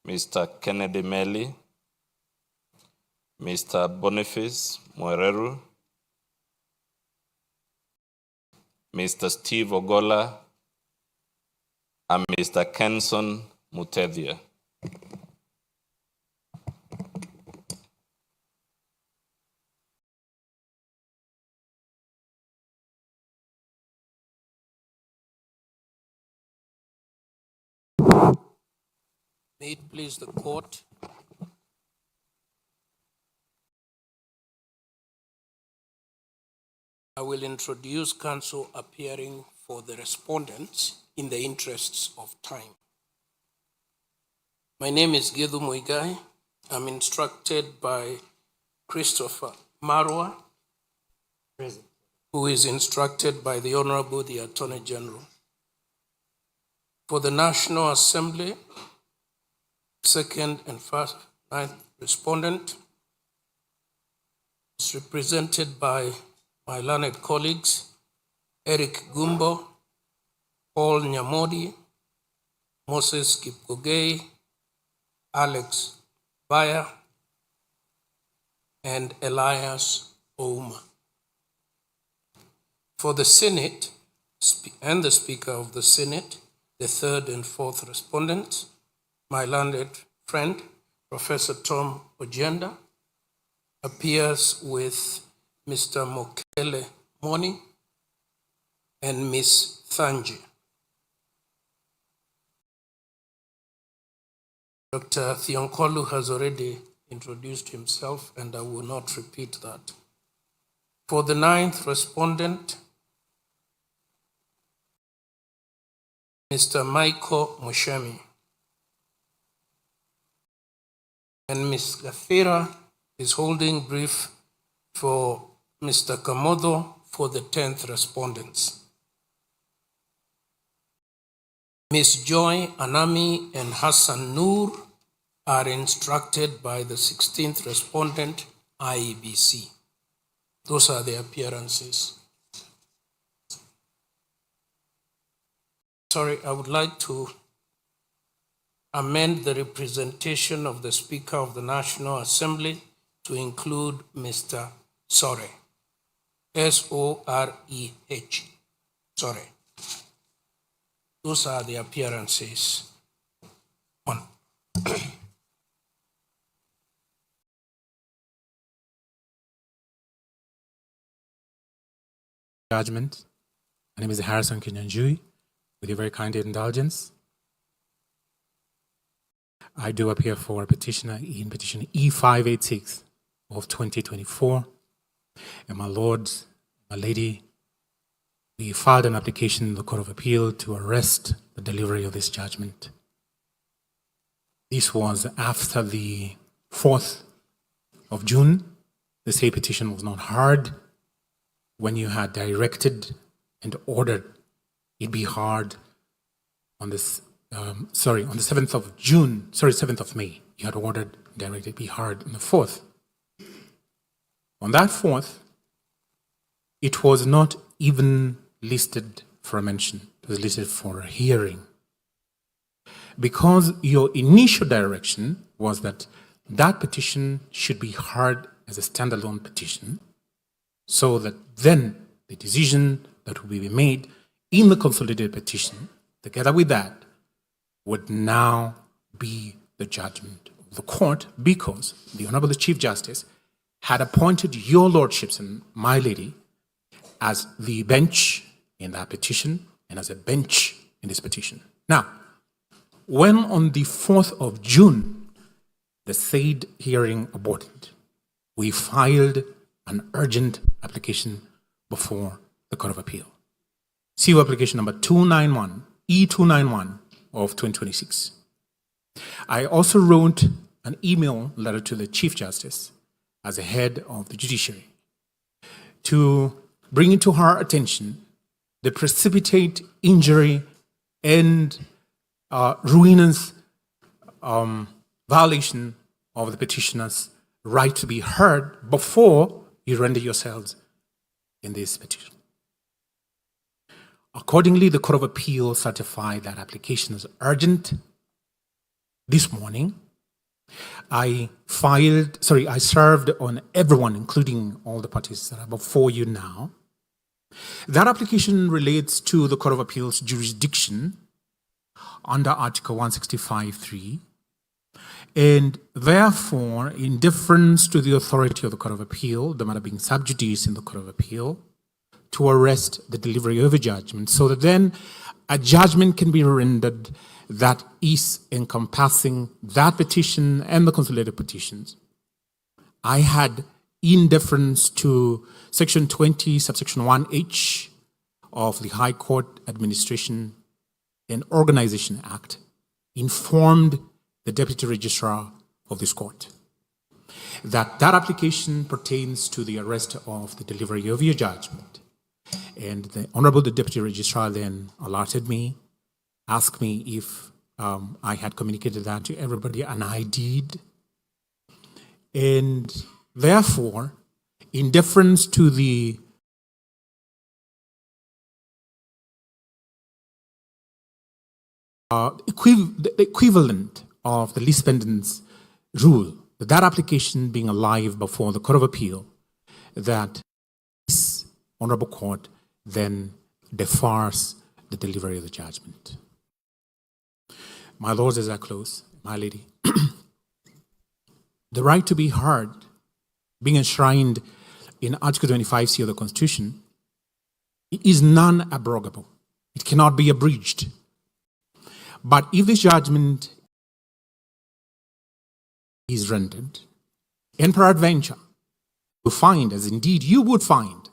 Mr. Kennedy Meli, Mr. Boniface Mwereru, Mr. Steve Ogola, and Mr. Kenson Mutethia. May it please the court. I will introduce counsel appearing for the respondents in the interests of time. My name is Githu Muigai. I'm instructed by Christopher Marwa, present, who is instructed by the Honorable the Attorney General. For the National Assembly, second and first ninth respondent is represented by my learned colleagues, Eric Gumbo, Paul Nyamodi, Moses Kipkogei, Alex Baya, and Elias Ouma. For the Senate and the Speaker of the Senate, the third and fourth respondents, my learned friend, Professor Tom Ojenda, appears with Mr. Mokele Moni and Ms. Thanji. Dr. Thionkolu has already introduced himself, and I will not repeat that. For the ninth respondent, Mr. Michael Mushemi. And Ms. Gafira is holding brief for Mr. Kamodo for the 10th respondents. Ms. Joy Anami and Hassan Noor are instructed by the 16th respondent, IEBC. Those are the appearances. Sorry, I would like to amend the representation of the Speaker of the National Assembly to include Mr. Sore, S-O-R-E-H, Sore. Those are the appearances. One. Judgment. My name is Harrison Kinyanjui. With your very kind indulgence, I do appear for a petitioner in petition E586 of 2024. And my lord, my lady, we filed an application in the Court of Appeal to arrest the delivery of this judgment. This was after the 4th of June. The same petition was not heard when you had directed and ordered it be heard on this, on the 7th of June, 7th of May. You had ordered and directed it be heard on the 4th. On that 4th, it was not even listed for a mention. It was listed for a hearing. Because your initial direction was that that petition should be heard as a standalone petition, so that then the decision that will be made in the consolidated petition, together with that, would now be the judgment of the court, because the Honorable Chief Justice had appointed your lordships and my lady as the bench in that petition and as a bench in this petition. Now, when on the 4th of June, the said hearing aborted, we filed an urgent application before the Court of Appeal. CU application number 291, E291 of 2026. I also wrote an email letter to the Chief Justice as the head of the judiciary to bring into her attention the precipitate injury and ruinous violation of the petitioner's right to be heard before you render yourselves in this petition. Accordingly, the Court of Appeal certified that application as urgent, this morning, I served on everyone, including all the parties that are before you now. That application relates to the Court of Appeal's jurisdiction under Article 165(3), and therefore, in deference to the authority of the Court of Appeal, the matter being sub judice in the Court of Appeal, to arrest the delivery of a judgment, so that then a judgment can be rendered that is encompassing that petition and the consolidated petitions. I had, in deference to Section 20, subsection 1H of the High Court Administration and Organization Act, informed the Deputy Registrar of this court that application pertains to the arrest of the delivery of your judgment. And the Honorable Deputy Registrar then alerted me, asked me if I had communicated that to everybody, and I did. And therefore, in deference to the equivalent of the least pendants rule, that application being alive before the Court of Appeal, that this Honorable Court then defers the delivery of the judgment. My lords, as I close, my lady, the right to be heard, being enshrined in Article 25C of the Constitution, is non-abrogable. It cannot be abridged. But if this judgment is rendered, and peradventure, you find, as indeed you would find,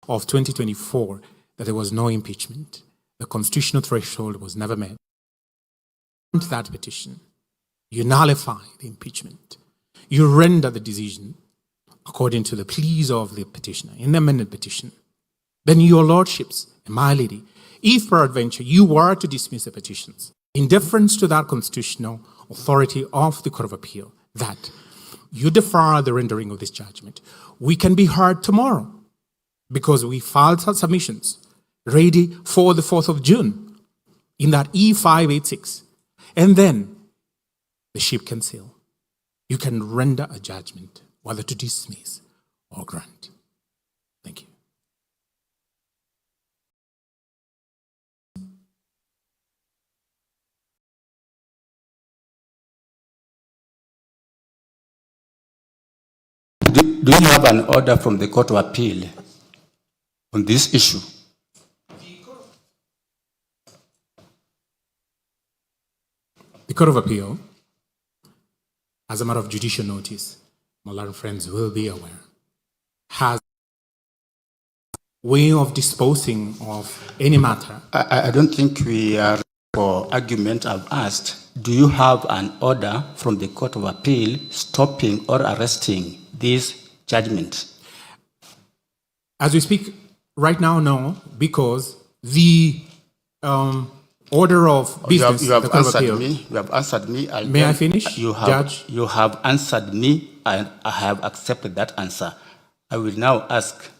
of 2024, that there was no impeachment, the constitutional threshold was never met, that petition, you nullify the impeachment, you render the decision according to the pleas of the petitioner in the amended petition, then your lordships, and my lady, if peradventure you were to dismiss the petitions, in deference to that constitutional authority of the Court of Appeal, that you defer the rendering of this judgment, we can be heard tomorrow, because we filed some submissions ready for the 4th of June in that E586. And then the ship can sail. You can render a judgment, whether to dismiss or grant. Thank you. Do you have an order from the Court of Appeal on this issue? The Court of Appeal, as a matter of judicial notice, my learned friends will be aware, has a way of disposing of any matter. I don't think we are for argument. I've asked, do you have an order from the Court of Appeal stopping or arresting this judgment? As we speak right now, no, because the order of business, you have the Court of answered Appeal. me. You have answered me. May I finish, Judge? You have answered me, and I have accepted that answer. I will now ask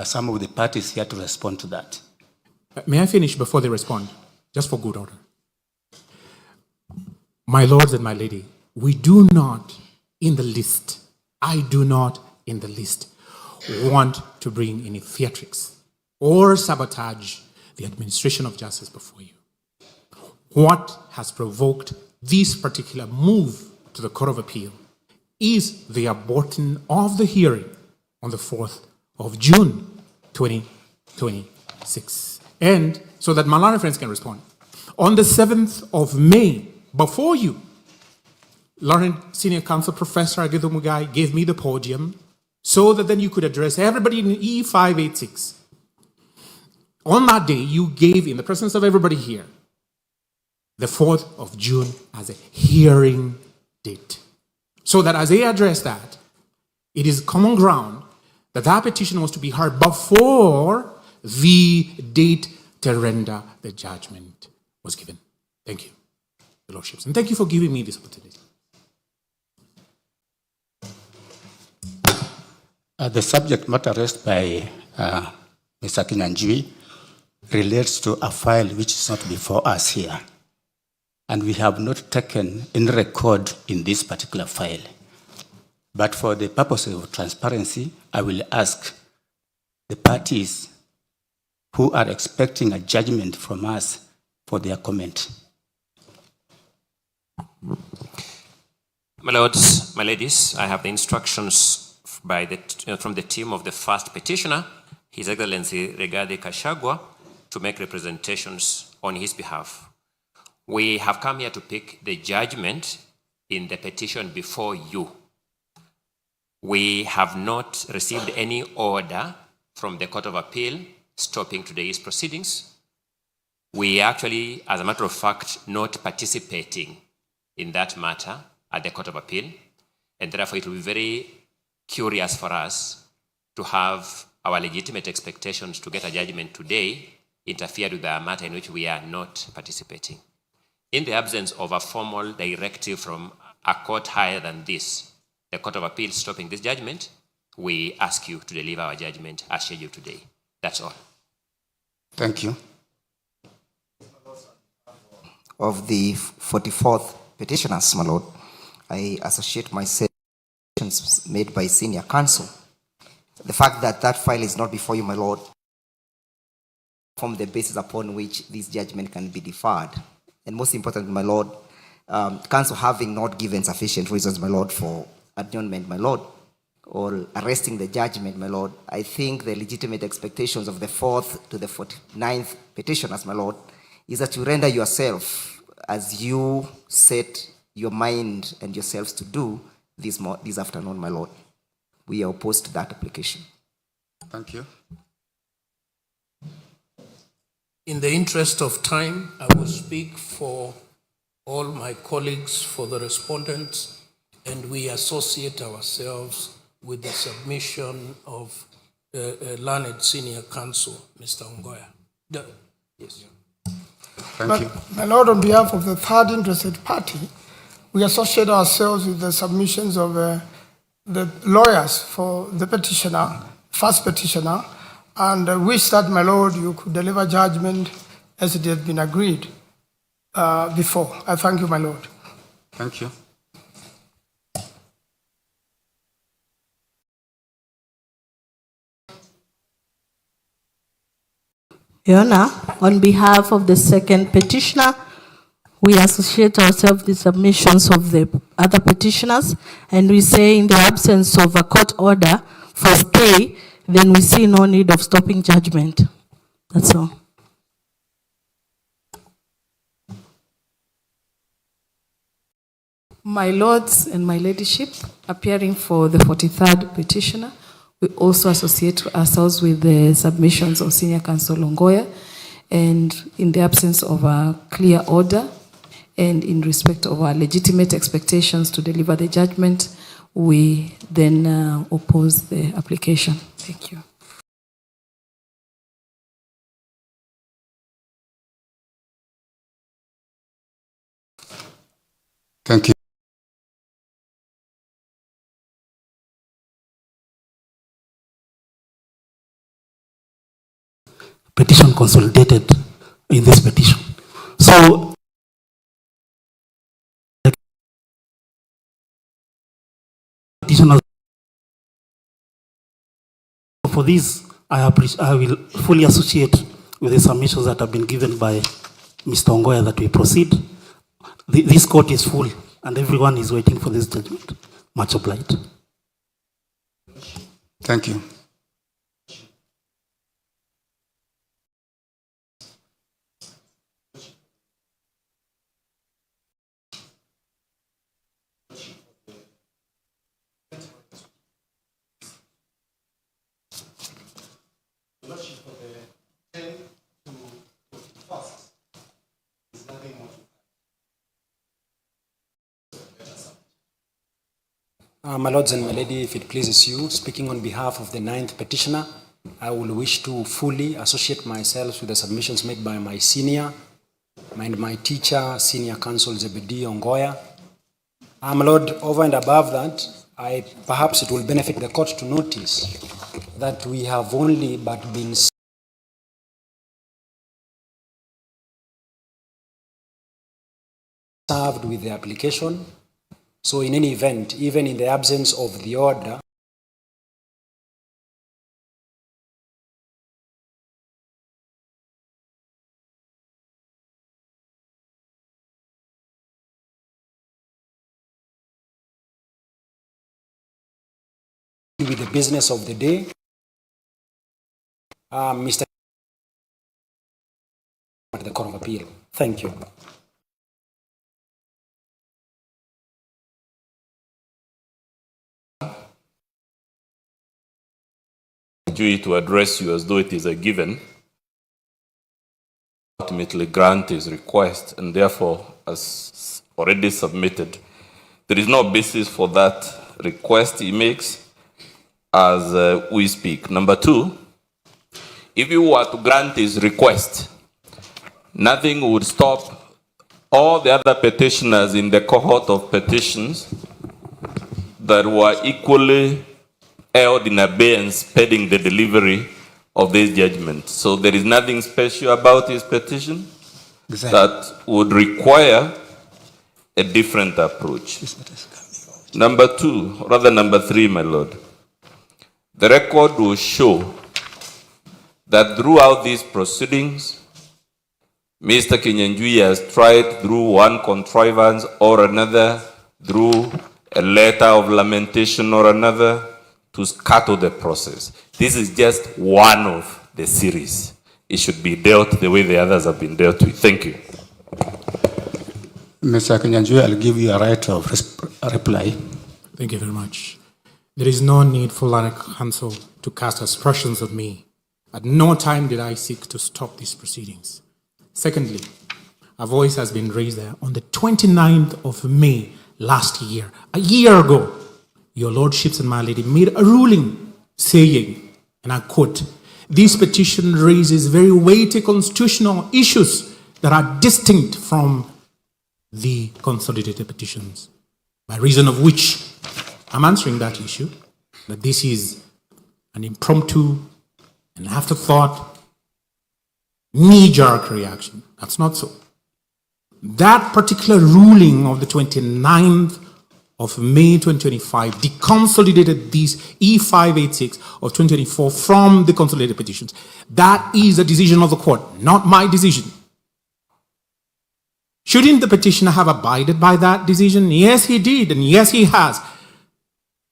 some of the parties here to respond to that. May I finish before they respond, just for good order? My lords and my lady, we do not in the least, I do not in the least want to bring any theatrics or sabotage the administration of justice before you. What has provoked this particular move to the Court of Appeal is the aborting of the hearing on the 4th of June 2026. And so that my learned friends can respond. On the 7th of May, before you, learned Senior Counsel Professor Rigathi Mugai gave me the podium so that then you could address everybody in E586. On that day, you gave, in the presence of everybody here, the 4th of June as a hearing date. So that as they address that, it is common ground that that petition was to be heard before the date to render the judgment was given. Thank you, Your Lordships. And thank you for giving me this opportunity. The subject matter raised by Mr. Kinyanjui relates to a file which is not before us here. and we have not taken any record in this particular file. But for the purpose of transparency, I will ask the parties who are expecting a judgment from us for their comment. My lords, my ladies, I have the instructions from the team of the first petitioner, His Excellency Rigathi Gachagua, to make representations on his behalf. We have come here to pick the judgment in the petition before you. We have not received any order from the Court of Appeal stopping today's proceedings. We actually, as a matter of fact, not participating in that matter at the Court of Appeal, and therefore it will be very curious for us to have our legitimate expectations to get a judgment today interfere with a matter in which we are not participating. In the absence of a formal directive from a court higher than this, the Court of Appeal stopping this judgment, we ask you to deliver our judgment as scheduled today. That's all. Thank you. Of the 44th petitioners, my lord, I associate myself with the made by senior counsel. The fact that that file is not before you, my lord, form the basis upon which this judgment can be deferred. And most importantly, my lord, counsel having not given sufficient reasons, my lord, for adjournment, my lord, or arresting the judgment, my lord, I think the legitimate expectations of the 4th to the 49th petitioners, my lord, is that you render yourself as you set your mind and yourselves to do this afternoon, my lord. We are opposed to that application. Thank you. In the interest of time, I will speak for all my colleagues, for the respondents, and we associate ourselves with the submission of learned senior counsel, Mr. Ongoya. Yes. Thank you. My lord, on behalf of the third interested party, we associate ourselves with the submissions of the lawyers for the petitioner, first petitioner, and wish that, my lord, you could deliver judgment as it has been agreed before. I thank you, my lord. Thank you. Your Honor, on behalf of the second petitioner, we associate ourselves with the submissions of the other petitioners, and we say in the absence of a court order for stay, then we see no need of stopping judgment. That's all. My lords and my ladyship, appearing for the 43rd petitioner, we also associate ourselves with the submissions of Senior Counsel Ongoya, and in the absence of a clear order and in respect of our legitimate expectations to deliver the judgment, we then oppose the application. Thank you. Thank you. Petition consolidated in this petition. So petitioners, for this, I will fully associate with the submissions that have been given by Mr. Ongoya that we proceed. This court is full and everyone is waiting for this judgment. Much obliged. Thank you. My lords and my lady, if it pleases you, speaking on behalf of the 9th petitioner, I will wish to fully associate myself with the submissions made by my senior and my teacher, Senior Counsel Zebedee Ongoya. My lord, over and above that, perhaps it will benefit the court to notice that we have only but been served with the application. So in any event, even in the absence of the order, with the business of the day, Mr. at the Court of Appeal. Thank you. To address you as though it is a given, ultimately grant his request, and therefore, as already submitted, there is no basis for that request he makes as we speak. Number two, if you were to grant his request, nothing would stop all the other petitioners in the cohort of petitions that were equally held in abeyance pending the delivery of this judgment. So there is nothing special about his petition that would require a different approach. Number two, rather number three, my lord, the record will show that throughout these proceedings, Mr. Kinyanjui has tried through one contrivance or another, through a letter of lamentation or another, to scuttle the process. This is just one of the series. It should be dealt the way the others have been dealt with. Thank you. Mr. Kinyanjui, I'll give you a right of reply. Thank you very much. There is no need for Learned Counsel to cast aspersions on me. At no time did I seek to stop these proceedings. Secondly, a voice has been raised there on the 29th of May last year, a year ago. Your lordships and my lady made a ruling saying, and I quote, this petition raises very weighty constitutional issues that are distinct from the consolidated petitions, by reason of which I'm answering that issue, that this is an impromptu, an afterthought, knee-jerk reaction. That's not so. That particular ruling of the 29th of May 2025 deconsolidated these E586 of 2024 from the consolidated petitions. That is a decision of the court, not my decision. Shouldn't the petitioner have abided by that decision? Yes, he did, and yes, he has.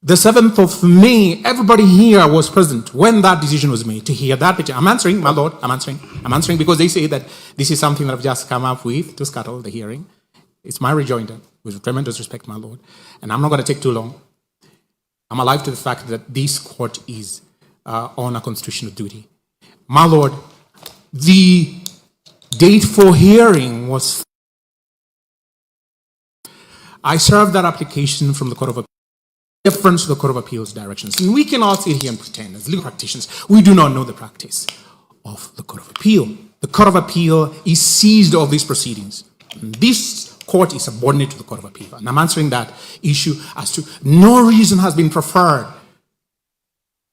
The 7th of May, everybody here was present when that decision was made to hear that petition. I'm answering, my lord, I'm answering because they say that this is something that I've just come up with to scuttle the hearing. It's my rejoinder, with tremendous respect, my lord. And I'm not going to take too long. I'm alive to the fact that this court is on a constitutional duty. My lord, the date for hearing was... I served that application from the Court of Appeal, deference to the Court of Appeal's directions. And we cannot sit here and pretend, as legal practitioners, we do not know the practice of the Court of Appeal. The Court of Appeal is seized of these proceedings. And this court is subordinate to the Court of Appeal. And I'm answering that issue as to no reason has been preferred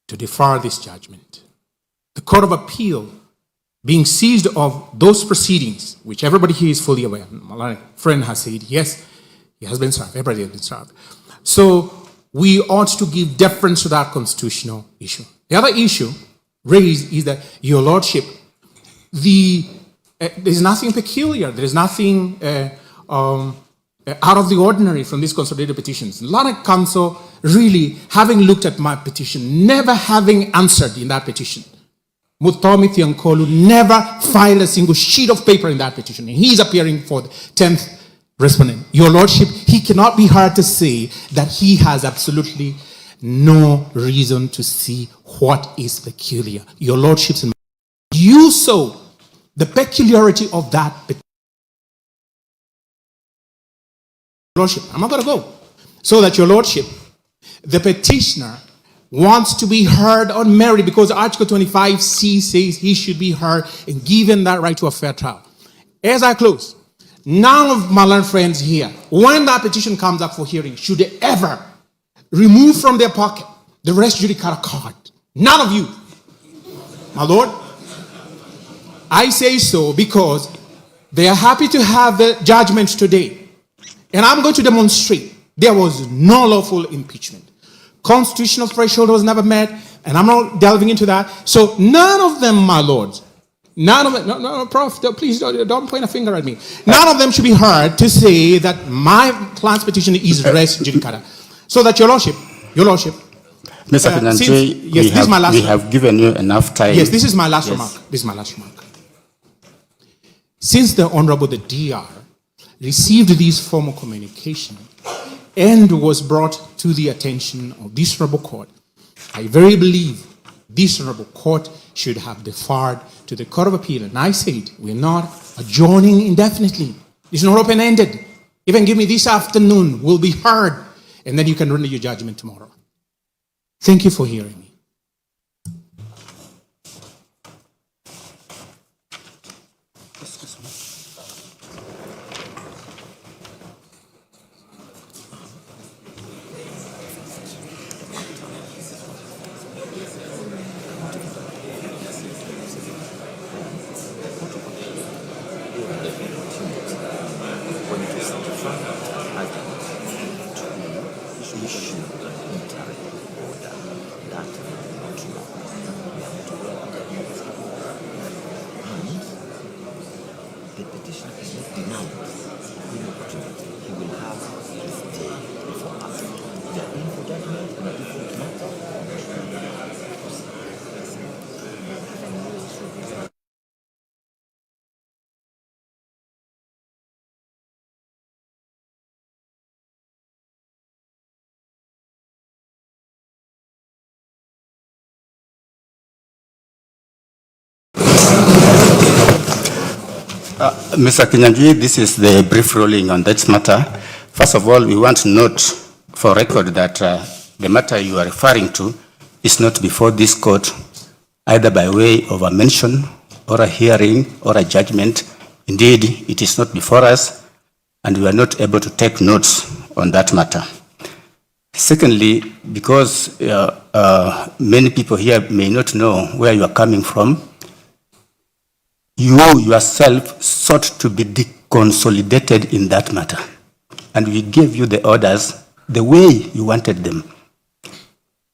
to defer this judgment. The Court of Appeal being seized of those proceedings, which everybody here is fully aware. My friend has said, yes, he has been served. Everybody has been served. So we ought to give deference to that constitutional issue. The other issue raised is that, your lordship, there's nothing peculiar. There's nothing out of the ordinary from these consolidated petitions. Learned Counsel, really, having looked at my petition, never having answered in that petition, Mutomi Thiankolu never filed a single sheet of paper in that petition. And he's appearing for the 10th respondent. Your lordship, he cannot be heard to say that he has absolutely no reason to see what is peculiar. Your lordships, you saw the peculiarity of that petition. Lordship, I'm not going to go. So that your lordship, the petitioner wants to be heard on merit because Article 25C says he should be heard and given that right to a fair trial. As I close, none of my learned friends here, when that petition comes up for hearing, should they ever remove from their pocket the res judicata card. None of you. My lord, I say so because they are happy to have the judgment today. And I'm going to demonstrate there was no lawful impeachment. Constitutional threshold was never met, and I'm not delving into that. So none of them, my lords, none of them, no, Prof, please don't point a finger at me. None of them should be heard to say that my client's petition is res judicata. So that your lordship, Mr. Kinanjui, yes, we have given you enough time. Yes, this is my last remark. This is my last remark. Since the Honorable the DR received this formal communication and was brought to the attention of this Honorable Court, I very believe this Honorable Court should have deferred to the Court of Appeal. And I said, we're not adjourning indefinitely. It's not open-ended. Even give me this afternoon, we'll be heard, and then you can render your judgment tomorrow. Thank you for hearing me. Mr. Kinyanjui, this is the brief ruling on that matter. First of all, we want to note for record that the matter you are referring to is not before this court, either by way of a mention or a hearing or a judgment. Indeed, it is not before us, and we are not able to take notes on that matter. Secondly, because many people here may not know where you are coming from, you yourself sought to be deconsolidated in that matter. And we gave you the orders the way you wanted them.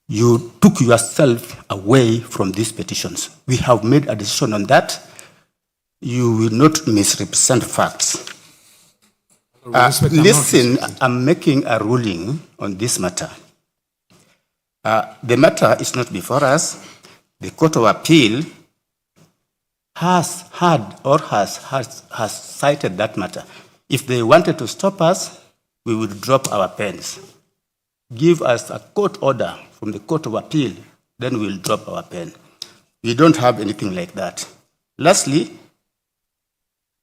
You took yourself away from these petitions. We have made a decision on that. You will not misrepresent facts. Listen, I'm making a ruling on this matter. The matter is not before us. The Court of Appeal has had or has cited that matter. If they wanted to stop us, we would drop our pens. Give us a court order from the Court of Appeal, then we'll drop our pen. We don't have anything like that. Lastly,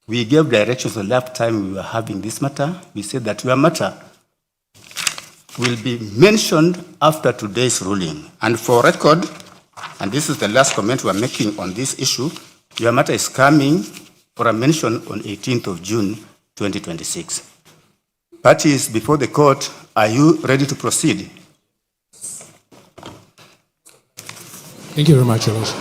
we gave directions the last time we were having this matter. We said that your matter will be mentioned after today's ruling. And for record, and this is the last comment we are making on this issue, your matter is coming for a mention on 18th of June, 2026. Parties before the court, are you ready to proceed? Thank you very much, Your Lordship.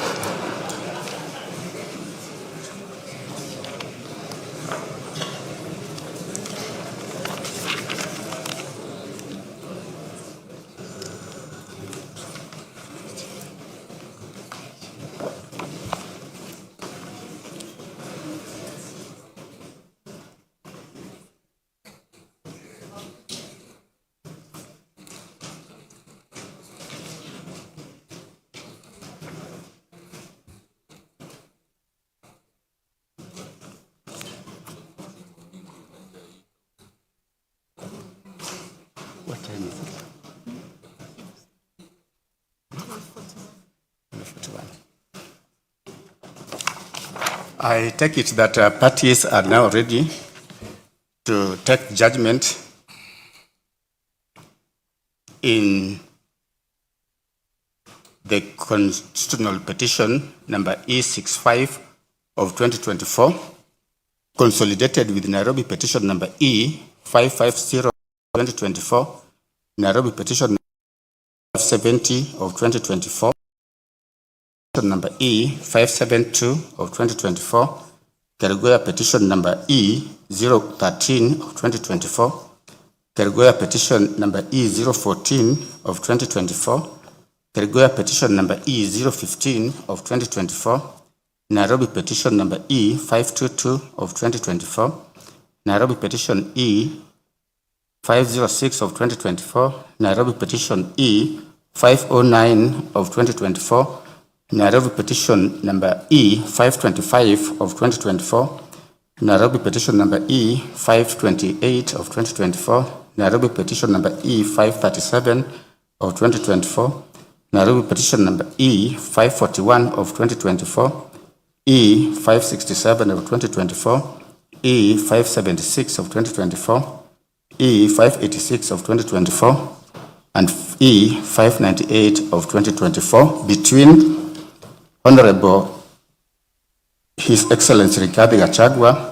What time is it? 41. I take it that parties are now ready to take judgment in the constitutional petition number E65 of 2024, consolidated with Nairobi petition number E550 of 2024, Nairobi petition number 570 of 2024, number E572 of 2024, Kerugoya petition number E013 of 2024, Kerugoya petition number E014 of 2024, Kerugoya petition number E015 of 2024, Nairobi petition number E522 of 2024, Nairobi petition E506 of 2024, Nairobi petition E509 of 2024, Nairobi petition number E525 of 2024, Nairobi petition number E528 of 2024, Nairobi petition number E537 of 2024, Nairobi petition number E541 of 2024, E567 of 2024, E576 of 2024, E586 of 2024, and E598 of 2024 between Honorable His Excellency Rigathi Gachagua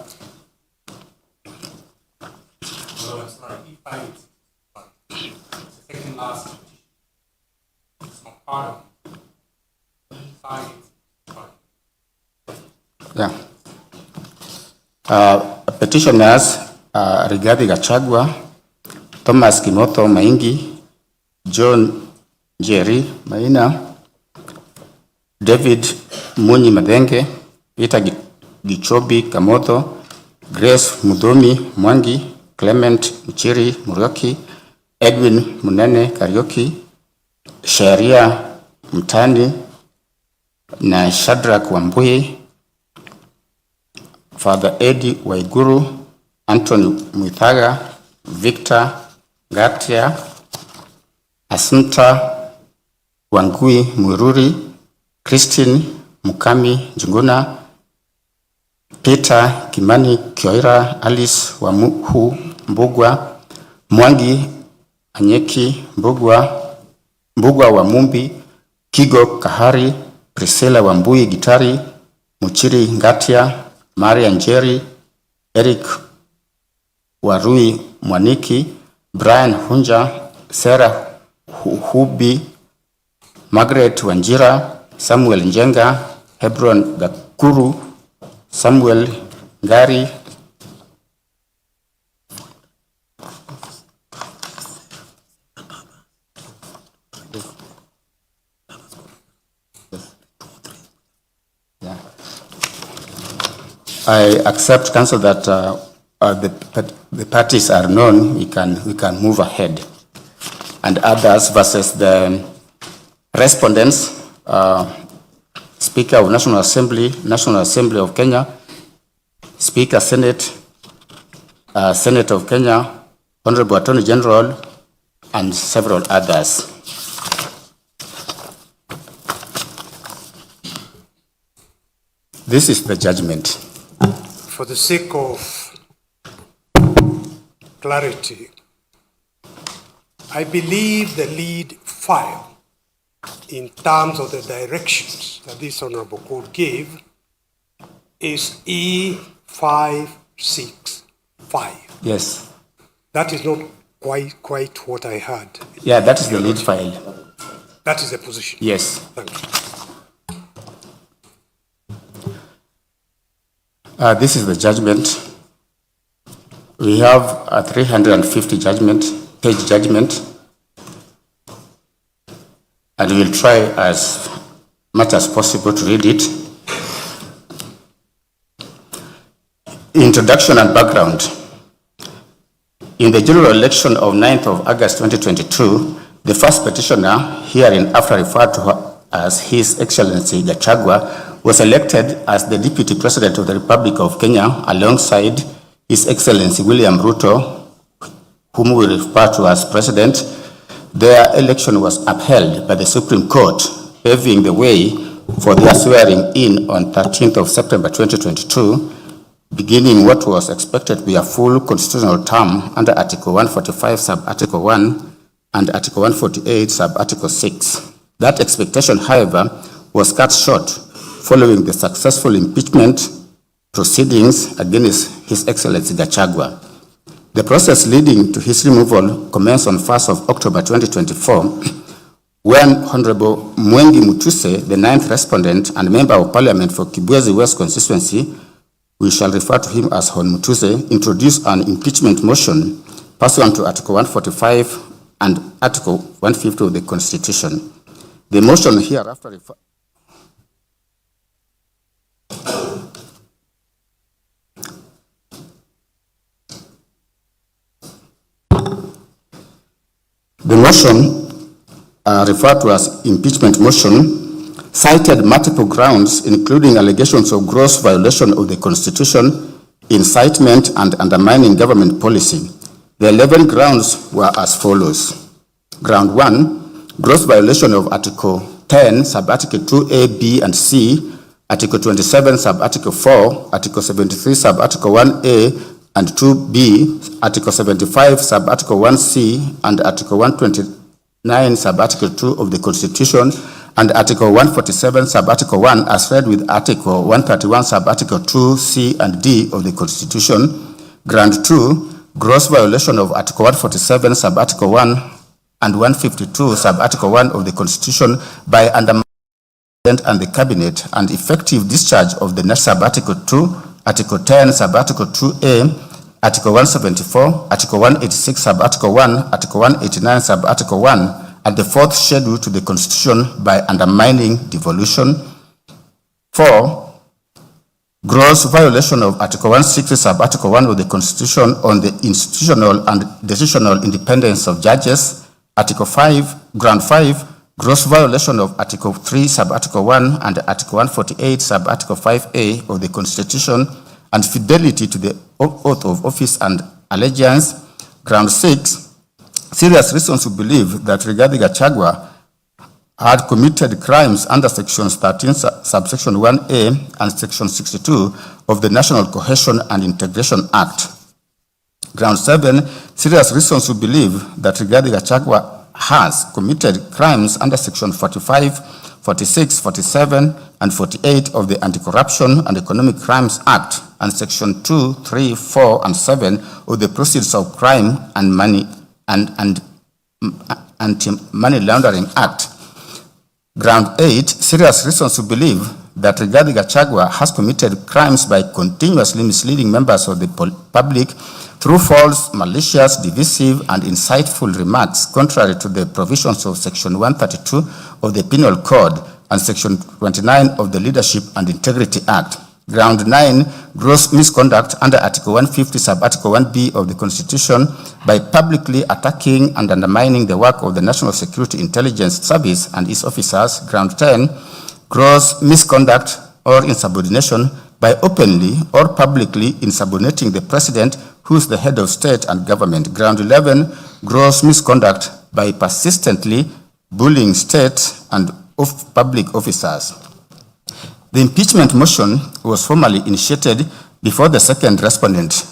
petitioners Rigathi Gachagua, Thomas Kimotho Maingi, John Jerry Maina, David Munyi Madenge, Peter Gichobi Kamotho, Grace Mudomi Mwangi, Clement Mchiri Murioki, Edwin Munene Karioki, Sharia Mtani na Shadrack Wambui, Father Eddie Waiguru, Anthony Mwithaga, Victor Gatia, Asunta Wangui Mwiruri, Christine Mukami Njuguna, Peter Kimani Kioira, Alice Wamuhu Mbugwa, Mwangi Anyeki Mbugwa wa Mumbi, Kigo Kahari, Priscilla Wambui Gitari, Muchiri Ngatia, Maria Njeri, Eric Warui Mwaniki, Brian Hunja, Sarah Hubi, Margaret Wanjira, Samuel Njenga, Hebron Gakuru, Samuel Ngari, I accept, Council, that the parties are known. We can move ahead, and others versus the respondents. Speaker of National Assembly of Kenya, Speaker Senate of Kenya, Honorable Attorney General, and several others. This is the judgment. For the sake of clarity, I believe the lead file in terms of the directions that this Honorable Court gave is E565. Yes. That is not quite what I heard. Yeah, that is the lead file. That is the position. Yes. Thank you. This is the judgment. We have a 350-page judgment, and we'll try as much as possible to read it. Introduction and background. In the general election of 9th of August 2022, the first petitioner, hereinafter referred to as His Excellency Gachagua, was elected as the Deputy President of the Republic of Kenya alongside His Excellency William Ruto, whom we refer to as President. Their election was upheld by the Supreme Court, paving the way for their swearing in on 13th of September 2022, beginning what was expected to be a full constitutional term under Article 145, Sub-Article 1, and Article 148, Sub-Article 6. That expectation, however, was cut short following the successful impeachment proceedings against His Excellency Gachagua. The process leading to his removal commenced on 1st of October 2024, when Honorable Mwengi Mutuse, the 9th respondent and Member of Parliament for Kibwezi West constituency, we shall refer to him as Hon Mutuse, introduced an impeachment motion pursuant to Article 145 and Article 150 of the Constitution. The motion hereafter refers. The motion referred to as impeachment motion cited multiple grounds, including allegations of gross violation of the Constitution, incitement, and undermining government policy. The 11 grounds were as follows. Ground 1, gross violation of Article 10, Sub-Article 2A, B, and C, Article 27, Sub-Article 4, Article 73, Sub-Article 1A, and 2B, Article 75, Sub-Article 1C, and Article 129, Sub-Article 2 of the Constitution, and Article 147, Sub-Article 1, as read with Article 131, Sub-Article 2, C, and D of the Constitution. Ground 2, gross violation of Article 147, Sub-Article 1, and 152, Sub-Article 1 of the Constitution by undermining and the Cabinet, and effective discharge of the Sub-Article 2, Article 10, Sub-Article 2A, Article 174, Article 186, Sub-Article 1, Article 189, Sub-Article 1, and the fourth schedule to the Constitution by undermining devolution. 4, gross violation of Article 160, Sub-Article 1 of the Constitution on the institutional and decisional independence of judges. Article 5, Ground 5, gross violation of Article 3, Sub-Article 1 and Article 148, Sub-Article 5A of the Constitution, and fidelity to the oath of office and allegiance. Ground 6, serious reasons to believe that Rigathi Gachagua had committed crimes under Sections 13, Subsection 1A and Section 62 of the National Cohesion and Integration Act. Ground 7, serious reasons to believe that Rigathi Gachagua has committed crimes under Section 45, 46, 47, and 48 of the Anti-Corruption and Economic Crimes Act, and Section 2, 3, 4, and 7 of the Proceeds of Crime and Money and Anti-Money Laundering Act. Ground 8, serious reasons to believe that Rigathi Gachagua has committed crimes by continuously misleading members of the public through false, malicious, divisive, and insightful remarks contrary to the provisions of Section 132 of the Penal Code and Section 29 of the Leadership and Integrity Act. Ground 9, gross misconduct under Article 150, Sub-Article 1B of the Constitution by publicly attacking and undermining the work of the National Security Intelligence Service and its officers. Ground 10, gross misconduct or insubordination by openly or publicly insubordinating the President, who is the head of state and government. Ground 11, gross misconduct by persistently bullying state and public officers. The impeachment motion was formally initiated before the second respondent,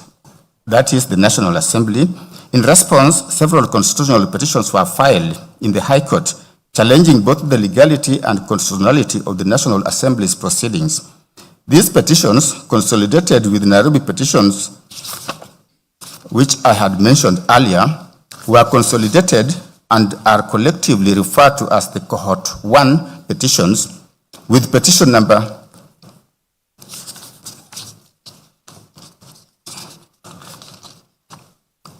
that is the National Assembly. In response, several constitutional petitions were filed in the High Court, challenging both the legality and constitutionality of the National Assembly's proceedings. These petitions, consolidated with Nairobi petitions, which I had mentioned earlier, were consolidated and are collectively referred to as the Cohort 1 petitions, with petition number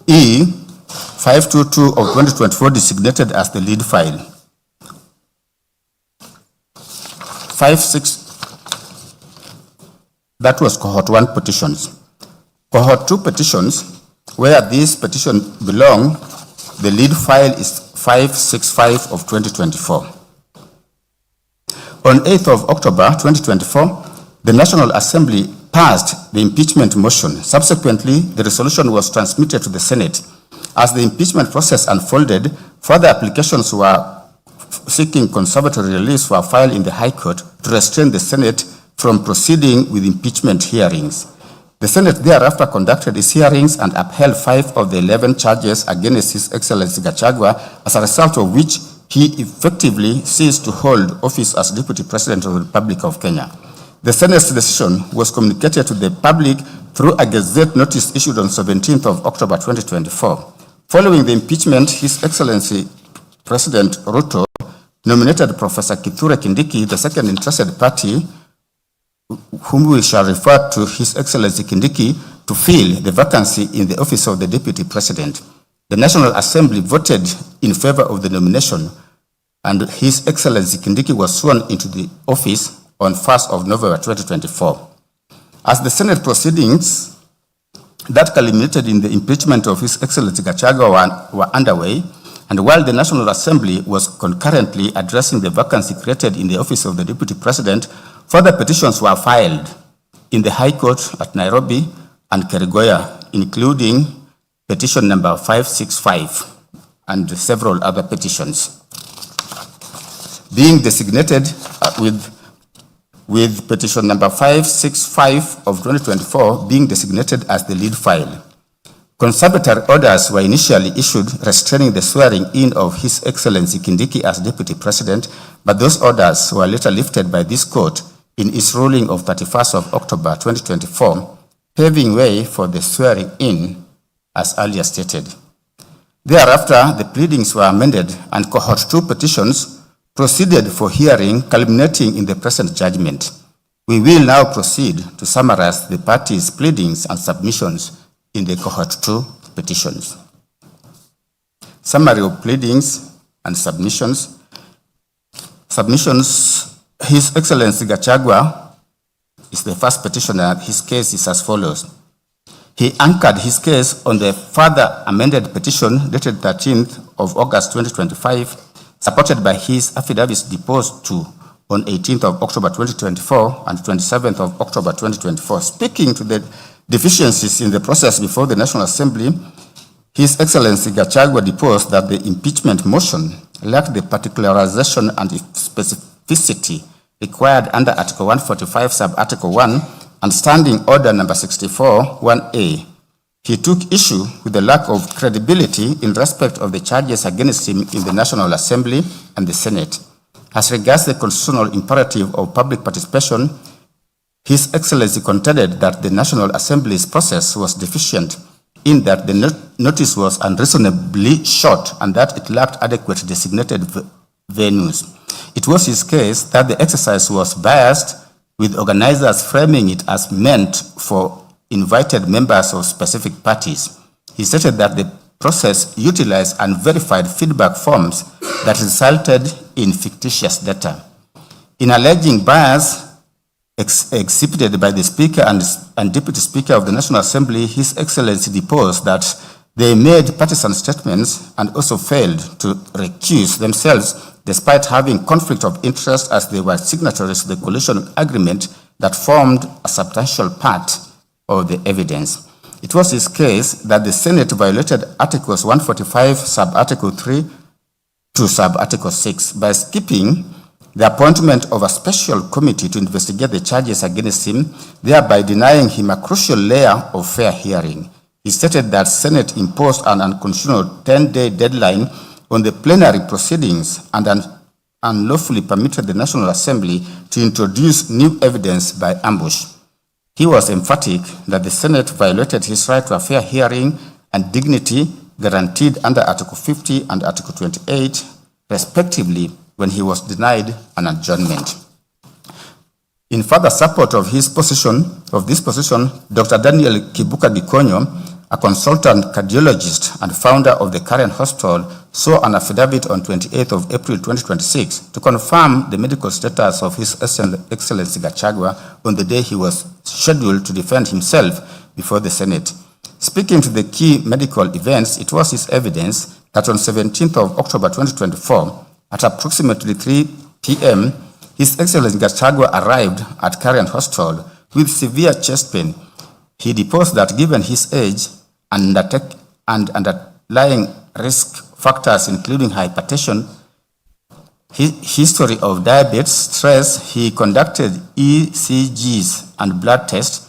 E522 of 2024 designated as the lead file. 56, that was Cohort 1 petitions. Cohort 2 petitions, where these petitions belong, the lead file is 565 of 2024. On 8th of October 2024, the National Assembly passed the impeachment motion. Subsequently, the resolution was transmitted to the Senate. As the impeachment process unfolded, further applications were seeking conservatory release were filed in the High Court to restrain the Senate from proceeding with impeachment hearings. The Senate thereafter conducted its hearings and upheld 5 of the 11 charges against His Excellency Gachagua, as a result of which he effectively ceased to hold office as Deputy President of the Republic of Kenya. The Senate's decision was communicated to the public through a Gazette notice issued on 17th of October 2024. Following the impeachment, His Excellency President Ruto nominated Professor Kithure Kindiki, the second interested party, whom we shall refer to His Excellency Kindiki, to fill the vacancy in the office of the Deputy President. The National Assembly voted in favor of the nomination, and His Excellency Kindiki was sworn into the office on 1st of November 2024. As the Senate proceedings that culminated in the impeachment of His Excellency Gachagua were underway, and while the National Assembly was concurrently addressing the vacancy created in the office of the Deputy President, further petitions were filed in the High Court at Nairobi and Kerugoya, including petition number 565 and several other petitions, being designated with petition number 565 of 2024 being designated as the lead file. Conservatory orders were initially issued restraining the swearing in of His Excellency Kindiki as Deputy President, but those orders were later lifted by this court in its ruling of 31st of October 2024, paving way for the swearing in as earlier stated. Thereafter, the pleadings were amended and cohort 2 petitions proceeded for hearing, culminating in the present judgment. We will now proceed to summarize the parties' pleadings and submissions in the cohort 2 petitions. Summary of pleadings and submissions. His Excellency Gachagua is the first petitioner. His case is as follows. He anchored his case on the further amended petition dated 13th of August 2025, supported by his affidavits deposed to on 18th of October 2024 and 27th of October 2024. Speaking to the deficiencies in the process before the National Assembly, His Excellency Gachagua deposed that the impeachment motion lacked the particularization and specificity required under Article 145, Sub-Article 1 and Standing Order number 64, 1A. He took issue with the lack of credibility in respect of the charges against him in the National Assembly and the Senate. As regards the constitutional imperative of public participation, His Excellency contended that the National Assembly's process was deficient in that the notice was unreasonably short and that it lacked adequate designated venues. It was his case that the exercise was biased, with organizers framing it as meant for invited members of specific parties. He stated that the process utilized unverified feedback forms that resulted in fictitious data. In alleging bias exhibited by the Speaker and Deputy Speaker of the National Assembly, His Excellency deposed that they made partisan statements and also failed to recuse themselves despite having conflict of interest as they were signatories to the coalition agreement that formed a substantial part of the evidence. It was his case that the Senate violated Articles 145, Sub-Article 3 to Sub-Article 6 by skipping the appointment of a special committee to investigate the charges against him, thereby denying him a crucial layer of fair hearing. He stated that Senate imposed an unconstitutional 10-day deadline on the plenary proceedings and unlawfully permitted the National Assembly to introduce new evidence by ambush. He was emphatic that the Senate violated his right to a fair hearing and dignity guaranteed under Article 50 and Article 28, respectively, when he was denied an adjournment. In further support of this position, Dr. Daniel Kibuka Gikonyo, a consultant cardiologist and founder of the Karen Hospital, saw an affidavit on 28th of April 2026 to confirm the medical status of His Excellency Gachagua on the day he was scheduled to defend himself before the Senate. Speaking to the key medical events, it was his evidence that on 17th of October 2024, at approximately 3 p.m., His Excellency Gachagua arrived at Karen Hospital with severe chest pain. He deposed that given his age and underlying risk factors including hypertension, history of diabetes, stress, he conducted ECGs and blood tests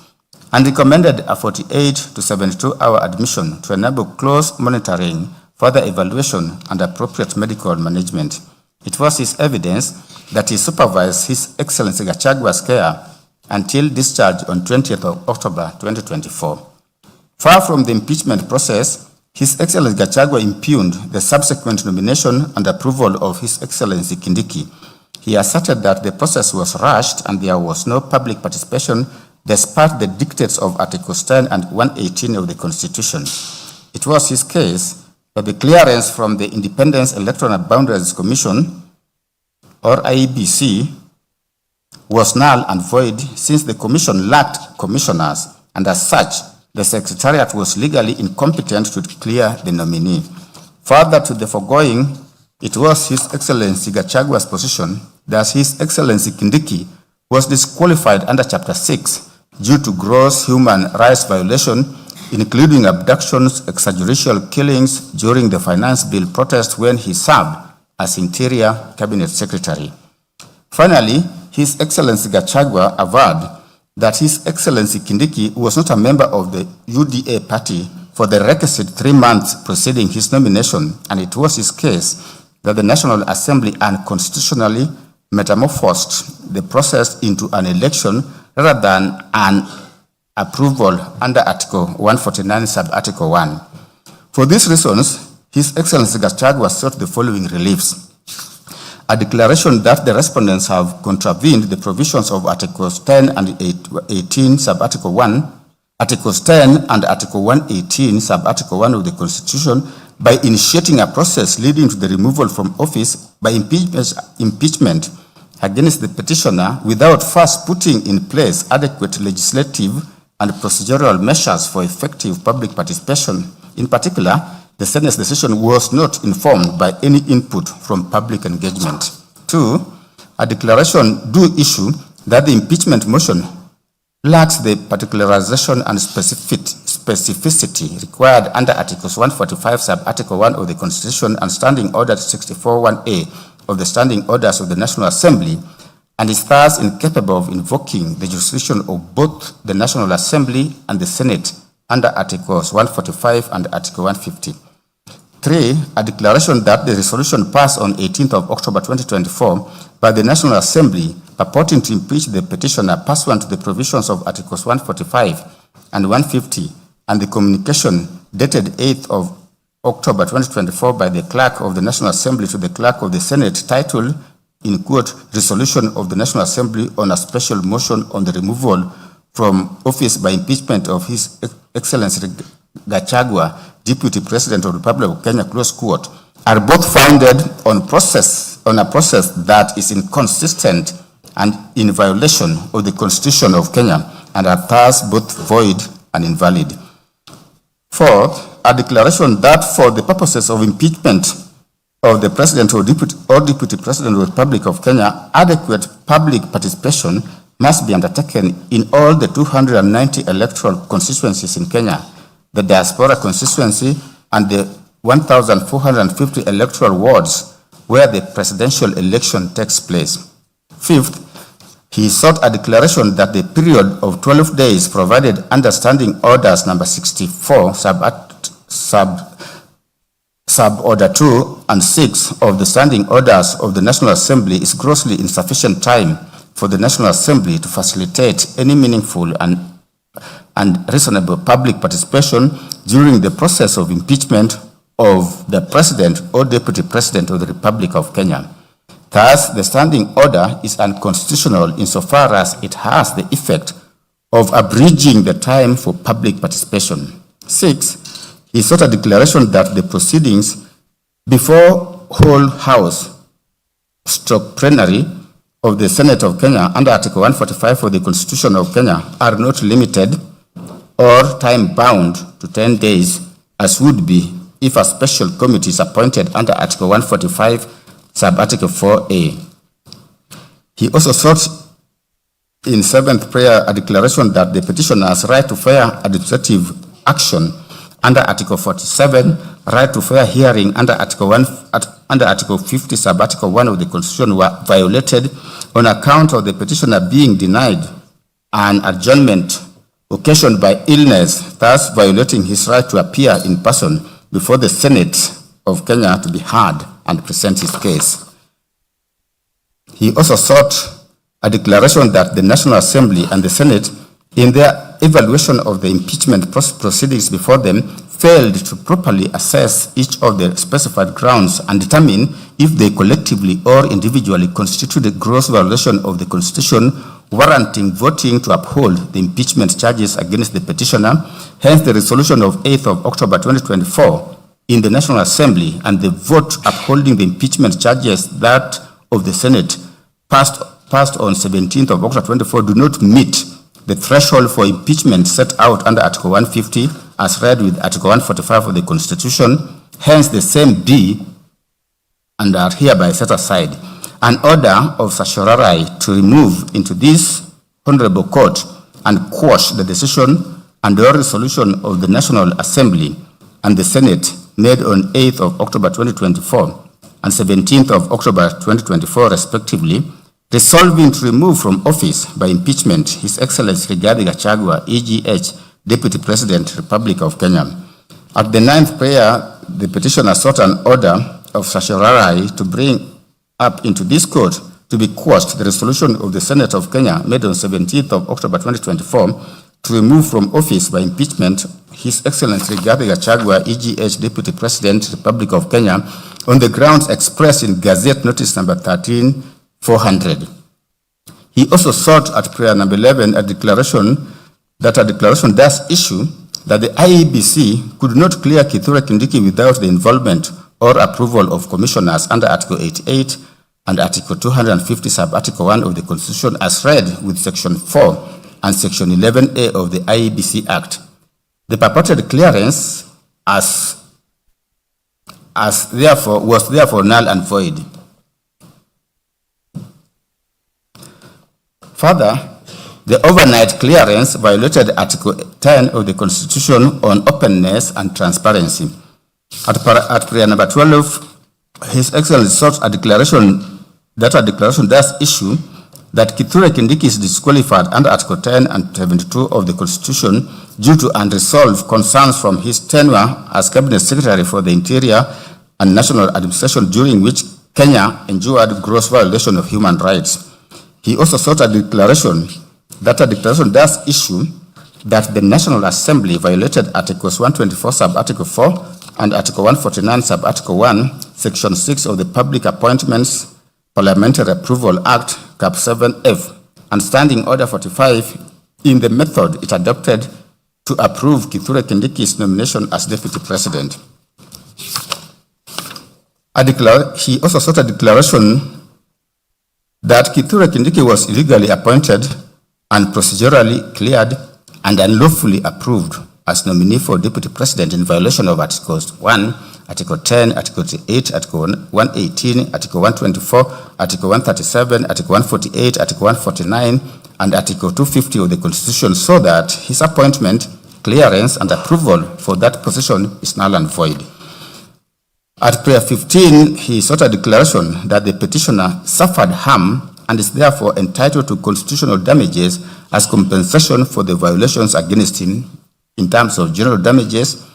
and recommended a 48 to 72-hour admission to enable close monitoring, further evaluation, and appropriate medical management. It was his evidence that he supervised His Excellency Gachagua's care until discharge on 20th of October 2024. Far from the impeachment process, His Excellency Gachagua impugned the subsequent nomination and approval of His Excellency Kindiki. He asserted that the process was rushed and there was no public participation despite the dictates of Articles 10 and 118 of the Constitution. It was his case that the clearance from the Independent Electoral Boundaries Commission, or IEBC, was null and void since the commission lacked commissioners, and as such, the Secretariat was legally incompetent to clear the nominee. Further to the foregoing, it was His Excellency Gachagua's position that His Excellency Kindiki was disqualified under Chapter 6 due to gross human rights violation, including abductions, extrajudicial killings during the Finance Bill protest when he served as Interior Cabinet Secretary. Finally, His Excellency Gachagua averred that His Excellency Kindiki was not a member of the UDA party for the requisite 3 months preceding his nomination, and it was his case that the National Assembly unconstitutionally metamorphosed the process into an election rather than an approval under Article 149, Sub-Article 1. For these reasons, His Excellency Gachagua sought the following reliefs: a declaration that the respondents have contravened the provisions of Articles 10 and 18, Sub-Article 1, Articles 10 and Article 118, Sub-Article 1 of the Constitution, by initiating a process leading to the removal from office by impeachment against the petitioner without first putting in place adequate legislative and procedural measures for effective public participation. In particular, the Senate's decision was not informed by any input from public engagement. 2, a declaration do issue that the impeachment motion lacks the particularization and specificity required under Articles 145, Sub-Article 1 of the Constitution and Standing Order 64(1)A of the Standing Orders of the National Assembly, and is thus incapable of invoking the jurisdiction of both the National Assembly and the Senate under Articles 145 and Article 150. 3, a declaration that the resolution passed on 18th of October 2024 by the National Assembly purporting to impeach the petitioner pursuant to the provisions of Articles 145 and 150 and the communication dated 8th of October 2024 by the Clerk of the National Assembly to the Clerk of the Senate titled, in quote, Resolution of the National Assembly on a special motion on the removal from office by impeachment of His Excellency Gachagua, Deputy President of the Republic of Kenya, close quote, are both founded on a process that is inconsistent and in violation of the Constitution of Kenya and are thus both void and invalid. 4th, a declaration that for the purposes of impeachment of the President or Deputy President of the Republic of Kenya, adequate public participation must be undertaken in all the 290 electoral constituencies in Kenya, the diaspora constituency, and the 1,450 electoral wards where the presidential election takes place. 5th, he sought a declaration that the period of 12 days provided under Standing Orders number 64, sub-order 2 and 6 of the Standing Orders of the National Assembly is grossly insufficient time for the National Assembly to facilitate any meaningful and reasonable public participation during the process of impeachment of the President or Deputy President of the Republic of Kenya. Thus, the standing order is unconstitutional insofar as it has the effect of abridging the time for public participation. 6, he sought a declaration that the proceedings before whole house plenary of the Senate of Kenya under Article 145 of the Constitution of Kenya are not limited or time-bound to 10 days, as would be if a special committee is appointed under Article 145, Sub-Article 4A. He also sought in 7th prayer a declaration that the petitioner's right to fair administrative action under Article 47, right to fair hearing under Article 50, Sub-Article 1 of the Constitution were violated on account of the petitioner being denied an adjournment occasioned by illness, thus violating his right to appear in person before the Senate of Kenya to be heard and present his case. He also sought a declaration that the National Assembly and the Senate, in their evaluation of the impeachment proceedings before them, failed to properly assess each of the specified grounds and determine if they collectively or individually constitute a gross violation of the Constitution, warranting voting to uphold the impeachment charges against the petitioner. Hence, the resolution of 8th of October 2024 in the National Assembly and the vote upholding the impeachment charges that of the Senate passed on 17th of October 24 do not meet the threshold for impeachment set out under Article 150 as read with Article 145 of the Constitution, hence the same be and are hereby set aside. An order of certiorari to remove into this Honorable Court and quash the decision and or resolution of the National Assembly and the Senate made on 8th of October 2024 and 17th of October 2024 respectively, resolving to remove from office by impeachment His Excellency Rigathi Gachagua, EGH, Deputy President, Republic of Kenya. At the ninth prayer, the petitioner sought an order of certiorari to bring up into this court to be quashed the resolution of the Senate of Kenya made on 17th of October 2024 to remove from office by impeachment His Excellency Rigathi Gachagua, EGH, Deputy President, Republic of Kenya, on the grounds expressed in Gazette Notice number 13/400. He also sought at prayer number 11 a declaration does issue that the IEBC could not clear Kithure Kindiki without the involvement or approval of commissioners under Article 88 and Article 250 sub-Article 1 of the Constitution as read with Section 4 and Section 11A of the IEBC Act. The purported clearance was therefore null and void. Further, the overnight clearance violated Article 10 of the Constitution on openness and transparency. At prayer number 12, His Excellency sought a declaration does issue that Kithure Kindiki is disqualified under Article 10 and 72 of the Constitution due to unresolved concerns from his tenure as Cabinet Secretary for the Interior and National Administration, during which Kenya endured gross violation of human rights. He also sought a declaration does issue that the National Assembly violated Articles 124 sub-Article 4 and Article 149 sub-Article 1, Section 6 of the Public Appointments Parliamentary Approval Act, Cap 7F, and Standing Order 45 in the method it adopted to approve Kithure Kindiki's nomination as Deputy President. He also sought a declaration that Kithure Kindiki was illegally appointed and procedurally cleared and unlawfully approved as nominee for Deputy President in violation of Articles 1, Article 10, Article 8, Article 118, Article 124, Article 137, Article 148, Article 149, and Article 250 of the Constitution, so that his appointment, clearance, and approval for that position is null and void. At prayer 15, he sought a declaration that the petitioner suffered harm and is therefore entitled to constitutional damages as compensation for the violations against him in terms of general damages,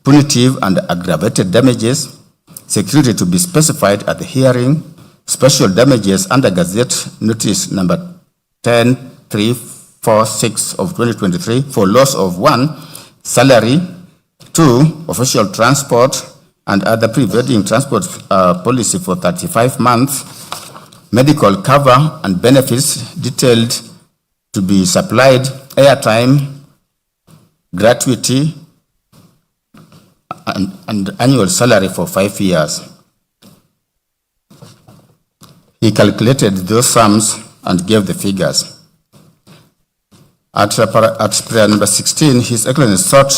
punitive and aggravated damages, security to be specified at the hearing, special damages under Gazette Notice number 10346 of 2023 for loss of 1, salary, 2, official transport and other prevailing transport policy for 35 months, medical cover and benefits detailed to be supplied, airtime, gratuity, and annual salary for 5 years. He calculated those sums and gave the figures. At prayer number 16, His Excellency sought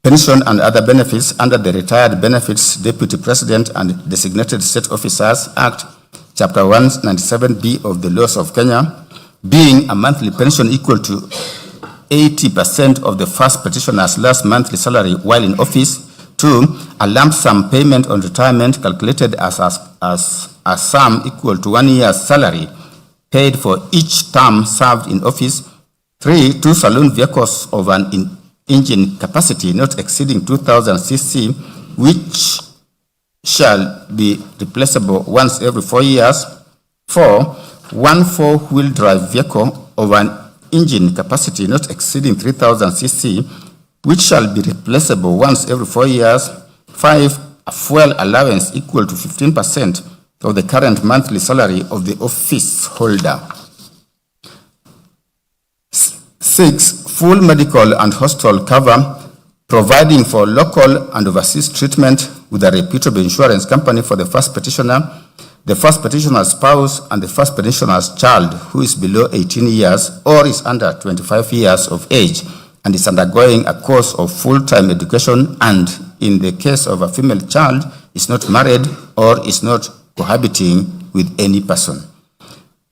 pension and other benefits under the Retired Benefits Deputy President and Designated State Officers Act, Chapter 197B of the Laws of Kenya, being a monthly pension equal to 80% of the first petitioner's last monthly salary while in office. 2, a lump sum payment on retirement calculated as a sum equal to 1 year's salary paid for each term served in office. 3, 2 saloon vehicles of an engine capacity not exceeding 2,000 cc, which shall be replaceable once every 4 years. 4, 1 4-wheel drive vehicle of an engine capacity not exceeding 3,000 cc, which shall be replaceable once every 4 years. 5, a fuel allowance equal to 15% of the current monthly salary of the office holder. 6, full medical and hospital cover, providing for local and overseas treatment with a reputable insurance company for the first petitioner, the first petitioner's spouse, and the first petitioner's child who is below 18 years or is under 25 years of age and is undergoing a course of full-time education, and in the case of a female child, is not married or is not cohabiting with any person.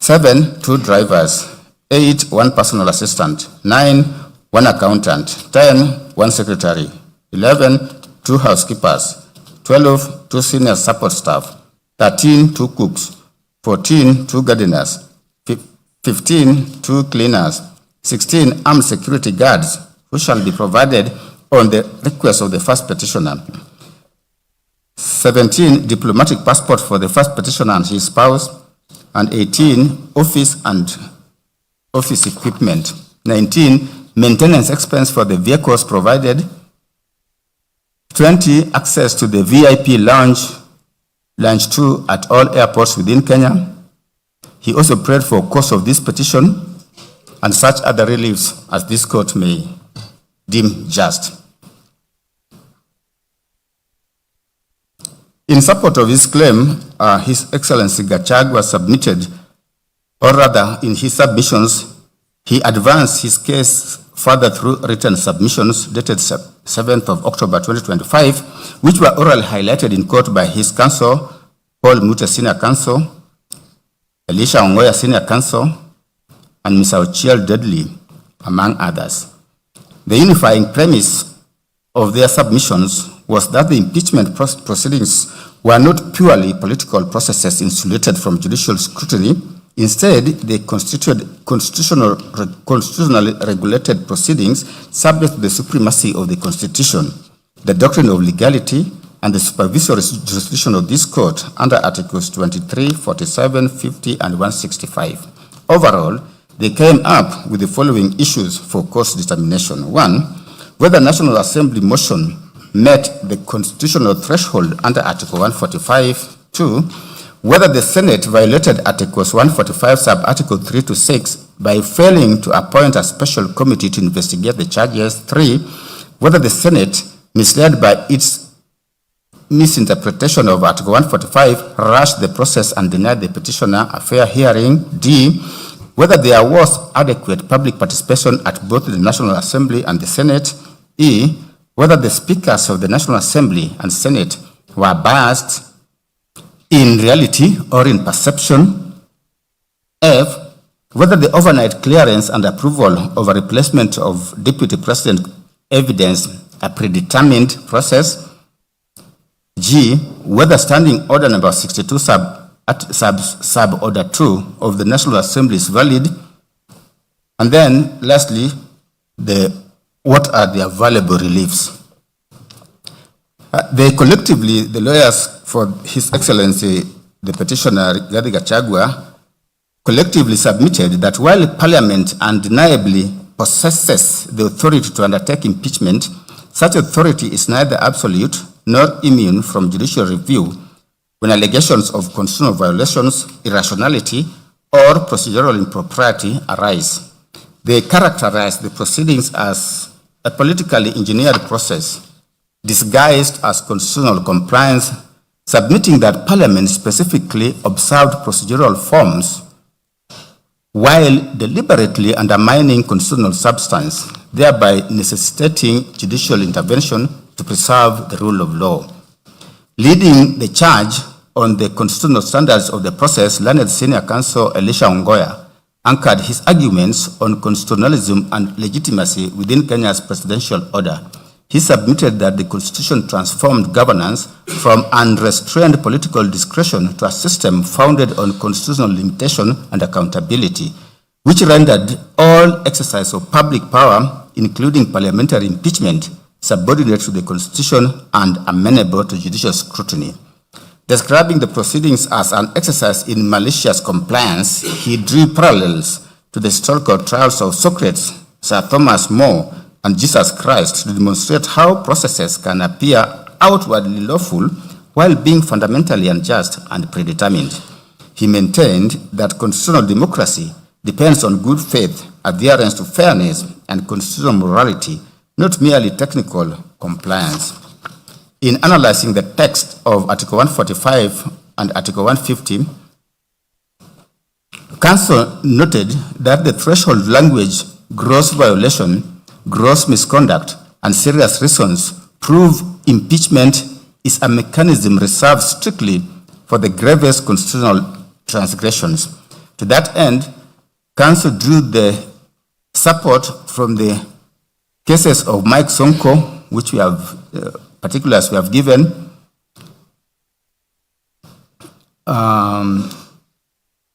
7, 2 drivers. 8, 1 personal assistant. 9, 1 accountant. 10, 1 secretary. 11, 2 housekeepers. 12, 2 senior support staff. 13, 2 cooks. 14, 2 gardeners. 15, 2 cleaners. 16, armed security guards, who shall be provided on the request of the first petitioner. 17, diplomatic passport for the first petitioner and his spouse. And 18, office and office equipment. 19, maintenance expense for the vehicles provided. 20, access to the VIP lounge 2 at all airports within Kenya. He also prayed for cost of this petition and such other reliefs as this court may deem just. In support of his claim, His Excellency Gachagua submitted, or rather in his submissions, he advanced his case further through written submissions dated 7th of October 2025, which were orally highlighted in court by his counsel, Paul Mute Senior Counsel, Elisha Ongoya Senior Counsel, and Mr. Ochiel Dudley, among others. The unifying premise of their submissions was that the impeachment proceedings were not purely political processes insulated from judicial scrutiny. Instead, they constituted constitutionally regulated proceedings subject to the supremacy of the Constitution, the doctrine of legality, and the supervisory jurisdiction of this court under Articles 23, 47, 50, and 165. Overall, they came up with the following issues for court's determination. 1, whether National Assembly motion met the constitutional threshold under Article 145. 2, whether the Senate violated Articles 145, sub-Article 3 to 6 by failing to appoint a special committee to investigate the charges. 3, whether the Senate, misled by its misinterpretation of Article 145, rushed the process and denied the petitioner a fair hearing. D, whether there was adequate public participation at both the National Assembly and the Senate. E, whether the speakers of the National Assembly and Senate were biased in reality or in perception. F, whether the overnight clearance and approval of a replacement of Deputy President evidenced a predetermined process. G, whether Standing Order Number 62 sub Order 2 of the National Assembly is valid. And then, lastly, what are the available reliefs? They collectively, the lawyers for His Excellency, the petitioner Rigathi Gachagua, collectively submitted that while Parliament undeniably possesses the authority to undertake impeachment, such authority is neither absolute nor immune from judicial review when allegations of constitutional violations, irrationality, or procedural impropriety arise. They characterize the proceedings as a politically engineered process disguised as constitutional compliance, submitting that Parliament specifically observed procedural forms while deliberately undermining constitutional substance, thereby necessitating judicial intervention to preserve the rule of law. Leading the charge on the constitutional standards of the process, learned Senior Counsel Elisha Ongoya anchored his arguments on constitutionalism and legitimacy within Kenya's presidential order. He submitted that the Constitution transformed governance from unrestrained political discretion to a system founded on constitutional limitation and accountability, which rendered all exercise of public power, including parliamentary impeachment, subordinate to the Constitution and amenable to judicial scrutiny. Describing the proceedings as an exercise in malicious compliance, he drew parallels to the historical trials of Socrates, Sir Thomas More, and Jesus Christ to demonstrate how processes can appear outwardly lawful while being fundamentally unjust and predetermined. He maintained that constitutional democracy depends on good faith, adherence to fairness, and constitutional morality, not merely technical compliance. in analyzing the text of Article 145 and Article 150, Council noted that the threshold language, gross violation, gross misconduct, and serious reasons prove impeachment is a mechanism reserved strictly for the gravest constitutional transgressions. To that end, Council drew the support from the cases of Mike Sonko, which we have, particulars we have given,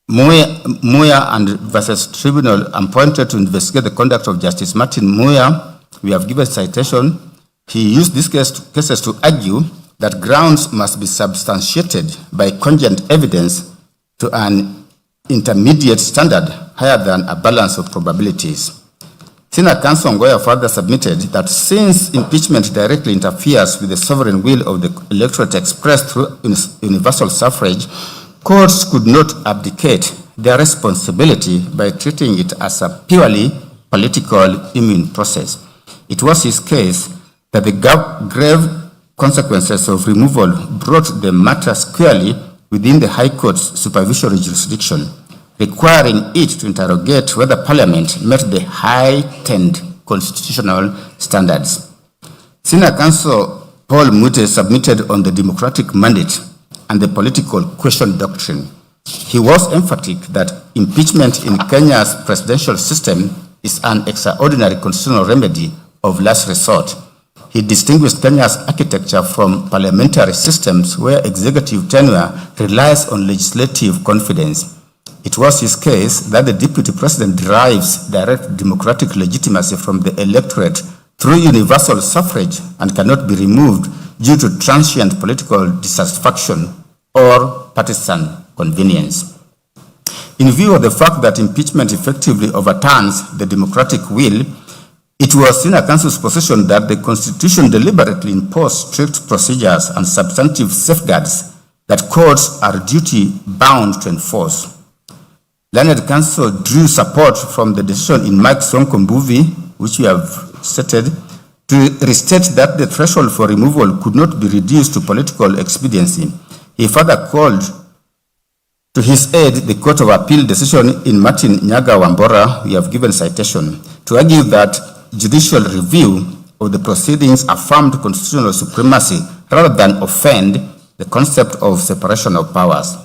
Muya and versus Tribunal appointed to investigate the conduct of Justice Martin Muya. We have given citation. He used these cases to argue that grounds must be substantiated by cogent evidence to an intermediate standard higher than a balance of probabilities. Senior Counsel Ongoya further submitted that since impeachment directly interferes with the sovereign will of the electorate expressed through universal suffrage, courts could not abdicate their responsibility by treating it as a purely political immune process. It was his case that the grave consequences of removal brought the matter squarely within the High Court's supervisory jurisdiction, requiring it to interrogate whether Parliament met the heightened constitutional standards. Senior Counsel Paul Mute submitted on the democratic mandate and the political question doctrine. He was emphatic that impeachment in Kenya's presidential system is an extraordinary constitutional remedy of last resort. He distinguished Kenya's architecture from parliamentary systems where executive tenure relies on legislative confidence. It was his case that the deputy president derives direct democratic legitimacy from the electorate through universal suffrage and cannot be removed due to transient political dissatisfaction or partisan convenience. In view of the fact that impeachment effectively overturns the democratic will, it was Senior Counsel's position that the Constitution deliberately imposed strict procedures and substantive safeguards that courts are duty-bound to enforce. Learned Counsel drew support from the decision in Mike Sonko Mbuvi, which we have stated, to restate that the threshold for removal could not be reduced to political expediency. He further called to his aid the Court of Appeal decision in Martin Nyaga Wambora, we have given citation, to argue that judicial review of the proceedings affirmed constitutional supremacy rather than offend the concept of separation of powers.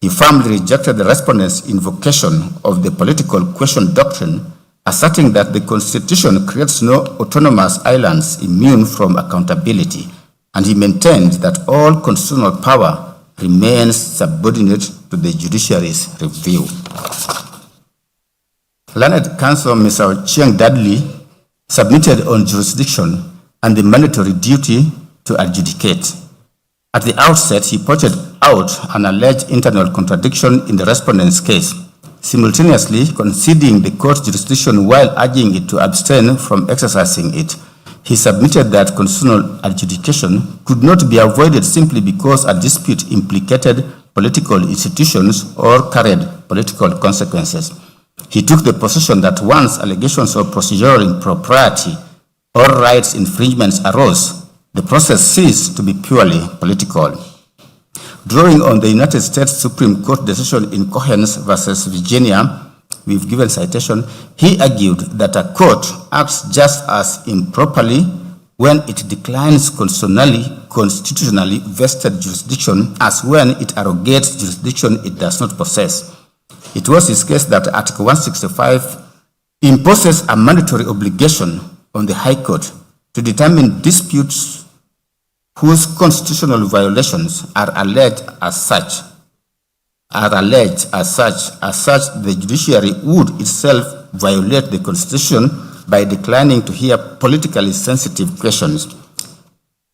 He firmly rejected the respondents' invocation of the political question doctrine, asserting that the Constitution creates no autonomous islands immune from accountability, and he maintained that all constitutional power remains subordinate to the judiciary's review. Learned Counsel Mr. Chiang Dudley submitted on jurisdiction and the mandatory duty to adjudicate. At the outset, he pointed out an alleged internal contradiction in the respondent's case, simultaneously conceding the court's jurisdiction while urging it to abstain from exercising it. He submitted that constitutional adjudication could not be avoided simply because a dispute implicated political institutions or carried political consequences. He took the position that once allegations of procedural impropriety or rights infringements arose, the process ceased to be purely political. Drawing on the United States Supreme Court decision in Cohens versus Virginia, we've given citation, he argued that a court acts just as improperly when it declines constitutionally vested jurisdiction as when it arrogates jurisdiction it does not possess. It was his case that Article 165 imposes a mandatory obligation on the High Court to determine disputes whose constitutional violations are alleged as such. The judiciary would itself violate the Constitution by declining to hear politically sensitive questions.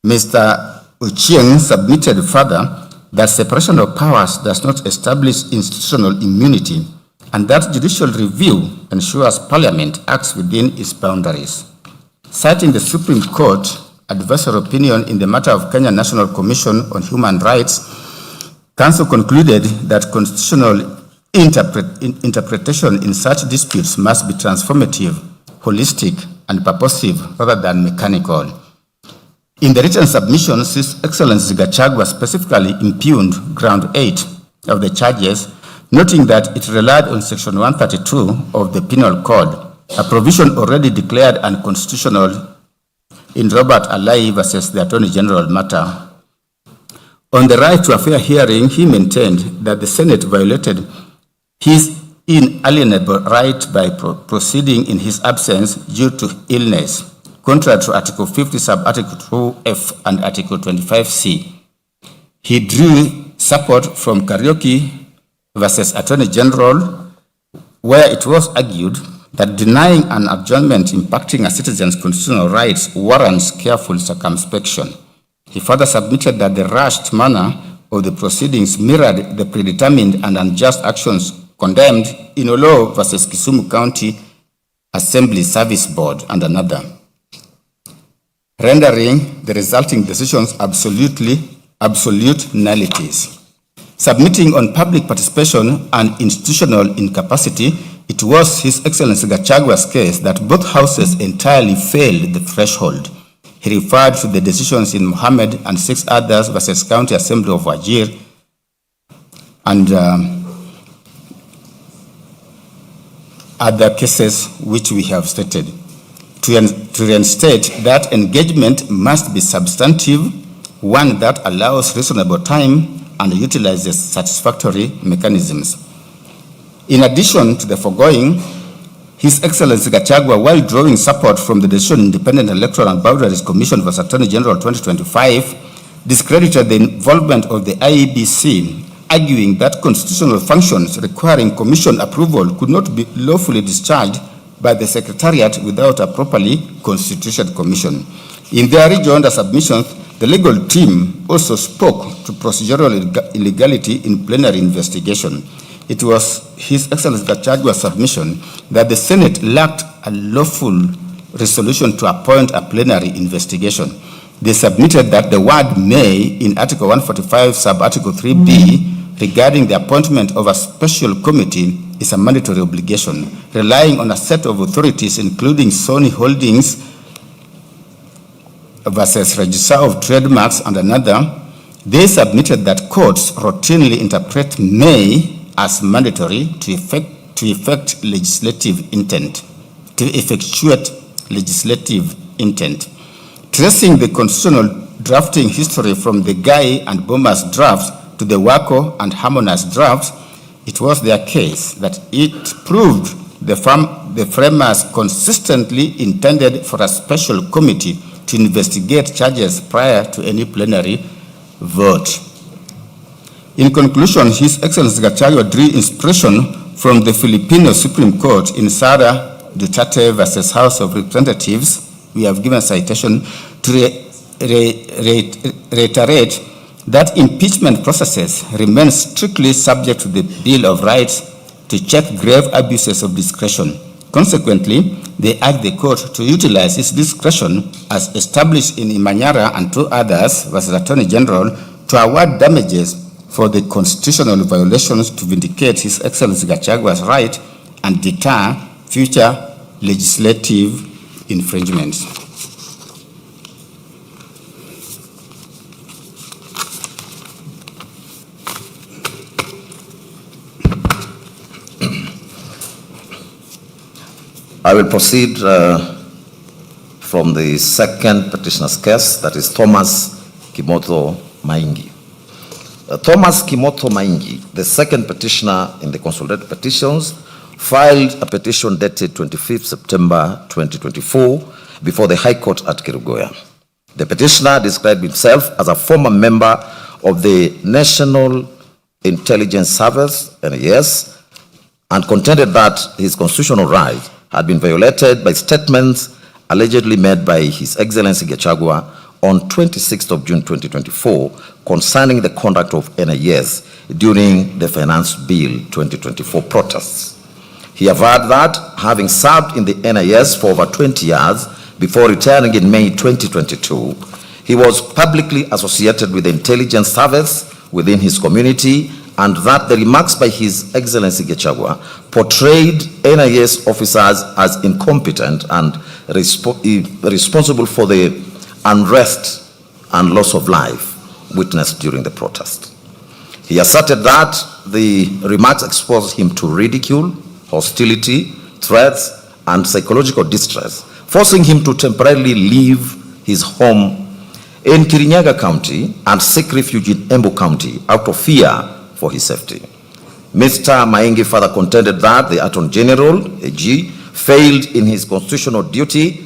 Mr. Ochieng submitted further that separation of powers does not establish institutional immunity and that judicial review ensures Parliament acts within its boundaries. Citing the Supreme Court advisory opinion in the matter of Kenya National Commission on Human Rights, Council concluded that constitutional interpretation in such disputes must be transformative, holistic, and purposive rather than mechanical. In the written submissions, His Excellency Gachagua specifically impugned ground 8 of the charges, noting that it relied on Section 132 of the Penal Code, a provision already declared unconstitutional in Robert Alai versus the Attorney General matter. On the right to a fair hearing, he maintained that the Senate violated his inalienable right by proceeding in his absence due to illness, contrary to Article 50, Sub-Article 2F and Article 25C. He drew support from Karaoke versus Attorney General, where it was argued that denying an adjournment impacting a citizen's constitutional rights warrants careful circumspection. He further submitted that the rushed manner of the proceedings mirrored the predetermined and unjust actions condemned in Olo versus Kisumu County Assembly Service Board and another, rendering the resulting decisions absolute nullities. Submitting on public participation and institutional incapacity, it was His Excellency Gachagua's case that both houses entirely failed the threshold. He referred to the decisions in Mohammed and 6 others versus County Assembly of Wajir and other cases which we have stated. To reinstate that engagement must be substantive, one that allows reasonable time and utilizes satisfactory mechanisms. In addition to the foregoing, His Excellency Gachagua, while drawing support from the decision Independent Electoral and Boundaries Commission vs. Attorney General 2025, discredited the involvement of the IEBC, arguing that constitutional functions requiring commission approval could not be lawfully discharged by the Secretariat without a properly constituted commission. In their rejoinder submissions, the legal team also spoke to procedural illegality in plenary investigation. It was His Excellency Gachagua's submission that the Senate lacked a lawful resolution to appoint a plenary investigation. They submitted that the word may in Article 145, Sub-Article 3B, regarding the appointment of a special committee is a mandatory obligation, relying on a set of authorities including Sony Holdings versus Registrar of Trademarks and another. They submitted that courts routinely interpret may as mandatory to effect legislative intent, to effectuate legislative intent. Tracing the constitutional drafting history from the Guy and Bomas drafts to the Wako and Harmonous drafts, it was their case that it proved the framers consistently intended for a special committee to investigate charges prior to any plenary vote. In conclusion, His Excellency Gachagua drew inspiration from the Filipino Supreme Court in Sara Duterte versus House of Representatives. We have given citation to reiterate that impeachment processes remain strictly subject to the Bill of Rights to check grave abuses of discretion. Consequently, they urge the court to utilize its discretion as established in Imanyara and 2 others versus Attorney General to award damages for the constitutional violations to vindicate His Excellency Gachagua's right and deter future legislative infringements. I will proceed from the second petitioner's case, that is Thomas Kimoto Maingi. Thomas Kimoto Maingi, the second petitioner in the consolidated petitions, filed a petition dated 25th September 2024 before the High Court at Kerugoya. The petitioner described himself as a former member of the National Intelligence Service, NIS, and contended that his constitutional rights had been violated by statements allegedly made by His Excellency Gachagua on 26th of June 2024 concerning the conduct of NIS during the Finance Bill 2024 protests. He averred that, having served in the NIS for over 20 years before retiring in May 2022, he was publicly associated with the intelligence service within his community, and that the remarks by His Excellency Gachagua portrayed NIS officers as incompetent and responsible for the unrest and loss of life witnessed during the protest. He asserted that the remarks exposed him to ridicule, hostility, threats, and psychological distress, forcing him to temporarily leave his home in Kirinyaga County and seek refuge in Embu County out of fear for his safety. Mr. Maingi further contended that the Attorney General, AG, failed in his constitutional duty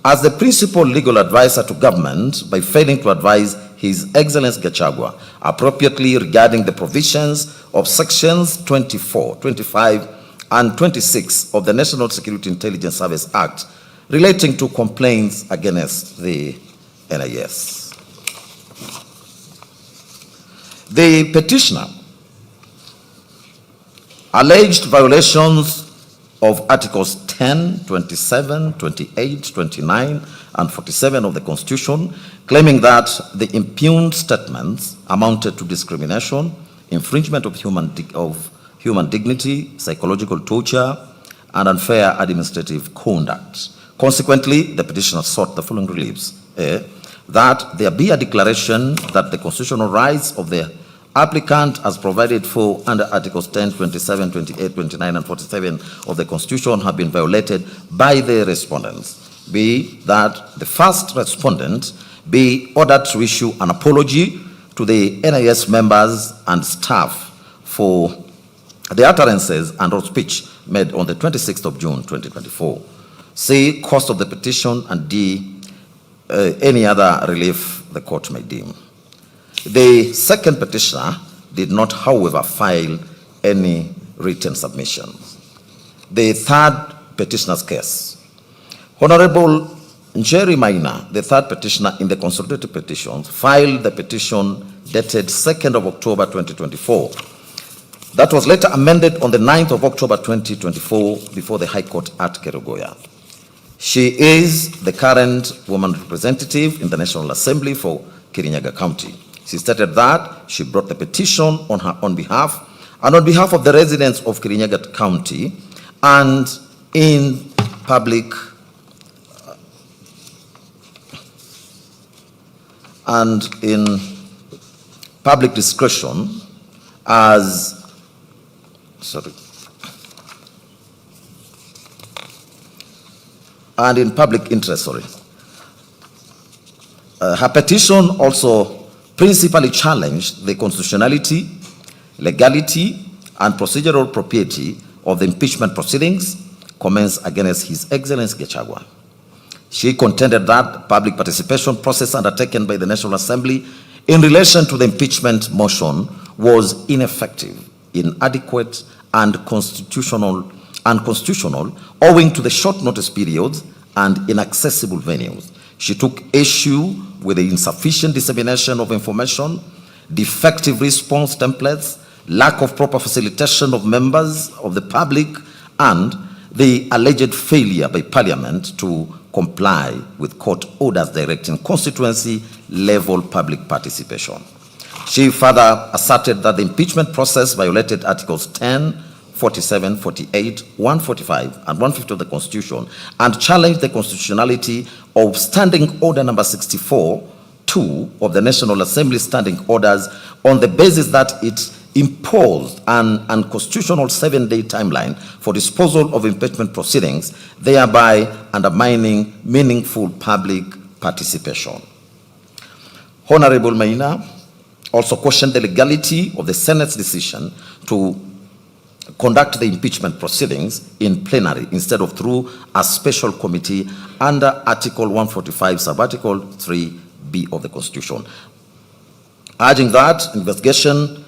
as the principal legal advisor to government by failing to advise His Excellency Gachagua appropriately regarding the provisions of sections 24, 25, and 26 of the National Security Intelligence Service Act relating to complaints against the NIS. The petitioner alleged violations of Articles 10, 27, 28, 29, and 47 of the Constitution, claiming that the impugned statements amounted to discrimination, infringement of human dignity, psychological torture, and unfair administrative conduct. Consequently, the petitioner sought the following reliefs: that there be a declaration that the constitutional rights of the applicant as provided for under Articles 10, 27, 28, 29, and 47 of the Constitution have been violated by the respondents. B, that the first respondent be ordered to issue an apology to the NIS members and staff for the utterances and or speech made on the 26th of June, 2024. C, cost of the petition, and D, any other relief the court may deem. The second petitioner did not, however, file any written submissions. The third petitioner's case. Honorable Njeri Maina, the third petitioner in the consolidated petitions, filed the petition dated 2nd of October 2024. That was later amended on the 9th of October 2024 before the High Court at Kerugoya. She is the current woman representative in the National Assembly for Kirinyaga County. She stated that she brought the petition on her own behalf and on behalf of the residents of Kirinyaga County, and in public discretion as and in public interest, her petition also principally challenged the constitutionality, legality, and procedural propriety of the impeachment proceedings commenced against His Excellency Gachagua. She contended that the public participation process undertaken by the National Assembly in relation to the impeachment motion was ineffective, inadequate, and constitutional owing to the short notice periods and inaccessible venues. She took issue with the insufficient dissemination of information, defective response templates, lack of proper facilitation of members of the public, and the alleged failure by Parliament to comply with court orders directing constituency-level public participation. She further asserted that the impeachment process violated Articles 10, 47, 48, 145, and 150 of the Constitution, and challenged the constitutionality of Standing Order number 64-2 of the National Assembly Standing Orders on the basis that it imposed an unconstitutional 7-day timeline for disposal of impeachment proceedings, thereby undermining meaningful public participation. Honorable Maina also questioned the legality of the Senate's decision to conduct the impeachment proceedings in plenary instead of through a special committee under Article 145, Subarticle 3B of the Constitution, urging that investigation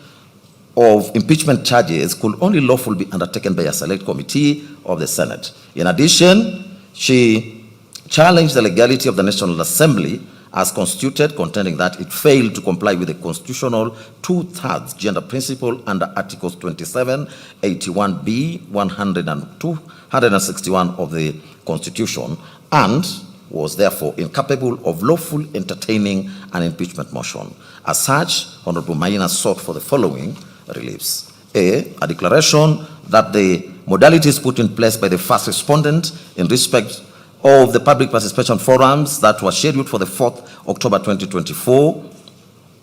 of impeachment charges could only lawfully be undertaken by a select committee of the Senate. In addition, she challenged the legality of the National Assembly as constituted, contending that it failed to comply with the constitutional 2/3 gender principle under Articles 27, 81B, 100 and 261 of the Constitution, and was therefore incapable of lawful entertaining an impeachment motion. As such, Honorable Maina sought for the following reliefs: A declaration that the modalities put in place by the first respondent in respect of the public participation forums that were scheduled for the 4th October 2024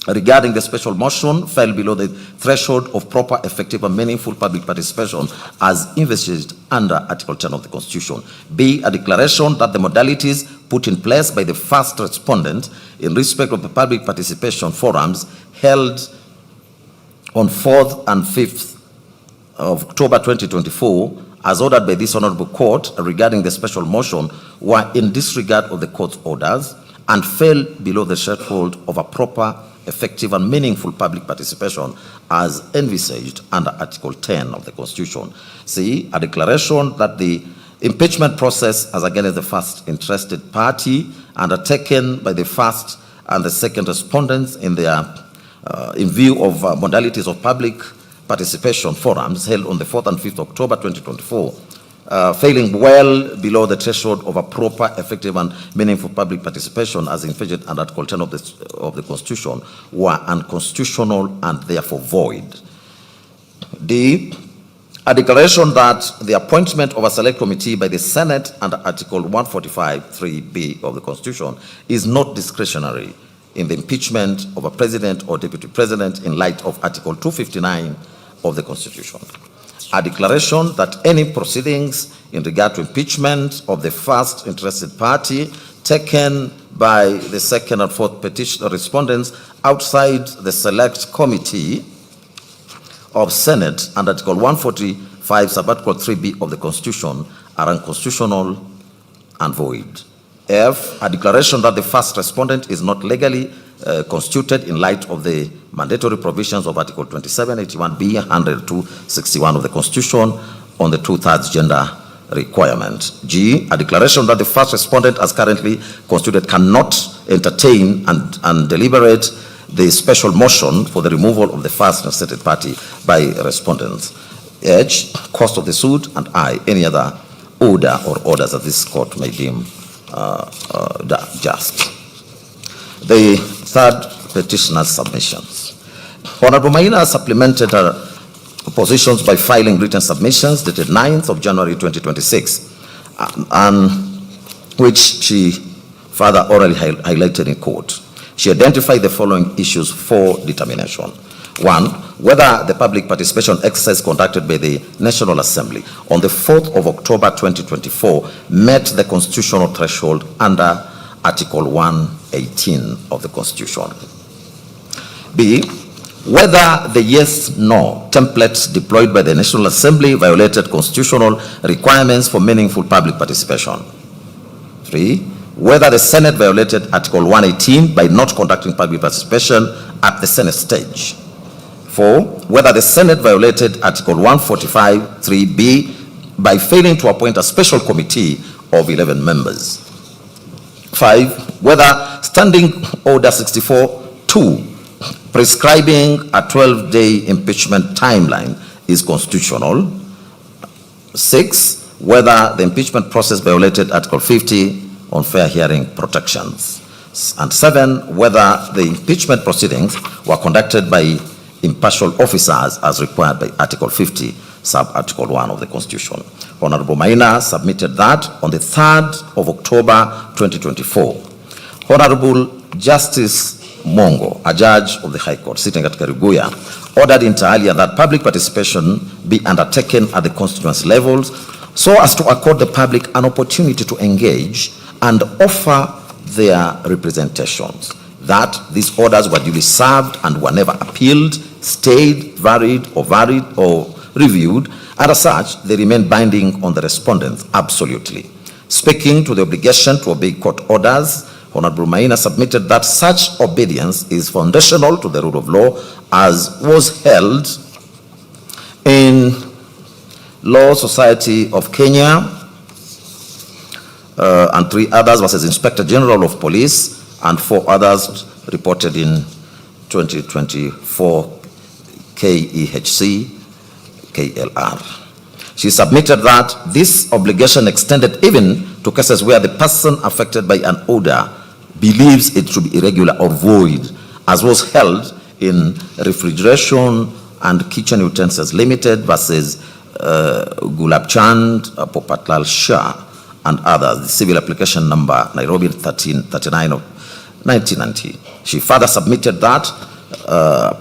regarding the special motion fell below the threshold of proper, effective, and meaningful public participation as envisaged under Article 10 of the Constitution. B, a declaration that the modalities put in place by the first respondent in respect of the public participation forums held on 4th and 5th of October 2024, as ordered by this Honorable Court regarding the special motion, were in disregard of the Court's orders and fell below the threshold of a proper, effective, and meaningful public participation as envisaged under Article 10 of the Constitution. C, a declaration that the impeachment process as against the first interested party undertaken by the first and the second respondents in view of modalities of public participation forums held on the 4th and 5th October 2024, failing well below the threshold of a proper, effective, and meaningful public participation as envisaged under Article 10 of the Constitution, were unconstitutional and therefore void. D, a declaration that the appointment of a select committee by the Senate under Article 145(3)(b) of the Constitution is not discretionary in the impeachment of a president or deputy president in light of Article 259 of the Constitution. A declaration that any proceedings in regard to impeachment of the first interested party taken by the second and fourth petition respondents outside the select committee of Senate under Article 145 sub-article 3b of the Constitution are unconstitutional and void. F, a declaration that the first respondent is not legally constituted in light of the mandatory provisions of Article 27, 81b, 102, 61 of the Constitution on the 2/3 gender requirement. G, a declaration that the first respondent as currently constituted cannot entertain and deliberate the special motion for the removal of the first stated party by respondents. H, cost of the suit, and I, any other order or orders that this court may deem just. The third petitioner's submissions. Honorable Maina supplemented her positions by filing written submissions dated 9th of January 2026, and which she further orally highlighted in court. She identified the following issues for determination. 1, whether the public participation exercise conducted by the National Assembly on the 4th of October 2024 met the constitutional threshold under Article 118 of the Constitution. B, whether the yes-no templates deployed by the National Assembly violated constitutional requirements for meaningful public participation. 3, whether the Senate violated Article 118 by not conducting public participation at the Senate stage. 4, whether the Senate violated Article 145(3)(b) by failing to appoint a special committee of 11 members. 5, whether Standing Order 64-2 prescribing a 12-day impeachment timeline is constitutional. 6, whether the impeachment process violated Article 50 on fair hearing protections. And 7, whether the impeachment proceedings were conducted by impartial officers as required by Article 50, sub-article 1 of the Constitution. Honorable Maina submitted that on the 3rd of October 2024. Honorable Justice Mongo, a judge of the High Court sitting at Kariguya, ordered inter alia that public participation be undertaken at the constituency levels so as to accord the public an opportunity to engage and offer their representations. That these orders were duly served and were never appealed, stayed, varied or reviewed, and as such, they remain binding on the respondents, absolutely. Speaking to the obligation to obey court orders, Honorable Maina submitted that such obedience is foundational to the rule of law as was held in Law Society of Kenya and 3 others versus Inspector General of Police and 4 others reported in 2024 KEHC KLR. She submitted that this obligation extended even to cases where the person affected by an order believes it to be irregular or void, as was held in Refrigeration and Kitchen Utensils Limited versus Gulab Chand Popatlal Shah and others, the civil application number Nairobi 1339 of 1990. She further submitted that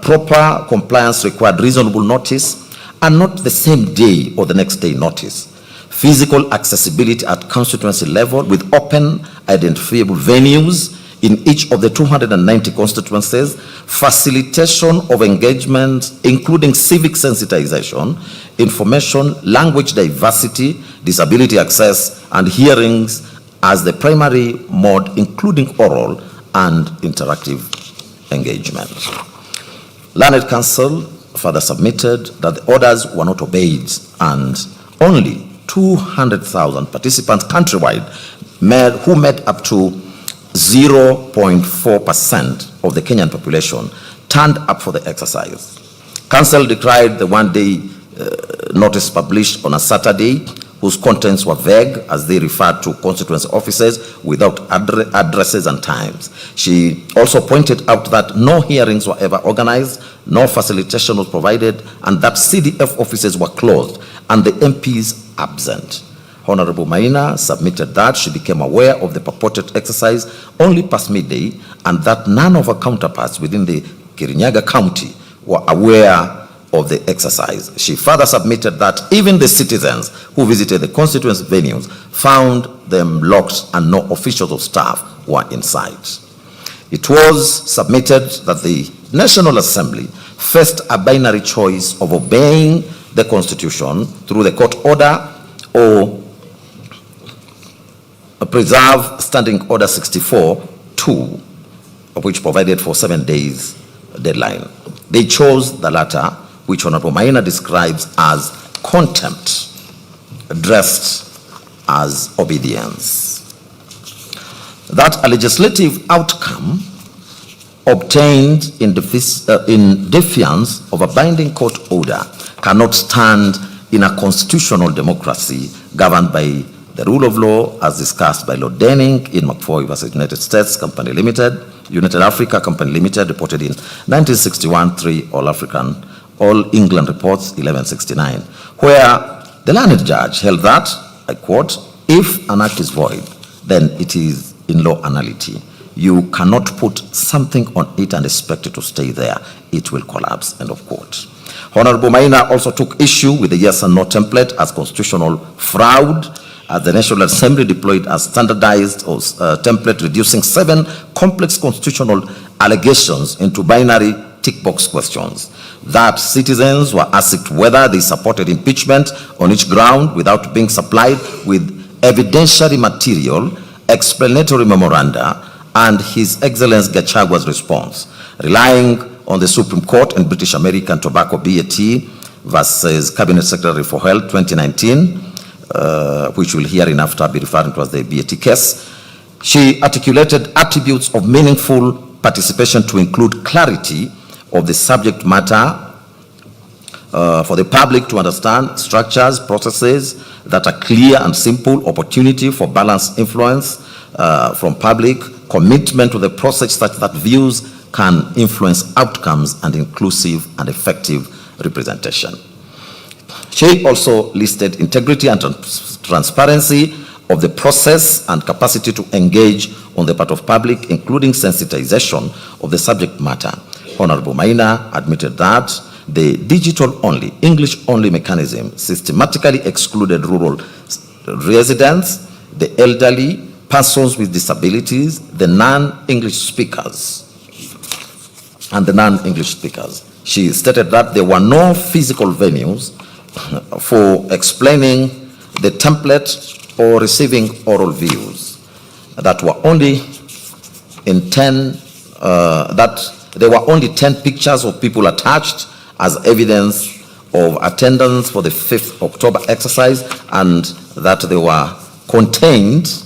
proper compliance required reasonable notice and not the same day or the next day notice. Physical accessibility at constituency level with open, identifiable venues in each of the 290 constituencies, facilitation of engagement, including civic sensitization, information, language diversity, disability access, and hearings as the primary mode, including oral and interactive engagement. Learned Council further submitted that the orders were not obeyed and only 200,000 participants countrywide who made up to 0.4% of the Kenyan population turned up for the exercise. Council decried the one-day notice published on a Saturday whose contents were vague as they referred to constituency offices without addresses and times. She also pointed out that no hearings were ever organized, no facilitation was provided, and that CDF offices were closed and the MPs absent. Honorable Maina submitted that she became aware of the purported exercise only past midday and that none of her counterparts within the Kirinyaga County were aware of the exercise. She further submitted that even the citizens who visited the constituency venues found them locked and no officials or staff were in sight. It was submitted that the National Assembly faced a binary choice of obeying the Constitution through the court order or preserve Standing Order 64-2, which provided for 7 days deadline. They chose the latter, which Honorable Maina describes as contempt, dressed as obedience. That a legislative outcome obtained in defiance of a binding court order cannot stand in a constitutional democracy governed by the rule of law as discussed by Lord Denning in McFoy versus United States Company Limited, United Africa Company Limited, reported in 1961, 3 All England Reports 1169, where the learned judge held that, I quote, if an act is void, then it is in law nullity. You cannot put something on it and expect it to stay there. It will collapse, end of quote. Honorable Maina also took issue with the yes and no template as constitutional fraud, as the National Assembly deployed a standardized template reducing 7 complex constitutional allegations into binary tick box questions. That citizens were asked whether they supported impeachment on each ground without being supplied with evidentiary material, explanatory memoranda, and His Excellency Gachagua's response, relying on the Supreme Court and British American Tobacco BAT versus Cabinet Secretary for Health 2019, which we'll hereinafter be referring to as the BAT case. She articulated attributes of meaningful participation to include clarity of the subject matter for the public to understand, structures, processes that are clear and simple, opportunity for balanced influence from public, commitment to the process such that views can influence outcomes, and inclusive and effective representation. She also listed integrity and transparency of the process and capacity to engage on the part of public, including sensitization of the subject matter. Honorable Maina admitted that the digital-only, English-only mechanism systematically excluded rural residents, the elderly, persons with disabilities, the non-English speakers, and the non-English speakers. She stated that there were no physical venues for explaining the template or receiving oral views, that were only in 10, that there were only 10 pictures of people attached as evidence of attendance for the 5th October exercise, and that they were contained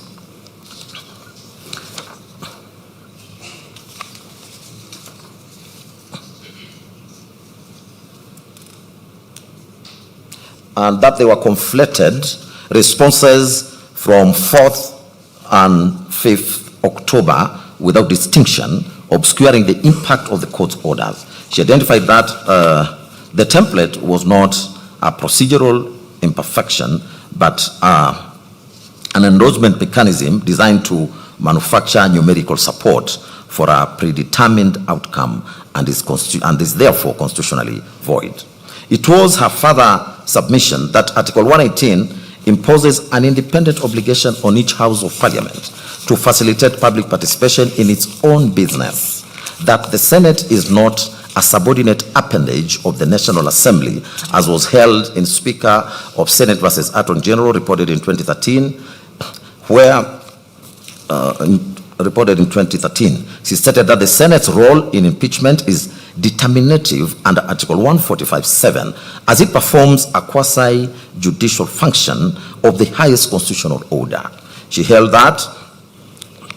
and that they were conflated responses from 4th and 5th October without distinction, obscuring the impact of the court's orders. She identified that the template was not a procedural imperfection, but an endorsement mechanism designed to manufacture numerical support for a predetermined outcome and is therefore constitutionally void. It was her further submission that Article 118 imposes an independent obligation on each House of Parliament to facilitate public participation in its own business, that the Senate is not a subordinate appendage of the National Assembly, as was held in Speaker of Senate versus Attorney General, reported in 2013, where she stated that the Senate's role in impeachment is determinative under Article 145(7), as it performs a quasi-judicial function of the highest constitutional order. She held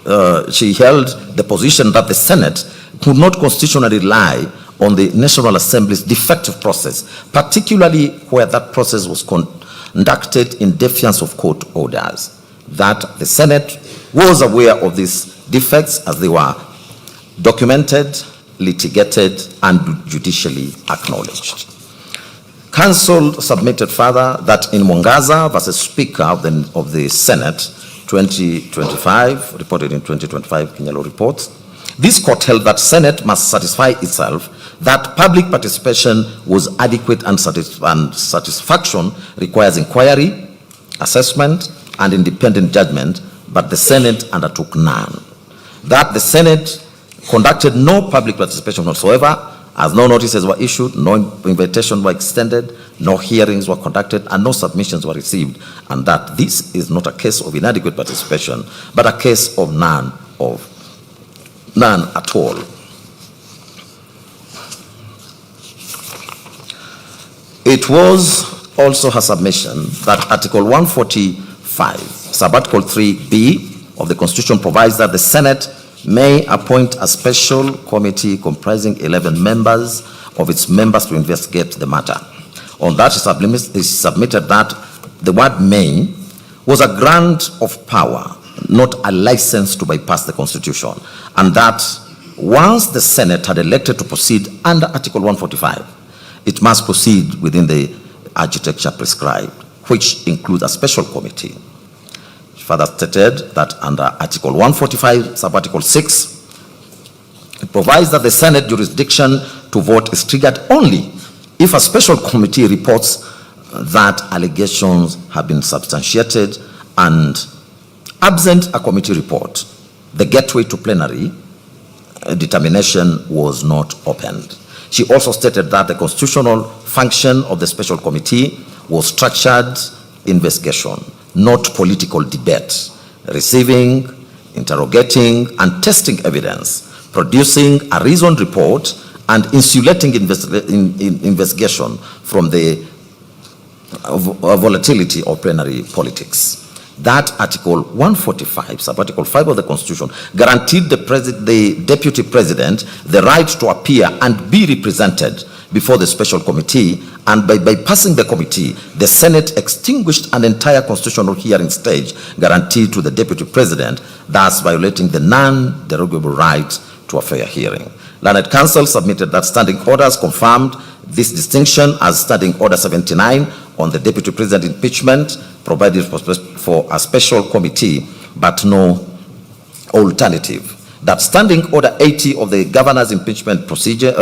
the position that the Senate could not constitutionally rely on the National Assembly's defective process, particularly where that process was conducted in defiance of court orders. That the Senate was aware of these defects as they were documented, litigated, and judicially acknowledged. Counsel submitted further that in Mwangaza versus Speaker of the Senate 2025, reported in 2025 Kinyalo reports, this court held that Senate must satisfy itself that public participation was adequate and satisfaction requires inquiry, assessment, and independent judgment, but the Senate undertook none. That the Senate conducted no public participation whatsoever, as no notices were issued, no invitations were extended, no hearings were conducted, and no submissions were received, and that this is not a case of inadequate participation, but a case of none at all. It was also her submission that Article 145, Subarticle 3B of the Constitution provides that the Senate may appoint a special committee comprising 11 members of its members to investigate the matter. On that, it submitted that the word may was a grant of power, not a license to bypass the Constitution, and that once the Senate had elected to proceed under Article 145, it must proceed within the architecture prescribed, which includes a special committee. She further stated that under Article 145, Subarticle 6, it provides that the Senate jurisdiction to vote is triggered only if a special committee reports that allegations have been substantiated, and absent a committee report, the gateway to plenary determination was not opened. She also stated that the constitutional function of the special committee was structured investigation, not political debate, receiving, interrogating, and testing evidence, producing a reasoned report, and insulating investigation from the volatility of plenary politics. That Article 145, Subarticle 5 of the Constitution, guaranteed the Deputy President the right to appear and be represented before the special committee, and by bypassing the committee, the Senate extinguished an entire constitutional hearing stage guaranteed to the Deputy President, thus violating the non-derogable right to a fair hearing. Learned Counsel submitted that standing orders confirmed this distinction as Standing Order 79 on the Deputy President impeachment provided for a special committee, but no alternative. That Standing Order 80 of the Governor's impeachment procedure,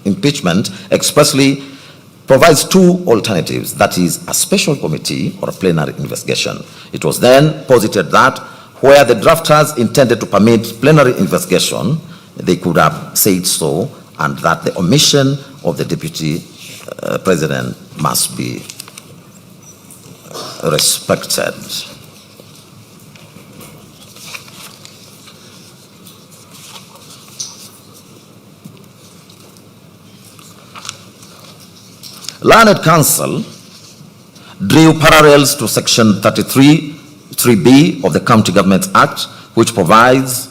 impeachment expressly provides two alternatives, that is a special committee or a plenary investigation. It was then posited that where the drafters intended to permit plenary investigation, they could have said so, and that the omission of the Deputy President must be respected. Learned Counsel drew parallels to Section 33(3)B of the County Governments Act, which provides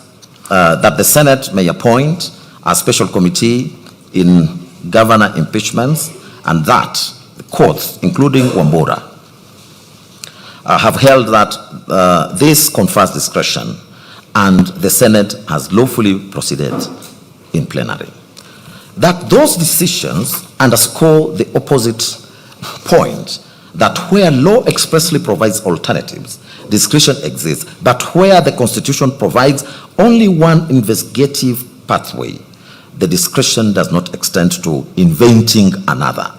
that the Senate may appoint a special committee in governor impeachments, and that the courts, including Wambora, have held that this confers discretion, and the Senate has lawfully proceeded in plenary. That those decisions underscore the opposite point, that where law expressly provides alternatives, discretion exists, but where the Constitution provides only one investigative pathway, the discretion does not extend to inventing another.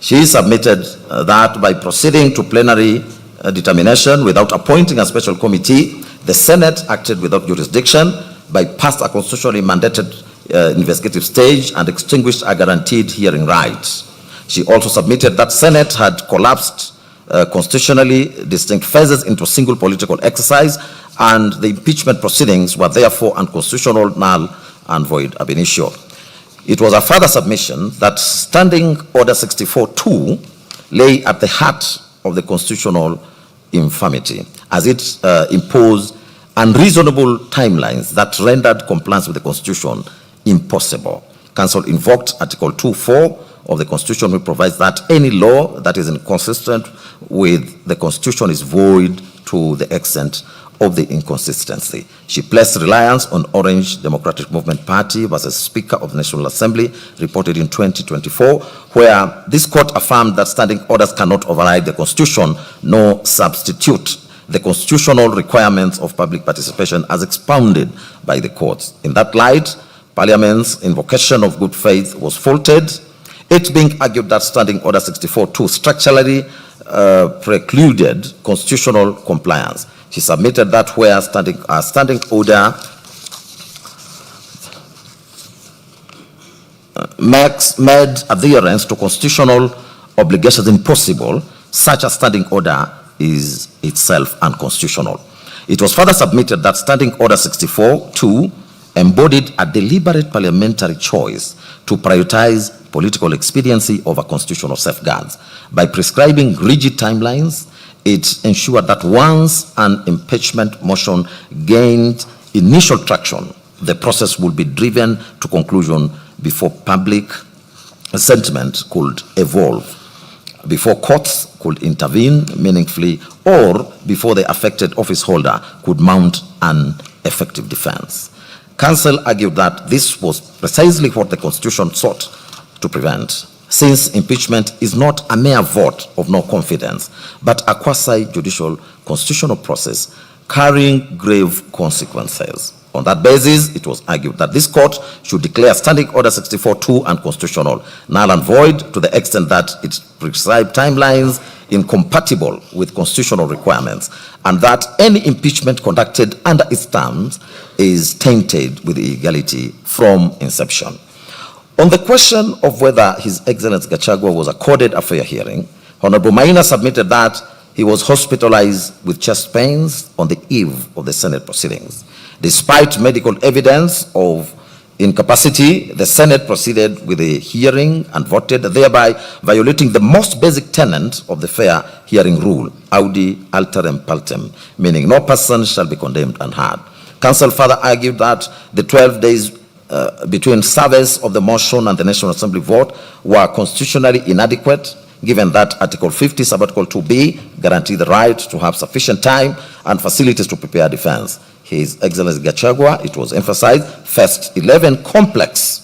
She submitted that by proceeding to plenary determination without appointing a special committee, the Senate acted without jurisdiction, bypassed a constitutionally mandated investigative stage, and extinguished a guaranteed hearing right. She also submitted that Senate had collapsed constitutionally distinct phases into a single political exercise, and the impeachment proceedings were therefore unconstitutional, null, and void ab initio. It was a further submission that Standing Order 64-2 lay at the heart of the constitutional infirmity, as it imposed unreasonable timelines that rendered compliance with the Constitution impossible. Council invoked Article 2(4) of the Constitution, which provides that any law that is inconsistent with the Constitution is void to the extent of the inconsistency. She placed reliance on Orange Democratic Movement Party versus Speaker of the National Assembly, reported in 2024, where this court affirmed that standing orders cannot override the Constitution nor substitute the constitutional requirements of public participation as expounded by the courts. In that light, Parliament's invocation of good faith was faulted, it being argued that Standing Order 64-2 structurally precluded constitutional compliance. She submitted that where standing order made adherence to constitutional obligations impossible, such a standing order is itself unconstitutional. It was further submitted that Standing Order 64-2 embodied a deliberate parliamentary choice to prioritize political expediency over constitutional safeguards. By prescribing rigid timelines, it ensured that once an impeachment motion gained initial traction, the process would be driven to conclusion before public sentiment could evolve, before courts could intervene meaningfully, or before the affected office holder could mount an effective defense. Counsel argued that this was precisely what the Constitution sought to prevent, since impeachment is not a mere vote of no confidence, but a quasi-judicial constitutional process carrying grave consequences. On that basis, it was argued that this court should declare Standing Order 64-2 unconstitutional, null and void to the extent that it prescribed timelines incompatible with constitutional requirements, and that any impeachment conducted under its terms is tainted with illegality from inception. On the question of whether His Excellency Gachagua was accorded a fair hearing, Honorable Maina submitted that he was hospitalized with chest pains on the eve of the Senate proceedings. Despite medical evidence of incapacity, the Senate proceeded with a hearing and voted, thereby violating the most basic tenet of the fair hearing rule, audi alteram partem, meaning no person shall be condemned unheard. Counsel further argued that the 12 days between service of the motion and the National Assembly vote were constitutionally inadequate, given that Article 50, Subarticle 2B guaranteed the right to have sufficient time and facilities to prepare defense. His Excellency Gachagua, it was emphasized, faced 11 complex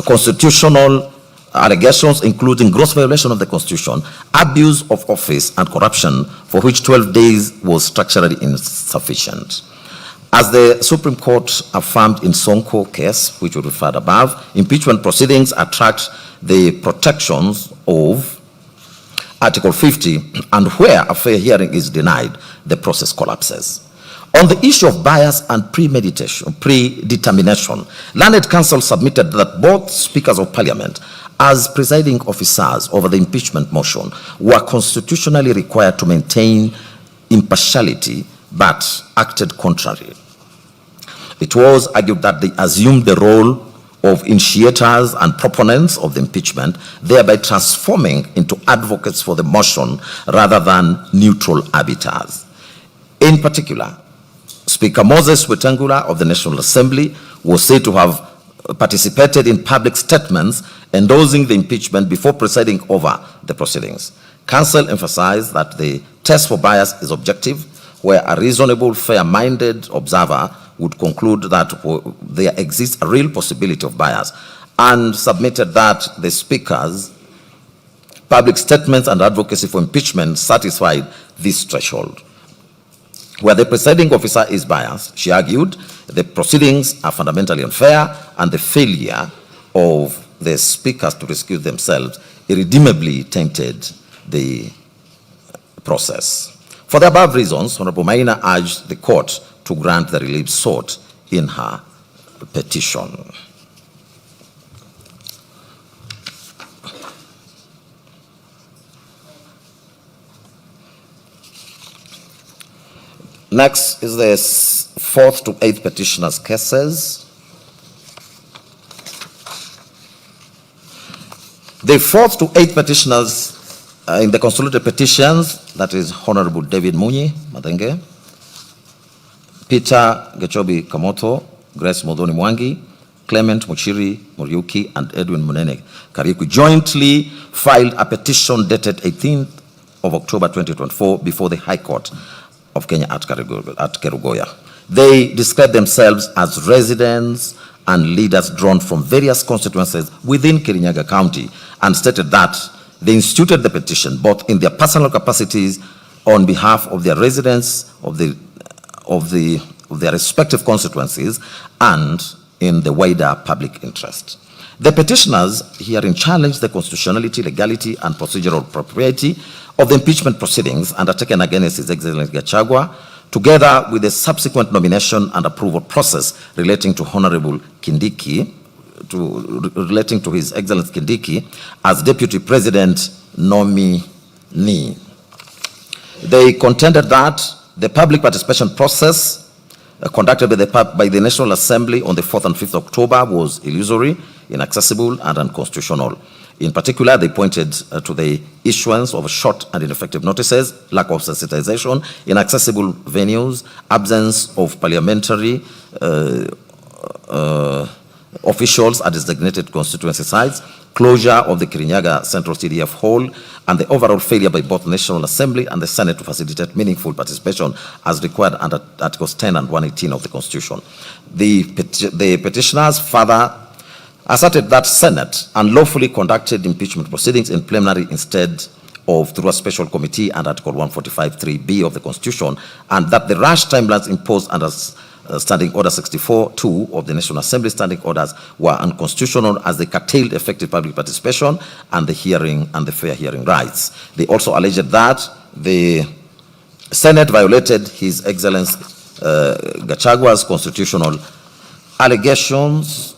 constitutional allegations, including gross violation of the Constitution, abuse of office, and corruption, for which 12 days was structurally insufficient. As the Supreme Court affirmed in Sonko case, which we referred above, impeachment proceedings attract the protections of Article 50, and where a fair hearing is denied, the process collapses. On the issue of bias and predetermination, Learned Counsel submitted that both Speakers of Parliament, as presiding officers over the impeachment motion, were constitutionally required to maintain impartiality, but acted contrary. It was argued that they assumed the role of initiators and proponents of the impeachment, thereby transforming into advocates for the motion rather than neutral arbiters. In particular, Speaker Moses Wetangula of the National Assembly was said to have participated in public statements endorsing the impeachment before presiding over the proceedings. Counsel emphasized that the test for bias is objective, where a reasonable, fair-minded observer would conclude that there exists a real possibility of bias, and submitted that the Speaker's public statements and advocacy for impeachment satisfied this threshold. Where the presiding officer is biased, she argued, the proceedings are fundamentally unfair and the failure of the speakers to excuse themselves irredeemably tainted the process. For the above reasons, Honorable Maina urged the court to grant the relief sought in her petition. Next is the 4th to 8th petitioners' cases. The 4th to 8th petitioners in the consolidated petitions, that is Honorable David Munyi Madenge, Peter Gechobi Kamoto, Grace Modoni Mwangi, Clement Muchiri Muriuki, and Edwin Munene Kariuki jointly filed a petition dated 18th of October 2024 before the High Court of Kenya at Kerugoya. They describe themselves as residents and leaders drawn from various constituencies within Kirinyaga County and stated that they instituted the petition both in their personal capacities on behalf of their residents of their respective constituencies and in the wider public interest. The petitioners herein challenged the constitutionality, legality, and procedural propriety of the impeachment proceedings undertaken against His Excellency Gachagua, together with the subsequent nomination and approval process relating to Honorable Kindiki, relating to His Excellency Kindiki as Deputy President nominee. They contended that the public participation process conducted by the National Assembly on the 4th and 5th October was illusory, inaccessible, and unconstitutional. In particular, they pointed to the issuance of short and ineffective notices, lack of sensitization, inaccessible venues, absence of parliamentary officials at designated constituency sites, closure of the Kirinyaga Central CDF Hall, and the overall failure by both National Assembly and the Senate to facilitate meaningful participation as required under Articles 10 and 118 of the Constitution. The petitioners further asserted that Senate unlawfully conducted impeachment proceedings in plenary instead of through a special committee under Article 145(3)(b) of the Constitution, and that the rash timelines imposed under Standing Order 64(2) of the National Assembly standing orders were unconstitutional as they curtailed effective public participation and the hearing and the fair hearing rights. They also alleged that the Senate violated His Excellency Gachagua's constitutional allegations.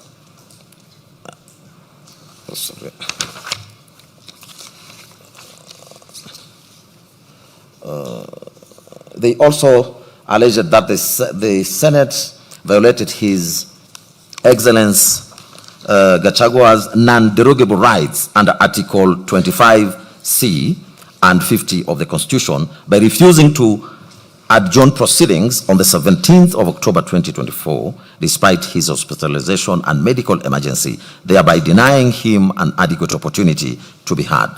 They also alleged that the Senate violated His Excellency Gachagua's non-derogable rights under Article 25(c) and 50 of the Constitution by refusing to adjourn proceedings on the 17th of October 2024, despite his hospitalization and medical emergency, thereby denying him an adequate opportunity to be heard.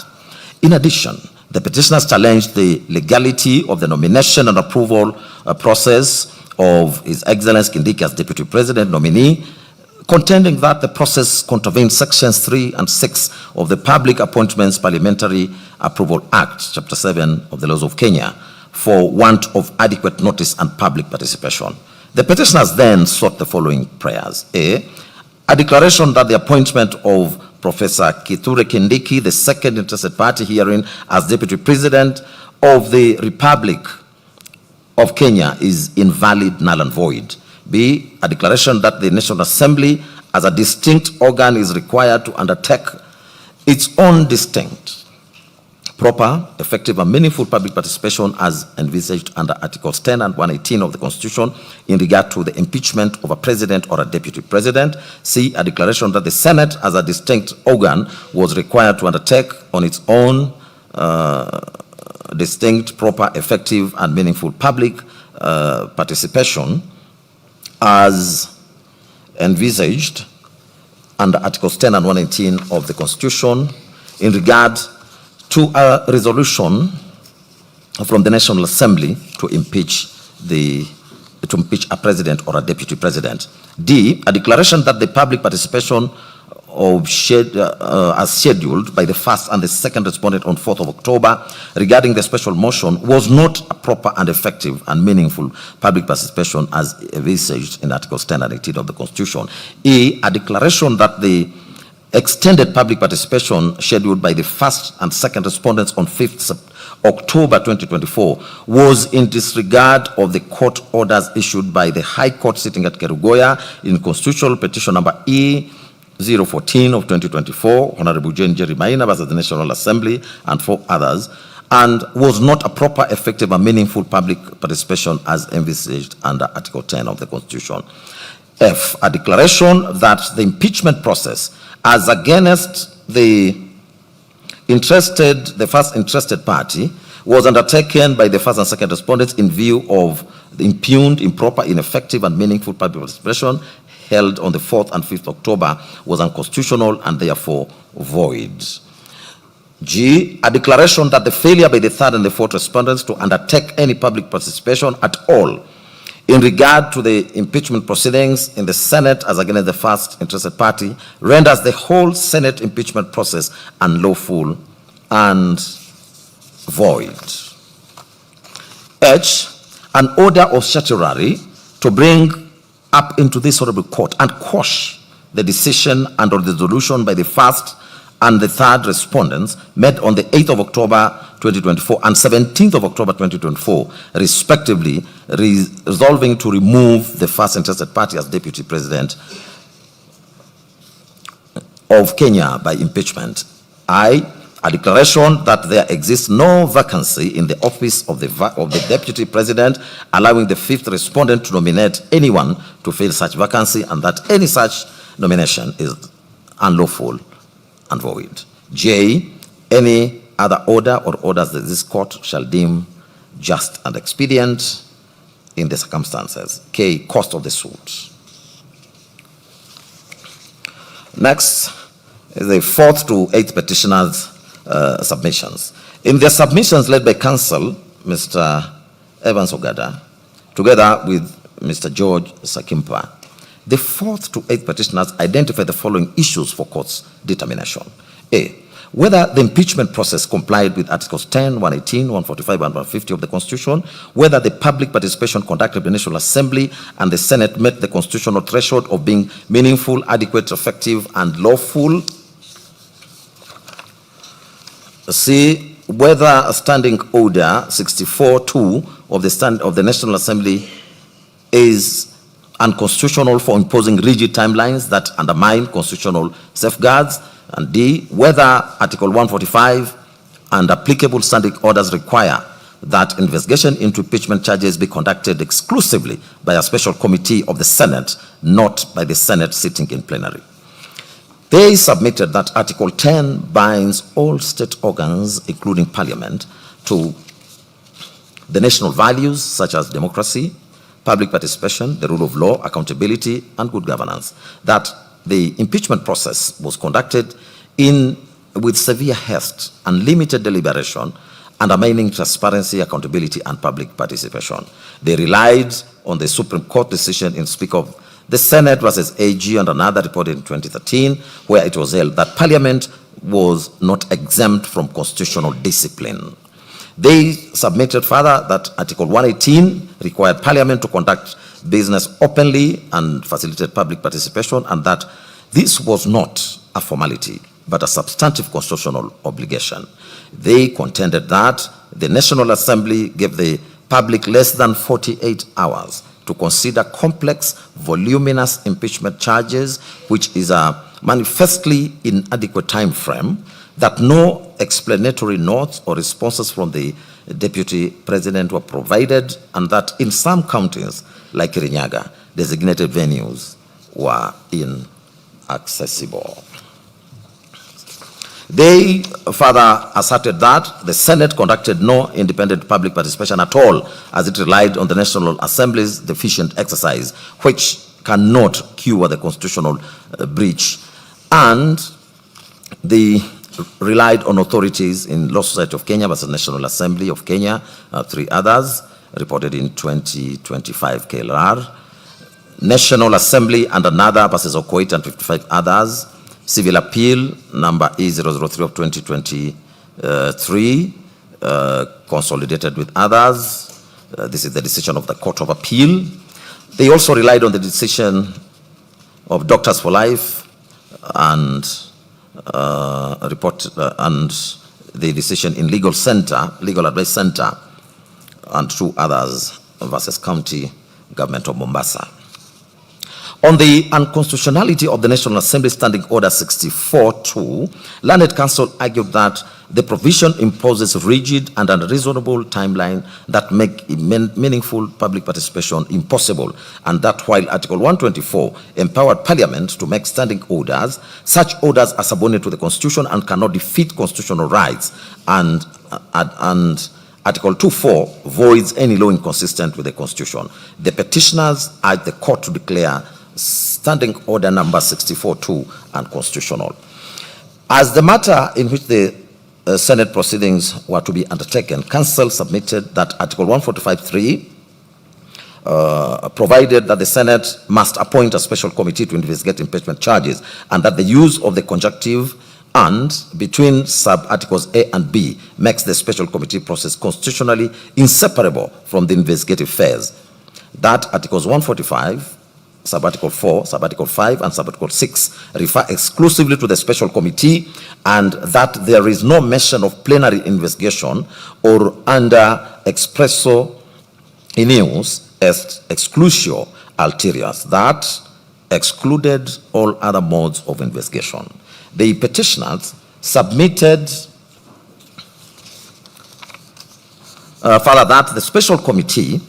In addition, the petitioners challenged the legality of the nomination and approval process of His Excellency Kindiki as Deputy President nominee, contending that the process contravened Sections 3 and 6 of the Public Appointments Parliamentary Approval Act, Chapter 7 of the Laws of Kenya, for want of adequate notice and public participation. The petitioners then sought the following prayers. A declaration that the appointment of Professor Kithure Kindiki, the second interested party herein, as Deputy President of the Republic of Kenya is invalid, null and void. B, a declaration that the National Assembly as a distinct organ is required to undertake its own distinct, proper, effective, and meaningful public participation as envisaged under Articles 10 and 118 of the Constitution in regard to the impeachment of a president or a deputy president. C, a declaration that the Senate as a distinct organ was required to undertake on its own distinct, proper, effective, and meaningful public participation as envisaged under Articles 10 and 118 of the Constitution in regard to a resolution from the National Assembly to impeach a president or a deputy president. D, a declaration that the public participation as scheduled by the first and the second respondent on 4th of October regarding the special motion was not a proper and effective and meaningful public participation as envisaged in Articles 10 and 18 of the Constitution. A declaration that the extended public participation scheduled by the first and second respondents on 5th October 2024 was in disregard of the court orders issued by the High Court sitting at Kerugoya in Constitutional Petition number E014 of 2024, Honorable Jane Jerry Maina versus the National Assembly and 4 others, and was not a proper, effective, and meaningful public participation as envisaged under Article 10 of the Constitution. F, a declaration that the impeachment process as against the first interested party was undertaken by the first and second respondents in view of the impugned, improper, ineffective, and meaningful public participation held on the 4th and 5th October was unconstitutional and therefore void. G, a declaration that the failure by the third and the fourth respondents to undertake any public participation at all in regard to the impeachment proceedings in the Senate as against the first interested party renders the whole Senate impeachment process unlawful and void. H, an order of certiorari to bring up into this honorable court and quash the decision and or the resolution by the first and the third respondents made on the 8th of October 2024 and 17th of October 2024, respectively, resolving to remove the first interested party as deputy president of Kenya by impeachment. I, a declaration that there exists no vacancy in the office of the deputy president, allowing the fifth respondent to nominate anyone to fill such vacancy, and that any such nomination is unlawful and void. J, any other order or orders that this court shall deem just and expedient in the circumstances. K, cost of the suit. Next is the 4th to 8th petitioners' submissions. In their submissions led by counsel, Mr. Evans Ogada, together with Mr. George Sakimpa, the 4th to 8th petitioners identify the following issues for court's determination. A, whether the impeachment process complied with Articles 10, 118, 145, and 150 of the Constitution, whether the public participation conducted by the National Assembly and the Senate met the constitutional threshold of being meaningful, adequate, effective, and lawful. C, whether a standing order 64-2 of the National Assembly is unconstitutional for imposing rigid timelines that undermine constitutional safeguards. And D, whether Article 145 and applicable standing orders require that investigation into impeachment charges be conducted exclusively by a special committee of the Senate, not by the Senate sitting in plenary. They submitted that Article 10 binds all state organs, including Parliament, to the national values such as democracy, public participation, the rule of law, accountability, and good governance. That the impeachment process was conducted with severe haste and limited deliberation, undermining transparency, accountability, and public participation. They relied on the Supreme Court decision in Speak of the Senate versus AG and another reported in 2013, where it was held that Parliament was not exempt from constitutional discipline. They submitted further that Article 118 required Parliament to conduct business openly and facilitate public participation, and that this was not a formality, but a substantive constitutional obligation. They contended that the National Assembly gave the public less than 48 hours to consider complex, voluminous impeachment charges, which is a manifestly inadequate time frame, that no explanatory notes or responses from the deputy president were provided, and that in some counties, like Kirinyaga, designated venues were inaccessible. They further asserted that the Senate conducted no independent public participation at all, as it relied on the National Assembly's deficient exercise, which cannot cure the constitutional breach. And they relied on authorities in Law Society of Kenya versus National Assembly of Kenya, 3 others, reported in 2025 KLR, National Assembly and another versus Okoit and 55 others, Civil Appeal number E003 of 2023, consolidated with others. This is the decision of the Court of Appeal. They also relied on the decision of Doctors for Life and and the decision in Legal Advice Center, and two others versus County Government of Mombasa. On the unconstitutionality of the National Assembly Standing Order 64-2, Learned Counsel argued that the provision imposes rigid and unreasonable timeline that make meaningful public participation impossible, and that while Article 124 empowered Parliament to make standing orders, such orders are subordinate to the Constitution and cannot defeat constitutional rights, and Article 2.4 voids any law inconsistent with the Constitution. The petitioners urge the court to declare Standing Order number 64-2 unconstitutional. As the matter in which the Senate proceedings were to be undertaken, Council submitted that Article 145.3 provided that the Senate must appoint a special committee to investigate impeachment charges, and that the use of the conjunctive "and" between sub-articles A and B makes the special committee process constitutionally inseparable from the investigative phase. That Articles 145, Sub-Article 4, Sub-Article 5, and Sub-Article 6 refer exclusively to the special committee, and that there is no mention of plenary investigation or under expresso inius est exclusio ulteriors, that excluded all other modes of investigation. The petitioners submitted further that the special committee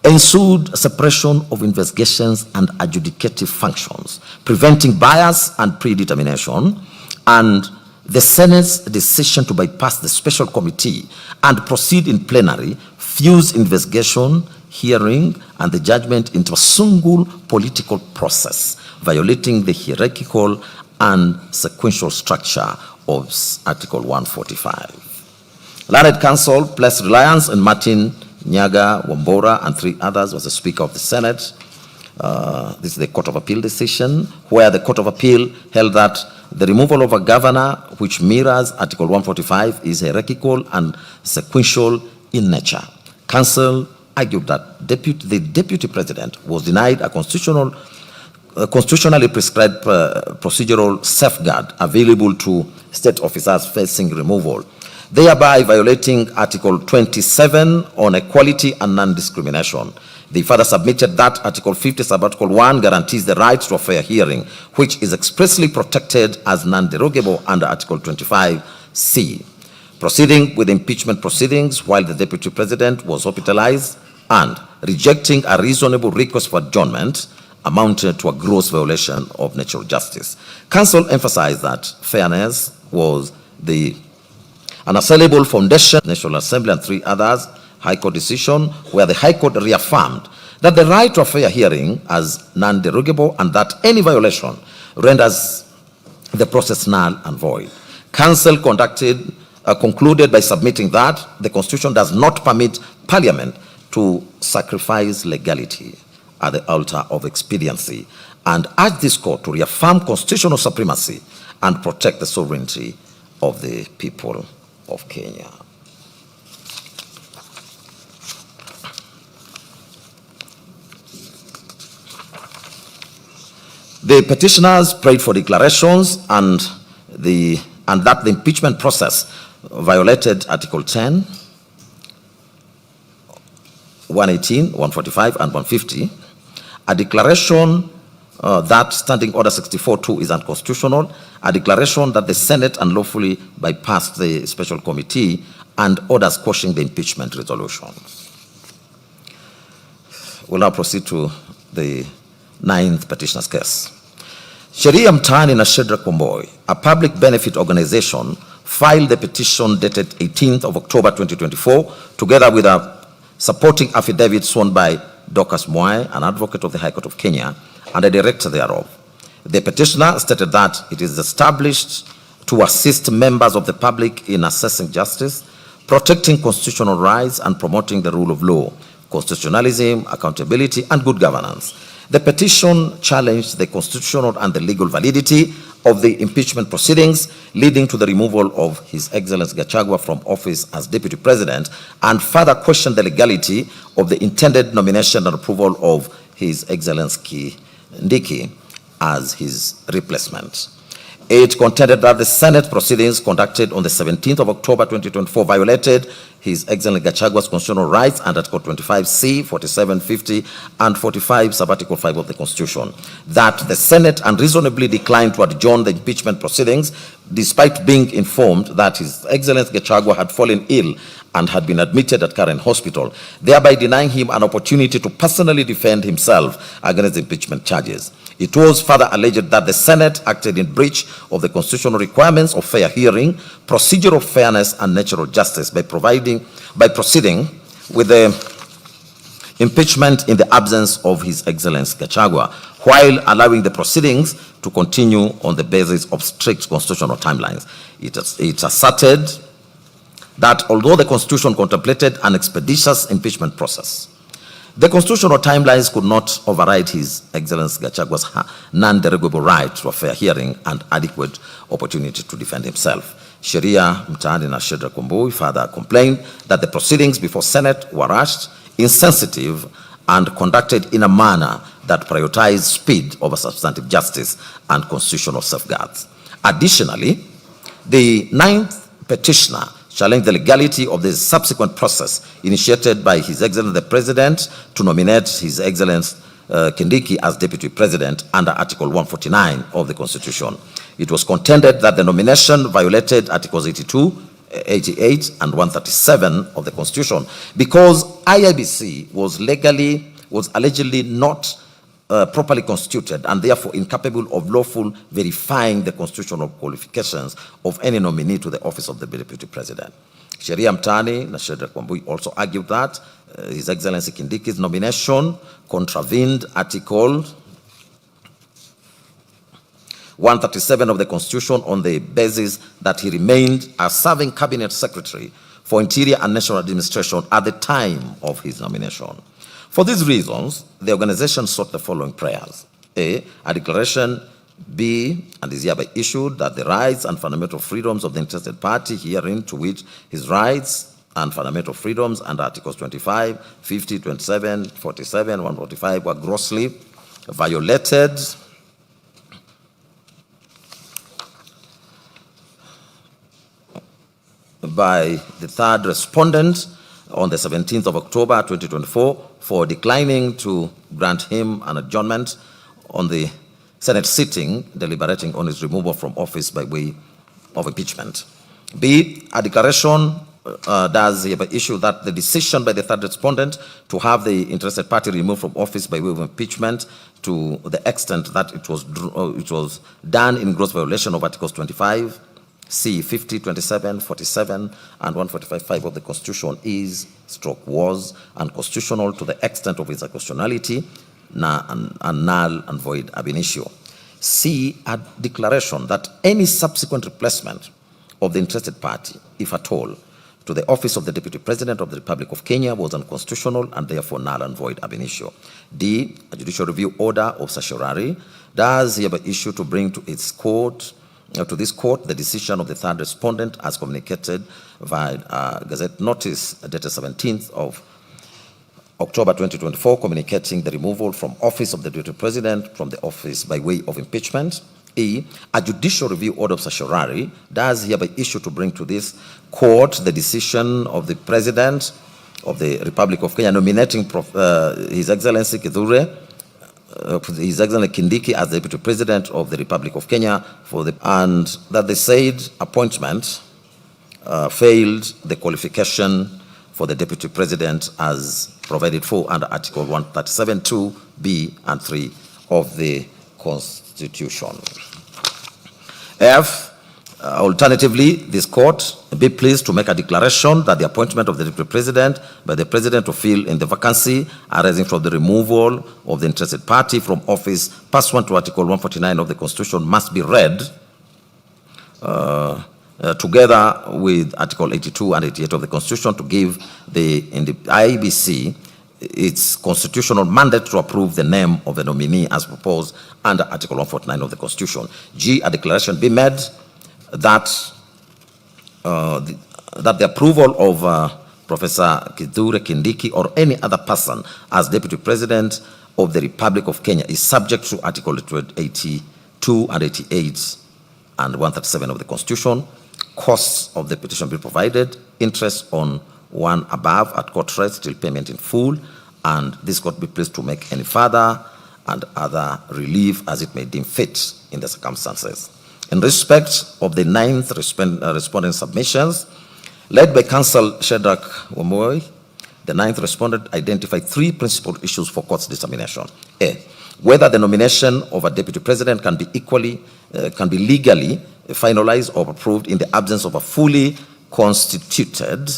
ensued separation of investigations and adjudicative functions, preventing bias and predetermination, and the Senate's decision to bypass the special committee and proceed in plenary fused investigation, hearing, and the judgment into a single political process, violating the hierarchical and sequential structure of Article 145. Learned Counsel placed reliance on Martin Nyaga, Wambora, and three others was the Speaker of the Senate. This is the Court of Appeal decision, where the Court of Appeal held that the removal of a governor, which mirrors Article 145, is hierarchical and sequential in nature. Counsel argued that the Deputy President was denied a constitutionally prescribed procedural safeguard available to state officers facing removal, thereby violating Article 27 on equality and non-discrimination. They further submitted that Article 50, Sub-Article 1 guarantees the right to a fair hearing, which is expressly protected as non-derogable under Article 25C. Proceeding with impeachment proceedings while the Deputy President was hospitalized and rejecting a reasonable request for adjournment amounted to a gross violation of natural justice. Counsel emphasized that fairness was the unassailable foundation, National Assembly and three others, High Court decision, where the High Court reaffirmed that the right to a fair hearing as non-derogable and that any violation renders the process null and void. Counsel concluded by submitting that the Constitution does not permit Parliament to sacrifice legality at the altar of expediency, and urged this court to reaffirm constitutional supremacy and protect the sovereignty of the people of Kenya. The petitioners prayed for declarations and that the impeachment process violated Article 10, 118, 145, and 150. A declaration that Standing Order 64-2 is unconstitutional, a declaration that the Senate unlawfully bypassed the special committee, and orders quashing the impeachment resolution. We'll now proceed to the 9th petitioner's case. Sheria Mtaani na Shedrack Wamboi, a public benefit organization, filed the petition dated 18th of October 2024, together with a supporting affidavit sworn by Dorcas Mwai, an advocate of the High Court of Kenya, and a director thereof. The petitioner stated that it is established to assist members of the public in assessing justice, protecting constitutional rights, and promoting the rule of law, constitutionalism, accountability, and good governance. The petition challenged the constitutional and the legal validity of the impeachment proceedings, leading to the removal of His Excellency Gachagua from office as Deputy President, and further questioned the legality of the intended nomination and approval of His Excellency Kindiki as his replacement. It contended that the Senate proceedings conducted on the 17th of October 2024 violated His Excellency Gachagua's constitutional rights under Article 25C, 47, 50, and 45, sub-Article 5 of the Constitution. That the Senate unreasonably declined to adjourn the impeachment proceedings despite being informed that His Excellency Gachagua had fallen ill and had been admitted at Karen Hospital, thereby denying him an opportunity to personally defend himself against the impeachment charges. It was further alleged that the Senate acted in breach of the constitutional requirements of fair hearing, procedural fairness, and natural justice by proceeding with the impeachment in the absence of His Excellency Gachagua, while allowing the proceedings to continue on the basis of strict constitutional timelines. It asserted that although the Constitution contemplated an expeditious impeachment process, the constitutional timelines could not override His Excellency Gachagua's non-derogable right to a fair hearing and adequate opportunity to defend himself. Sheria Mtaani na Shedrack Wambui further complained that the proceedings before Senate were rushed, insensitive, and conducted in a manner that prioritized speed over substantive justice and constitutional safeguards. Additionally, the ninth petitioner challenged the legality of the subsequent process initiated by His Excellency the President to nominate His Excellency Kindiki as Deputy President under Article 149 of the Constitution. It was contended that the nomination violated Articles 82, 88, and 137 of the Constitution because IIBC was allegedly not properly constituted and therefore incapable of lawful verifying the constitutional qualifications of any nominee to the office of the Deputy President. Sheria Mtaani na Shedrack Wambui also argued that His Excellency Kindiki's nomination contravened Article 137 of the Constitution on the basis that he remained a serving Cabinet Secretary for Interior and National Administration at the time of his nomination. For these reasons, the organization sought the following prayers. A declaration be and is hereby issued that the rights and fundamental freedoms of the interested party herein to which his rights and fundamental freedoms under Articles 25, 50, 27, 47, 145 were grossly violated by the third respondent on the 17th of October 2024 for declining to grant him an adjournment on the Senate sitting deliberating on his removal from office by way of impeachment. B, a declaration does hereby issue that the decision by the third respondent to have the interested party removed from office by way of impeachment to the extent that it was done in gross violation of Articles 25, C, 50, 27, 47, and 145.5 of the Constitution was unconstitutional to the extent of its unconstitutionality and null and void ab initio. C, a declaration that any subsequent replacement of the interested party, if at all, to the office of the Deputy President of the Republic of Kenya was unconstitutional and therefore null and void ab initio. D, a judicial review order of certiorari does hereby issue to bring to its court to this court the decision of the third respondent as communicated via Gazette notice dated 17th of October 2024, communicating the removal from office of the Deputy President from the office by way of impeachment. E, a judicial review order of certiorari does hereby issue to bring to this court the decision of the President of the Republic of Kenya nominating His Excellency Kithure His Excellency Kindiki as Deputy President of the Republic of Kenya and that the said appointment failed the qualification for the Deputy President as provided for under Article 137(2)(b) and 3 of the Constitution. F, alternatively, this court be pleased to make a declaration that the appointment of the Deputy President by the President to fill in the vacancy arising from the removal of the interested party from office pursuant to Article 149 of the Constitution must be read together with Article 82 and 88 of the Constitution to give the IEBC its constitutional mandate to approve the name of the nominee as proposed under Article 149 of the Constitution. G, a declaration be made that that the approval of Professor Kithure Kindiki or any other person as Deputy President of the Republic of Kenya is subject to Article 82 and 88 and 137 of the Constitution. Costs of the petition be provided, interest on one above at court rates till payment in full, and this court be pleased to make any further and other relief as it may deem fit in the circumstances. In respect of the 9th respondent submissions, led by Counsel Shadrach Wamoy, the 9th respondent identified 3 principal issues for court's determination. A, whether the nomination of a deputy president can be legally finalized or approved in the absence of a fully constituted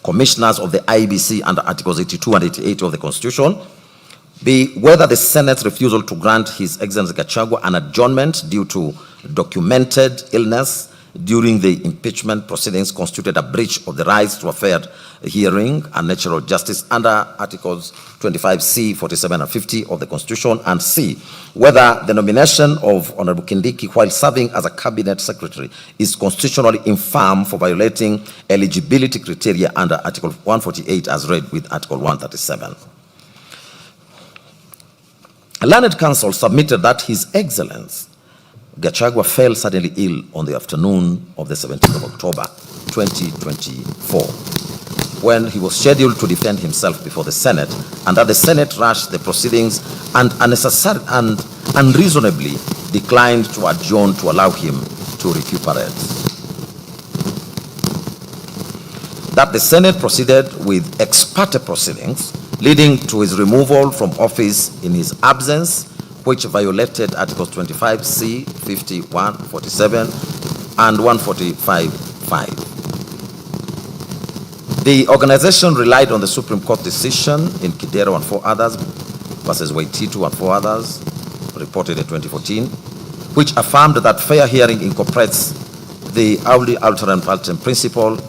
commissioners of the IBC under Articles 82 and 88 of the Constitution. B, whether the Senate's refusal to grant His Excellency Gachagua an adjournment due to documented illness during the impeachment proceedings constituted a breach of the rights to a fair hearing and natural justice under Articles 25C, 47 and 50 of the Constitution. And C, whether the nomination of Honorable Kindiki while serving as a cabinet secretary is constitutionally infirm for violating eligibility criteria under Article 148 as read with Article 137. A learned counsel submitted that His Excellency Gachagua fell suddenly ill on the afternoon of the 17th of October 2024 when he was scheduled to defend himself before the Senate, and that the Senate rushed the proceedings and unnecessarily and unreasonably declined to adjourn to allow him to recuperate. That the Senate proceeded with ex parte proceedings leading to his removal from office in his absence, which violated Articles 25C, 51, 47, and 145.5. The organization relied on the Supreme Court decision in Kidero and 4 others versus Waititu and 4 others, reported in 2014, which affirmed that fair hearing incorporates the audi alteram partem principle,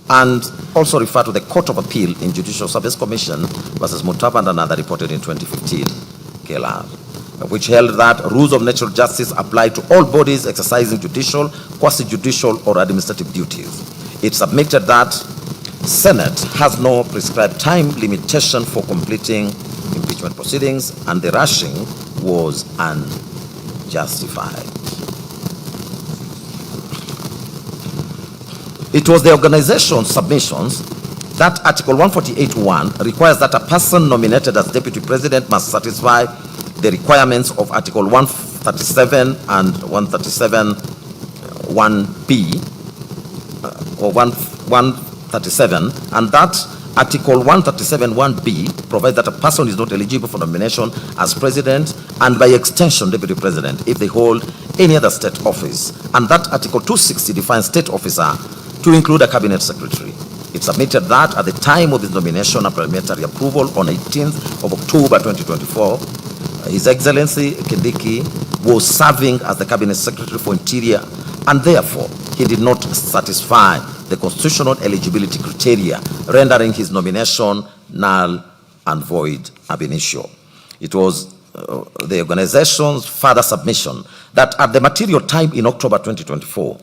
and also referred to the Court of Appeal in Judicial Service Commission versus Mutava and another, reported in 2015, KLR, which held that rules of natural justice apply to all bodies exercising judicial, quasi-judicial, or administrative duties. It submitted that Senate has no prescribed time limitation for completing impeachment proceedings, and the rushing was unjustified. It was the organization's submissions that Article 148.1 requires that a person nominated as deputy president must satisfy the requirements of Article 137 and 137.1b or 137, and that Article 137.1b provides that a person is not eligible for nomination as president and by extension deputy president if they hold any other state office, and that Article 260 defines state officer to include a cabinet secretary. It submitted that at the time of his nomination and parliamentary approval on 18th of October 2024, His Excellency Kindiki was serving as the Cabinet Secretary for Interior, and therefore he did not satisfy the constitutional eligibility criteria, rendering his nomination null and void ab initio. It was the organization's further submission that at the material time in October 2024,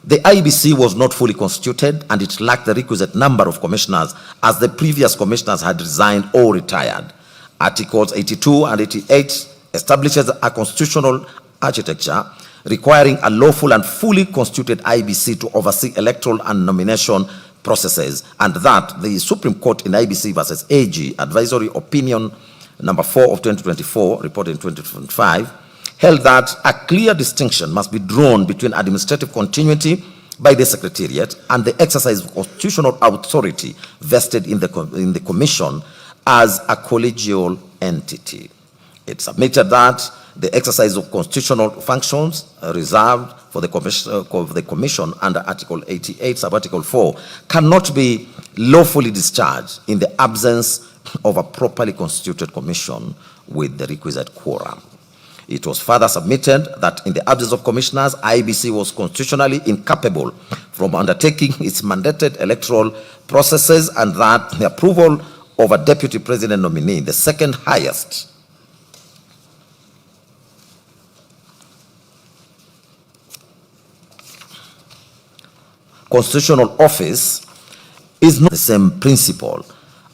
the IBC was not fully constituted and it lacked the requisite number of commissioners as the previous commissioners had resigned or retired. Articles 82 and 88 establishes a constitutional architecture requiring a lawful and fully constituted IBC to oversee electoral and nomination processes, and that the Supreme Court in IBC versus AG Advisory Opinion number 4 of 2024, reported in 2025, held that a clear distinction must be drawn between administrative continuity by the Secretariat and the exercise of constitutional authority vested in the Commission as a collegial entity. It submitted that the exercise of constitutional functions reserved for the Commission under Article 88, Subarticle 4, cannot be lawfully discharged in the absence of a properly constituted Commission with the requisite quorum. It was further submitted that in the absence of commissioners, IEBC was constitutionally incapable from undertaking its mandated electoral processes, and that the approval of a deputy president nominee, the second highest constitutional office, is not the same principle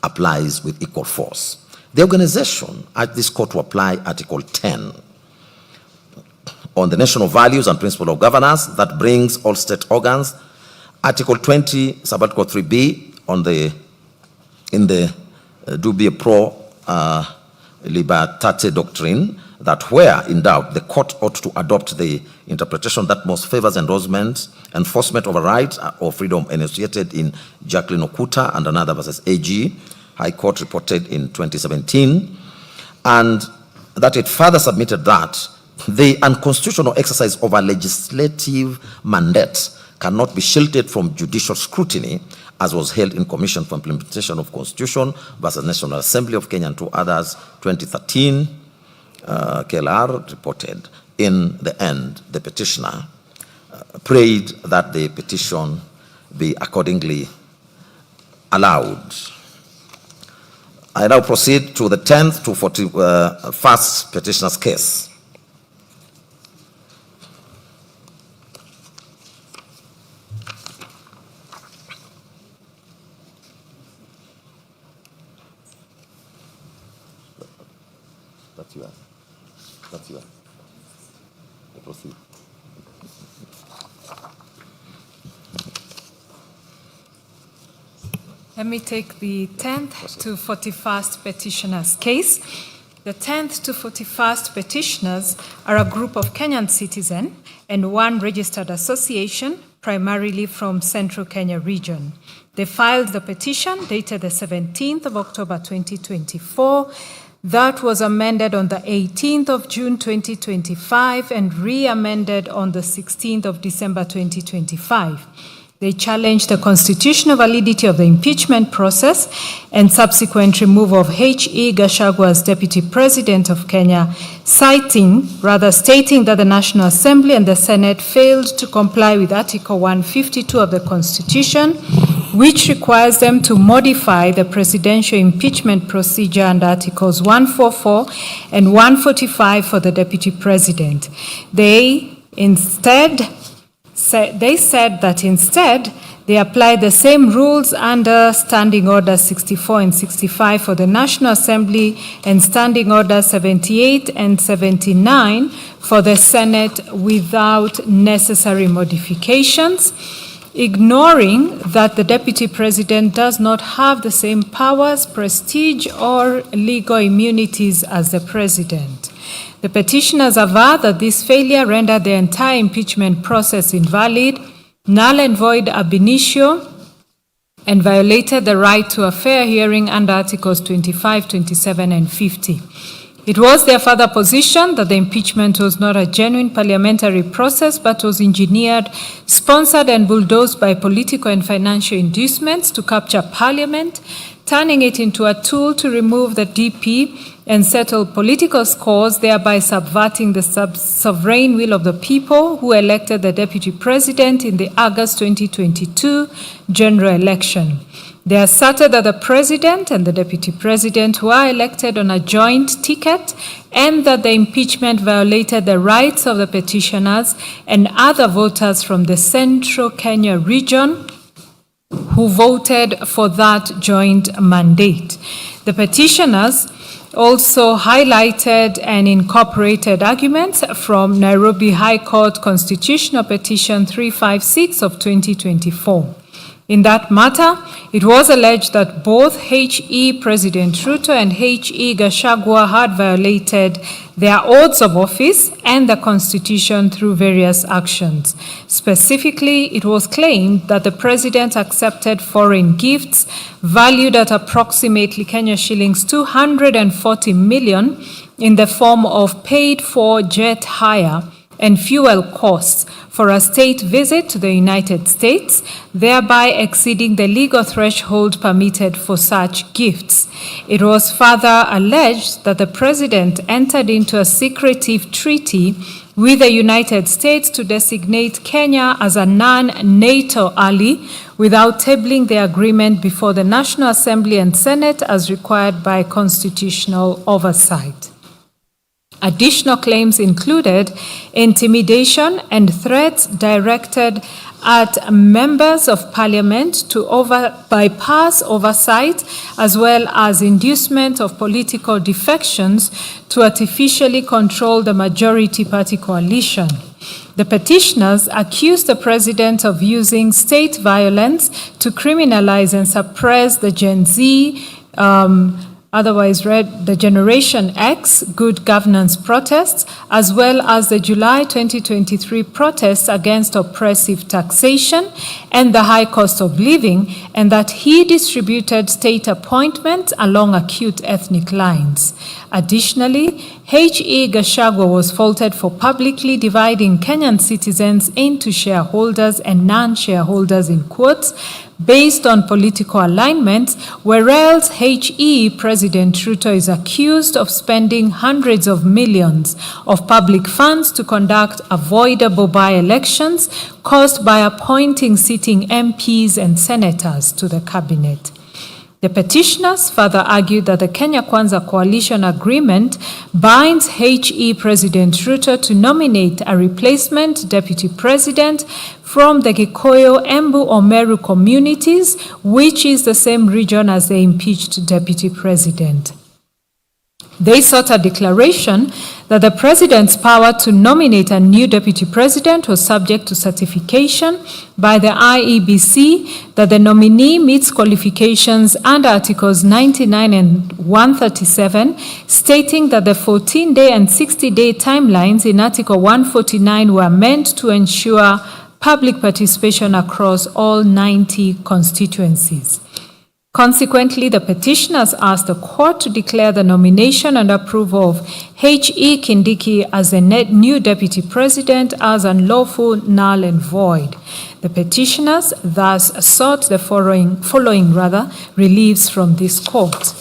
applies with equal force. The organization at this court to apply Article 10 on the national values and principle of governance that brings all state organs, Article 20, Subarticle 3B on in the Dubie Pro Libertate doctrine, that where in doubt, the court ought to adopt the interpretation that most favors enforcement of a right or freedom enunciated in Jacqueline Okuta and another versus AG, High Court reported in 2017, and that it further submitted that the unconstitutional exercise of a legislative mandate cannot be shielded from judicial scrutiny, as was held in Commission for Implementation of Constitution versus National Assembly of Kenya and two others, 2013, KLR reported. In the end, the petitioner prayed that the petition be accordingly allowed. I now proceed to the 10th to 41st petitioner's case. That's yours. That's yours. Proceed. Let me take the 10th to 41st petitioner's case. The 10th to 41st petitioners are a group of Kenyan citizens and one registered association, primarily from Central Kenya region. They filed the petition dated the 17th of October 2024. That was amended on the 18th of June 2025 and re-amended on the 16th of December 2025. They challenged the constitutional validity of the impeachment process and subsequent removal of H.E. Gachagua as Deputy President of Kenya, stating that the National Assembly and the Senate failed to comply with Article 152 of the Constitution, which requires them to modify the presidential impeachment procedure under Articles 144 and 145 for the Deputy President. They said that instead they applied the same rules under Standing Order 64 and 65 for the National Assembly and Standing Order 78 and 79 for the Senate without necessary modifications, ignoring that the Deputy President does not have the same powers, prestige, or legal immunities as the President. The petitioners aver that this failure rendered the entire impeachment process invalid, null and void ab initio, and violated the right to a fair hearing under Articles 25, 27, and 50. It was their further position that the impeachment was not a genuine parliamentary process, but was engineered, sponsored, and bulldozed by political and financial inducements to capture parliament, turning it into a tool to remove the DP and settle political scores, thereby subverting the sovereign will of the people who elected the Deputy President in the August 2022 general election. They asserted that the President and the Deputy President were elected on a joint ticket and that the impeachment violated the rights of the petitioners and other voters from the Central Kenya region who voted for that joint mandate. The petitioners also highlighted and incorporated arguments from Nairobi High Court Constitutional Petition 356 of 2024. In that matter, it was alleged that both H.E. President Ruto and H.E. Gachagua had violated their oaths of office and the Constitution through various actions. Specifically, it was claimed that the President accepted foreign gifts valued at approximately Kenya shillings 240 million in the form of paid-for jet hire and fuel costs for a state visit to the United States, thereby exceeding the legal threshold permitted for such gifts. It was further alleged that the president entered into a secretive treaty with the United States to designate Kenya as a non-NATO ally without tabling the agreement before the National Assembly and Senate as required by constitutional oversight. Additional claims included intimidation and threats directed at members of parliament to bypass oversight, as well as inducement of political defections to artificially control the majority party coalition. The petitioners accused the president of using state violence to criminalize and suppress the Gen Z, otherwise read the Generation X good governance protests, as well as the July 2023 protests against oppressive taxation and the high cost of living, and that he distributed state appointments along acute ethnic lines. Additionally, H.E. Gachagua was faulted for publicly dividing Kenyan citizens into shareholders and non-shareholders in quotes, based on political alignments, whereas H.E. President Ruto is accused of spending hundreds of millions of public funds to conduct avoidable by-elections caused by appointing sitting MPs and senators to the cabinet. The petitioners further argued that the Kenya Kwanza Coalition Agreement binds H.E. President Ruto to nominate a replacement deputy president from the Gikoyo, Embu, or Meru communities, which is the same region as the impeached deputy president. They sought a declaration that the president's power to nominate a new deputy president was subject to certification by the IEBC, that the nominee meets qualifications under Articles 99 and 137, stating that the 14-day and 60-day timelines in Article 149 were meant to ensure public participation across all 90 constituencies. Consequently, the petitioners asked the court to declare the nomination and approval of H.E. Kindiki as the new deputy president as unlawful, null, and void. The petitioners thus sought the following reliefs from this court.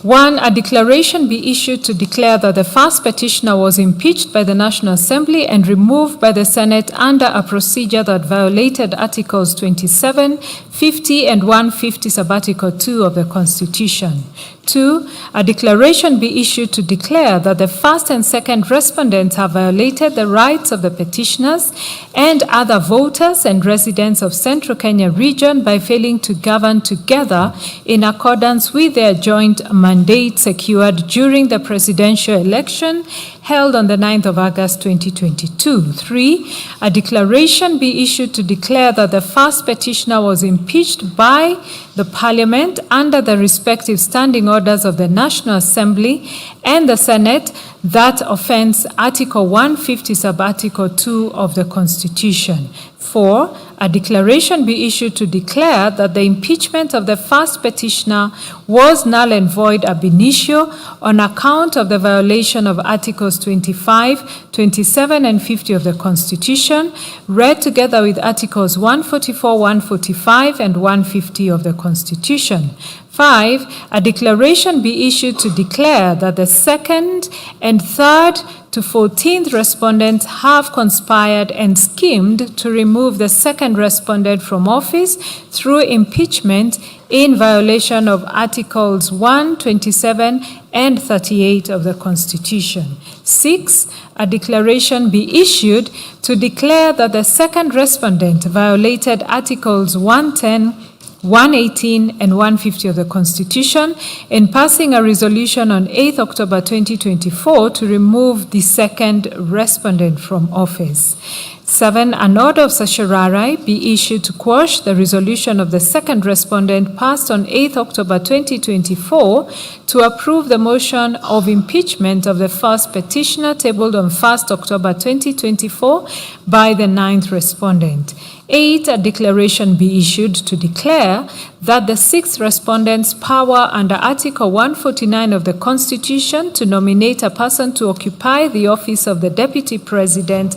1, a declaration be issued to declare that the first petitioner was impeached by the National Assembly and removed by the Senate under a procedure that violated Articles 27, 50, and 150 sub-Article 2 of the Constitution. 2, a declaration be issued to declare that the first and second respondents have violated the rights of the petitioners and other voters and residents of Central Kenya region by failing to govern together in accordance with their joint mandate secured during the presidential election held on the 9th of August 2022. 3, a declaration be issued to declare that the first petitioner was impeached by the Parliament under the respective standing orders of the National Assembly and the Senate that offends Article 150 sub-Article 2 of the Constitution. 4, a declaration be issued to declare that the impeachment of the first petitioner was null and void ab initio on account of the violation of Articles 25, 27, and 50 of the Constitution, read together with Articles 144, 145, and 150 of the Constitution. 5, a declaration be issued to declare that the second and third to 14th respondents have conspired and schemed to remove the second respondent from office through impeachment in violation of Articles 1, 27, and 38 of the Constitution. 6, a declaration be issued to declare that the second respondent violated Articles 110, 118 and 150 of the Constitution in passing a resolution on 8th October 2024 to remove the second respondent from office. 7, an order of certiorari be issued to quash the resolution of the second respondent passed on 8th October 2024 to approve the motion of impeachment of the first petitioner tabled on 1st October 2024 by the 9th respondent. 8, a declaration be issued to declare that the 6 respondents' power under Article 149 of the Constitution to nominate a person to occupy the office of the Deputy President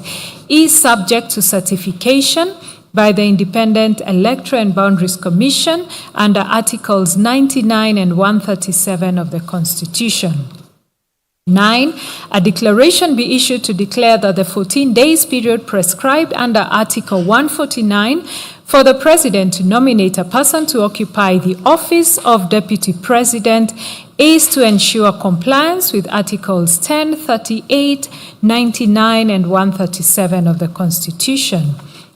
is subject to certification by the Independent Electoral and Boundaries Commission under Articles 99 and 137 of the Constitution. 9, a declaration be issued to declare that the 14 days period prescribed under Article 149 for the President to nominate a person to occupy the office of Deputy President is to ensure compliance with Articles 10, 38, 99, and 137 of the Constitution.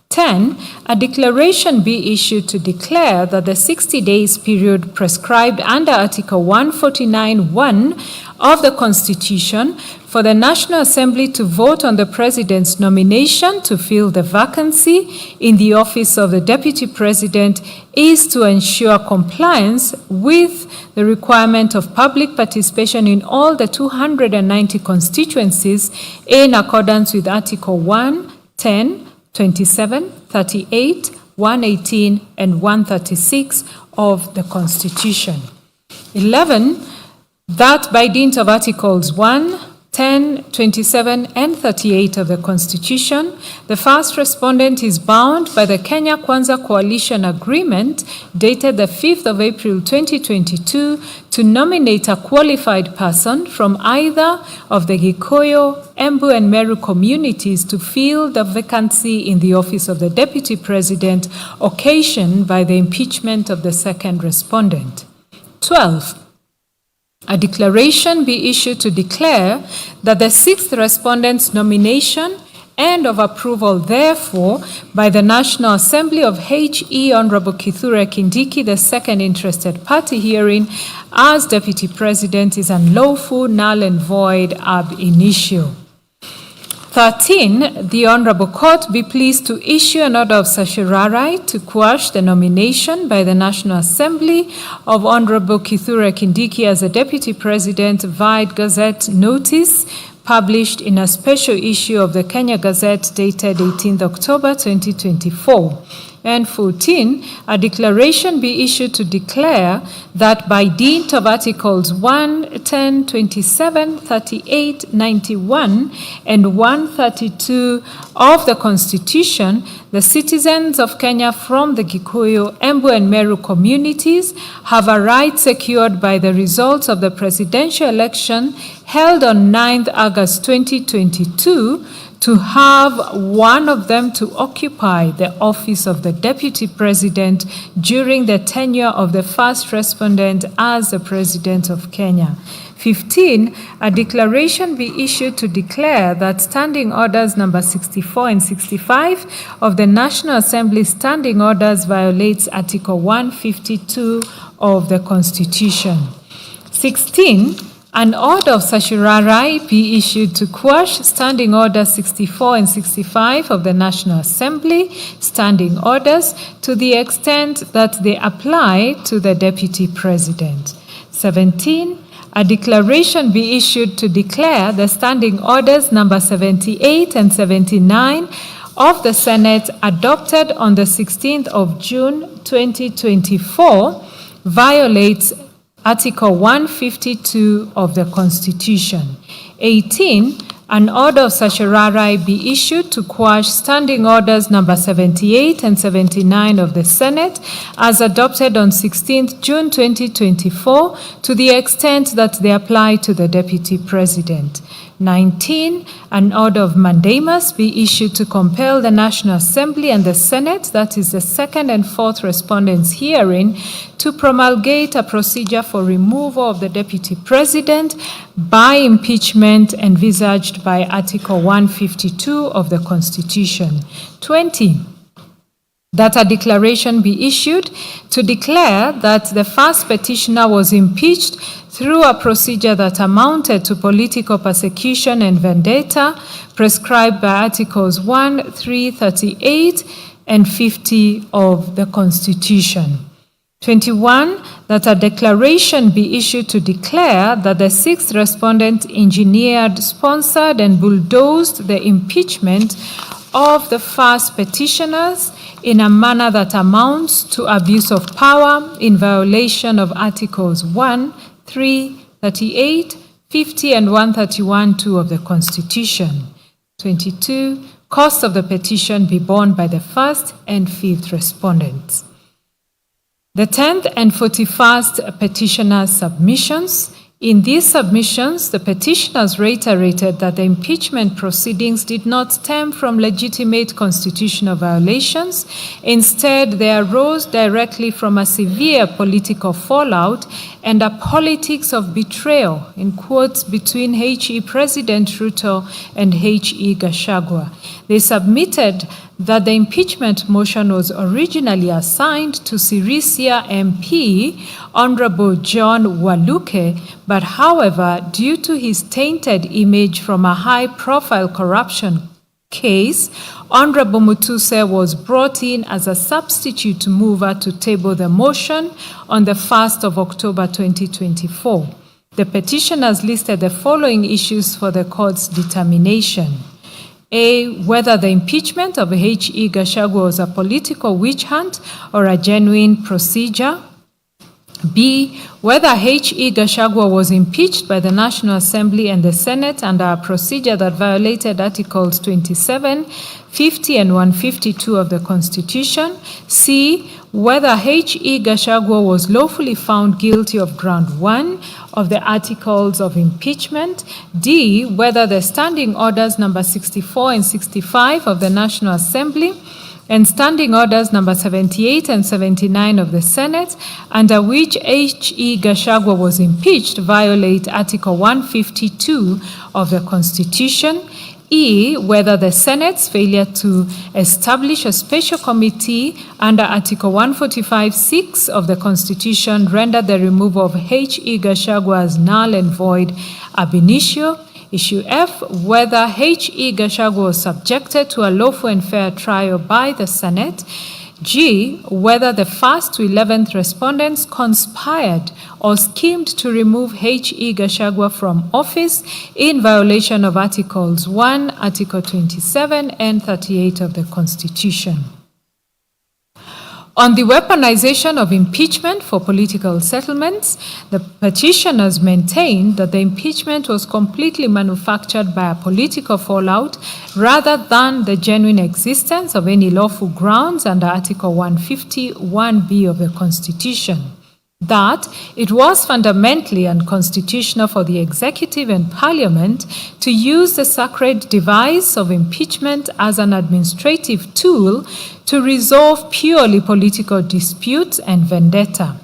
10, a declaration be issued to declare that the 60 days period prescribed under Article 149(1) of the Constitution for the National Assembly to vote on the President's nomination to fill the vacancy in the office of the Deputy President is to ensure compliance with the requirement of public participation in all the 290 constituencies in accordance with Article 1, 10, 27, 38, 118, and 136 of the Constitution. 11, that by dint of Articles 1, 10, 27, and 38 of the Constitution, the first respondent is bound by the Kenya Kwanza Coalition Agreement dated the 5th of April 2022 to nominate a qualified person from either of the Gikuyu, Embu, and Meru communities to fill the vacancy in the office of the Deputy President occasioned by the impeachment of the second respondent. 12, a declaration be issued to declare that the 6th respondent's nomination and of approval, therefore, by the National Assembly of H.E. Honorable Kithure Kindiki, the second interested party herein, as Deputy President is unlawful, null and void ab initio. 13, the Honorable Court be pleased to issue an order of certiorari to quash the nomination by the National Assembly of Honorable Kithure Kindiki as a Deputy President via Gazette notice published in a special issue of the Kenya Gazette dated 18th October 2024. And 14, a declaration be issued to declare that by dint of Articles 1, 10, 27, 38, 91, and 132 of the Constitution, the citizens of Kenya from the Gikuyu, Embu, and Meru communities have a right secured by the results of the presidential election held on 9th August 2022 to have one of them to occupy the office of the Deputy President during the tenure of the first respondent as the President of Kenya. 15, a declaration be issued to declare that Standing Orders number 64 and 65 of the National Assembly Standing Orders violates Article 152 of the Constitution. 16, an order of certiorari be issued to quash Standing Orders 64 and 65 of the National Assembly Standing Orders to the extent that they apply to the Deputy President. 17, a declaration be issued to declare the Standing Orders number 78 and 79 of the Senate adopted on the 16th of June 2024 violates Article 152 of the Constitution. 18, an order of certiorari be issued to quash Standing Orders number 78 and 79 of the Senate as adopted on 16th June 2024 to the extent that they apply to the Deputy President. 19, an order of mandamus be issued to compel the National Assembly and the Senate, that is the second and fourth respondents herein, to promulgate a procedure for removal of the Deputy President by impeachment envisaged by Article 152 of the Constitution. 20, that a declaration be issued to declare that the first petitioner was impeached through a procedure that amounted to political persecution and vendetta prescribed by Articles 1, 3, 38, and 50 of the Constitution. 21, that a declaration be issued to declare that the sixth respondent engineered, sponsored, and bulldozed the impeachment of the first petitioners in a manner that amounts to abuse of power in violation of Articles 1, 3, 38, 50, and 131(2) of the Constitution. 22. Cost of the petition be borne by the first and fifth respondents. The 10th and 41st petitioner submissions. In these submissions, the petitioners reiterated that the impeachment proceedings did not stem from legitimate constitutional violations. Instead, they arose directly from a severe political fallout and a politics of betrayal, in quotes, between HE President Ruto and HE Gachagua. They submitted that the impeachment motion was originally assigned to Sirisia MP, Honorable John Waluke, but however, due to his tainted image from a high-profile corruption case, Honorable Mutuse was brought in as a substitute mover to table the motion on the 1st of October 2024. The petitioners listed the following issues for the court's determination. A, whether the impeachment of H.E. Gachagua was a political witch hunt or a genuine procedure. B, whether H.E. Gachagua was impeached by the National Assembly and the Senate under a procedure that violated Articles 27, 50, and 152 of the Constitution. C, whether H.E. Gachagua was lawfully found guilty of Ground 1 of the Articles of Impeachment. D, whether the Standing Orders number 64 and 65 of the National Assembly and Standing Orders number 78 and 79 of the Senate, under which H.E. Gachagua was impeached, violate Article 152 of the Constitution. E, whether the Senate's failure to establish a special committee under Article 145(6) of the Constitution rendered the removal of H.E. Gachagua as null and void ab initio. Issue F, whether H.E. Gachagua was subjected to a lawful and fair trial by the Senate. G, whether the 1st to 11th respondents conspired or schemed to remove H.E. Gachagua from office in violation of Articles 1, Article 27, and 38 of the Constitution. On the weaponization of impeachment for political settlements, the petitioners maintained that the impeachment was completely manufactured by a political fallout rather than the genuine existence of any lawful grounds under Article 151(b) of the Constitution. That it was fundamentally unconstitutional for the executive and parliament to use the sacred device of impeachment as an administrative tool to resolve purely political disputes and vendetta.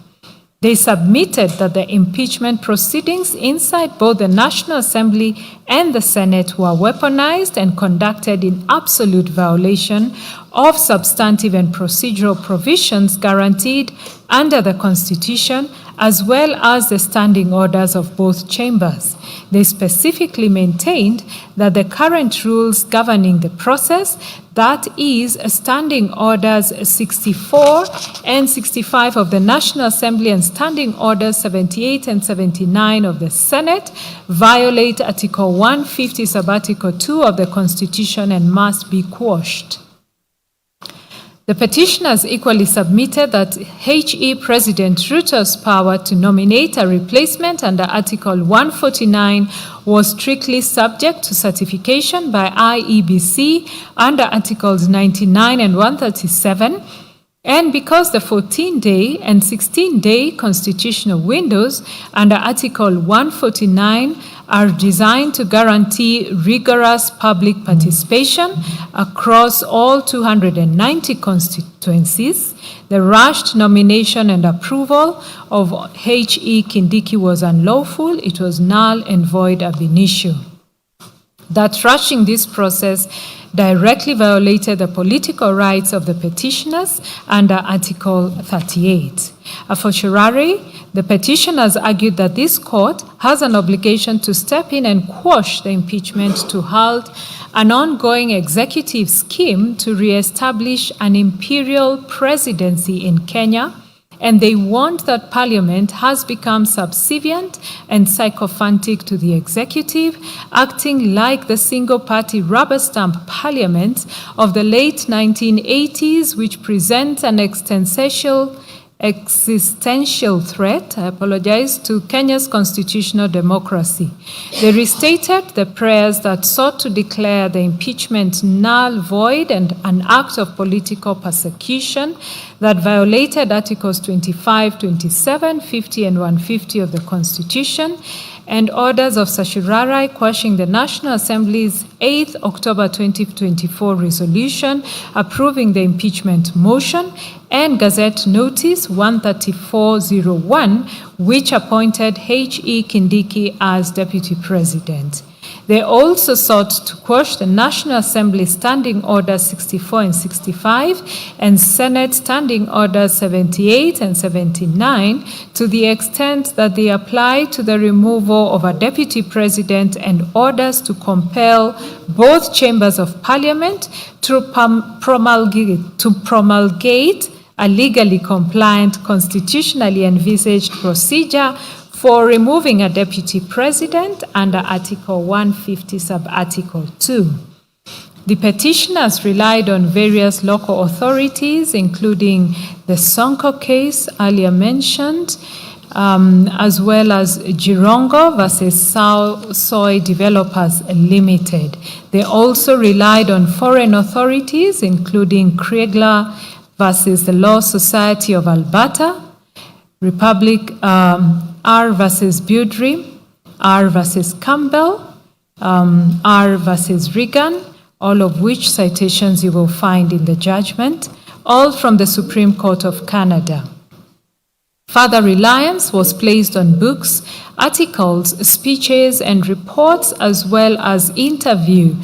They submitted that the impeachment proceedings inside both the National Assembly and the Senate were weaponized and conducted in absolute violation of substantive and procedural provisions guaranteed under the Constitution, as well as the standing orders of both chambers. They specifically maintained that the current rules governing the process, that is, Standing Orders 64 and 65 of the National Assembly and Standing Orders 78 and 79 of the Senate, violate Article 150 sub-Article 2 of the Constitution and must be quashed. The petitioners equally submitted that H.E. President Ruto's power to nominate a replacement under Article 149 was strictly subject to certification by IEBC under Articles 99 and 137, and because the 14-day and 16-day constitutional windows under Article 149 are designed to guarantee rigorous public participation across all 290 constituencies, the rushed nomination and approval of H.E. Kindiki was unlawful. It was null and void ab initio. That rushing this process directly violated the political rights of the petitioners under Article 38. A fortiori, the petitioners argued that this court has an obligation to step in and quash the impeachment to halt an ongoing executive scheme to re-establish an imperial presidency in Kenya and they want that Parliament has become subservient and sycophantic to the executive, acting like the single-party rubber stamp parliaments of the late 1980s, which presents an existential threat, to Kenya's constitutional democracy. They restated the prayers that sought to declare the impeachment null, void, and an act of political persecution that violated Articles 25, 27, 50, and 150 of the Constitution, and orders of certiorari quashing the National Assembly's 8th October 2024 resolution approving the impeachment motion, and Gazette Notice 13401, which appointed H.E. Kindiki as Deputy President. They also sought to quash the National Assembly Standing Orders 64 and 65 and Senate Standing Orders 78 and 79 to the extent that they apply to the removal of a Deputy President and orders to compel both chambers of Parliament to promulgate a legally compliant, constitutionally envisaged procedure for removing a deputy president under Article 150, Sub-Article 2. The petitioners relied on various local authorities, including the Sonko case earlier mentioned, as well as Jirongo versus Soy Developers Limited. They also relied on foreign authorities, including Kriegler versus the Law Society of Alberta, Republic R versus Budry, R versus Campbell, R versus Reagan, all of which citations you will find in the judgment, all from the Supreme Court of Canada. Further reliance was placed on books, articles, speeches, and reports, as well as interview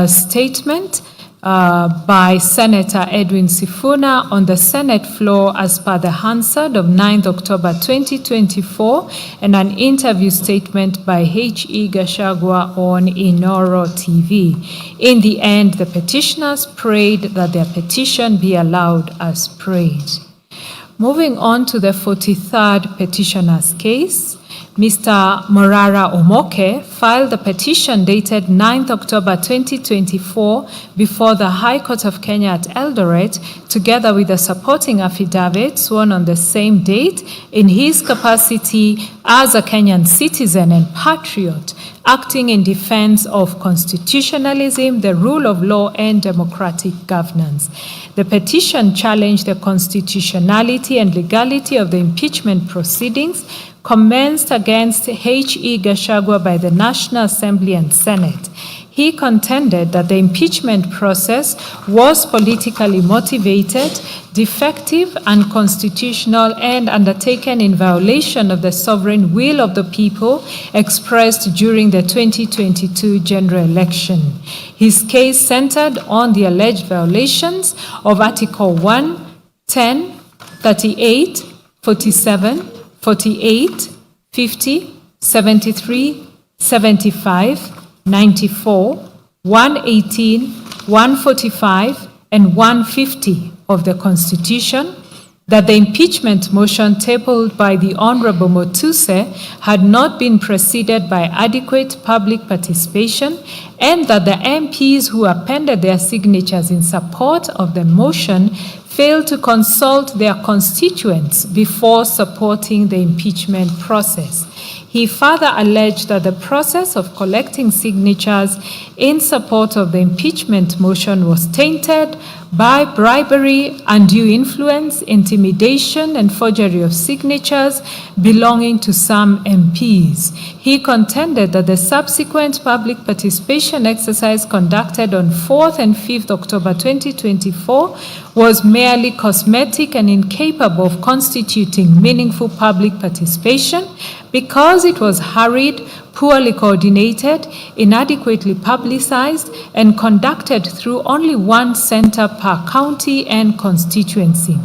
statement by Senator Edwin Sifuna on the Senate floor as per the Hansard of 9th October 2024 and an interview statement by H.E. Gachagua on Inoro TV. In the end, the petitioners prayed that their petition be allowed as prayed. Moving on to the 43rd petitioner's case, Mr. Morara Omoke filed a petition dated 9th October 2024 before the High Court of Kenya at Eldoret, together with a supporting affidavit sworn on the same date in his capacity as a Kenyan citizen and patriot, acting in defense of constitutionalism, the rule of law, and democratic governance. The petition challenged the constitutionality and legality of the impeachment proceedings commenced against H.E. Gachagua by the National Assembly and Senate. He contended that the impeachment process was politically motivated, defective, unconstitutional, and undertaken in violation of the sovereign will of the people expressed during the 2022 general election. His case centered on the alleged violations of Article 1, 10, 38, 47, 48, 50, 73, 75, 94, 118, 145, and 150 of the Constitution, that the impeachment motion tabled by the Honorable Motuse had not been preceded by adequate public participation, and that the MPs who appended their signatures in support of the motion failed to consult their constituents before supporting the impeachment process. He further alleged that the process of collecting signatures in support of the impeachment motion was tainted by bribery, undue influence, intimidation, and forgery of signatures belonging to some MPs. He contended that the subsequent public participation exercise conducted on 4th and 5th October 2024 was merely cosmetic and incapable of constituting meaningful public participation because it was hurried, poorly coordinated, inadequately publicized, and conducted through only one center per county and constituency.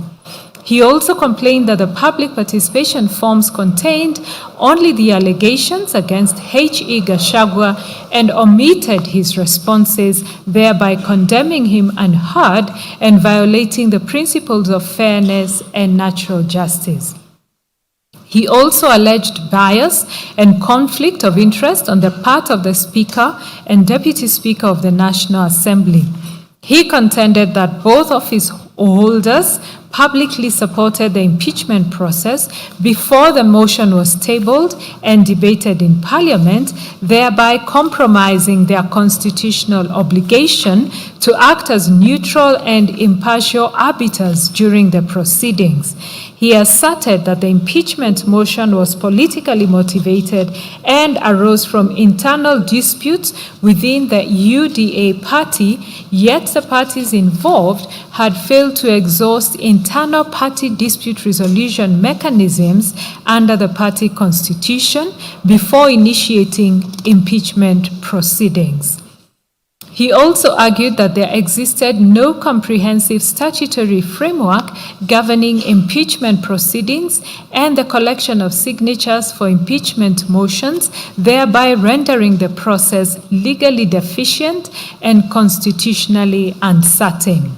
He also complained that the public participation forms contained only the allegations against H.E. Gachagua and omitted his responses, thereby condemning him unheard and violating the principles of fairness and natural justice. He also alleged bias and conflict of interest on the part of the Speaker and Deputy Speaker of the National Assembly. He contended that both office holders publicly supported the impeachment process before the motion was tabled and debated in Parliament, thereby compromising their constitutional obligation to act as neutral and impartial arbiters during the proceedings. He asserted that the impeachment motion was politically motivated and arose from internal disputes within the UDA party, yet the parties involved had failed to exhaust internal party dispute resolution mechanisms under the party constitution before initiating impeachment proceedings. He also argued that there existed no comprehensive statutory framework governing impeachment proceedings and the collection of signatures for impeachment motions, thereby rendering the process legally deficient and constitutionally uncertain.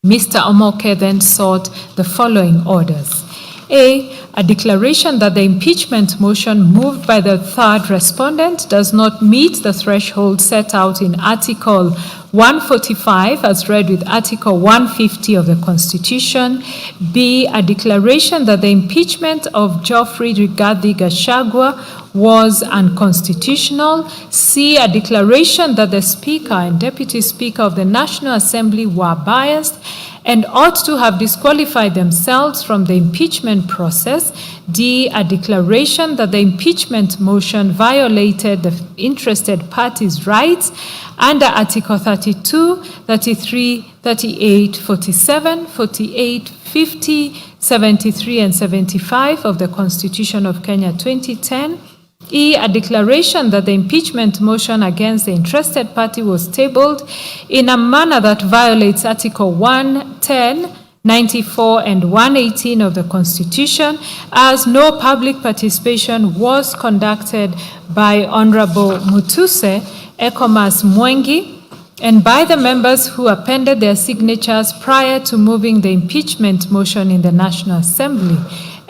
Mr. Omoke then sought the following orders. A declaration that the impeachment motion moved by the third respondent does not meet the threshold set out in Article 145 as read with Article 150 of the Constitution. B, a declaration that the impeachment of Geoffrey Rigathi Gachagua was unconstitutional. C, a declaration that the Speaker and Deputy Speaker of the National Assembly were biased and ought to have disqualified themselves from the impeachment process. D, a declaration that the impeachment motion violated the interested parties' rights under Article 32, 33, 38, 47, 48, 50, 73, and 75 of the Constitution of Kenya 2010. E, a declaration that the impeachment motion against the interested party was tabled in a manner that violates Article 110, 94, and 118 of the Constitution, as no public participation was conducted by Honorable Mutuse Ekomas Mwengi and by the members who appended their signatures prior to moving the impeachment motion in the National Assembly.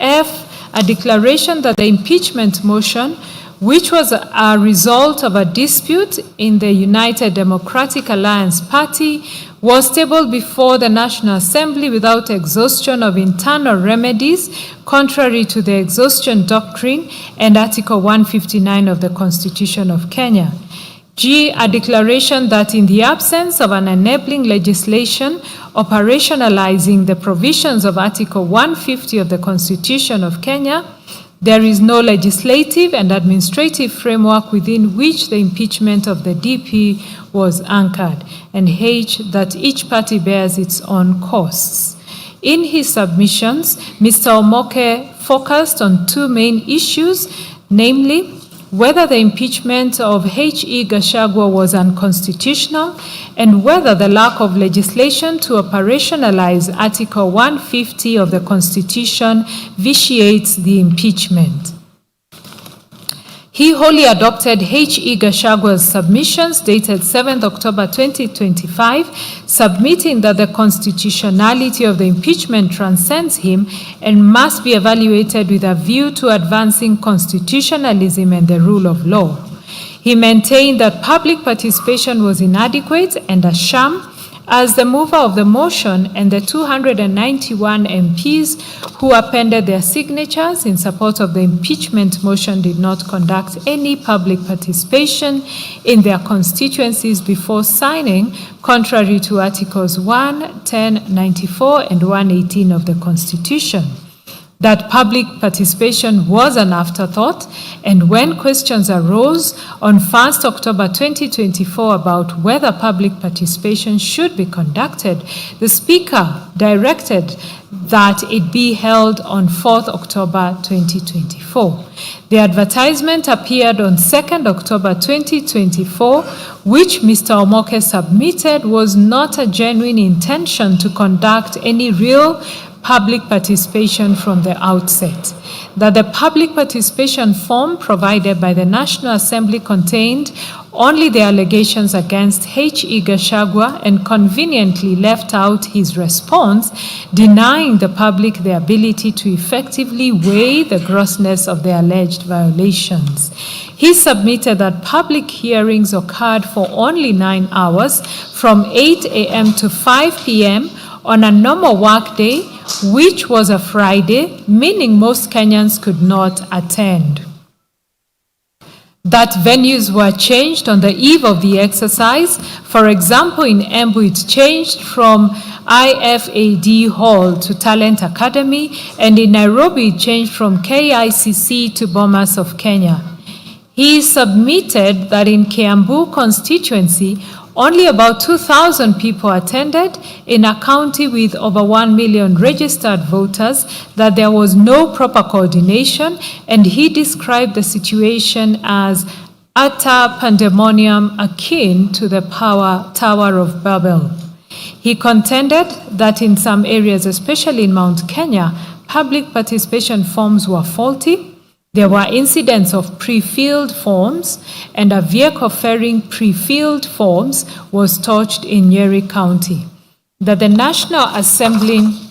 F, a declaration that the impeachment motion, which was a result of a dispute in the United Democratic Alliance Party, was tabled before the National Assembly without exhaustion of internal remedies, contrary to the exhaustion doctrine and Article 159 of the Constitution of Kenya. G, a declaration that in the absence of an enabling legislation operationalizing the provisions of Article 150 of the Constitution of Kenya, there is no legislative and administrative framework within which the impeachment of the DP was anchored, and H, that each party bears its own costs. In his submissions, Mr. Omoke focused on two main issues, namely, whether the impeachment of H.E. Gachagua was unconstitutional and whether the lack of legislation to operationalize Article 150 of the Constitution vitiates the impeachment. He wholly adopted H.E. Gachagua's submissions dated 7th October 2025, submitting that the constitutionality of the impeachment transcends him and must be evaluated with a view to advancing constitutionalism and the rule of law. He maintained that public participation was inadequate and a sham, as the mover of the motion and the 291 MPs who appended their signatures in support of the impeachment motion did not conduct any public participation in their constituencies before signing, contrary to Articles 1, 10, 94, and 118 of the Constitution. That public participation was an afterthought, and when questions arose on 1st October 2024 about whether public participation should be conducted, the Speaker directed that it be held on 4th October 2024. The advertisement appeared on 2nd October 2024, which Mr. Omoke submitted was not a genuine intention to conduct any real public participation from the outset, that the public participation form provided by the National Assembly contained only the allegations against H.E. Gachagua and conveniently left out his response, denying the public the ability to effectively weigh the grossness of the alleged violations. He submitted that public hearings occurred for only 9 hours from 8 a.m. to 5 p.m. on a normal workday, which was a Friday, meaning most Kenyans could not attend. That venues were changed on the eve of the exercise. For example, in Embu, it changed from IFAD Hall to Talent Academy, and in Nairobi, it changed from KICC to Bomas of Kenya. He submitted that in Kiambu constituency, only about 2,000 people attended in a county with over 1 million registered voters, that there was no proper coordination, and he described the situation as utter pandemonium akin to the Tower of Babel. He contended that in some areas, especially in Mount Kenya, public participation forms were faulty. There were incidents of pre-filled forms, and a vehicle ferrying pre-filled forms was torched in Nyeri County. That the National Assembly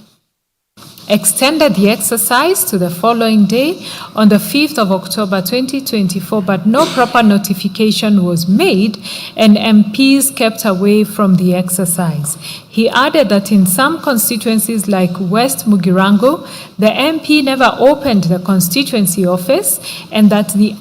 extended the exercise to the following day on the 5th of October 2024, but no proper notification was made and MPs kept away from the exercise. He added that in some constituencies like West Mugirango, the MP never opened the constituency office, and that the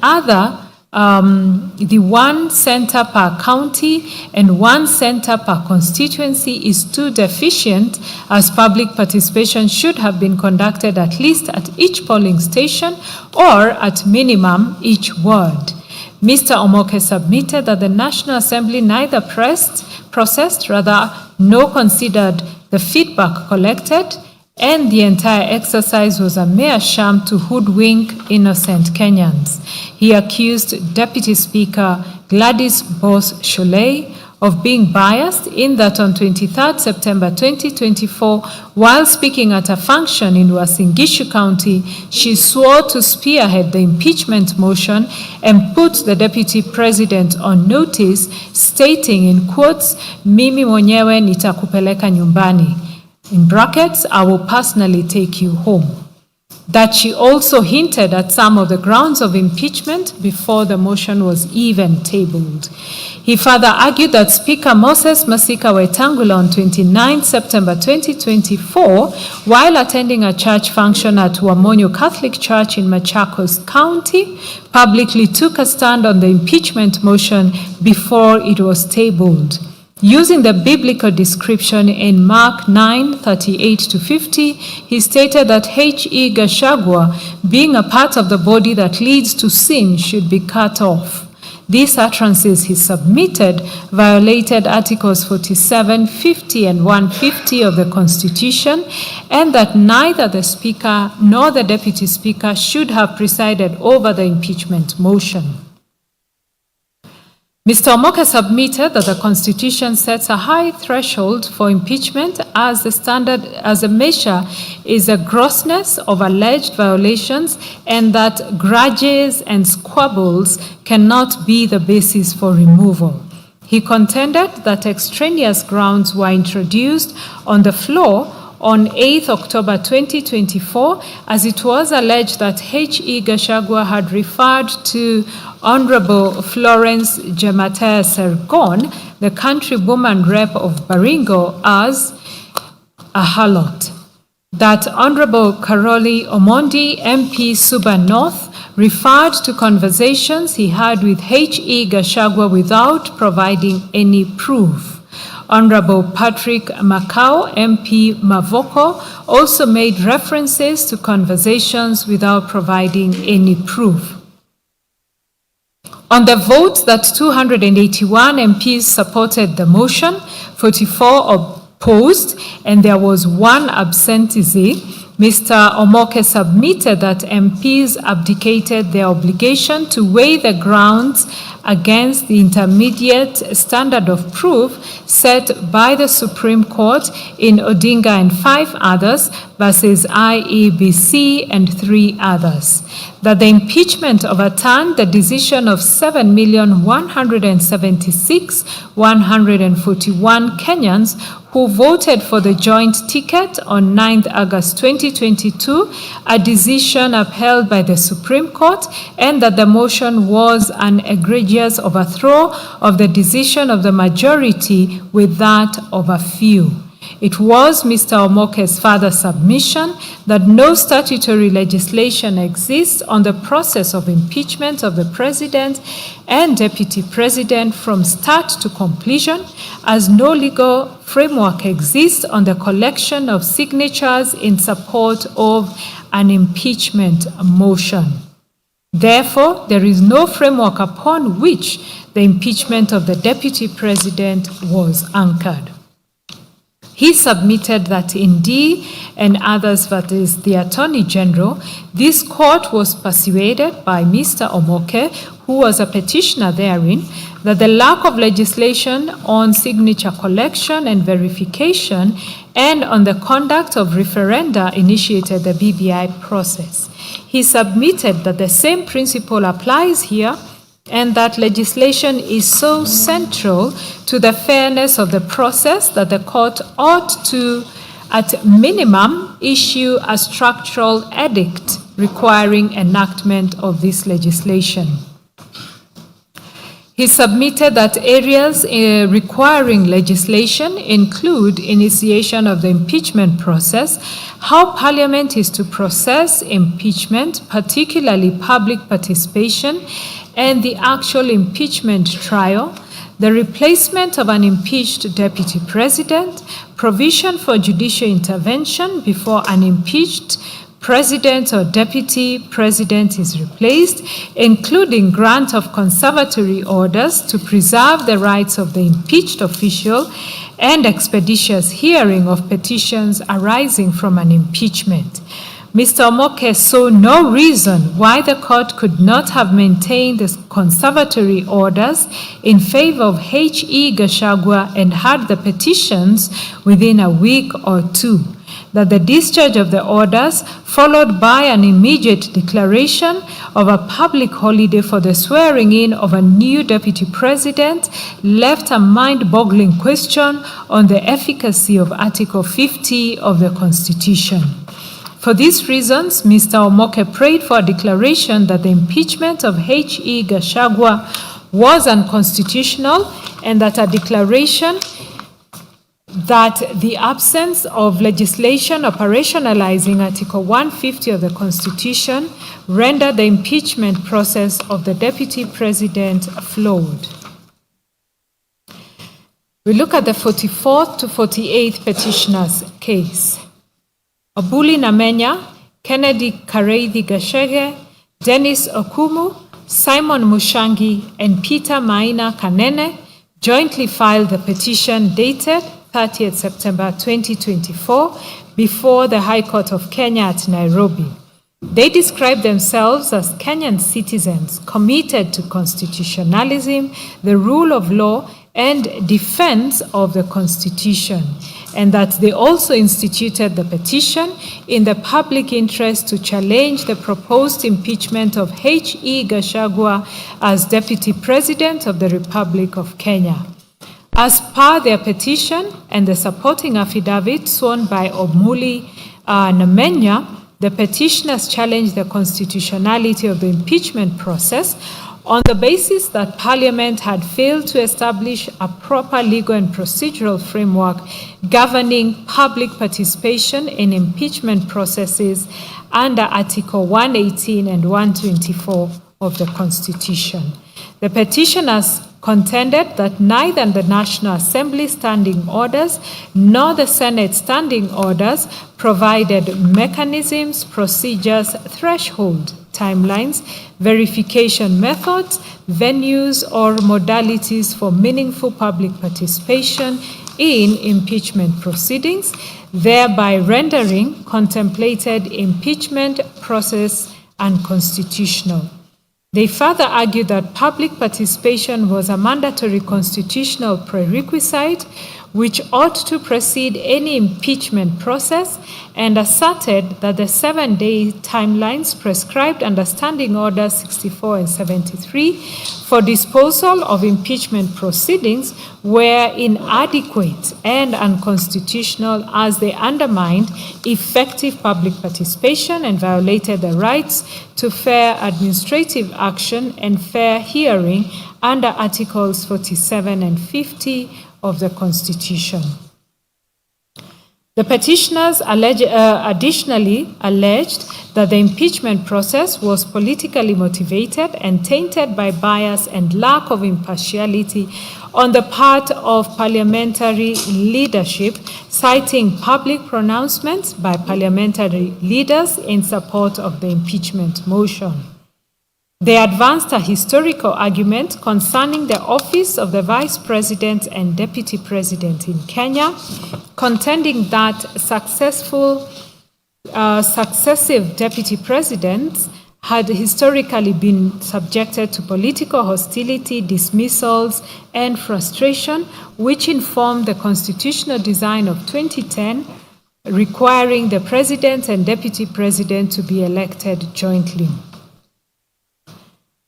one center per county and one center per constituency is too deficient, as public participation should have been conducted at least at each polling station or at minimum each ward. Mr. Omoke submitted that the National Assembly neither processed, nor considered the feedback collected, and the entire exercise was a mere sham to hoodwink innocent Kenyans. He accused Deputy Speaker Gladys Bos-Sholei of being biased in that on 23rd September 2024, while speaking at a function in Uasin Gishu County, she swore to spearhead the impeachment motion and put the Deputy President on notice, stating in quotes, "Mimi mwenyewe nitakupeleka nyumbani." In brackets, "I will personally take you home." That she also hinted at some of the grounds of impeachment before the motion was even tabled. He further argued that Speaker Moses Masika Wetangula on 29 September 2024, while attending a church function at Wamonyo Catholic Church in Machakos County, publicly took a stand on the impeachment motion before it was tabled. Using the biblical description in Mark 9:38-50, he stated that H.E. Gachagua, being a part of the body that leads to sin, should be cut off. These utterances he submitted violated Articles 47, 50, and 150 of the Constitution, and that neither the Speaker nor the Deputy Speaker should have presided over the impeachment motion. Mr. Omoke submitted that the Constitution sets a high threshold for impeachment as the measure is a grossness of alleged violations, and that grudges and squabbles cannot be the basis for removal. He contended that extraneous grounds were introduced on the floor on 8th October 2024, as it was alleged that H.E. Gachagua had referred to Honorable Florence Jematea Sergon, the countrywoman rep of Baringo, as a harlot. That Honorable Karoli Omondi, MP Suba North, referred to conversations he had with H.E. Gachagua without providing any proof. Honorable Patrick Makau, MP Mavoko, also made references to conversations without providing any proof. On the vote that 281 MPs supported the motion, 44 opposed, and there was one absentee, Mr. Omoke submitted that MPs abdicated their obligation to weigh the grounds against the intermediate standard of proof set by the Supreme Court in Odinga and 5 others versus IEBC and 3 others. That the impeachment overturned the decision of 7,176,141 Kenyans who voted for the joint ticket on 9th August 2022, a decision upheld by the Supreme Court, and that the motion was an egregious overthrow of the decision of the majority with that of a few. It was Mr. Omoke's further submission that no statutory legislation exists on the process of impeachment of the President and Deputy President from start to completion, as no legal framework exists on the collection of signatures in support of an impeachment motion. Therefore, there is no framework upon which the impeachment of the Deputy President was anchored. He submitted that in D and others, that is the Attorney General, this court was persuaded by Mr. Omoke, who was a petitioner therein, that the lack of legislation on signature collection and verification and on the conduct of referenda initiated the BBI process. He submitted that the same principle applies here, and that legislation is so central to the fairness of the process that the court ought to, at minimum, issue a structural edict requiring enactment of this legislation. He submitted that areas requiring legislation include initiation of the impeachment process, how Parliament is to process impeachment, particularly public participation, and the actual impeachment trial, the replacement of an impeached Deputy President, provision for judicial intervention before an impeached President or Deputy President is replaced, including grant of conservatory orders to preserve the rights of the impeached official, and expeditious hearing of petitions arising from an impeachment. Mr. Omoke saw no reason why the court could not have maintained the conservatory orders in favor of H.E. Gachagua and had the petitions within a week or two. That the discharge of the orders, followed by an immediate declaration of a public holiday for the swearing in of a new Deputy President, left a mind-boggling question on the efficacy of Article 50 of the Constitution. For these reasons, Mr. Omoke prayed for a declaration that the impeachment of H.E. Gachagua was unconstitutional, and that a declaration that the absence of legislation operationalizing Article 150 of the Constitution rendered the impeachment process of the Deputy President flawed. We look at the 44th to 48th petitioner's case. Obuli Namenya, Kennedy Kareithi Gachagua, Dennis Okumu, Simon Mushangi, and Peter Maina Kanene jointly filed the petition dated 30th September 2024 before the High Court of Kenya at Nairobi. They describe themselves as Kenyan citizens committed to constitutionalism, the rule of law, and defense of the Constitution, and that they also instituted the petition in the public interest to challenge the proposed impeachment of H.E. Gachagua as Deputy President of the Republic of Kenya. As per their petition and the supporting affidavit sworn by Obuli Namenya, the petitioners challenged the constitutionality of the impeachment process on the basis that Parliament had failed to establish a proper legal and procedural framework governing public participation in impeachment processes under Article 118 and 124 of the Constitution. The petitioners contended that neither the National Assembly standing orders nor the Senate standing orders provided mechanisms, procedures, threshold, timelines, verification methods, venues, or modalities for meaningful public participation in impeachment proceedings, thereby rendering contemplated impeachment process unconstitutional. They further argued that public participation was a mandatory constitutional prerequisite which ought to precede any impeachment process, and asserted that the 7-day timelines prescribed under Standing Orders 64 and 73 for disposal of impeachment proceedings were inadequate and unconstitutional, as they undermined effective public participation and violated the rights to fair administrative action and fair hearing under Articles 47 and 50 of the Constitution. The petitioners additionally alleged that the impeachment process was politically motivated and tainted by bias and lack of impartiality on the part of parliamentary leadership, citing public pronouncements by parliamentary leaders in support of the impeachment motion. They advanced a historical argument concerning the office of the Vice President and Deputy President in Kenya, contending that successive Deputy Presidents had historically been subjected to political hostility, dismissals, and frustration, which informed the constitutional design of 2010, requiring the President and Deputy President to be elected jointly.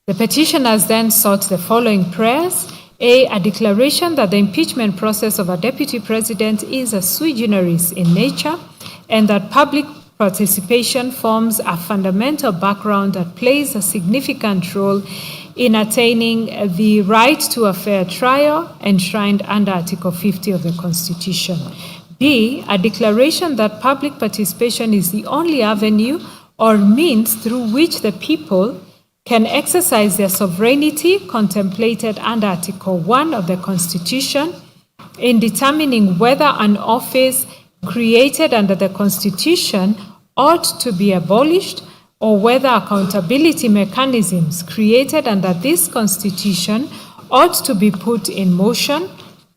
The petitioners then sought the following prayers: a declaration that the impeachment process of a deputy president is a sui generis in nature, and that public participation forms a fundamental background that plays a significant role in attaining the right to a fair trial enshrined under Article 50 of the Constitution. B, a declaration that public participation is the only avenue or means through which the people can exercise their sovereignty contemplated under Article 1 of the Constitution in determining whether an office created under the Constitution ought to be abolished, or whether accountability mechanisms created under this Constitution ought to be put in motion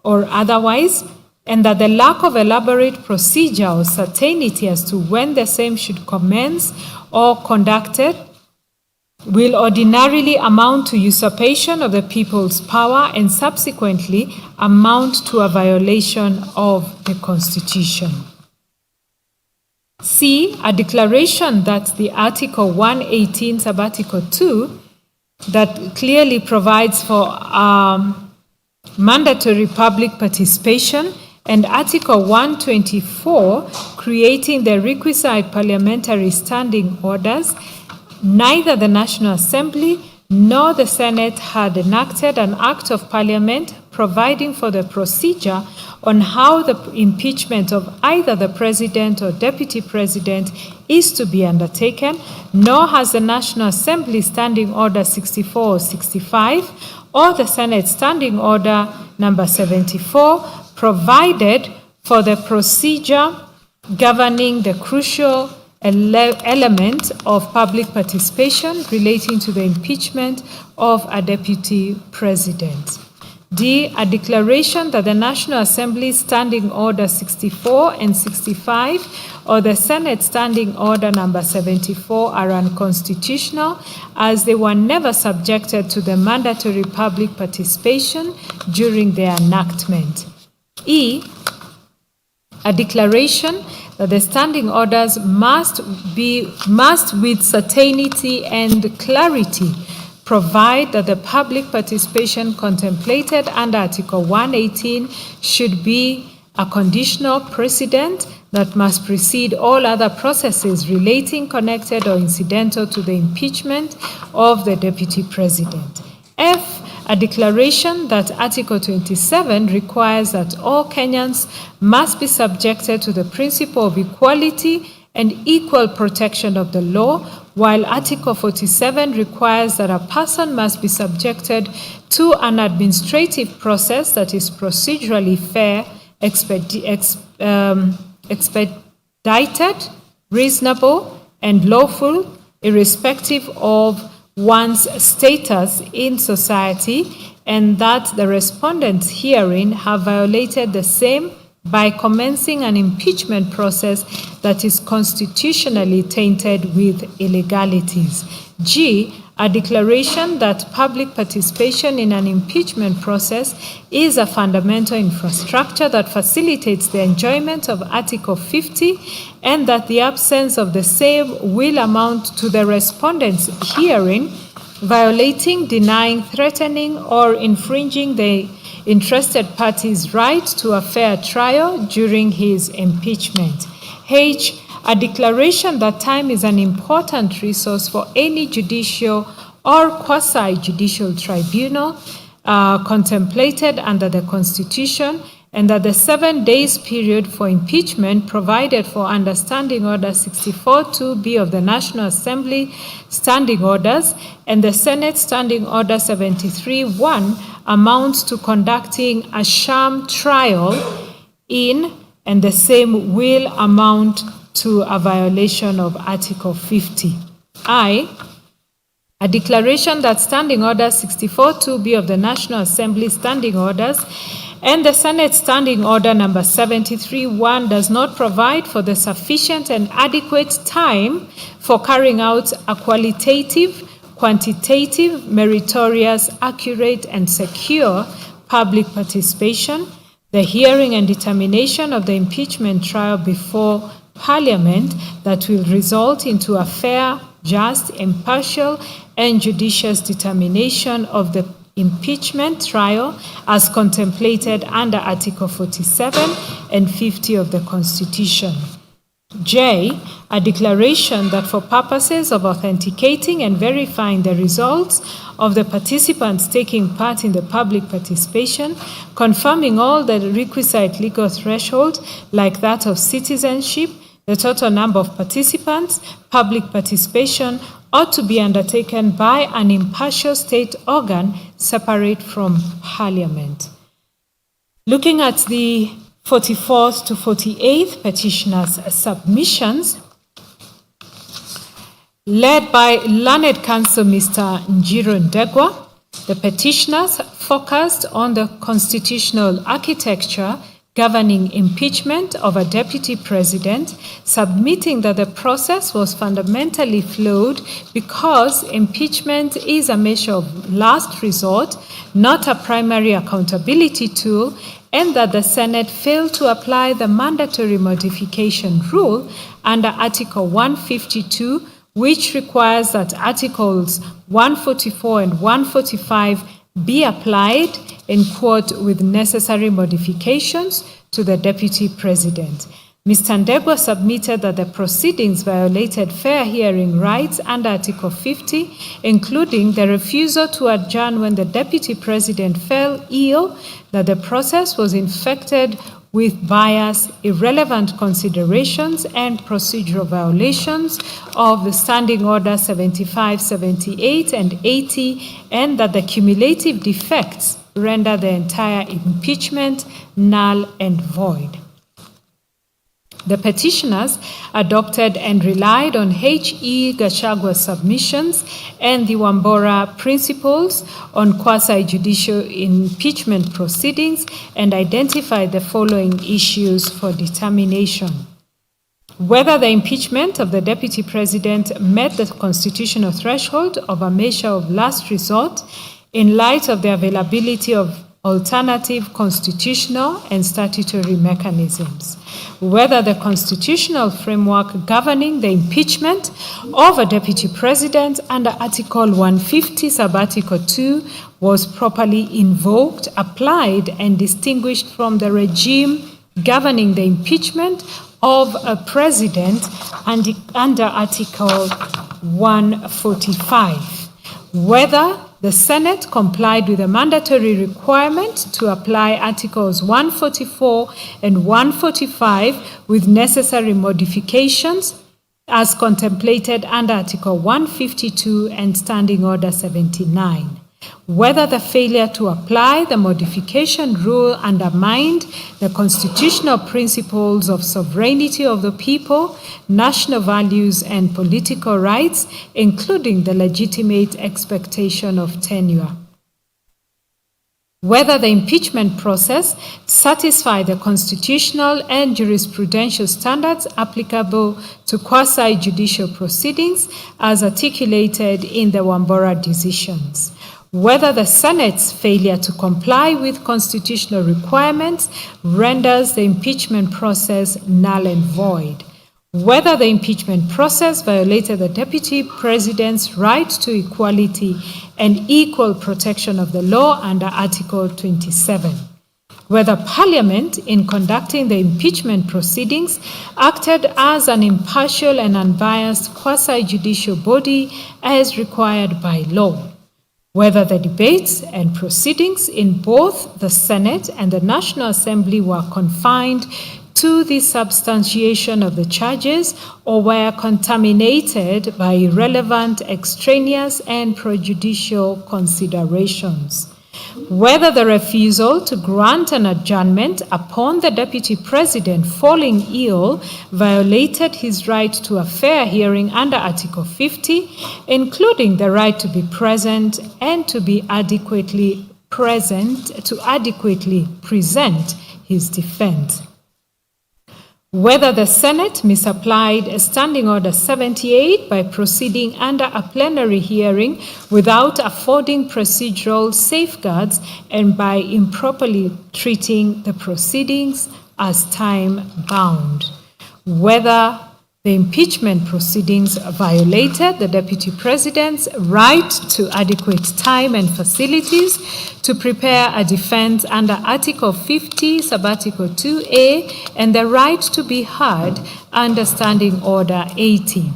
or otherwise, and that the lack of elaborate procedure or certainty as to when the same should commence or conducted will ordinarily amount to usurpation of the people's power and subsequently amount to a violation of the Constitution. C, a declaration that the Article 118 sub-Article 2 that clearly provides for mandatory public participation, and Article 124 creating the requisite parliamentary standing orders, neither the National Assembly nor the Senate had enacted an Act of Parliament providing for the procedure on how the impeachment of either the President or Deputy President is to be undertaken, nor has the National Assembly Standing Order 64 or 65 or the Senate Standing Order number 74 provided for the procedure governing the crucial element of public participation relating to the impeachment of a deputy president. D, a declaration that the National Assembly Standing Order 64 and 65 or the Senate Standing Order number 74 are unconstitutional, as they were never subjected to the mandatory public participation during their enactment. E, a declaration that the standing orders must with certainty and clarity provide that the public participation contemplated under Article 118 should be a conditional precedent that must precede all other processes relating, connected, or incidental to the impeachment of the Deputy President. F, a declaration that Article 27 requires that all Kenyans must be subjected to the principle of equality and equal protection of the law, while Article 47 requires that a person must be subjected to an administrative process that is procedurally fair, expedited, reasonable, and lawful, irrespective of one's status in society, and that the respondents herein have violated the same by commencing an impeachment process that is constitutionally tainted with illegalities. G, a declaration that public participation in an impeachment process is a fundamental infrastructure that facilitates the enjoyment of Article 50 and that the absence of the same will amount to the respondents herein violating, denying, threatening, or infringing the interested party's right to a fair trial during his impeachment. H, a declaration that time is an important resource for any judicial or quasi-judicial tribunal contemplated under the Constitution, and that the 7 days period for impeachment provided for under Standing Order 64-2B of the National Assembly Standing Orders and the Senate Standing Order 73-1 amounts to conducting a sham trial in, and the same will amount to a violation of Article 50. I, a declaration that Standing Order 64-2B of the National Assembly Standing Orders and the Senate Standing Order number 73-1 does not provide for the sufficient and adequate time for carrying out a qualitative, quantitative, meritorious, accurate, and secure public participation, the hearing and determination of the impeachment trial before Parliament that will result into a fair, just, impartial, and judicious determination of the impeachment trial as contemplated under Article 47 and 50 of the Constitution. J, a declaration that for purposes of authenticating and verifying the results of the participants taking part in the public participation, confirming all the requisite legal threshold like that of citizenship, the total number of participants, public participation ought to be undertaken by an impartial state organ separate from Parliament. Looking at the 44th to 48th petitioners' submissions, led by learned counsel Mr. Njiro Ndegwa, the petitioners focused on the constitutional architecture governing impeachment of a deputy president, submitting that the process was fundamentally flawed because impeachment is a measure of last resort, not a primary accountability tool, and that the Senate failed to apply the mandatory modification rule under Article 152, which requires that Articles 144 and 145 be applied in quote with necessary modifications to the deputy president. Mr. Ndegwa submitted that the proceedings violated fair hearing rights under Article 50, including the refusal to adjourn when the deputy president fell ill, that the process was infected with bias, irrelevant considerations, and procedural violations of the Standing Order 75, 78, and 80, and that the cumulative defects render the entire impeachment null and void. The petitioners adopted and relied on H.E. Gachagua's submissions and the Wambora principles on quasi-judicial impeachment proceedings and identified the following issues for determination: whether the impeachment of the deputy president met the constitutional threshold of a measure of last resort in light of the availability of alternative constitutional and statutory mechanisms, whether the constitutional framework governing the impeachment of a deputy president under Article 150, Sub-Article 2 was properly invoked, applied, and distinguished from the regime governing the impeachment of a president under Article 145, whether the Senate complied with the mandatory requirement to apply Articles 144 and 145 with necessary modifications as contemplated under Article 152 and Standing Order 79, whether the failure to apply the modification rule undermined the constitutional principles of sovereignty of the people, national values, and political rights, including the legitimate expectation of tenure. whether the impeachment process satisfies the constitutional and jurisprudential standards applicable to quasi-judicial proceedings as articulated in the Wambora decisions, whether the Senate's failure to comply with constitutional requirements renders the impeachment process null and void, whether the impeachment process violated the Deputy President's right to equality and equal protection of the law under Article 27, whether Parliament, in conducting the impeachment proceedings, acted as an impartial and unbiased quasi-judicial body as required by law, whether the debates and proceedings in both the Senate and the National Assembly were confined to the substantiation of the charges or were contaminated by irrelevant, extraneous, and prejudicial considerations, whether the refusal to grant an adjournment upon the Deputy President falling ill violated his right to a fair hearing under Article 50, including the right to be present and to be adequately present, to adequately present his defense, whether the Senate misapplied Standing Order 78 by proceeding under a plenary hearing without affording procedural safeguards and by improperly treating the proceedings as time-bound, whether the impeachment proceedings violated the Deputy President's right to adequate time and facilities to prepare a defense under Article 50, Subarticle 2A, and the right to be heard under Standing Order 80.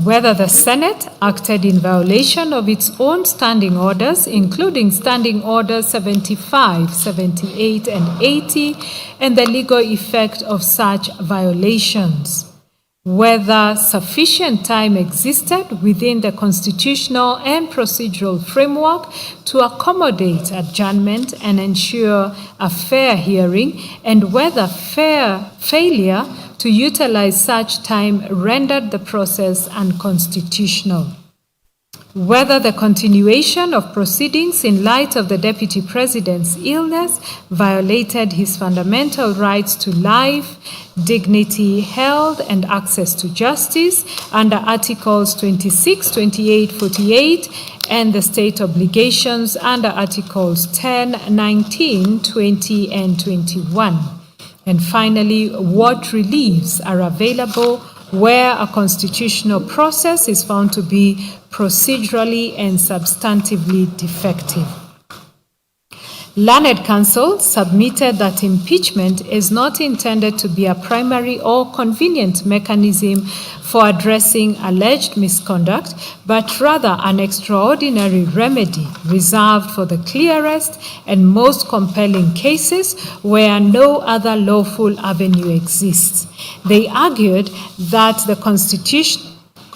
Whether the Senate acted in violation of its own standing orders, including Standing Orders 75, 78, and 80, and the legal effect of such violations, whether sufficient time existed within the constitutional and procedural framework to accommodate adjournment and ensure a fair hearing, and whether failure to utilize such time rendered the process unconstitutional, whether the continuation of proceedings in light of the Deputy President's illness violated his fundamental rights to life, dignity, health, and access to justice under Articles 26, 28, 48, and the state obligations under Articles 10, 19, 20, and 21. And finally, what reliefs are available where a constitutional process is found to be procedurally and substantively defective. Learned Counsel submitted that impeachment is not intended to be a primary or convenient mechanism for addressing alleged misconduct, but rather an extraordinary remedy reserved for the clearest and most compelling cases where no other lawful avenue exists. They argued that the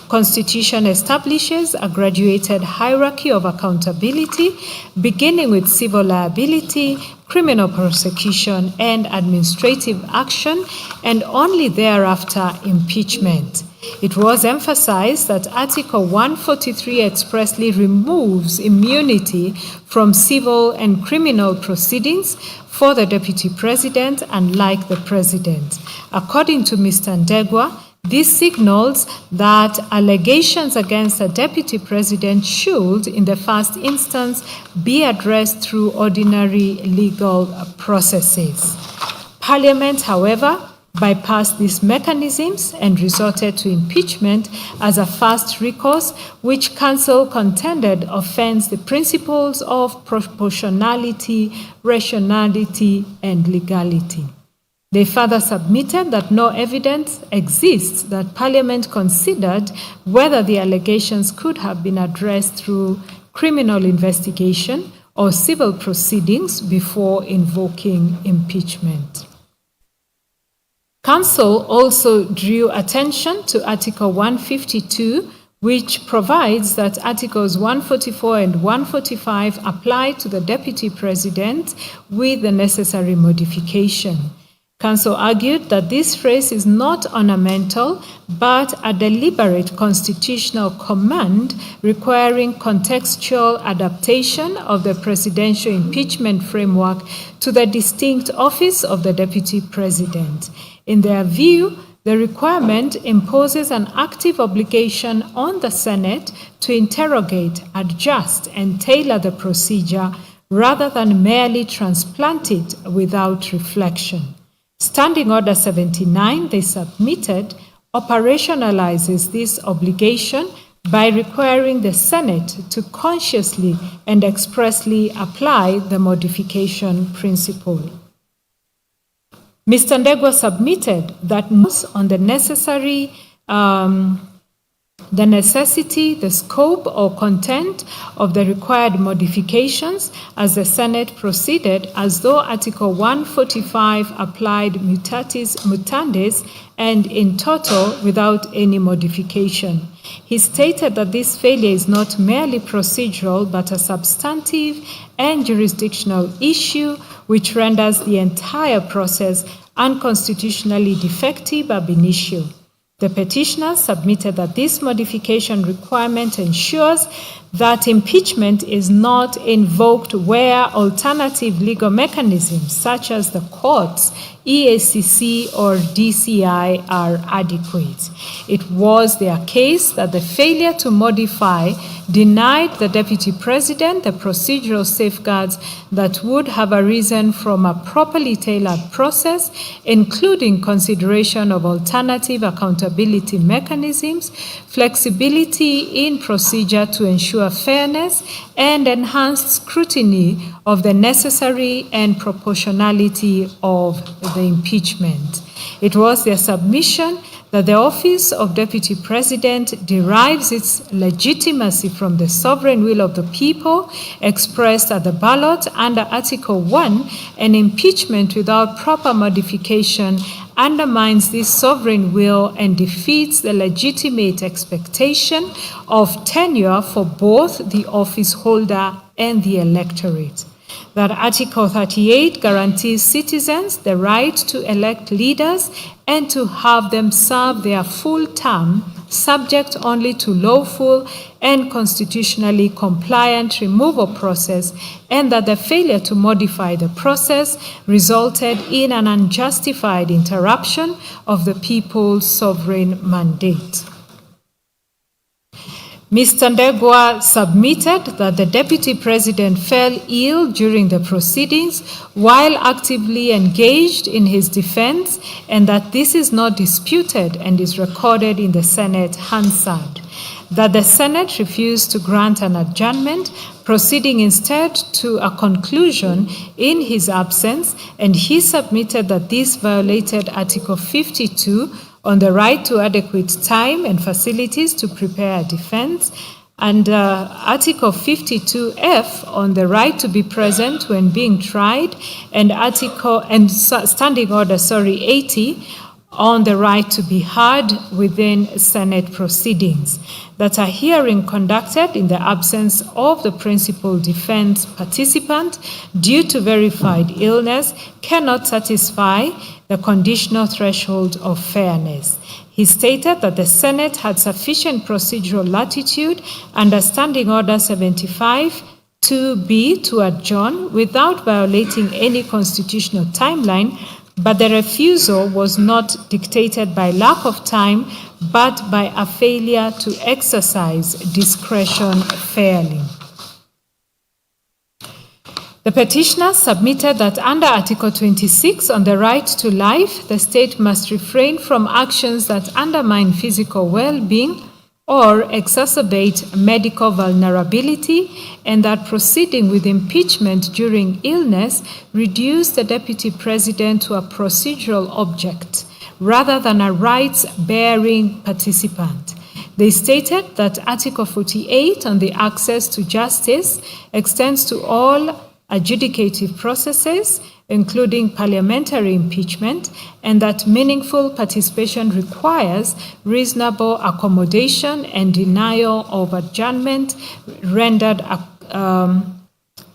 Constitution establishes a graduated hierarchy of accountability, beginning with civil liability, criminal prosecution, and administrative action, and only thereafter impeachment. It was emphasized that Article 143 expressly removes immunity from civil and criminal proceedings for the Deputy President, unlike the President. According to Mr. Ndegwa, this signals that allegations against a Deputy President should, in the first instance, be addressed through ordinary legal processes. Parliament, however, bypassed these mechanisms and resorted to impeachment as a first recourse, which Council contended offends the principles of proportionality, rationality, and legality. They further submitted that no evidence exists that Parliament considered whether the allegations could have been addressed through criminal investigation or civil proceedings before invoking impeachment. Council also drew attention to Article 152, which provides that Articles 144 and 145 apply to the Deputy President with the necessary modification. Counsel argued that this phrase is not ornamental, but a deliberate constitutional command requiring contextual adaptation of the presidential impeachment framework to the distinct office of the deputy president. In their view, the requirement imposes an active obligation on the Senate to interrogate, adjust, and tailor the procedure rather than merely transplant it without reflection. Standing Order 79, they submitted, operationalizes this obligation by requiring the Senate to consciously and expressly apply the modification principle. Mr. Ndegwa submitted that on the necessity, the scope or content of the required modifications as the Senate proceeded as though Article 145 applied mutatis mutandis and in toto without any modification. He stated that this failure is not merely procedural but a substantive and jurisdictional issue which renders the entire process unconstitutionally defective ab initio. The petitioners submitted that this modification requirement ensures that impeachment is not invoked where alternative legal mechanisms such as the courts, EACC, or DCI are adequate. It was their case that the failure to modify denied the deputy president the procedural safeguards that would have arisen from a properly tailored process, including consideration of alternative accountability mechanisms, flexibility in procedure to ensure fairness, and enhanced scrutiny of the necessary and proportionality of the impeachment. It was their submission that the office of Deputy President derives its legitimacy from the sovereign will of the people expressed at the ballot under Article 1, and impeachment without proper modification undermines this sovereign will and defeats the legitimate expectation of tenure for both the office holder and the electorate. That Article 38 guarantees citizens the right to elect leaders and to have them serve their full term, subject only to lawful and constitutionally compliant removal process, and that the failure to modify the process resulted in an unjustified interruption of the people's sovereign mandate. Mr. Ndegwa submitted that the deputy president fell ill during the proceedings while actively engaged in his defense, and that this is not disputed and is recorded in the Senate Hansard. That the Senate refused to grant an adjournment, proceeding instead to a conclusion in his absence, and he submitted that this violated Article 52 on the right to adequate time and facilities to prepare a defense, and Article 52F on the right to be present when being tried, and Standing Order 80 on the right to be heard within Senate proceedings. That a hearing conducted in the absence of the principal defense participant due to verified illness cannot satisfy the conditional threshold of fairness. He stated that the Senate had sufficient procedural latitude under Standing Order 75 to adjourn without violating any constitutional timeline, but the refusal was not dictated by lack of time, but by a failure to exercise discretion fairly. The petitioner submitted that under Article 26 on the right to life, the state must refrain from actions that undermine physical well-being or exacerbate medical vulnerability, and that proceeding with impeachment during illness reduced the deputy president to a procedural object rather than a rights-bearing participant. They stated that Article 48 on the access to justice extends to all adjudicative processes, including parliamentary impeachment, and that meaningful participation requires reasonable accommodation and denial of adjournment rendered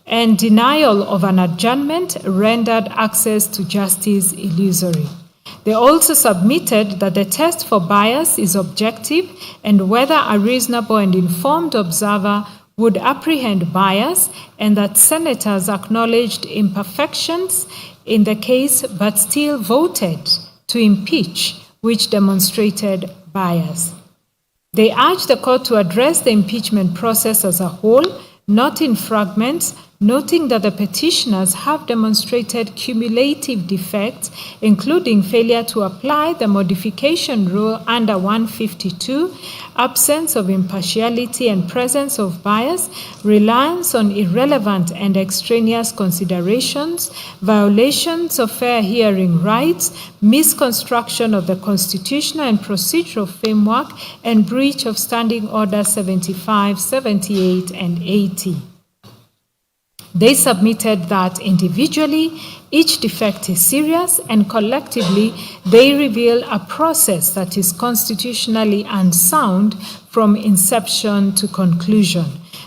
and denial of an adjournment rendered access to justice illusory. They also submitted that the test for bias is objective and whether a reasonable and informed observer would apprehend bias, and that senators acknowledged imperfections in the case but still voted to impeach, which demonstrated bias. They urged the court to address the impeachment process as a whole, not in fragments, noting that the petitioners have demonstrated cumulative defects, including failure to apply the modification rule under 152, absence of impartiality and presence of bias, reliance on irrelevant and extraneous considerations, violations of fair hearing rights, misconstruction of the constitutional and procedural framework, and breach of Standing Order 75, 78, and 80. They submitted that individually, each defect is serious, and collectively, they reveal a process that is constitutionally unsound from inception to conclusion.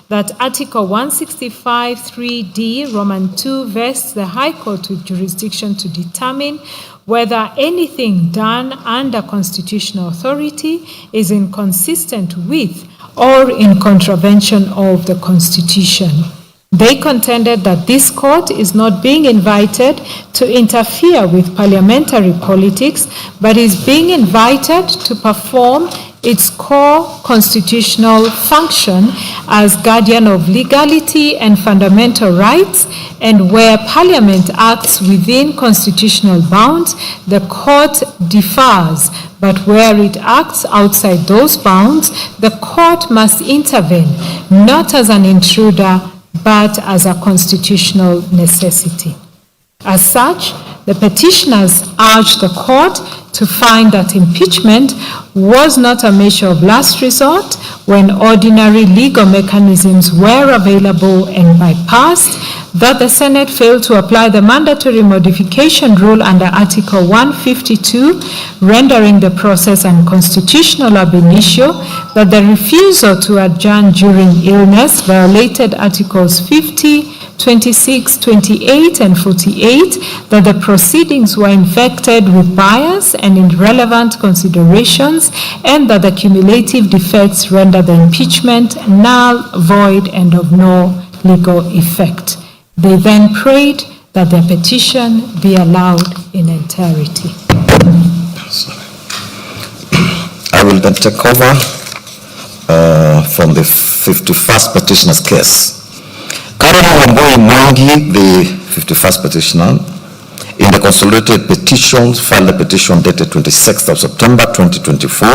That Article 165(3)(d) Roman 2 vests the High Court with jurisdiction to determine whether anything done under constitutional authority is inconsistent with or in contravention of the Constitution. They contended that this court is not being invited to interfere with parliamentary politics, but is being invited to perform its core constitutional function as guardian of legality and fundamental rights, and where Parliament acts within constitutional bounds, the court defers, but where it acts outside those bounds, the court must intervene, not as an intruder, but as a constitutional necessity. As such, the petitioners urged the court to find that impeachment was not a measure of last resort when ordinary legal mechanisms were available and bypassed, that the Senate failed to apply the mandatory modification rule under Article 152, rendering the process unconstitutional ab initio, that the refusal to adjourn during illness violated Articles 50, 26, 28, and 48, that the proceedings were infected with bias and irrelevant considerations, and that the cumulative defects render the impeachment null, void, and of no legal effect. They then prayed that their petition be allowed in entirety. I will then take over from the 51st petitioner's case. Karen Wambui Mwangi, the 51st petitioner, in the consolidated petitions, filed a petition dated 26th of September 2024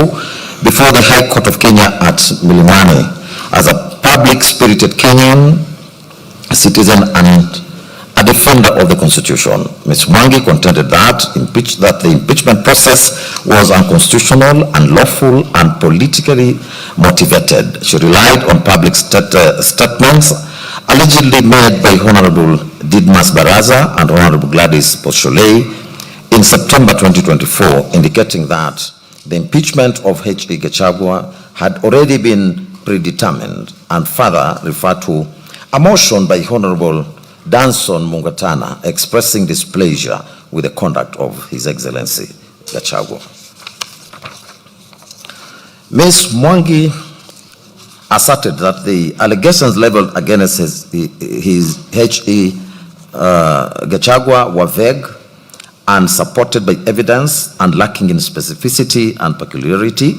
before the High Court of Kenya at Milimani as a public-spirited Kenyan citizen and a defender of the Constitution. Ms. Mwangi contended that the impeachment process was unconstitutional, unlawful, and politically motivated. She relied on public statements allegedly made by Honorable Didmas Baraza and Honorable Gladys Poshole in September 2024, indicating that the impeachment of H.E. Gachagua had already been predetermined, and further referred to a motion by Honorable Danson Mungatana expressing displeasure with the conduct of His Excellency Gachagua. Ms. Mwangi asserted that the allegations leveled against his H.E. Gachagua were vague, unsupported by evidence, and lacking in specificity and peculiarity,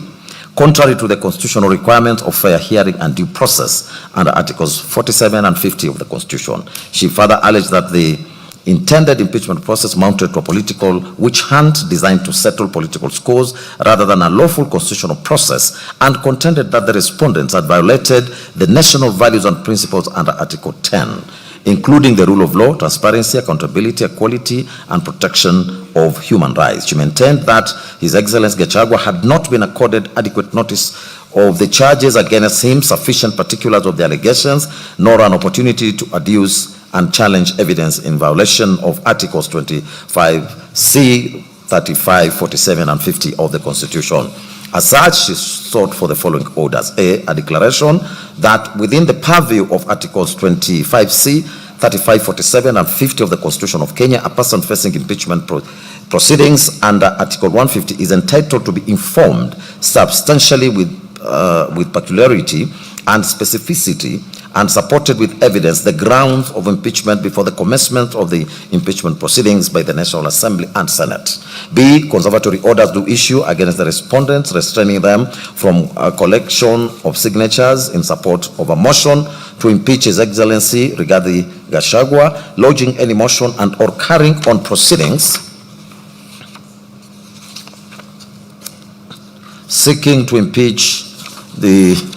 contrary to the constitutional requirements of fair hearing and due process under Articles 47 and 50 of the Constitution. She further alleged that the intended impeachment process mounted to a political witch hunt designed to settle political scores rather than a lawful constitutional process, and contended that the respondents had violated the national values and principles under Article 10, including the rule of law, transparency, accountability, equality, and protection of human rights. She maintained that His Excellency Gachagua had not been accorded adequate notice of the charges against him, sufficient particulars of the allegations, nor an opportunity to adduce and challenge evidence in violation of Articles 25C, 35, 47, and 50 of the Constitution. As such, she sought for the following orders. A declaration that within the purview of Articles 25C, 35, 47, and 50 of the Constitution of Kenya, a person facing impeachment proceedings under Article 150 is entitled to be informed substantially with peculiarity and specificity and supported with evidence the grounds of impeachment before the commencement of the impeachment proceedings by the National Assembly and Senate. B, conservatory orders do issue against the respondents, restraining them from a collection of signatures in support of a motion to impeach His Excellency Rigathi Gachagua, lodging any motion and or carrying on proceedings seeking to impeach the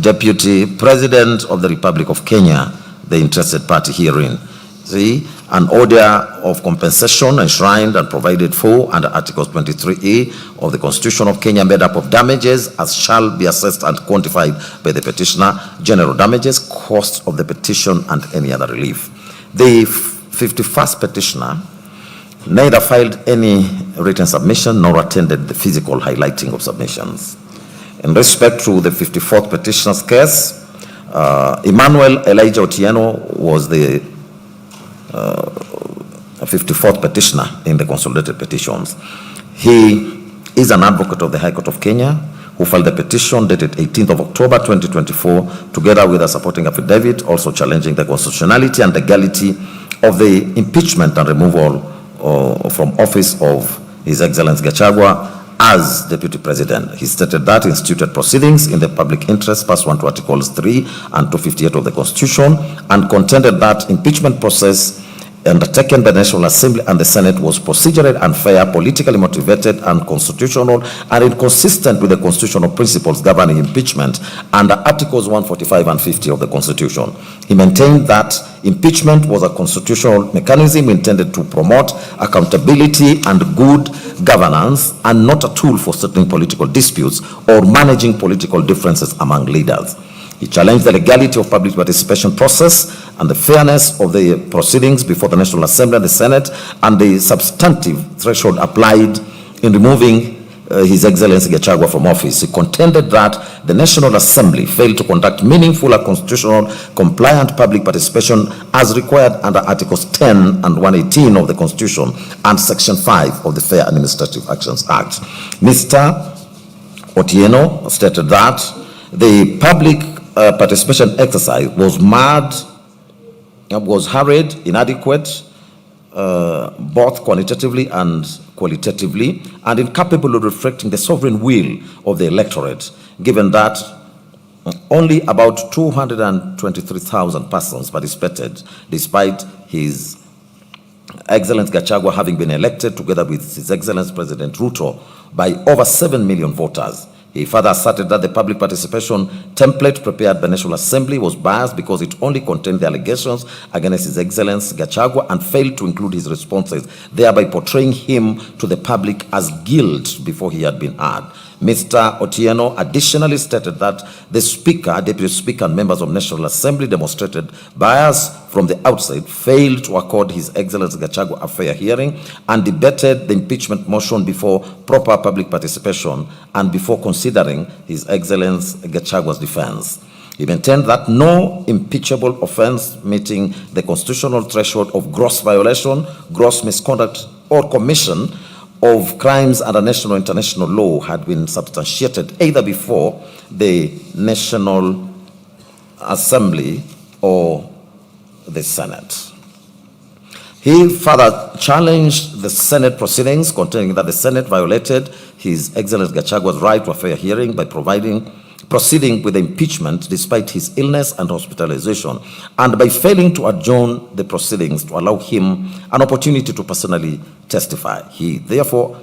Deputy President of the Republic of Kenya, the interested party herein. See, an order of compensation enshrined and provided for under Article 23A of the Constitution of Kenya, made up of damages as shall be assessed and quantified by the petitioner, general damages, cost of the petition, and any other relief. The 51st petitioner neither filed any written submission nor attended the physical highlighting of submissions. In respect to the 54th petitioner's case, Emmanuel Elijah Otieno was the 54th petitioner in the consolidated petitions. He is an advocate of the High Court of Kenya who filed the petition dated 18th of October 2024 together with a supporting affidavit also challenging the constitutionality and legality of the impeachment and removal from office of His Excellency Gachagua as Deputy President. He stated that instituted proceedings in the public interest pursuant to Articles 3 and 258 of the Constitution, and contended that impeachment process undertaken by the National Assembly and the Senate was procedurally unfair, politically motivated, unconstitutional, and inconsistent with the constitutional principles governing impeachment under Articles 145 and 50 of the Constitution. He maintained that impeachment was a constitutional mechanism intended to promote accountability and good governance and not a tool for settling political disputes or managing political differences among leaders. He challenged the legality of public participation process and the fairness of the proceedings before the National Assembly and the Senate, and the substantive threshold applied in removing His Excellency Gachagua from office. He contended that the National Assembly failed to conduct meaningful and constitutional compliant public participation as required under Articles 10 and 118 of the Constitution and Section 5 of the Fair Administrative Actions Act. Mr. Otieno stated that the public participation exercise was hurried, inadequate, both quantitatively and qualitatively, and incapable of reflecting the sovereign will of the electorate, given that only about 223,000 persons participated, despite His Excellency Gachagua having been elected together with His Excellency President Ruto by over 7 million voters. He further asserted that the public participation template prepared by the National Assembly was biased because it only contained the allegations against His Excellency Gachagua and failed to include his responses, thereby portraying him to the public as guilt before he had been heard. Mr. Otieno additionally stated that the Speaker, Deputy Speaker, and members of National Assembly demonstrated bias from the outset, failed to accord His Excellency Gachagua a fair hearing, and debated the impeachment motion before proper public participation and before considering His Excellency Gachagua's defense. He maintained that no impeachable offense meeting the constitutional threshold of gross violation, gross misconduct, or commission of crimes under national or international law had been substantiated either before the National Assembly or the Senate. He further challenged the Senate proceedings, contending that the Senate violated His Excellency Gachagua's right to a fair hearing by proceeding with the impeachment despite his illness and hospitalization, and by failing to adjourn the proceedings to allow him an opportunity to personally testify. He therefore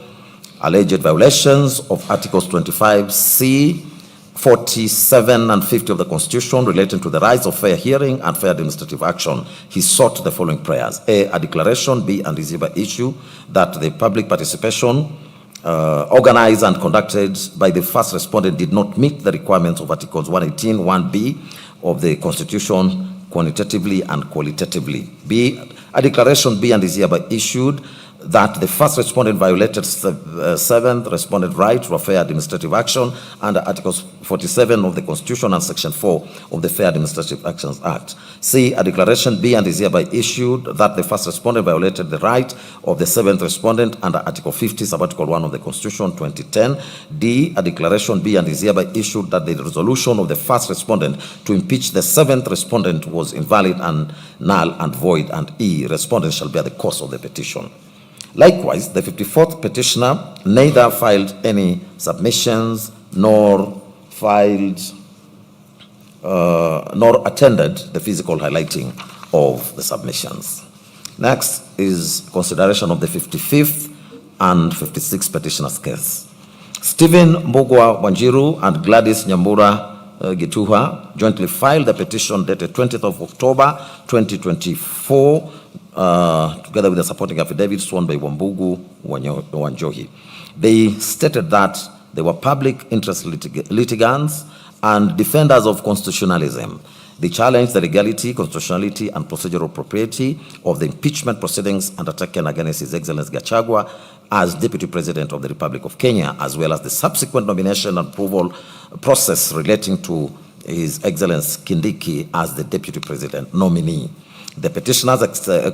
alleged violations of Articles 25C, 47 and 50 of the Constitution relating to the rights of fair hearing and fair administrative action. He sought the following prayers: A declaration, B, and is hereby issue that the public participation organized and conducted by the first respondent did not meet the requirements of Articles 118, 1B of the Constitution quantitatively and qualitatively. B, a declaration be and is hereby issued that the first respondent violated seventh respondent right to a fair administrative action under Article 47 of the Constitution and Section 4 of the Fair Administrative Actions Act. C, a declaration be and is hereby issued that the first respondent violated the right of the seventh respondent under Article 50, Sub-Article 1 of the Constitution 2010. D, a declaration be and is hereby issued that the resolution of the first respondent to impeach the seventh respondent was invalid and null and void. And E, respondent shall bear the cost of the petition. Likewise, the 54th petitioner neither filed any submissions nor attended the physical highlighting of the submissions. Next is consideration of the 55th and 56th petitioner's case. Stephen Mbugua Wanjiru and Gladys Nyambura Gituha jointly filed the petition dated 20th of October 2024 together with the supporting affidavit sworn by Wambugu Wanjohi. They stated that they were public interest litigants and defenders of constitutionalism. They challenged the legality, constitutionality, and procedural propriety of the impeachment proceedings undertaken against His Excellency Gachagua as Deputy President of the Republic of Kenya, as well as the subsequent nomination and approval process relating to His Excellency Kindiki as the Deputy President nominee. The petitioners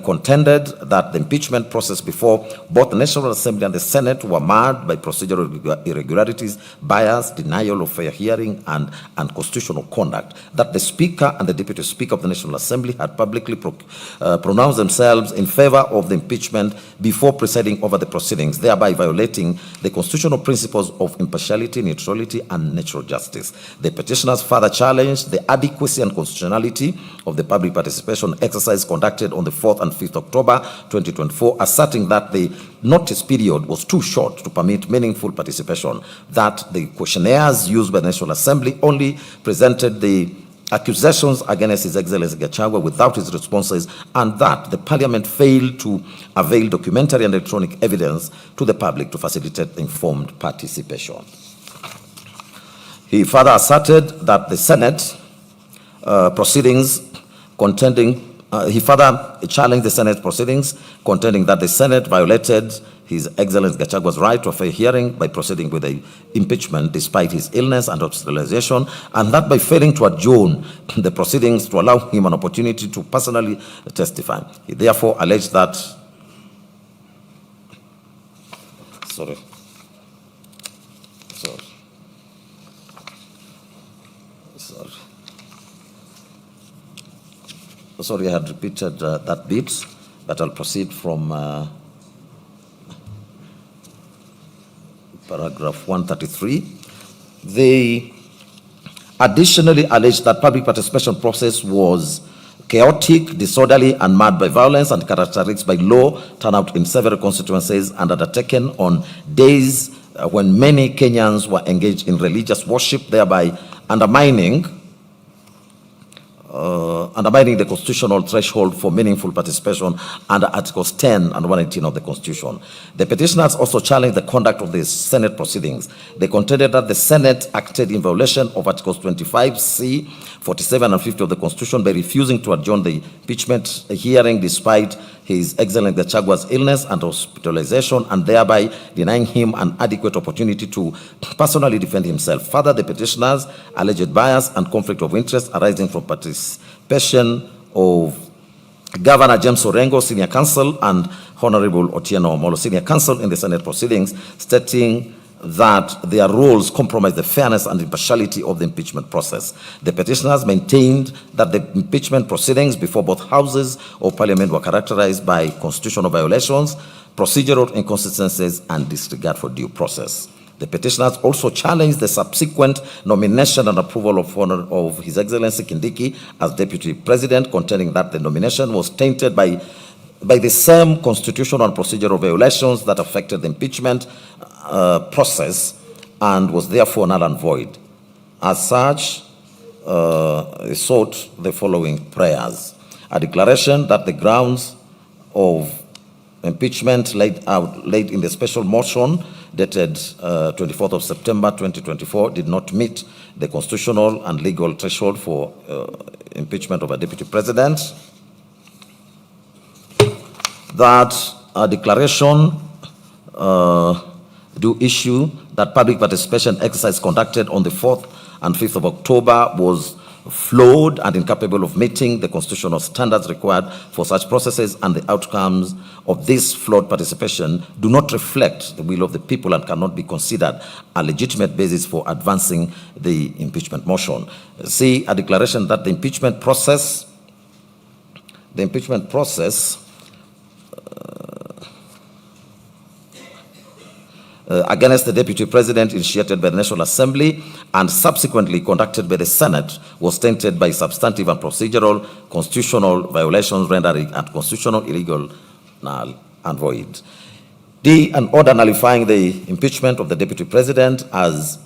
contended that the impeachment process before both the National Assembly and the Senate were marred by procedural irregularities, bias, denial of fair hearing, and unconstitutional conduct, that the Speaker and the Deputy Speaker of the National Assembly had publicly pronounced themselves in favor of the impeachment before presiding over the proceedings, thereby violating the constitutional principles of impartiality, neutrality, and natural justice. The petitioners further challenged the adequacy and constitutionality of the public participation exercise conducted on the 4th and 5th October 2024, asserting that the notice period was too short to permit meaningful participation, that the questionnaires used by the National Assembly only presented the accusations against His Excellency Gachagua without his responses, and that the Parliament failed to avail documentary and electronic evidence to the public to facilitate informed participation. He further asserted that the Senate proceedings he further challenged the Senate proceedings, contending that the Senate violated His Excellency Gachagua's right to a fair hearing by proceeding with the impeachment despite his illness and hospitalization, and that by failing to adjourn the proceedings to allow him an opportunity to personally testify. He therefore alleged that Sorry, I had repeated that bit, but I'll proceed from paragraph 133. They additionally alleged that public participation process was chaotic, disorderly, and marred by violence and characterized by low turnout in several constituencies and undertaken on days when many Kenyans were engaged in religious worship, thereby undermining the constitutional threshold for meaningful participation under Articles 10 and 118 of the Constitution. The petitioners also challenged the conduct of the Senate proceedings. They contended that the Senate acted in violation of Articles 25C, 47 and 50 of the Constitution by refusing to adjourn the impeachment hearing despite His Excellency Gachagua's illness and hospitalization, and thereby denying him an adequate opportunity to personally defend himself. Further, the petitioners alleged bias and conflict of interest arising from participation of Governor James Orengo, Senior Counsel, and Honorable Otieno Omolo, Senior Counsel, in the Senate proceedings, stating that their roles compromise the fairness and impartiality of the impeachment process. The petitioners maintained that the impeachment proceedings before both houses of Parliament were characterized by constitutional violations, procedural inconsistencies, and disregard for due process. The petitioners also challenged the subsequent nomination and approval of His Excellency Kindiki as Deputy President, contending that the nomination was tainted by the same constitutional and procedural violations that affected the impeachment process and was therefore null and void. As such, sought the following prayers: a declaration that the grounds of impeachment laid in the special motion dated 24th of September 2024 did not meet the constitutional and legal threshold for impeachment of a deputy president. That a declaration do issue that public participation exercise conducted on the 4th and 5th of October was flawed and incapable of meeting the constitutional standards required for such processes, and the outcomes of this flawed participation do not reflect the will of the people and cannot be considered a legitimate basis for advancing the impeachment motion. See, a declaration that the impeachment process against the Deputy President initiated by the National Assembly and subsequently conducted by the Senate was tainted by substantive and procedural constitutional violations, rendering unconstitutional, illegal, null, and void. D, an order nullifying the impeachment of the Deputy President as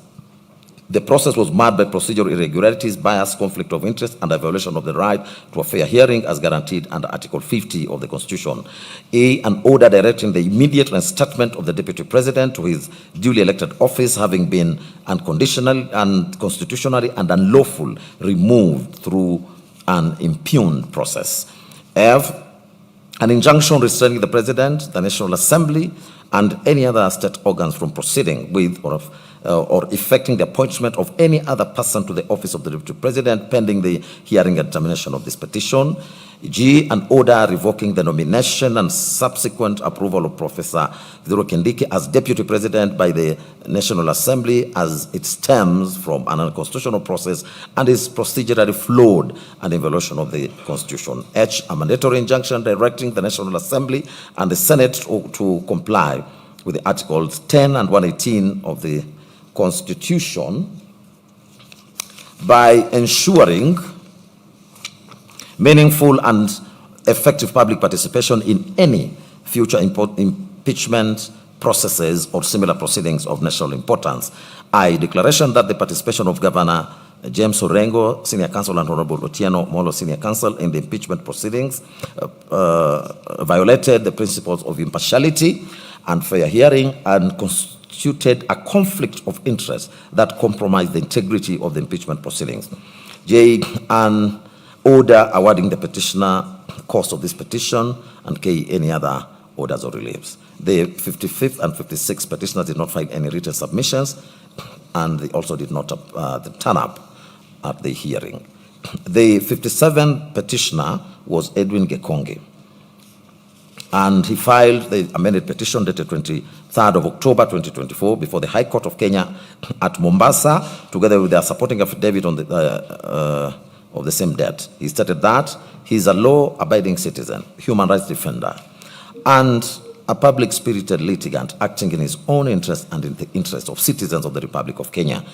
the process was marred by procedural irregularities, bias, conflict of interest, and a violation of the right to a fair hearing as guaranteed under Article 50 of the Constitution. A, an order directing the immediate reinstatement of the Deputy President to his duly elected office, having been unconditional and constitutionally and unlawful removed through an impugned process. F, an injunction restraining the President, the National Assembly, and any other state organs from proceeding with or effecting the appointment of any other person to the office of the Deputy President pending the hearing and determination of this petition. G, an order revoking the nomination and subsequent approval of Professor Kithure Kindiki as Deputy President by the National Assembly, as it stems from an unconstitutional process and is procedurally flawed and in violation of the Constitution. H, a mandatory injunction directing the National Assembly and the Senate to comply with the Articles 10 and 118 of the Constitution by ensuring meaningful and effective public participation in any future impeachment processes or similar proceedings of national importance. I, declaration that the participation of Governor James Orengo, Senior Counsel, and Honorable Otieno Molo, Senior Counsel, in the impeachment proceedings violated the principles of impartiality and fair hearing and constituted a conflict of interest that compromised the integrity of the impeachment proceedings. J, an order awarding the petitioner cost of this petition, and K, any other orders or reliefs. The 55th and 56th petitioners did not file any written submissions, and they also did not turn up at the hearing. The 57th petitioner was Edwin Gekonge, and he filed the amended petition dated 23rd of October 2024 before the High Court of Kenya at Mombasa, together with their supporting affidavit on the of the same date. He stated that he is a law-abiding citizen, human rights defender, and a public-spirited litigant acting in his own interest and in the interest of citizens of the Republic of Kenya.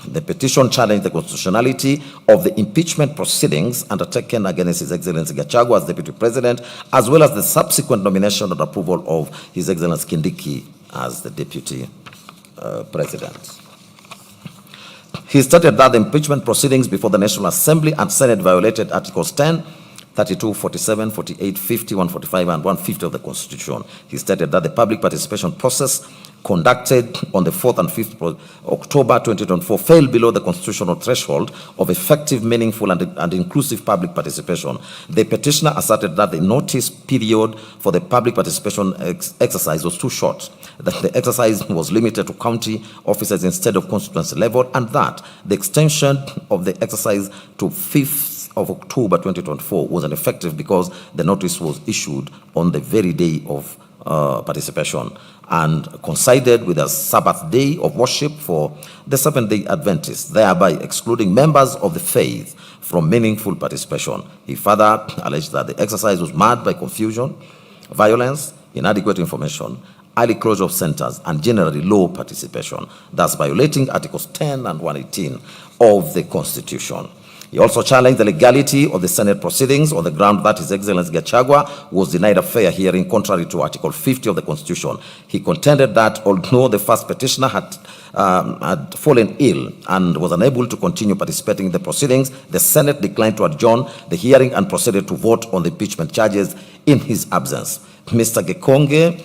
The petition challenged the constitutionality of the impeachment proceedings undertaken against His Excellency Gachagua as Deputy President, as well as the subsequent nomination and approval of His Excellency Kindiki as the Deputy President. He stated that the impeachment proceedings before the National Assembly and Senate violated Articles 10, 32, 47, 48, 50, 145, and 150 of the Constitution. He stated that the public participation process conducted on the 4th and 5th of October 2024 fell below the constitutional threshold of effective, meaningful, and inclusive public participation. The petitioner asserted that the notice period for the public participation exercise was too short, that the exercise was limited to county officers instead of constituency level, and that the extension of the exercise to 5th of October 2024 was ineffective because the notice was issued on the very day of participation and coincided with a Sabbath day of worship for the Seventh-day Adventists, thereby excluding members of the faith from meaningful participation. He further alleged that the exercise was marred by confusion, violence, inadequate information, early closure of centers, and generally low participation, thus violating Articles 10 and 118 of the Constitution. He also challenged the legality of the Senate proceedings on the ground that His Excellency Gachagua was denied a fair hearing contrary to Article 50 of the Constitution. He contended that although the first petitioner had fallen ill and was unable to continue participating in the proceedings, the Senate declined to adjourn the hearing and proceeded to vote on the impeachment charges in his absence. Mr. Gekonge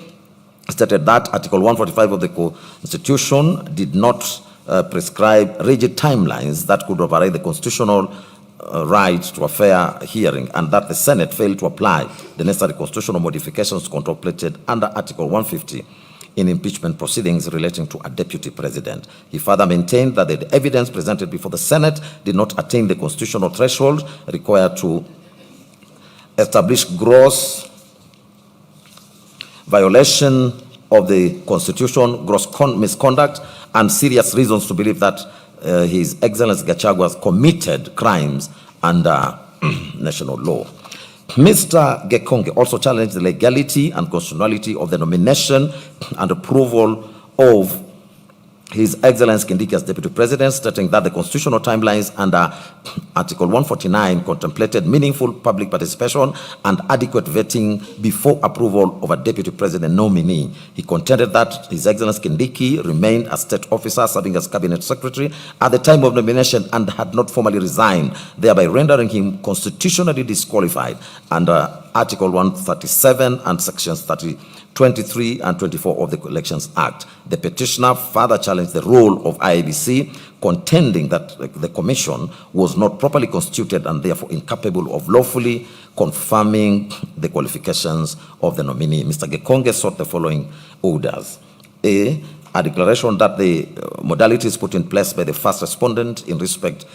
stated that Article 145 of the Constitution did not prescribe rigid timelines that could override the constitutional right to a fair hearing, and that the Senate failed to apply the necessary constitutional modifications contemplated under Article 150 in impeachment proceedings relating to a deputy president. He further maintained that the evidence presented before the Senate did not attain the constitutional threshold required to establish gross violation of the Constitution, gross misconduct, and serious reasons to believe that His Excellency Gachagua committed crimes under national law. Mr. Gekonge also challenged the legality and constitutionality of the nomination and approval of His Excellency Kindiki as Deputy President, stating that the constitutional timelines under Article 149 contemplated meaningful public participation and adequate vetting before approval of a Deputy President nominee. He contended that His Excellency Kindiki remained a state officer serving as Cabinet Secretary at the time of nomination and had not formally resigned, thereby rendering him constitutionally disqualified under Article 137 and Sections 23 and 24 of the Elections Act. The petitioner further challenged the role of IEBC, contending that the commission was not properly constituted and therefore incapable of lawfully confirming the qualifications of the nominee. Mr. Gekonge sought the following orders. A declaration that the modalities put in place by the first respondent in respect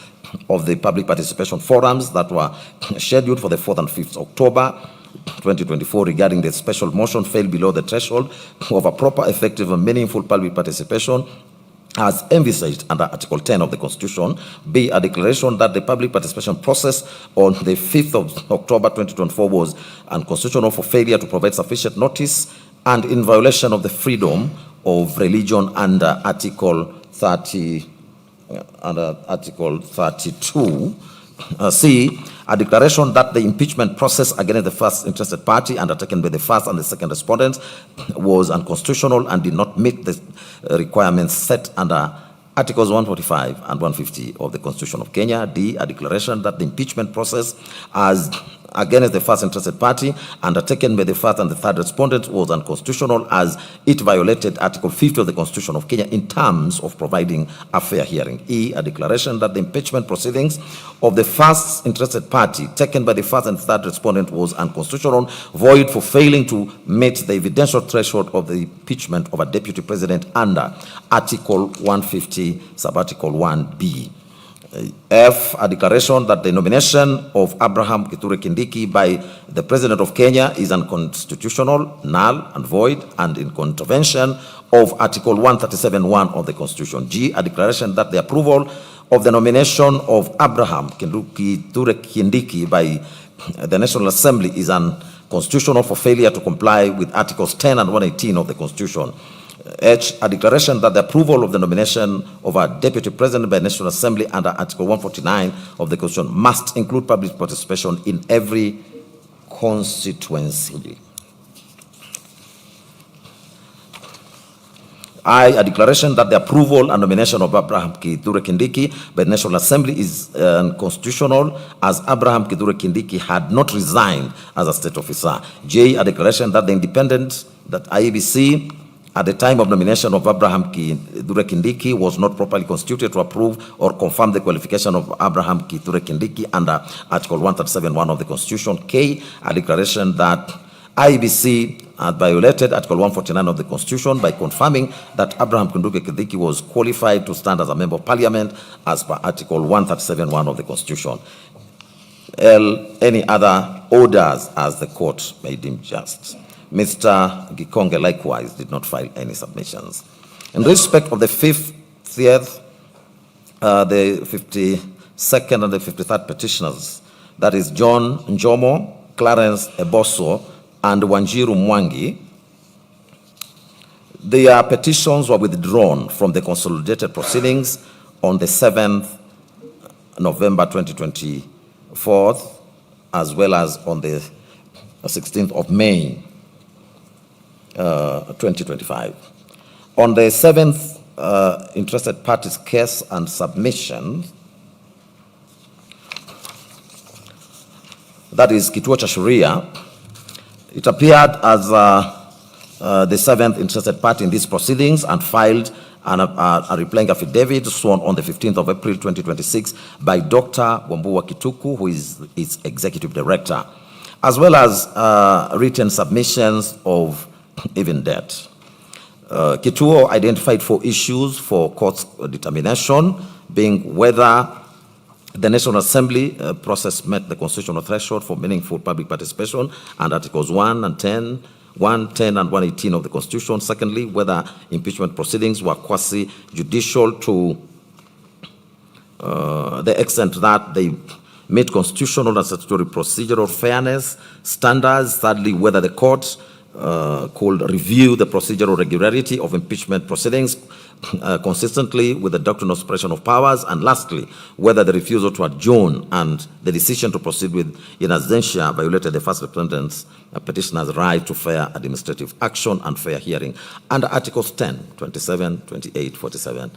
of the public participation forums that were scheduled for the 4th and 5th October 2024 regarding the special motion failed below the threshold of a proper, effective, and meaningful public participation as envisaged under Article 10 of the Constitution. B, a declaration that the public participation process on the 5th of October 2024 was unconstitutional for failure to provide sufficient notice and in violation of the freedom of religion under Article 32. C, a declaration that the impeachment process against the first interested party undertaken by the first and the second respondents was unconstitutional and did not meet the requirements set under Articles 145 and 150 of the Constitution of Kenya. D, a declaration that the impeachment process as against the first interested party undertaken by the first and the third respondents was unconstitutional as it violated Article 50 of the Constitution of Kenya in terms of providing a fair hearing. E, a declaration that the impeachment proceedings of the first interested party taken by the first and third respondent was unconstitutional, void for failing to meet the evidential threshold of the impeachment of a deputy president under Article 150, Subarticle 1B. F, a declaration that the nomination of Abraham Kithure Kindiki by the President of Kenya is unconstitutional, null and void, and in contravention of Article 137(1) of the Constitution. G, a declaration that the approval of the nomination of Abraham Kithure Kindiki by the National Assembly is unconstitutional for failure to comply with Articles 10 and 118 of the Constitution. H, a declaration that the approval of the nomination of a deputy president by National Assembly under Article 149 of the Constitution must include public participation in every constituency. I, a declaration that the approval and nomination of Abraham Kithure Kindiki by the National Assembly is unconstitutional as Abraham Kithure Kindiki had not resigned as a state officer. J, a declaration that the independent, that IEBC at the time of nomination of Abraham Kithure Kindiki was not properly constituted to approve or confirm the qualification of Abraham Kithure Kindiki under Article 137(1) of the Constitution. K, a declaration that IEBC had violated Article 149 of the Constitution by confirming that Abraham Kithure Kindiki was qualified to stand as a member of Parliament as per Article 137(1) of the Constitution. L, any other orders as the court may deem just. Mr. Gekonge likewise did not file any submissions. In respect of the 50th, the 52nd and the 53rd petitioners, that is John Njomo, Clarence Eboso, and Wanjiru Mwangi, their petitions were withdrawn from the consolidated proceedings on the 7th November 2024, as well as on the 16th of May 2025. On the 7th interested parties case and submission, that is Kituo cha Sheria, it appeared as the 7th interested party in these proceedings and filed a replying affidavit sworn on the 15th of April 2026 by Dr. Wambua Kituku, who is its executive director, as well as written submissions of even debt. Kituo identified 4 issues for court's determination, being whether the National Assembly process met the constitutional threshold for meaningful public participation and Articles 1 and 10, 110 and 118 of the Constitution. Secondly, whether impeachment proceedings were quasi-judicial to the extent that they meet constitutional and statutory procedural fairness standards. Thirdly, whether the court could review the procedural regularity of impeachment proceedings consistently with the doctrine of separation of powers. And lastly, whether the refusal to adjourn and the decision to proceed with in absentia violated the first respondent's petitioner's right to fair administrative action and fair hearing under Articles 10, 27, 28, 47,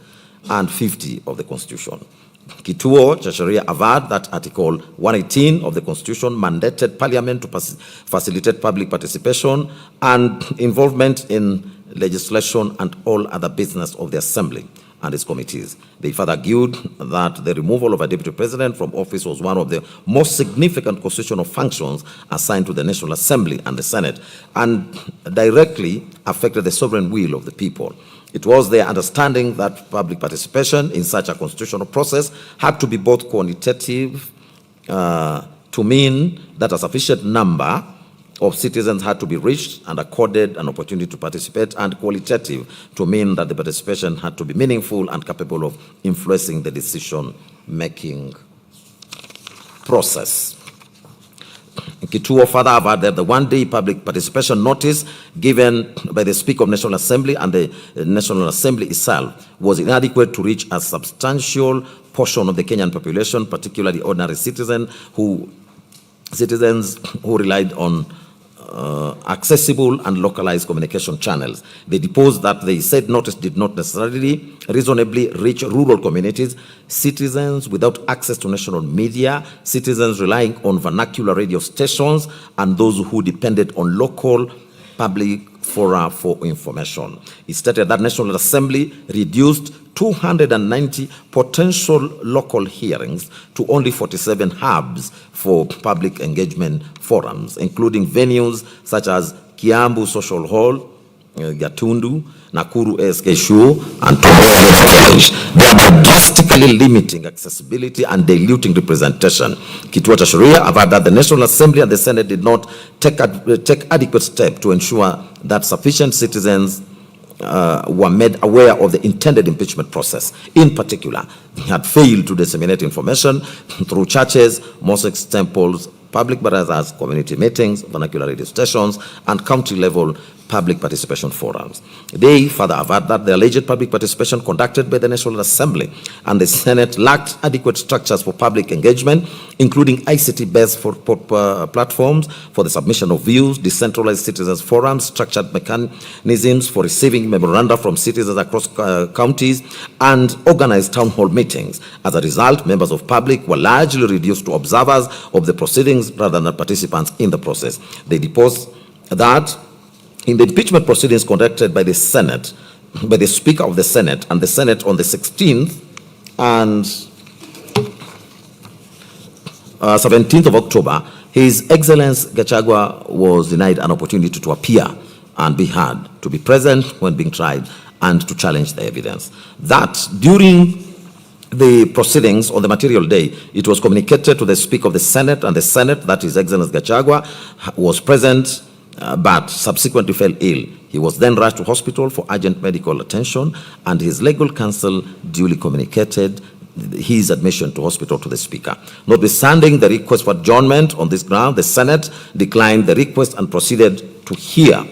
and 50 of the Constitution. Kituo cha sheria averred that Article 118 of the Constitution mandated Parliament to facilitate public participation and involvement in legislation and all other business of the Assembly and its committees. They further argued that the removal of a deputy president from office was one of the most significant constitutional functions assigned to the National Assembly and the Senate and directly affected the sovereign will of the people. It was their understanding that public participation in such a constitutional process had to be both quantitative to mean that a sufficient number of citizens had to be reached and accorded an opportunity to participate, and qualitative to mean that the participation had to be meaningful and capable of influencing the decision-making process. Kituo further averred that the one-day public participation notice given by the Speaker of National Assembly and the National Assembly itself was inadequate to reach a substantial portion of the Kenyan population, particularly ordinary citizens who relied on accessible and localized communication channels. They deposed that the said notice did not necessarily reasonably reach rural communities, citizens without access to national media, citizens relying on vernacular radio stations, and those who depended on local public fora for information. It stated that National Assembly reduced 290 potential local hearings to only 47 hubs for public engagement forums, including venues such as Kiambu Social Hall, Gatundu, Nakuru ASK Shule, and Tomorrow College, thereby drastically limiting accessibility and diluting representation. Kituo cha sheria averred that the National Assembly and the Senate did not take adequate steps to ensure that sufficient citizens were made aware of the intended impeachment process. In particular, they had failed to disseminate information through churches, mosques, temples, public barazas, community meetings, vernacular radio stations, and county-level public participation forums. They further averred that the alleged public participation conducted by the National Assembly and the Senate lacked adequate structures for public engagement, including ICT-based platforms for the submission of views, decentralized citizens forums, structured mechanisms for receiving memoranda from citizens across counties, and organized town hall meetings. As a result, members of public were largely reduced to observers of the proceedings rather than participants in the process. They deposed that in the impeachment proceedings conducted by the Senate, by the Speaker of the Senate and the Senate on the 16th and 17th of October, His Excellency Gachagua was denied an opportunity to appear and be heard, to be present when being tried, and to challenge the evidence. That during the proceedings on the material day, it was communicated to the Speaker of the Senate, and the Senate, that is Excellency Gachagua, was present but subsequently fell ill. He was then rushed to hospital for urgent medical attention, and his legal counsel duly communicated his admission to hospital to the Speaker. Notwithstanding the request for adjournment on this ground, the Senate declined the request and proceeded to hear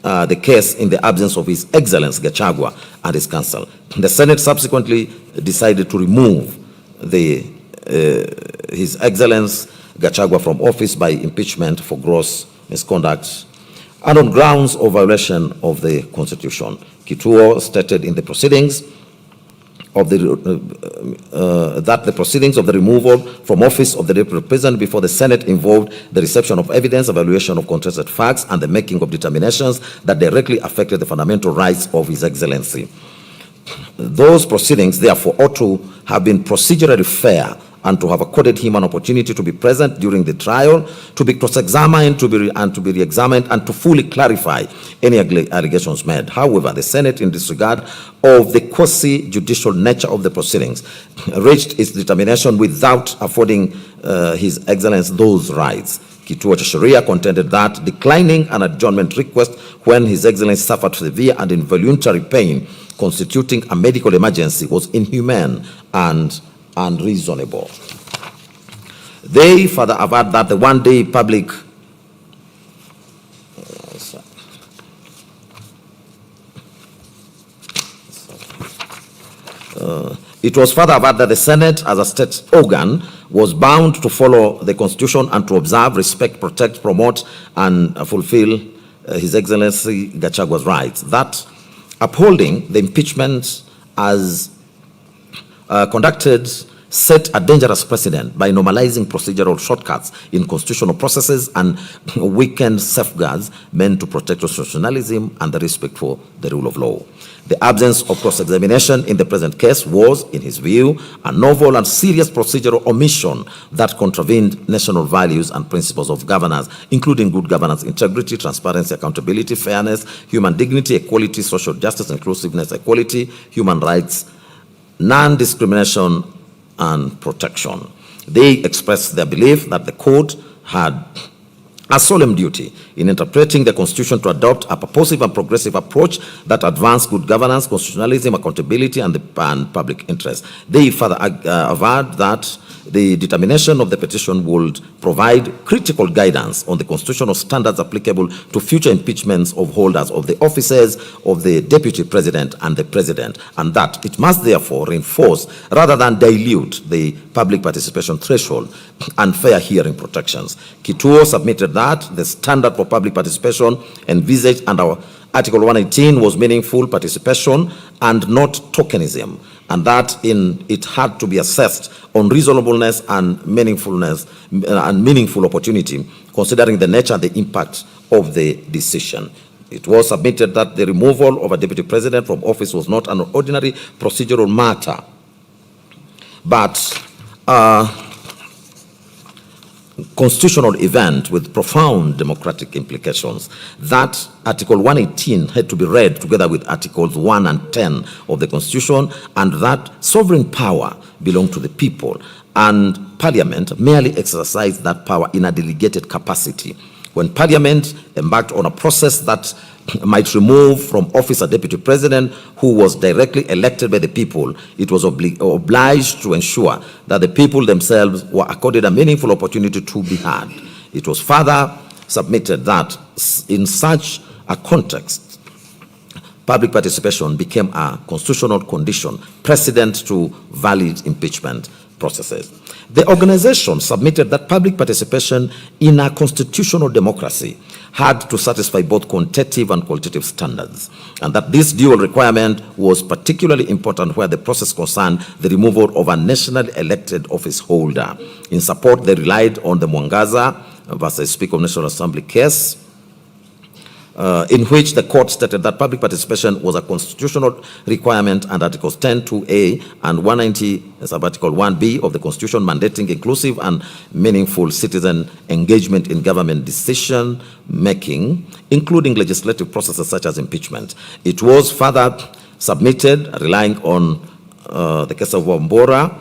the case in the absence of His Excellency Gachagua and his counsel. The Senate subsequently decided to remove His Excellency Gachagua from office by impeachment for gross misconduct and on grounds of violation of the Constitution. Kituo stated in the proceedings of that the proceedings of the removal from office of the deputy president before the Senate involved the reception of evidence, evaluation of contested facts, and the making of determinations that directly affected the fundamental rights of His Excellency. Those proceedings, therefore, ought to have been procedurally fair and to have accorded him an opportunity to be present during the trial, to be cross-examined, to be re-examined, and to fully clarify any allegations made. However, the Senate, in disregard of the quasi-judicial nature of the proceedings, reached its determination without affording His Excellency those rights. Kituo cha Sheria contended that declining an adjournment request when His Excellency suffered severe and involuntary pain constituting a medical emergency was inhumane and unreasonable. They further averred that the one-day public it was further averred that the Senate, as a state organ, was bound to follow the Constitution and to observe, respect, protect, promote, and fulfill His Excellency Gachagua's rights. That upholding the impeachment as conducted set a dangerous precedent by normalizing procedural shortcuts in constitutional processes and weakened safeguards meant to protect constitutionalism and the respect for the rule of law. The absence of cross-examination in the present case was, in his view, a novel and serious procedural omission that contravened national values and principles of governance, including good governance, integrity, transparency, accountability, fairness, human dignity, equality, social justice, inclusiveness, equality, human rights, non-discrimination, and protection. They expressed their belief that the court had a solemn duty in interpreting the Constitution to adopt a purposive and progressive approach that advanced good governance, constitutionalism, accountability, and the public interest. They further averred that the determination of the petition would provide critical guidance on the constitutional standards applicable to future impeachments of holders of the offices of the Deputy President and the President, and that it must therefore reinforce rather than dilute the public participation threshold and fair hearing protections. Kituo submitted that the standard for public participation envisaged under Article 118 was meaningful participation and not tokenism, and that it had to be assessed on reasonableness and meaningfulness and meaningful opportunity, considering the nature and the impact of the decision. It was submitted that the removal of a deputy president from office was not an ordinary procedural matter, but constitutional event with profound democratic implications. That Article 118 had to be read together with Articles 1 and 10 of the Constitution, and that sovereign power belonged to the people, and Parliament merely exercised that power in a delegated capacity. When Parliament embarked on a process that might remove from office a deputy president who was directly elected by the people, it was obliged to ensure that the people themselves were accorded a meaningful opportunity to be heard. It was further submitted that in such a context, public participation became a constitutional condition precedent to valid impeachment processes. The organization submitted that public participation in a constitutional democracy had to satisfy both quantitative and qualitative standards, and that this dual requirement was particularly important where the process concerned the removal of a nationally elected office holder. In support, they relied on the Mwangaza versus Speaker of National Assembly case, in which the court stated that public participation was a constitutional requirement, and Articles 10(2)(a) and 190 sub-article 1b of the Constitution mandating inclusive and meaningful citizen engagement in government decision making, including legislative processes such as impeachment. It was further submitted, relying on the case of Wambora,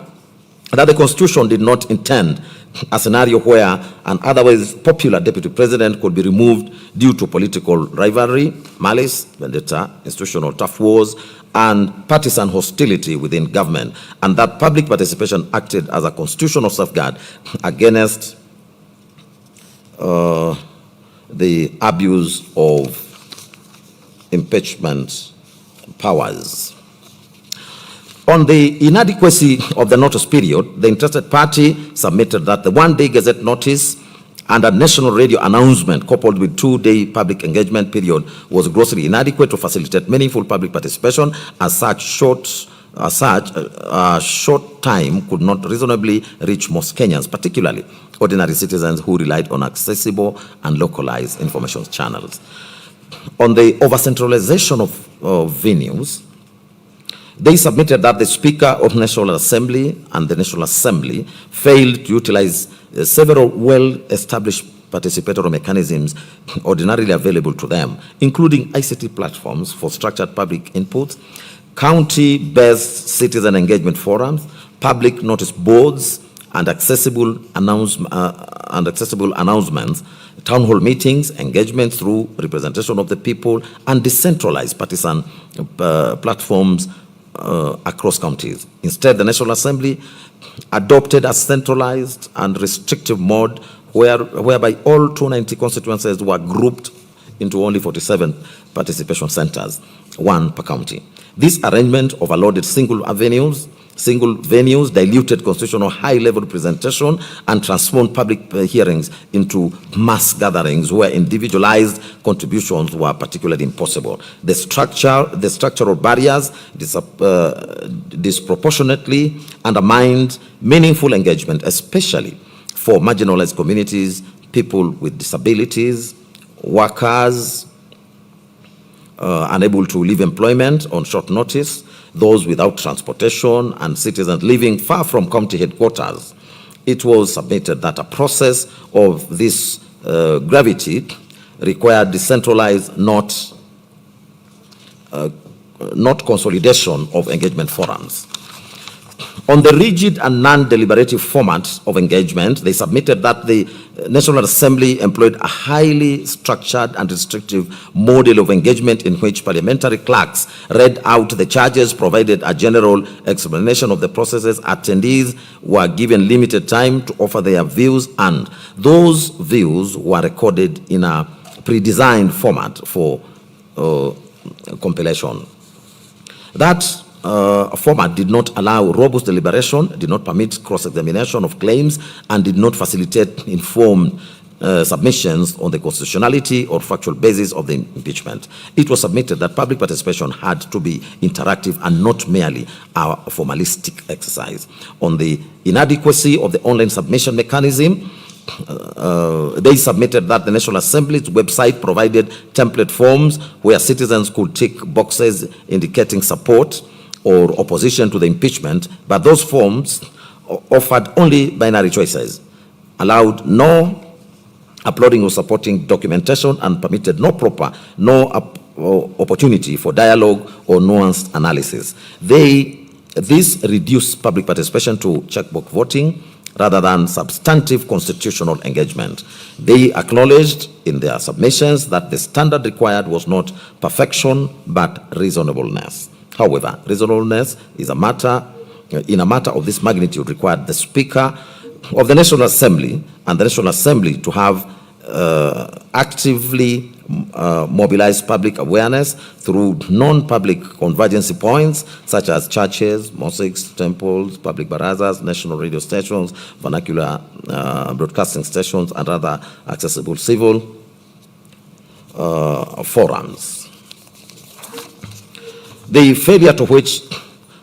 that the Constitution did not intend a scenario where an otherwise popular deputy president could be removed due to political rivalry, malice, vendetta, institutional tough wars, and partisan hostility within government, and that public participation acted as a constitutional safeguard against the abuse of impeachment powers. On the inadequacy of the notice period, the interested party submitted that the one-day Gazette notice and a national radio announcement coupled with two-day public engagement period was grossly inadequate to facilitate meaningful public participation, as such short time could not reasonably reach most Kenyans, particularly ordinary citizens who relied on accessible and localized information channels. On the over-centralization of venues, They submitted that the Speaker of National Assembly and the National Assembly failed to utilize several well-established participatory mechanisms ordinarily available to them, including ICT platforms for structured public input, county-based citizen engagement forums, public notice boards, and accessible announcements, town hall meetings, engagement through representation of the people, and decentralized partisan platforms across counties. Instead, the National Assembly adopted a centralized and restrictive mode whereby all 290 constituencies were grouped into only 47 participation centers, one per county. This arrangement overloaded single venues, diluted constitutional high-level representation, and transformed public hearings into mass gatherings where individualized contributions were particularly impossible. The structural barriers disproportionately undermined meaningful engagement, especially for marginalized communities, people with disabilities, workers unable to leave employment on short notice, those without transportation, and citizens living far from county headquarters. It was submitted that a process of this gravity required decentralized, not consolidation of engagement forums. On the rigid and non-deliberative format of engagement, they submitted that the National Assembly employed a highly structured and restrictive model of engagement in which parliamentary clerks read out the charges, provided a general explanation of the processes, attendees were given limited time to offer their views, and those views were recorded in a pre-designed format for compilation. That format did not allow robust deliberation, did not permit cross-examination of claims, and did not facilitate informed submissions on the constitutionality or factual basis of the impeachment. It was submitted that public participation had to be interactive and not merely a formalistic exercise. On the inadequacy of the online submission mechanism, they submitted that the National Assembly's website provided template forms where citizens could tick boxes indicating support or opposition to the impeachment, but those forms offered only binary choices, allowed no uploading or supporting documentation, and permitted no opportunity for dialogue or nuanced analysis. This reduced public participation to checkbox voting rather than substantive constitutional engagement. They acknowledged in their submissions that the standard required was not perfection but reasonableness. However, reasonableness is in a matter of this magnitude required the Speaker of the National Assembly and the National Assembly to have actively mobilized public awareness through non-public convergency points such as churches, mosques, temples, public barazas, national radio stations, vernacular broadcasting stations, and other accessible civil forums. The failure to which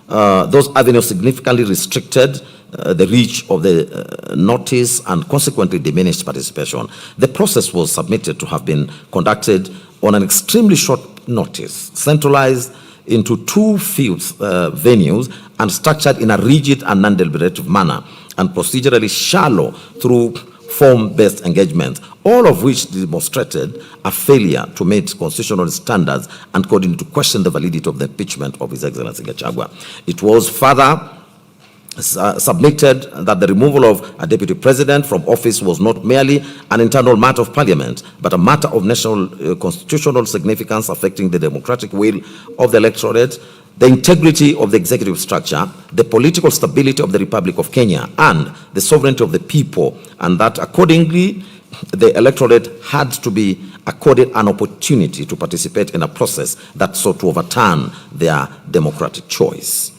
those avenues significantly restricted the reach of the notice and consequently diminished participation. The process was submitted to have been conducted on an extremely short notice, centralized into two venues, and structured in a rigid and non-deliberative manner, and procedurally shallow through form-based engagement, all of which demonstrated a failure to meet constitutional standards and calling into question the validity of the impeachment of His Excellency Gachagua. It was further submitted that the removal of a deputy president from office was not merely an internal matter of parliament, but a matter of national constitutional significance affecting the democratic will of the electorate, the integrity of the executive structure, the political stability of the Republic of Kenya, and the sovereignty of the people, and that accordingly the electorate had to be accorded an opportunity to participate in a process that sought to overturn their democratic choice.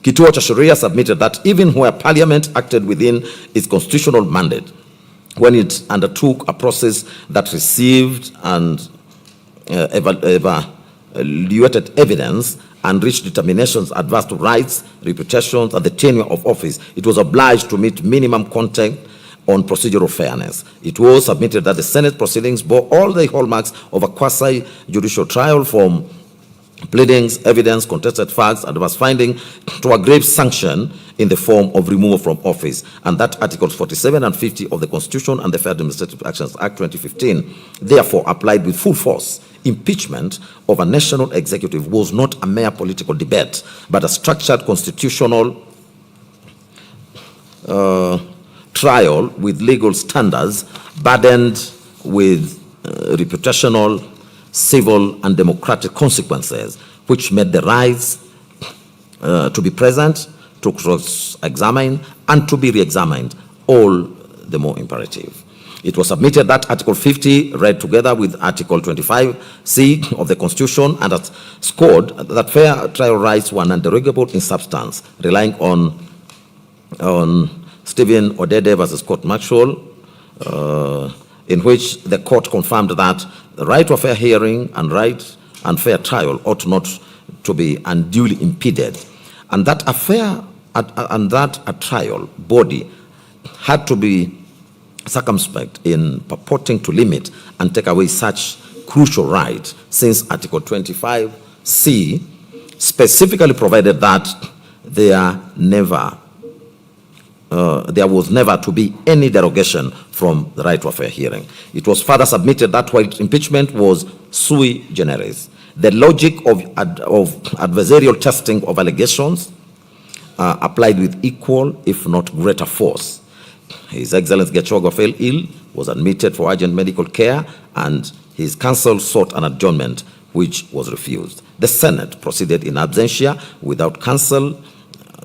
Kituo cha Sheria submitted that even where Parliament acted within its constitutional mandate, when it undertook a process that received and evaluated evidence and reached determinations adverse to rights, reputations, and the tenure of office, it was obliged to meet minimum content on procedural fairness. It was submitted that the Senate proceedings bore all the hallmarks of a quasi-judicial trial from pleadings, evidence, contested facts, adverse finding to a grave sanction in the form of removal from office. And that Articles 47 and 50 of the Constitution and the Fair Administrative Actions Act 2015 therefore applied with full force. Impeachment of a national executive was not a mere political debate, but a structured constitutional trial with legal standards burdened with reputational, civil, and democratic consequences, which made the rights to be present, to cross-examine, and to be re-examined all the more imperative. It was submitted that Article 50, read together with Article 25C of the Constitution, and that scored that fair trial rights were non-derogable in substance, relying on Stephen Odede versus Court Marshall, in which the court confirmed that the right to a fair hearing and right and fair trial ought not to be unduly impeded, and that a trial body had to be circumspect in purporting to limit and take away such crucial right, since Article 25C specifically provided that there was never to be any derogation from the right to a fair hearing. It was further submitted that while impeachment was sui generis, the logic of adversarial testing of allegations applied with equal, if not greater force. His Excellency Gachagua fell ill, was admitted for urgent medical care, and his counsel sought an adjournment, which was refused. The Senate proceeded in absentia without counsel,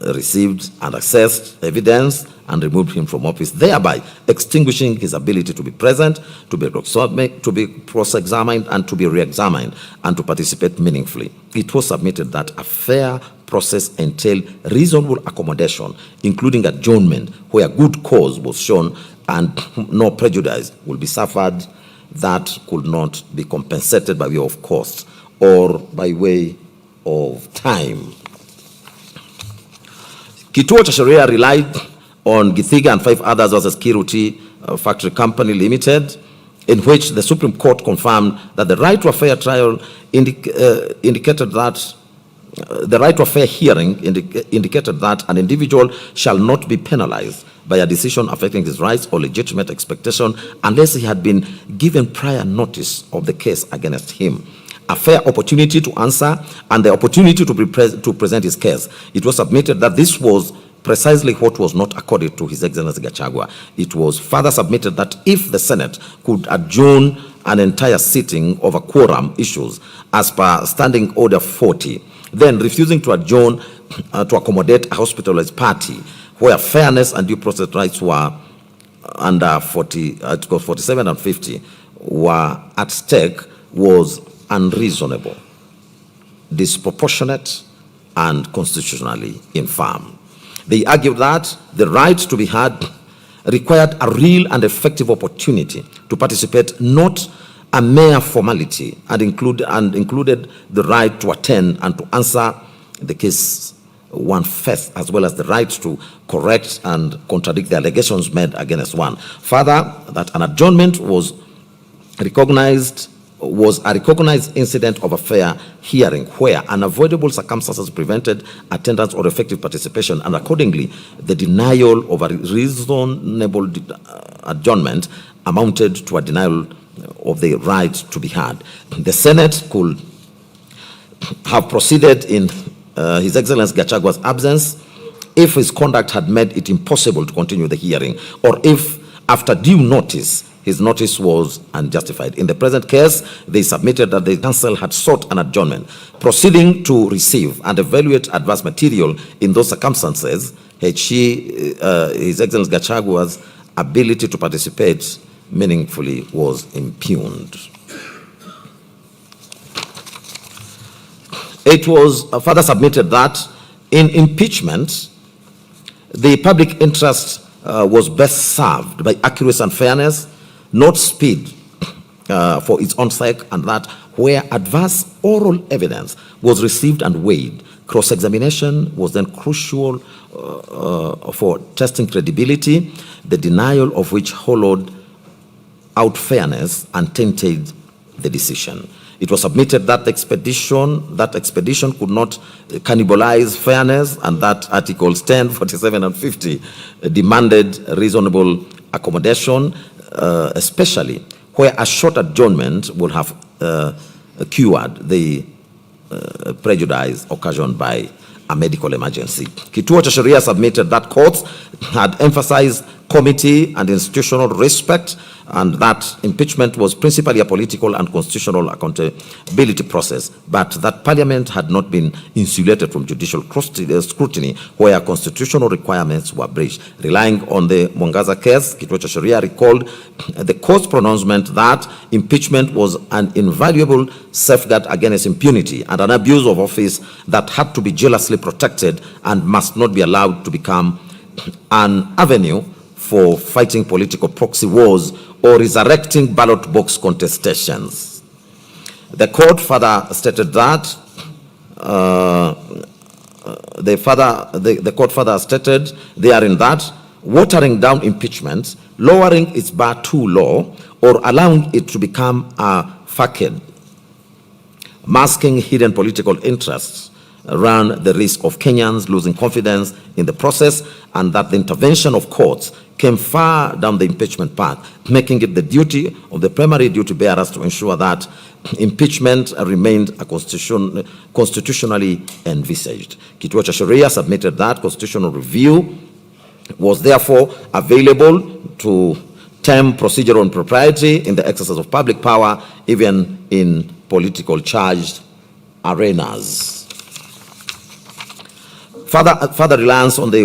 received and assessed evidence, and removed him from office, thereby extinguishing his ability to be present, to be cross-examined, and to be re-examined, and to participate meaningfully. It was submitted that a fair process entailed reasonable accommodation, including adjournment, where good cause was shown and no prejudice will be suffered that could not be compensated by way of cost or by way of time. Kituo cha Sheria relied on Githiga and 5 others versus Kiruti Factory Company Limited, in which the Supreme Court confirmed that the right to a fair trial indicated that the right to a fair hearing indicated that an individual shall not be penalized by a decision affecting his rights or legitimate expectation unless he had been given prior notice of the case against him, a fair opportunity to answer, and the opportunity to present his case. It was submitted that this was precisely what was not accorded to His Excellency Gachagua. It was further submitted that if the Senate could adjourn an entire sitting over quorum issues as per Standing Order 40, then refusing to adjourn to accommodate a hospitalized party where fairness and due process rights were under Articles 47 and 50 were at stake was unreasonable, disproportionate, and constitutionally infirm. They argued that the right to be heard required a real and effective opportunity to participate, not a mere formality, and included the right to attend and to answer the case one first, as well as the right to correct and contradict the allegations made against one. Further, that an adjournment was a recognized incident of a fair hearing where unavoidable circumstances prevented attendance or effective participation, and accordingly the denial of a reasonable adjournment amounted to a denial of the right to be heard. The Senate could have proceeded in His Excellency Gachagua's absence if his conduct had made it impossible to continue the hearing, or if after due notice his notice was unjustified. In the present case, they submitted that the council had sought an adjournment. Proceeding to receive and evaluate adverse material in those circumstances, His Excellency Gachagua's ability to participate meaningfully was impugned. It was further submitted that in impeachment, the public interest was best served by accuracy and fairness, not speed for its own sake, and that where adverse oral evidence was received and weighed, cross-examination was then crucial for testing credibility, the denial of which hollowed out fairness and tainted the decision. It was submitted that the expedition could not cannibalize fairness, and that Articles 10, 47, and 50 demanded reasonable accommodation, especially where a short adjournment would have cured the prejudice occasioned by a medical emergency. Kituo cha Sheria submitted that courts had emphasized committee and institutional respect, and that impeachment was principally a political and constitutional accountability process, but that Parliament had not been insulated from judicial scrutiny where constitutional requirements were breached. Relying on the Mwangaza case, Kituo cha Sheria recalled the court's pronouncement that impeachment was an invaluable safeguard against impunity and an abuse of office that had to be jealously protected and must not be allowed to become an avenue for fighting political proxy wars or resurrecting ballot box contestations. The court further stated that the court further stated therein that watering down impeachment, lowering its bar too low, or allowing it to become a facade, masking hidden political interests, ran the risk of Kenyans losing confidence in the process, and that the intervention of courts came far down the impeachment path, making it the duty of the primary duty bearers to ensure that impeachment remained a constitutionally envisaged. Kituo cha Sheria submitted that constitutional review was therefore available to term procedural impropriety in the exercise of public power, even in political charged arenas. Further reliance on the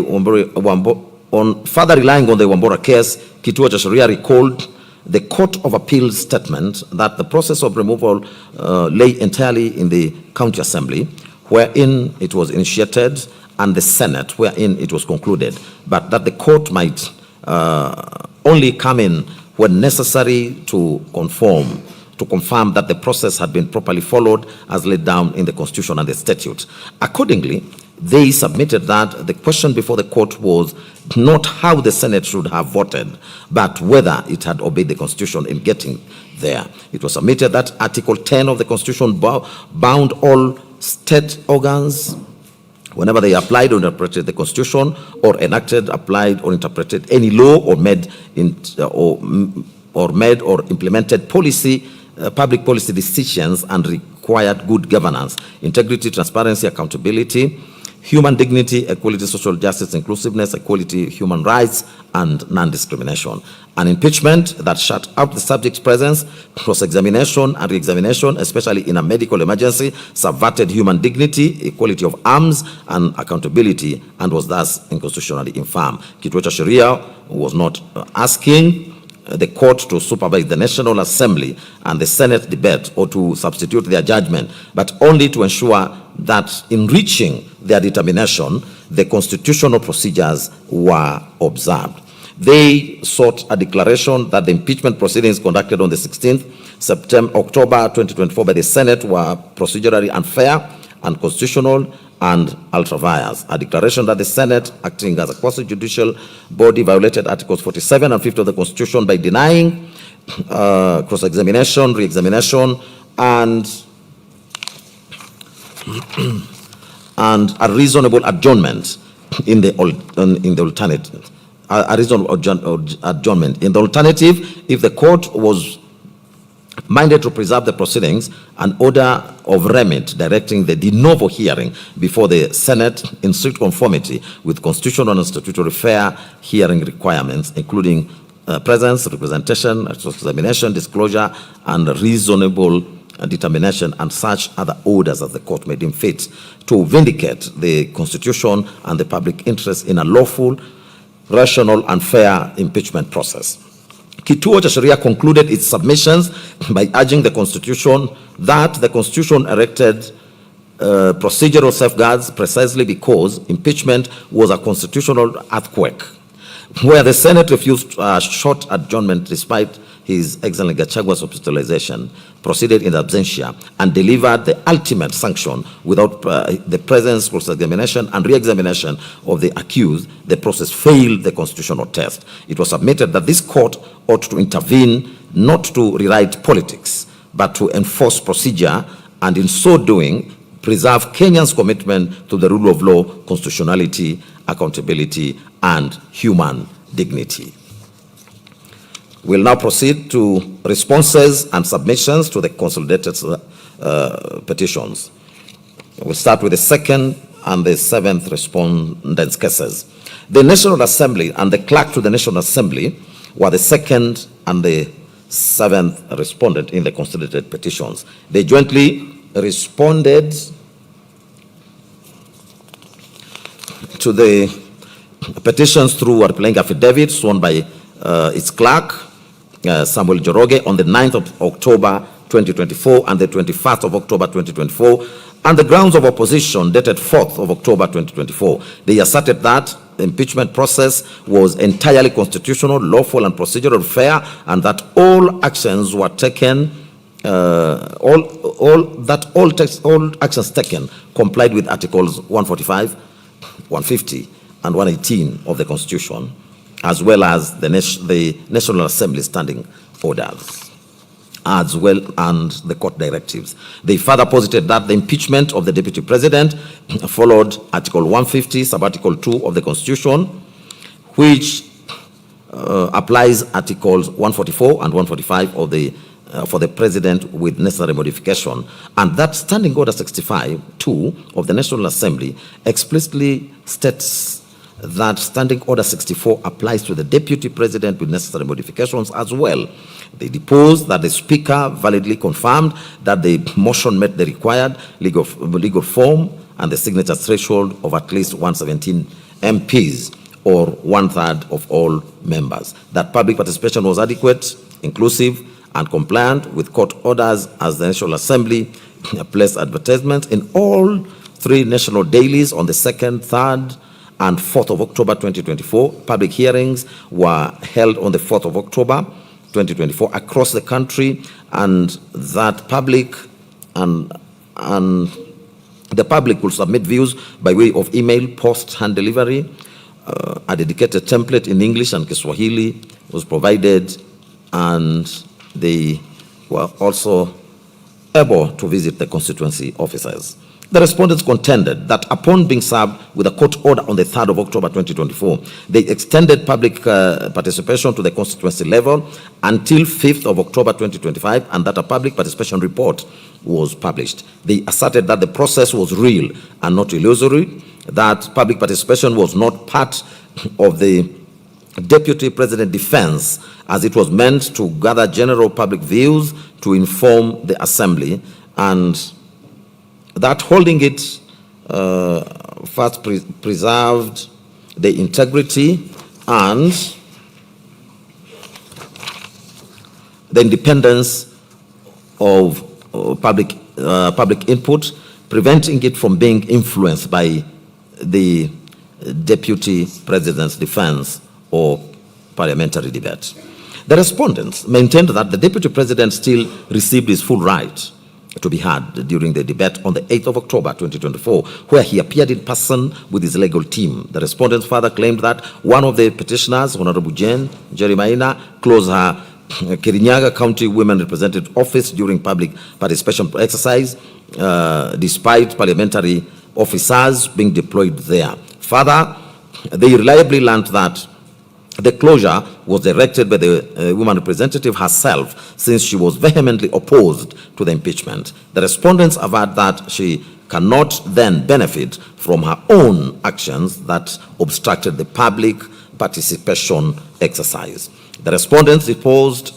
relying on the Wambora case, Kituo cha Sheria recalled the Court of Appeal's statement that the process of removal lay entirely in the County Assembly, wherein it was initiated, and the Senate, wherein it was concluded, but that the court might only come in when necessary to confirm that the process had been properly followed as laid down in the Constitution and the statute. Accordingly, they submitted that the question before the court was not how the Senate should have voted, but whether it had obeyed the Constitution in getting there. It was submitted that Article 10 of the Constitution bound all state organs whenever they applied or interpreted the Constitution, or enacted, applied, or interpreted any law, or made or implemented public policy decisions, and required good governance, integrity, transparency, accountability, human dignity, equality, social justice, inclusiveness, equality, human rights, and non-discrimination. An impeachment that shut out the subject's presence, cross-examination and re-examination, especially in a medical emergency, subverted human dignity, equality of arms, and accountability, and was thus unconstitutionally infirm. Kituo cha Sheria was not asking the court to supervise the National Assembly and the Senate debate or to substitute their judgment, but only to ensure that in reaching their determination, the constitutional procedures were observed. They sought a declaration that the impeachment proceedings conducted on the 16th October 2024 by the Senate were procedurally unfair, unconstitutional, and ultra-vires. A declaration that the Senate, acting as a quasi-judicial body, violated Articles 47 and 50 of the Constitution by denying cross-examination, re-examination, and a reasonable adjournment in the alternative. A reasonable adjournment. In the alternative, if the court was minded to preserve the proceedings, an order of remit directing the de novo hearing before the Senate in strict conformity with constitutional and statutory fair hearing requirements, including presence, representation, examination, disclosure, and reasonable determination, and such other orders as the court may deem fit to vindicate the Constitution and the public interest in a lawful, rational, and fair impeachment process. Kituo cha Sheria concluded its submissions by urging the Constitution that the Constitution erected procedural safeguards precisely because impeachment was a constitutional earthquake, where the Senate refused a short adjournment despite His Excellency Gachagua's hospitalization, proceeded in absentia, and delivered the ultimate sanction without the presence, cross-examination, and re-examination of the accused. The process failed the constitutional test. It was submitted that this court ought to intervene not to rewrite politics, but to enforce procedure, and in so doing, preserve Kenyans' commitment to the rule of law, constitutionality, accountability, and human dignity. We'll now proceed to responses and submissions to the consolidated petitions. We'll start with the second and the seventh respondents' cases. The National Assembly and the clerk to the National Assembly were the second and the seventh respondent in the consolidated petitions. They jointly responded to the petitions through a replying affidavit sworn by its clerk, Samuel Joroge, on the 9th of October 2024 and the 21st of October 2024, and the grounds of opposition dated 4th of October 2024. They asserted that the impeachment process was entirely constitutional, lawful, and procedural fair, and that all actions were taken, all actions taken complied with Articles 145, 150, and 118 of the Constitution, as well as the National Assembly standing orders, as well and the court directives. They further posited that the impeachment of the Deputy President followed Article 150, Sub-Article 2 of the Constitution, which applies Articles 144 and 145 of the for the President with necessary modification, and that Standing Order 65-2 of the National Assembly explicitly states that Standing Order 64 applies to the Deputy President with necessary modifications as well. They deposed that the Speaker validly confirmed that the motion met the required legal form and the signature threshold of at least 117 MPs, or 1/3 of all members. That public participation was adequate, inclusive, and compliant with court orders, as the National Assembly placed advertisements in all three national dailies on the 2nd, 3rd, and 4th of October 2024. Public hearings were held on the 4th of October 2024 across the country, and that public and the public will submit views by way of email, post, hand delivery. A dedicated template in English and Kiswahili was provided, and they were also able to visit the constituency offices. The respondents contended that upon being served with a court order on the 3rd of October 2024, they extended public participation to the constituency level until 5th of October 2025, and that a public participation report was published. They asserted that the process was real and not illusory, that public participation was not part of the Deputy President defense, as it was meant to gather general public views to inform the Assembly, and that holding it first preserved the integrity and the independence of public input, preventing it from being influenced by the Deputy President's defense or parliamentary debate. The respondents maintained that the Deputy President still received his full right to be heard during the debate on the 8th of October 2024, where he appeared in person with his legal team. The respondents further claimed that one of the petitioners, Honorable Jane Jerry Maina, closed her Kirinyaga County Women Representative Office during public participation exercise, despite parliamentary officers being deployed there. Further, they reliably learned that the closure was directed by the woman representative herself, since she was vehemently opposed to the impeachment. The respondents averred that she cannot then benefit from her own actions that obstructed the public participation exercise. The respondents deposed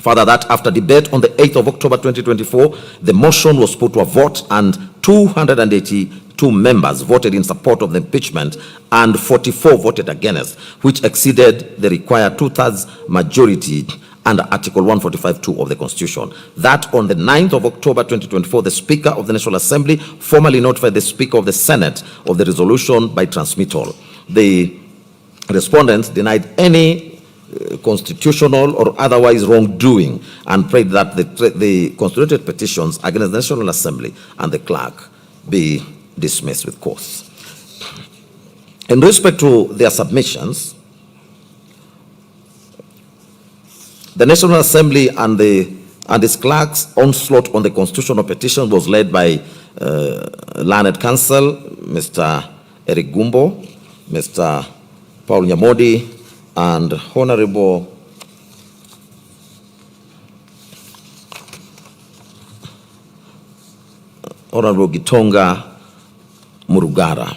further that after debate on the 8th of October 2024, the motion was put to a vote, and 282 members voted in support of the impeachment and 44 voted against, which exceeded the required 2/3 majority under Article 145(2) of the Constitution. That on the 9th of October 2024, the Speaker of the National Assembly formally notified the Speaker of the Senate of the resolution by transmittal. The respondents denied any constitutional or otherwise wrongdoing and prayed that the constituted petitions against the National Assembly and the clerk be dismissed with course. In respect to their submissions, the National Assembly and the and its clerk's onslaught on the constitutional petition was led by learned counsel, Mr. Eric Gumbo, Mr. Paul Nyamodi, and Honorable Gitonga Murugara.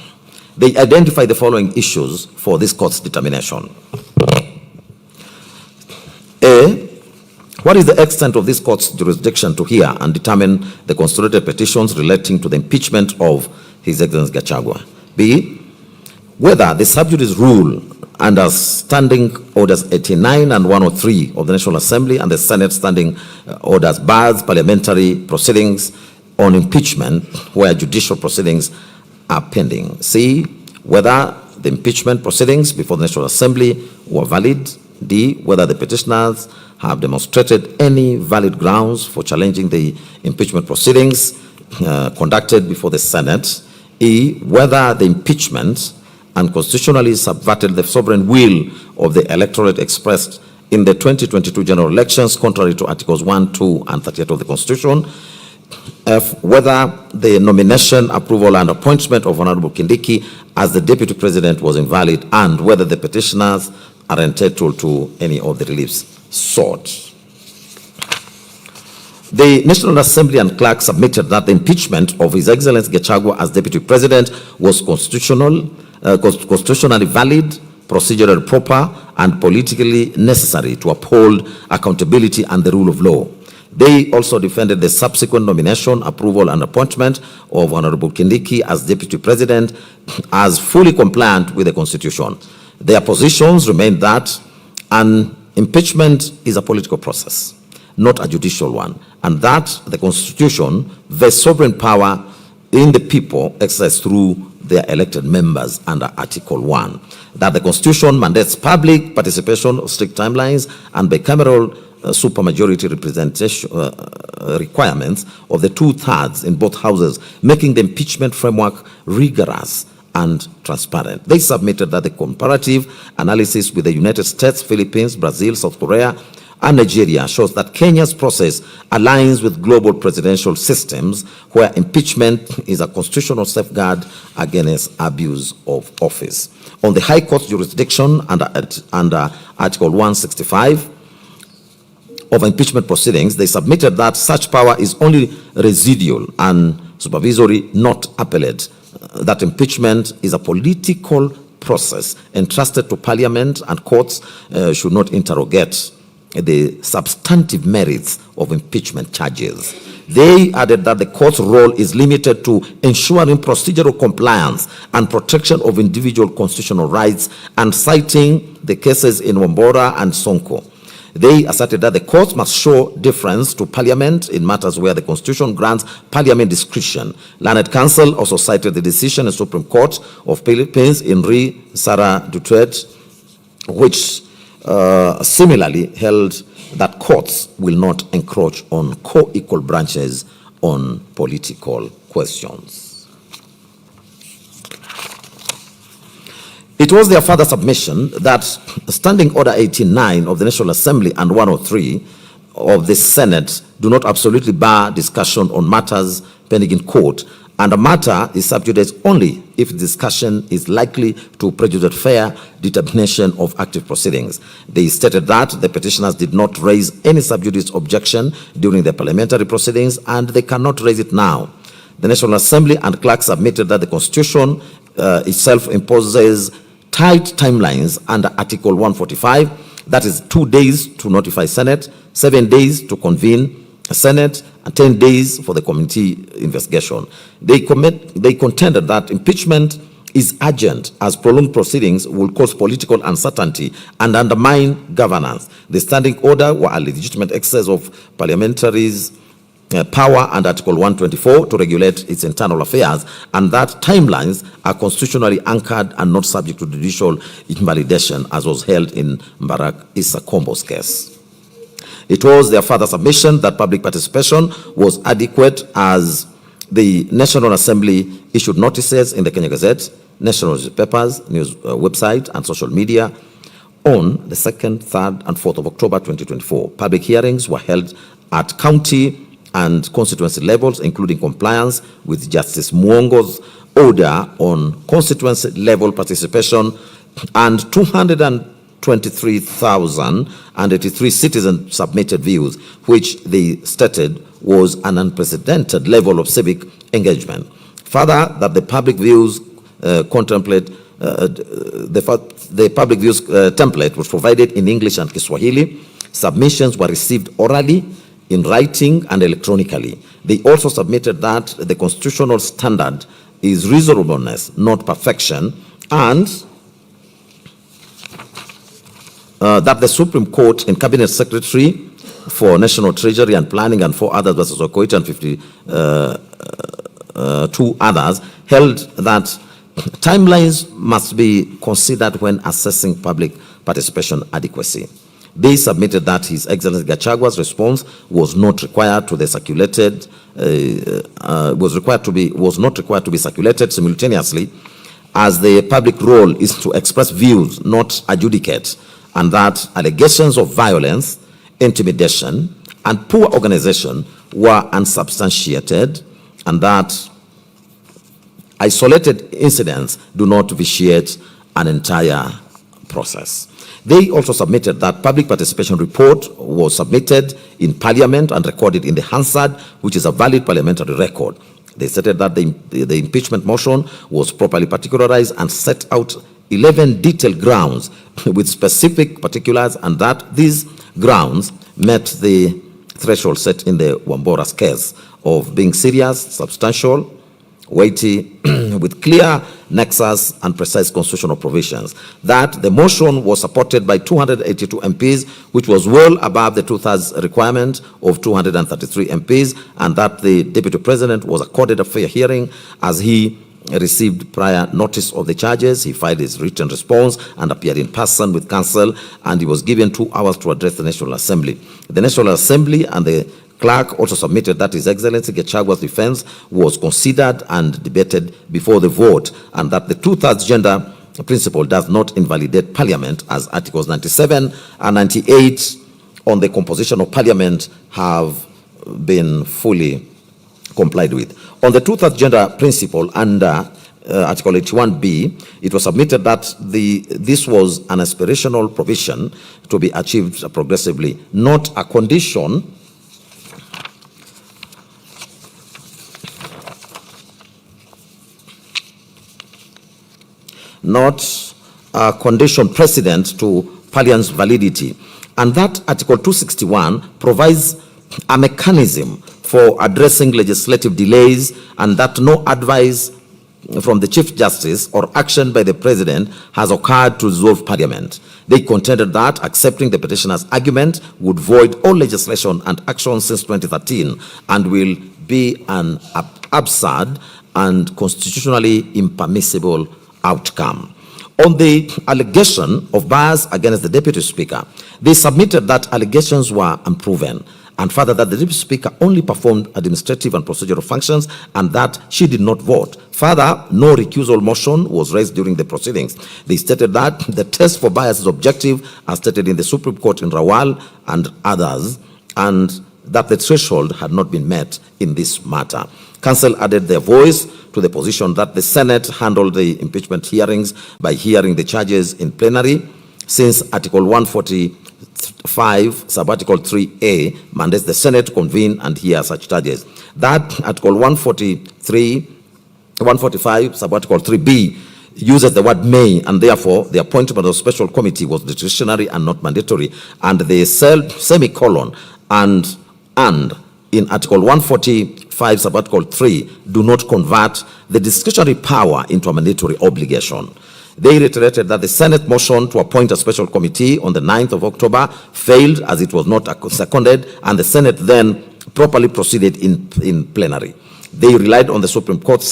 They identify the following issues for this court's determination. A, what is the extent of this court's jurisdiction to hear and determine the constituted petitions relating to the impeachment of His Excellency Gachagua? B, whether the sub judice rule under Standing Orders 89 and 103 of the National Assembly and the Senate Standing Orders bars parliamentary proceedings on impeachment where judicial proceedings are pending. C, whether the impeachment proceedings before the National Assembly were valid. D, whether the petitioners have demonstrated any valid grounds for challenging the impeachment proceedings conducted before the Senate. E, whether the impeachment unconstitutionally subverted the sovereign will of the electorate expressed in the 2022 general elections contrary to Articles 1, 2, and 38 of the Constitution. F, whether the nomination, approval, and appointment of Honorable Kindiki as the Deputy President was invalid, and whether the petitioners are entitled to any of the reliefs sought. The National Assembly and clerk submitted that the impeachment of His Excellency Gachagua as Deputy President was constitutionally valid, procedurally proper, and politically necessary to uphold accountability and the rule of law. They also defended the subsequent nomination, approval, and appointment of Honorable Kindiki as Deputy President as fully compliant with the Constitution. Their positions remained that an impeachment is a political process, not a judicial one, and that the Constitution vests sovereign power in the people exercised through their elected members under Article 1, that the Constitution mandates public participation of strict timelines and bicameral supermajority representation requirements of the 2/3 in both houses, making the impeachment framework rigorous and transparent. They submitted that the comparative analysis with the United States, Philippines, Brazil, South Korea, and Nigeria shows that Kenya's process aligns with global presidential systems where impeachment is a constitutional safeguard against abuse of office. On the High Court's jurisdiction under Article 165 of impeachment proceedings, they submitted that such power is only residual and supervisory, not appellate, that impeachment is a political process entrusted to Parliament, and courts should not interrogate the substantive merits of impeachment charges. They added that the court's role is limited to ensuring procedural compliance and protection of individual constitutional rights, and citing the cases in Wambora and Sonko. They asserted that the courts must show deference to Parliament in matters where the Constitution grants Parliament discretion. Learned counsel also cited the decision in Supreme Court of Philippines in Re Sara Duterte, which similarly held that courts will not encroach on co-equal branches on political questions. It was their further submission that Standing Order 89 of the National Assembly and 103 of the Senate do not absolutely bar discussion on matters pending in court, and a matter is sub judice only if discussion is likely to prejudice fair determination of active proceedings. They stated that the petitioners did not raise any sub judice objection during the parliamentary proceedings, and they cannot raise it now. The National Assembly and clerk submitted that the Constitution itself imposes tight timelines under Article 145, that is 2 days to notify Senate, 7 days to convene a Senate, and 10 days for the committee investigation. They contended that impeachment is urgent as prolonged proceedings will cause political uncertainty and undermine governance. The standing order were a legitimate excess of parliamentaries' power under Article 124 to regulate its internal affairs, and that timelines are constitutionally anchored and not subject to judicial invalidation, as was held in Mbarak Issa Kombo's case. It was their further submission that public participation was adequate as the National Assembly issued notices in the Kenya Gazette, national newspapers, news website, and social media on the 2nd, 3rd, and 4th of October 2024. Public hearings were held at county and constituency levels, including compliance with Justice Mwongo's order on constituency level participation, and 223,083 citizens submitted views, which they stated was an unprecedented level of civic engagement. Further, that the public views the public views template was provided in English and Kiswahili. Submissions were received orally, in writing, and electronically. They also submitted that the constitutional standard is reasonableness, not perfection, and that the Supreme Court and Cabinet Secretary for National Treasury and Planning and 4 others versus Okoit and 52 others held that timelines must be considered when assessing public participation adequacy. They submitted that His Excellency Gachagua's response was not required to be circulated, was not required to be circulated simultaneously, as the public role is to express views, not adjudicate, and that allegations of violence, intimidation, and poor organization were unsubstantiated, and that isolated incidents do not vitiate an entire process. They also submitted that public participation report was submitted in Parliament and recorded in the Hansard, which is a valid parliamentary record. They stated that the impeachment motion was properly particularized and set out 11 detailed grounds with specific particulars, and that these grounds met the threshold set in the Wambora's case of being serious, substantial, weighty, with clear nexus and precise constitutional provisions. That the motion was supported by 282 MPs, which was well above the 2/3 requirement of 233 MPs, and that the Deputy President was accorded a fair hearing as he received prior notice of the charges. He filed his written response and appeared in person with counsel, and he was given 2 hours to address the National Assembly. The National Assembly and the clerk also submitted that His Excellency Gachagua's defense was considered and debated before the vote, and that the 2/3 gender principle does not invalidate Parliament, as Articles 97 and 98 on the composition of Parliament have been fully complied with. On the 2/3 gender principle under Article 81B, it was submitted that this was an aspirational provision to be achieved progressively, not a condition precedent to Parliament's validity, and that Article 261 provides a mechanism for addressing legislative delays, and that no advice from the Chief Justice or action by the President has occurred to dissolve Parliament. They contended that accepting the petitioner's argument would void all legislation and action since 2013 and will be an absurd and constitutionally impermissible outcome. On the allegation of bias against the Deputy Speaker, they submitted that allegations were unproven, and further that the Deputy Speaker only performed administrative and procedural functions and that she did not vote. Further, no recusal motion was raised during the proceedings. They stated that the test for bias is objective, as stated in the Supreme Court in Rawal and others, and that the threshold had not been met in this matter. Council added their voice to the position that the Senate handled the impeachment hearings by hearing the charges in plenary, since Article 145, Subarticle 3A, mandates the Senate to convene and hear such charges. That Article 145, Subarticle 3B, uses the word may, and therefore the appointment of special committee was discretionary and not mandatory, and the semicolon and in Article 145, Subarticle 3, do not convert the discretionary power into a mandatory obligation. They reiterated that the Senate motion to appoint a special committee on the 9th of October failed, as it was not seconded, and the Senate then properly proceeded in plenary. They relied on the Supreme Court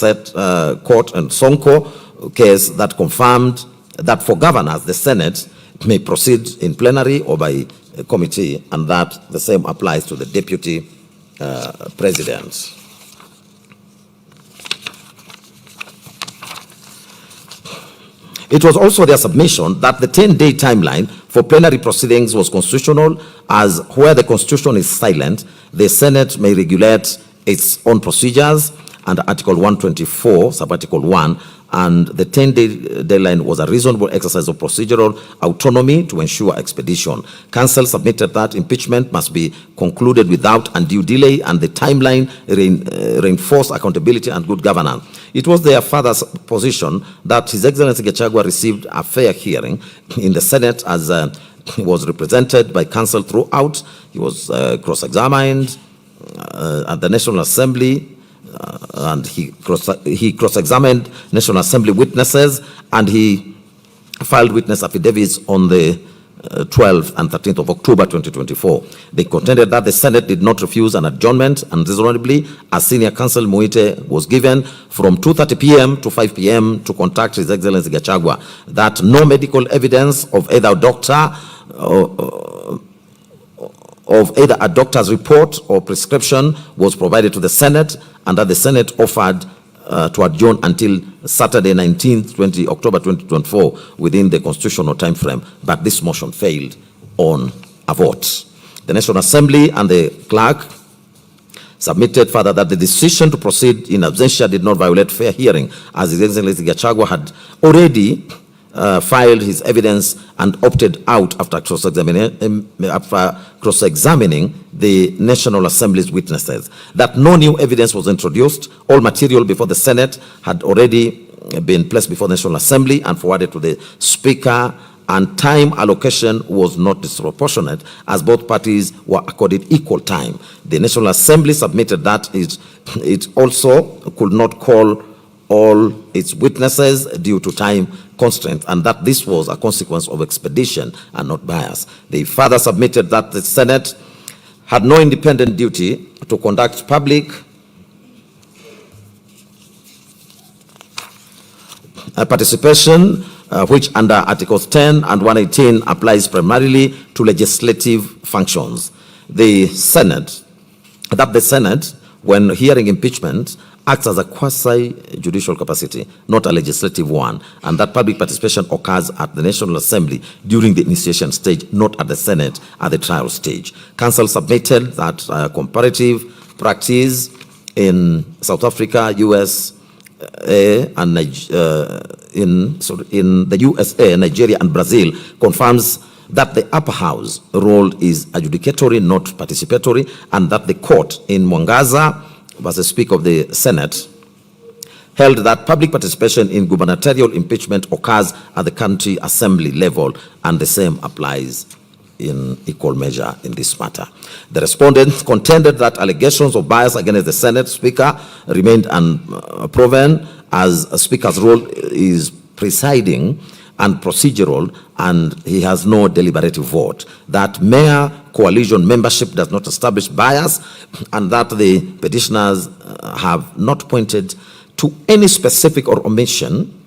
court and Sonko case that confirmed that for governors, the Senate may proceed in plenary or by a committee, and that the same applies to the Deputy President. It was also their submission that the 10-day timeline for plenary proceedings was constitutional, as where the Constitution is silent, the Senate may regulate its own procedures under Article 124, Sub-Article 1, and the 10-day deadline was a reasonable exercise of procedural autonomy to ensure expedition. Council submitted that impeachment must be concluded without undue delay, and the timeline reinforced accountability and good governance. It was their father's position that His Excellency Gachagua received a fair hearing in the Senate, as he was represented by counsel throughout. He was cross-examined at the National Assembly, and he cross-examined National Assembly witnesses, and he filed witness affidavits on the 12th and 13th of October 2024. They contended that the Senate did not refuse an adjournment unreasonably, as senior counsel Muite was given from 2:30 p.m. to 5 p.m. to contact His Excellency Gachagua, that no medical evidence of either a doctor's report or prescription was provided to the Senate, and that the Senate offered to adjourn until Saturday, 19th, October 2024, within the constitutional time frame. But this motion failed on a vote. The National Assembly and the clerk submitted further that the decision to proceed in absentia did not violate fair hearing, as His Excellency Gachagua had already filed his evidence and opted out after cross-examining the National Assembly's witnesses. That no new evidence was introduced. All material before the Senate had already been placed before the National Assembly and forwarded to the Speaker, and time allocation was not disproportionate, as both parties were accorded equal time. The National Assembly submitted that it also could not call all its witnesses due to time constraints, and that this was a consequence of expedition and not bias. They further submitted that the Senate had no independent duty to conduct public participation, which under Articles 10 and 118 applies primarily to legislative functions. The Senate, when hearing impeachment, acts as a quasi-judicial capacity, not a legislative one, and that public participation occurs at the National Assembly during the initiation stage, not at the Senate at the trial stage. Council submitted that comparative practice in South Africa, USA, and in the USA, Nigeria, and Brazil confirms that the upper house role is adjudicatory, not participatory, and that the court in Mwangaza versus Speaker of the Senate held that public participation in gubernatorial impeachment occurs at the county assembly level, and the same applies in equal measure in this matter. The respondents contended that allegations of bias against the Senate Speaker remained unproven, as a Speaker's role is presiding and procedural, and he has no deliberative vote. That mere coalition membership does not establish bias, and that the petitioners have not pointed to any specific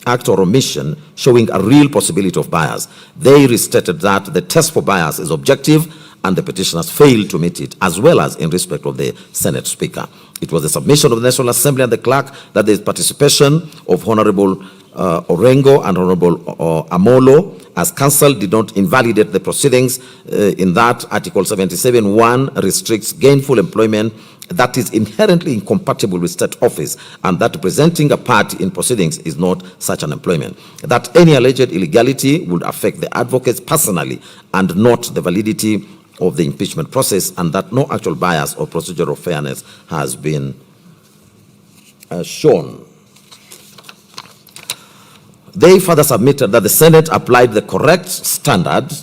act or omission showing a real possibility of bias. They restated that the test for bias is objective, and the petitioners failed to meet it, as well as in respect of the Senate Speaker. It was the submission of the National Assembly and the clerk that the participation of Honorable Orengo and Honorable Amolo as counsel did not invalidate the proceedings, in that Article 77(1) restricts gainful employment that is inherently incompatible with state office, and that presenting a party in proceedings is not such an employment. That any alleged illegality would affect the advocates personally and not the validity of the impeachment process, and that no actual bias or procedural fairness has been shown. They further submitted that the Senate applied the correct standard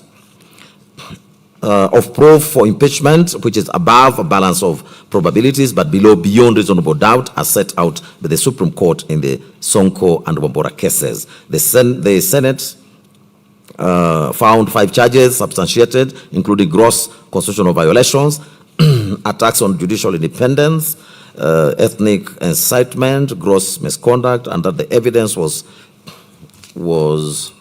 of proof for impeachment, which is above a balance of probabilities but below beyond reasonable doubt, as set out by the Supreme Court in the Sonko and Wambora cases. The Senate found 5 charges substantiated, including gross constitutional violations, attacks on judicial independence, ethnic incitement, gross misconduct, and that the evidence was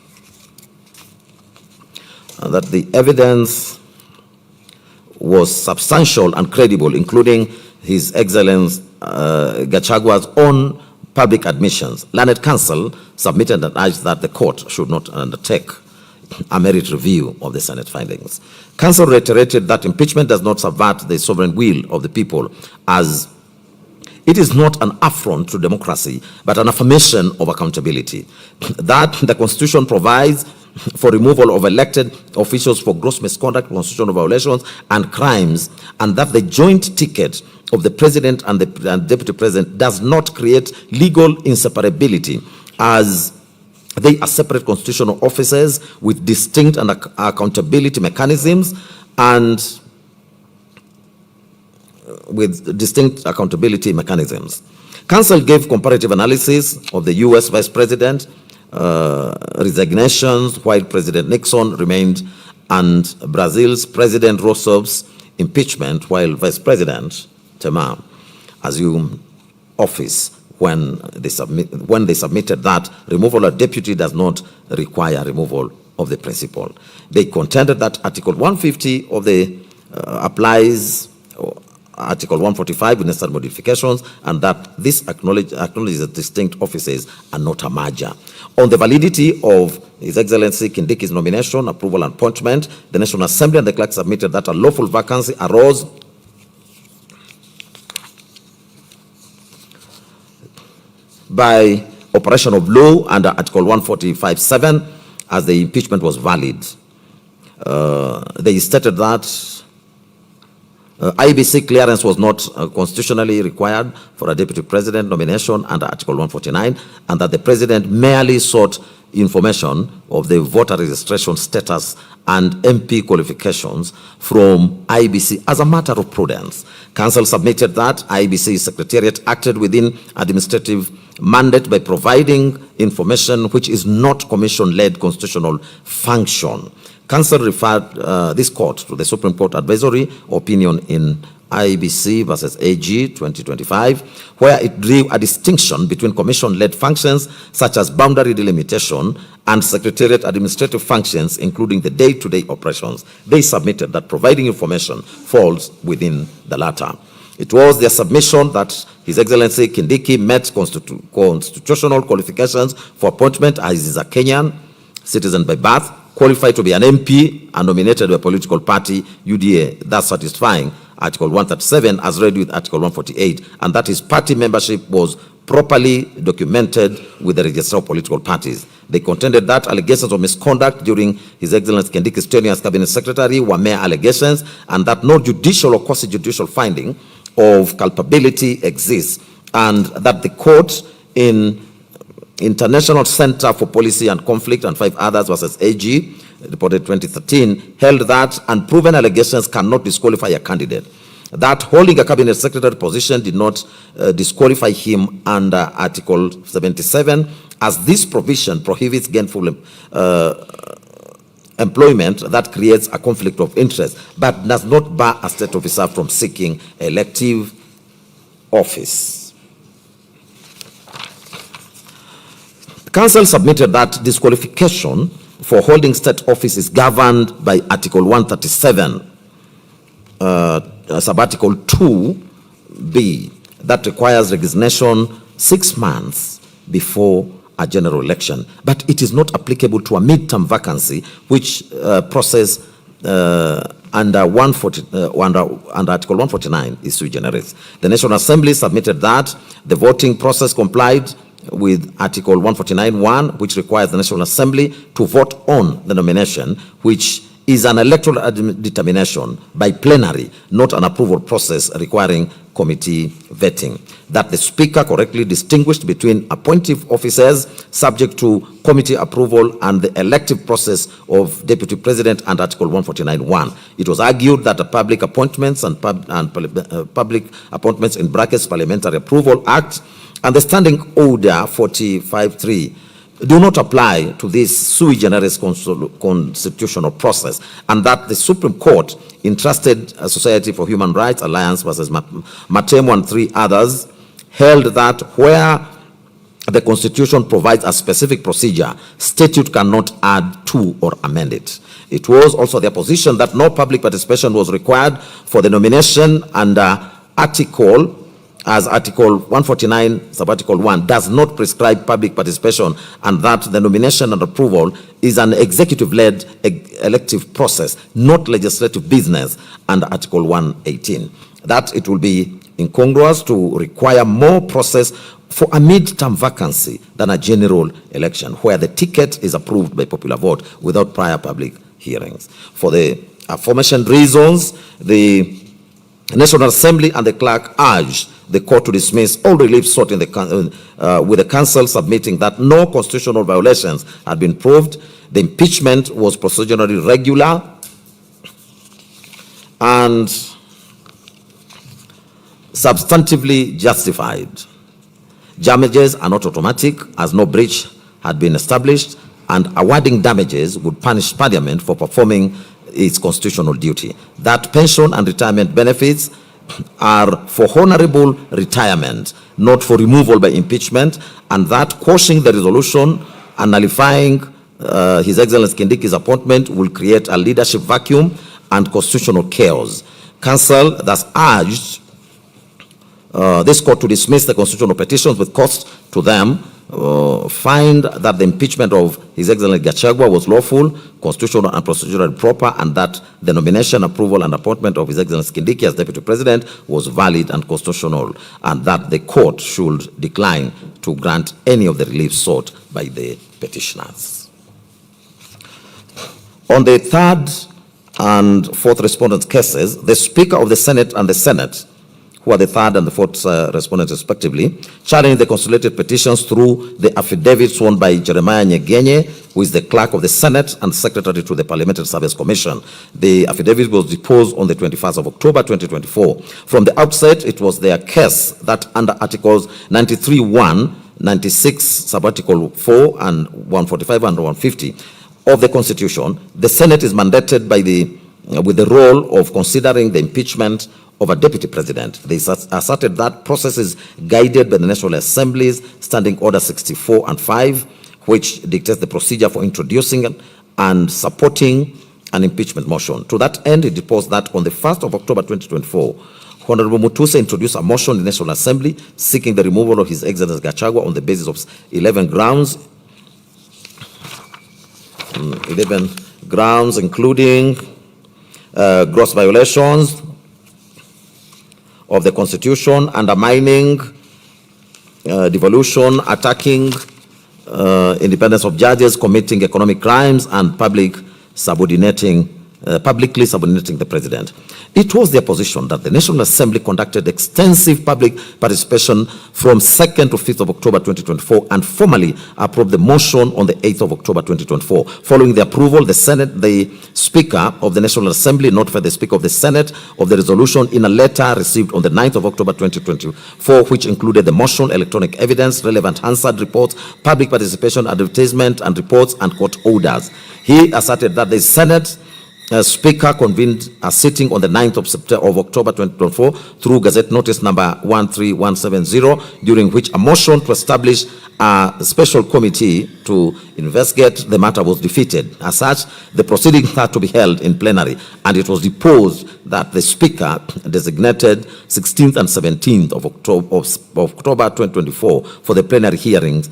substantial and credible, including His Excellency Gachagua's own public admissions. Learned counsel submitted and urged that the court should not undertake a merit review of the Senate findings. Council reiterated that impeachment does not subvert the sovereign will of the people, as it is not an affront to democracy, but an affirmation of accountability. That the Constitution provides for removal of elected officials for gross misconduct, constitutional violations, and crimes, and that the joint ticket of the President and the Deputy President does not create legal inseparability, as they are separate constitutional offices with distinct and accountability mechanisms and with distinct accountability mechanisms. Council gave comparative analysis of the US Vice President resignations while President Nixon remained, and Brazil's President Rousseff's impeachment while Vice President Temer assumed office when they submitted that removal of deputy does not require removal of the principal. They contended that Article 150 of the applies Article 145 with necessary modifications, and that this acknowledges that distinct offices are not a merger. On the validity of His Excellency Kindiki's nomination, approval, and appointment, the National Assembly and the clerk submitted that a lawful vacancy arose by operation of law under Article 145(7), as the impeachment was valid. They stated that IBC clearance was not constitutionally required for a deputy president nomination under Article 149, and that the president merely sought information of the voter registration status and MP qualifications from IBC as a matter of prudence. Council submitted that IBC Secretariat acted within administrative mandate by providing information which is not commission-led constitutional function. Council referred this court to the Supreme Court advisory opinion in IBC versus AG 2025, where it drew a distinction between commission-led functions such as boundary delimitation and secretariat administrative functions, including the day-to-day operations. They submitted that providing information falls within the latter. It was their submission that His Excellency Kindiki met constitutional qualifications for appointment, as he is a Kenyan citizen by birth, qualified to be an MP and nominated by a political party, UDA, thus satisfying Article 137 as read with Article 148, and that his party membership was properly documented with the register of political parties. They contended that allegations of misconduct during His Excellency Kindiki's tenure as Cabinet Secretary were mere allegations, and that no judicial or quasi-judicial finding of culpability exists, and that the court in International Center for Policy and Conflict and 5 others versus AG, reported 2013, held that unproven allegations cannot disqualify a candidate. That holding a cabinet secretary position did not disqualify him under Article 77, as this provision prohibits gainful employment that creates a conflict of interest, but does not bar a state officer from seeking elective office. Council submitted that disqualification for holding state office is governed by Article 137, sub-Article 2B, that requires resignation 6 months before a general election. But it is not applicable to a midterm vacancy, which process under Article 149 is sui generis. The National Assembly submitted that the voting process complied with Article 149(1), which requires the National Assembly to vote on the nomination, which is an electoral determination by plenary, not an approval process requiring committee vetting. That the Speaker correctly distinguished between appointive officers subject to committee approval and the elective process of Deputy President and Article 149(1). It was argued that the Public Appointments and Public Appointments in brackets Parliamentary Approval Act and the Standing Order 45(3) do not apply to this sui generis constitutional process, and that the Supreme Court entrusted a Society for Human Rights Alliance versus Matemo and 3 others held that where the Constitution provides a specific procedure, statute cannot add to or amend it. It was also their position that no public participation was required for the nomination under Article as Article 149, Sub-Article 1, does not prescribe public participation, and that the nomination and approval is an executive-led elective process, not legislative business, under Article 118. That it will be incongruous to require more process for a mid-term vacancy than a general election, where the ticket is approved by popular vote without prior public hearings. For the aforementioned reasons, the National Assembly and the clerk urged the court to dismiss all relief sought in the with the council submitting that no constitutional violations had been proved. The impeachment was procedurally regular and substantively justified. Damages are not automatic, as no breach had been established, and awarding damages would punish Parliament for performing its constitutional duty. That pension and retirement benefits are for honorable retirement, not for removal by impeachment, and that quashing the resolution and nullifying His Excellency Kindiki's appointment will create a leadership vacuum and constitutional chaos. Council thus urged this court to dismiss the constitutional petitions with cost to them, find that the impeachment of His Excellency Gachagua was lawful, constitutional and procedurally proper, and that the nomination, approval, and appointment of His Excellency Kindiki as Deputy President was valid and constitutional, and that the court should decline to grant any of the relief sought by the petitioners. On the third and fourth respondents' cases, the Speaker of the Senate and the Senate, who are the third and the fourth respondents respectively, challenged the consolidated petitions through the affidavit sworn by Jeremiah Nyegenye, who is the clerk of the Senate and secretary to the Parliamentary Service Commission. The affidavit was deposed on the 21st of October 2024. From the outset, it was their case that under Articles 93(1), 96, Sub-Article 4, and 145 and 150 of the Constitution, the Senate is mandated by with the role of considering the impeachment of a deputy president. They asserted that process is guided by the National Assembly's Standing Order 64 and 5, which dictates the procedure for introducing and supporting an impeachment motion. To that end, it deposed that on the 1st of October 2024, Honorable Mutuse introduced a motion in the National Assembly seeking the removal of His Excellency Gachagua on the basis of 11 grounds, including gross violations of the Constitution, undermining, devolution, attacking independence of judges, committing economic crimes, and publicly subordinating the president. It was their position that the National Assembly conducted extensive public participation from 2nd to 5th of October 2024 and formally approved the motion on the 8th of October 2024. Following the approval, the Speaker of the National Assembly notified the Speaker of the Senate of the resolution in a letter received on the 9th of October 2024, which included the motion, electronic evidence, relevant Hansard reports, public participation, advertisement, and reports, and court orders. He asserted that the Senate Speaker convened a sitting on the 9th of October 2024 through Gazette Notice number 13170, during which a motion to establish a special committee to investigate the matter was defeated. As such, the proceedings had to be held in plenary, and it was deposed that the Speaker designated 16th and 17th of October 2024 for the plenary hearings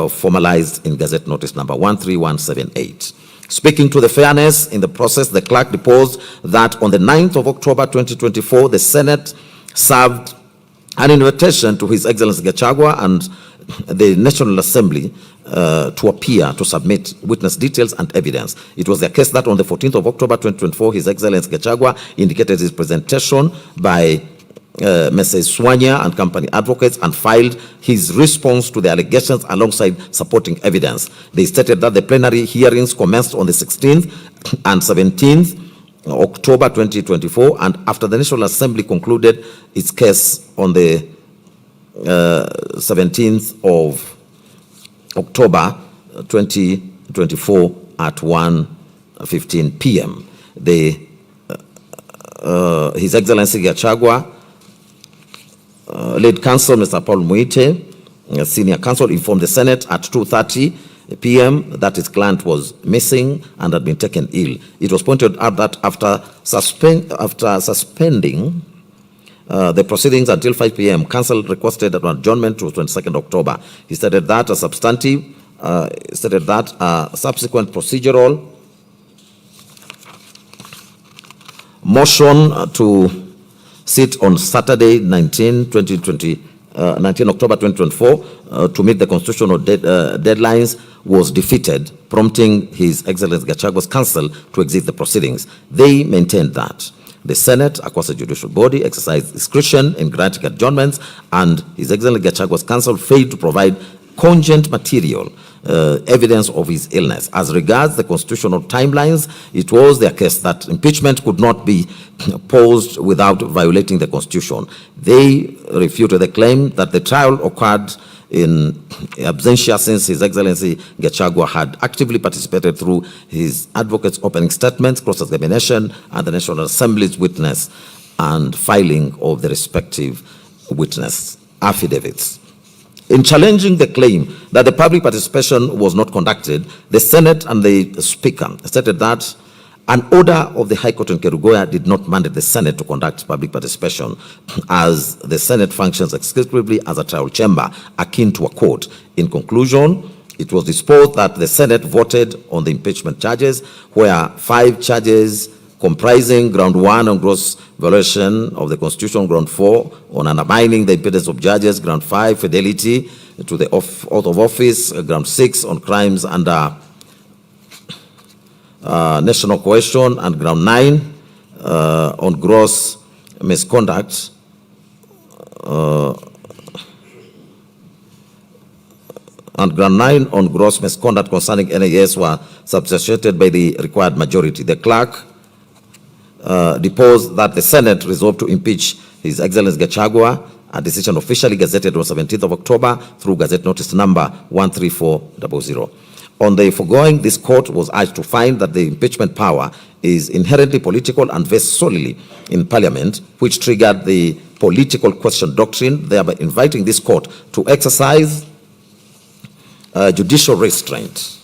formalized in Gazette Notice number 13178. Speaking to the fairness in the process, the clerk deposed that on the 9th of October 2024, the Senate served an invitation to His Excellency Gachagua and the National Assembly to appear to submit witness details and evidence. It was the case that on the 14th of October 2024, His Excellency Gachagua indicated his presentation by Mrs. Swanya and company advocates and filed his response to the allegations alongside supporting evidence. They stated that the plenary hearings commenced on the 16th and 17th October 2024, and after the National Assembly concluded its case on the 17th of October 2024 at 1:15 p.m. His Excellency Gachagua, lead counsel Mr. Paul Muite, senior counsel, informed the Senate at 2:30 p.m. that his client was missing and had been taken ill. It was pointed out that after suspending the proceedings until 5 p.m. Counsel requested an adjournment to 22nd October. He stated that a substantive, subsequent procedural motion to sit on Saturday, 19 October 2024, to meet the constitutional deadlines was defeated, prompting His Excellency Gachagua's counsel to exit the proceedings. They maintained that the Senate, a quasi-judicial body, exercised discretion in granting adjournments, and His Excellency Gachagua's counsel failed to provide cogent material evidence of his illness. As regards the constitutional timelines, it was their case that impeachment could not be posed without violating the Constitution. They refuted the claim that the trial occurred in absentia since His Excellency Gachagua had actively participated through his advocate's opening statements, cross-examination, and the National Assembly's witness and filing of the respective witness affidavits. In challenging the claim that the public participation was not conducted, the Senate and the Speaker stated that an order of the High Court in Kerugoya did not mandate the Senate to conduct public participation, as the Senate functions exclusively as a trial chamber akin to a court. In conclusion, it was disposed that the Senate voted on the impeachment charges, where 5 charges comprising ground 1 on gross violation of the Constitution, ground 4 on undermining the independence of judges, ground 5 fidelity to the oath of office, ground 6 on crimes under national cohesion, and ground 9 on gross misconduct and ground 9 on gross misconduct concerning NAS were substantiated by the required majority. The clerk deposed that the Senate resolved to impeach His Excellency Gachagua, a decision officially gazetted on 17th of October through Gazette Notice number 13400. On the foregoing, this court was urged to find that the impeachment power is inherently political and vests solely in Parliament, which triggered the political question doctrine, thereby inviting this court to exercise judicial restraint.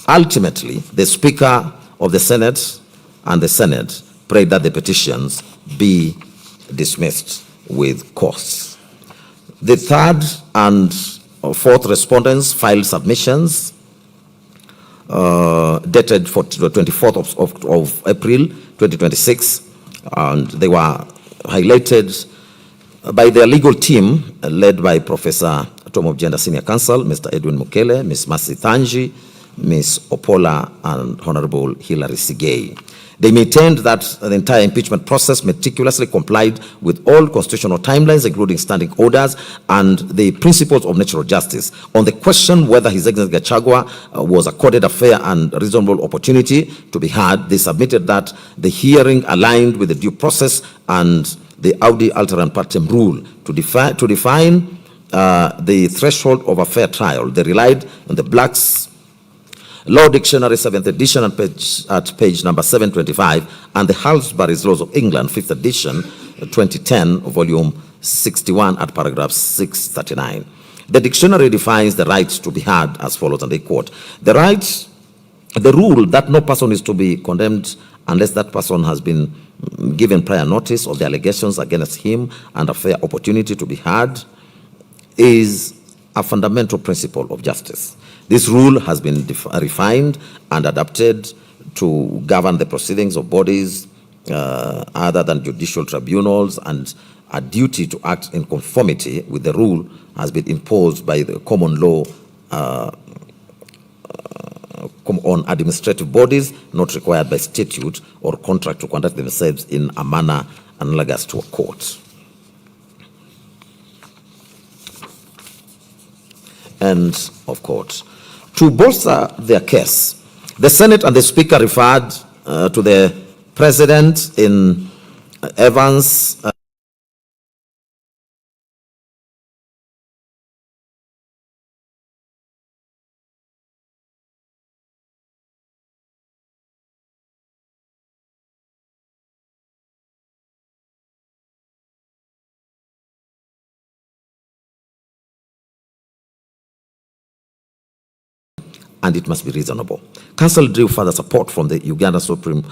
Ultimately, the Speaker of the Senate and the Senate prayed that the petitions be dismissed with cause. The third and fourth respondents filed submissions dated for the 24th of April 2026, and they were highlighted by their legal team led by Professor Tom of Gender Senior Counsel, Mr. Edwin Mukele, Ms. Mercy Thanji, Ms. Opola, and Honorable Hilary Sigei. They maintained that the entire impeachment process meticulously complied with all constitutional timelines, including standing orders and the principles of natural justice. On the question whether His Excellency Gachagua was accorded a fair and reasonable opportunity to be heard, they submitted that the hearing aligned with the due process and the Audi Alteram Partem rule. To define the threshold of a fair trial, they relied on the Black's Law Dictionary, 7th edition, at page number 725, and the Halsbury's Laws of England, 5th edition, 2010, volume 61, at paragraph 639. The dictionary defines the right to be heard as follows, and I quote: the rule that no person is to be condemned unless that person has been given prior notice of the allegations against him and a fair opportunity to be heard is a fundamental principle of justice. This rule has been refined and adapted to govern the proceedings of bodies other than judicial tribunals, and a duty to act in conformity with the rule has been imposed by the common law on administrative bodies not required by statute or contract to conduct themselves in a manner analogous to a court. End of court. To bolster their case, the Senate and the Speaker referred to the President in Evans and it must be reasonable. Council drew further support from the Uganda Supreme,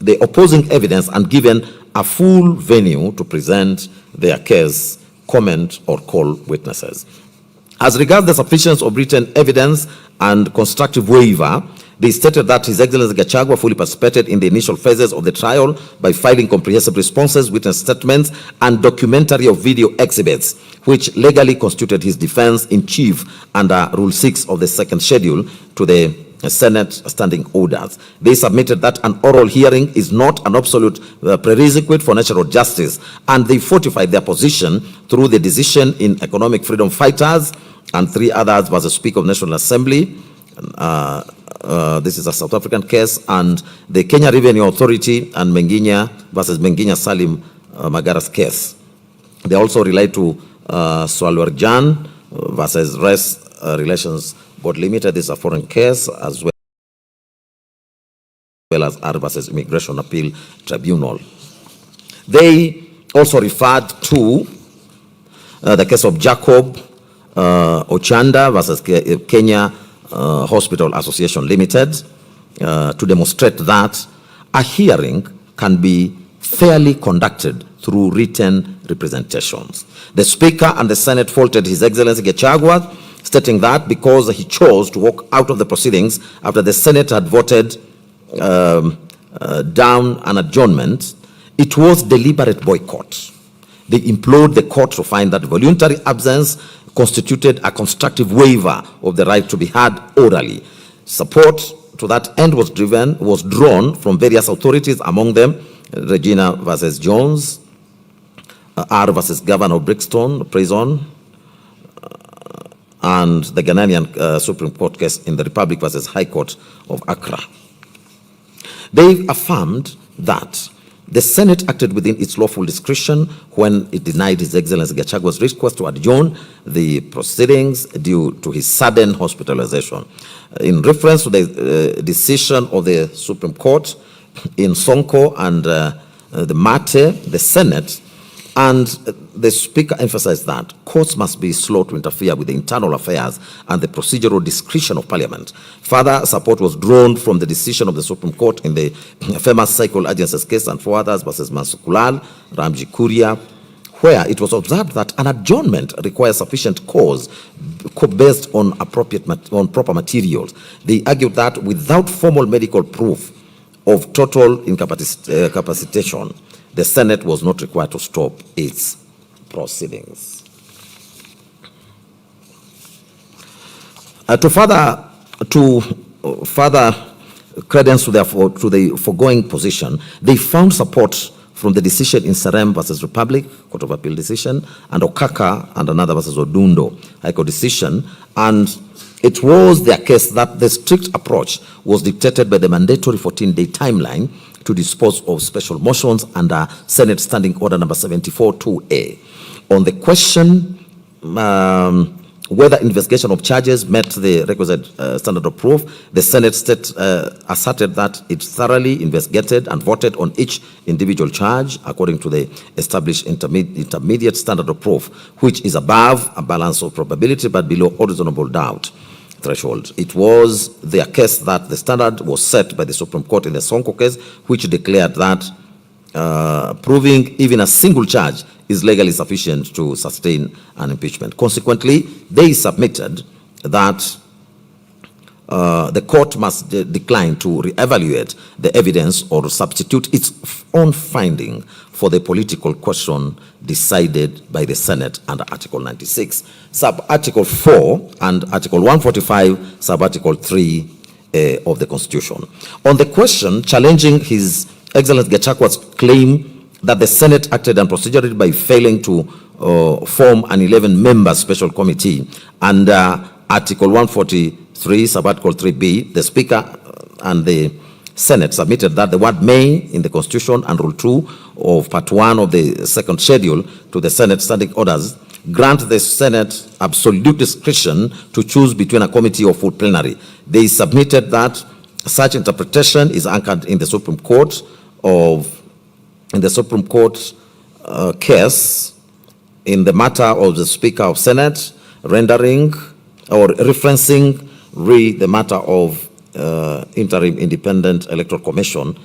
the opposing evidence, and given a full venue to present their case, comment, or call witnesses. As regards the sufficiency of written evidence and constructive waiver, they stated that His Excellency Gachagua fully participated in the initial phases of the trial by filing comprehensive responses, witness statements, and documentary of video exhibits, which legally constituted his defense in chief under Rule 6 of the second schedule to the Senate standing orders. They submitted that an oral hearing is not an absolute prerequisite for natural justice, and they fortified their position through the decision in Economic Freedom Fighters and 3 others versus Speaker of National Assembly. This is a South African case, and the Kenya Revenue Authority and Menginya versus Menginya Salim Magara's case. They also relate to Swalwarjan versus Race Relations Board Limited. This is a foreign case, as well as R versus Immigration Appeal Tribunal. They also referred to the case of Jacob Ochanda versus Kenya Hospital Association Limited to demonstrate that a hearing can be fairly conducted through written representations. The Speaker and the Senate faulted His Excellency Gachagua, stating that because he chose to walk out of the proceedings after the Senate had voted down an adjournment, it was deliberate boycott. They implored the court to find that voluntary absence constituted a constructive waiver of the right to be heard orally. Support to that end was drawn from various authorities, among them Regina versus Jones, R versus Governor of Brixton Prison, and the Ghanaian Supreme Court case in the Republic versus High Court of Accra. They affirmed that the Senate acted within its lawful discretion when it denied His Excellency Gachagua's request to adjourn the proceedings due to his sudden hospitalization. In reference to the decision of the Supreme Court in Sonko and the Mate, the Senate and the Speaker emphasized that courts must be slow to interfere with the internal affairs and the procedural discretion of Parliament. Further support was drawn from the decision of the Supreme Court in the famous cycle agencies case and 4 others versus Mansukulal, Ramji Kuria, where it was observed that an adjournment requires sufficient cause based on proper materials. They argued that without formal medical proof of total incapacitation, the Senate was not required to stop its proceedings. To further credence to the foregoing position, they found support from the decision in Serem versus Republic, Court of Appeal decision, and Okaka and another versus Odundo, High Court decision, and it was their case that the strict approach was dictated by the mandatory 14-day timeline to dispose of special motions under Senate Standing Order number 74-2A. On the question whether investigation of charges met the requisite standard of proof, the Senate asserted that it thoroughly investigated and voted on each individual charge according to the established intermediate standard of proof, which is above a balance of probability but below reasonable doubt threshold. It was their case that the standard was set by the Supreme Court in the Sonko case, which declared that proving even a single charge is legally sufficient to sustain an impeachment. Consequently, they submitted that the court must decline to reevaluate the evidence or substitute its own finding for the political question decided by the Senate under Article 96, Sub-Article 4 and Article 145, Sub-Article 3 of the Constitution. On the question challenging His Excellency Gachagua's claim that the Senate acted unprocedurally by failing to form an 11-member special committee under Article 143, Sub-Article 3B, the Speaker and the Senate submitted that the word may in the Constitution and Rule 2 of Part 1 of the second schedule to the Senate standing orders grant the Senate absolute discretion to choose between a committee or full plenary. They submitted that such interpretation is anchored in the Supreme Court case in the matter of the Speaker of Senate rendering or referencing the matter of interim independent electoral commission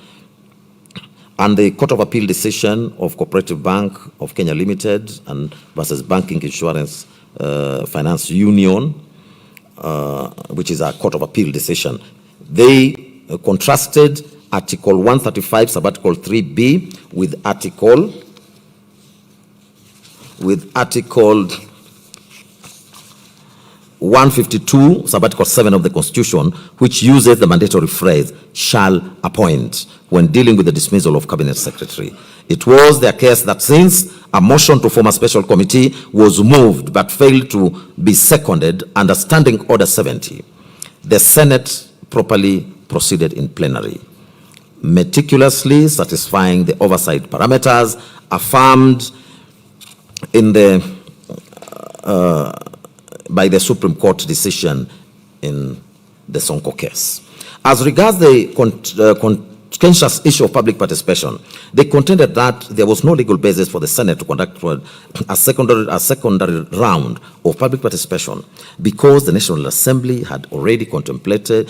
and the Court of Appeal decision of Cooperative Bank of Kenya Limited and versus Banking Insurance Finance Union, which is a Court of Appeal decision. They contrasted Article 135, Subarticle 3B with Article 152, Subarticle 7 of the Constitution, which uses the mandatory phrase, shall appoint, when dealing with the dismissal of Cabinet Secretary. It was their case that since a motion to form a special committee was moved but failed to be seconded under Standing Order 70, the Senate properly proceeded in plenary, meticulously satisfying the oversight parameters affirmed in the by the Supreme Court decision in the Sonko case. As regards the contentious issue of public participation, they contended that there was no legal basis for the Senate to conduct a secondary round of public participation because the National Assembly had already completed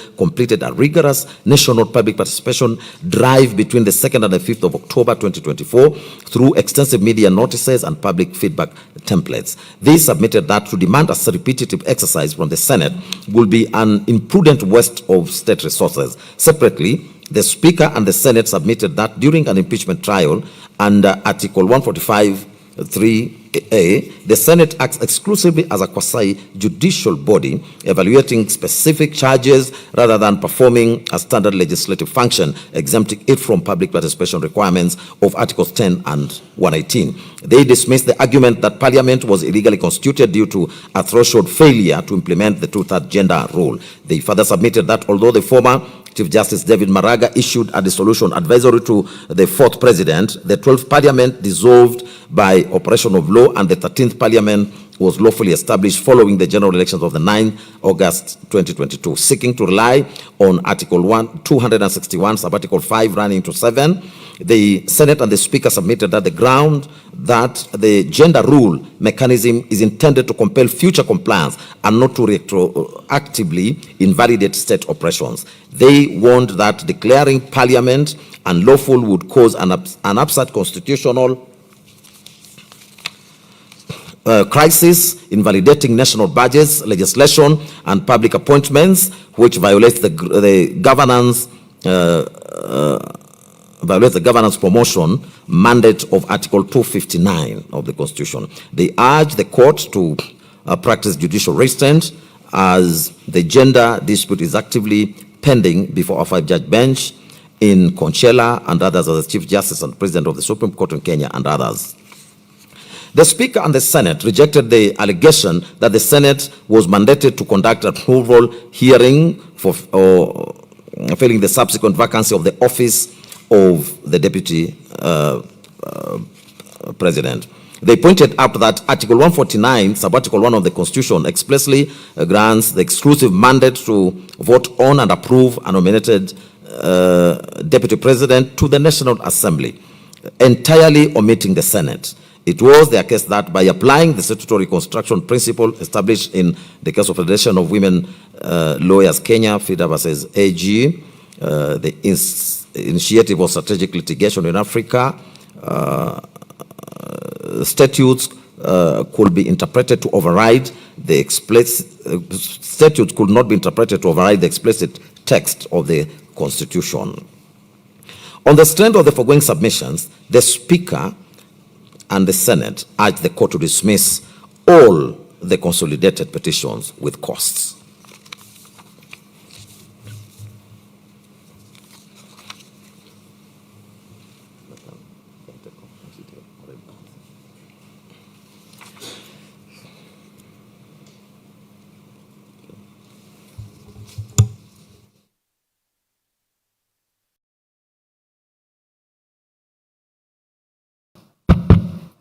a rigorous national public participation drive between the 2nd and the 5th of October 2024 through extensive media notices and public feedback templates. They submitted that to demand a repetitive exercise from the Senate will be an imprudent waste of state resources. Separately, the Speaker and the Senate submitted that during an impeachment trial under Article 145(3)(a), the Senate acts exclusively as a quasi-judicial body evaluating specific charges rather than performing a standard legislative function, exempting it from public participation requirements of Articles 10 and 118. They dismissed the argument that Parliament was illegally constituted due to a threshold failure to implement the two-third gender rule. They further submitted that although the former Chief Justice David Maraga issued a dissolution advisory to the 4th President, the 12th Parliament dissolved by operation of law and the 13th Parliament was lawfully established following the general elections of the 9th August 2022. Seeking to rely on Article 261, Subarticle 5 running to 7, the Senate and the Speaker submitted that the ground that the gender rule mechanism is intended to compel future compliance and not to retroactively invalidate state operations. They warned that declaring Parliament unlawful would cause an absurd constitutional crisis, invalidating national budgets, legislation, and public appointments, which violates the governance promotion mandate of Article 259 of the Constitution. They urge the court to practice judicial restraint as the gender dispute is actively pending before a 5-judge bench in Conchela and others as the Chief Justice and President of the Supreme Court in Kenya and others. The Speaker and the Senate rejected the allegation that the Senate was mandated to conduct an approval hearing for filling the subsequent vacancy of the office of the Deputy President. They pointed out that Article 149, Subarticle 1 of the Constitution, expressly grants the exclusive mandate to vote on and approve a nominated Deputy President to the National Assembly, entirely omitting the Senate. It was their case that by applying the statutory construction principle established in the case of Federation of Women Lawyers Kenya, FIDA versus AG, the Initiative of Strategic Litigation in Africa, statutes could be interpreted to override the explicit statutes could not be interpreted to override the explicit text of the Constitution. On the strength of the foregoing submissions, the Speaker and the Senate urged the court to dismiss all the consolidated petitions with costs.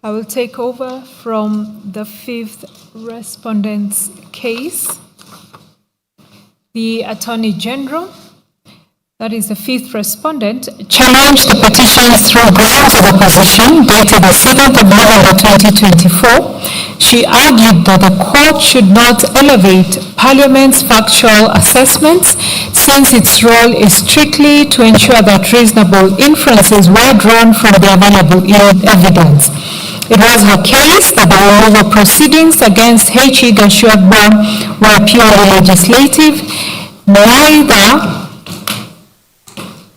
I will take over from the 5th respondent's case. The Attorney General, that is the 5th respondent, challenged the petitions through grounds of opposition dated the 7th of November 2024. She argued that the court should not elevate Parliament's factual assessments since its role is strictly to ensure that reasonable inferences were drawn from the available evidence. It was her case that the removal proceedings against H.E. Gachagua were purely legislative, neither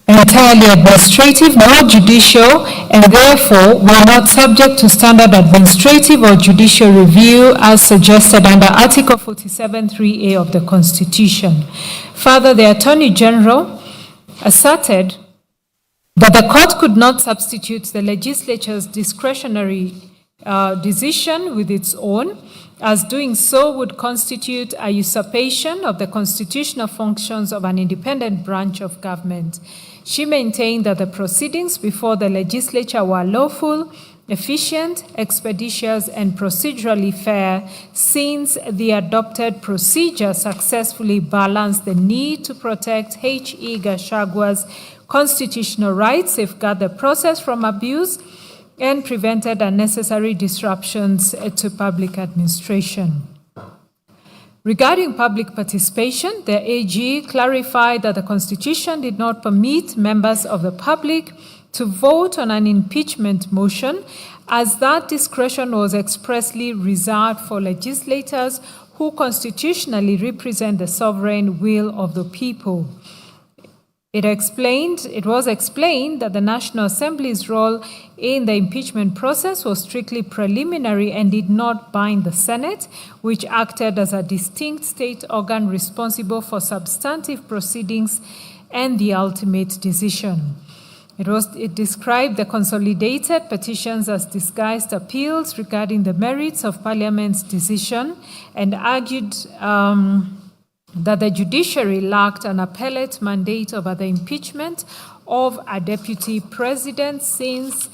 entirely administrative nor judicial, and therefore were not subject to standard administrative or judicial review as suggested under Article 47(3)(a) of the Constitution. Further, the Attorney General asserted that the court could not substitute the legislature's discretionary decision with its own, as doing so would constitute a usurpation of the constitutional functions of an independent branch of government. She maintained that the proceedings before the legislature were lawful, efficient, expeditious, and procedurally fair, since the adopted procedure successfully balanced the need to protect H.E. Gachagua's constitutional rights, safeguard the process from abuse, and prevented unnecessary disruptions to public administration. Regarding public participation, the AG clarified that the Constitution did not permit members of the public to vote on an impeachment motion, as that discretion was expressly reserved for legislators who constitutionally represent the sovereign will of the people. It was explained that the National Assembly's role in the impeachment process was strictly preliminary and did not bind the Senate, which acted as a distinct state organ responsible for substantive proceedings and the ultimate decision. It described the consolidated petitions as disguised appeals regarding the merits of Parliament's decision and argued that the judiciary lacked an appellate mandate over the impeachment of a deputy president, since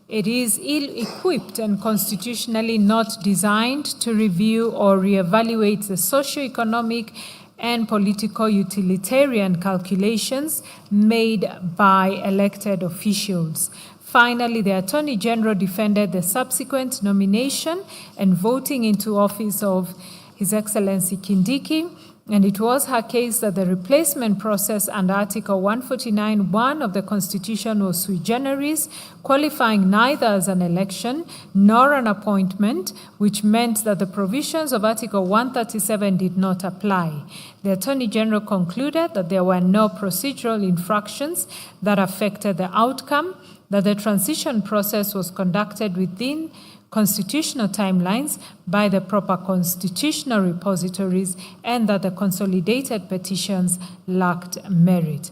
it is ill-equipped and constitutionally not designed to review or reevaluate the socio-economic and political utilitarian calculations made by elected officials. Finally, the Attorney General defended the subsequent nomination and voting into office of His Excellency Kindiki, and it was her case that the replacement process under Article 149(1) of the Constitution was sui generis, qualifying neither as an election nor an appointment, which meant that the provisions of Article 137 did not apply. The Attorney General concluded that there were no procedural infractions that affected the outcome, that the transition process was conducted within constitutional timelines by the proper constitutional repositories, and that the consolidated petitions lacked merit.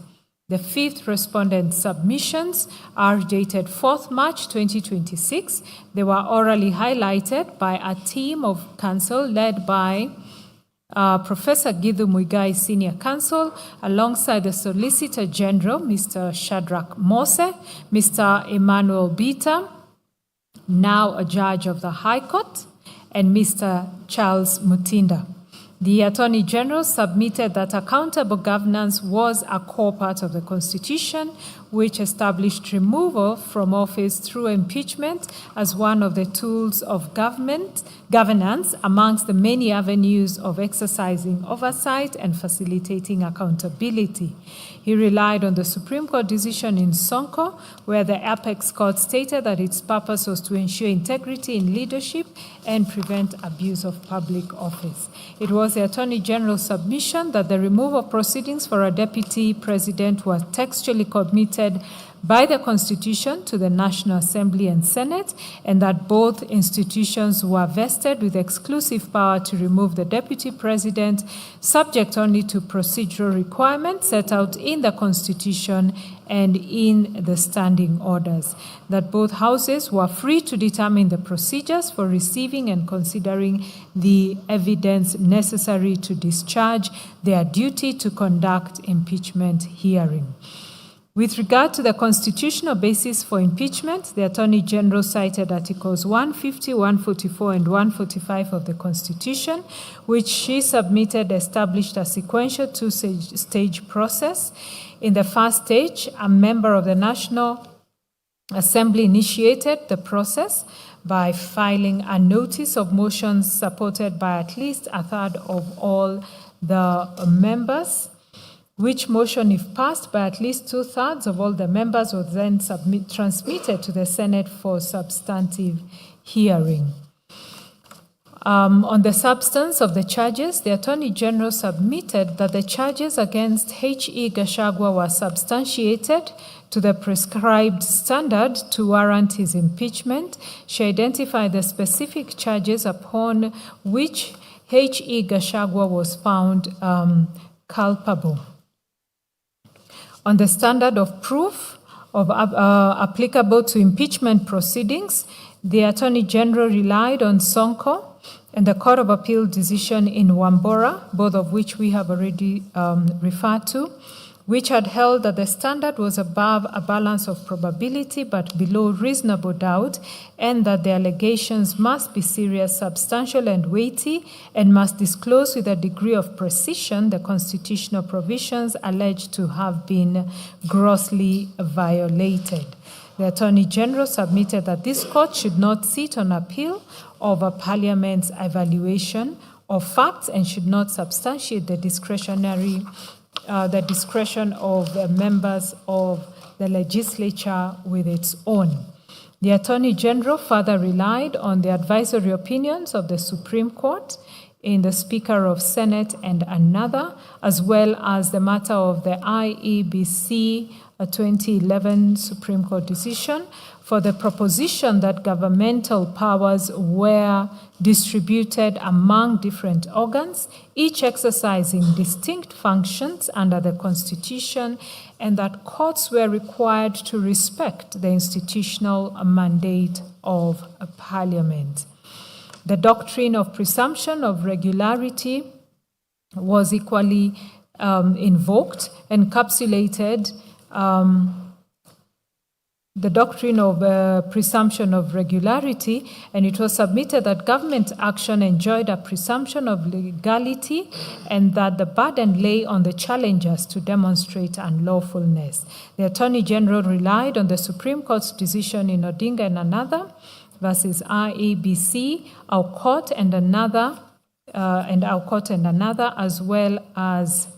The fifth respondent's submissions are dated 4th March 2026. They were orally highlighted by a team of counsel led by Professor Githu Muigai, Senior Counsel, alongside the Solicitor General, Mr. Shadrach Mose, Mr. Emmanuel Bita, now a judge of the High Court, and Mr. Charles Mutinda. The Attorney General submitted that accountable governance was a core part of the Constitution, which established removal from office through impeachment as one of the tools of governance amongst the many avenues of exercising oversight and facilitating accountability. He relied on the Supreme Court decision in Sonko, where the Apex Court stated that its purpose was to ensure integrity in leadership and prevent abuse of public office. It was the Attorney General's submission that the removal proceedings for a deputy president were textually committed by the Constitution to the National Assembly and Senate, and that both institutions were vested with exclusive power to remove the deputy president, subject only to procedural requirements set out in the Constitution and in the standing orders, that both houses were free to determine the procedures for receiving and considering the evidence necessary to discharge their duty to conduct impeachment hearing. With regard to the constitutional basis for impeachment, the Attorney General cited Articles 150, 144, and 145 of the Constitution, which she submitted established a sequential two-stage process. In the first stage, a member of the National Assembly initiated the process by filing a notice of motions supported by at least a third of all the members. which motion, if passed by at least 2/3 of all the members, was then transmitted to the Senate for substantive hearing. On the substance of the charges, the Attorney General submitted that the charges against H.E. Gachagua were substantiated to the prescribed standard to warrant his impeachment. She identified the specific charges upon which H.E. Gachagua was found culpable. On the standard of proof applicable to impeachment proceedings, the Attorney General relied on Sonko and the Court of Appeal decision in Wambora, both of which we have already referred to, which had held that the standard was above a balance of probability but below reasonable doubt, and that the allegations must be serious, substantial, and weighty, and must disclose with a degree of precision the constitutional provisions alleged to have been grossly violated. The Attorney General submitted that this court should not sit on appeal over Parliament's evaluation of facts and should not substantiate the discretion of the members of the legislature with its own. The Attorney General further relied on the advisory opinions of the Supreme Court in the Speaker of Senate and another, as well as the matter of the IEBC 2011 Supreme Court decision for the proposition that governmental powers were distributed among different organs, each exercising distinct functions under the Constitution, and that courts were required to respect the institutional mandate of Parliament. The doctrine of presumption of regularity was equally invoked, encapsulated the doctrine of presumption of regularity, and it was submitted that government action enjoyed a presumption of legality and that the burden lay on the challengers to demonstrate unlawfulness. The Attorney General relied on the Supreme Court's decision in Odinga and another versus IEBC, our court and another, as well as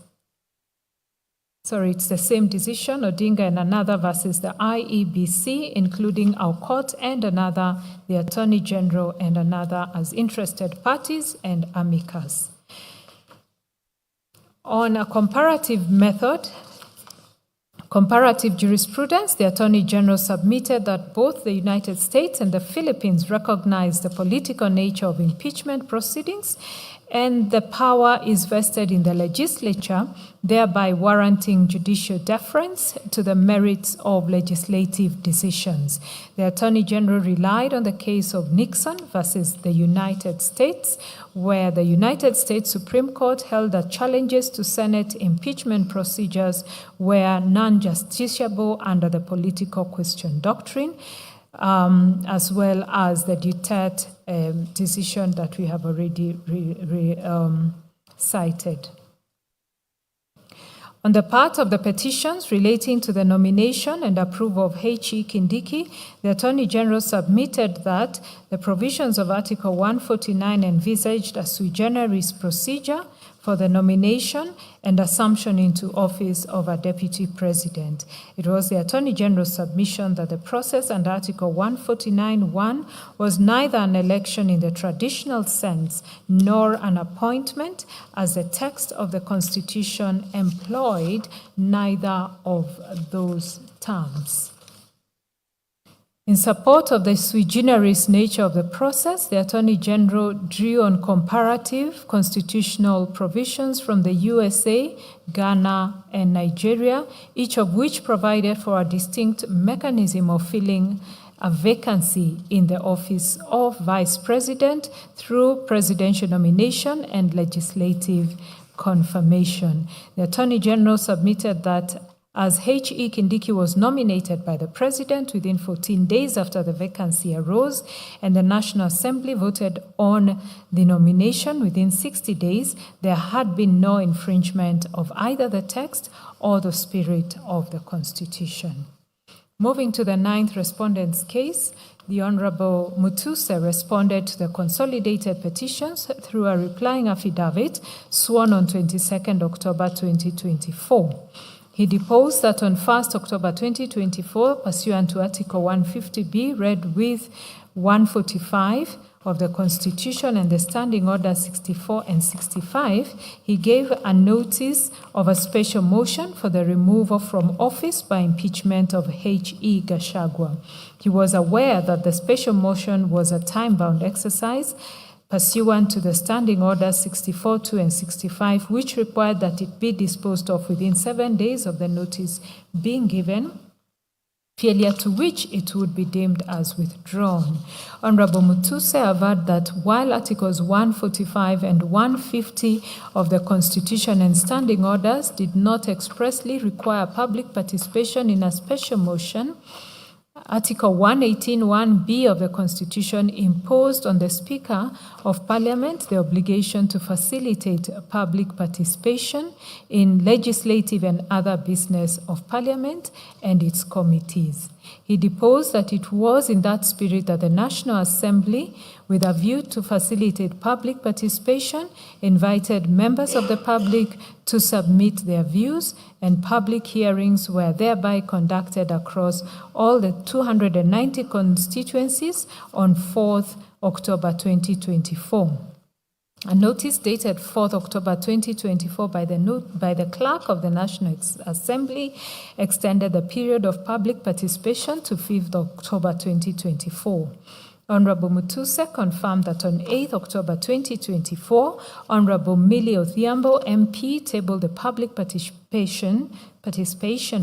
it's the same decision, Odinga and another versus the IEBC, including our court and another, the Attorney General and another as interested parties and amicus. On a comparative jurisprudence, the Attorney General submitted that both the United States and the Philippines recognize the political nature of impeachment proceedings, and the power is vested in the legislature, thereby warranting judicial deference to the merits of legislative decisions. The Attorney General relied on the case of Nixon versus the United States, where the United States Supreme Court held that challenges to Senate impeachment procedures were non-justiciable under the political question doctrine, as well as the Duterte decision that we have already cited. On the part of the petitions relating to the nomination and approval of H.E. Kindiki, the Attorney General submitted that the provisions of Article 149 envisaged a sui generis procedure for the nomination and assumption into office of a deputy president. It was the Attorney General's submission that the process under Article 149(1) was neither an election in the traditional sense nor an appointment, as the text of the Constitution employed neither of those terms. In support of the sui generis nature of the process, the Attorney General drew on comparative constitutional provisions from the USA, Ghana, and Nigeria, each of which provided for a distinct mechanism of filling a vacancy in the office of Vice President through presidential nomination and legislative confirmation. The Attorney General submitted that as H.E. Kindiki was nominated by the President within 14 days after the vacancy arose, and the National Assembly voted on the nomination within 60 days, there had been no infringement of either the text or the spirit of the Constitution. Moving to the 9th respondent's case, the Honorable Mutuse responded to the consolidated petitions through a replying affidavit sworn on 22nd October 2024. He deposed that on 1st October 2024, pursuant to Article 150B, read with 145 of the Constitution and the Standing Order 64 and 65, he gave a notice of a special motion for the removal from office by impeachment of H.E. Gachagua. He was aware that the special motion was a time-bound exercise pursuant to the Standing Order 64.2 and 65, which required that it be disposed of within 7 days of the notice being given, failure to which it would be deemed as withdrawn. Honorable Mutuse averred that while Articles 145 and 150 of the Constitution and Standing Orders did not expressly require public participation in a special motion, Article 118(1)(b) of the Constitution imposed on the Speaker of Parliament the obligation to facilitate public participation in legislative and other business of Parliament and its committees. He deposed that it was in that spirit that the National Assembly, with a view to facilitate public participation, invited members of the public to submit their views, and public hearings were thereby conducted across all the 290 constituencies on 4th October 2024. A notice dated 4th October 2024 by the Clerk of the National Assembly extended the period of public participation to 5th October 2024. Honorable Mutuse confirmed that on 8th October 2024, Honorable Millie Odhiambo MP tabled the public participation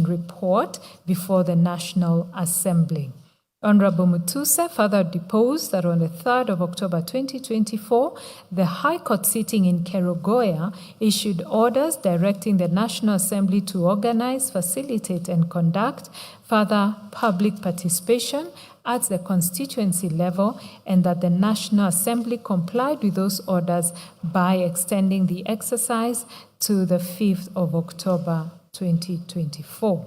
report before the National Assembly. Honorable Mutuse further deposed that on the 3rd of October 2024, the High Court sitting in Kerugoya issued orders directing the National Assembly to organize, facilitate, and conduct further public participation at the constituency level, and that the National Assembly complied with those orders by extending the exercise to the 5th of October 2024.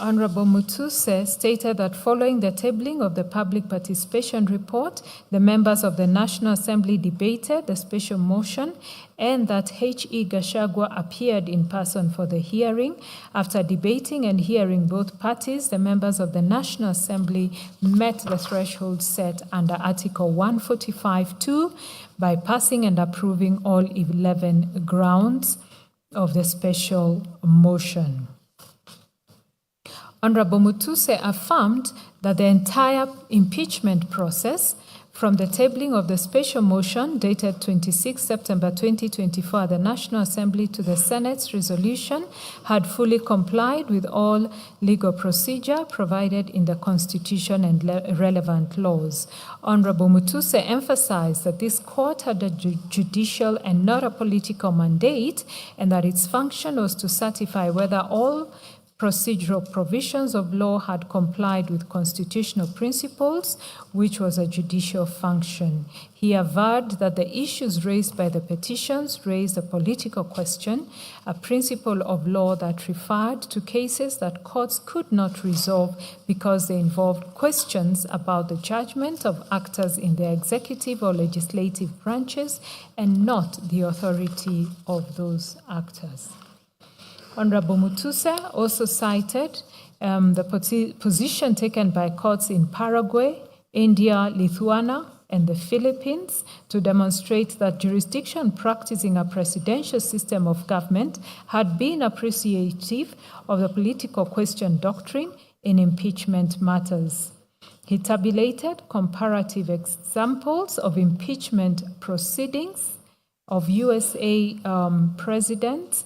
Honorable Mutuse stated that following the tabling of the public participation report, the members of the National Assembly debated the special motion and that H.E. Gachagua appeared in person for the hearing. After debating and hearing both parties, the members of the National Assembly met the threshold set under Article 145(2) by passing and approving all 11 grounds of the special motion. Honorable Mutuse affirmed that the entire impeachment process, from the tabling of the special motion dated 26 September 2024 at the National Assembly to the Senate's resolution, had fully complied with all legal procedure provided in the Constitution and relevant laws. Honorable Mutuse emphasized that this court had a judicial and not a political mandate, and that its function was to certify whether all procedural provisions of law had complied with constitutional principles, which was a judicial function. He averred that the issues raised by the petitions raised a political question, a principle of law that referred to cases that courts could not resolve because they involved questions about the judgment of actors in the executive or legislative branches and not the authority of those actors. Honorable Mutuse also cited the position taken by courts in Paraguay, India, Lithuania, and the Philippines to demonstrate that jurisdiction practicing a presidential system of government had been appreciative of the political question doctrine in impeachment matters. He tabulated comparative examples of impeachment proceedings of USA presidents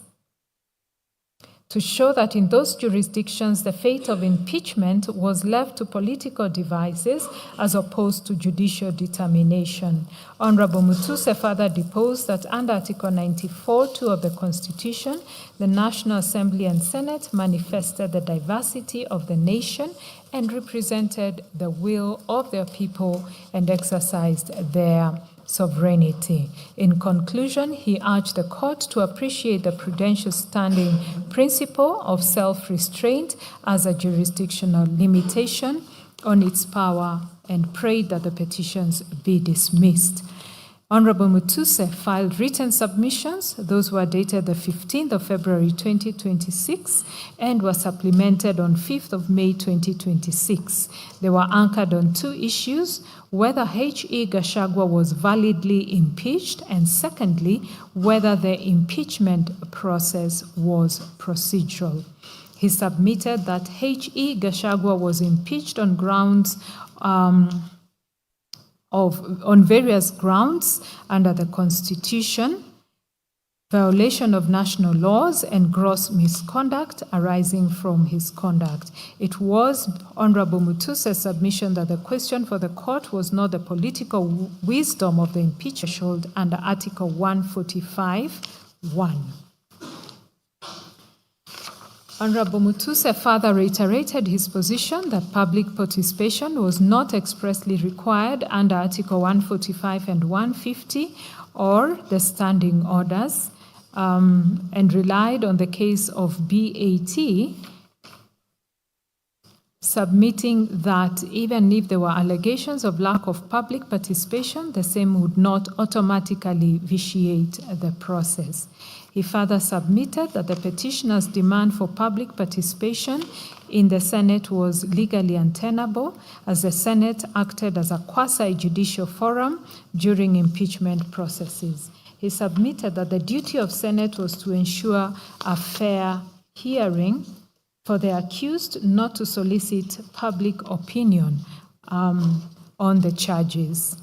to show that in those jurisdictions, the fate of impeachment was left to political devices as opposed to judicial determination. Honorable Mutuse further deposed that under Article 94(2) of the Constitution, the National Assembly and Senate manifested the diversity of the nation and represented the will of their people and exercised their sovereignty. In conclusion, he urged the court to appreciate the prudential standing principle of self-restraint as a jurisdictional limitation on its power and prayed that the petitions be dismissed. Honorable Mutuse filed written submissions. Those were dated the 15th of February 2026 and were supplemented on 5th of May 2026. They were anchored on two issues: whether H.E. Gachagua was validly impeached, and secondly, whether the impeachment process was procedural. He submitted that H.E. Gachagua was impeached on grounds on various grounds under the Constitution, violation of national laws, and gross misconduct arising from his conduct. It was Honorable Mutuse's submission that the question for the court was not the political wisdom of the impeachment under Article 145(1). Honorable Mutuse further reiterated his position that public participation was not expressly required under Article 145 and 150 or the standing orders, and relied on the case of BAT, submitting that even if there were allegations of lack of public participation, the same would not automatically vitiate the process. He further submitted that the petitioner's demand for public participation in the Senate was legally untenable, as the Senate acted as a quasi-judicial forum during impeachment processes. He submitted that the duty of Senate was to ensure a fair hearing for the accused, not to solicit public opinion on the charges.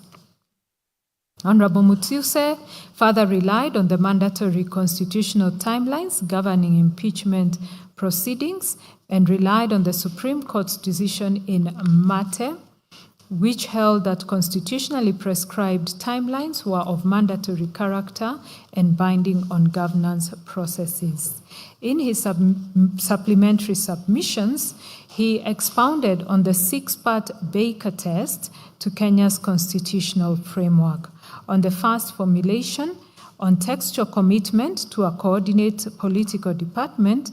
Honorable Mutuse further relied on the mandatory constitutional timelines governing impeachment proceedings and relied on the Supreme Court's decision in Mate, which held that constitutionally prescribed timelines were of mandatory character and binding on governance processes. In his supplementary submissions, he expounded on the six-part Baker test to Kenya's constitutional framework. On the first formulation, on textual commitment to a coordinate political department,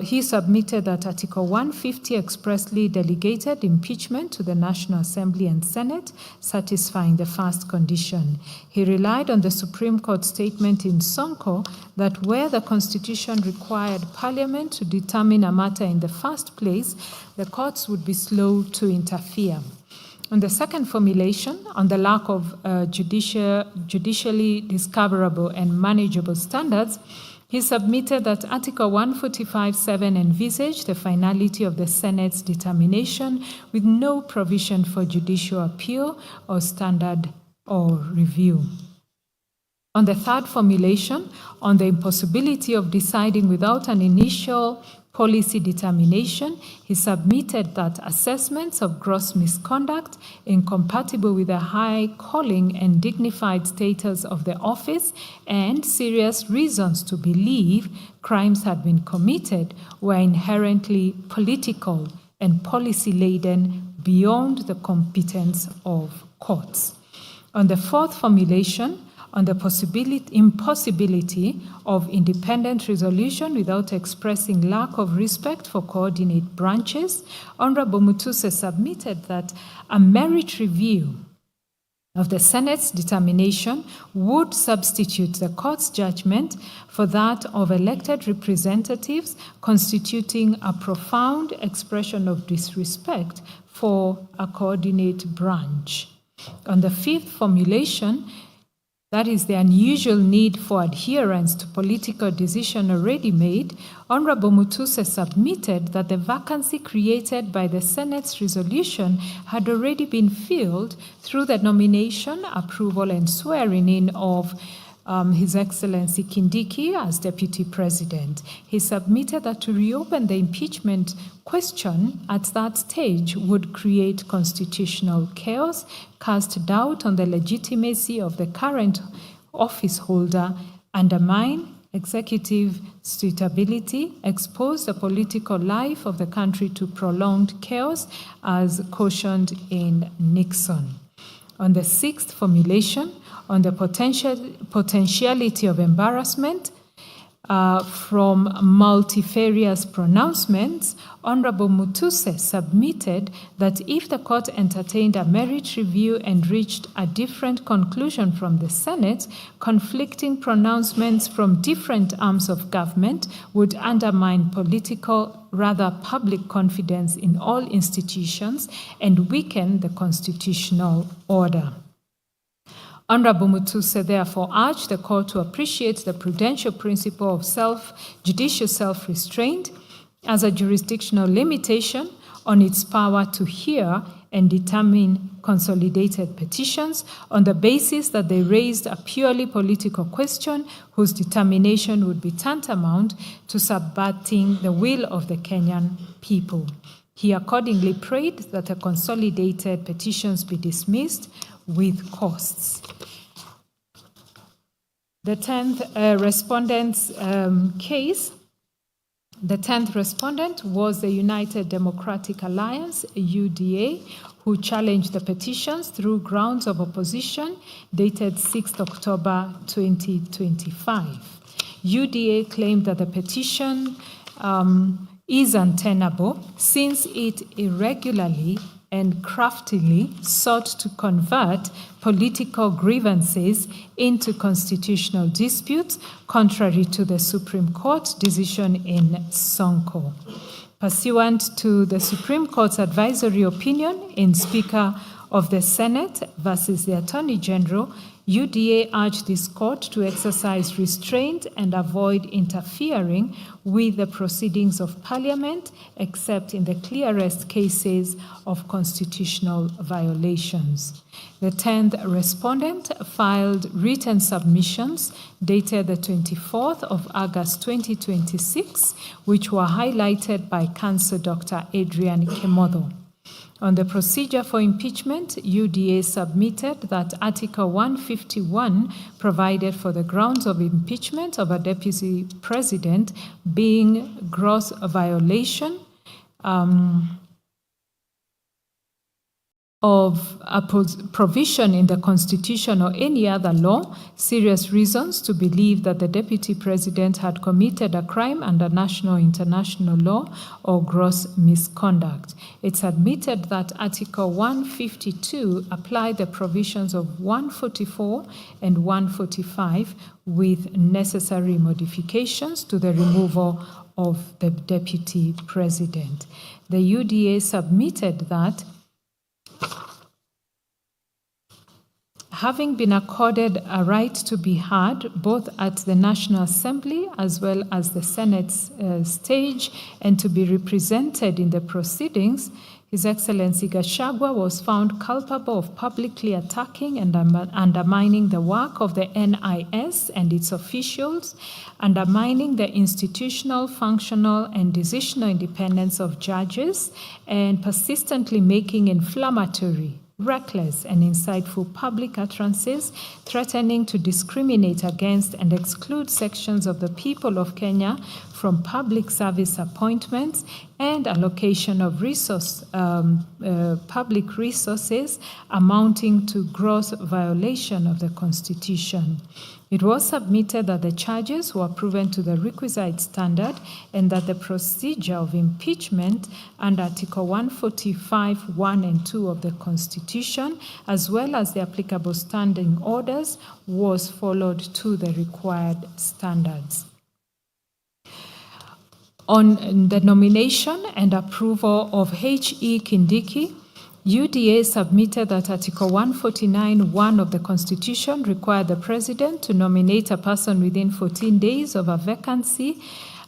he submitted that Article 150 expressly delegated impeachment to the National Assembly and Senate, satisfying the first condition. He relied on the Supreme Court statement in Sonko that where the Constitution required Parliament to determine a matter in the first place, the courts would be slow to interfere. On the second formulation, on the lack of judicially discoverable and manageable standards, he submitted that Article 145(7) envisaged the finality of the Senate's determination with no provision for judicial appeal or standard or review. On the third formulation, on the impossibility of deciding without an initial policy determination, he submitted that assessments of gross misconduct incompatible with the high calling and dignified status of the office and serious reasons to believe crimes had been committed were inherently political and policy-laden beyond the competence of courts. On the fourth formulation, on the impossibility of independent resolution without expressing lack of respect for coordinate branches, Honorable Mutuse submitted that a merit review of the Senate's determination would substitute the court's judgment for that of elected representatives, constituting a profound expression of disrespect for a coordinate branch. On the fifth formulation, that is the unusual need for adherence to political decision already made, Honorable Mutuse submitted that the vacancy created by the Senate's resolution had already been filled through the nomination, approval, and swearing in of His Excellency Kindiki as Deputy President. He submitted that to reopen the impeachment question at that stage would create constitutional chaos, cast doubt on the legitimacy of the current office holder, undermine executive suitability, expose the political life of the country to prolonged chaos as cautioned in Nixon. On the sixth formulation, on the potentiality of embarrassment from multifarious pronouncements, Honorable Mutuse submitted that if the court entertained a merit review and reached a different conclusion from the Senate, conflicting pronouncements from different arms of government would undermine political, rather public confidence in all institutions and weaken the constitutional order. Honorable Mutuse therefore urged the court to appreciate the prudential principle of judicial self-restraint as a jurisdictional limitation on its power to hear and determine consolidated petitions on the basis that they raised a purely political question whose determination would be tantamount to subverting the will of the Kenyan people. He accordingly prayed that the consolidated petitions be dismissed with costs. The 10th respondent's case, the 10th respondent was the United Democratic Alliance, UDA, who challenged the petitions through grounds of opposition dated 6th October 2025. UDA claimed that the petition is untenable since it irregularly and craftily sought to convert political grievances into constitutional disputes, contrary to the Supreme Court decision in Sonko. Pursuant to the Supreme Court's advisory opinion in Speaker of the Senate versus the Attorney General, UDA urged this court to exercise restraint and avoid interfering with the proceedings of Parliament, except in the clearest cases of constitutional violations. The 10th respondent filed written submissions dated the 24th of August 2026, which were highlighted by Counsel Dr. Adrian Kemotho. On the procedure for impeachment, UDA submitted that Article 151 provided for the grounds of impeachment of a deputy president being gross violation of a provision in the Constitution or any other law, serious reasons to believe that the deputy president had committed a crime under national or international law or gross misconduct. It's admitted that Article 152 applied the provisions of 144 and 145 with necessary modifications to the removal of the deputy president. The UDA submitted that having been accorded a right to be heard both at the National Assembly as well as the Senate's stage and to be represented in the proceedings, His Excellency Gachagua was found culpable of publicly attacking and undermining the work of the NIS and its officials, undermining the institutional, functional, and decisional independence of judges, and persistently making inflammatory, reckless, and insightful public utterances threatening to discriminate against and exclude sections of the people of Kenya from public service appointments and allocation of public resources amounting to gross violation of the Constitution. It was submitted that the charges were proven to the requisite standard and that the procedure of impeachment under Article 145, 1 and 2 of the Constitution, as well as the applicable standing orders, was followed to the required standards. On the nomination and approval of H.E. Kindiki, UDA submitted that Article 149(1) of the Constitution required the President to nominate a person within 14 days of a vacancy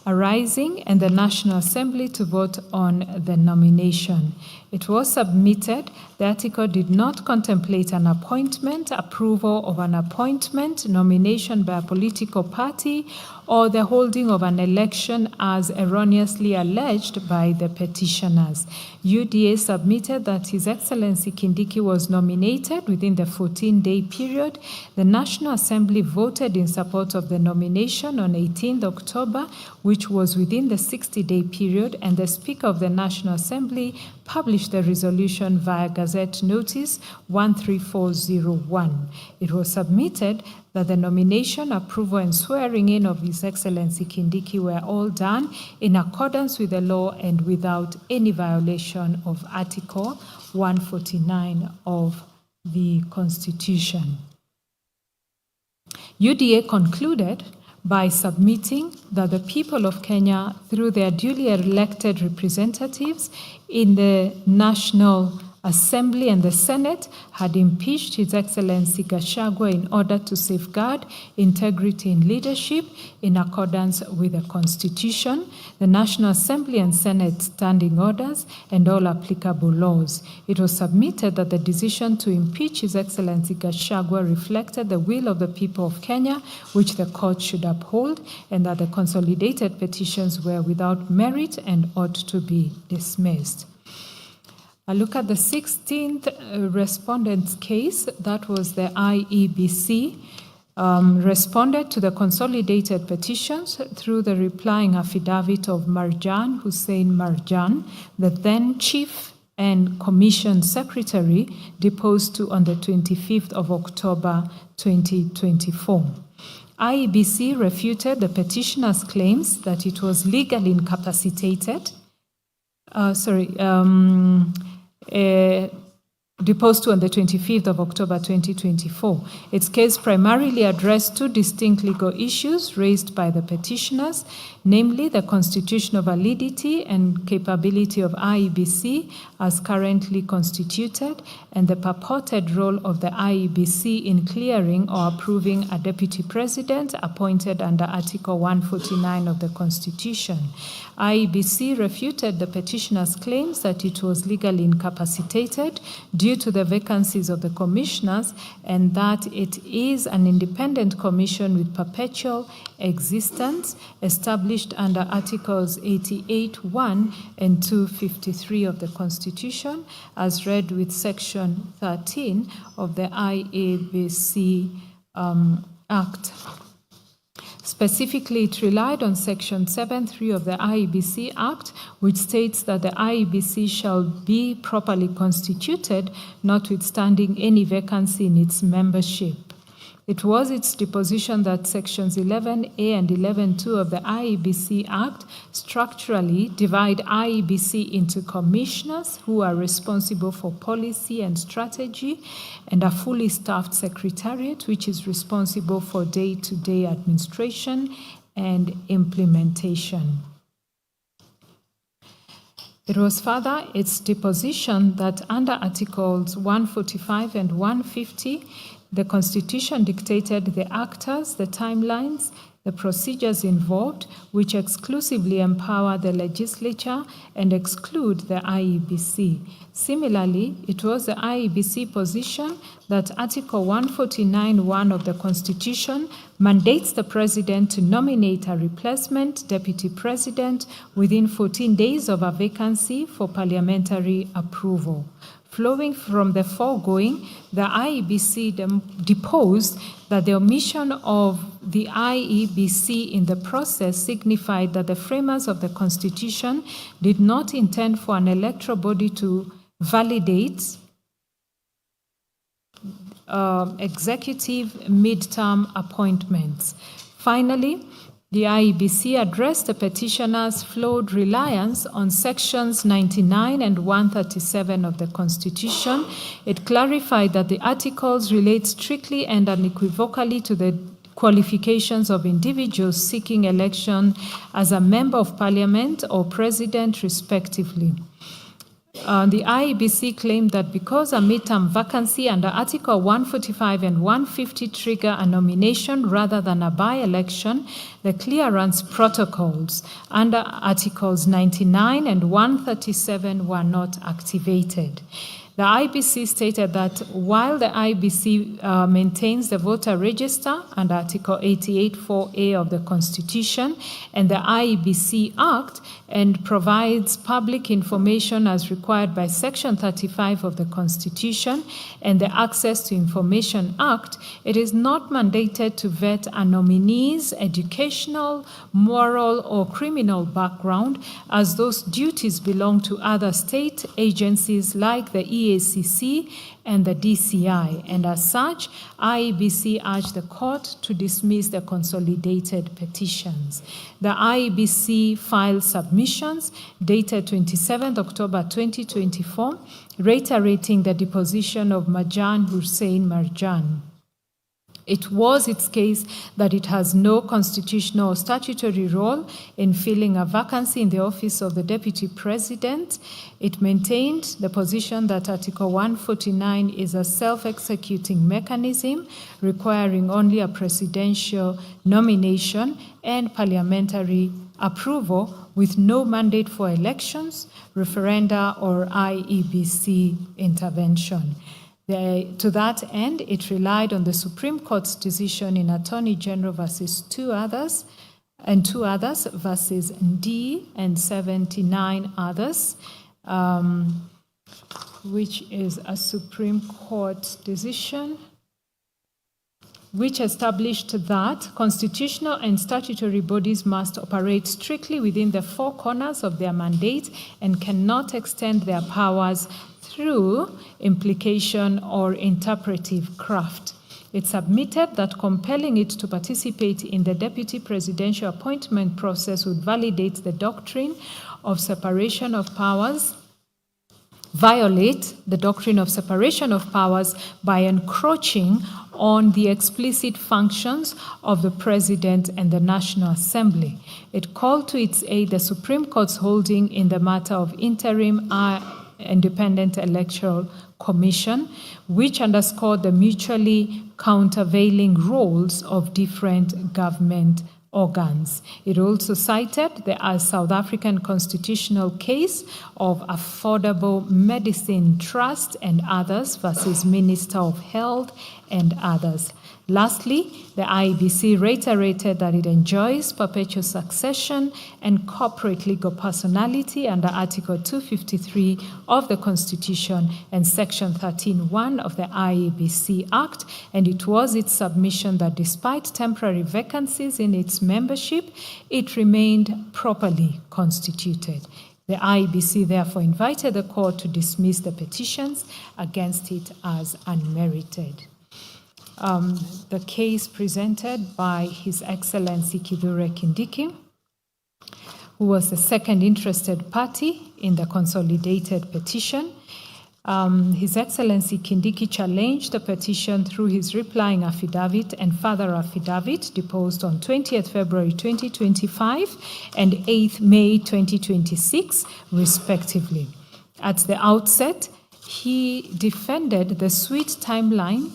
arising and the National Assembly to vote on the nomination. It was submitted the article did not contemplate an appointment, approval of an appointment, nomination by a political party, or the holding of an election as erroneously alleged by the petitioners. UDA submitted that His Excellency Kindiki was nominated within the 14-day period. The National Assembly voted in support of the nomination on 18th October, which was within the 60-day period, and the Speaker of the National Assembly published the resolution via Gazette Notice 13401. It was submitted that the nomination, approval, and swearing in of His Excellency Kindiki were all done in accordance with the law and without any violation of Article 149 of the Constitution. UDA concluded by submitting that the people of Kenya, through their duly elected representatives in the National Assembly and the Senate, had impeached His Excellency Gachagua in order to safeguard integrity in leadership in accordance with the Constitution, the National Assembly and Senate standing orders, and all applicable laws. It was submitted that the decision to impeach His Excellency Gachagua reflected the will of the people of Kenya, which the court should uphold, and that the consolidated petitions were without merit and ought to be dismissed. I look at the 16th respondent's case. That was the IEBC. Responded to the consolidated petitions through the replying affidavit of Marjan Hussein Marjan, the then chief and commission secretary, deposed to on the 25th of October 2024. IEBC refuted the petitioner's claims that it was legally incapacitated. Deposed to on the 25th of October 2024. Its case primarily addressed two distinct legal issues raised by the petitioners, namely the constitutional validity and capability of IEBC as currently constituted, and the purported role of the IEBC in clearing or approving a deputy president appointed under Article 149 of the Constitution. IEBC refuted the petitioner's claims that it was legally incapacitated due to the vacancies of the commissioners, and that it is an independent commission with perpetual existence established under Articles 88(1) and 253 of the Constitution, as read with Section 13 of the IEBC Act. Specifically, it relied on Section 7(3) of the IEBC Act, which states that the IEBC shall be properly constituted, notwithstanding any vacancy in its membership. It was its deposition that Sections 11A and 11(2) of the IEBC Act structurally divide IEBC into commissioners who are responsible for policy and strategy, and a fully staffed secretariat which is responsible for day-to-day administration and implementation. It was further its deposition that under Articles 145 and 150, the Constitution dictated the actors, the timelines, the procedures involved, which exclusively empower the legislature and exclude the IEBC. Similarly, it was the IEBC position that Article 149(1) of the Constitution mandates the President to nominate a replacement deputy president within 14 days of a vacancy for parliamentary approval. Flowing from the foregoing, the IEBC deposed that the omission of the IEBC in the process signified that the framers of the Constitution did not intend for an electoral body to validate executive midterm appointments. Finally, the IEBC addressed the petitioner's flawed reliance on Sections 99 and 137 of the Constitution. It clarified that the articles relate strictly and unequivocally to the qualifications of individuals seeking election as a member of parliament or president, respectively. The IEBC claimed that because a midterm vacancy under Article 145 and 150 trigger a nomination rather than a by-election, the clearance protocols under Articles 99 and 137 were not activated. The IBC stated that while the IBC maintains the voter register under Article 88(4)(a) of the Constitution and the IEBC Act and provides public information as required by Section 35 of the Constitution and the Access to Information Act, it is not mandated to vet a nominee's educational, moral, or criminal background, as those duties belong to other state agencies like the EACC and the DCI, and as such, IEBC urged the court to dismiss the consolidated petitions. The IEBC filed submissions dated 27 October 2024, reiterating the deposition of Marjan Hussein Marjan. It was its case that it has no constitutional or statutory role in filling a vacancy in the office of the Deputy President. It maintained the position that Article 149 is a self-executing mechanism requiring only a presidential nomination and parliamentary approval with no mandate for elections, referenda, or IEBC intervention. To that end, it relied on the Supreme Court's decision in Attorney General versus two others versus D and 79 others, which is a Supreme Court decision which established that constitutional and statutory bodies must operate strictly within the four corners of their mandate and cannot extend their powers through implication or interpretive craft. It submitted that compelling it to participate in the deputy presidential appointment process would validate the doctrine of separation of powers, violate the doctrine of separation of powers by encroaching on the explicit functions of the President and the National Assembly. It called to its aid the Supreme Court's holding in the matter of interim Independent Electoral Commission, which underscored the mutually countervailing roles of different government organs. It also cited the South African constitutional case of Affordable Medicine Trust and others versus Minister of Health and others. Lastly, the IEBC reiterated that it enjoys perpetual succession and corporate legal personality under Article 253 of the Constitution and Section 13(1) of the IEBC Act, and it was its submission that despite temporary vacancies in its membership, it remained properly constituted. The IEBC therefore invited the court to dismiss the petitions against it as unmerited. The case presented by His Excellency Kithure Kindiki, who was the second interested party in the consolidated petition. His Excellency Kindiki challenged the petition through his replying affidavit and further affidavit deposed on 20th February 2025 and 8th May 2026, respectively. At the outset, he defended the swift timeline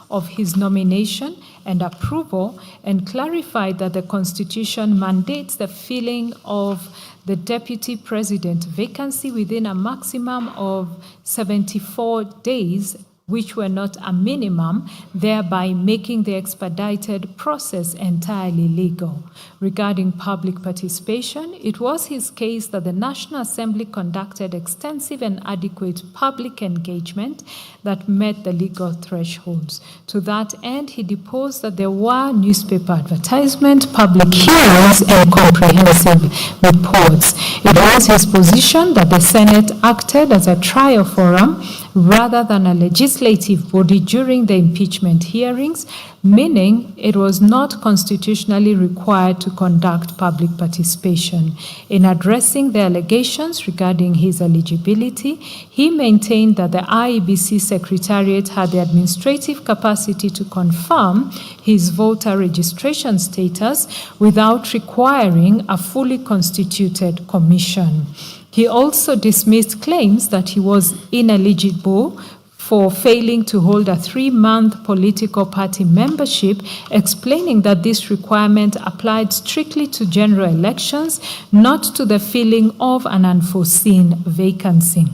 of his nomination and approval and clarified that the Constitution mandates the filling of the Deputy President vacancy within a maximum of 74 days, which were not a minimum, thereby making the expedited process entirely legal. Regarding public participation, it was his case that the National Assembly conducted extensive and adequate public engagement that met the legal thresholds. To that end, he deposed that there were newspaper advertisement, public hearings, and comprehensive reports. It was his position that the Senate acted as a trial forum rather than a legislative body during the impeachment hearings, meaning it was not constitutionally required to conduct public participation. In addressing the allegations regarding his eligibility, he maintained that the IEBC Secretariat had the administrative capacity to confirm his voter registration status without requiring a fully constituted commission. He also dismissed claims that he was ineligible for failing to hold a 3-month political party membership, explaining that this requirement applied strictly to general elections, not to the filling of an unforeseen vacancy.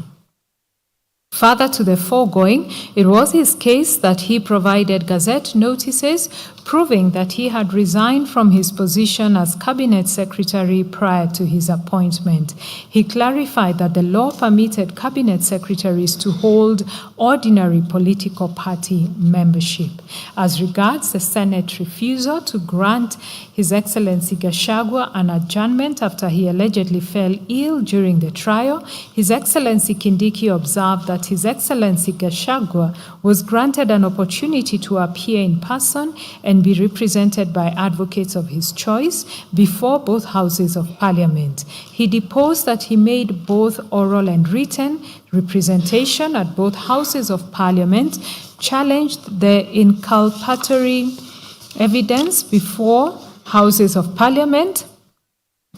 Further to the foregoing, it was his case that he provided Gazette notices proving that he had resigned from his position as Cabinet Secretary prior to his appointment. He clarified that the law permitted Cabinet Secretaries to hold ordinary political party membership. As regards the Senate refusal to grant His Excellency Gachagua an adjournment after he allegedly fell ill during the trial, His Excellency Kindiki observed that His Excellency Gachagua was granted an opportunity to appear in person and be represented by advocates of his choice before both houses of parliament. He deposed that he made both oral and written representation at both houses of parliament, challenged the inculpatory evidence before houses of parliament,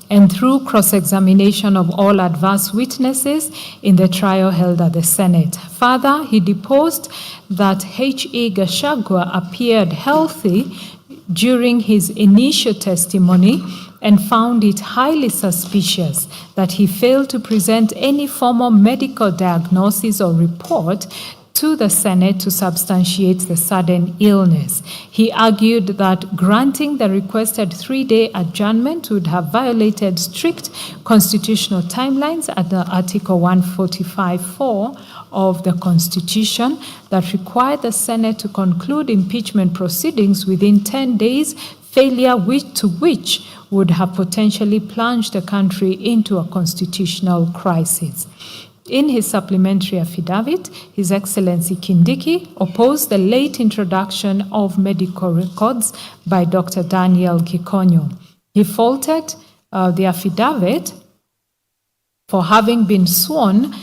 and through cross-examination of all adverse witnesses in the trial held at the Senate. Further, he deposed that H.E. Gachagua appeared healthy during his initial testimony and found it highly suspicious that he failed to present any formal medical diagnosis or report to the Senate to substantiate the sudden illness. He argued that granting the requested 3-day adjournment would have violated strict constitutional timelines under Article 145(4) of the Constitution that required the Senate to conclude impeachment proceedings within 10 days, failure to which would have potentially plunged the country into a constitutional crisis. In his supplementary affidavit, His Excellency Kindiki opposed the late introduction of medical records by Dr. Daniel Gikonyo. He faulted the affidavit for having been sworn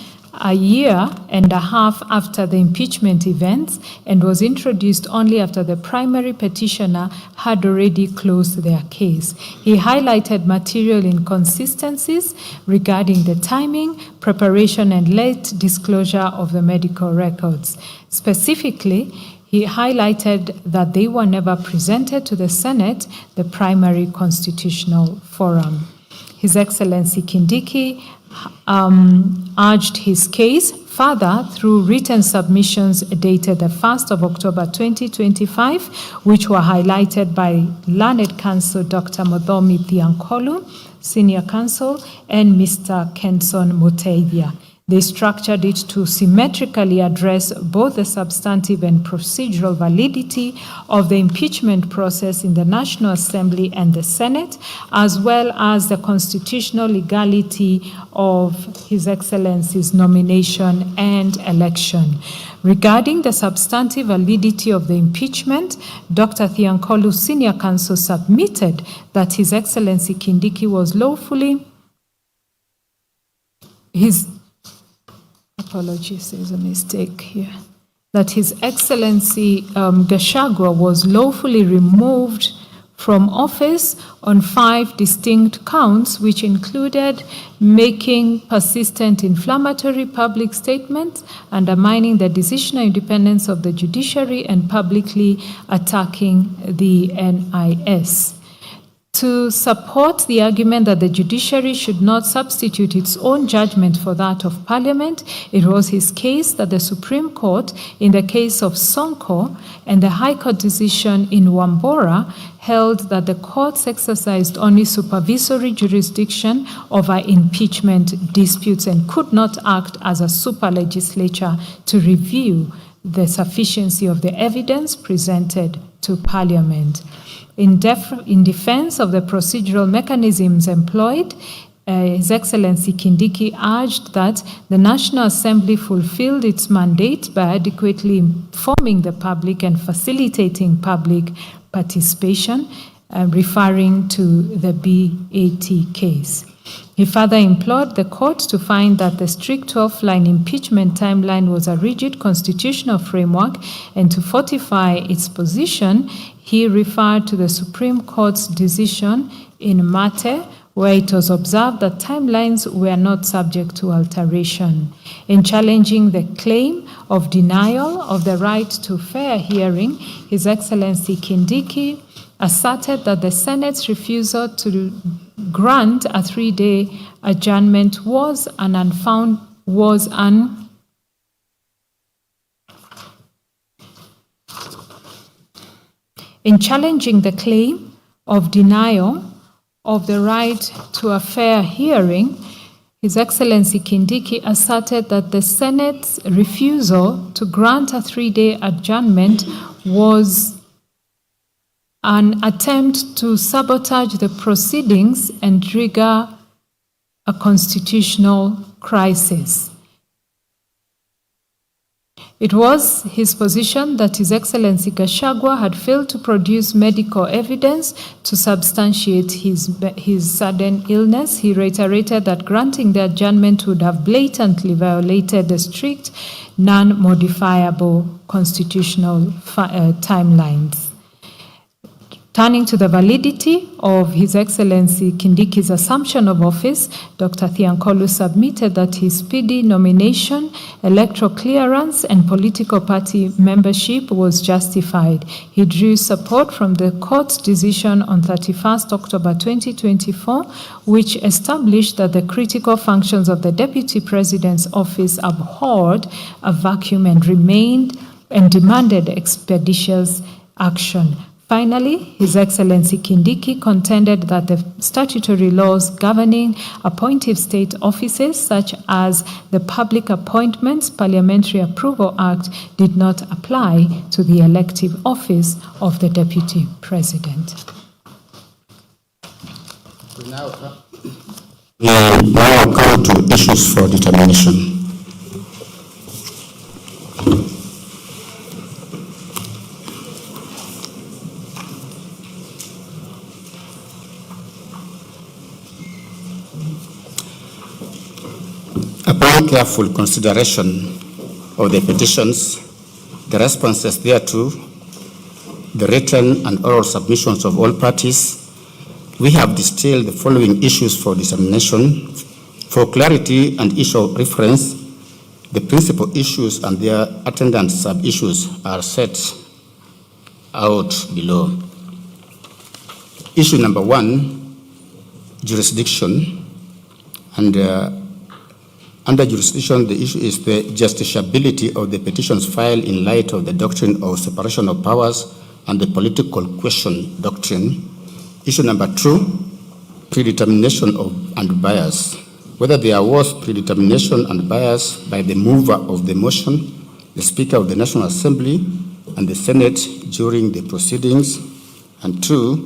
a year and a half after the impeachment events and was introduced only after the primary petitioner had already closed their case. He highlighted material inconsistencies regarding the timing, preparation, and late disclosure of the medical records. Specifically, he highlighted that they were never presented to the Senate, the primary constitutional forum. His Excellency Kindiki urged his case further through written submissions dated the 1st of October 2025, which were highlighted by Learned Counsel Dr. Muthomi Thiankolu, Senior Counsel, and Mr. Kenson Muteithia. They structured it to symmetrically address both the substantive and procedural validity of the impeachment process in the National Assembly and the Senate, as well as the constitutional legality of His Excellency's nomination and election. Regarding the substantive validity of the impeachment, Dr. Thiankolu, Senior Counsel, submitted that His Excellency Kindiki was lawfully apologies, there's a mistake here. That His Excellency Gachagua was lawfully removed from office on 5 distinct counts, which included making persistent inflammatory public statements, undermining the decisional independence of the judiciary, and publicly attacking the NIS. To support the argument that the judiciary should not substitute its own judgment for that of Parliament, it was his case that the Supreme Court, in the case of Sonko, and the High Court decision in Wambora, held that the courts exercised only supervisory jurisdiction over impeachment disputes and could not act as a super legislature to review the sufficiency of the evidence presented to Parliament. In defense of the procedural mechanisms employed, His Excellency Kindiki urged that the National Assembly fulfilled its mandate by adequately informing the public and facilitating public participation, referring to the BAT case. He further implored the court to find that the strict 12-line impeachment timeline was a rigid constitutional framework, and to fortify its position, he referred to the Supreme Court's decision in Mate, where it was observed that timelines were not subject to alteration. In challenging the claim of denial of the right to fair hearing, His Excellency Kindiki asserted that the Senate's refusal to grant a 3-day adjournment was an In challenging the claim of denial of the right to a fair hearing, His Excellency Kindiki asserted that the Senate's refusal to grant a 3-day adjournment was an attempt to sabotage the proceedings and trigger a constitutional crisis. It was his position that His Excellency Gachagua had failed to produce medical evidence to substantiate his sudden illness. He reiterated that granting the adjournment would have blatantly violated the strict, non-modifiable constitutional timelines. Turning to the validity of His Excellency Kindiki's assumption of office, Dr. Thiankolu submitted that his speedy nomination, electoral clearance, and political party membership was justified. He drew support from the court's decision on 31st October 2024, which established that the critical functions of the Deputy President's office abhorred a vacuum and demanded expeditious action. Finally, His Excellency Kindiki contended that the statutory laws governing appointive state offices, such as the Public Appointments Parliamentary Approval Act, did not apply to the elective office of the Deputy President. We now come to issues for determination. Upon careful consideration of the petitions, the responses thereto, the written and oral submissions of all parties, we have distilled the following issues for determination. For clarity and issue of reference, the principal issues and their attendant sub-issues are set out below. Issue number 1, jurisdiction, and under jurisdiction, the issue is the justiciability of the petitions filed in light of the doctrine of separation of powers and the political question doctrine. Issue number 2, predetermination and bias. Whether there was predetermination and bias by the mover of the motion, the Speaker of the National Assembly, and the Senate during the proceedings. And 2,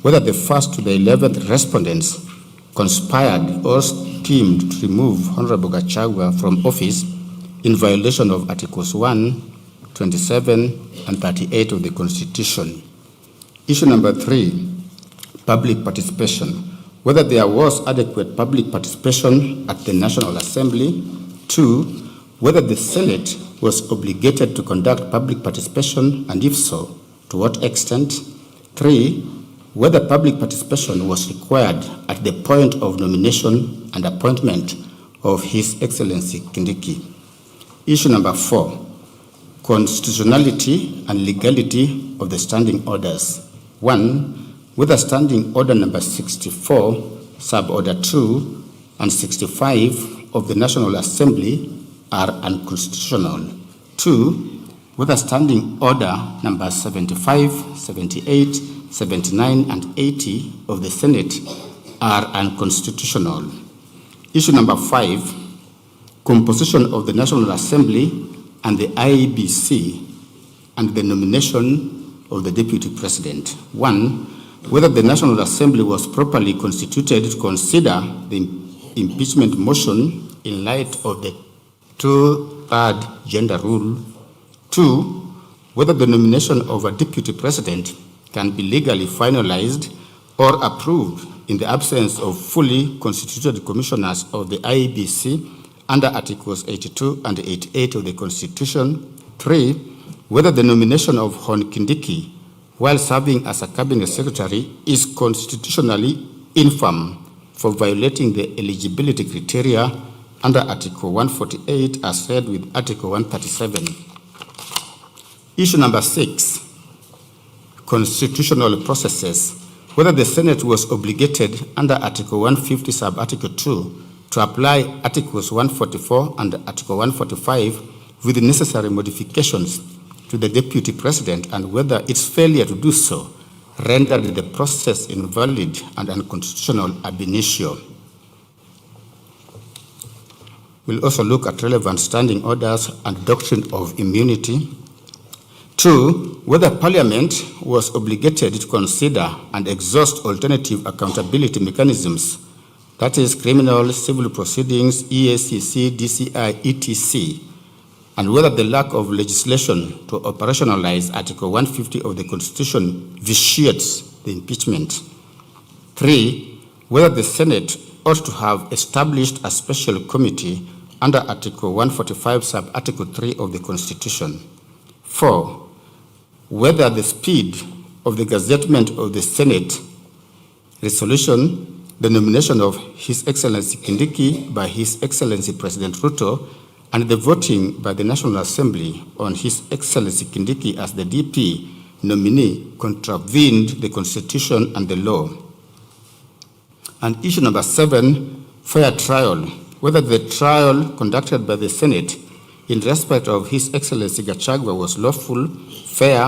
whether the first to the 11th respondents conspired or schemed to remove Honorable Gachagua from office in violation of Articles 1, 27, and 38 of the Constitution. Issue number 3, public participation. Whether there was adequate public participation at the National Assembly. 2, whether the Senate was obligated to conduct public participation, and if so, to what extent. 3, whether public participation was required at the point of nomination and appointment of His Excellency Kindiki. Issue number 4, constitutionality and legality of the standing orders. 1, whether standing order number 64, sub-order 2, and 65 of the National Assembly are unconstitutional. 2, whether standing order number 75, 78, 79, and 80 of the Senate are unconstitutional. Issue number 5, composition of the National Assembly and the IEBC and the nomination of the Deputy President. 1, whether the National Assembly was properly constituted to consider the impeachment motion in light of the 2/3 gender rule. 2, whether the nomination of a Deputy President can be legally finalized or approved in the absence of fully constituted commissioners of the IEBC under Articles 82 and 88 of the Constitution. 3, whether the nomination of Hon Kindiki while serving as a cabinet secretary is constitutionally infirm for violating the eligibility criteria under Article 148 as read with Article 137. Issue number 6, constitutional processes. Whether the Senate was obligated under Article 150 sub-Article 2 to apply Articles 144 and Article 145 with the necessary modifications to the Deputy President and whether its failure to do so rendered the process invalid and unconstitutional ab initio. We'll also look at relevant standing orders and doctrine of immunity. 2, whether Parliament was obligated to consider and exhaust alternative accountability mechanisms, that is, criminal, civil proceedings, EACC, DCI, etc., and whether the lack of legislation to operationalize Article 150 of the Constitution vitiates the impeachment. 3, whether the Senate ought to have established a special committee under Article 145, sub-Article 3 of the Constitution. 4, whether the speed of the gazettement of the Senate resolution, the nomination of His Excellency Kindiki by His Excellency President Ruto, and the voting by the National Assembly on His Excellency Kindiki as the DP nominee contravened the Constitution and the law. And issue number 7, fair trial, whether the trial conducted by the Senate in respect of His Excellency Gachagua was lawful, fair,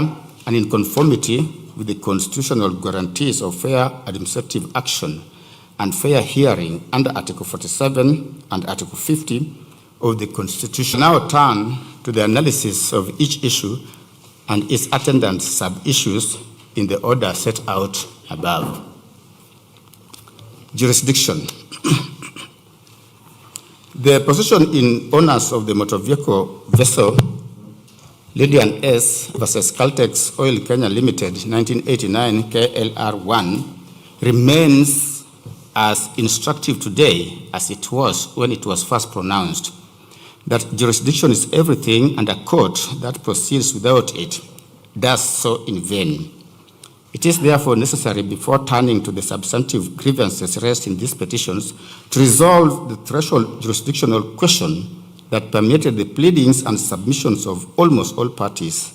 and in conformity with the constitutional guarantees of fair administrative action and fair hearing under Article 47 and Article 50 of the Constitution. Now turn to the analysis of each issue and its attendant sub-issues in the order set out above. Jurisdiction. The position in owners of the motor vehicle vessel Lydian S versus Caltex Oil Kenya Limited 1989 KLR1 remains as instructive today as it was when it was first pronounced, that jurisdiction is everything and a court that proceeds without it does so in vain. It is therefore necessary, before turning to the substantive grievances raised in these petitions, to resolve the threshold jurisdictional question that permeated the pleadings and submissions of almost all parties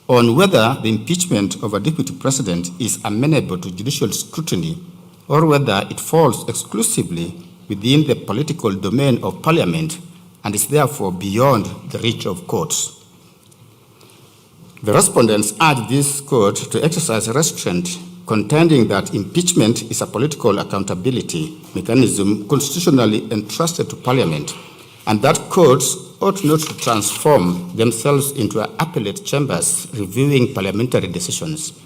on whether the impeachment of a deputy president is amenable to judicial scrutiny or whether it falls exclusively within the political domain of Parliament and is therefore beyond the reach of courts. The respondents urge this court to exercise restraint, contending that impeachment is a political accountability mechanism constitutionally entrusted to Parliament, and that courts ought not to transform themselves into appellate chambers reviewing parliamentary decisions.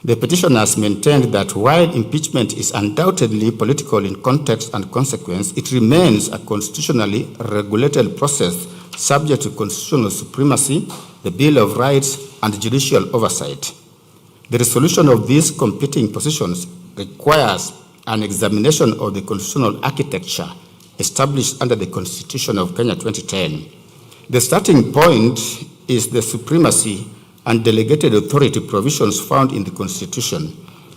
The petitioners maintained that while impeachment is undoubtedly political in context and consequence, it remains a constitutionally regulated process subject to constitutional supremacy, the Bill of Rights, and judicial oversight. The resolution of these competing positions requires an examination of the constitutional architecture established under the Constitution of Kenya 2010. The starting point is the supremacy and delegated authority provisions found in the Constitution.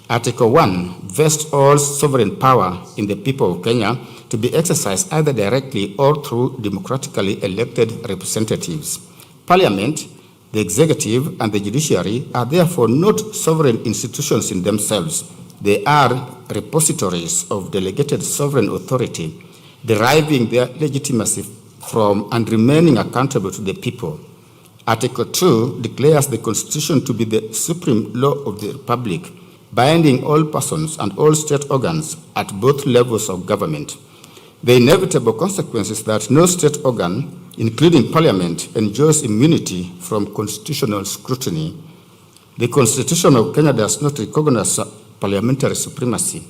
Article 1 vests all sovereign power in the people of Kenya to be exercised either directly or through democratically elected representatives. Parliament, the executive, and the judiciary are therefore not sovereign institutions in themselves. They are repositories of delegated sovereign authority, deriving their legitimacy from and remaining accountable to the people. Article 2 declares the Constitution to be the supreme law of the Republic, binding all persons and all state organs at both levels of government. The inevitable consequence is that no state organ, including Parliament, enjoys immunity from constitutional scrutiny. The Constitution of Kenya does not recognize parliamentary supremacy.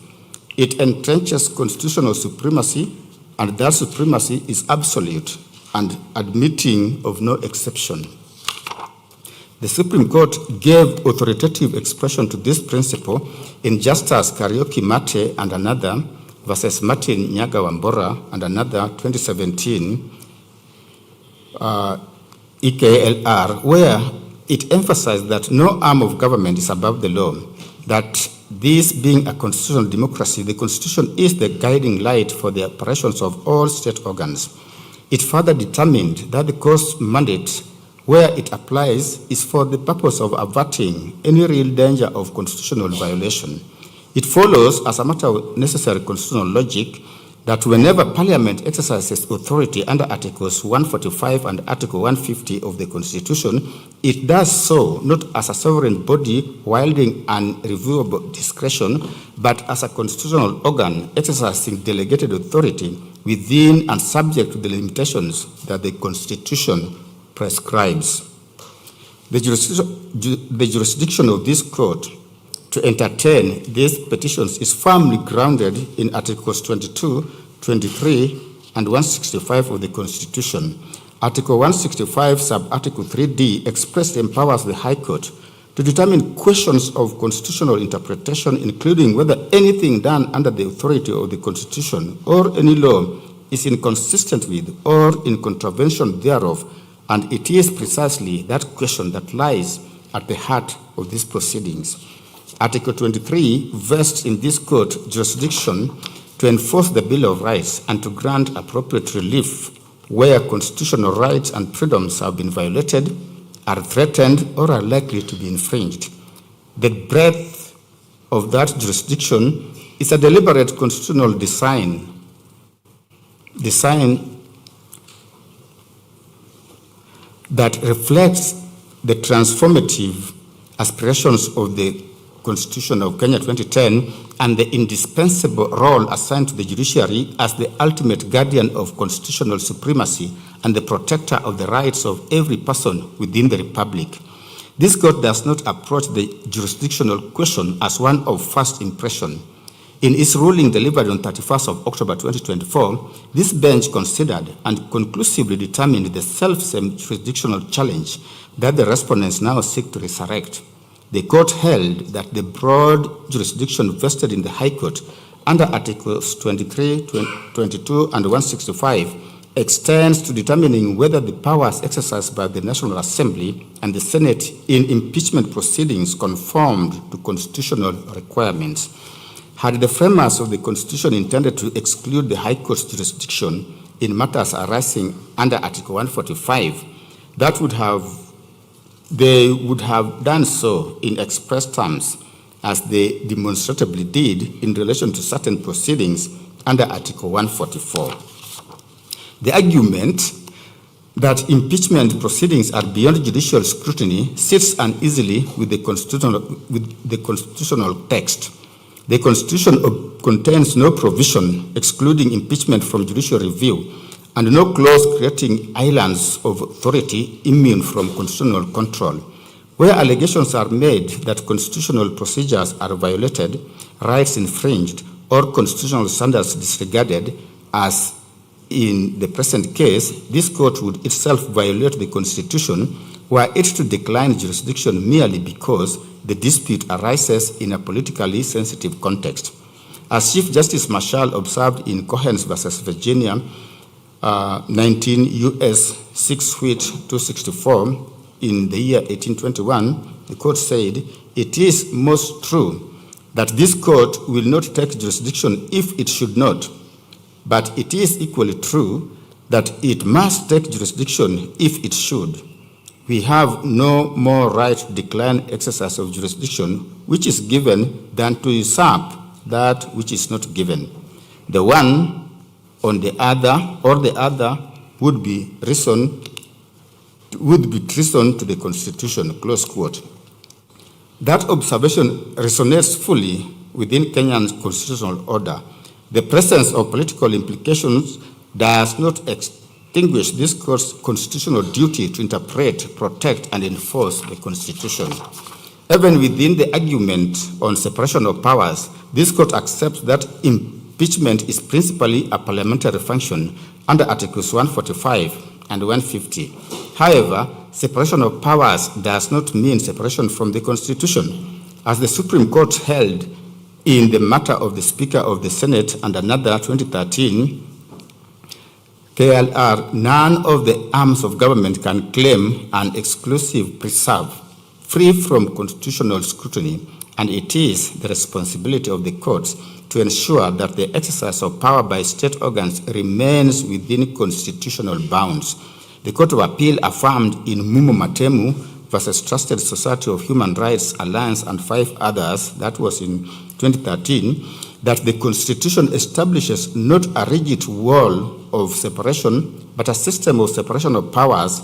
It entrenches constitutional supremacy, and that supremacy is absolute and admitting of no exception. The Supreme Court gave authoritative expression to this principle in Justice Kariuki Mate and another versus Martin Nyaga Wambora and another 2017 EKLR, where it emphasized that no arm of government is above the law, that this being a constitutional democracy, the Constitution is the guiding light for the operations of all state organs. It further determined that the court's mandate, where it applies, is for the purpose of averting any real danger of constitutional violation. It follows, as a matter of necessary constitutional logic, that whenever Parliament exercises authority under Articles 145 and Article 150 of the Constitution, it does so not as a sovereign body wielding unreviewable discretion, but as a constitutional organ exercising delegated authority within and subject to the limitations that the Constitution prescribes. The jurisdiction of this court to entertain these petitions is firmly grounded in Articles 22, 23, and 165 of the Constitution. Article 165, sub-article 3D, expressly empowers the High Court to determine questions of constitutional interpretation, including whether anything done under the authority of the Constitution or any law is inconsistent with or in contravention thereof, and it is precisely that question that lies at the heart of these proceedings. Article 23 vests in this court jurisdiction to enforce the Bill of Rights and to grant appropriate relief where constitutional rights and freedoms have been violated, are threatened, or are likely to be infringed. The breadth of that jurisdiction is a deliberate constitutional design that reflects the transformative aspirations of the Constitution of Kenya 2010 and the indispensable role assigned to the judiciary as the ultimate guardian of constitutional supremacy and the protector of the rights of every person within the Republic. This court does not approach the jurisdictional question as one of first impression. In its ruling delivered on 31st of October 2024, this bench considered and conclusively determined the self-same jurisdictional challenge that the respondents now seek to resurrect. The court held that the broad jurisdiction vested in the High Court under Articles 23, 22, and 165 extends to determining whether the powers exercised by the National Assembly and the Senate in impeachment proceedings conformed to constitutional requirements. Had the framers of the Constitution intended to exclude the High Court's jurisdiction in matters arising under Article 145, they would have done so in express terms, as they demonstrably did in relation to certain proceedings under Article 144. The argument that impeachment proceedings are beyond judicial scrutiny sits uneasily with the constitutional text. The Constitution contains no provision excluding impeachment from judicial review and no clause creating islands of authority immune from constitutional control. Where allegations are made that constitutional procedures are violated, rights infringed, or constitutional standards disregarded, as in the present case, this court would itself violate the Constitution were it to decline jurisdiction merely because the dispute arises in a politically sensitive context. As Chief Justice Marshall observed in Cohens versus Virginia, 19 U.S. 6 Wheat 264 in the year 1821, the court said, "It is most true that this court will not take jurisdiction if it should not, but it is equally true that it must take jurisdiction if it should. We have no more right to decline exercise of jurisdiction which is given than to usurp that which is not given. The one on the other, or the other, would be treason to the Constitution," close quote. That observation resonates fully within Kenya's constitutional order. The presence of political implications does not extinguish this court's constitutional duty to interpret, protect, and enforce the Constitution. Even within the argument on separation of powers, this court accepts that impeachment is principally a parliamentary function under Articles 145 and 150. However, separation of powers does not mean separation from the Constitution. As the Supreme Court held in the matter of the Speaker of the Senate and another 2013 KLR, none of the arms of government can claim an exclusive preserve free from constitutional scrutiny, and it is the responsibility of the courts to ensure that the exercise of power by state organs remains within constitutional bounds. The Court of Appeal affirmed in Mumo Matemu versus Trusted Society of Human Rights Alliance and 5 others, that was in 2013, that the Constitution establishes not a rigid wall of separation, but a system of separation of powers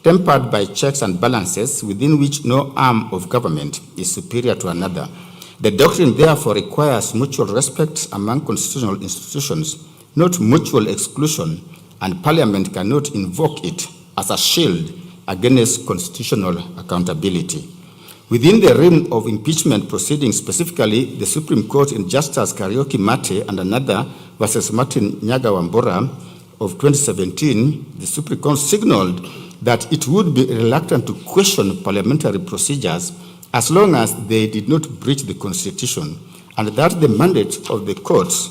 tempered by checks and balances within which no arm of government is superior to another. The doctrine therefore requires mutual respect among constitutional institutions, not mutual exclusion, and Parliament cannot invoke it as a shield against constitutional accountability. Within the realm of impeachment proceedings, specifically, the Supreme Court in Justice Karaoke Mate and another versus Martin Nyagawambura of 2017, the Supreme Court signaled that it would be reluctant to question parliamentary procedures as long as they did not breach the Constitution, and that the mandate of the courts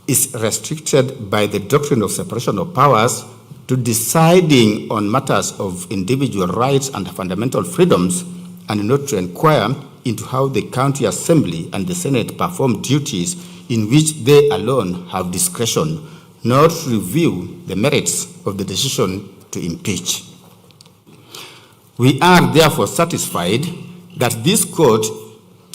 is restricted by the doctrine of separation of powers to deciding on matters of individual rights and fundamental freedoms, and not to inquire into how the county assembly and the Senate perform duties in which they alone have discretion, nor to review the merits of the decision to impeach. We are therefore satisfied that this court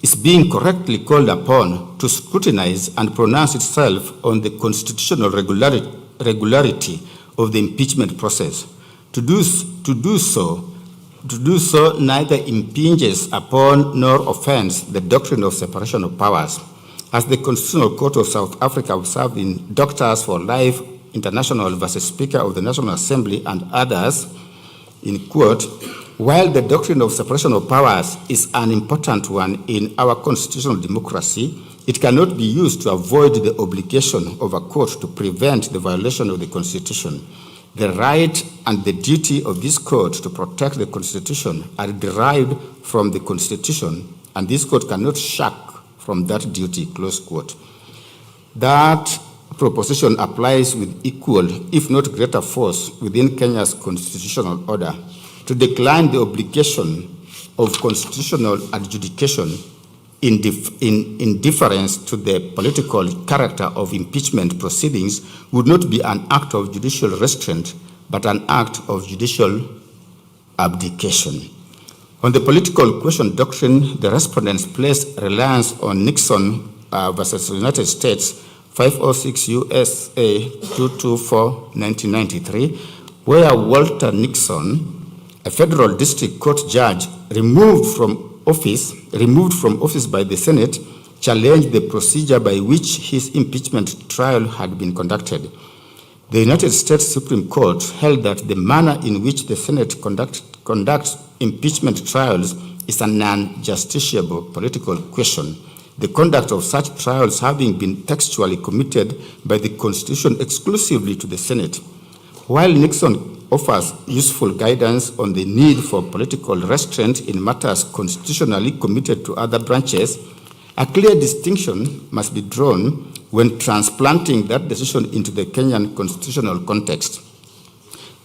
is being correctly called upon to scrutinize and pronounce itself on the constitutional regularity of the impeachment process. To do so neither impinges upon nor offends the doctrine of separation of powers. As the Constitutional Court of South Africa observed in Doctors for Life International versus Speaker of the National Assembly and others, in quote, while the doctrine of separation of powers is an important one in our constitutional democracy, it cannot be used to avoid the obligation of a court to prevent the violation of the Constitution. The right and the duty of this court to protect the Constitution are derived from the Constitution, and this court cannot shirk from that duty, close quote. That proposition applies with equal, if not greater force within Kenya's constitutional order. To decline the obligation of constitutional adjudication in deference to the political character of impeachment proceedings would not be an act of judicial restraint, but an act of judicial abdication. On the political question doctrine, the respondents placed reliance on Nixon versus United States 506 USA 224 1993, where Walter Nixon, a federal district court judge removed from office by the Senate, challenged the procedure by which his impeachment trial had been conducted. The United States Supreme Court held that the manner in which the Senate conducts impeachment trials is a non-justiciable political question, the conduct of such trials having been textually committed by the Constitution exclusively to the Senate. While Nixon offers useful guidance on the need for political restraint in matters constitutionally committed to other branches, a clear distinction must be drawn when transplanting that decision into the Kenyan constitutional context.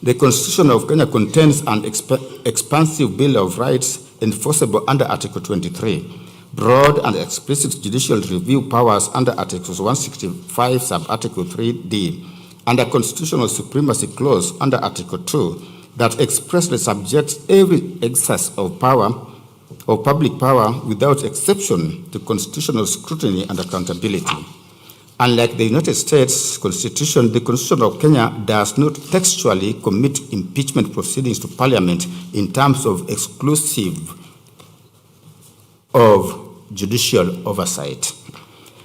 The Constitution of Kenya contains an expansive Bill of Rights enforceable under Article 23, broad and explicit judicial review powers under Articles 165 sub-Article 3D, and a constitutional supremacy clause under Article 2 that expressly subjects every excess of power, of public power, without exception to constitutional scrutiny and accountability. Unlike the United States Constitution, the Constitution of Kenya does not textually commit impeachment proceedings to Parliament in terms of exclusive of judicial oversight.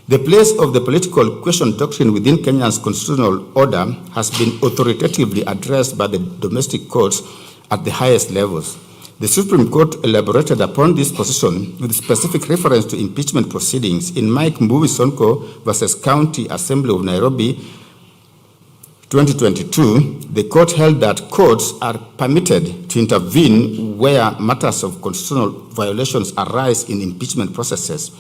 The place of the political question doctrine within Kenya's constitutional order has been authoritatively addressed by the domestic courts at the highest levels. The Supreme Court elaborated upon this position with specific reference to impeachment proceedings in Mike Mbuvi Sonko versus County Assembly of Nairobi 2022. The court held that courts are permitted to intervene where matters of constitutional violations arise in impeachment processes,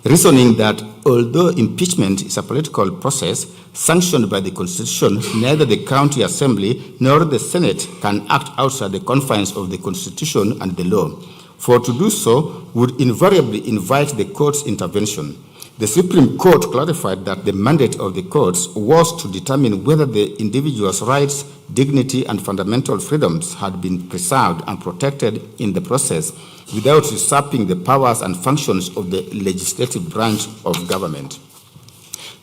reasoning that although impeachment is a political process sanctioned by the Constitution, neither the County Assembly nor the Senate can act outside the confines of the Constitution and the law, for to do so would invariably invite the court's intervention. The Supreme Court clarified that the mandate of the courts was to determine whether the individual's rights, dignity, and fundamental freedoms had been preserved and protected in the process without usurping the powers and functions of the legislative branch of government.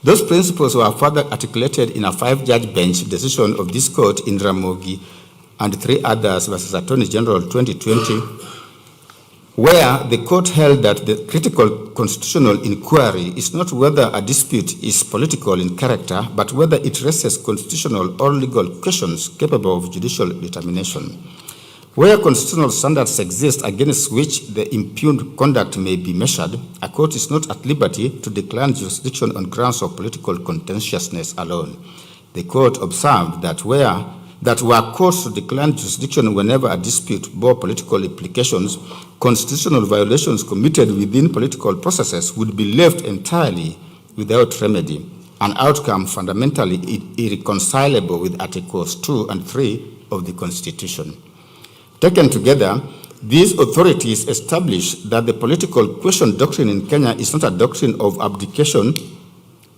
Those principles were further articulated in a 5-judge bench decision of this court in Ramogi and 3 others versus Attorney General 2020, where the court held that the critical constitutional inquiry is not whether a dispute is political in character, but whether it raises constitutional or legal questions capable of judicial determination. Where constitutional standards exist against which the impugned conduct may be measured, a court is not at liberty to decline jurisdiction on grounds of political contentiousness alone. The court observed that were courts to decline jurisdiction whenever a dispute bore political implications, constitutional violations committed within political processes would be left entirely without remedy, an outcome fundamentally irreconcilable with Articles 2 and 3 of the Constitution. Taken together, these authorities establish that the political question doctrine in Kenya is not a doctrine of abdication,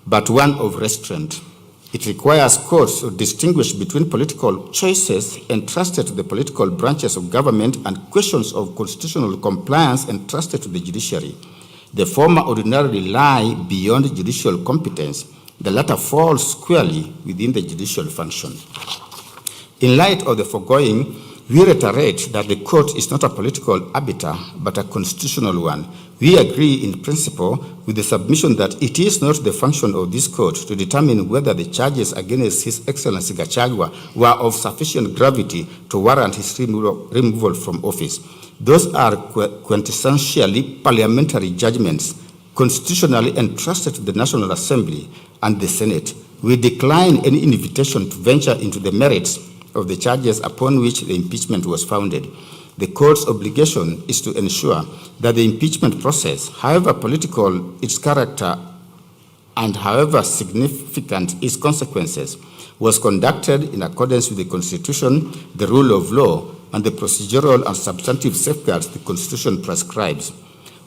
but one of restraint. It requires courts to distinguish between political choices entrusted to the political branches of government and questions of constitutional compliance entrusted to the judiciary. The former ordinarily lie beyond judicial competence. The latter falls squarely within the judicial function. In light of the foregoing, we reiterate that the court is not a political arbiter, but a constitutional one. We agree in principle with the submission that it is not the function of this court to determine whether the charges against His Excellency Gachagua were of sufficient gravity to warrant his removal from office. Those are quintessentially parliamentary judgments, constitutionally entrusted to the National Assembly and the Senate. We decline any invitation to venture into the merits of the charges upon which the impeachment was founded. The court's obligation is to ensure that the impeachment process, however political its character and however significant its consequences, was conducted in accordance with the Constitution, the rule of law, and the procedural and substantive safeguards the Constitution prescribes.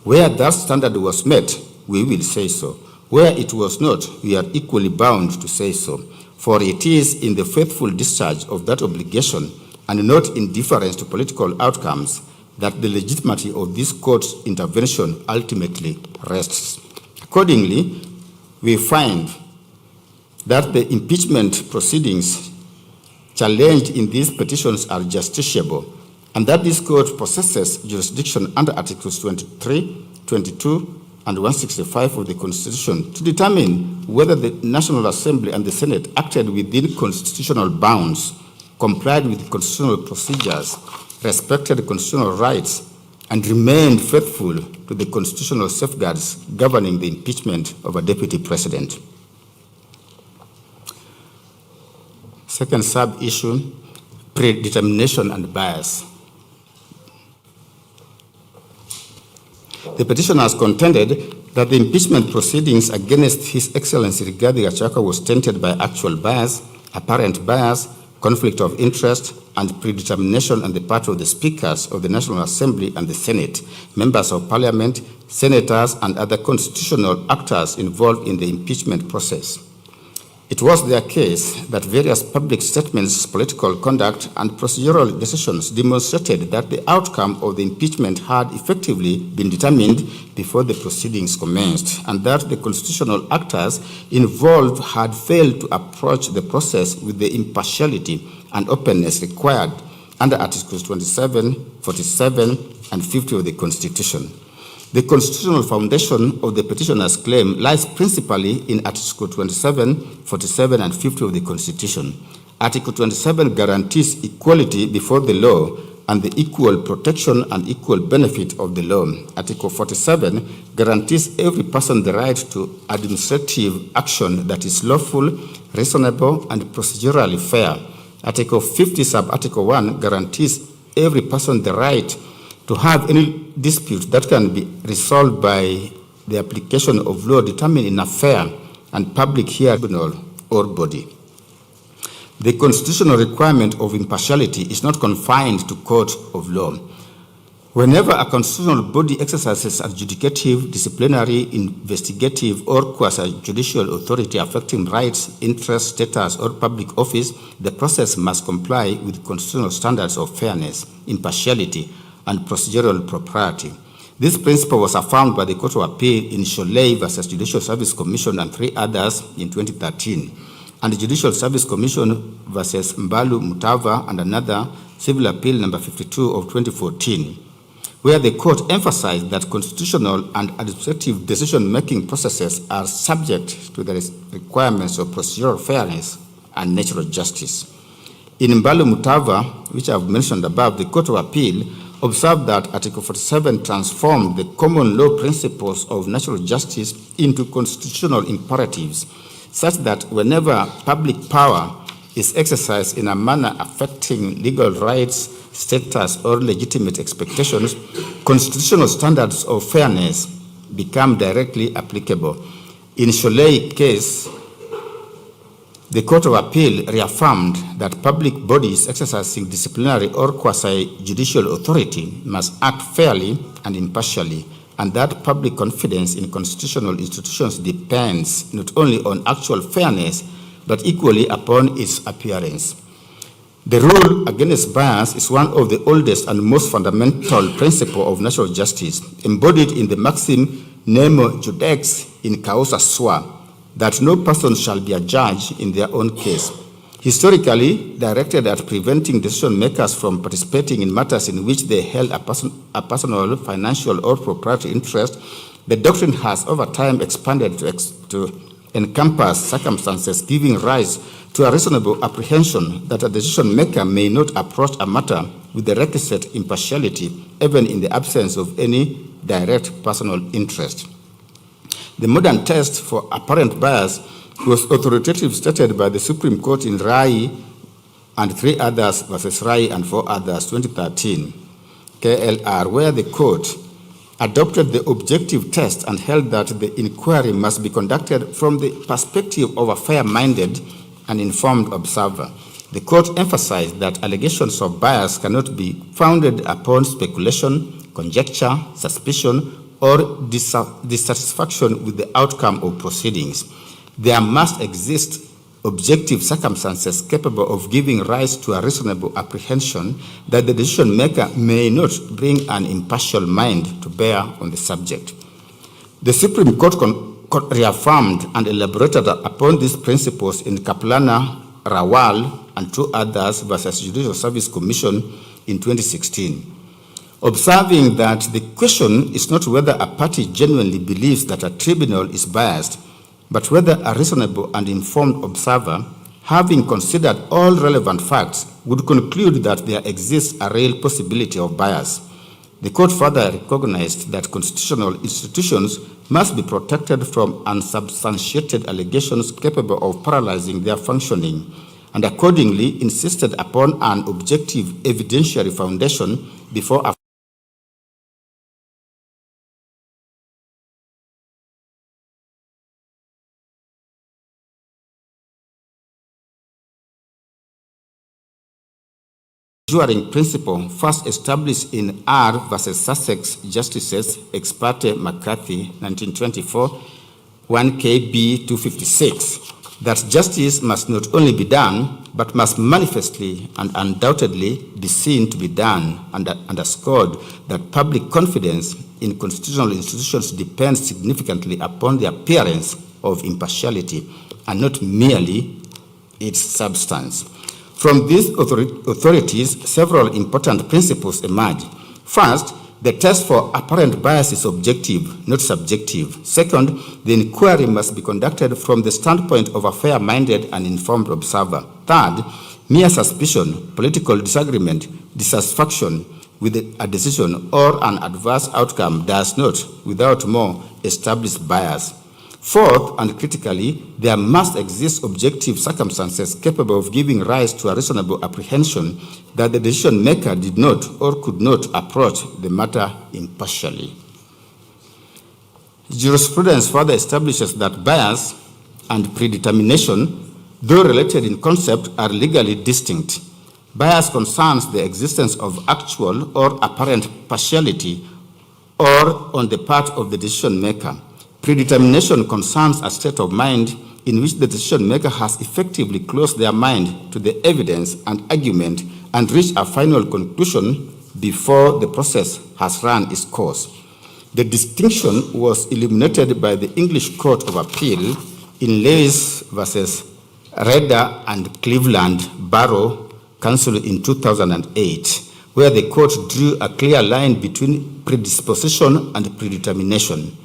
Where that standard was met, we will say so. Where it was not, we are equally bound to say so. For it is in the faithful discharge of that obligation and not in deference to political outcomes that the legitimacy of this court's intervention ultimately rests. Accordingly, we find that the impeachment proceedings challenged in these petitions are justiciable and that this court possesses jurisdiction under Articles 23, 22, and 165 of the Constitution to determine whether the National Assembly and the Senate acted within constitutional bounds, complied with constitutional procedures, respected constitutional rights, and remained faithful to the constitutional safeguards governing the impeachment of a deputy president. Second sub-issue, predetermination and bias. The petitioners contended that the impeachment proceedings against His Excellency Rigathi Gachagua was tainted by actual bias, apparent bias, conflict of interest, and predetermination on the part of the speakers of the National Assembly and the Senate, members of Parliament, senators, and other constitutional actors involved in the impeachment process. It was their case that various public statements, political conduct, and procedural decisions demonstrated that the outcome of the impeachment had effectively been determined before the proceedings commenced, and that the constitutional actors involved had failed to approach the process with the impartiality and openness required under Articles 27, 47, and 50 of the Constitution. The constitutional foundation of the petitioner's claim lies principally in Article 27, 47, and 50 of the Constitution. Article 27 guarantees equality before the law and the equal protection and equal benefit of the law. Article 47 guarantees every person the right to administrative action that is lawful, reasonable, and procedurally fair. Article 50, sub-article 1 guarantees every person the right to have any dispute that can be resolved by the application of law determined in a fair and public hearing or body. The constitutional requirement of impartiality is not confined to court of law. Whenever a constitutional body exercises adjudicative, disciplinary, investigative, or quasi-judicial authority affecting rights, interests, status, or public office, the process must comply with constitutional standards of fairness, impartiality, and procedural propriety. This principle was affirmed by the Court of Appeal in Sholei versus Judicial Service Commission and 3 others in 2013, and the Judicial Service Commission versus Mbalu Mutava and another civil appeal number 52 of 2014, where the court emphasized that constitutional and administrative decision-making processes are subject to the requirements of procedural fairness and natural justice. In Mbalu Mutava, which I have mentioned above, the Court of Appeal observed that Article 47 transformed the common law principles of natural justice into constitutional imperatives, such that whenever public power is exercised in a manner affecting legal rights, status, or legitimate expectations, constitutional standards of fairness become directly applicable. In Sholei case, the Court of Appeal reaffirmed that public bodies exercising disciplinary or quasi-judicial authority must act fairly and impartially, and that public confidence in constitutional institutions depends not only on actual fairness, but equally upon its appearance. The rule against bias is one of the oldest and most fundamental principles of natural justice, embodied in the maxim Nemo Judex in Causa Sua, that no person shall be a judge in their own case. Historically directed at preventing decision makers from participating in matters in which they held a personal, financial, or proprietary interest, the doctrine has over time expanded to encompass circumstances giving rise to a reasonable apprehension that a decision maker may not approach a matter with the requisite impartiality, even in the absence of any direct personal interest. The modern test for apparent bias was authoritative stated by the Supreme Court in Rai and 3 others versus Rai and 4 others, 2013, KLR, where the court adopted the objective test and held that the inquiry must be conducted from the perspective of a fair-minded and informed observer. The court emphasized that allegations of bias cannot be founded upon speculation, conjecture, suspicion, or dissatisfaction with the outcome of proceedings. There must exist objective circumstances capable of giving rise to a reasonable apprehension that the decision maker may not bring an impartial mind to bear on the subject. The Supreme Court reaffirmed and elaborated upon these principles in Kaplana, Rawal, and 2 others versus Judicial Service Commission in 2016. Observing that the question is not whether a party genuinely believes that a tribunal is biased, but whether a reasonable and informed observer, having considered all relevant facts, would conclude that there exists a real possibility of bias. The court further recognized that constitutional institutions must be protected from unsubstantiated allegations capable of paralyzing their functioning, and accordingly insisted upon an objective evidentiary foundation before a juring principle first established in R versus Sussex Justices ex parte McCarthy, 1924, 1 KB 256, that justice must not only be done, but must manifestly and undoubtedly be seen to be done, and underscored that public confidence in constitutional institutions depends significantly upon the appearance of impartiality and not merely its substance. From these authorities, several important principles emerge. First, the test for apparent bias is objective, not subjective. Second, the inquiry must be conducted from the standpoint of a fair-minded and informed observer. Third, mere suspicion, political disagreement, dissatisfaction with a decision or an adverse outcome does not, without more, establish bias. Fourth, and critically, there must exist objective circumstances capable of giving rise to a reasonable apprehension that the decision maker did not or could not approach the matter impartially. Jurisprudence further establishes that bias and predetermination, though related in concept, are legally distinct. Bias concerns the existence of actual or apparent partiality or on the part of the decision maker. Predetermination concerns a state of mind in which the decision maker has effectively closed their mind to the evidence and argument and reached a final conclusion before the process has run its course. The distinction was illuminated by the English Court of Appeal in Lewis versus Redder and Cleveland Borough Council in 2008, where the court drew a clear line between predisposition and predetermination.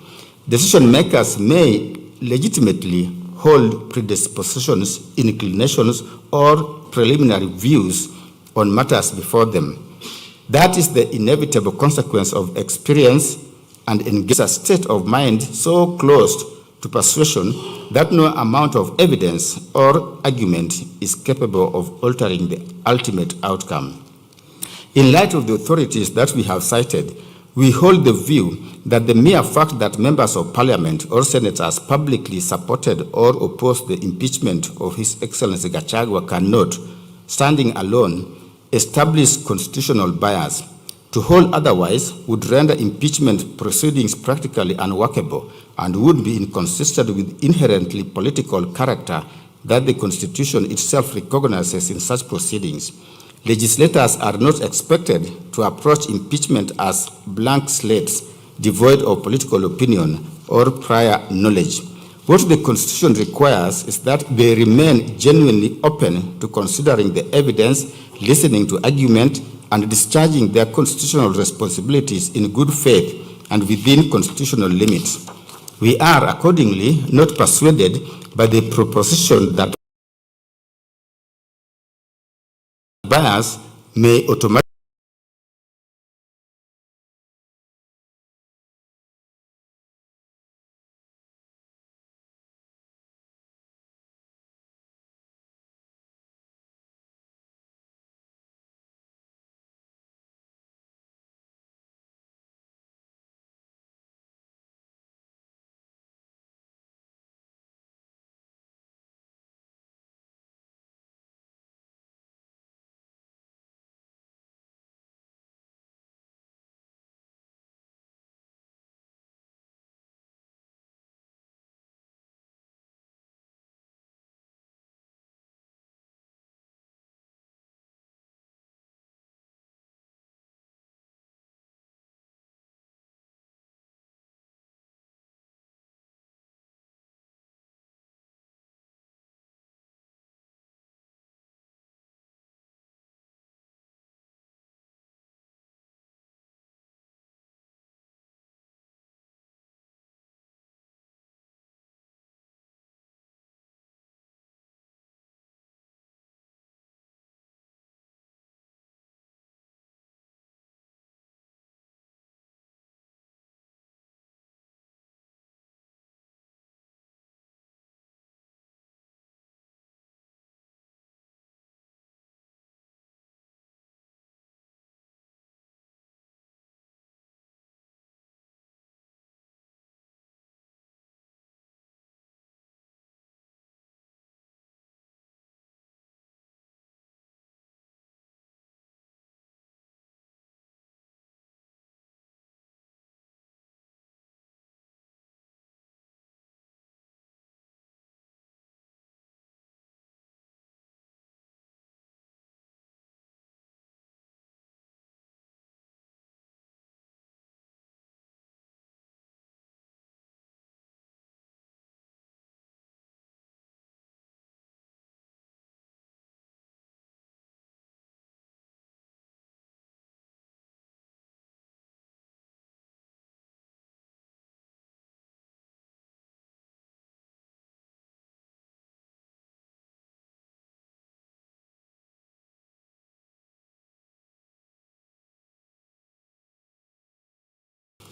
Decision makers may legitimately hold predispositions, inclinations, or preliminary views on matters before them. That is the inevitable consequence of experience and engage a state of mind so close to persuasion that no amount of evidence or argument is capable of altering the ultimate outcome. In light of the authorities that we have cited, we hold the view that the mere fact that members of parliament or senators publicly supported or opposed the impeachment of His Excellency Gachagua cannot, standing alone, establish constitutional bias. To hold otherwise would render impeachment proceedings practically unworkable and would be inconsistent with inherently political character that the Constitution itself recognizes in such proceedings. Legislators are not expected to approach impeachment as blank slates devoid of political opinion or prior knowledge. What the Constitution requires is that they remain genuinely open to considering the evidence, listening to argument, and discharging their constitutional responsibilities in good faith and within constitutional limits. We are accordingly not persuaded by the proposition that bias may automatically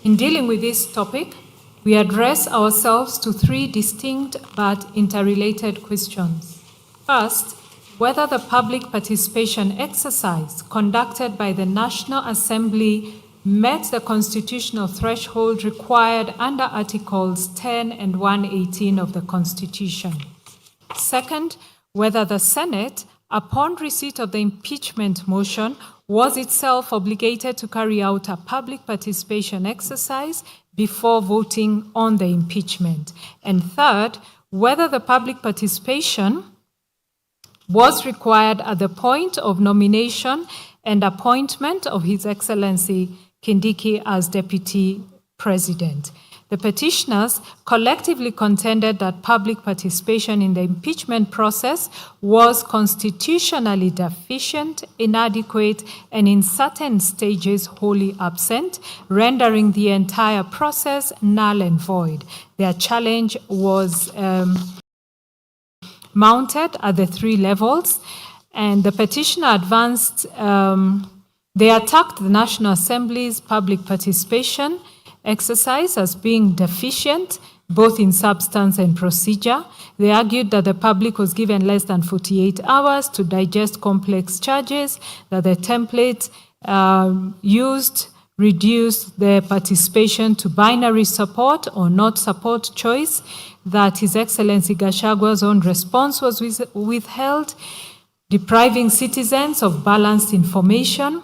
In dealing with this topic, we address ourselves to three distinct but interrelated questions. First, whether the public participation exercise conducted by the National Assembly met the constitutional threshold required under Articles 10 and 118 of the Constitution. Second, whether the Senate, upon receipt of the impeachment motion, was itself obligated to carry out a public participation exercise before voting on the impeachment. And third, whether the public participation was required at the point of nomination and appointment of His Excellency Kindiki as Deputy president. The petitioners collectively contended that public participation in the impeachment process was constitutionally deficient, inadequate, and in certain stages wholly absent, rendering the entire process null and void. Their challenge was mounted at the three levels, and the petitioner advanced, they attacked the National Assembly's public participation exercise as being deficient, both in substance and procedure. They argued that the public was given less than 48 hours to digest complex charges, that the template used reduced the participation to binary support or not support choice, that His Excellency Gachagua's own response was withheld, depriving citizens of balanced information,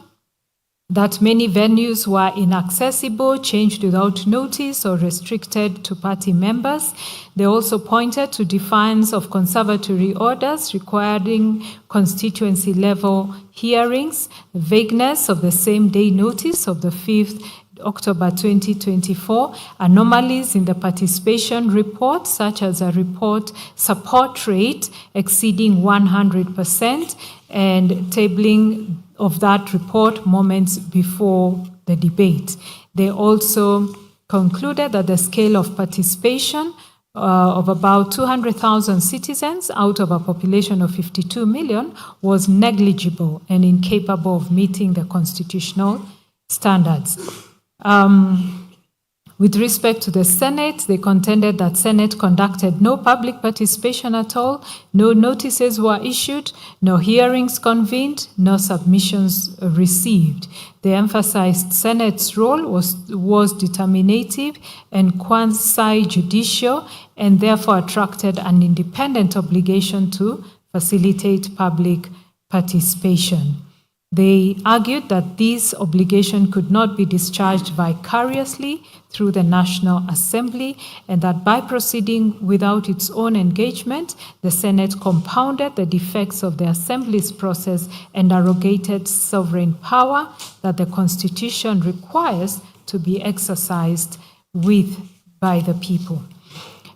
that many venues were inaccessible, changed without notice, or restricted to party members. They also pointed to defiance of conservatory orders requiring constituency-level hearings, vagueness of the same-day notice of the 5th October 2024, anomalies in the participation report, such as a report support rate exceeding 100%, and tabling of that report moments before the debate. They also concluded that the scale of participation of about 200,000 citizens out of a population of 52 million was negligible and incapable of meeting the constitutional standards. With respect to the Senate, they contended that Senate conducted no public participation at all, no notices were issued, no hearings convened, no submissions received. They emphasized Senate's role was determinative and quasi-judicial, and therefore attracted an independent obligation to facilitate public participation. They argued that this obligation could not be discharged vicariously through the National Assembly, and that by proceeding without its own engagement, the Senate compounded the defects of the Assembly's process and arrogated sovereign power that the Constitution requires to be exercised by the people.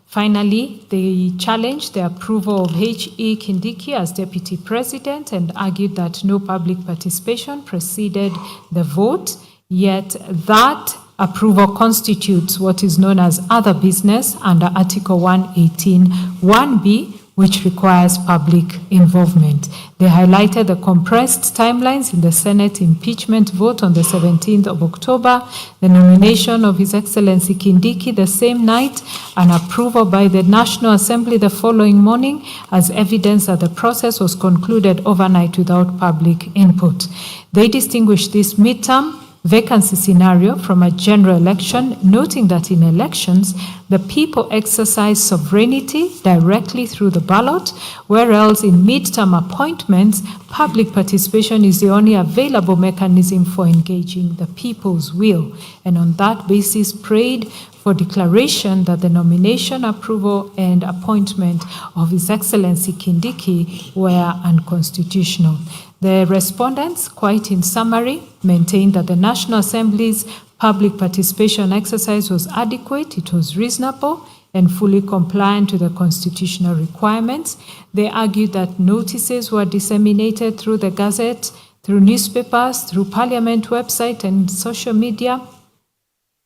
Finally, they challenged the approval of H.E. Kindiki as deputy president and argued that no public participation preceded the vote, yet that approval constitutes what is known as other business under Article 118, 1B, which requires public involvement. They highlighted the compressed timelines in the Senate impeachment vote on the 17th of October, the nomination of His Excellency Kindiki the same night, and approval by the National Assembly the following morning as evidence that the process was concluded overnight without public input. They distinguished this midterm vacancy scenario from a general election, noting that in elections, the people exercise sovereignty directly through the ballot, whereas in midterm appointments, public participation is the only available mechanism for engaging the people's will, and on that basis prayed for declaration that the nomination, approval, and appointment of His Excellency Kindiki were unconstitutional. The respondents, quite in summary, maintained that the National Assembly's public participation exercise was adequate, it was reasonable, and fully compliant with the constitutional requirements. They argued that notices were disseminated through the Gazette, through newspapers, through Parliament website and social media,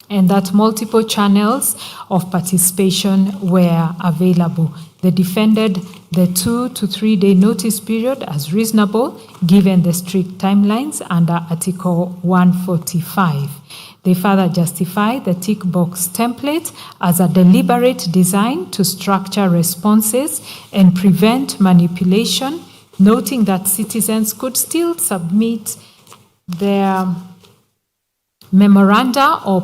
and that multiple channels of participation were available. They defended the 2 to 3 day notice period as reasonable given the strict timelines under Article 145. They further justified the tick box template as a deliberate design to structure responses and prevent manipulation, noting that citizens could still submit their memoranda or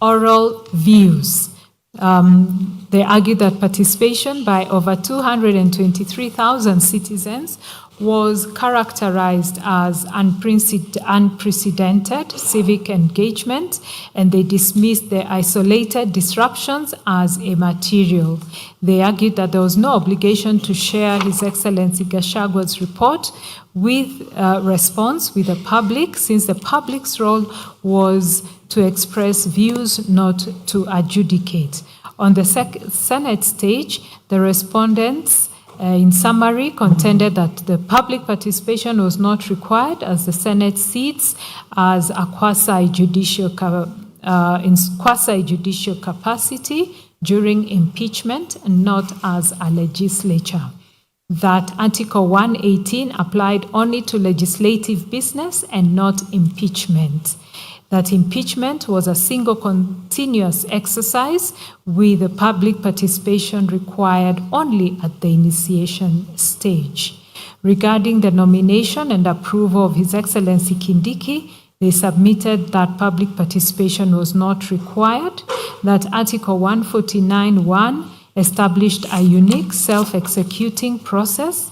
oral views. They argued that participation by over 223,000 citizens was characterized as unprecedented civic engagement, and they dismissed the isolated disruptions as immaterial. They argued that there was no obligation to share His Excellency Gachagua's report with response with the public, since the public's role was to express views, not to adjudicate. On the Senate stage, the respondents in summary, contended that the public participation was not required as the Senate seats as a quasi-judicial capacity during impeachment and not as a legislature. That Article 118 applied only to legislative business and not impeachment. That impeachment was a single continuous exercise with the public participation required only at the initiation stage. Regarding the nomination and approval of His Excellency Kindiki, they submitted that public participation was not required, that Article 149(1) established a unique self-executing process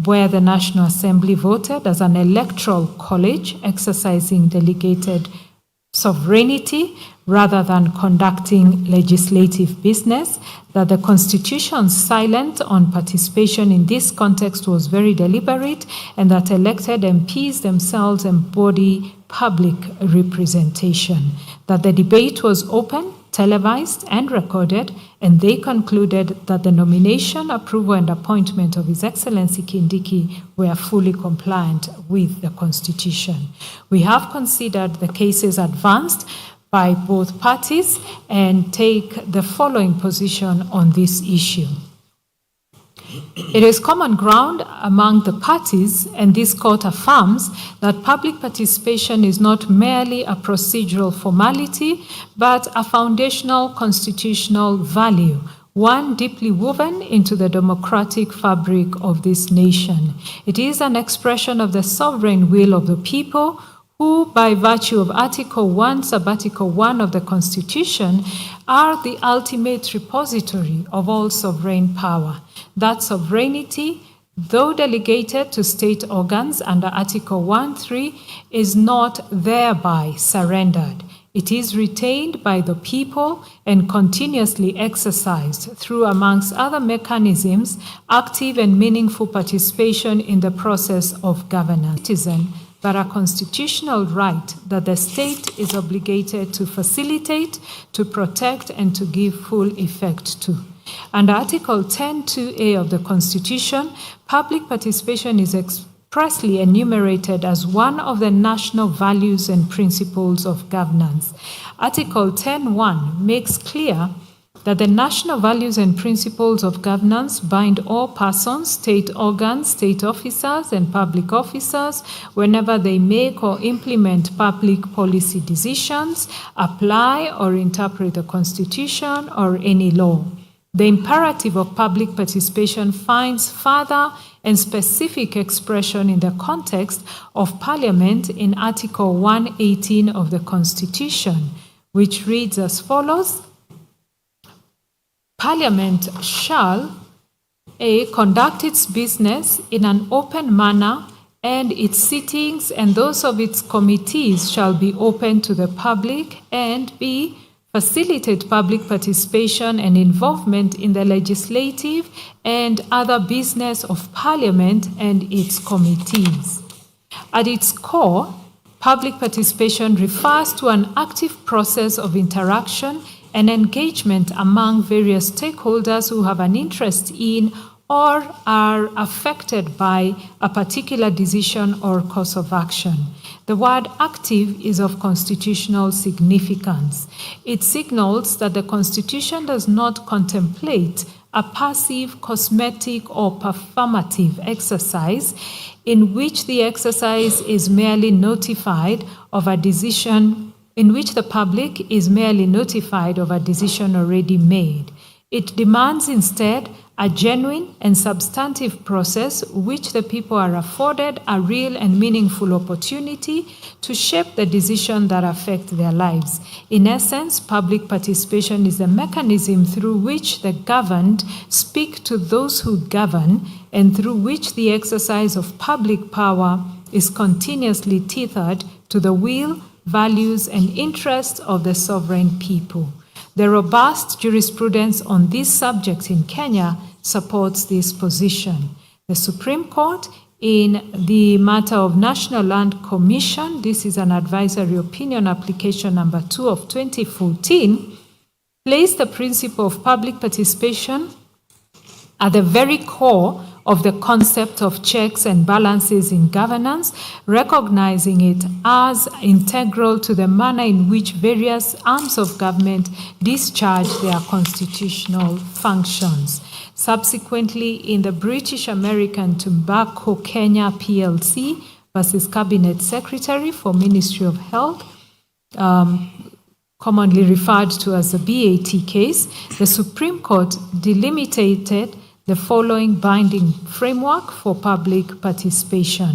where the National Assembly voted as an electoral college exercising delegated sovereignty rather than conducting legislative business, that the Constitution's silence on participation in this context was very deliberate, and that elected MPs themselves embody public representation, that the debate was open, televised, and recorded, and they concluded that the nomination, approval, and appointment of His Excellency Kindiki were fully compliant with the Constitution. We have considered the cases advanced by both parties and take the following position on this issue. It is common ground among the parties, and this court affirms that public participation is not merely a procedural formality, but a foundational constitutional value, one deeply woven into the democratic fabric of this nation. It is an expression of the sovereign will of the people, who, by virtue of Article 1, Sub-Article 1 of the Constitution, are the ultimate repository of all sovereign power. That sovereignty, though delegated to state organs under Article 1(3), is not thereby surrendered. It is retained by the people and continuously exercised through, amongst other mechanisms, active and meaningful participation in the process of governance. Citizen, but a constitutional right that the state is obligated to facilitate, to protect, and to give full effect to. Under Article 10(2)(a) of the Constitution, public participation is expressly enumerated as one of the national values and principles of governance. Article 10(1) makes clear that the national values and principles of governance bind all persons, state organs, state officers, and public officers whenever they make or implement public policy decisions, apply or interpret the Constitution or any law. The imperative of public participation finds further and specific expression in the context of Parliament in Article 118 of the Constitution, which reads as follows: Parliament shall conduct its business in an open manner, and its sittings and those of its committees shall be open to the public, and b, facilitate public participation and involvement in the legislative and other business of Parliament and its committees. At its core, public participation refers to an active process of interaction and engagement among various stakeholders who have an interest in or are affected by a particular decision or course of action. The word active is of constitutional significance. It signals that the Constitution does not contemplate a passive, cosmetic, or performative exercise in which the exercise is merely notified of a decision, in which the public is merely notified of a decision already made. It demands instead a genuine and substantive process which the people are afforded a real and meaningful opportunity to shape the decisions that affect their lives. In essence, public participation is a mechanism through which the governed speak to those who govern and through which the exercise of public power is continuously tethered to the will, values, and interests of the sovereign people. The robust jurisprudence on this subject in Kenya supports this position. The Supreme Court, in the matter of National Land Commission, this is an advisory opinion, application number 2 of 2014, placed the principle of public participation at the very core of the concept of checks and balances in governance, recognizing it as integral to the manner in which various arms of government discharge their constitutional functions. Subsequently, in the British American Tobacco Kenya PLC versus Cabinet Secretary for Ministry of Health, commonly referred to as the BAT case, the Supreme Court delimited the following binding framework for public participation.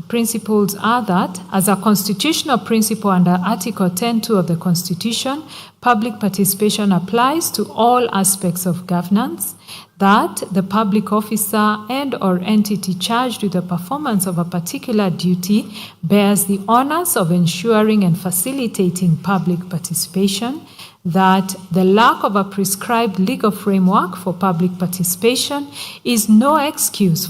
Principles are that, as a constitutional principle under Article 10.2 of the Constitution, public participation applies to all aspects of governance, that the public officer and or entity charged with the performance of a particular duty bears the honors of ensuring and facilitating public participation, that the lack of a prescribed legal framework for public participation is no excuse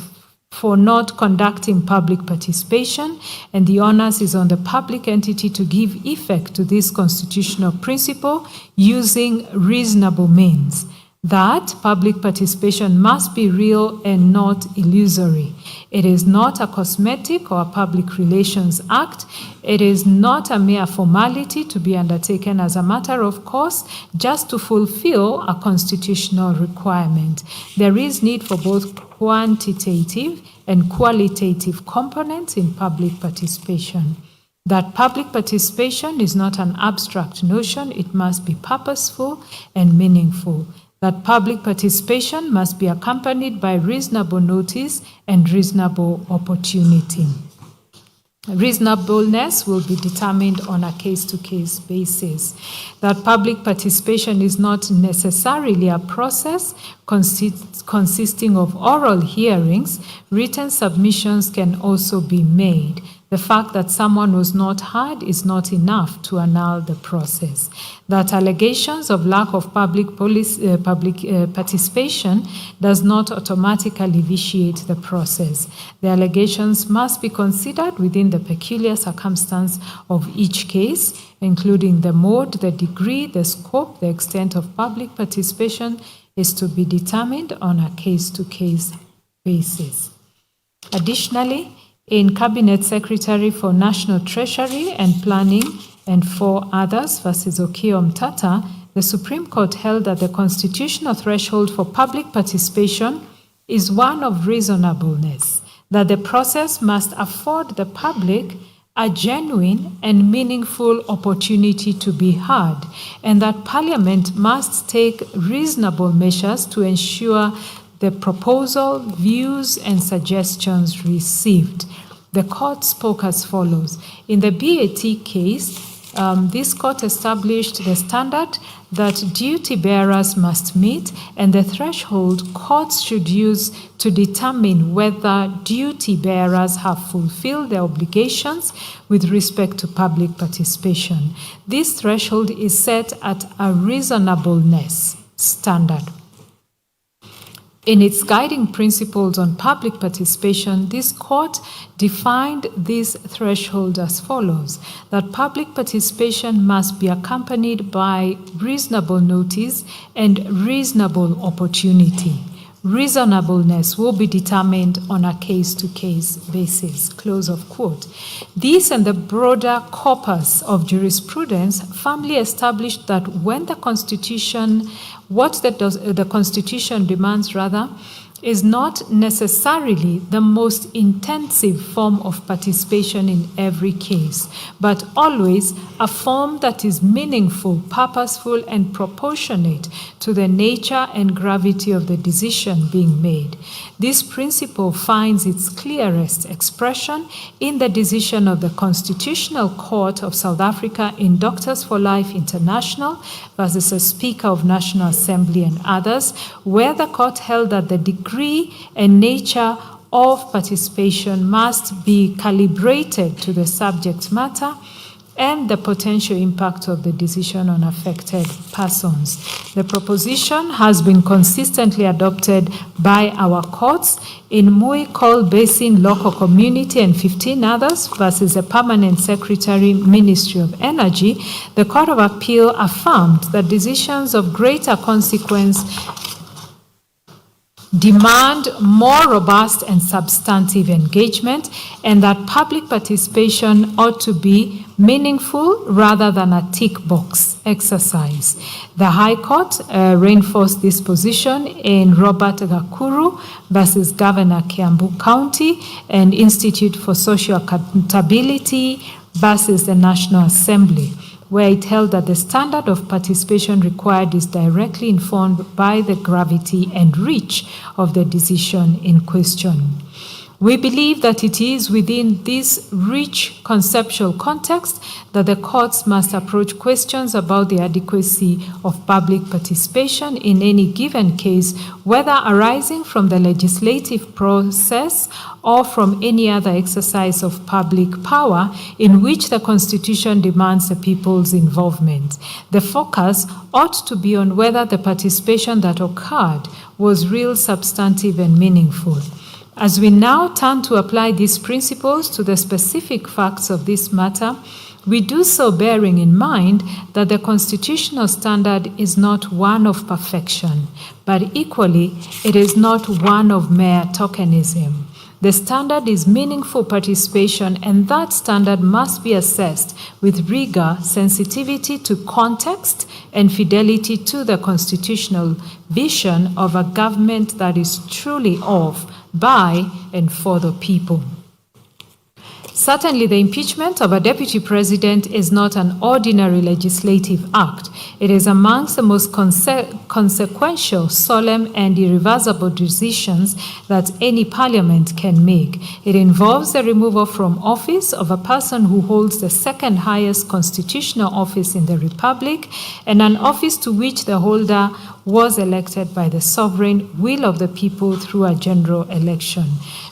for not conducting public participation, and the onus is on the public entity to give effect to this constitutional principle using reasonable means. That public participation must be real and not illusory. It is not a cosmetic or a public relations act. It is not a mere formality to be undertaken as a matter of course just to fulfill a constitutional requirement. There is need for both quantitative and qualitative components in public participation. That public participation is not an abstract notion, it must be purposeful and meaningful. That public participation must be accompanied by reasonable notice and reasonable opportunity. Reasonableness will be determined on a case-to-case basis. That public participation is not necessarily a process consisting of oral hearings. Written submissions can also be made. The fact that someone was not heard is not enough to annul the process. That allegations of lack of public participation does not automatically vitiate the process. The allegations must be considered within the peculiar circumstance of each case, including the mode, the degree, the scope, the extent of public participation is to be determined on a case-to-case basis. Additionally, in Cabinet Secretary for National Treasury and Planning and 4 others versus Okiya Mtata, the Supreme Court held that the constitutional threshold for public participation is one of reasonableness, that the process must afford the public a genuine and meaningful opportunity to be heard, and that Parliament must take reasonable measures to ensure the proposal, views, and suggestions received. The court spoke as follows. In the BAT case, this court established the standard that duty bearers must meet and the threshold courts should use to determine whether duty bearers have fulfilled their obligations with respect to public participation. This threshold is set at a reasonableness standard. In its guiding principles on public participation, this court defined this threshold as follows: that public participation must be accompanied by reasonable notice and reasonable opportunity. Reasonableness will be determined on a case-to-case basis. Close of quote. This and the broader corpus of jurisprudence firmly established that when the Constitution, the Constitution demands is not necessarily the most intensive form of participation in every case, but always a form that is meaningful, purposeful, and proportionate to the nature and gravity of the decision being made. This principle finds its clearest expression in the decision of the Constitutional Court of South Africa in Doctors for Life International versus the Speaker of National Assembly and others, where the court held that the degree degree and nature of participation must be calibrated to the subject matter and the potential impact of the decision on affected persons. The proposition has been consistently adopted by our courts in Mui Coal Basin Local Community and 15 others versus the Permanent Secretary, Ministry of Energy. The Court of Appeal affirmed that decisions of greater consequence demand more robust and substantive engagement, and that public participation ought to be meaningful rather than a tick box exercise. The High Court reinforced this position in Robert Gakuru versus Governor Kiambu County and Institute for Social Accountability versus the National Assembly, where it held that the standard of participation required is directly informed by the gravity and reach of the decision in question. We believe that it is within this rich conceptual context that the courts must approach questions about the adequacy of public participation in any given case, whether arising from the legislative process or from any other exercise of public power in which the Constitution demands the people's involvement. The focus ought to be on whether the participation that occurred was real, substantive, and meaningful. As we now turn to apply these principles to the specific facts of this matter, we do so bearing in mind that the constitutional standard is not one of perfection, but equally, it is not one of mere tokenism. The standard is meaningful participation, and that standard must be assessed with rigor, sensitivity to context, and fidelity to the constitutional vision of a government that is truly of, by, and for the people. Certainly, the impeachment of a deputy president is not an ordinary legislative act. It is amongst the most consequential, solemn, and irreversible decisions that any parliament can make. It involves the removal from office of a person who holds the second highest constitutional office in the republic, and an office to which the holder was elected by the sovereign will of the people through a general election.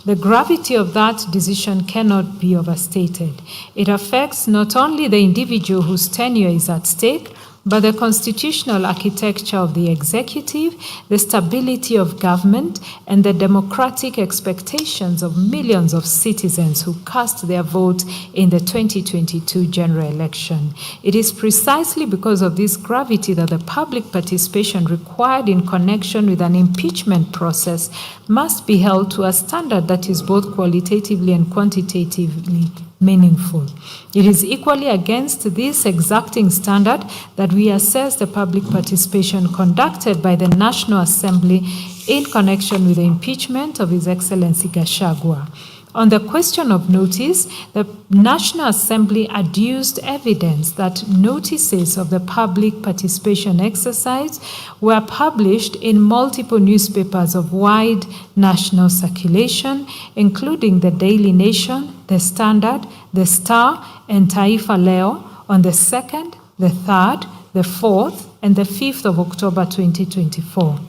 The gravity of that decision cannot be overstated. It affects not only the individual whose tenure is at stake, but the constitutional architecture of the executive, the stability of government, and the democratic expectations of millions of citizens who cast their vote in the 2022 general election. It is precisely because of this gravity that the public participation required in connection with an impeachment process must be held to a standard that is both qualitatively and quantitatively meaningful. It is equally against this exacting standard that we assess the public participation conducted by the National Assembly in connection with the impeachment of His Excellency Gachagua. On the question of notice, the National Assembly adduced evidence that notices of the public participation exercise were published in multiple newspapers of wide national circulation, including the Daily Nation, the Standard, the Star, and Taifa Leo on the 2nd, the 3rd, the 4th, and the 5th of October 2024.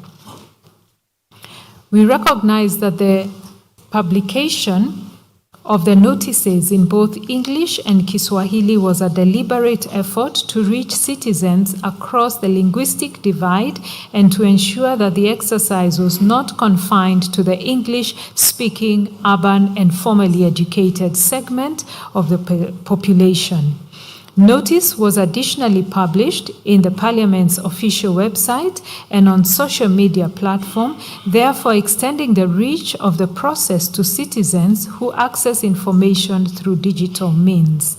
We recognize that the publication of the notices in both English and Kiswahili was a deliberate effort to reach citizens across the linguistic divide and to ensure that the exercise was not confined to the English-speaking, urban, and formally educated segment of the population. Notice was additionally published in the Parliament's official website and on social media platform, therefore extending the reach of the process to citizens who access information through digital means.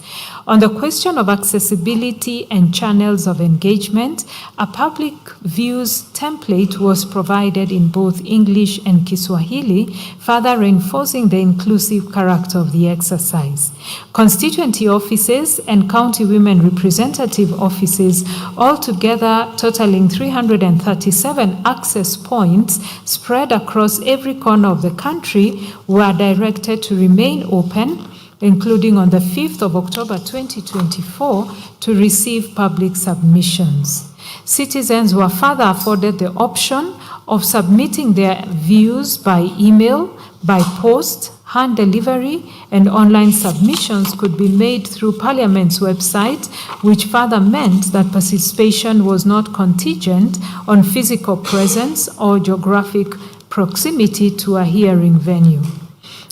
On the question of accessibility and channels of engagement, a public views template was provided in both English and Kiswahili, further reinforcing the inclusive character of the exercise. Constituency offices and county women representative offices, altogether totaling 337 access points spread across every corner of the country, were directed to remain open, including on the 5th of October 2024, to receive public submissions. Citizens were further afforded the option of submitting their views by email, by post, hand delivery, and online submissions could be made through Parliament's website, which further meant that participation was not contingent on physical presence or geographic proximity to a hearing venue.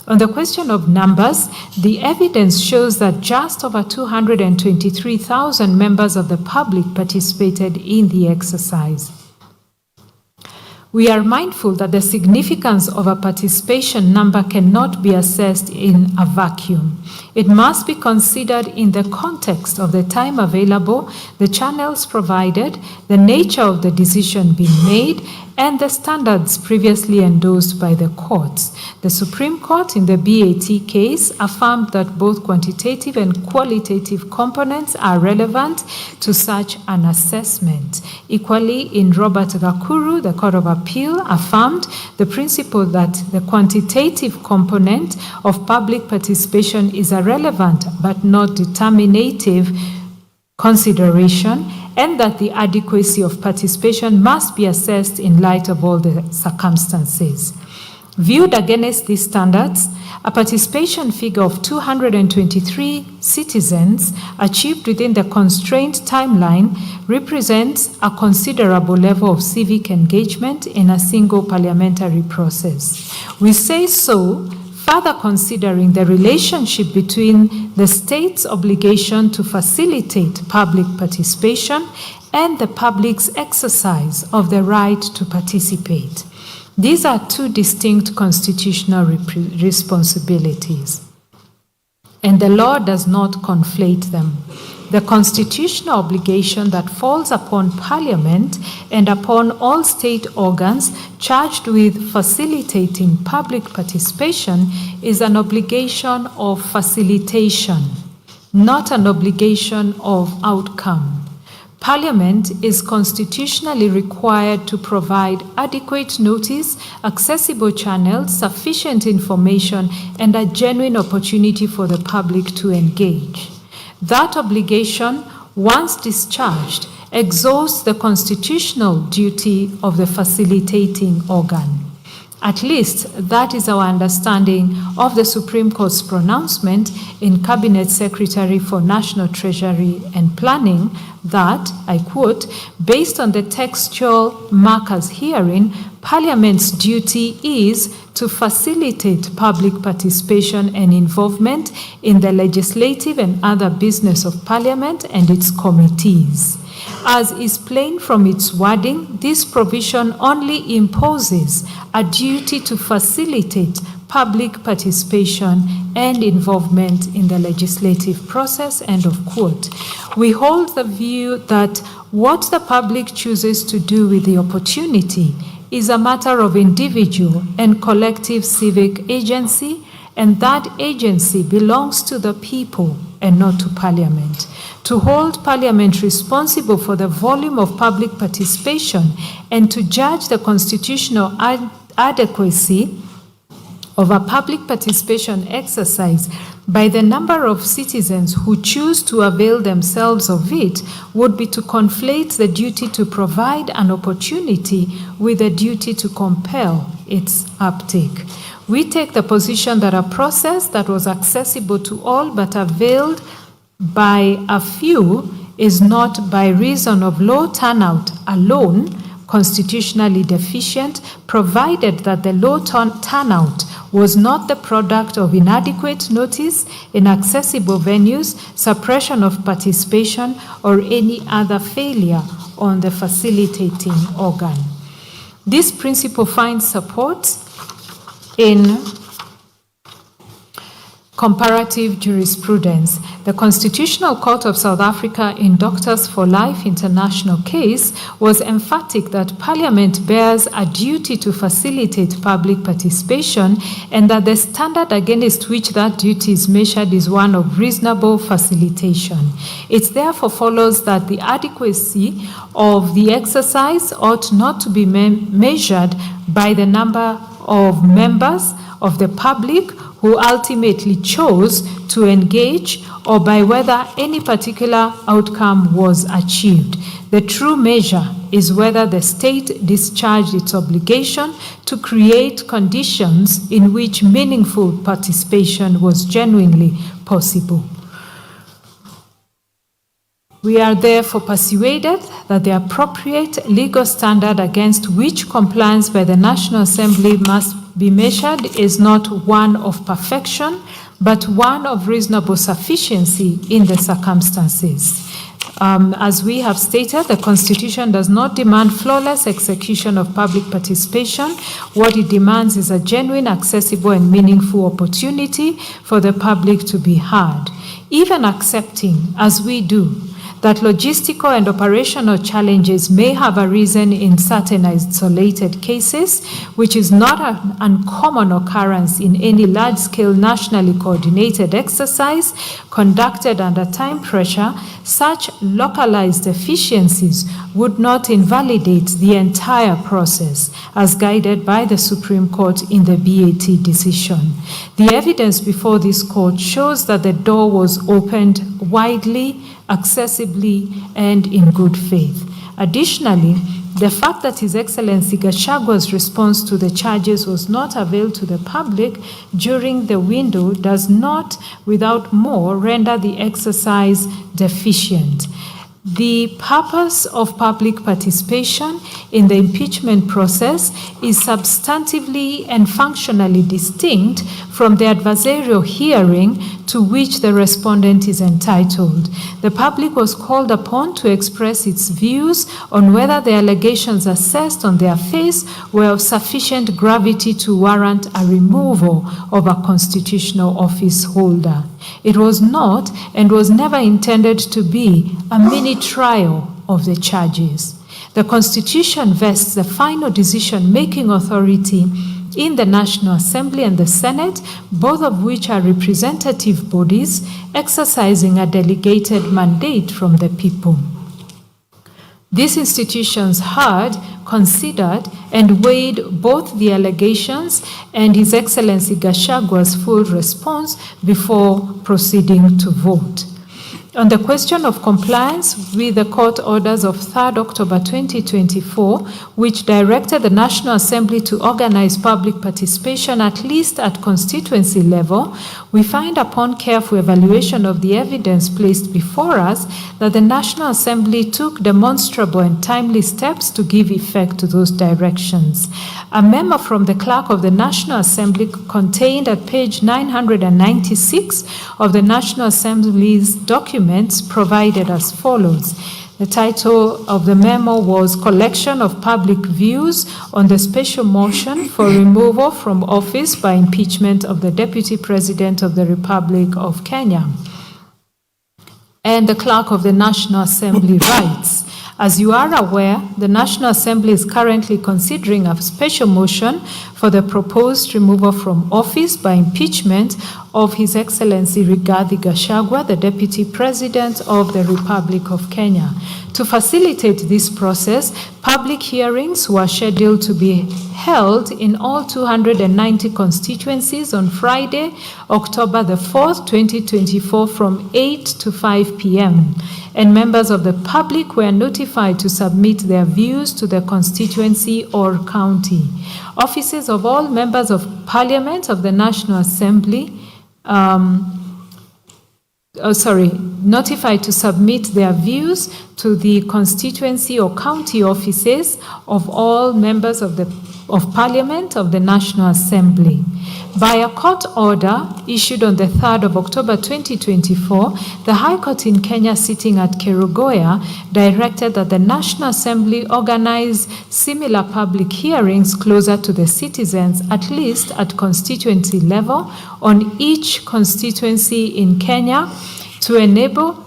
On the question of numbers, the evidence shows that just over 223,000 members of the public participated in the exercise. We are mindful that the significance of a participation number cannot be assessed in a vacuum. It must be considered in the context of the time available, the channels provided, the nature of the decision being made, and the standards previously endorsed by the courts. The Supreme Court in the BAT case affirmed that both quantitative and qualitative components are relevant to such an assessment. Equally, in Robert Gakuru, the Court of Appeal affirmed the principle that the quantitative component of public participation is a relevant but not determinative consideration, and that the adequacy of participation must be assessed in light of all the circumstances. Viewed against these standards, a participation figure of 223 citizens achieved within the constrained timeline represents a considerable level of civic engagement in a single parliamentary process. We say so further considering the relationship between the state's obligation to facilitate public participation and the public's exercise of the right to participate. These are two distinct constitutional responsibilities, and the law does not conflate them. The constitutional obligation that falls upon Parliament and upon all state organs charged with facilitating public participation is an obligation of facilitation, not an obligation of outcome. Parliament is constitutionally required to provide adequate notice, accessible channels, sufficient information, and a genuine opportunity for the public to engage. That obligation, once discharged, exhausts the constitutional duty of the facilitating organ. At least that is our understanding of the Supreme Court's pronouncement in Cabinet Secretary for National Treasury and Planning that, I quote, based on the textual markers herein, Parliament's duty is to facilitate public participation and involvement in the legislative and other business of Parliament and its committees. As is plain from its wording, this provision only imposes a duty to facilitate public participation and involvement in the legislative process, end of quote. We hold the view that what the public chooses to do with the opportunity is a matter of individual and collective civic agency, and that agency belongs to the people and not to Parliament. To hold Parliament responsible for the volume of public participation and to judge the constitutional adequacy of a public participation exercise by the number of citizens who choose to avail themselves of it would be to conflate the duty to provide an opportunity with the duty to compel its uptake. We take the position that a process that was accessible to all but availed by a few is not, by reason of low turnout alone, constitutionally deficient, provided that the low turnout was not the product of inadequate notice, inaccessible venues, suppression of participation, or any other failure on the facilitating organ. This principle finds support in comparative jurisprudence. The Constitutional Court of South Africa in Doctors for Life International case was emphatic that Parliament bears a duty to facilitate public participation and that the standard against which that duty is measured is one of reasonable facilitation. It therefore follows that the adequacy of the exercise ought not to be measured by the number of members of the public who ultimately chose to engage or by whether any particular outcome was achieved. The true measure is whether the state discharged its obligation to create conditions in which meaningful participation was genuinely possible. We are therefore persuaded that the appropriate legal standard against which compliance by the National Assembly must be measured is not one of perfection, but one of reasonable sufficiency in the circumstances. As we have stated, the Constitution does not demand flawless execution of public participation. What it demands is a genuine, accessible, and meaningful opportunity for the public to be heard. Even accepting, as we do, that logistical and operational challenges may have arisen in certain isolated cases, which is not an uncommon occurrence in any large-scale nationally coordinated exercise conducted under time pressure, such localized deficiencies would not invalidate the entire process, as guided by the Supreme Court in the BAT decision. The evidence before this court shows that the door was opened widely, accessibly, and in good faith. Additionally, the fact that His Excellency Gachagua's response to the charges was not availed to the public during the window does not, without more, render the exercise deficient. The purpose of public participation in the impeachment process is substantively and functionally distinct from the adversarial hearing to which the respondent is entitled. The public was called upon to express its views on whether the allegations assessed on their face were of sufficient gravity to warrant a removal of a constitutional office holder. It was not and was never intended to be a mini trial of the charges. The Constitution vests the final decision-making authority in the National Assembly and the Senate, both of which are representative bodies exercising a delegated mandate from the people. These institutions heard, considered, and weighed both the allegations and His Excellency Gachagua's full response before proceeding to vote. On the question of compliance with the court orders of 3rd October 2024, which directed the National Assembly to organize public participation at least at constituency level, we find upon careful evaluation of the evidence placed before us that the National Assembly took demonstrable and timely steps to give effect to those directions. A memo from the Clerk of the National Assembly contained at page 996 of the National Assembly's documents provided as follows. The title of the memo was Collection of Public Views on the Special Motion for Removal from Office by Impeachment of the Deputy President of the Republic of Kenya. And the Clerk of the National Assembly writes, as you are aware, the National Assembly is currently considering a special motion for the proposed removal from office by impeachment of His Excellency Rigathi Gachagua, the Deputy President of the Republic of Kenya. To facilitate this process, public hearings were scheduled to be held in all 290 constituencies on Friday, October the 4th, 2024 from 8 to 5 p.m. and members of the public were notified to submit their views to the constituency or county. Offices of all members of Parliament of the National Assembly notified to submit their views to the constituency or county offices of all members of Parliament of the National Assembly. By a court order issued on the 3rd of October 2024, the High Court in Kenya sitting at Kerugoya directed that the National Assembly organize similar public hearings closer to the citizens, at least at constituency level, on each constituency in Kenya to enable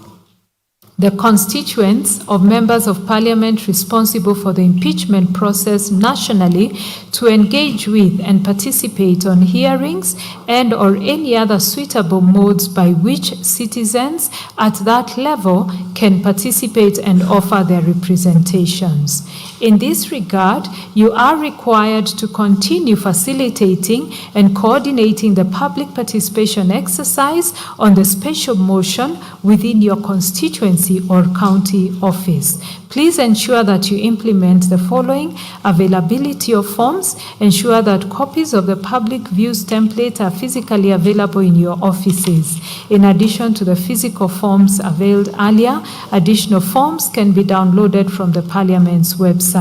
the constituents of members of Parliament responsible for the impeachment process nationally to engage with and participate on hearings and or any other suitable modes by which citizens at that level can participate and offer their representations. In this regard, you are required to continue facilitating and coordinating the public participation exercise on the special motion within your constituency or county office. Please ensure that you implement the following: availability of forms. Ensure that copies of the public views template are physically available in your offices. In addition to the physical forms availed earlier, additional forms can be downloaded from the Parliament's website.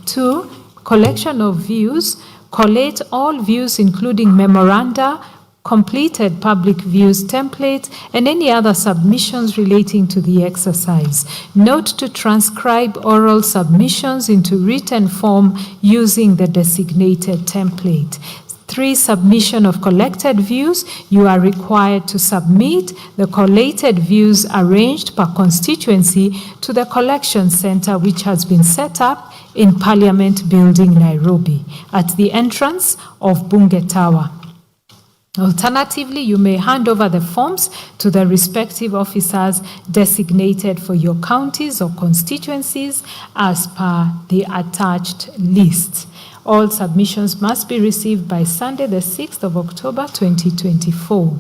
2. Collection of views. Collate all views, including memoranda, completed public views templates, and any other submissions relating to the exercise. Note to transcribe oral submissions into written form using the designated template. 3. Submission of collected views. You are required to submit the collated views arranged per constituency to the collection center, which has been set up in Parliament Building, Nairobi, at the entrance of Bunge Tower. Alternatively, you may hand over the forms to the respective officers designated for your counties or constituencies as per the attached list. All submissions must be received by Sunday, the 6th of October, 2024.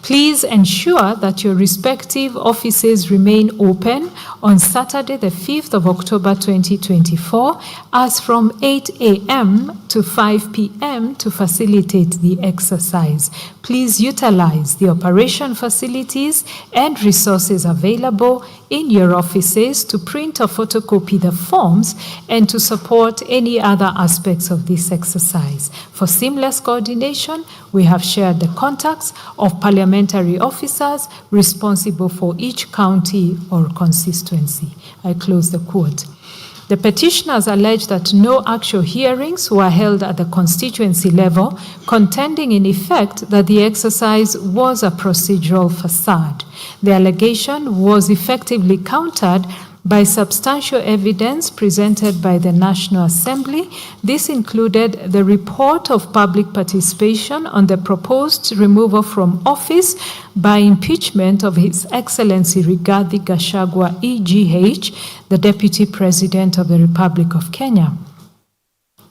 Please ensure that your respective offices remain open on Saturday, the 5th of October 2024, as from 8 a.m. to 5 p.m. to facilitate the exercise. Please utilize the operation facilities and resources available in your offices to print or photocopy the forms and to support any other aspects of this exercise. For seamless coordination, we have shared the contacts of parliamentary officers responsible for each county or constituency. I close the quote. The petitioners allege that no actual hearings were held at the constituency level, contending in effect that the exercise was a procedural facade. The allegation was effectively countered by substantial evidence presented by the National Assembly. This included the report of public participation on the proposed removal from office by impeachment of His Excellency Rigathi Gachagua, EGH, the Deputy President of the Republic of Kenya.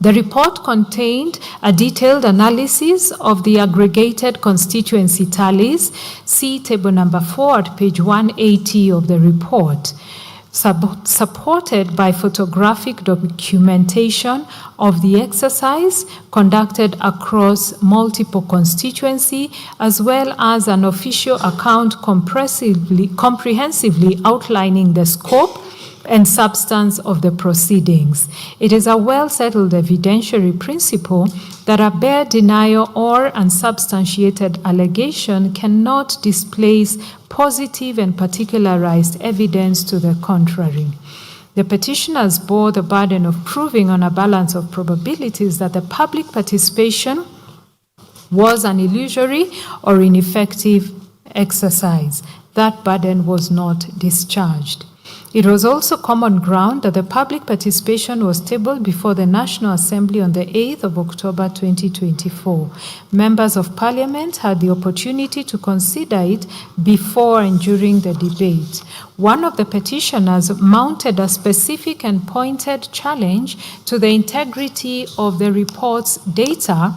The report contained a detailed analysis of the aggregated constituency tallies. See table number 4 at page 180 of the report. Supported by photographic documentation of the exercise conducted across multiple constituencies, as well as an official account comprehensively outlining the scope and substance of the proceedings. It is a well-settled evidentiary principle that a bare denial or unsubstantiated allegation cannot displace positive and particularized evidence to the contrary. The petitioners bore the burden of proving on a balance of probabilities that the public participation was an illusory or ineffective exercise. That burden was not discharged. It was also common ground that the public participation was tabled before the National Assembly on the 8th of October 2024. Members of Parliament had the opportunity to consider it before and during the debate. One of the petitioners mounted a specific and pointed challenge to the integrity of the report's data,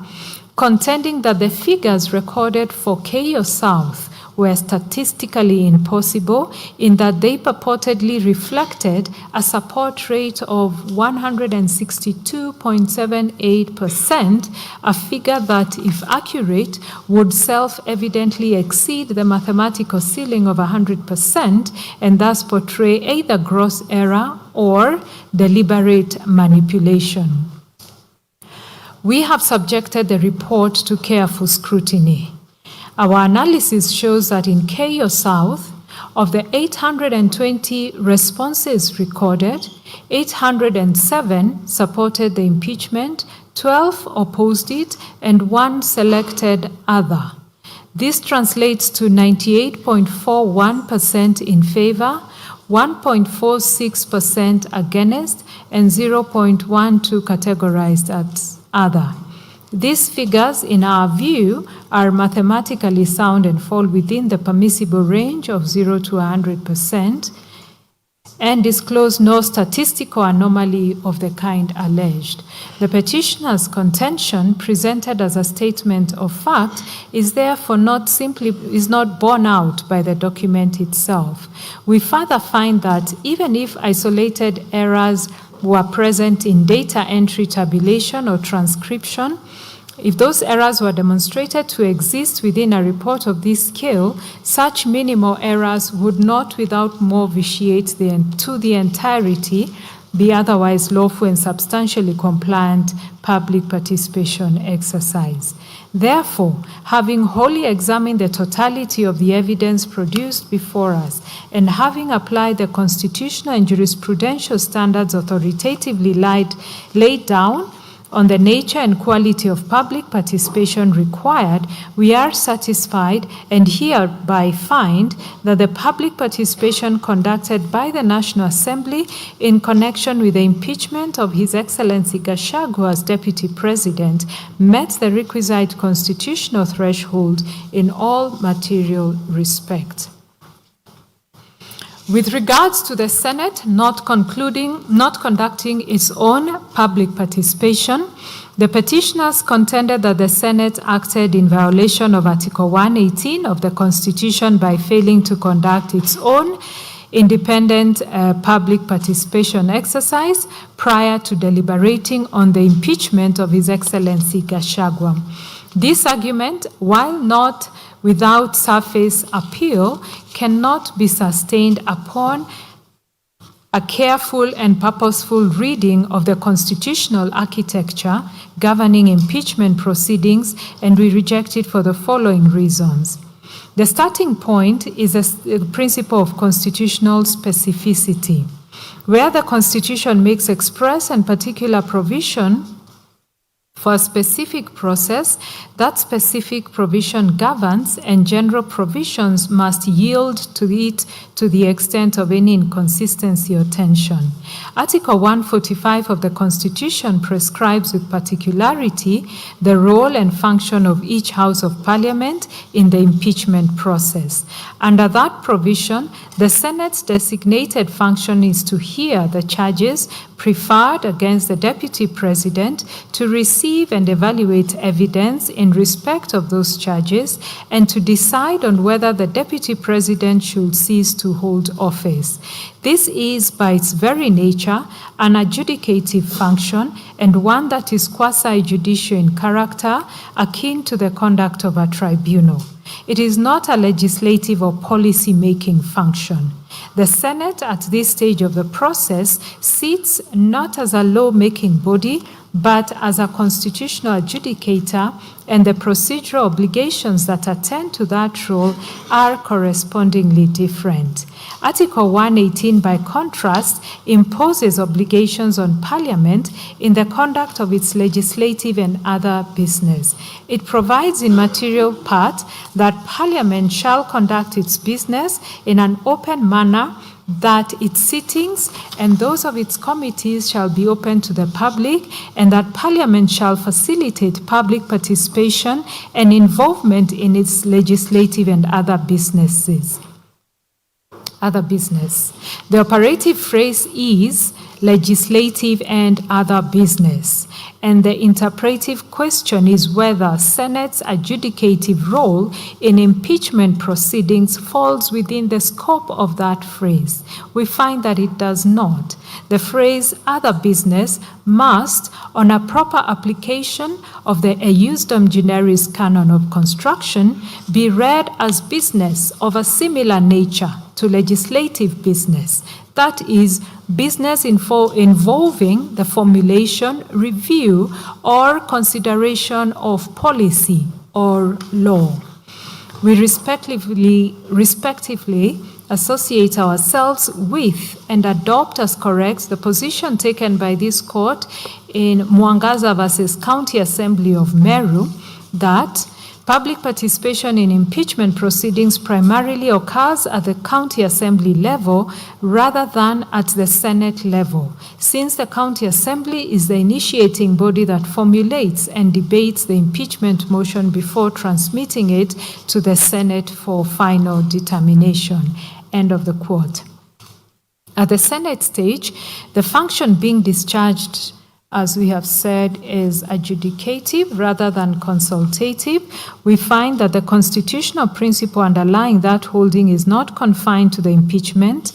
contending that the figures recorded for Keio South were statistically impossible in that they purportedly reflected a support rate of 162.78%, a figure that, if accurate, would self-evidently exceed the mathematical ceiling of 100% and thus portray either gross error or deliberate manipulation. We have subjected the report to careful scrutiny. Our analysis shows that in Keio South, of the 820 responses recorded, 807 supported the impeachment, 12 opposed it, and 1 selected other. This translates to 98.41% in favor, 1.46% against, and 0.12% categorized as other. These figures, in our view, are mathematically sound and fall within the permissible range of 0 to 100%. and disclose no statistical anomaly of the kind alleged. The petitioner's contention, presented as a statement of fact, is therefore not borne out by the document itself. We further find that even if isolated errors were present in data entry, tabulation, or transcription, if those errors were demonstrated to exist within a report of this scale, such minimal errors would not without more vitiate to the entirety the otherwise lawful and substantially compliant public participation exercise. Therefore, having wholly examined the totality of the evidence produced before us, and having applied the constitutional and jurisprudential standards authoritatively laid down on the nature and quality of public participation required, we are satisfied and hereby find that the public participation conducted by the National Assembly in connection with the impeachment of His Excellency Gachagua as Deputy President met the requisite constitutional threshold in all material respects. With regards to the Senate not conducting its own public participation, the petitioners contended that the Senate acted in violation of Article 118 of the Constitution by failing to conduct its own independent public participation exercise prior to deliberating on the impeachment of His Excellency Gachagua. This argument, while not without surface appeal, cannot be sustained upon a careful and purposeful reading of the constitutional architecture governing impeachment proceedings, and we reject it for the following reasons. The starting point is a principle of constitutional specificity. Where the Constitution makes express and particular provision for a specific process, that specific provision governs, and general provisions must yield to it to the extent of any inconsistency or tension. Article 145 of the Constitution prescribes with particularity the role and function of each House of Parliament in the impeachment process. Under that provision, the Senate's designated function is to hear the charges preferred against the Deputy President, to receive and evaluate evidence in respect of those charges, and to decide on whether the Deputy President should cease to hold office. This is, by its very nature, an adjudicative function, and one that is quasi-judicial in character, akin to the conduct of a tribunal. It is not a legislative or policy-making function. The Senate, at this stage of the process, sits not as a law-making body, but as a constitutional adjudicator, and the procedural obligations that attend to that role are correspondingly different. Article 118, by contrast, imposes obligations on Parliament in the conduct of its legislative and other business. It provides in material part that Parliament shall conduct its business in an open manner, that its sittings and those of its committees shall be open to the public, and that Parliament shall facilitate public participation and involvement in its legislative and other business. The operative phrase is legislative and other business, and the interpretive question is whether Senate's adjudicative role in impeachment proceedings falls within the scope of that phrase. We find that it does not. The phrase other business must, on a proper application of the Eusdom Generis canon of construction, be read as business of a similar nature to legislative business, that is, business involving the formulation, review, or consideration of policy or law. We respectively associate ourselves with and adopt as correct the position taken by this court in Mwangaza versus County Assembly of Meru, that public participation in impeachment proceedings primarily occurs at the county assembly level rather than at the Senate level, since the county assembly is the initiating body that formulates and debates the impeachment motion before transmitting it to the Senate for final determination. End of the quote. At the Senate stage, the function being discharged, as we have said, is adjudicative rather than consultative. We find that the constitutional principle underlying that holding is not confined to the impeachment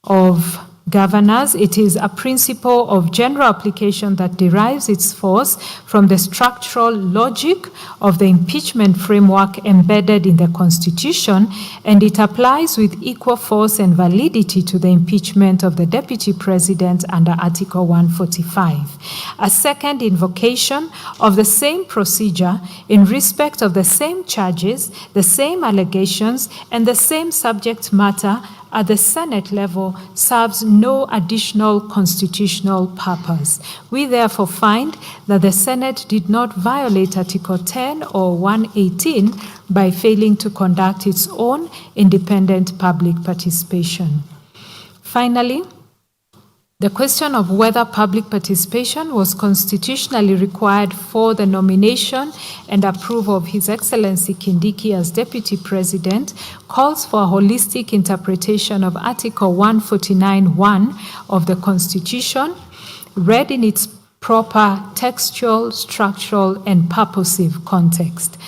of governors. It is a principle of general application that derives its force from the structural logic of the impeachment framework embedded in the Constitution, and it applies with equal force and validity to the impeachment of the Deputy President under Article 145. A second invocation of the same procedure in respect of the same charges, the same allegations, and the same subject matter at the Senate level serves no additional constitutional purpose. We therefore find that the Senate did not violate Article 10 or 118 by failing to conduct its own independent public participation. Finally, the question of whether public participation was constitutionally required for the nomination and approval of His Excellency Kindiki as Deputy President calls for a holistic interpretation of Article 149(1) of the Constitution, read in its proper textual, structural, and purposive context.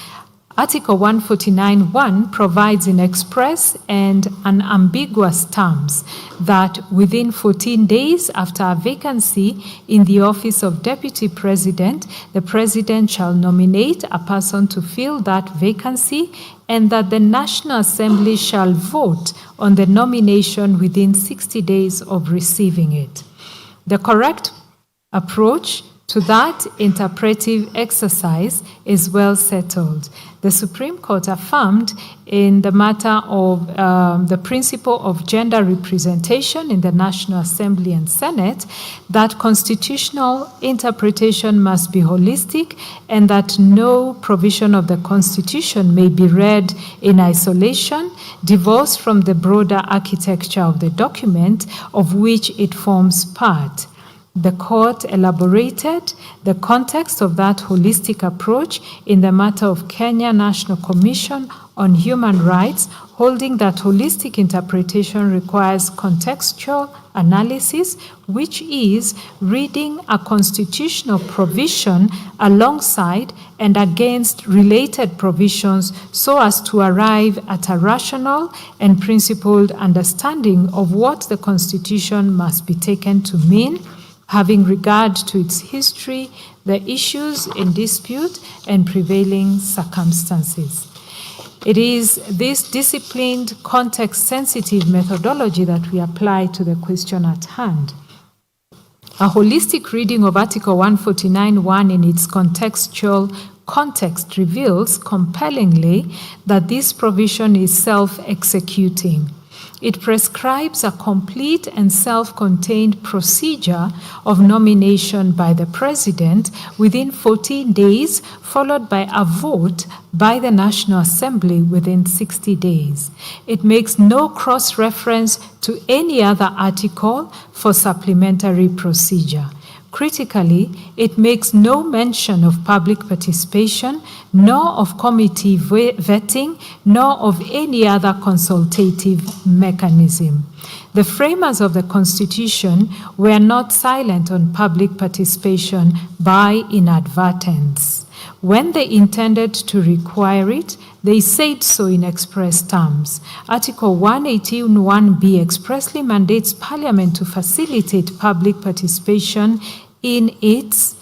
Article 149(1) provides in express and unambiguous terms that within 14 days after a vacancy in the office of Deputy President, the President shall nominate a person to fill that vacancy, and that the National Assembly shall vote on the nomination within 60 days of receiving it. The correct approach to that interpretive exercise is well settled. The Supreme Court affirmed in the matter of the principle of gender representation in the National Assembly and Senate that constitutional interpretation must be holistic and that no provision of the Constitution may be read in isolation, divorced from the broader architecture of the document of which it forms part. The court elaborated the context of that holistic approach in the matter of Kenya National Commission on Human Rights, holding that holistic interpretation requires contextual analysis, which is reading a constitutional provision alongside and against related provisions so as to arrive at a rational and principled understanding of what the Constitution must be taken to mean, having regard to its history, the issues in dispute, and prevailing circumstances. It is this disciplined, context-sensitive methodology that we apply to the question at hand. A holistic reading of Article 149(1) in its contextual context reveals compellingly that this provision is self-executing. It prescribes a complete and self-contained procedure of nomination by the President within 14 days, followed by a vote by the National Assembly within 60 days. It makes no cross-reference to any other article for supplementary procedure. Critically, it makes no mention of public participation, nor of committee vetting, nor of any other consultative mechanism. The framers of the Constitution were not silent on public participation by inadvertence. When they intended to require it, they said so in express terms. Article 118(1)(b) expressly mandates Parliament to facilitate public participation in its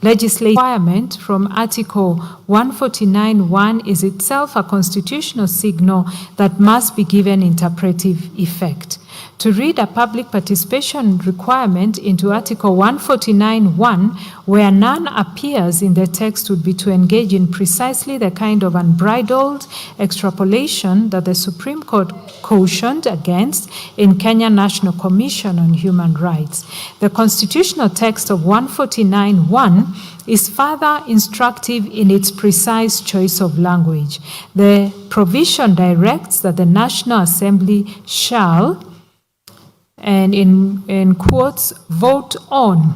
legislative requirement from Article 149(1) is itself a constitutional signal that must be given interpretive effect. To read a public participation requirement into Article 149(1), where none appears in the text, would be to engage in precisely the kind of unbridled extrapolation that the Supreme Court cautioned against in Kenya National Commission on Human Rights. The constitutional text of 149(1) is further instructive in its precise choice of language. The provision directs that the National Assembly shall, and in quotes, vote on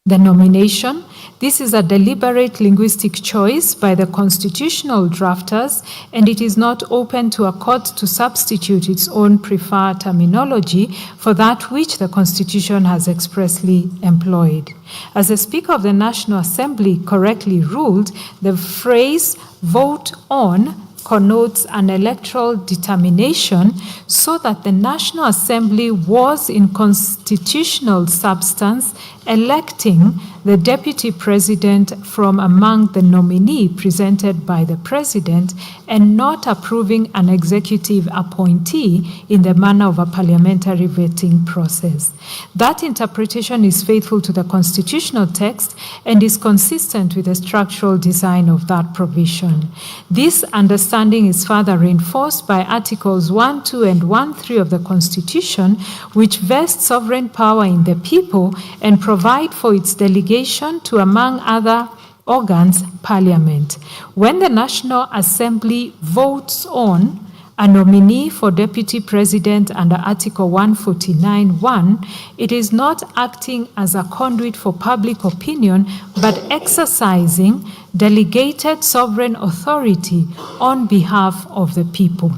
the nomination. This is a deliberate linguistic choice by the constitutional drafters, and it is not open to a court to substitute its own preferred terminology for that which the Constitution has expressly employed. As the Speaker of the National Assembly correctly ruled, the phrase "vote on" connotes an electoral determination, so that the National Assembly was in constitutional substance electing the Deputy President from among the nominee presented by the President and not approving an executive appointee in the manner of a parliamentary vetting process. That interpretation is faithful to the constitutional text and is consistent with the structural design of that provision. This understanding is further reinforced by Articles 1, 2, and 1.3 of the Constitution, which vest sovereign power in the people and provide for its delegation to, among other organs, Parliament. When the National Assembly votes on a nominee for Deputy President under Article 149(1), it is not acting as a conduit for public opinion, but exercising delegated sovereign authority on behalf of the people.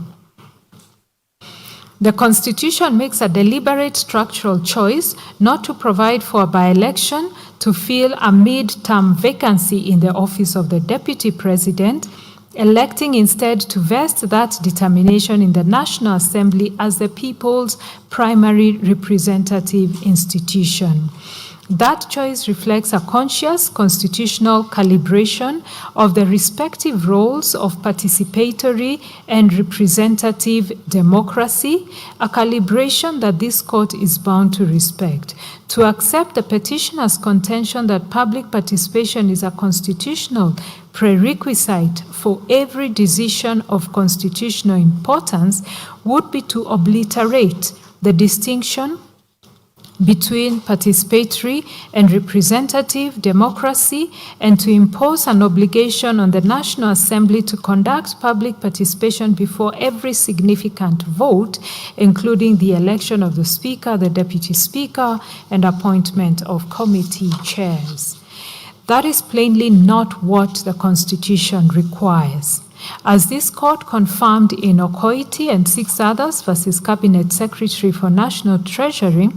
The Constitution makes a deliberate structural choice not to provide for a by-election to fill a mid-term vacancy in the office of the Deputy President, electing instead to vest that determination in the National Assembly as the people's primary representative institution. That choice reflects a conscious constitutional calibration of the respective roles of participatory and representative democracy, a calibration that this court is bound to respect. To accept the petitioner's contention that public participation is a constitutional prerequisite for every decision of constitutional importance would be to obliterate the distinction between participatory and representative democracy and to impose an obligation on the National Assembly to conduct public participation before every significant vote, including the election of the Speaker, the Deputy Speaker, and appointment of committee chairs. That is plainly not what the Constitution requires. As this court confirmed in Okoiti and 6 others versus Cabinet Secretary for National Treasury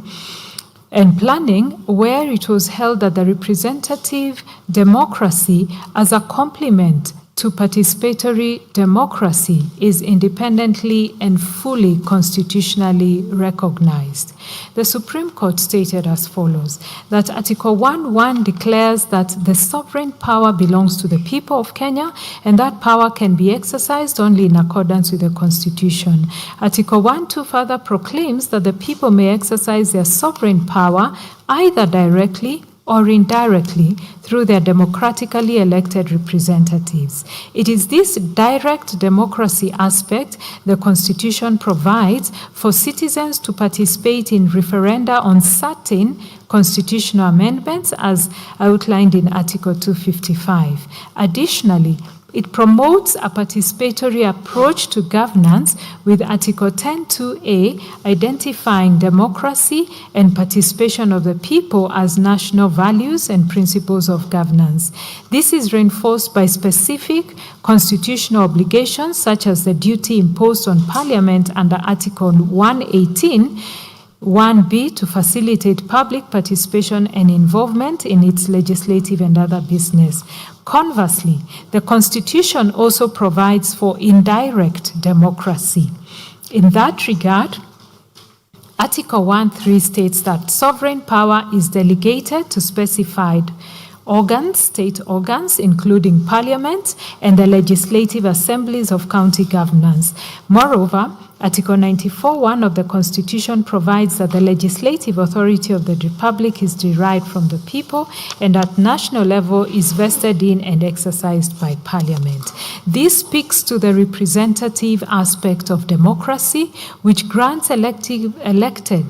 and Planning, where it was held that the representative democracy as a complement to participatory democracy is independently and fully constitutionally recognized. The Supreme Court stated as follows, that Article 1.1 declares that the sovereign power belongs to the people of Kenya, and that power can be exercised only in accordance with the Constitution. Article 1.2 further proclaims that the people may exercise their sovereign power either directly or indirectly through their democratically elected representatives. It is this direct democracy aspect the Constitution provides for citizens to participate in referenda on certain constitutional amendments as outlined in Article 255. Additionally, it promotes a participatory approach to governance with Article 10.2a identifying democracy and participation of the people as national values and principles of governance. This is reinforced by specific constitutional obligations such as the duty imposed on Parliament under Article 118 1B to facilitate public participation and involvement in its legislative and other business. Conversely, the Constitution also provides for indirect democracy. In that regard, Article 1.3 states that sovereign power is delegated to specified organs, state organs, including Parliament and the legislative assemblies of county governments. Moreover, Article 94(1) of the Constitution provides that the legislative authority of the Republic is derived from the people and at national level is vested in and exercised by Parliament. This speaks to the representative aspect of democracy, which grants elected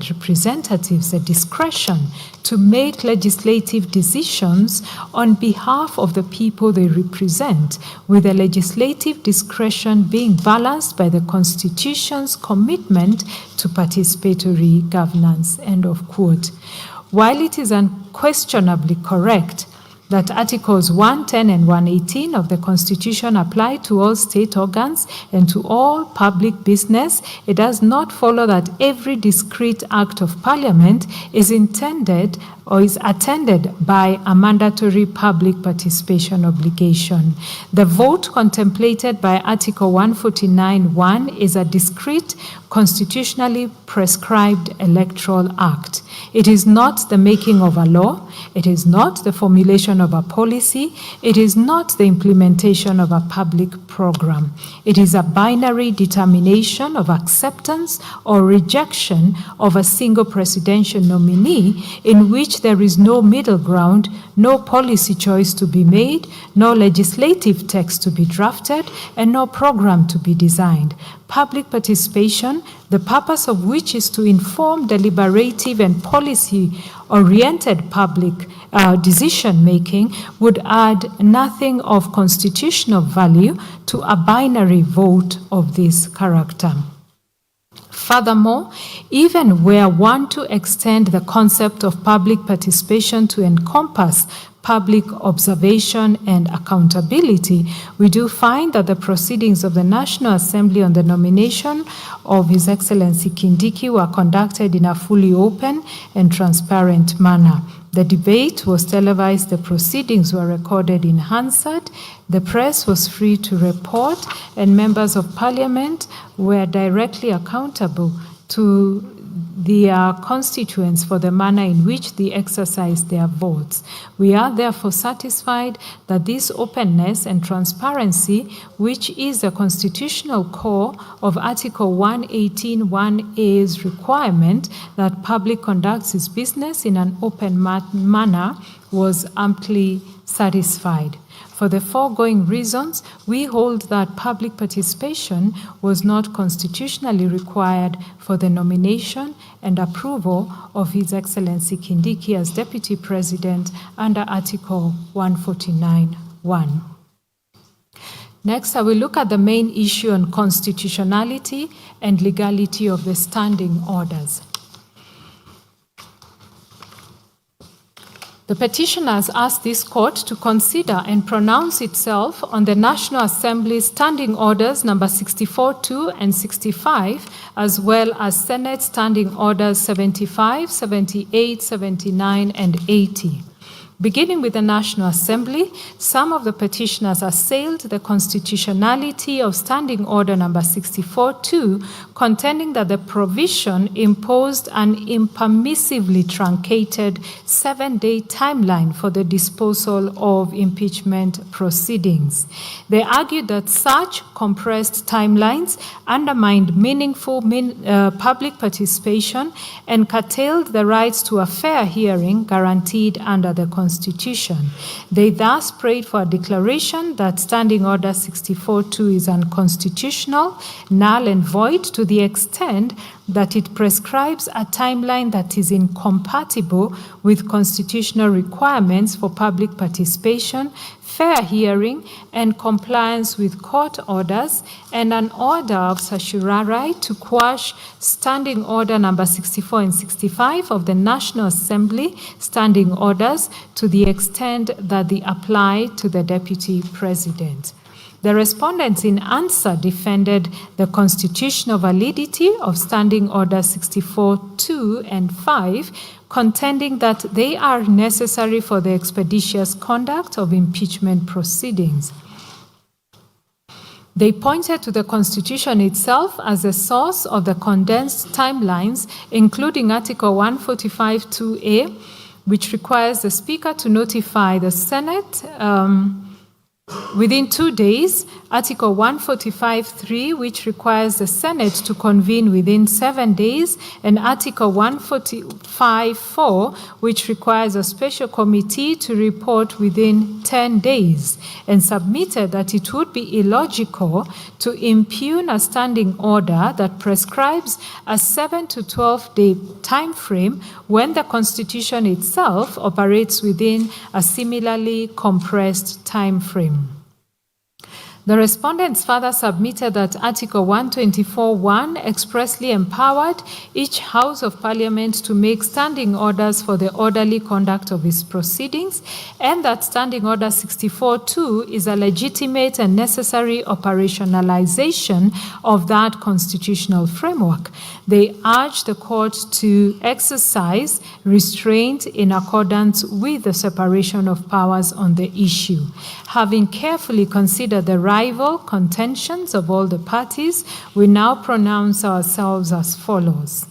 representatives the discretion to make legislative decisions on behalf of the people they represent, with the legislative discretion being balanced by the Constitution's commitment to participatory governance. End of quote. while it is unquestionably correct that Articles 110 and 118 of the Constitution apply to all state organs and to all public business, it does not follow that every discrete act of Parliament is intended or is attended by a mandatory public participation obligation. The vote contemplated by Article 149(1) is a discrete, constitutionally prescribed electoral act. It is not the making of a law, it is not the formulation of a policy, it is not the implementation of a public program. It is a binary determination of acceptance or rejection of a single presidential nominee in which there is no middle ground, no policy choice to be made, no legislative text to be drafted, and no program to be designed. Public participation, the purpose of which is to inform deliberative and policy-oriented public decision-making, would add nothing of constitutional value to a binary vote of this character. Furthermore, even were one to extend the concept of public participation to encompass public observation and accountability, we do find that the proceedings of the National Assembly on the nomination of His Excellency Kindiki were conducted in a fully open and transparent manner. The debate was televised, the proceedings were recorded in Hansard, the press was free to report, and members of parliament were directly accountable to their constituents for the manner in which they exercised their votes. We are therefore satisfied that this openness and transparency, which is the constitutional core of Article 118(1)A's requirement that public conducts its business in an open manner, was amply satisfied. For the foregoing reasons, we hold that public participation was not constitutionally required for the nomination and approval of His Excellency Kindiki as Deputy President under Article 149(1). Next, I will look at the main issue on constitutionality and legality of the standing orders. The petitioners asked this court to consider and pronounce itself on the National Assembly's Standing Orders number 64(2) and 65, as well as Senate Standing Orders 75, 78, 79, and 80. Beginning with the National Assembly, some of the petitioners assailed the constitutionality of Standing Order number 64(2), contending that the provision imposed an impermissibly truncated 7-day timeline for the disposal of impeachment proceedings. They argued that such compressed timelines undermined meaningful public participation and curtailed the rights to a fair hearing guaranteed under the Constitution. They thus prayed for a declaration that Standing Order 64(2) is unconstitutional, null and void to the extent that it prescribes a timeline that is incompatible with constitutional requirements for public participation, fair hearing, and compliance with court orders, and an order of certiorari to quash Standing Order number 64 and 65 of the National Assembly standing orders to the extent that they apply to the Deputy President. The respondents in answer defended the constitutional validity of Standing Order 64(2) and 5, contending that they are necessary for the expeditious conduct of impeachment proceedings. They pointed to the Constitution itself as a source of the condensed timelines, including Article 145(2)A, which requires the Speaker to notify the Senate within 2 days, Article 145(3), which requires the Senate to convene within 7 days, and Article 145(4), which requires a special committee to report within 10 days, and submitted that it would be illogical to impugn a standing order that prescribes a 7 to 12-day time frame when the Constitution itself operates within a similarly compressed time frame. The respondents further submitted that Article 124(1) expressly empowered each House of Parliament to make standing orders for the orderly conduct of its proceedings, and that Standing Order 64(2) is a legitimate and necessary operationalization of that constitutional framework. They urged the court to exercise restraint in accordance with the separation of powers on the issue. Having carefully considered the rival contentions of all the parties, we now pronounce ourselves as follows.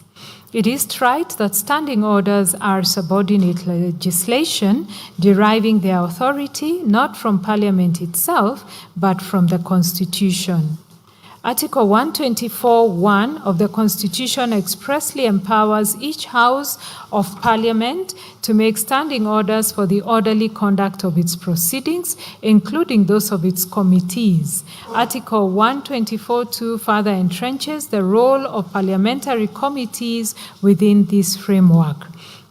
It is right that standing orders are subordinate legislation deriving their authority not from Parliament itself, but from the Constitution. Article 124(1) of the Constitution expressly empowers each House of Parliament to make standing orders for the orderly conduct of its proceedings, including those of its committees. Article 124(2) further entrenches the role of parliamentary committees within this framework.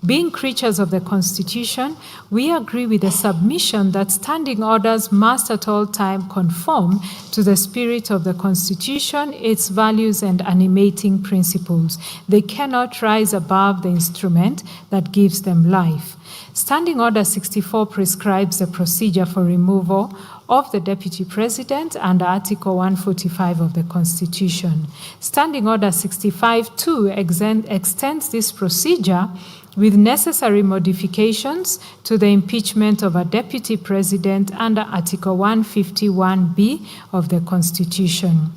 Being creatures of the Constitution, we agree with the submission that standing orders must at all times conform to the spirit of the Constitution, its values and animating principles. They cannot rise above the instrument that gives them life. Standing Order 64 prescribes the procedure for removal of the Deputy President under Article 145 of the Constitution. Standing Order 65(2) extends this procedure with necessary modifications to the impeachment of a Deputy President under Article 151(b) of the Constitution.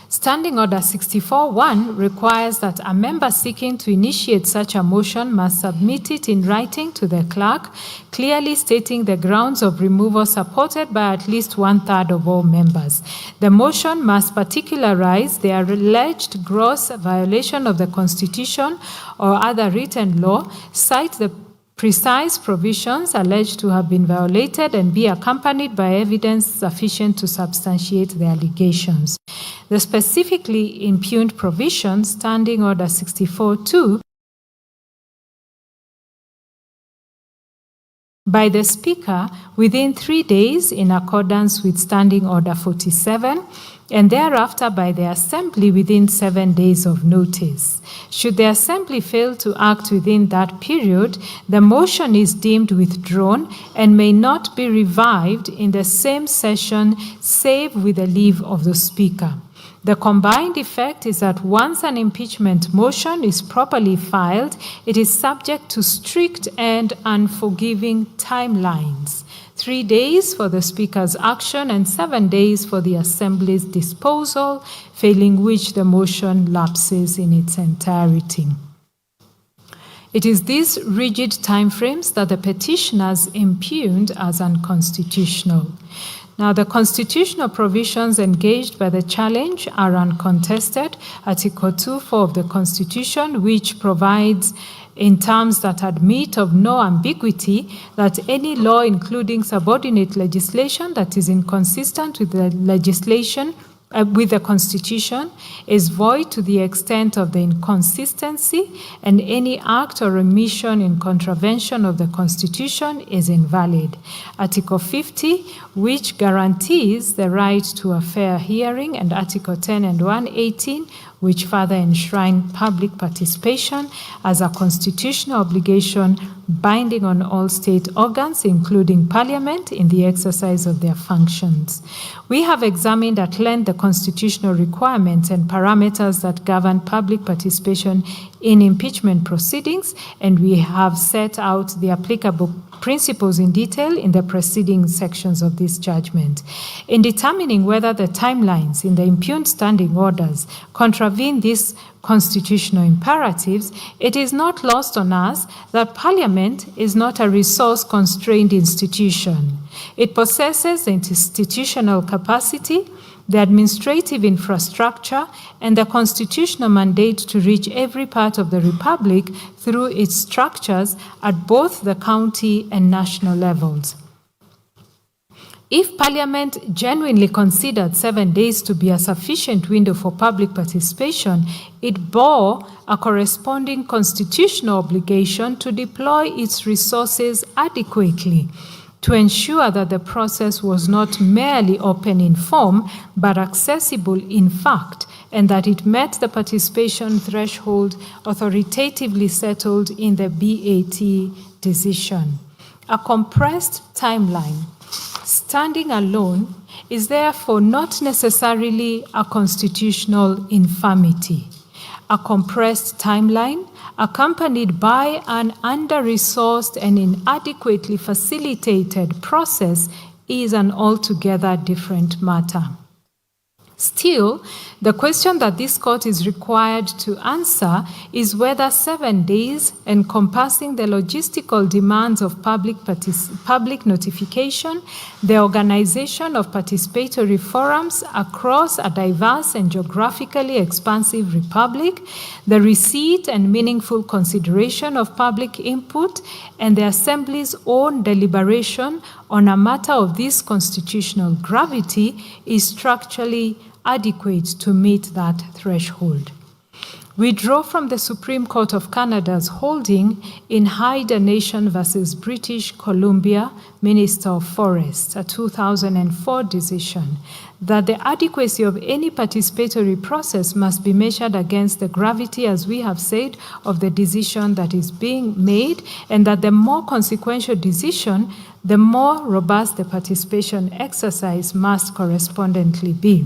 Standing Order 64(1) requires that a member seeking to initiate such a motion must submit it in writing to the clerk, clearly stating the grounds of removal supported by at least 1/3 of all members. The motion must particularize the alleged gross violation of the Constitution or other written law, cite the precise provisions alleged to have been violated, and be accompanied by evidence sufficient to substantiate the allegations. The specifically impugned provisions, Standing Order 64(2), by the Speaker within 3 days in accordance with Standing Order 47, and thereafter by the Assembly within 7 days of notice. Should the Assembly fail to act within that period, the motion is deemed withdrawn and may not be revived in the same session save with the leave of the Speaker. The combined effect is that once an impeachment motion is properly filed, it is subject to strict and unforgiving timelines. 3 days for the Speaker's action and 7 days for the Assembly's disposal, failing which the motion lapses in its entirety. It is these rigid timeframes that the petitioners impugned as unconstitutional. Now, the constitutional provisions engaged by the challenge are uncontested. Article 2(4) of the Constitution, which provides in terms that admit of no ambiguity that any law, including subordinate legislation that is inconsistent with the legislation with the Constitution, is void to the extent of the inconsistency, and any act or omission in contravention of the Constitution is invalid. Article 50, which guarantees the right to a fair hearing, and Article 10 and 118, which further enshrine public participation as a constitutional obligation binding on all state organs, including Parliament, in the exercise of their functions. We have examined at length the constitutional requirements and parameters that govern public participation in impeachment proceedings, and we have set out the applicable principles in detail in the preceding sections of this judgment. In determining whether the timelines in the impugned standing orders contravene these constitutional imperatives, it is not lost on us that Parliament is not a resource-constrained institution. It possesses the institutional capacity, the administrative infrastructure, and the constitutional mandate to reach every part of the Republic through its structures at both the county and national levels. If Parliament genuinely considered 7 days to be a sufficient window for public participation, it bore a corresponding constitutional obligation to deploy its resources adequately. to ensure that the process was not merely open in form, but accessible in fact, and that it met the participation threshold authoritatively settled in the BAT decision. A compressed timeline, standing alone, is therefore not necessarily a constitutional infirmity. A compressed timeline, accompanied by an under-resourced and inadequately facilitated process, is an altogether different matter. Still, the question that this court is required to answer is whether 7 days, encompassing the logistical demands of public notification, the organization of participatory forums across a diverse and geographically expansive republic, the receipt and meaningful consideration of public input, and the Assembly's own deliberation on a matter of this constitutional gravity is structurally adequate to meet that threshold. We draw from the Supreme Court of Canada's holding in Hyde Nation versus British Columbia, Minister of Forests, a 2004 decision, that the adequacy of any participatory process must be measured against the gravity, as we have said, of the decision that is being made, and that the more consequential decision, the more robust the participation exercise must correspondently be.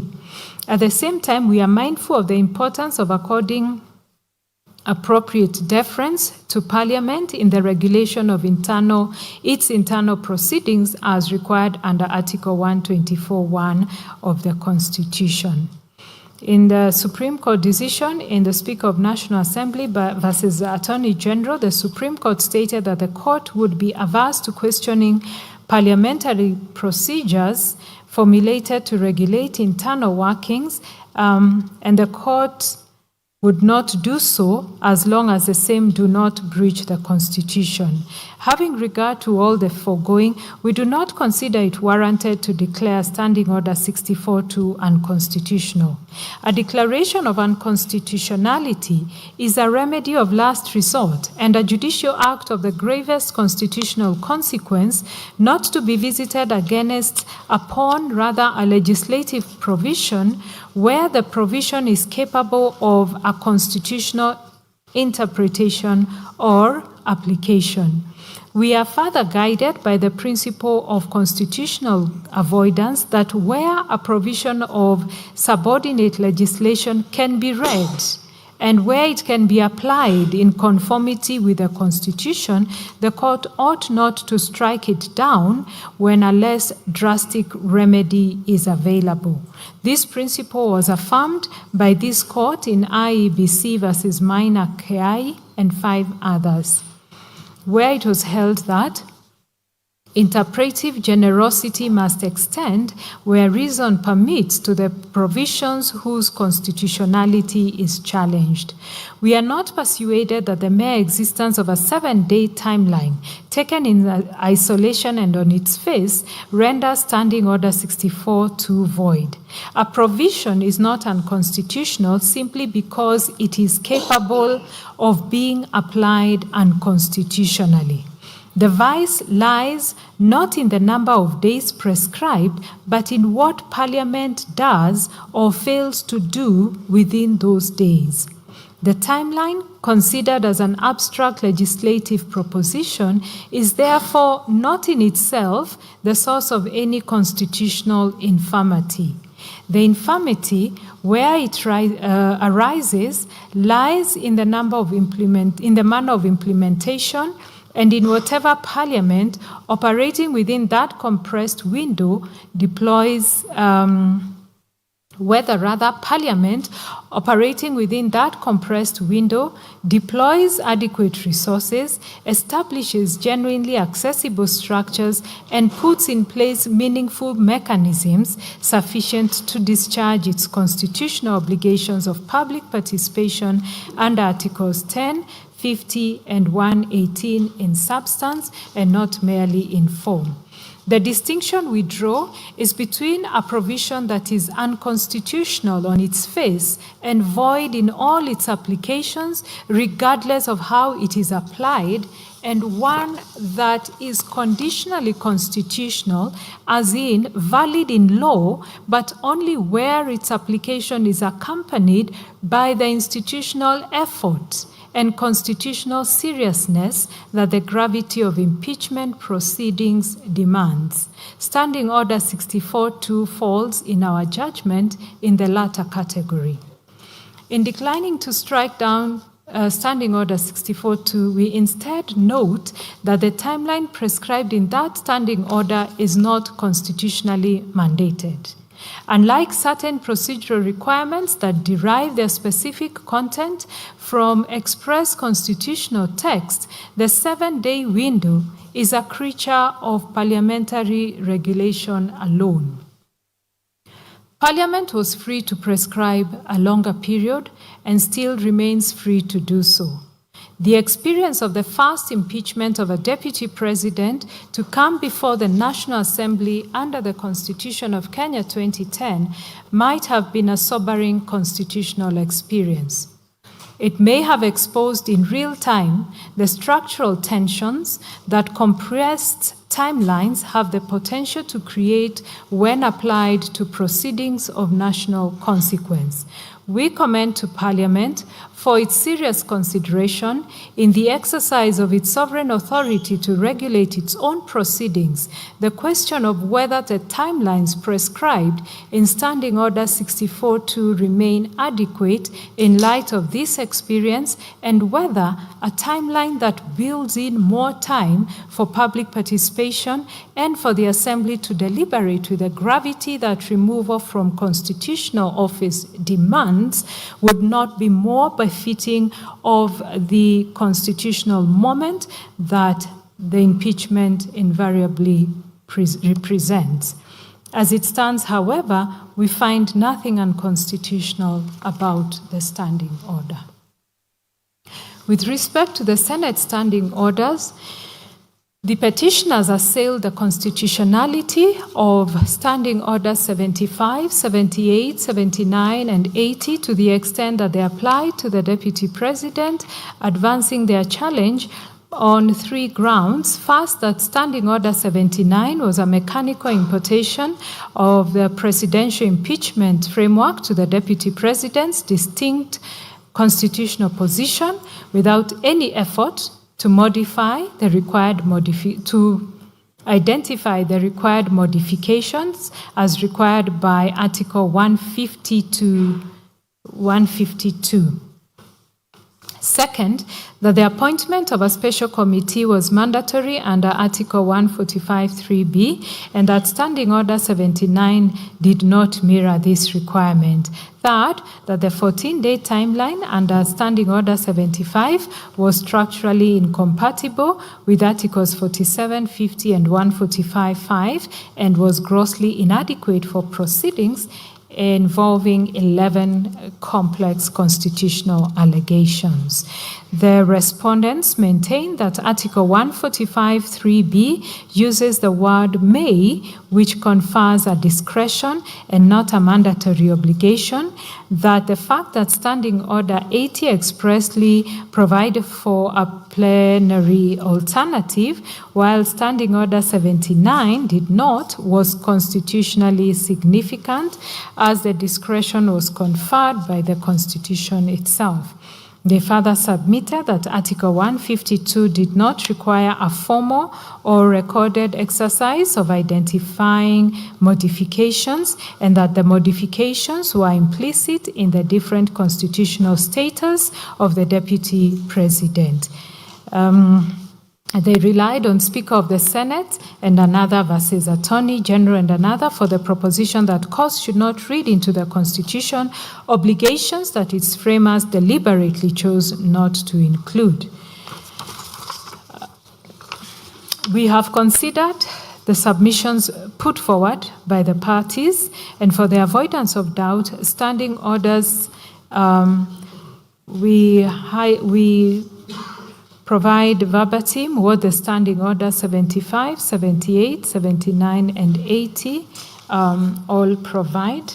At the same time, we are mindful of the importance of according appropriate deference to Parliament in the regulation of its internal proceedings as required under Article 124(1) of the Constitution. In the Supreme Court decision in the Speaker of National Assembly versus the Attorney General, the Supreme Court stated that the court would be averse to questioning parliamentary procedures formulated to regulate internal workings, and the court would not do so as long as the same do not breach the Constitution. Having regard to all the foregoing, we do not consider it warranted to declare Standing Order 64-2 unconstitutional. A declaration of unconstitutionality is a remedy of last resort and a judicial act of the gravest constitutional consequence, not to be visited against upon rather a legislative provision where the provision is capable of a constitutional interpretation or application. We are further guided by the principle of constitutional avoidance that where a provision of subordinate legislation can be read and where it can be applied in conformity with the Constitution, the court ought not to strike it down when a less drastic remedy is available. This principle was affirmed by this court in IEBC versus Maina Keai and 5 others, where it was held that interpretive generosity must extend where reason permits to the provisions whose constitutionality is challenged. We are not persuaded that the mere existence of a 7-day timeline taken in isolation and on its face renders Standing Order 64-2 void. A provision is not unconstitutional simply because it is capable of being applied unconstitutionally. The vice lies not in the number of days prescribed, but in what Parliament does or fails to do within those days. The timeline, considered as an abstract legislative proposition, is therefore not in itself the source of any constitutional infirmity. The infirmity, where it arises, lies in the manner of implementation, and in whatever Parliament operating within that compressed window deploys, Parliament operating within that compressed window deploys adequate resources, establishes genuinely accessible structures, and puts in place meaningful mechanisms sufficient to discharge its constitutional obligations of public participation under Articles 10, 50, and 118 in substance and not merely in form. The distinction we draw is between a provision that is unconstitutional on its face and void in all its applications, regardless of how it is applied, and one that is conditionally constitutional, as in valid in law, but only where its application is accompanied by the institutional effort and constitutional seriousness that the gravity of impeachment proceedings demands. Standing Order 64-2 falls, in our judgment, in the latter category. In declining to strike down Standing Order 64-2, we instead note that the timeline prescribed in that standing order is not constitutionally mandated. Unlike certain procedural requirements that derive their specific content from express constitutional text, the 7-day window is a creature of parliamentary regulation alone. Parliament was free to prescribe a longer period and still remains free to do so. The experience of the first impeachment of a deputy president to come before the National Assembly under the Constitution of Kenya 2010 might have been a sobering constitutional experience. It may have exposed in real time the structural tensions that compressed timelines have the potential to create when applied to proceedings of national consequence. We commend to Parliament for its serious consideration in the exercise of its sovereign authority to regulate its own proceedings, the question of whether the timelines prescribed in Standing Order 64-2 remain adequate in light of this experience, and whether a timeline that builds in more time for public participation and for the Assembly to deliberate with the gravity that removal from constitutional office demands would not be more befitting of the constitutional moment that the impeachment invariably represents. As it stands, however, we find nothing unconstitutional about the standing order. With respect to the Senate standing orders, the petitioners assailed the constitutionality of Standing Orders 75, 78, 79, and 80 to the extent that they apply to the Deputy President, advancing their challenge on 3 grounds. First, that Standing Order 79 was a mechanical importation of the presidential impeachment framework to the Deputy President's distinct constitutional position without any effort to modify the required identify the required modifications as required by Article 150 to 152. Second, that the appointment of a special committee was mandatory under Article 145(3)(b, and that Standing Order 79 did not mirror this requirement. Third, that the 14-day timeline under Standing Order 75 was structurally incompatible with Articles 47, 50, and 145(5), and was grossly inadequate for proceedings involving 11 complex constitutional allegations. The respondents maintain that Article 145(3)(b uses the word may, which confers a discretion and not a mandatory obligation, that the fact that Standing Order 80 expressly provided for a plenary alternative, while Standing Order 79 did not, was constitutionally significant, as the discretion was conferred by the Constitution itself. They further submitted that Article 152 did not require a formal or recorded exercise of identifying modifications, and that the modifications were implicit in the different constitutional status of the Deputy President. They relied on Speaker of the Senate and another versus Attorney General and another for the proposition that courts should not read into the Constitution obligations that its framers deliberately chose not to include. We have considered the submissions put forward by the parties, and for the avoidance of doubt, standing orders, we provide verbatim what the Standing Order 75, 78, 79, and 80 all provide.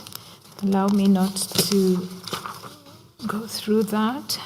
Allow me not to go through that.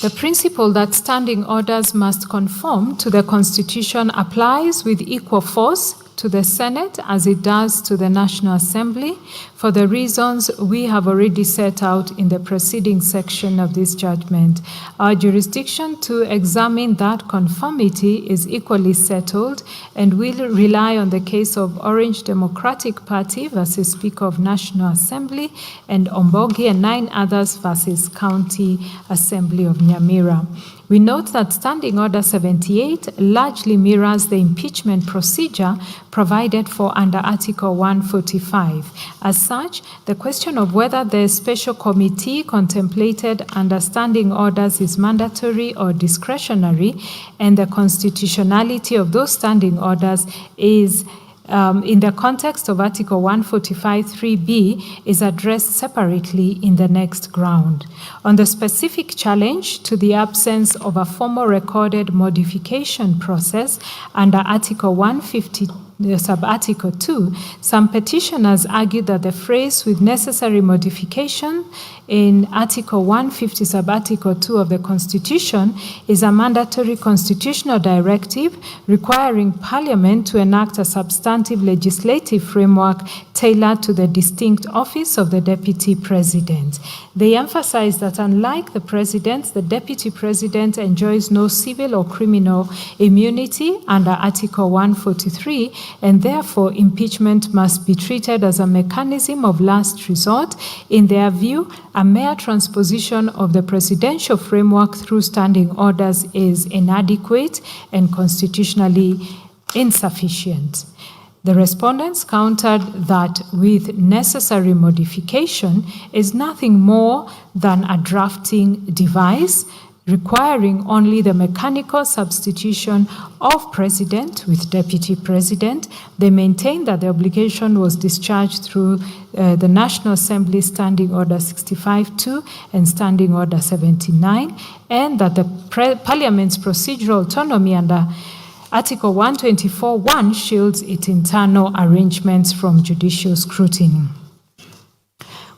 The principle that standing orders must conform to the Constitution applies with equal force to the Senate as it does to the National Assembly for the reasons we have already set out in the preceding section of this judgment. Our jurisdiction to examine that conformity is equally settled and will rely on the case of Orange Democratic Party versus Speaker of National Assembly and Ombogi and 9 others versus County Assembly of Nyamira. We note that Standing Order 78 largely mirrors the impeachment procedure provided for under Article 145. As such, the question of whether the special committee contemplated under standing orders is mandatory or discretionary and the constitutionality of those standing orders is in the context of Article 145(3)(b is addressed separately in the next ground. On the specific challenge to the absence of a formal recorded modification process under Article 150 sub-article 2, some petitioners argue that the phrase with necessary modification in Article 150 sub-article 2 of the Constitution is a mandatory constitutional directive requiring Parliament to enact a substantive legislative framework tailored to the distinct office of the Deputy President. They emphasize that unlike the President, the Deputy President enjoys no civil or criminal immunity under Article 143, and therefore impeachment must be treated as a mechanism of last resort. In their view, a mere transposition of the presidential framework through standing orders is inadequate and constitutionally insufficient. The respondents countered that with necessary modification is nothing more than a drafting device requiring only the mechanical substitution of president with deputy president. They maintained that the obligation was discharged through the National Assembly Standing Order 65-2 and Standing Order 79, and that the Parliament's procedural autonomy under Article 124(1) shields its internal arrangements from judicial scrutiny.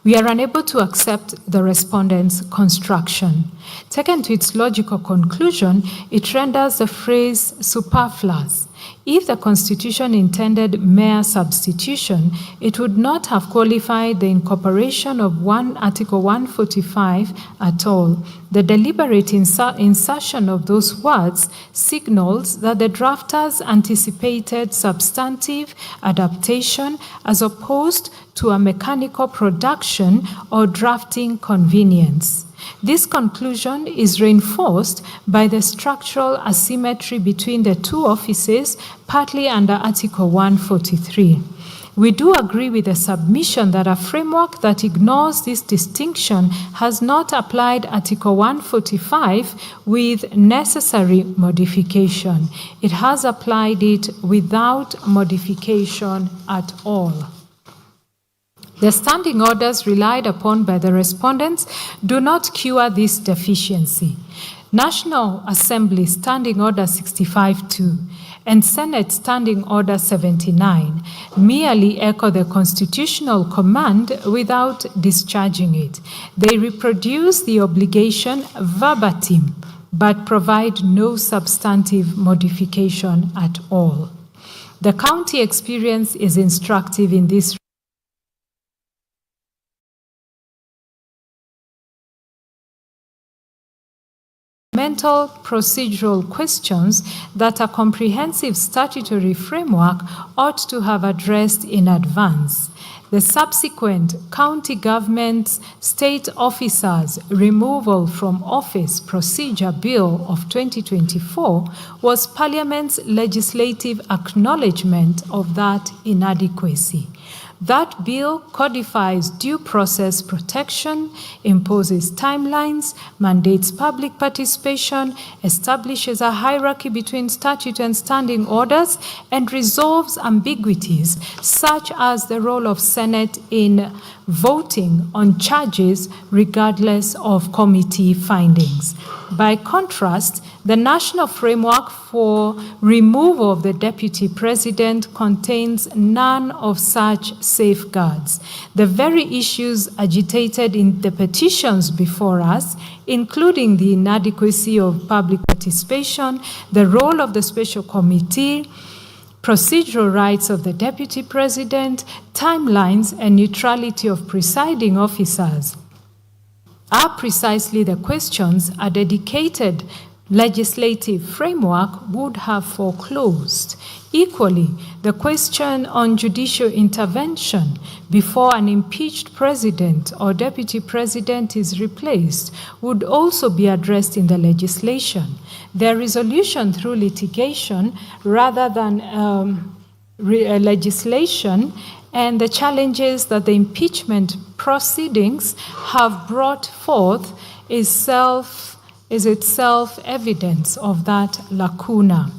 We are unable to accept the respondent's construction. Taken to its logical conclusion, it renders the phrase superfluous. If the Constitution intended mere substitution, it would not have qualified the incorporation of Article 145 at all. The deliberate insertion of those words signals that the drafters anticipated substantive adaptation as opposed to a mechanical production or drafting convenience. This conclusion is reinforced by the structural asymmetry between the two offices, partly under Article 143. We do agree with the submission that a framework that ignores this distinction has not applied Article 145 with necessary modification. It has applied it without modification at all. The standing orders relied upon by the respondents do not cure this deficiency. National Assembly Standing Order 65-2 and Senate Standing Order 79 merely echo the constitutional command without discharging it. They reproduce the obligation verbatim, but provide no substantive modification at all. The county experience is instructive in this fundamental procedural questions that a comprehensive statutory framework ought to have addressed in advance. The subsequent county government's state officers' removal from office procedure bill of 2024 was Parliament's legislative acknowledgement of that inadequacy. That bill codifies due process protection, imposes timelines, mandates public participation, establishes a hierarchy between statute and standing orders, and resolves ambiguities such as the role of Senate in voting on charges regardless of committee findings. By contrast, the national framework for removal of the deputy president contains none of such safeguards. The very issues agitated in the petitions before us, including the inadequacy of public participation, the role of the special committee, procedural rights of the deputy president, timelines, and neutrality of presiding officers, are precisely the questions a dedicated legislative framework would have foreclosed. Equally, the question on judicial intervention before an impeached president or deputy president is replaced would also be addressed in the legislation. Their resolution through litigation rather than legislation, and the challenges that the impeachment proceedings have brought forth is itself evidence of that lacuna.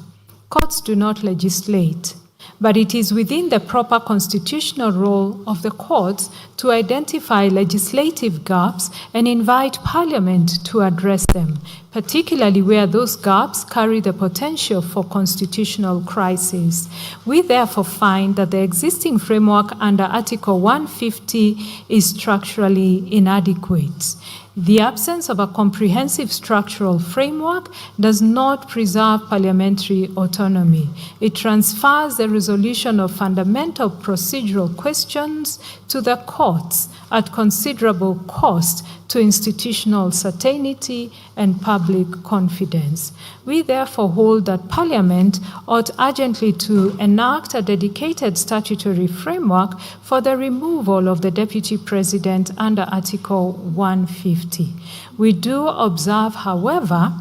Courts do not legislate, but it is within the proper constitutional role of the courts to identify legislative gaps and invite Parliament to address them, particularly where those gaps carry the potential for constitutional crisis. We therefore find that the existing framework under Article 150 is structurally inadequate. The absence of a comprehensive structural framework does not preserve parliamentary autonomy. It transfers the resolution of fundamental procedural questions to the courts at considerable cost to institutional certainty and public confidence. We therefore hold that Parliament ought urgently to enact a dedicated statutory framework for the removal of the Deputy President under Article 150. We do observe, however,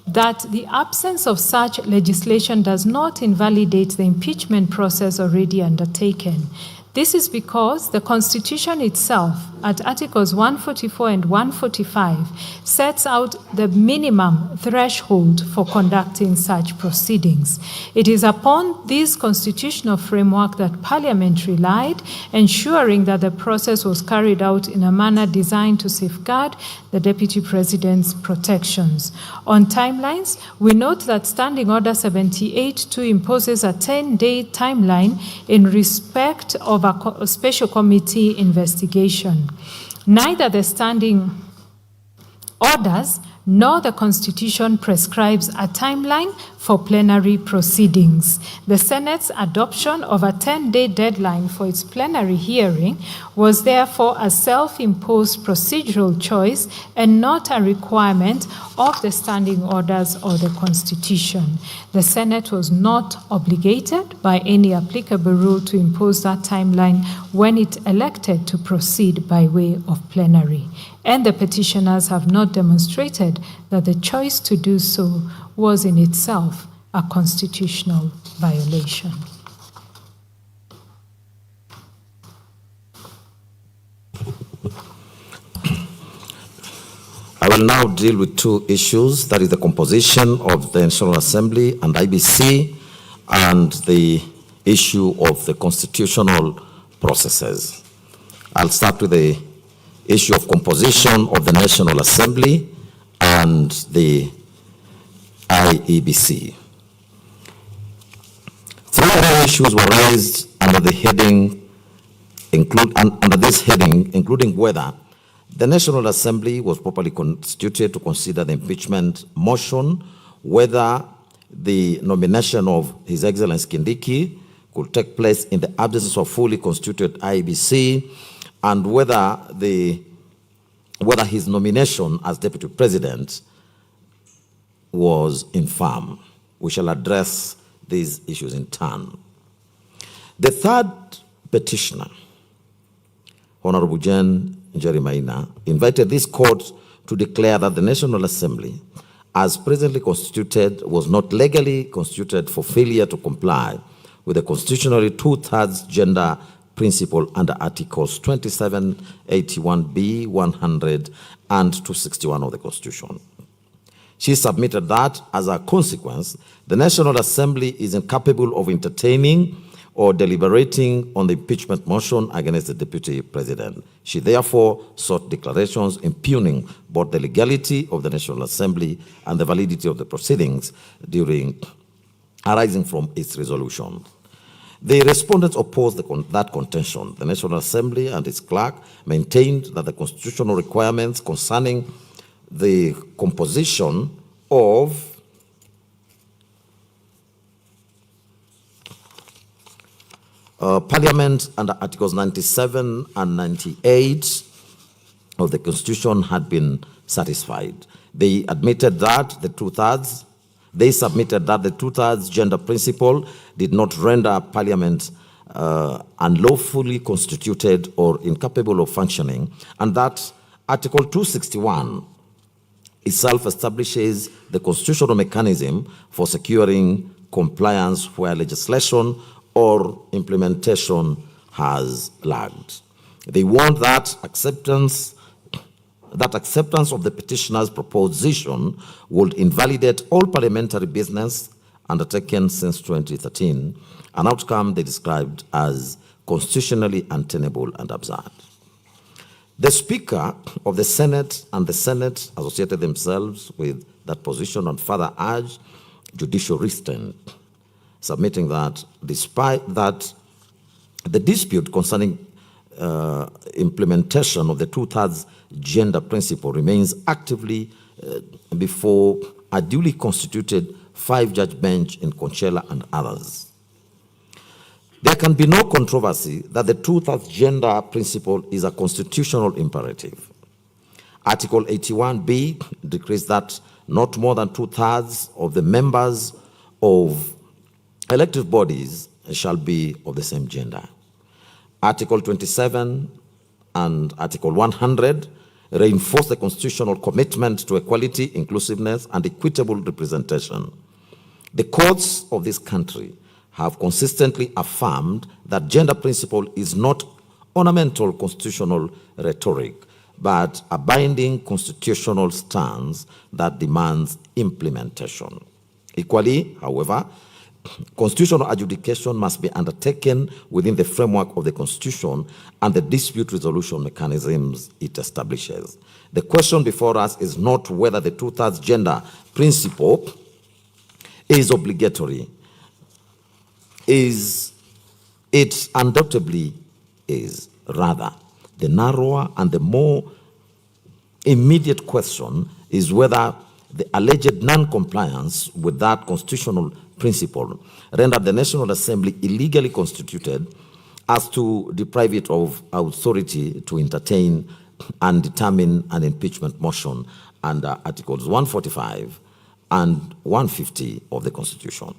that the absence of such legislation does not invalidate the impeachment process already undertaken. This is because the Constitution itself, at Articles 144 and 145, sets out the minimum threshold for conducting such proceedings. It is upon this constitutional framework that Parliament relied, ensuring that the process was carried out in a manner designed to safeguard the Deputy President's protections. On timelines, we note that Standing Order 78-2 imposes a 10-day timeline in respect of a special committee investigation. Neither the standing orders nor the Constitution prescribes a timeline for plenary proceedings. The Senate's adoption of a 10-day deadline for its plenary hearing was therefore a self-imposed procedural choice and not a requirement of the standing orders or the Constitution. The Senate was not obligated by any applicable rule to impose that timeline when it elected to proceed by way of plenary. And the petitioners have not demonstrated that the choice to do so was in itself a constitutional violation. I will now deal with two issues, that is the composition of the National Assembly and IBC, and the issue of the constitutional processes. I'll start with the issue of composition of the National Assembly and the IEBC. Three other issues were raised under the heading, including whether the National Assembly was properly constituted to consider the impeachment motion, whether the nomination of His Excellency Kindiki could take place in the absence of fully constituted IEBC, and whether his nomination as Deputy President was infirm. We shall address these issues in turn. The third petitioner, Honorable Jane Njeri Maina, invited this court to declare that the National Assembly, as presently constituted, was not legally constituted for failure to comply with the constitutionally two-thirds gender principle under Articles 27, 81B, 100, and 261 of the Constitution. She submitted that, as a consequence, the National Assembly is incapable of entertaining or deliberating on the impeachment motion against the Deputy President. She therefore sought declarations impugning both the legality of the National Assembly and the validity of the proceedings during arising from its resolution. The respondents opposed that contention. The National Assembly and its clerk maintained that the constitutional requirements concerning the composition of Parliament under Articles 97 and 98 of the Constitution had been satisfied. They admitted that they submitted that the two-thirds gender principle did not render Parliament unlawfully constituted or incapable of functioning, and that Article 261 itself establishes the constitutional mechanism for securing compliance where legislation or implementation has lagged. They warned that acceptance of the petitioner's proposition would invalidate all parliamentary business undertaken since 2013, an outcome they described as constitutionally untenable and absurd. The Speaker of the Senate and the Senate associated themselves with that position and further urged judicial restraint, submitting that despite that the dispute concerning implementation of the two-thirds gender principle remains actively before a duly constituted 5-judge bench in Conchela and others. There can be no controversy that the two-thirds gender principle is a constitutional imperative. Article 81B decrees that not more than two-thirds of the members of elective bodies shall be of the same gender. Article 27 and Article 100 reinforce the constitutional commitment to equality, inclusiveness, and equitable representation. The courts of this country have consistently affirmed that gender principle is not ornamental constitutional rhetoric, but a binding constitutional stance that demands implementation. Equally, however, constitutional adjudication must be undertaken within the framework of the Constitution and the dispute resolution mechanisms it establishes. The question before us is not whether the two-thirds gender principle is obligatory. It undoubtedly is. Rather, the narrower and the more immediate question is whether the alleged non-compliance with that constitutional principle rendered the National Assembly illegally constituted as to deprive it of authority to entertain and determine an impeachment motion under Articles 145 and 150 of the Constitution.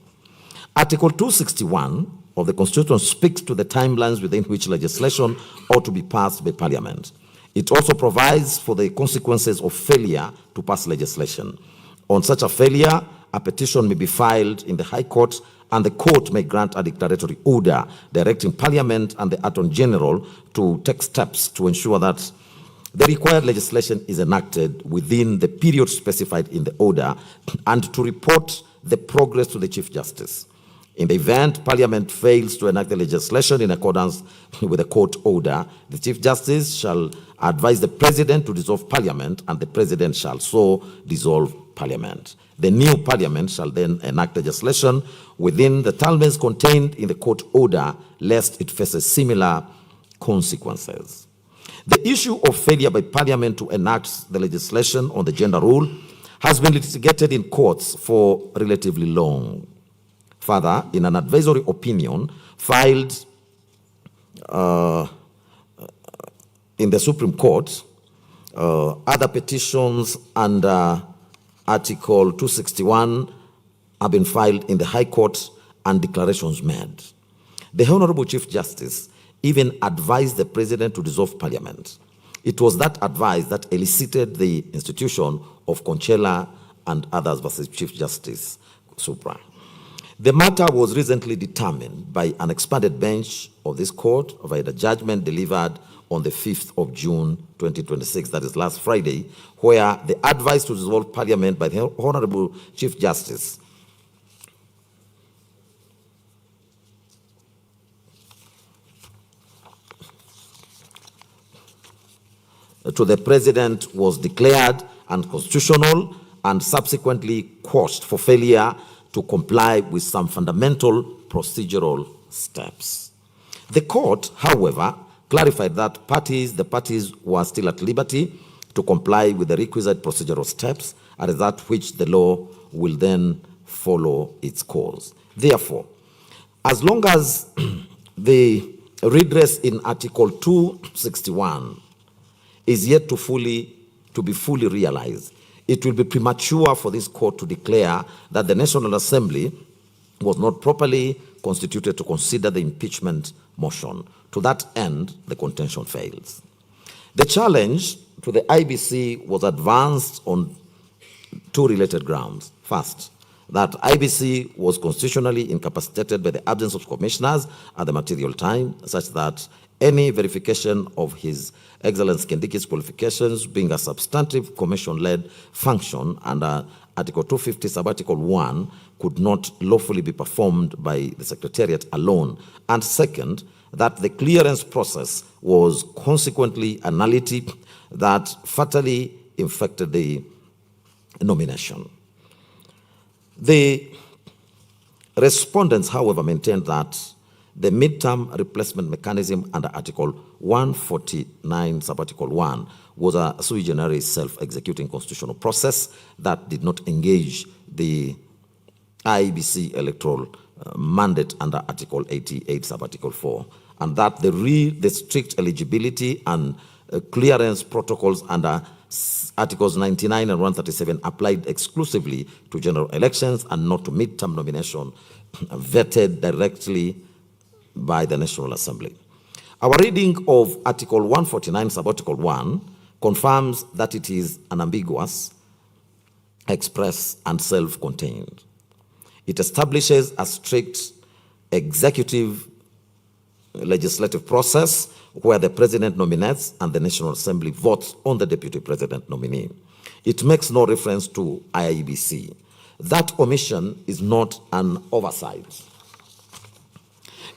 Article 261 of the Constitution speaks to the timelines within which legislation ought to be passed by Parliament. It also provides for the consequences of failure to pass legislation. On such a failure, a petition may be filed in the High Court, and the court may grant a declaratory order directing Parliament and the Attorney General to take steps to ensure that the required legislation is enacted within the period specified in the order and to report the progress to the Chief Justice. In the event Parliament fails to enact the legislation in accordance with the court order, the Chief Justice shall advise the President to dissolve Parliament, and the President shall so dissolve Parliament. The new Parliament shall then enact legislation within the terms contained in the court order, lest it faces similar consequences. The issue of failure by Parliament to enact the legislation on the gender rule has been litigated in courts for relatively long. Further, in an advisory opinion filed in the Supreme Court, other petitions under Article 261 have been filed in the High Court and declarations made. The Honorable Chief Justice even advised the President to dissolve Parliament. It was that advice that elicited the institution of Conchela and others versus Chief Justice Supra. The matter was recently determined by an expanded bench of this court via the judgment delivered on the 5th of June 2026, that is last Friday, where the advice to dissolve Parliament by the Honorable Chief Justice to the President was declared unconstitutional and subsequently quashed for failure to comply with some fundamental procedural steps. The court, however, clarified that the parties were still at liberty to comply with the requisite procedural steps, and that which the law will then follow its course. Therefore, as long as the redress in Article 261 is yet to be fully realized, it will be premature for this court to declare that the National Assembly was not properly constituted to consider the impeachment motion. To that end, the contention fails. The challenge to the IBC was advanced on two related grounds. First, that IBC was constitutionally incapacitated by the absence of commissioners at the material time, such that any verification of His Excellency Kindiki's qualifications being a substantive commission-led function under Article 250, Sub-Article 1, could not lawfully be performed by the Secretariat alone. And second, that the clearance process was consequently a nullity that fatally infected the nomination. The respondents, however, maintained that the midterm replacement mechanism under Article 149, Sub-Article 1, was a sui generis self-executing constitutional process that did not engage the IBC electoral mandate under Article 88, Sub-Article 4, and that the strict eligibility and clearance protocols under Articles 99 and 137 applied exclusively to general elections and not to midterm nomination vetted directly by the National Assembly. Our reading of Article 149, Sub-Article 1, confirms that it is unambiguous, express, and self-contained. It establishes a strict executive legislative process where the President nominates and the National Assembly votes on the Deputy President nominee. It makes no reference to IEBC. That omission is not an oversight.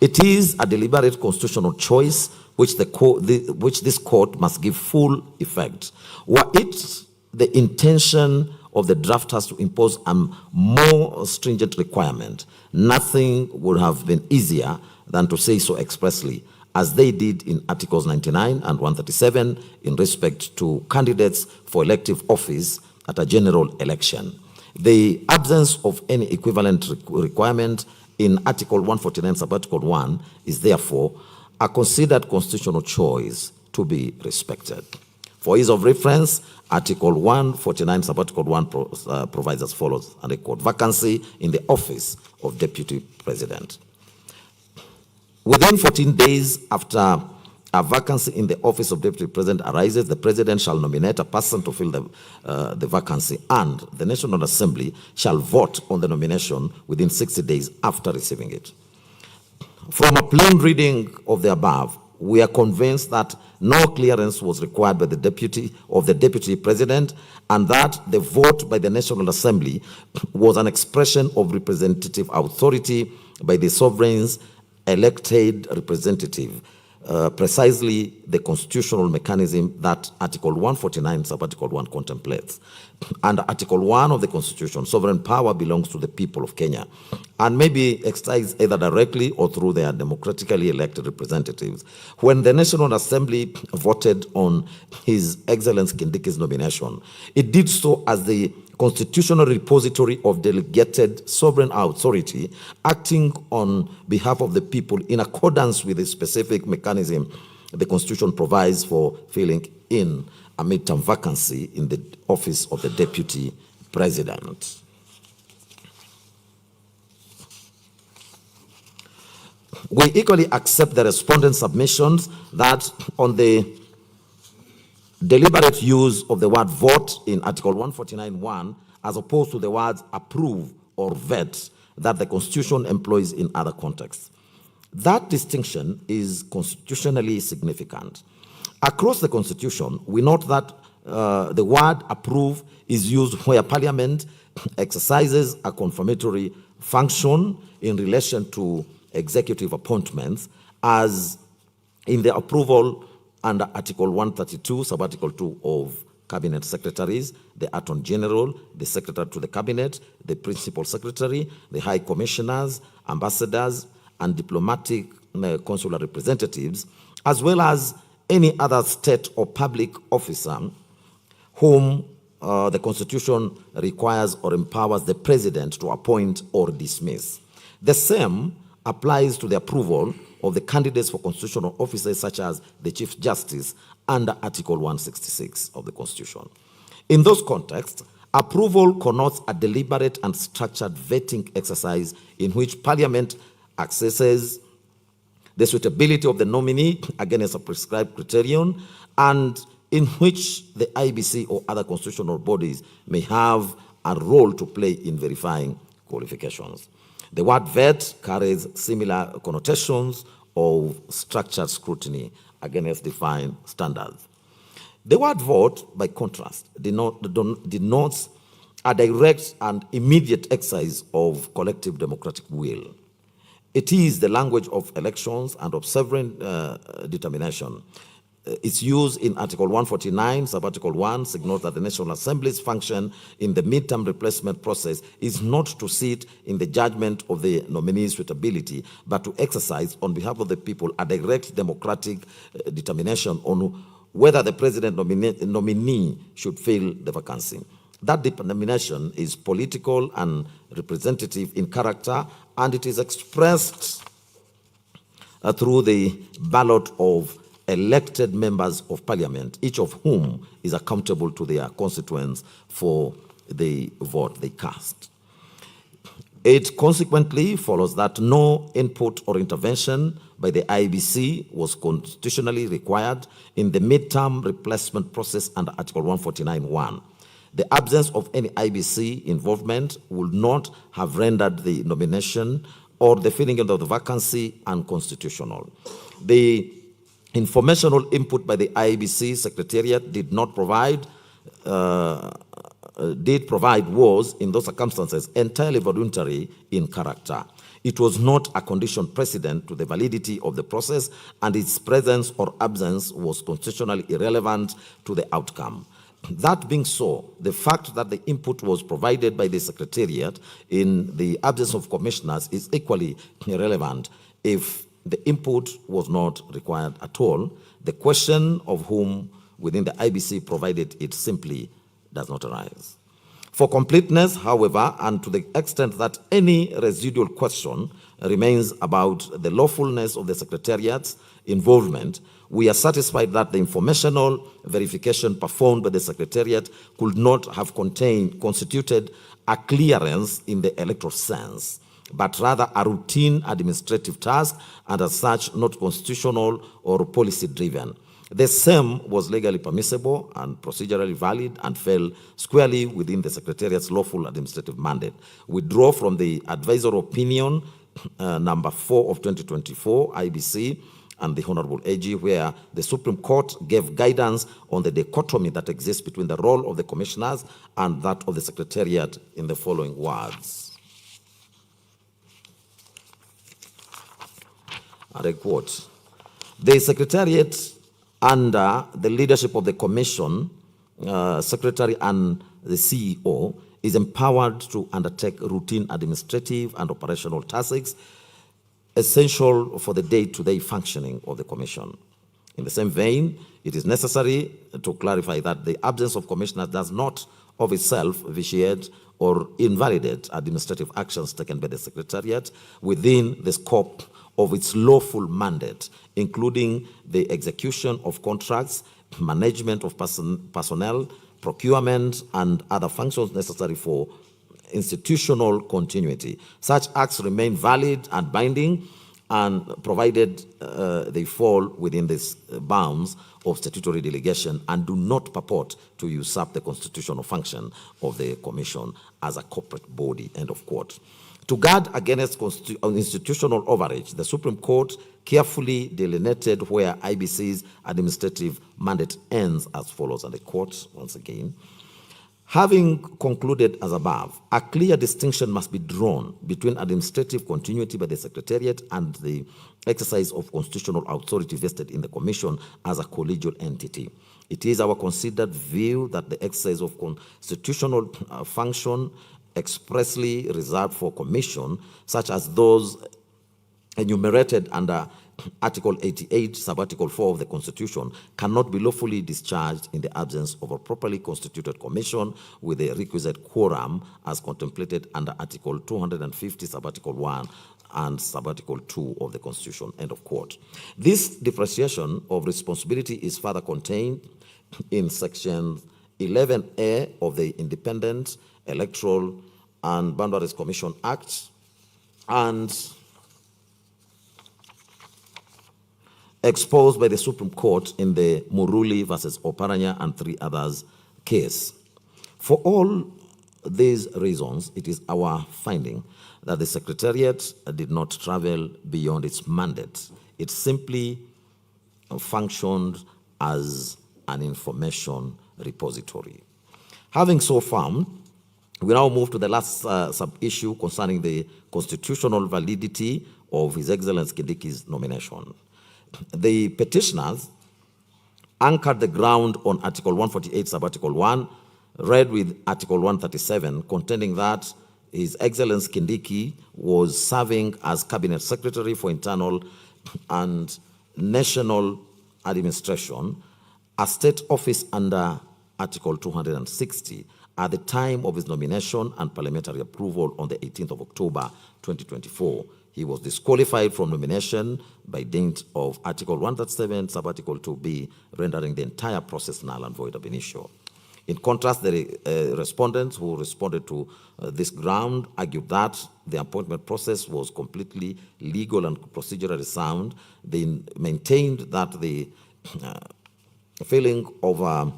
It is a deliberate constitutional choice which this court must give full effect. Were it the intention of the drafters to impose a more stringent requirement, nothing would have been easier than to say so expressly, as they did in Articles 99 and 137 in respect to candidates for elective office at a general election. The absence of any equivalent requirement in Article 149, Sub-Article 1 is therefore a considered constitutional choice to be respected. For ease of reference, Article 149, Sub-Article 1 provides as follows, and I quote, vacancy in the office of Deputy President. Within 14 days after a vacancy in the office of Deputy President arises, the President shall nominate a person to fill the vacancy, and the National Assembly shall vote on the nomination within 60 days after receiving it. From a plain reading of the above, we are convinced that no clearance was required by the Deputy President, and that the vote by the National Assembly was an expression of representative authority by the sovereign's elected representative, precisely the constitutional mechanism that Article 149, Sub-Article 1 contemplates. Under Article 1 of the Constitution, sovereign power belongs to the people of Kenya and may be exercised either directly or through their democratically elected representatives. When the National Assembly voted on His Excellency Kindiki's nomination, it did so as the constitutional repository of delegated sovereign authority acting on behalf of the people in accordance with the specific mechanism the Constitution provides for filling in a midterm vacancy in the office of the Deputy President. We equally accept the respondent's submissions that on the deliberate use of the word vote in Article 149(1 as opposed to the words approve or vet that the Constitution employs in other contexts. That distinction is constitutionally significant. Across the Constitution, we note that the word approve is used where Parliament exercises a confirmatory function in relation to executive appointments, as in the approval under Article 132, Sub-Article 2 of cabinet secretaries, the Attorney General, the Secretary to the Cabinet, the Principal Secretary, the High Commissioners, ambassadors, and diplomatic consular representatives, as well as any other state or public officer whom the Constitution requires or empowers the President to appoint or dismiss. The same applies to the approval of the candidates for constitutional offices such as the Chief Justice under Article 166 of the Constitution. In those contexts, approval connotes a deliberate and structured vetting exercise in which Parliament assesses the suitability of the nominee against a prescribed criterion, and in which the IBC or other constitutional bodies may have a role to play in verifying qualifications. The word vet carries similar connotations of structured scrutiny against defined standards. The word vote, by contrast, denotes a direct and immediate exercise of collective democratic will. It is the language of elections and of sovereign determination. Its use in Article 149, Sub-Article 1, signals that the National Assembly's function in the midterm replacement process is not to sit in the judgment of the nominee's suitability, but to exercise on behalf of the people a direct democratic determination on whether the president nominee should fill the vacancy. That determination is political and representative in character, and it is expressed through the ballot of elected members of Parliament, each of whom is accountable to their constituents for the vote they cast. It consequently follows that no input or intervention by the IBC was constitutionally required in the midterm replacement process under Article 149(1). The absence of any IBC involvement would not have rendered the nomination or the filling of the vacancy unconstitutional. The informational input by the IBC Secretariat did provide was, in those circumstances, entirely voluntary in character. It was not a condition precedent to the validity of the process, and its presence or absence was constitutionally irrelevant to the outcome. That being so, the fact that the input was provided by the Secretariat in the absence of commissioners is equally irrelevant if the input was not required at all. The question of whom within the IBC provided it simply does not arise. For completeness, however, and to the extent that any residual question remains about the lawfulness of the Secretariat's involvement, we are satisfied that the informational verification performed by the Secretariat could not have constituted a clearance in the electoral sense, but rather a routine administrative task, and as such not constitutional or policy driven. The same was legally permissible and procedurally valid and fell squarely within the Secretariat's lawful administrative mandate. We draw from the advisory opinion number 4 of 2024 IBC and the Honorable AG, where the Supreme Court gave guidance on the dichotomy that exists between the role of the commissioners and that of the Secretariat in the following words. And I quote, "The Secretariat, under the leadership of the Commission, Secretary and the CEO, is empowered to undertake routine administrative and operational tasks essential for the day-to-day functioning of the Commission. In the same vein, it is necessary to clarify that the absence of commissioners does not of itself vitiate or invalidate administrative actions taken by the Secretariat within the scope of its lawful mandate, including the execution of contracts, management of personnel, procurement, and other functions necessary for institutional continuity. Such acts remain valid and binding, and provided they fall within the bounds of statutory delegation and do not purport to usurp the constitutional function of the Commission as a corporate body," end of quote. To guard against institutional overreach, the Supreme Court carefully delineated where IBC's administrative mandate ends as follows, and I quote once again, Having concluded as above, a clear distinction must be drawn between administrative continuity by the Secretariat and the exercise of constitutional authority vested in the Commission as a collegial entity. It is our considered view that the exercise of constitutional function expressly reserved for Commission, such as those enumerated under Article 88, Sub-Article 4 of the Constitution, cannot be lawfully discharged in the absence of a properly constituted commission with the requisite quorum as contemplated under Article 250, Sub-Article 1 and Sub-Article 2 of the Constitution, end of quote. This differentiation of responsibility is further contained in Section 11A of the Independent Electoral and Boundaries Commission Act and exposed by the Supreme Court in the Muruli versus Oparanya and 3 others case. For all these reasons, it is our finding that the Secretariat did not travel beyond its mandate. It simply functioned as an information repository. Having so found, we now move to the last sub-issue concerning the constitutional validity of His Excellency Kindiki's nomination. The petitioners anchored the ground on Article 148, Sub-Article 1, read with Article 137, contending that His Excellency Kindiki was serving as Cabinet Secretary for Internal and National Administration, a state office under Article 260, at the time of his nomination and parliamentary approval on the 18th of October 2024. He was disqualified from nomination by dint of Article 137, Sub-Article 2B, rendering the entire process null and void ab initio. In contrast, the respondents who responded to this ground argued that the appointment process was completely legal and procedurally sound. They maintained that the filling of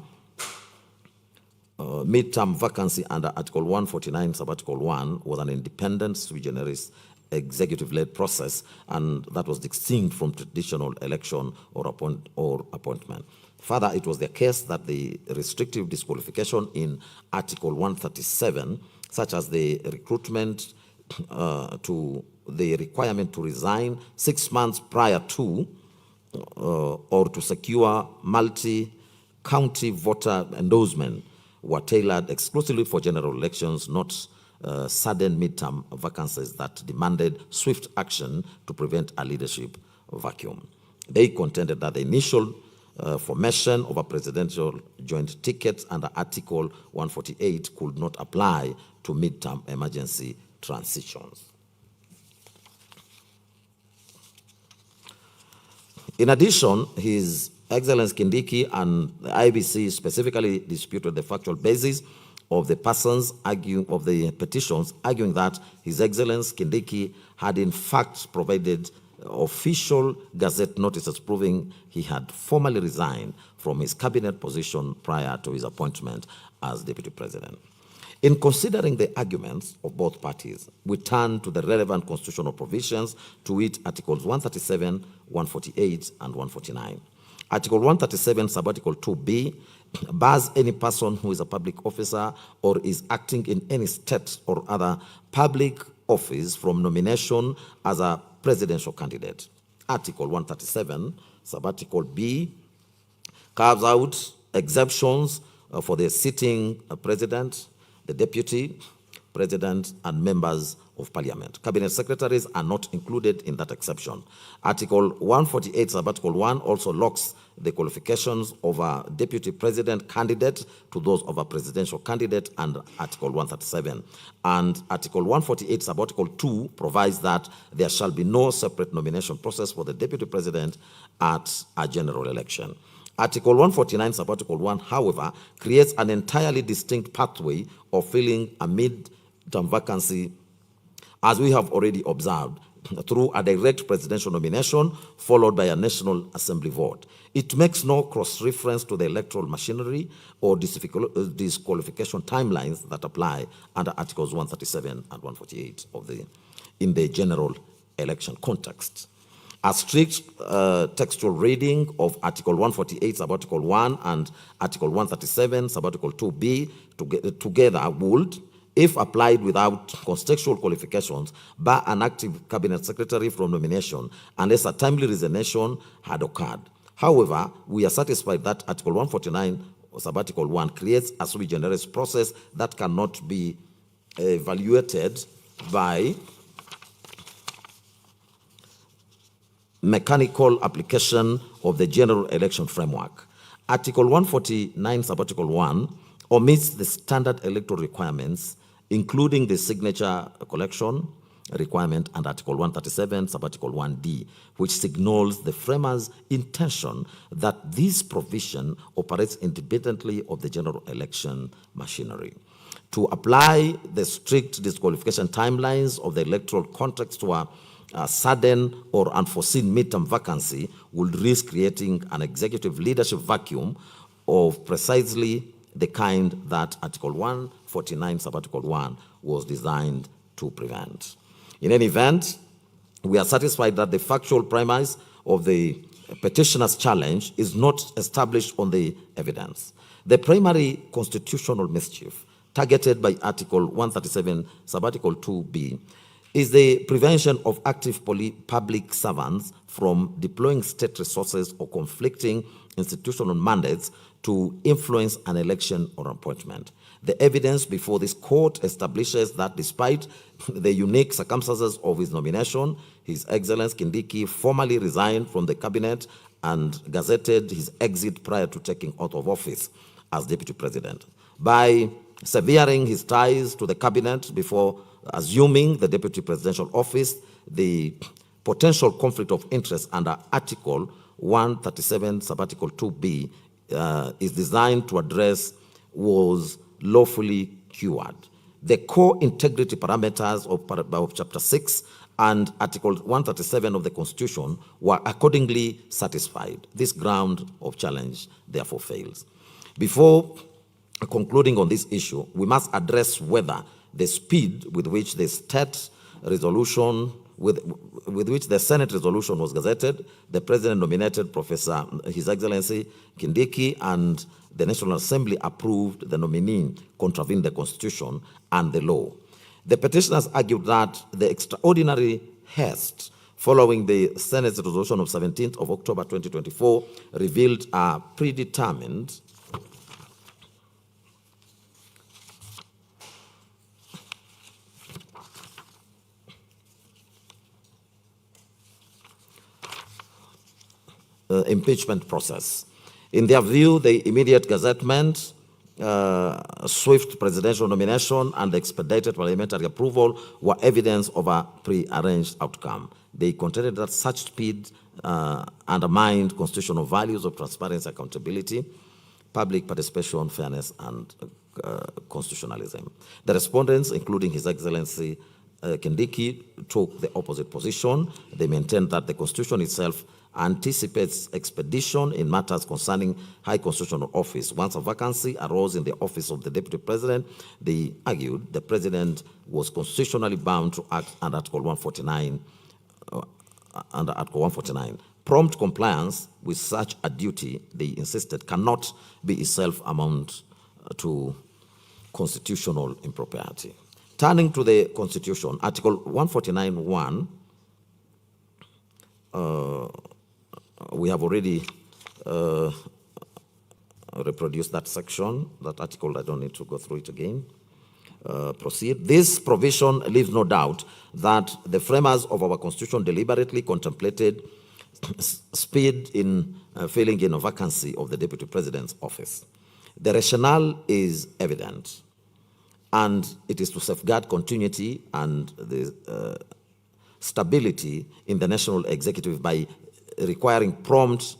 midterm vacancy under Article 149, Sub-Article 1 was an independent sui generis executive-led process, and that was distinct from traditional election or appointment. Further, it was the case that the restrictive disqualification in Article 137, such as the recruitment to the requirement to resign 6 months prior to or to secure multi-county voter endorsement, were tailored exclusively for general elections, not sudden midterm vacancies that demanded swift action to prevent a leadership vacuum. They contended that the initial formation of a presidential joint ticket under Article 148 could not apply to midterm emergency transitions. In addition, His Excellency Kindiki and the IBC specifically disputed the factual basis of the persons of the petitions, arguing that His Excellency Kindiki had in fact provided official gazette notices proving he had formally resigned from his cabinet position prior to his appointment as Deputy President. In considering the arguments of both parties, we turn to the relevant constitutional provisions, to wit Articles 137, 148, and 149. Article 137, Sub-Article 2B, bars any person who is a public officer or is acting in any state or other public office from nomination as a presidential candidate. Article 137, Sub-Article B, carves out exemptions for the sitting president, the deputy president, and members of parliament. Cabinet secretaries are not included in that exception. Article 148, Sub-Article 1 also locks the qualifications of a deputy president candidate to those of a presidential candidate under Article 137. And Article 148, Sub-Article 2 provides that there shall be no separate nomination process for the deputy president at a general election. Article 149, Sub-Article 1, however, creates an entirely distinct pathway of filling a mid-term vacancy, as we have already observed, through a direct presidential nomination followed by a National Assembly vote. It makes no cross-reference to the electoral machinery or disqualification timelines that apply under Articles 137 and 148 in the general election context. A strict textual reading of Article 148, Subarticle 1, and Article 137, Subarticle 2b together would, if applied without contextual qualifications, bar an active cabinet secretary from nomination unless a timely resignation had occurred. However, we are satisfied that Article 149, Subarticle 1, creates a sui generis process that cannot be evaluated by mechanical application of the general election framework. Article 149, Subarticle 1, omits the standard electoral requirements, including the signature collection requirement, and Article 137, Subarticle 1D, which signals the framers' intention that this provision operates independently of the general election machinery. To apply the strict disqualification timelines of the electoral context to a sudden or unforeseen midterm vacancy would risk creating an executive leadership vacuum of precisely the kind that Article 149, Subarticle 1 was designed to prevent. In any event, we are satisfied that the factual premise of the petitioner's challenge is not established on the evidence. The primary constitutional mischief targeted by Article 137, Subarticle 2b, is the prevention of active public servants from deploying state resources or conflicting institutional mandates to influence an election or appointment. The evidence before this court establishes that despite the unique circumstances of his nomination, His Excellency Kindiki formally resigned from the cabinet and gazetted his exit prior to taking oath of office as Deputy President. By severing his ties to the cabinet before assuming the Deputy Presidential office, the potential conflict of interest under Article 137, Subarticle 2b is designed to address was lawfully cured. The core integrity parameters of Chapter 6 and Article 137 of the Constitution were accordingly satisfied. This ground of challenge therefore fails. Before concluding on this issue, we must address whether the speed with which the state resolution, with which the Senate resolution was gazetted, the President nominated Professor His Excellency Kindiki, and the National Assembly approved the nominee, contravened the Constitution and the law. The petitioners argued that the extraordinary haste following the Senate's resolution of 17th of October 2024 revealed a predetermined impeachment process. In their view, the immediate gazettement, swift presidential nomination, and expedited parliamentary approval were evidence of a pre-arranged outcome. They contended that such speed undermined constitutional values of transparency, accountability, public participation, fairness, and constitutionalism. The respondents, including His Excellency Kindiki, took the opposite position. They maintained that the Constitution itself anticipates expedition in matters concerning high constitutional office. Once a vacancy arose in the office of the Deputy President, they argued the President was constitutionally bound to act under Article 149. Prompt compliance with such a duty, they insisted, cannot be itself amount to constitutional impropriety. Turning to the Constitution, Article 149(1), we have already reproduced that section, that article. I don't need to go through it again. Proceed. This provision leaves no doubt that the framers of our Constitution deliberately contemplated speed in filling in a vacancy of the Deputy President's office. The rationale is evident, and it is to safeguard continuity and the stability in the national executive by requiring prompt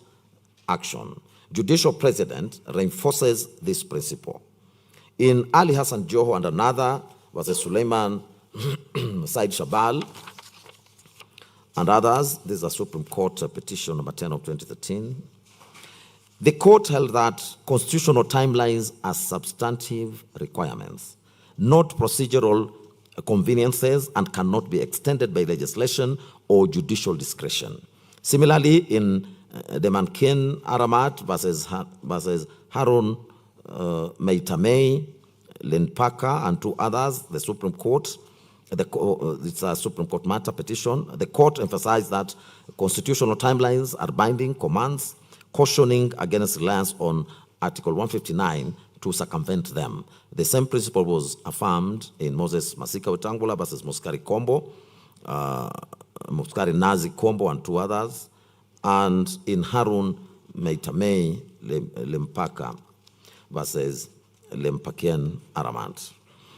action. Judicial precedent reinforces this principle. In Ali Hassan Joho and another was a Suleiman Said Shabal and others, this is a Supreme Court petition number 10 of 2013. The court held that constitutional timelines are substantive requirements, not procedural conveniences, and cannot be extended by legislation or judicial discretion. Similarly, in the Mankin Aramat versus Harun Meitamei, Lenpaka, and two others, the Supreme Court, it's a Supreme Court matter petition. The court emphasized that constitutional timelines are binding commands, cautioning against reliance on Article 159 to circumvent them. The same principle was affirmed in Moses Masika Wetangula versus Muskari Kombo, Muskari Nazi Kombo, and two others, and in Harun Meitamei Lempaka versus Lempakian Aramat,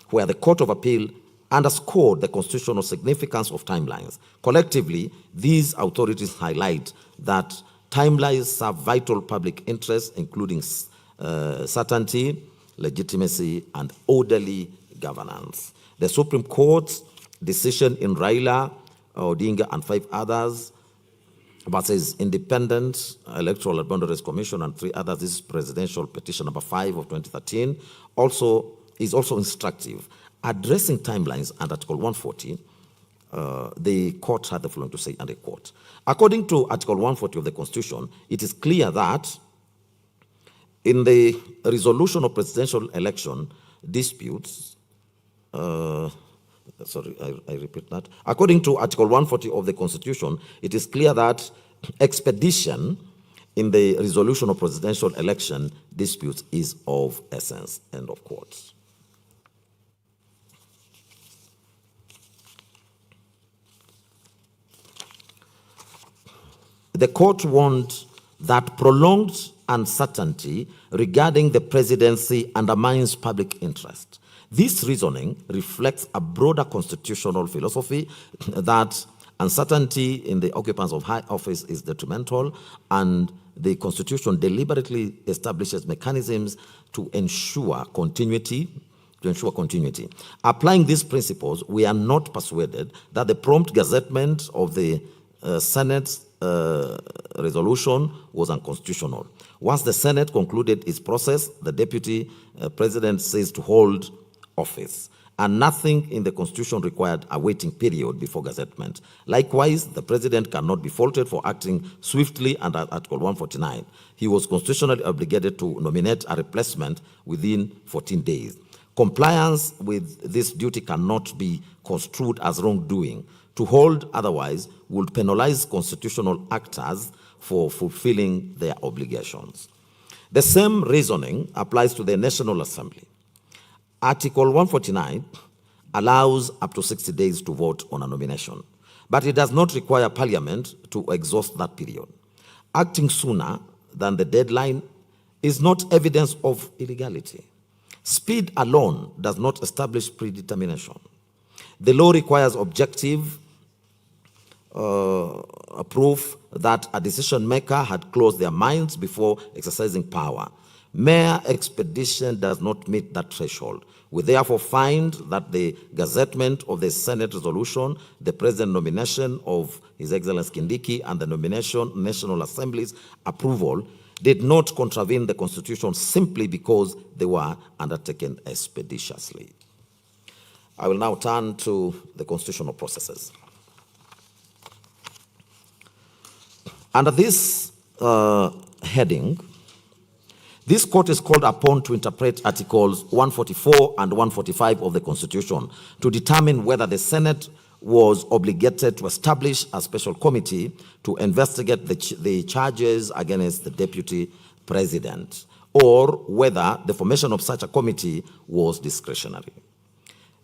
where the Court of Appeal underscored the constitutional significance of timelines. Collectively, these authorities highlight that timelines serve vital public interests, including certainty, legitimacy, and orderly governance. The Supreme Court's decision in Raila Odinga and 5 others versus Independent Electoral and Boundaries Commission and 3 others, this is presidential petition number 5 of 2013, is also instructive. Addressing timelines under Article 140, the court had the following to say, and I quote, according to Article 140 of the Constitution, it is clear that in the resolution of presidential election disputes, I repeat that. According to Article 140 of the Constitution, it is clear that expedition in the resolution of presidential election disputes is of essence, end of quote. The court warned that prolonged uncertainty regarding the presidency undermines public interest. This reasoning reflects a broader constitutional philosophy that uncertainty in the occupants of high office is detrimental, and the Constitution deliberately establishes mechanisms to ensure continuity. Applying these principles, we are not persuaded that the prompt gazettement of the Senate's resolution was unconstitutional. Once the Senate concluded its process, the Deputy President ceased to hold office, and nothing in the Constitution required a waiting period before gazettement. Likewise, the President cannot be faulted for acting swiftly under Article 149. He was constitutionally obligated to nominate a replacement within 14 days. Compliance with this duty cannot be construed as wrongdoing. To hold otherwise would penalize constitutional actors for fulfilling their obligations. The same reasoning applies to the National Assembly. Article 149 allows up to 60 days to vote on a nomination, but it does not require Parliament to exhaust that period. Acting sooner than the deadline is not evidence of illegality. Speed alone does not establish predetermination. The law requires objective proof that a decision maker had closed their minds before exercising power. Mere expedition does not meet that threshold. We therefore find that the gazettement of the Senate resolution, the President nomination of His Excellency Kindiki, and the nomination National Assembly's approval did not contravene the Constitution simply because they were undertaken expeditiously. I will now turn to the constitutional processes. Under this heading, this court is called upon to interpret Articles 144 and 145 of the Constitution to determine whether the Senate was obligated to establish a special committee to investigate the charges against the Deputy President, or whether the formation of such a committee was discretionary.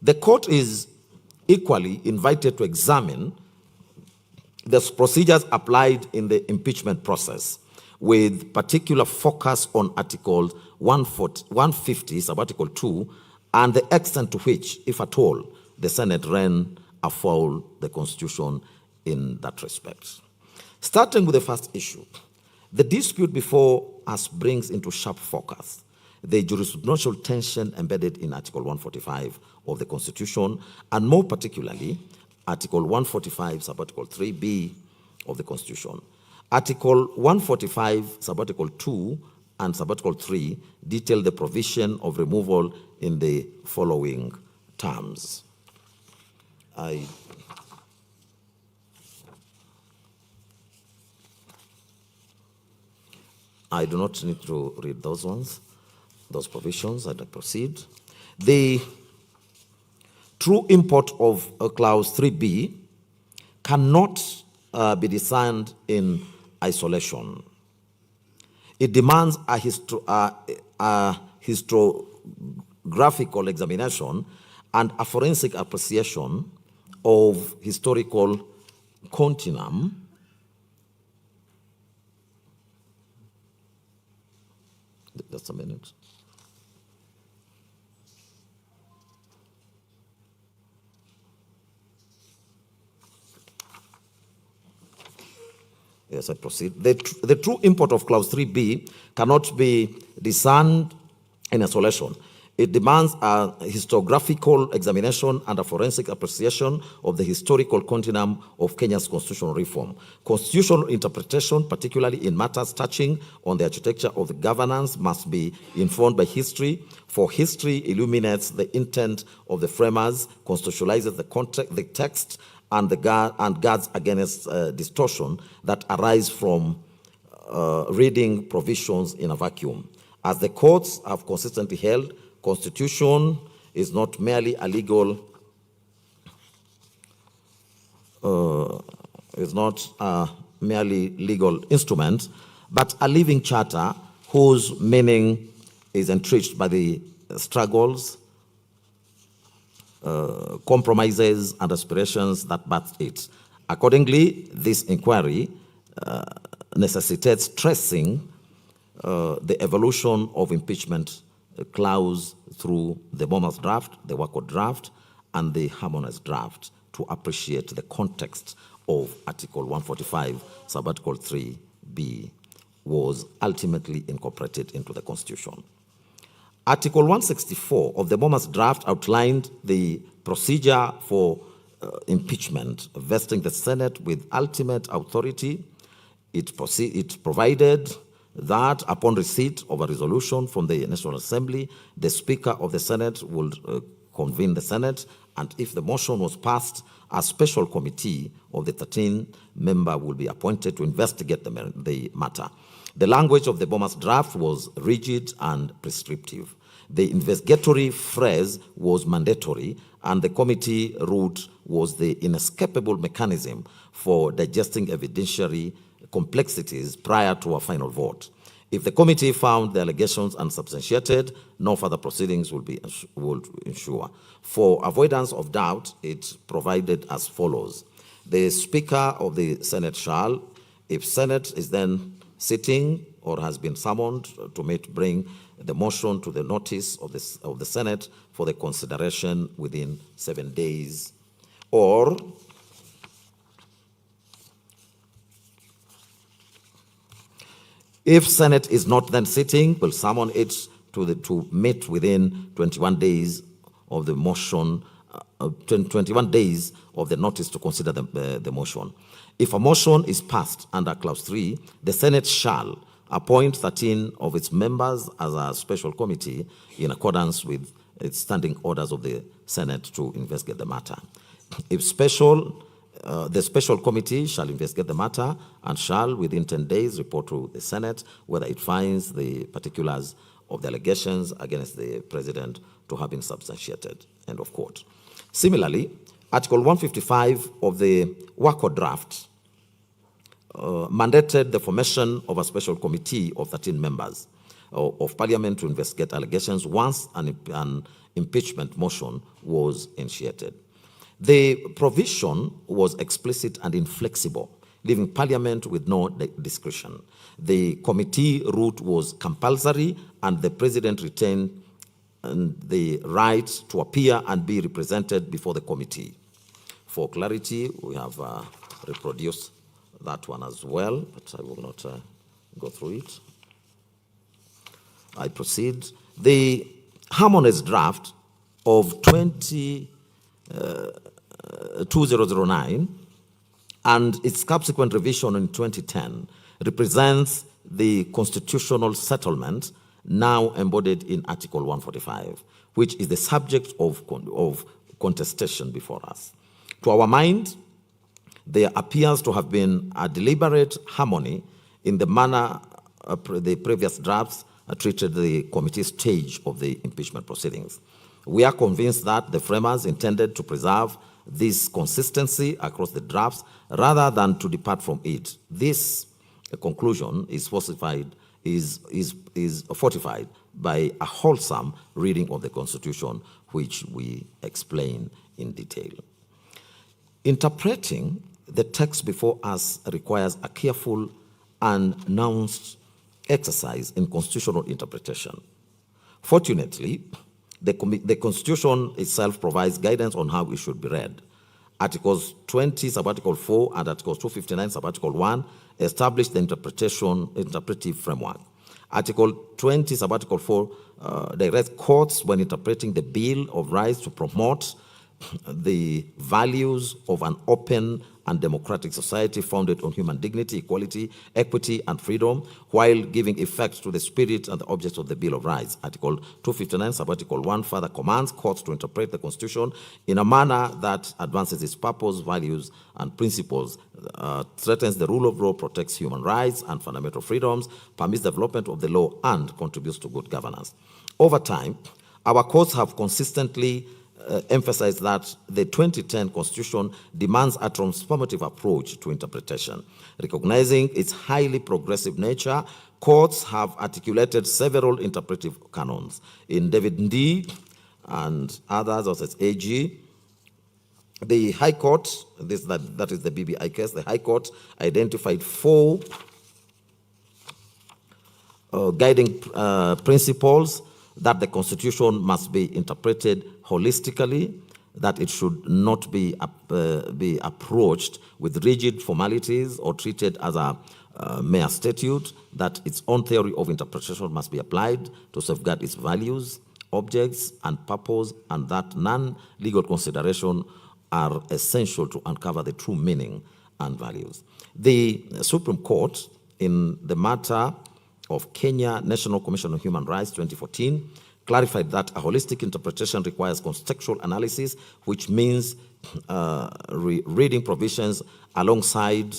The court is equally invited to examine the procedures applied in the impeachment process, with particular focus on Article 150, sub-Article 2, and the extent to which, if at all, the Senate ran afoul the Constitution in that respect. Starting with the first issue, the dispute before us brings into sharp focus the jurisprudential tension embedded in Article 145 of the Constitution, and more particularly, Article 145, sub-Article 3b of the Constitution. Article 145, sub-Article 2 and sub-Article 3 detail the provision of removal in the following terms. I do not need to read those ones, those provisions, and I proceed. The true import of clause 3B cannot be discerned in isolation. It demands a historiographical examination and a forensic appreciation of historical continuum just a minute. Yes, I proceed. The true import of clause 3B cannot be discerned in isolation. It demands a historiographical examination and a forensic appreciation of the historical continuum of Kenya's constitutional reform. Constitutional interpretation, particularly in matters touching on the architecture of the governance, must be informed by history, for history illuminates the intent of the framers, constitutionalizes the text, and guards against distortion that arise from reading provisions in a vacuum. As the courts have consistently held, Constitution is not merely a legal instrument, but a living charter whose meaning is enriched by the struggles, compromises, and aspirations that birthed it. Accordingly, this inquiry necessitates tracing the evolution of impeachment clause through the Bomas draft, the Wako draft, and the harmonized draft to appreciate the context of Article 145, Subarticle 3B was ultimately incorporated into the Constitution. Article 164 of the Bomas draft outlined the procedure for impeachment, vesting the Senate with ultimate authority. It provided that upon receipt of a resolution from the National Assembly, the Speaker of the Senate would convene the Senate, and if the motion was passed, a special committee of the 13-member will be appointed to investigate the matter. The language of the Bomas draft was rigid and prescriptive. The investigatory phrase was mandatory, and the committee route was the inescapable mechanism for digesting evidentiary complexities prior to a final vote. If the committee found the allegations unsubstantiated, no further proceedings would ensure. For avoidance of doubt, it provided as follows. The Speaker of the Senate shall, if Senate is then sitting or has been summoned to bring the motion to the notice of the Senate for the consideration within 7 days, or if Senate is not then sitting, will summon it to meet within 21 days of the motion, 21 days of the notice to consider the motion. If a motion is passed under Clause 3, the Senate shall appoint 13 of its members as a special committee in accordance with its standing orders of the Senate to investigate the matter. If the special committee shall investigate the matter and shall, within 10 days, report to the Senate whether it finds the particulars of the allegations against the President to have been substantiated. End of quote. Similarly, Article 155 of the Wako draft mandated the formation of a special committee of 13 members of Parliament to investigate allegations once an impeachment motion was initiated. The provision was explicit and inflexible, leaving Parliament with no discretion. The committee route was compulsory, and the President retained the right to appear and be represented before the committee. For clarity, we have reproduced that one as well, but I will not go through it. I proceed. The harmonized draft of 2009 and its subsequent revision in 2010 represents the constitutional settlement now embodied in Article 145, which is the subject of contestation before us. To our mind, there appears to have been a deliberate harmony in the manner the previous drafts treated the committee stage of the impeachment proceedings. We are convinced that the framers intended to preserve this consistency across the drafts rather than to depart from it. This conclusion is fortified by a wholesome reading of the Constitution, which we explain in detail. Interpreting the text before us requires a careful and nuanced exercise in constitutional interpretation. Fortunately, the Constitution itself provides guidance on how it should be read. Articles 20, subarticle 4, and Articles 259, subarticle 1 establish the interpretive framework. Article 20, subarticle 4 directs courts when interpreting the Bill of Rights to promote the values of an open and democratic society founded on human dignity, equality, equity, and freedom, while giving effect to the spirit and the objects of the Bill of Rights. Article 259, subarticle 1 further commands courts to interpret the Constitution in a manner that advances its purpose, values, and principles, threatens the rule of law, protects human rights and fundamental freedoms, permits development of the law, and contributes to good governance. Over time, our courts have consistently emphasized that the 2010 Constitution demands a transformative approach to interpretation. Recognizing its highly progressive nature, courts have articulated several interpretive canons. In David D. and others, as AG, the High Court, that is the BBI case, the High Court identified 4 guiding principles: that the Constitution must be interpreted holistically, that it should not be approached with rigid formalities or treated as a mere statute, that its own theory of interpretation must be applied to safeguard its values, objects, and purpose, and that non-legal considerations are essential to uncover the true meaning and values. The Supreme Court, in the matter of Kenya National Commission on Human Rights 2014, clarified that a holistic interpretation requires contextual analysis, which means reading provisions alongside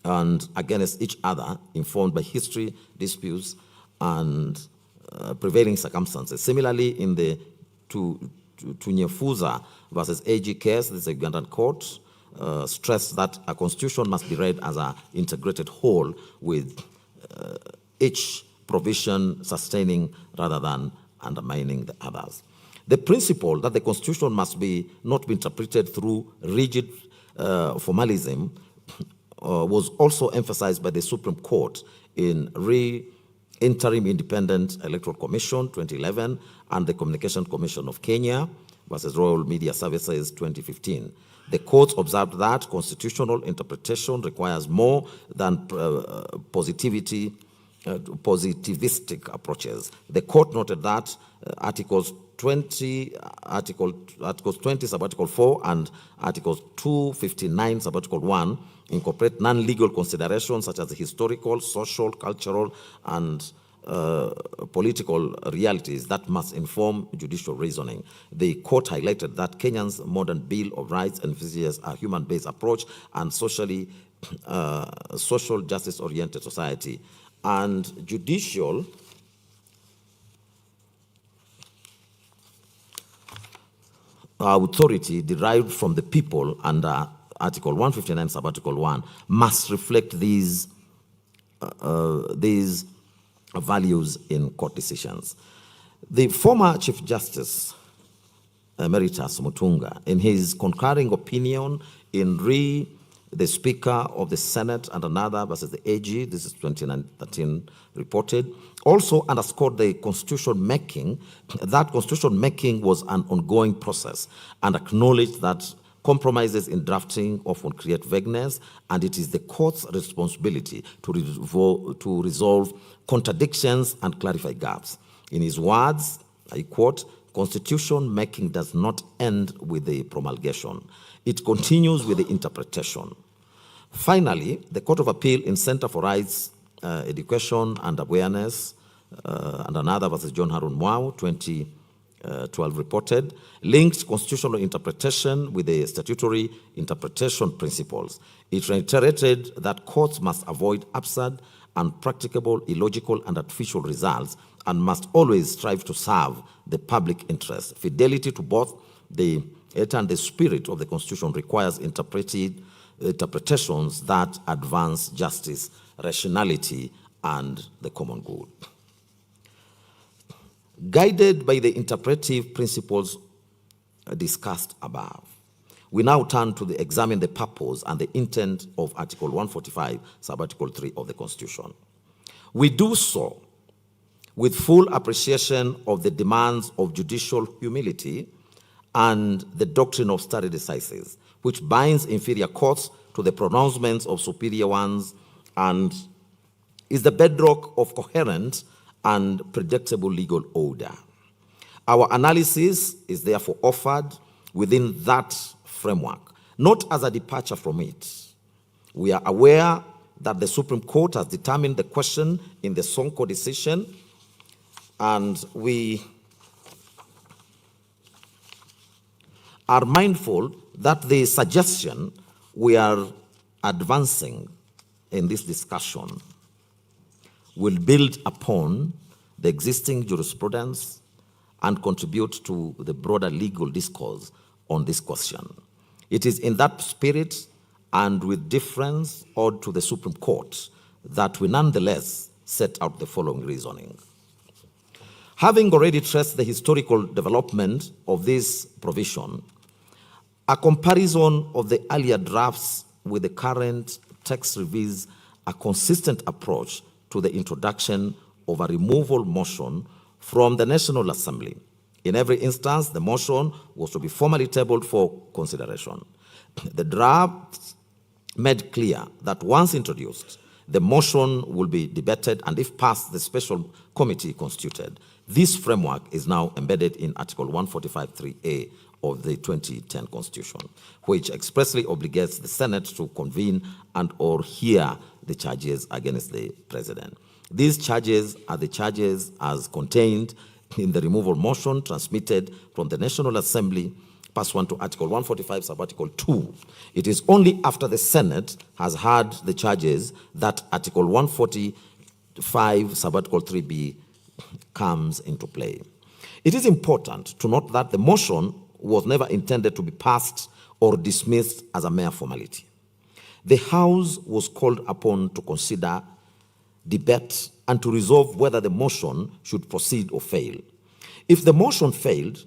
and against each other, informed by history, disputes, and prevailing circumstances. Similarly, in the Tunyefuza versus AG case, this is a Ugandan court, stressed that a constitution must be read as an integrated whole with each provision sustaining rather than undermining the others. The principle that the Constitution must not be interpreted through rigid formalism was also emphasized by the Supreme Court in Interim Independent Electoral Commission 2011 and the Communication Commission of Kenya versus Royal Media Services 2015. The court observed that constitutional interpretation requires more than positivistic approaches. The court noted that Articles 20, subarticle 4 and Articles 259, subarticle 1 incorporate non-legal considerations such as historical, social, cultural, and political realities that must inform judicial reasoning. The court highlighted that Kenya's modern Bill of Rights envisages a human-based approach and social justice-oriented society. And judicial authority derived from the people under Article 159, subarticle 1 must reflect these values in court decisions. The former Chief Justice Emeritus Mutunga, in his concurring opinion in the Speaker of the Senate and another versus the AG, this is 2013 reported, also underscored the constitution making was an ongoing process and acknowledged that compromises in drafting often create vagueness, and it is the court's responsibility to resolve contradictions and clarify gaps. In his words, I quote, "Constitution making does not end with the promulgation. It continues with the interpretation." Finally, the Court of Appeal in Center for Rights, Education and Awareness, and another versus John Harun Mwau, 2012 reported, linked constitutional interpretation with the statutory interpretation principles. It reiterated that courts must avoid absurd unpracticable, illogical, and artificial results, and must always strive to serve the public interest. Fidelity to both the letter and the spirit of the Constitution requires interpretations that advance justice, rationality, and the common good. Guided by the interpretive principles discussed above, we now turn to examine the purpose and the intent of Article 145, Sub-Article 3 of the Constitution. We do so with full appreciation of the demands of judicial humility and the doctrine of stare decisis, which binds inferior courts to the pronouncements of superior ones and is the bedrock of coherent and predictable legal order. Our analysis is therefore offered within that framework, not as a departure from it. We are aware that the Supreme Court has determined the question in the Sonko decision, and we are mindful that the suggestion we are advancing in this discussion will build upon the existing jurisprudence and contribute to the broader legal discourse on this question. It is in that spirit and with deference owed to the Supreme Court that we nonetheless set out the following reasoning. Having already traced the historical development of this provision, a comparison of the earlier drafts with the current text reveals a consistent approach to the introduction of a removal motion from the National Assembly. In every instance, the motion was to be formally tabled for consideration. The draft made clear that once introduced, the motion will be debated and if passed, the special committee constituted. This framework is now embedded in Article 145(3)(a) of the 2010 Constitution, which expressly obligates the Senate to convene and or hear the charges against the President. These charges are the charges as contained in the removal motion transmitted from the National Assembly pursuant to Article 145, Sub-Article 2. It is only after the Senate has heard the charges that Article 145, Sub-Article 3b comes into play. It is important to note that the motion was never intended to be passed or dismissed as a mere formality. The House was called upon to consider, debate, and to resolve whether the motion should proceed or fail. If the motion failed,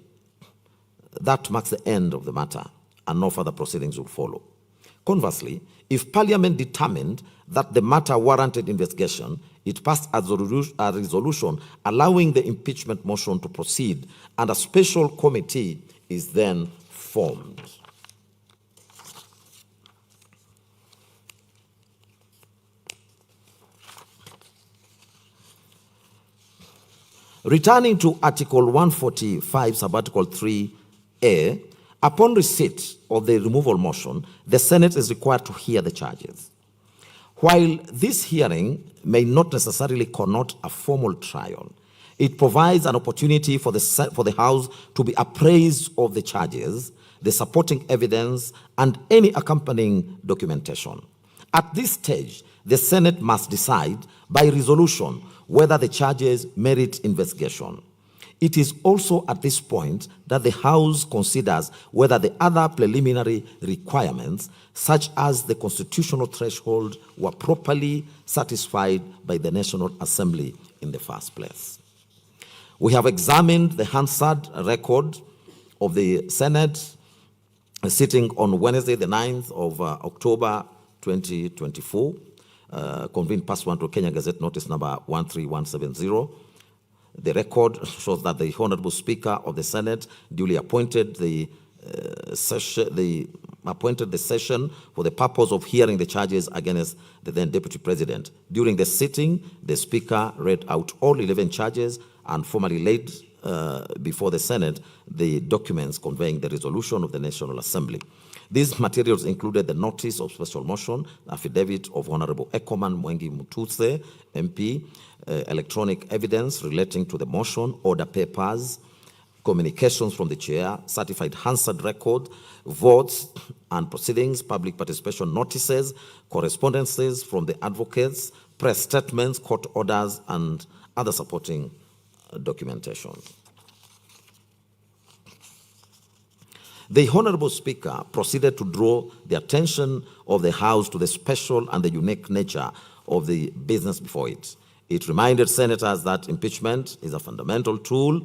that marks the end of the matter, and no further proceedings will follow. Conversely, if Parliament determined that the matter warranted investigation, it passed a resolution allowing the impeachment motion to proceed, and a special committee is then formed. Returning to Article 145, Sub-Article 3A, upon receipt of the removal motion, the Senate is required to hear the charges. While this hearing may not necessarily connote a formal trial, it provides an opportunity for the House to be appraised of the charges, the supporting evidence, and any accompanying documentation. At this stage, the Senate must decide by resolution whether the charges merit investigation. It is also at this point that the House considers whether the other preliminary requirements, such as the constitutional threshold, were properly satisfied by the National Assembly in the first place. We have examined the Hansard record of the Senate sitting on Wednesday, the 9th of October 2024, convened pursuant to Kenya Gazette Notice number 13170. The record shows that the Honorable Speaker of the Senate duly appointed the session for the purpose of hearing the charges against the then Deputy President. During the sitting, the Speaker read out all 11 charges and formally laid before the Senate the documents conveying the resolution of the National Assembly. These materials included the notice of special motion, affidavit of Honorable Ekoman Mwengi Mutuse, MP, electronic evidence relating to the motion, order papers, communications from the chair, certified Hansard record, votes and proceedings, public participation notices, correspondences from the advocates, press statements, court orders, and other supporting documentation. The Honorable Speaker proceeded to draw the attention of the House to the special and the unique nature of the business before it. It reminded senators that impeachment is a fundamental tool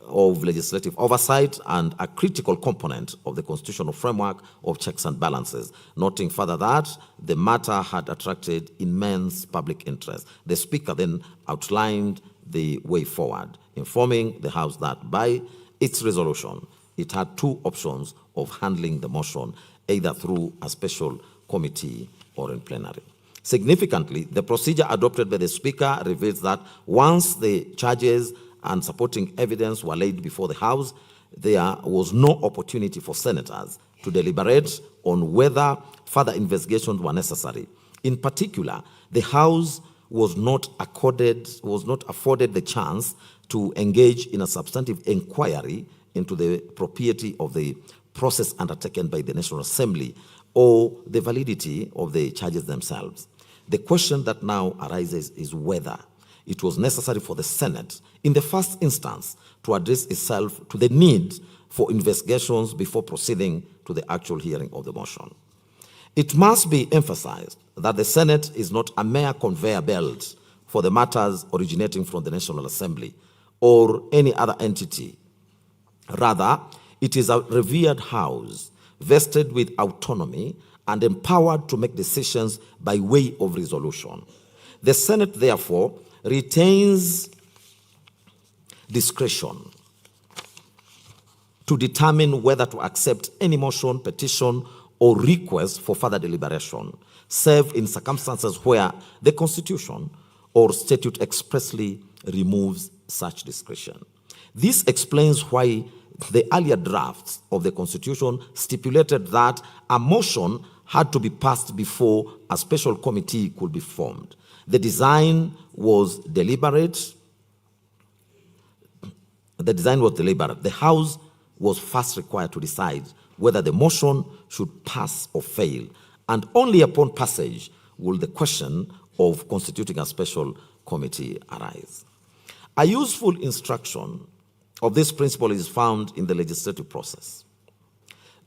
of legislative oversight and a critical component of the constitutional framework of checks and balances, noting further that the matter had attracted immense public interest. The Speaker then outlined the way forward, informing the House that by its resolution, it had two options of handling the motion, either through a special committee or in plenary. Significantly, the procedure adopted by the Speaker reveals that once the charges and supporting evidence were laid before the House, there was no opportunity for senators to deliberate on whether further investigations were necessary. In particular, the House was not afforded the chance to engage in a substantive inquiry into the propriety of the process undertaken by the National Assembly or the validity of the charges themselves. The question that now arises is whether it was necessary for the Senate, in the first instance, to address itself to the need for investigations before proceeding to the actual hearing of the motion. It must be emphasized that the Senate is not a mere conveyor belt for the matters originating from the National Assembly or any other entity. Rather, it is a revered house vested with autonomy and empowered to make decisions by way of resolution. The Senate, therefore, retains discretion to determine whether to accept any motion, petition, or request for further deliberation, save in circumstances where the Constitution or statute expressly removes such discretion. This explains why the earlier drafts of the Constitution stipulated that a motion had to be passed before a special committee could be formed. The design was deliberate. The House was first required to decide whether the motion should pass or fail, and only upon passage will the question of constituting a special committee arise. A useful instruction of this principle is found in the legislative process.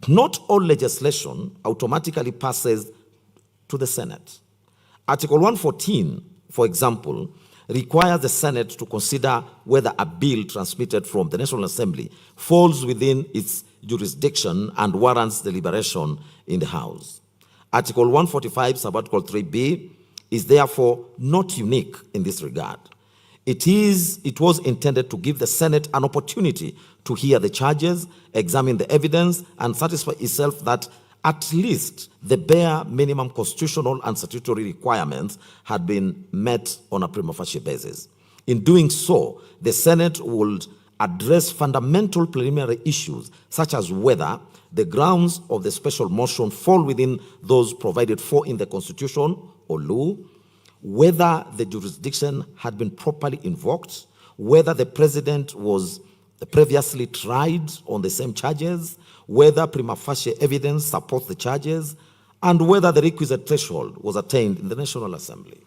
Not all legislation automatically passes to the Senate. Article 114, for example, requires the Senate to consider whether a bill transmitted from the National Assembly falls within its jurisdiction and warrants deliberation in the House. Article 145, subarticle 3b, is therefore not unique in this regard. It was intended to give the Senate an opportunity to hear the charges, examine the evidence, and satisfy itself that at least the bare minimum constitutional and statutory requirements had been met on a prima facie basis. In doing so, the Senate would address fundamental preliminary issues, such as whether the grounds of the special motion fall within those provided for in the Constitution or law, whether the jurisdiction had been properly invoked, whether the president was previously tried on the same charges, whether prima facie evidence supports the charges, and whether the requisite threshold was attained in the National Assembly.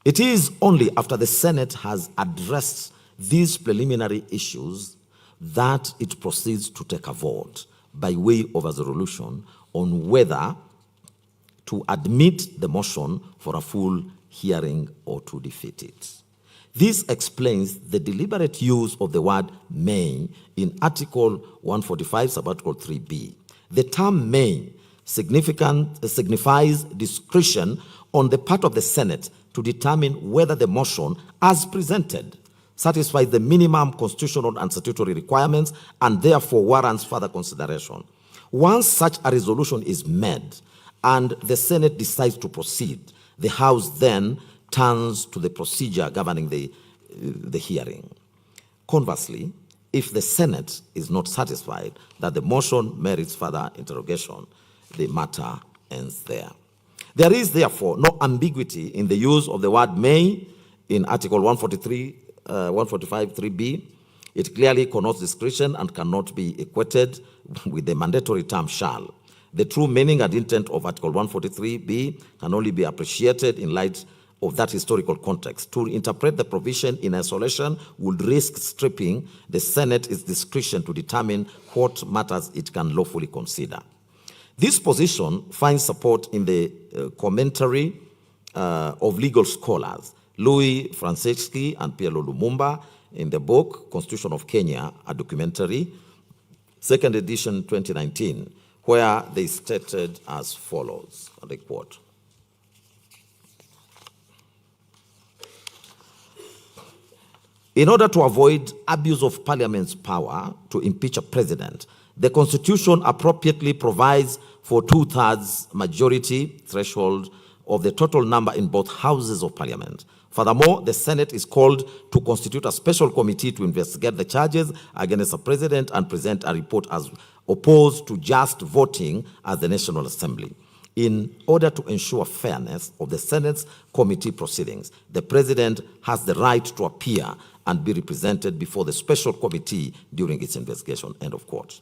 It is only after the Senate has addressed these preliminary issues that it proceeds to take a vote by way of a resolution on whether to admit the motion for a full hearing or to defeat it. This explains the deliberate use of the word may in Article 145, subarticle 3b. The term may signifies discretion on the part of the Senate to determine whether the motion, as presented, satisfies the minimum constitutional and statutory requirements and therefore warrants further consideration. Once such a resolution is made and the Senate decides to proceed, the House then turns to the procedure governing the hearing. Conversely, if the Senate is not satisfied that the motion merits further interrogation, the matter ends there. There is therefore no ambiguity in the use of the word may in Article 145 3b. It clearly connotes discretion and cannot be equated with the mandatory term shall. The true meaning and intent of Article 143B can only be appreciated in light of that historical context. To interpret the provision in isolation would risk stripping the Senate its discretion to determine what matters it can lawfully consider. This position finds support in the commentary of legal scholars, Louis Franceschi and Pierre Lumumba, in the book Constitution of Kenya, a documentary, second edition 2019, where they stated as follows, and I quote, "In order to avoid abuse of Parliament's power to impeach a president, the Constitution appropriately provides for 2/3 majority threshold of the total number in both houses of Parliament. Furthermore, the Senate is called to constitute a special committee to investigate the charges against the president and present a report as opposed to just voting at the National Assembly. In order to ensure fairness of the Senate's committee proceedings, the president has the right to appear and be represented before the special committee during its investigation," end of quote.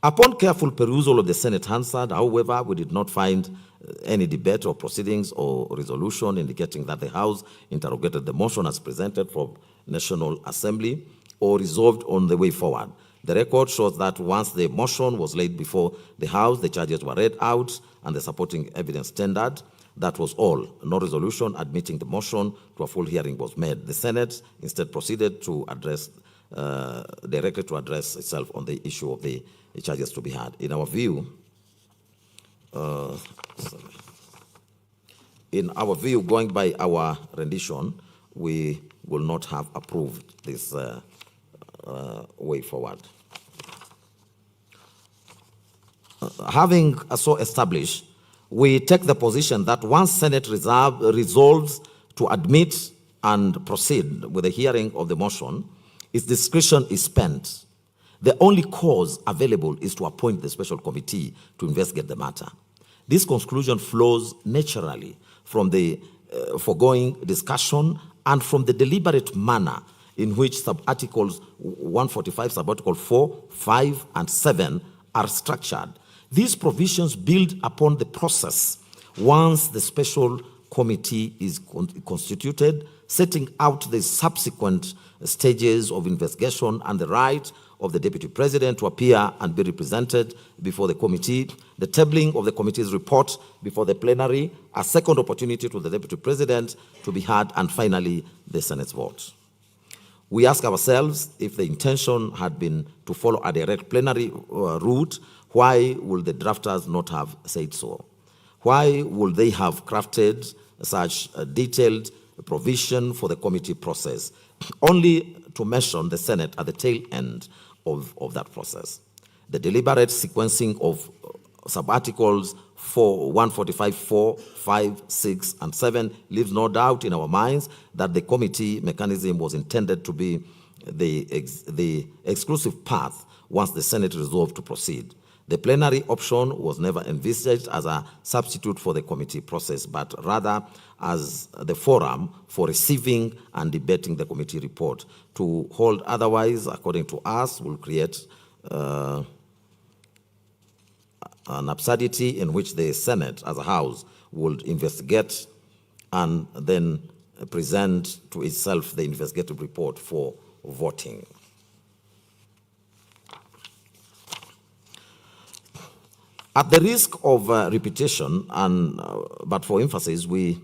Upon careful perusal of the Senate Hansard, however, we did not find any debate or proceedings or resolution indicating that the House interrogated the motion as presented from National Assembly or resolved on the way forward. The record shows that once the motion was laid before the House, the charges were read out and the supporting evidence tendered. That was all. No resolution admitting the motion to a full hearing was made. The Senate instead proceeded to address, directly to address itself on the issue of the charges to be had. In our view, going by our rendition, we will not have approved this way forward. Having so established, we take the position that once Senate resolves to admit and proceed with the hearing of the motion, its discretion is spent. The only cause available is to appoint the special committee to investigate the matter. This conclusion flows naturally from the foregoing discussion and from the deliberate manner in which sub-articles 145, sub-article 4, 5, and 7 are structured. These provisions build upon the process once the special committee is constituted, setting out the subsequent stages of investigation and the right of the Deputy President to appear and be represented before the committee, the tabling of the committee's report before the plenary, a second opportunity to the Deputy President to be heard, and finally, the Senate's vote. We ask ourselves, if the intention had been to follow a direct plenary route, why would the drafters not have said so? Why would they have crafted such a detailed provision for the committee process, only to mention the Senate at the tail end of that process? The deliberate sequencing of sub-articles 145, 4, 5, 6, and 7 leaves no doubt in our minds that the committee mechanism was intended to be the exclusive path once the Senate resolved to proceed. The plenary option was never envisaged as a substitute for the committee process, but rather as the forum for receiving and debating the committee report. To hold otherwise, according to us, will create an absurdity in which the Senate as a house would investigate and then present to itself the investigative report for voting. At the risk of repetition, but for emphasis, we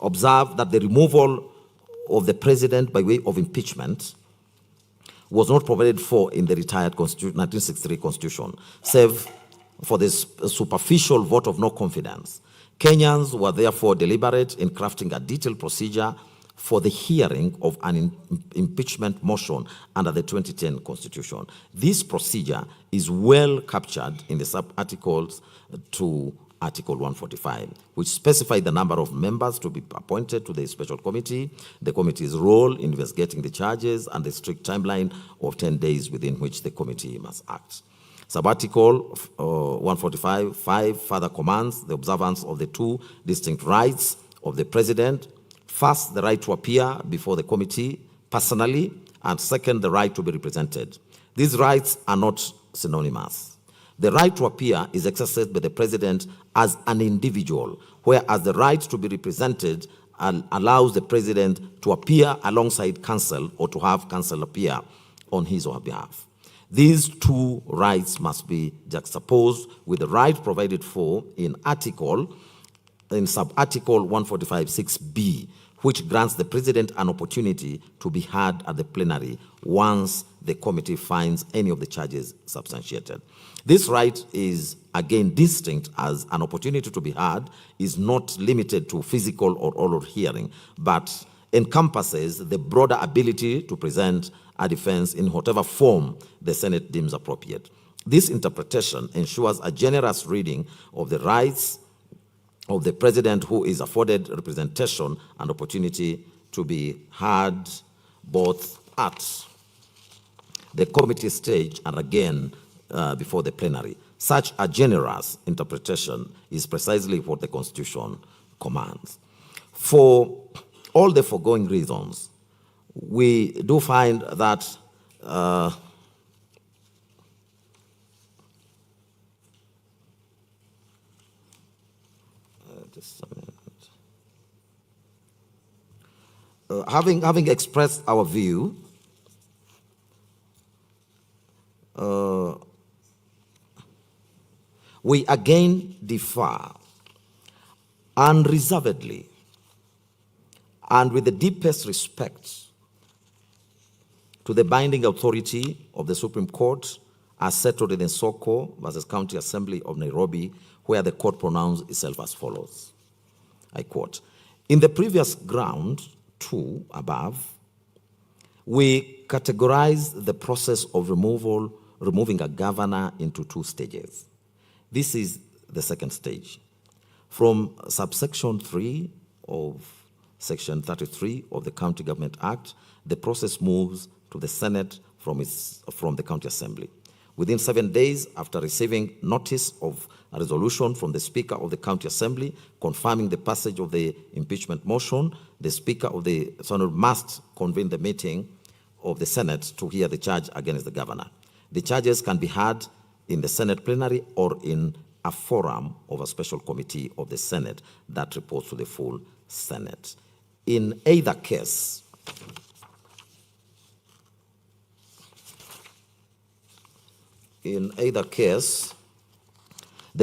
observe that the removal of the president by way of impeachment was not provided for in the retired 1963 Constitution, save for this superficial vote of no confidence. Kenyans were therefore deliberate in crafting a detailed procedure for the hearing of an impeachment motion under the 2010 Constitution. This procedure is well captured in the sub-articles to Article 145, which specify the number of members to be appointed to the special committee, the committee's role in investigating the charges, and the strict timeline of 10 days within which the committee must act. Sub-article 145.5 further commands the observance of the two distinct rights of the president. First, the right to appear before the committee personally, and second, the right to be represented. These rights are not synonymous. The right to appear is exercised by the president as an individual, whereas the right to be represented allows the president to appear alongside counsel or to have counsel appear on his or her behalf. These two rights must be juxtaposed with the right provided for in sub-article 145(6)(b), which grants the president an opportunity to be heard at the plenary once the committee finds any of the charges substantiated. This right is again distinct, as an opportunity to be heard is not limited to physical or oral hearing, but encompasses the broader ability to present a defense in whatever form the Senate deems appropriate. This interpretation ensures a generous reading of the rights of the president who is afforded representation and opportunity to be heard both at the committee stage and again before the plenary. Such a generous interpretation is precisely what the Constitution commands. For all the foregoing reasons, we do find that just a minute. Having expressed our view, we again differ unreservedly and with the deepest respect to the binding authority of the Supreme Court as settled in Soko versus County Assembly of Nairobi, where the court pronounced itself as follows. I quote, "In the previous ground 2 above, we categorized the process of removing a governor into 2 stages. This is the second stage. From subsection 3 of Section 33 of the County Government Act, the process moves to the Senate from the County Assembly. Within 7 days after receiving notice of a resolution from the Speaker of the County Assembly confirming the passage of the impeachment motion, the Speaker of the Senate must convene the meeting of the Senate to hear the charge against the governor. The charges can be heard in the Senate plenary or in a forum of a special committee of the Senate that reports to the full Senate. In either case, the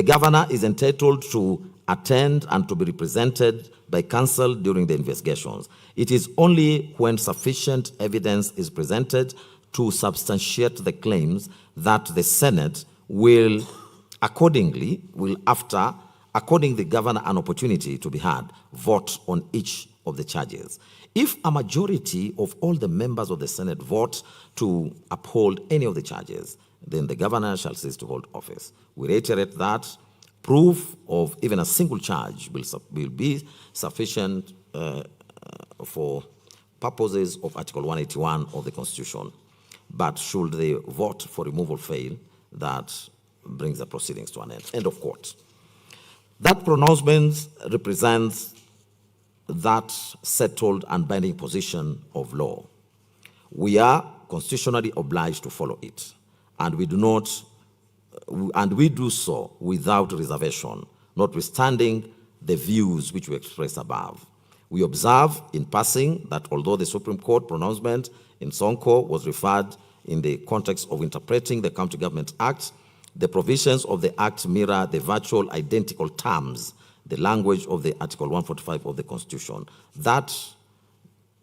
governor is entitled to attend and to be represented by counsel during the investigations. It is only when sufficient evidence is presented to substantiate the claims that the Senate will according the governor an opportunity to be heard, vote on each of the charges. If a majority of all the members of the Senate vote to uphold any of the charges, then the governor shall cease to hold office. We reiterate that proof of even a single charge will be sufficient for purposes of Article 181 of the Constitution. But should the vote for removal fail, that brings the proceedings to an end. End of quote. That pronouncement represents that settled and binding position of law. We are constitutionally obliged to follow it, and we do so without reservation, notwithstanding the views which we express above. We observe in passing that although the Supreme Court pronouncement in Sonko was referred in the context of interpreting the County Government Act, the provisions of the Act mirror the virtual identical terms, the language of the Article 145 of the Constitution. That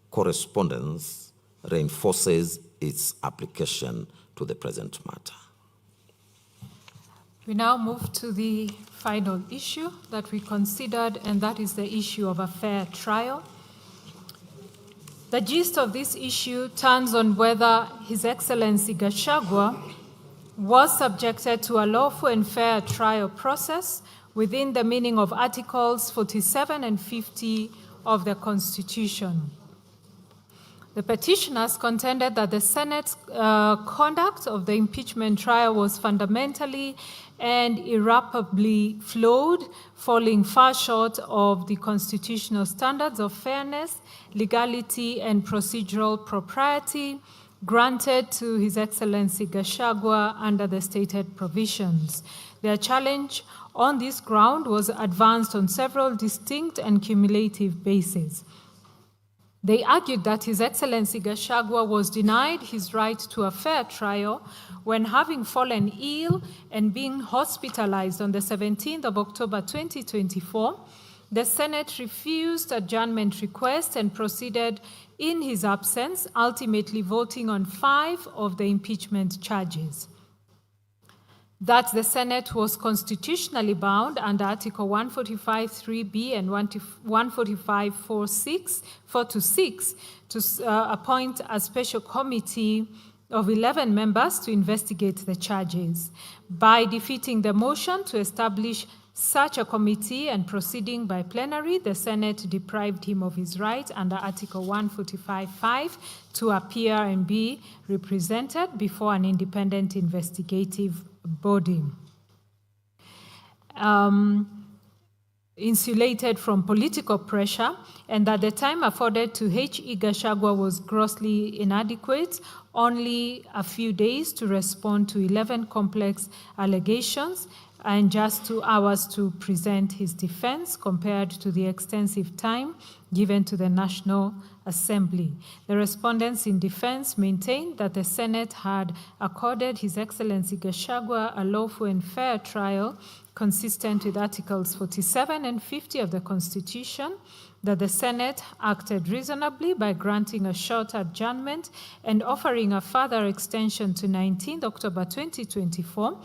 correspondence reinforces its application to the present matter. We now move to the final issue that we considered, and that is the issue of a fair trial. The gist of this issue turns on whether His Excellency Gachagua was subjected to a lawful and fair trial process within the meaning of Articles 47 and 50 of the Constitution. The petitioners contended that the Senate's conduct of the impeachment trial was fundamentally and irreparably flawed, falling far short of the constitutional standards of fairness, legality, and procedural propriety, granted to His Excellency Gachagua under the stated provisions. Their challenge on this ground was advanced on several distinct and cumulative bases. They argued that His Excellency Gachagua was denied his right to a fair trial when, having fallen ill and being hospitalized on the 17th of October 2024, the Senate refused adjournment request and proceeded in his absence, ultimately voting on 5 of the impeachment charges. That the Senate was constitutionally bound under Article 145(3)(b) and 145(4)(6) to appoint a special committee of 11 members to investigate the charges. By defeating the motion to establish such a committee and proceeding by plenary, the Senate deprived him of his right under Article 145(5) to appear and be represented before an independent investigative body. Insulated from political pressure, and that the time afforded to H.E. Gachagua was grossly inadequate, only a few days to respond to 11 complex allegations, and just 2 hours to present his defense compared to the extensive time given to the National Assembly. The respondents in defense maintained that the Senate had accorded His Excellency Gachagua a lawful and fair trial consistent with Articles 47 and 50 of the Constitution, that the Senate acted reasonably by granting a short adjournment and offering a further extension to 19 October 2024,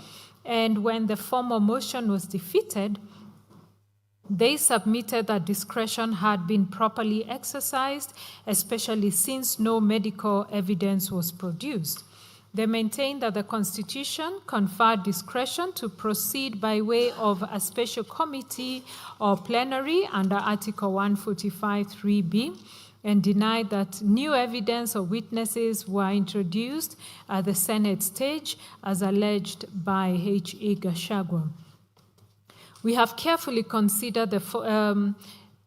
and when the formal motion was defeated, they submitted that discretion had been properly exercised, especially since no medical evidence was produced. They maintained that the Constitution conferred discretion to proceed by way of a special committee or plenary under Article 145(3)(b), and denied that new evidence or witnesses were introduced at the Senate stage as alleged by H.E. Gachagua. We have carefully considered the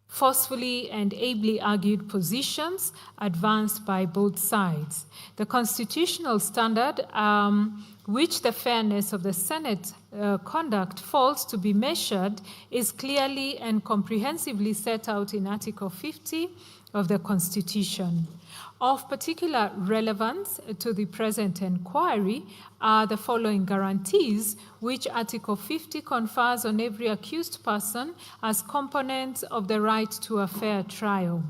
forcefully and ably argued positions advanced by both sides. The constitutional standard which the fairness of the Senate conduct falls to be measured is clearly and comprehensively set out in Article 50 of the Constitution. Of particular relevance to the present inquiry are the following guarantees which Article 50 confers on every accused person as components of the right to a fair trial.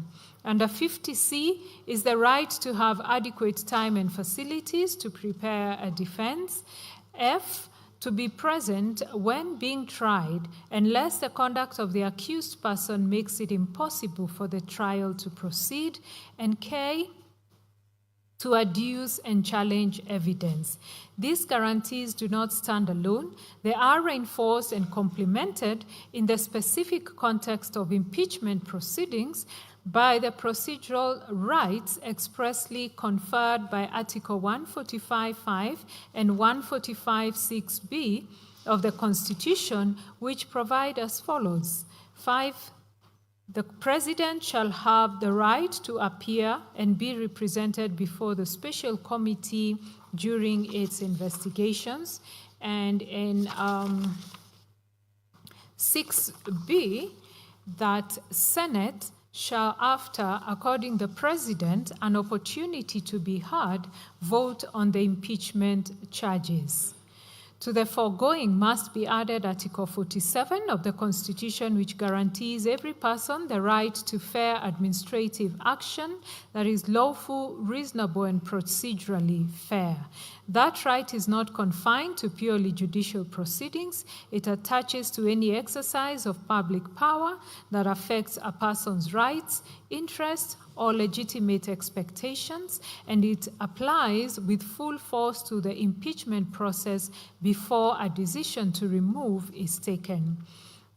Under 50C is the right to have adequate time and facilities to prepare a defense. F, to be present when being tried, unless the conduct of the accused person makes it impossible for the trial to proceed. And K, to adduce and challenge evidence. These guarantees do not stand alone. They are reinforced and complemented in the specific context of impeachment proceedings by the procedural rights expressly conferred by Article 145(5) and 145(6)(b) of the Constitution, which provide as follows. 5. The President shall have the right to appear and be represented before the special committee during its investigations. And in 6b, that Senate shall, after according the President an opportunity to be heard, vote on the impeachment charges. To the foregoing must be added Article 47 of the Constitution, which guarantees every person the right to fair administrative action that is lawful, reasonable, and procedurally fair. That right is not confined to purely judicial proceedings. It attaches to any exercise of public power that affects a person's rights, interests, or legitimate expectations, and it applies with full force to the impeachment process before a decision to remove is taken.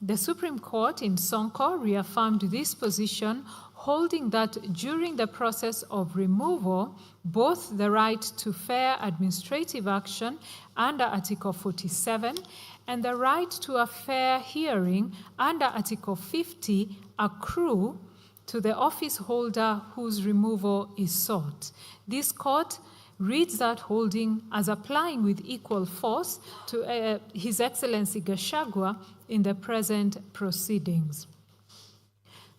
The Supreme Court in Sonko reaffirmed this position, holding that during the process of removal, both the right to fair administrative action under Article 47 and the right to a fair hearing under Article 50 accrue to the office holder whose removal is sought. This court reads that holding as applying with equal force to His Excellency Gachagua in the present proceedings.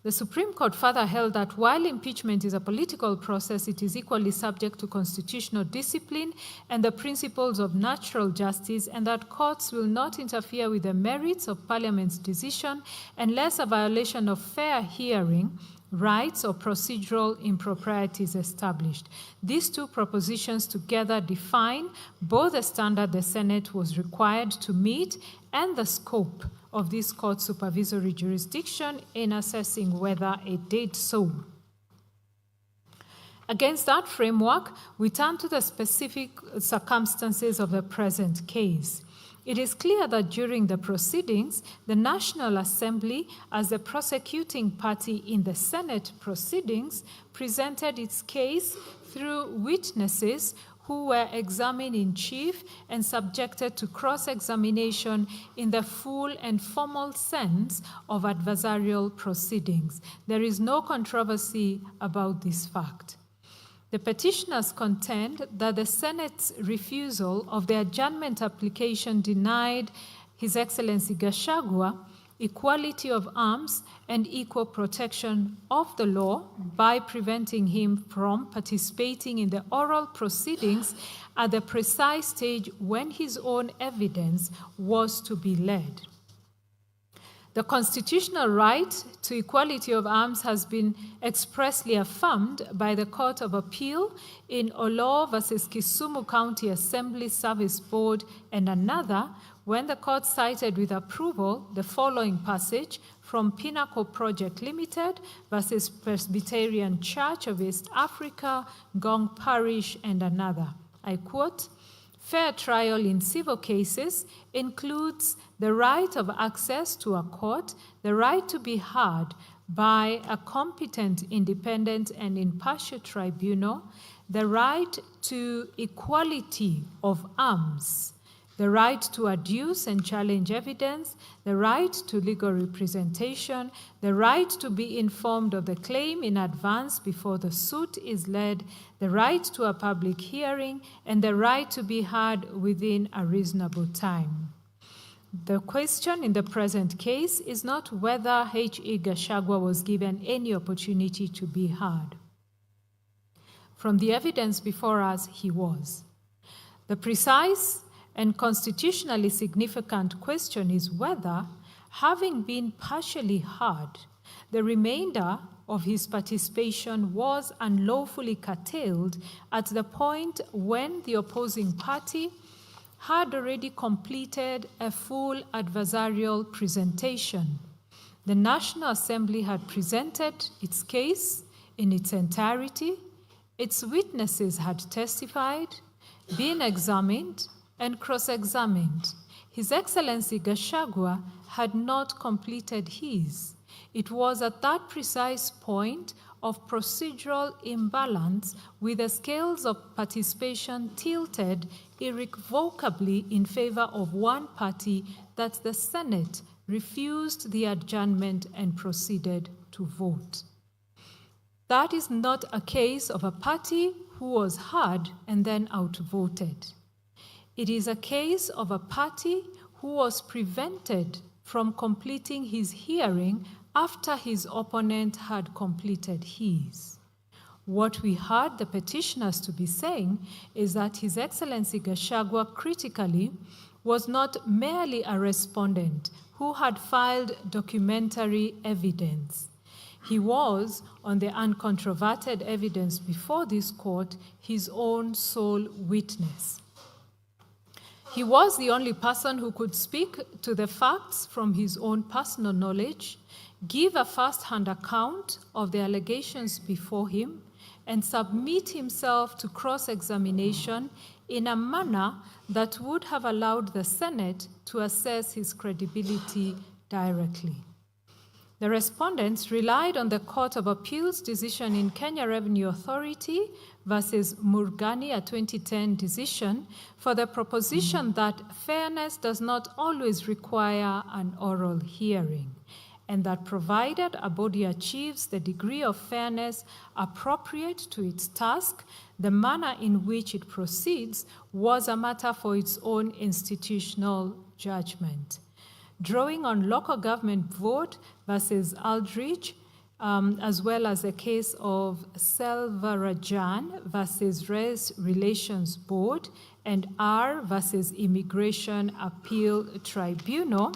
The Supreme Court further held that while impeachment is a political process, it is equally subject to constitutional discipline and the principles of natural justice, and that courts will not interfere with the merits of Parliament's decision unless a violation of fair hearing rights or procedural improprieties established. These two propositions together define both the standard the Senate was required to meet and the scope of this court's supervisory jurisdiction in assessing whether it did so. Against that framework, we turn to the specific circumstances of the present case. It is clear that during the proceedings, the National Assembly, as the prosecuting party in the Senate proceedings, presented its case through witnesses who were examined in chief and subjected to cross-examination in the full and formal sense of adversarial proceedings. There is no controversy about this fact. The petitioners contend that the Senate's refusal of the adjournment application denied His Excellency Gachagua equality of arms and equal protection of the law by preventing him from participating in the oral proceedings at the precise stage when his own evidence was to be led. The constitutional right to equality of arms has been expressly affirmed by the Court of Appeal in Olo versus Kisumu County Assembly Service Board and another, when the court cited with approval the following passage from Pinnacle Project Limited versus Presbyterian Church of East Africa, Gong Parish, and another. I quote, "Fair trial in civil cases includes the right of access to a court, the right to be heard by a competent, independent, and impartial tribunal, the right to equality of arms, the right to adduce and challenge evidence, the right to legal representation, the right to be informed of the claim in advance before the suit is led, the right to a public hearing, and the right to be heard within a reasonable time." The question in the present case is not whether H.E. Gachagua was given any opportunity to be heard. From the evidence before us, he was. The precise and constitutionally significant question is whether, having been partially heard, the remainder of his participation was unlawfully curtailed at the point when the opposing party had already completed a full adversarial presentation. The National Assembly had presented its case in its entirety, its witnesses had testified, been examined, and cross-examined. His Excellency Gachagua had not completed his. It was at that precise point of procedural imbalance, with the scales of participation tilted irrevocably in favor of one party, that the Senate refused the adjournment and proceeded to vote. That is not a case of a party who was heard and then outvoted. It is a case of a party who was prevented from completing his hearing after his opponent had completed his. What we heard the petitioners to be saying is that His Excellency Gachagua critically was not merely a respondent who had filed documentary evidence. He was, on the uncontroverted evidence before this court, his own sole witness. He was the only person who could speak to the facts from his own personal knowledge, give a first-hand account of the allegations before him, and submit himself to cross-examination in a manner that would have allowed the Senate to assess his credibility directly. The respondents relied on the Court of Appeal's decision in Kenya Revenue Authority versus Murgani, a 2010 decision, for the proposition that fairness does not always require an oral hearing. and that provided a body achieves the degree of fairness appropriate to its task, the manner in which it proceeds was a matter for its own institutional judgment. Drawing on local government vote versus Aldrich, as well as the case of Selvarajan versus Res Relations Board and R versus Immigration Appeal Tribunal,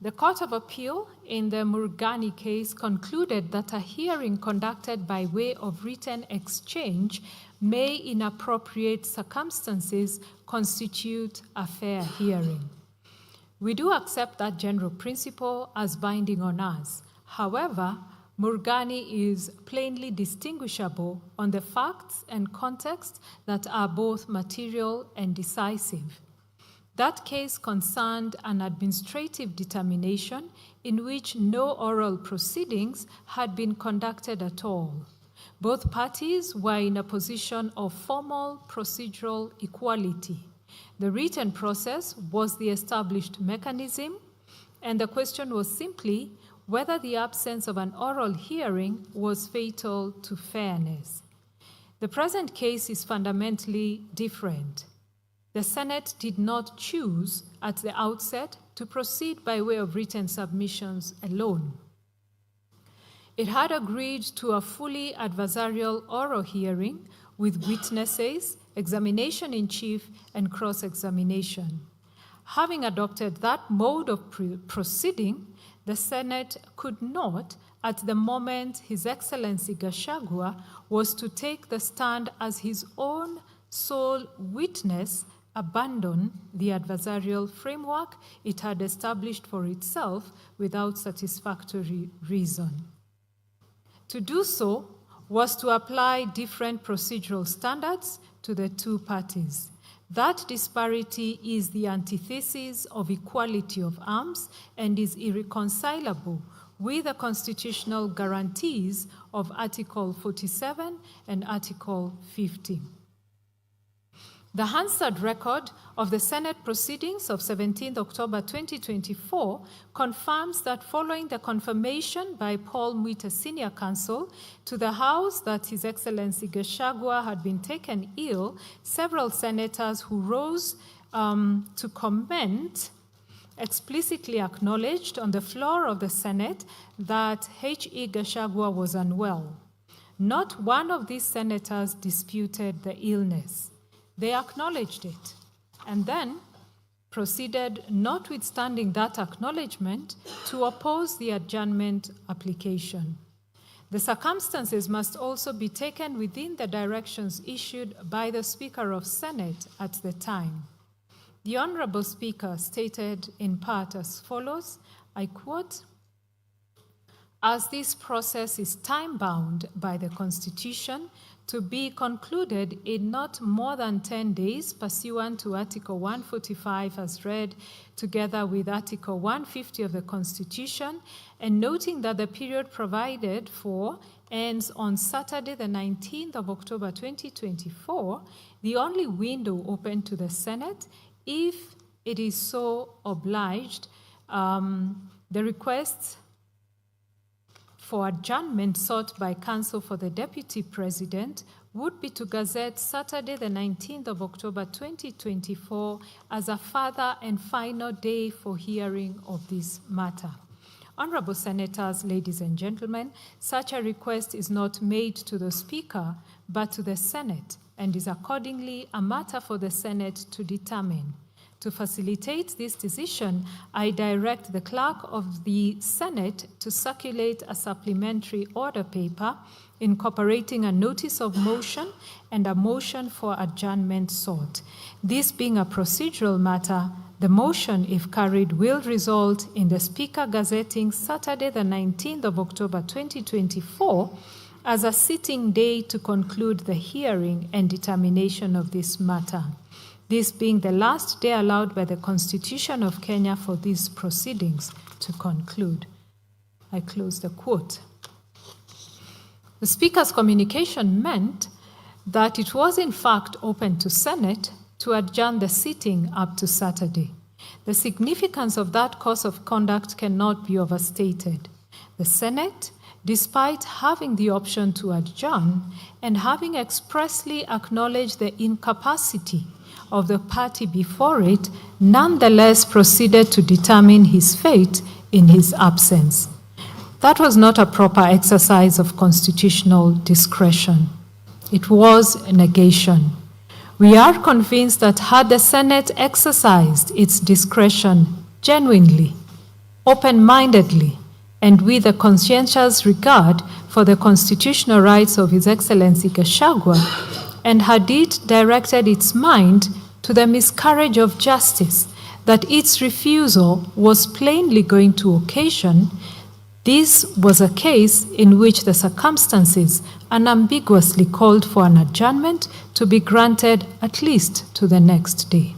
the Court of Appeal in the Murgani case concluded that a hearing conducted by way of written exchange may, in appropriate circumstances, constitute a fair hearing. We do accept that general principle as binding on us. However, Murgani is plainly distinguishable on the facts and context that are both material and decisive. That case concerned an administrative determination in which no oral proceedings had been conducted at all. Both parties were in a position of formal procedural equality. The written process was the established mechanism, and the question was simply whether the absence of an oral hearing was fatal to fairness. The present case is fundamentally different. The Senate did not choose at the outset to proceed by way of written submissions alone. It had agreed to a fully adversarial oral hearing with witnesses, examination in chief, and cross-examination. Having adopted that mode of proceeding, the Senate could not, at the moment His Excellency Gachagua was to take the stand as his own sole witness, abandon the adversarial framework it had established for itself without satisfactory reason. To do so was to apply different procedural standards to the two parties. That disparity is the antithesis of equality of arms and is irreconcilable with the constitutional guarantees of Article 47 and Article 50. The Hansard record of the Senate proceedings of 17 October 2024 confirms that following the confirmation by Paul Mwita Senior Counsel to the House that His Excellency Gachagua had been taken ill, several senators who rose to comment explicitly acknowledged on the floor of the Senate that H.E. Gachagua was unwell. Not one of these senators disputed the illness. They acknowledged it and then proceeded, notwithstanding that acknowledgement, to oppose the adjournment application. The circumstances must also be taken within the directions issued by the Speaker of Senate at the time. The Honorable Speaker stated in part as follows, I quote, "As this process is time-bound by the Constitution, to be concluded in not more than 10 days pursuant to Article 145 as read, together with Article 150 of the Constitution, and noting that the period provided for ends on Saturday the 19th of October 2024, the only window open to the Senate, if it is so obliged, the requests for adjournment sought by counsel for the Deputy President would be to gazette Saturday the 19th of October 2024 as a further and final day for hearing of this matter. Honorable Senators, ladies and gentlemen, such a request is not made to the Speaker but to the Senate and is accordingly a matter for the Senate to determine. To facilitate this decision, I direct the Clerk of the Senate to circulate a supplementary order paper incorporating a notice of motion and a motion for adjournment sought. This being a procedural matter, the motion, if carried, will result in the Speaker gazetting Saturday the 19th of October 2024 as a sitting day to conclude the hearing and determination of this matter. This being the last day allowed by the Constitution of Kenya for these proceedings to conclude. I close the quote. The Speaker's communication meant that it was in fact open to Senate to adjourn the sitting up to Saturday. The significance of that course of conduct cannot be overstated. The Senate, despite having the option to adjourn and having expressly acknowledged the incapacity of the party before it, nonetheless proceeded to determine his fate in his absence. That was not a proper exercise of constitutional discretion. It was a negation. We are convinced that had the Senate exercised its discretion genuinely, open-mindedly, and with a conscientious regard for the constitutional rights of His Excellency Gachagua, and had it directed its mind to the miscarriage of justice that its refusal was plainly going to occasion, this was a case in which the circumstances unambiguously called for an adjournment to be granted at least to the next day.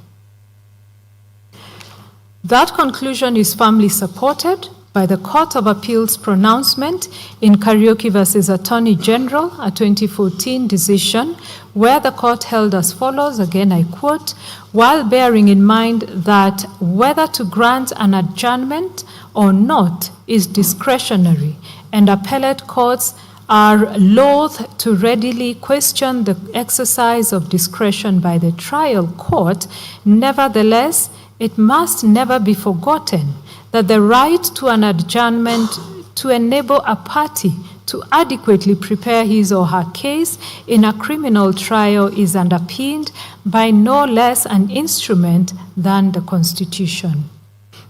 That conclusion is firmly supported by the Court of Appeal's pronouncement in Kariuki versus Attorney General, a 2014 decision, where the court held as follows, again I quote, while bearing in mind that whether to grant an adjournment or not is discretionary, and appellate courts are loath to readily question the exercise of discretion by the trial court, nevertheless, it must never be forgotten that the right to an adjournment to enable a party to adequately prepare his or her case in a criminal trial is underpinned by no less an instrument than the Constitution.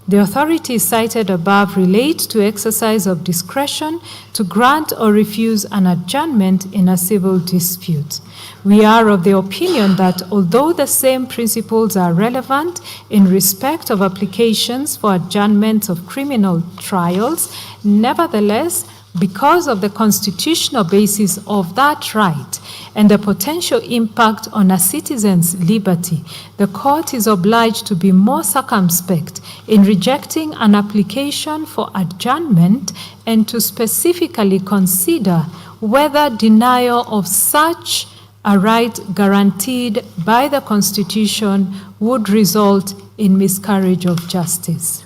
The authorities cited above relate to exercise of discretion to grant or refuse an adjournment in a civil dispute. We are of the opinion that although the same principles are relevant in respect of applications for adjournment of criminal trials, nevertheless, because of the constitutional basis of that right and the potential impact on a citizen's liberty, the court is obliged to be more circumspect in rejecting an application for adjournment and to specifically consider whether denial of such a right guaranteed by the Constitution would result in miscarriage of justice.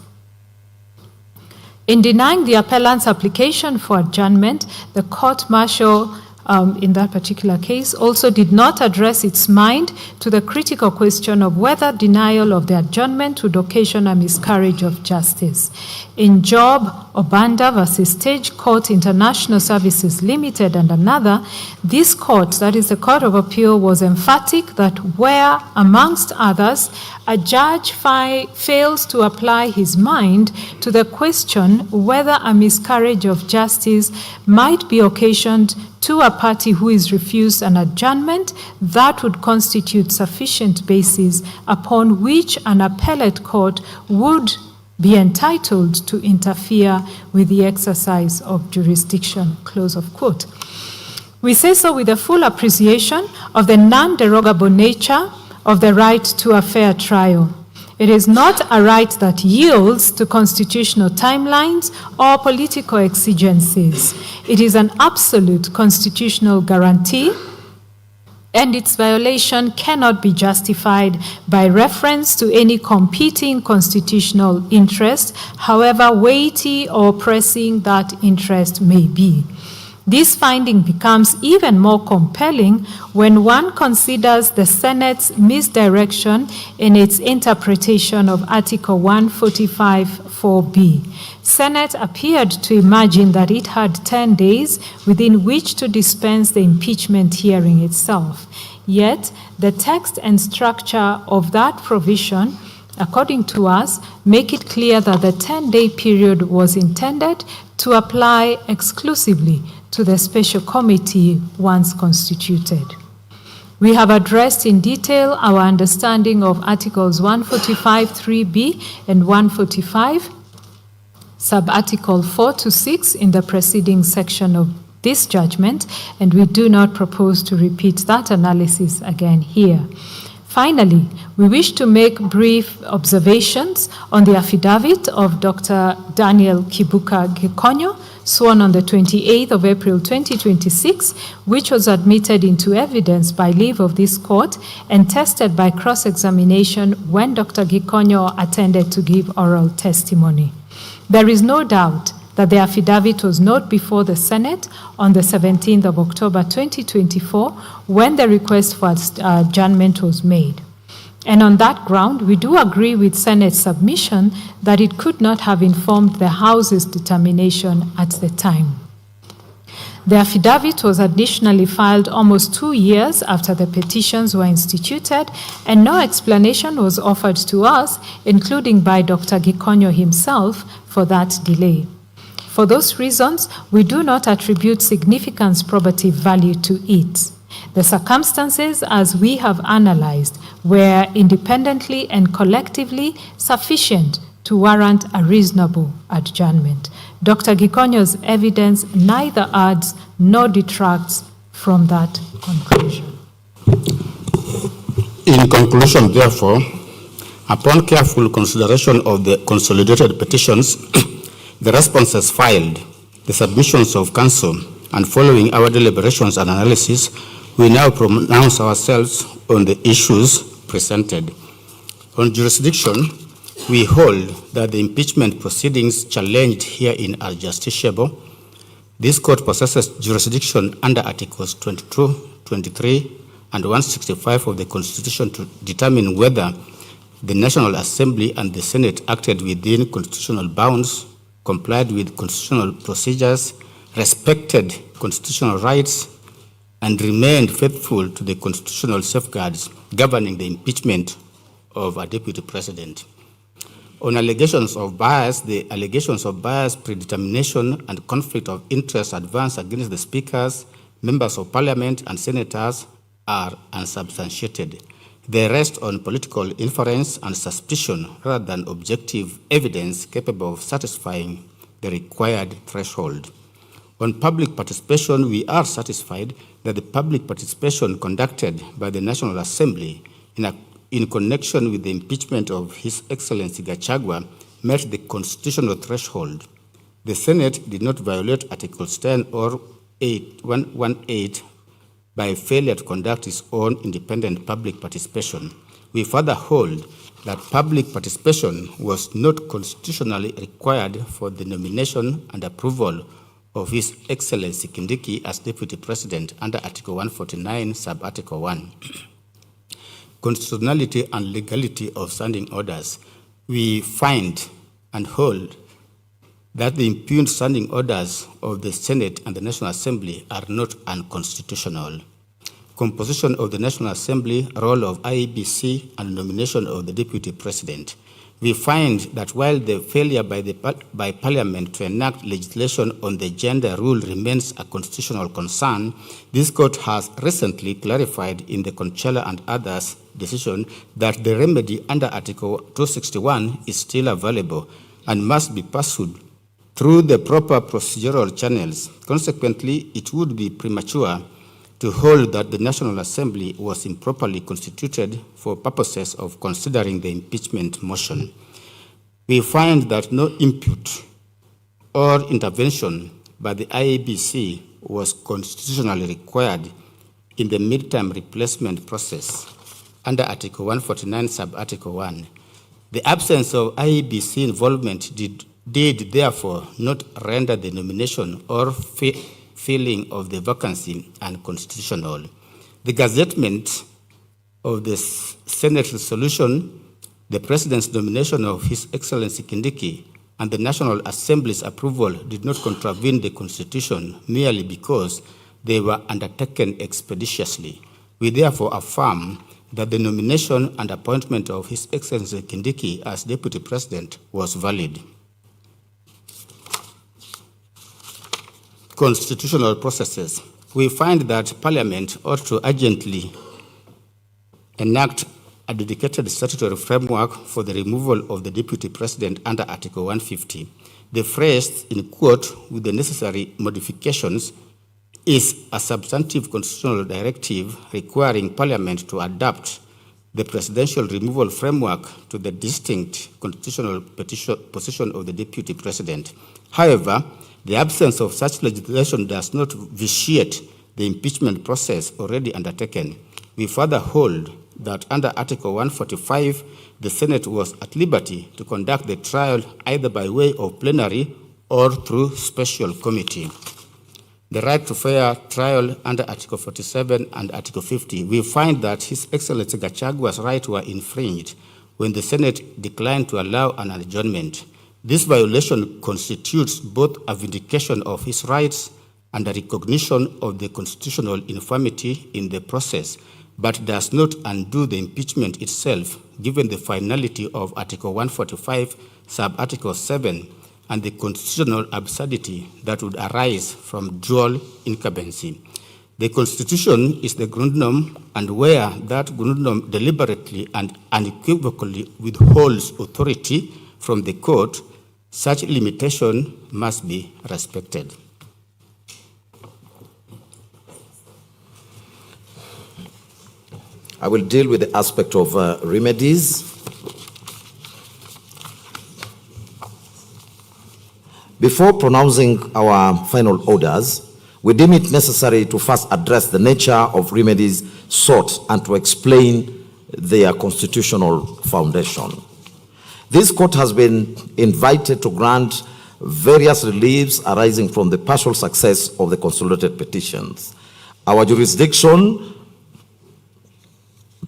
In denying the appellant's application for adjournment, the court-martial in that particular case also did not address its mind to the critical question of whether denial of the adjournment would occasion a miscarriage of justice. In Job Obanda versus Stage Court International Services Limited and another, this court, that is the Court of Appeal, was emphatic that where, amongst others, a judge fails to apply his mind to the question whether a miscarriage of justice might be occasioned to a party who is refused an adjournment, that would constitute sufficient basis upon which an appellate court would be entitled to interfere with the exercise of jurisdiction, close of quote. We say so with a full appreciation of the non-derogable nature of the right to a fair trial. It is not a right that yields to constitutional timelines or political exigencies. It is an absolute constitutional guarantee, and its violation cannot be justified by reference to any competing constitutional interest, however weighty or pressing that interest may be. This finding becomes even more compelling when one considers the Senate's misdirection in its interpretation of Article 145(4)(b). Senate appeared to imagine that it had 10 days within which to dispense the impeachment hearing itself. Yet, the text and structure of that provision, according to us, make it clear that the 10-day period was intended to apply exclusively to the special committee once constituted. We have addressed in detail our understanding of Articles 145(3)(b) and 145, sub-article 4 to 6 in the preceding section of this judgment, and we do not propose to repeat that analysis again here. Finally, we wish to make brief observations on the affidavit of Dr. Daniel Kibuka Gikonyo, sworn on the 28th of April 2026, which was admitted into evidence by leave of this court and tested by cross-examination when Dr. Gikonyo attended to give oral testimony. There is no doubt that the affidavit was not before the Senate on the 17th of October 2024 when the request for adjournment was made. And on that ground, we do agree with Senate's submission that it could not have informed the House's determination at the time. The affidavit was additionally filed almost 2 years after the petitions were instituted, and no explanation was offered to us, including by Dr. Gikonyo himself, for that delay. For those reasons, we do not attribute significant probative value to it. The circumstances, as we have analyzed, were independently and collectively sufficient to warrant a reasonable adjournment. Dr. Gikonyo's evidence neither adds nor detracts from that conclusion. In conclusion, therefore, upon careful consideration of the consolidated petitions, the responses filed, the submissions of counsel, and following our deliberations and analysis, we now pronounce ourselves on the issues presented. On jurisdiction, we hold that the impeachment proceedings challenged herein are justiciable. This court possesses jurisdiction under Articles 22, 23, and 165 of the Constitution to determine whether the National Assembly and the Senate acted within constitutional bounds, complied with constitutional procedures, respected constitutional rights, and remained faithful to the constitutional safeguards governing the impeachment of a deputy president. On allegations of bias, the allegations of bias, predetermination, and conflict of interest advanced against the speakers, members of parliament, and senators are unsubstantiated. They rest on political inference and suspicion rather than objective evidence capable of satisfying the required threshold. On public participation, we are satisfied that the public participation conducted by the National Assembly in connection with the impeachment of His Excellency Gachagua met the constitutional threshold. The Senate did not violate Articles 10 or 118 by failure to conduct its own independent public participation. We further hold that public participation was not constitutionally required for the nomination and approval of His Excellency Kindiki as Deputy President under Article 149, Sub-Article 1. Constitutionality and legality of standing orders. We find and hold that the impugned standing orders of the Senate and the National Assembly are not unconstitutional. Composition of the National Assembly, role of IEBC, and nomination of the Deputy President. We find that while the failure by Parliament to enact legislation on the gender rule remains a constitutional concern, this court has recently clarified in the Conchella and others decision that the remedy under Article 261 is still available and must be pursued through the proper procedural channels. Consequently, it would be premature to hold that the National Assembly was improperly constituted for purposes of considering the impeachment motion. We find that no input or intervention by the IEBC was constitutionally required in the midterm replacement process under Article 149, Sub-Article 1. The absence of IEBC involvement did therefore not render the nomination or filling of the vacancy unconstitutional. The gazettement of the Senate resolution, the President's nomination of His Excellency Kindiki, and the National Assembly's approval did not contravene the Constitution merely because they were undertaken expeditiously. We therefore affirm that the nomination and appointment of His Excellency Kindiki as Deputy President was valid. Constitutional processes. We find that Parliament ought to urgently enact a dedicated statutory framework for the removal of the Deputy President under Article 150. The phrase, in quote, with the necessary modifications, is a substantive constitutional directive requiring Parliament to adapt the presidential removal framework to the distinct constitutional position of the deputy president. However, the absence of such legislation does not vitiate the impeachment process already undertaken. We further hold that under Article 145, the Senate was at liberty to conduct the trial either by way of plenary or through special committee. The right to fair trial under Article 47 and Article 50, we find that His Excellency Gachagua's rights were infringed when the Senate declined to allow an adjournment. This violation constitutes both a vindication of his rights and a recognition of the constitutional infirmity in the process, but does not undo the impeachment itself, given the finality of Article 145, sub-Article 7, and the constitutional absurdity that would arise from dual incumbency. The Constitution is the grundnorm, and where that grundnorm deliberately and unequivocally withholds authority from the court, such limitation must be respected. I will deal with the aspect of remedies. Before pronouncing our final orders, we deem it necessary to first address the nature of remedies sought and to explain their constitutional foundation. This court has been invited to grant various reliefs arising from the partial success of the consolidated petitions. Our jurisdiction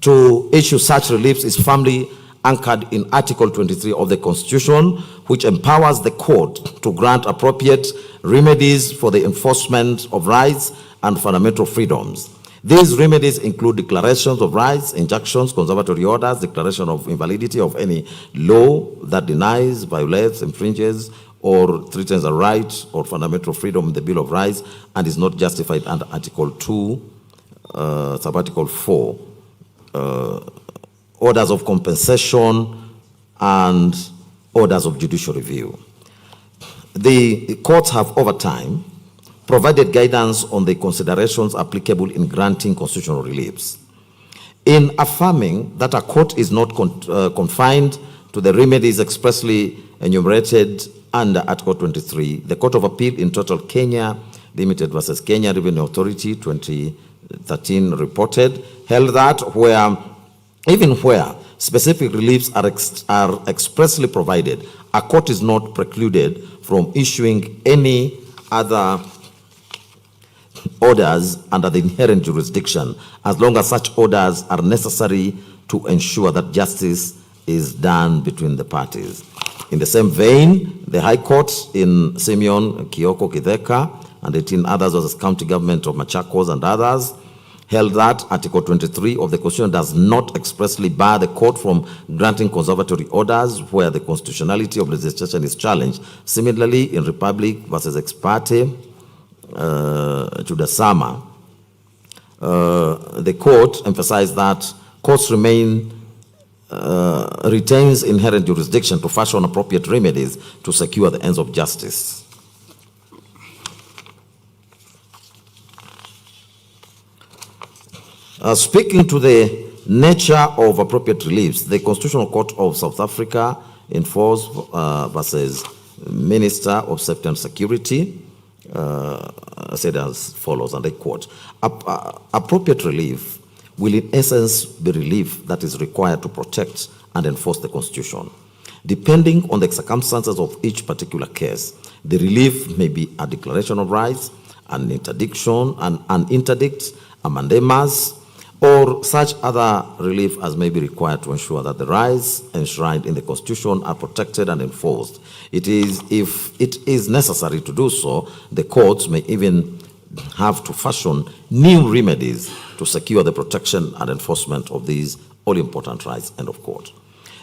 to issue such reliefs is firmly anchored in Article 23 of the Constitution, which empowers the court to grant appropriate remedies for the enforcement of rights and fundamental freedoms. These remedies include declarations of rights, injunctions, conservatory orders, declaration of invalidity of any law that denies, violates, infringes, or threatens a right or fundamental freedom in the Bill of Rights and is not justified under Article 2, sub-Article 4. Orders of compensation and orders of judicial review. The courts have over time provided guidance on the considerations applicable in granting constitutional reliefs. In affirming that a court is not confined to the remedies expressly enumerated under Article 23, the Court of Appeal in Total Kenya Limited versus Kenya Revenue Authority 2013 reported, held that even where specific reliefs are expressly provided, a court is not precluded from issuing any other orders under the inherent jurisdiction, as long as such orders are necessary to ensure that justice is done between the parties. In the same vein, the High Court in Simeon, Kioko, Kitheka, and 18 others was the county government of Machakos and others, held that Article 23 of the Constitution does not expressly bar the court from granting conservatory orders where the constitutionality of legislation is challenged. Similarly, in Republic versus Ex parte, Chudasama, the court emphasized that courts retains inherent jurisdiction to fashion appropriate remedies to secure the ends of justice. Speaking to the nature of appropriate reliefs, the Constitutional Court of South Africa in Force versus Minister of Safety and Security said as follows, and I quote, appropriate relief will in essence be relief that is required to protect and enforce the Constitution. Depending on the circumstances of each particular case, the relief may be a declaration of rights, an interdiction, an interdict, a mandamus, or such other relief as may be required to ensure that the rights enshrined in the Constitution are protected and enforced. If it is necessary to do so, the courts may even have to fashion new remedies to secure the protection and enforcement of these all-important rights, end of quote.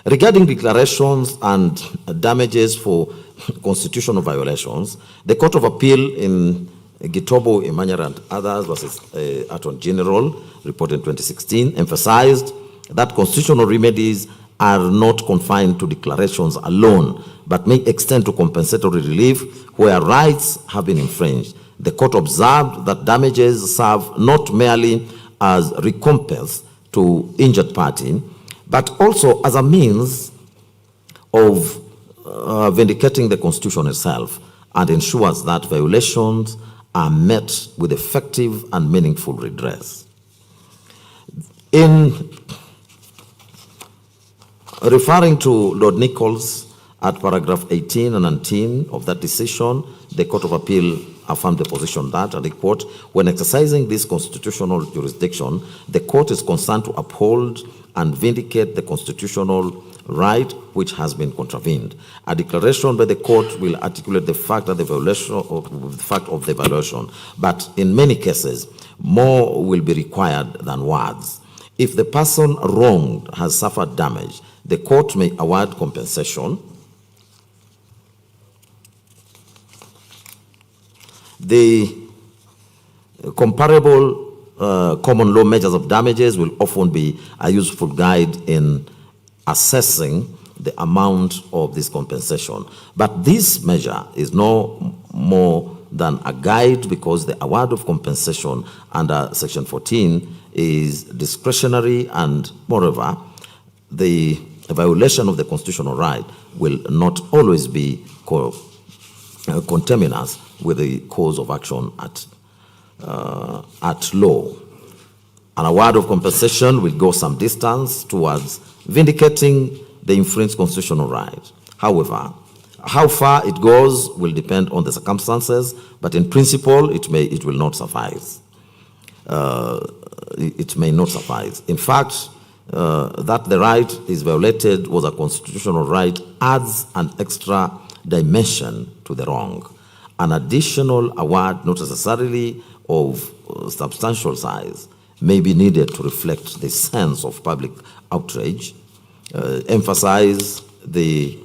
Regarding declarations and damages for constitutional violations, the Court of Appeal in Gitobo, Imanyara, and others versus Attorney General, report in 2016, emphasized that constitutional remedies are not confined to declarations alone, but may extend to compensatory relief where rights have been infringed. The court observed that damages serve not merely as recompense to injured party, but also as a means of vindicating the Constitution itself, and ensures that violations are met with effective and meaningful redress. In referring to Lord Nichols at paragraph 18 and 19 of that decision, the Court of Appeal affirmed the position that, and I quote, when exercising this constitutional jurisdiction, the court is concerned to uphold and vindicate the constitutional right which has been contravened. A declaration by the court will articulate the fact that the violation, but in many cases, more will be required than words. If the person wronged has suffered damage, the court may award compensation. The comparable common law measures of damages will often be a useful guide in assessing the amount of this compensation. But this measure is no more than a guide, because the award of compensation under Section 14 is discretionary, and moreover, the violation of the constitutional right will not always be conterminous with the cause of action at law. An award of compensation will go some distance towards vindicating the infringed constitutional right. However, how far it goes will depend on the circumstances, but in principle, it will not suffice. It may not suffice. In fact, that the right is violated was a constitutional right adds an extra dimension to the wrong. An additional award, not necessarily of substantial size, may be needed to reflect the sense of public outrage, emphasize the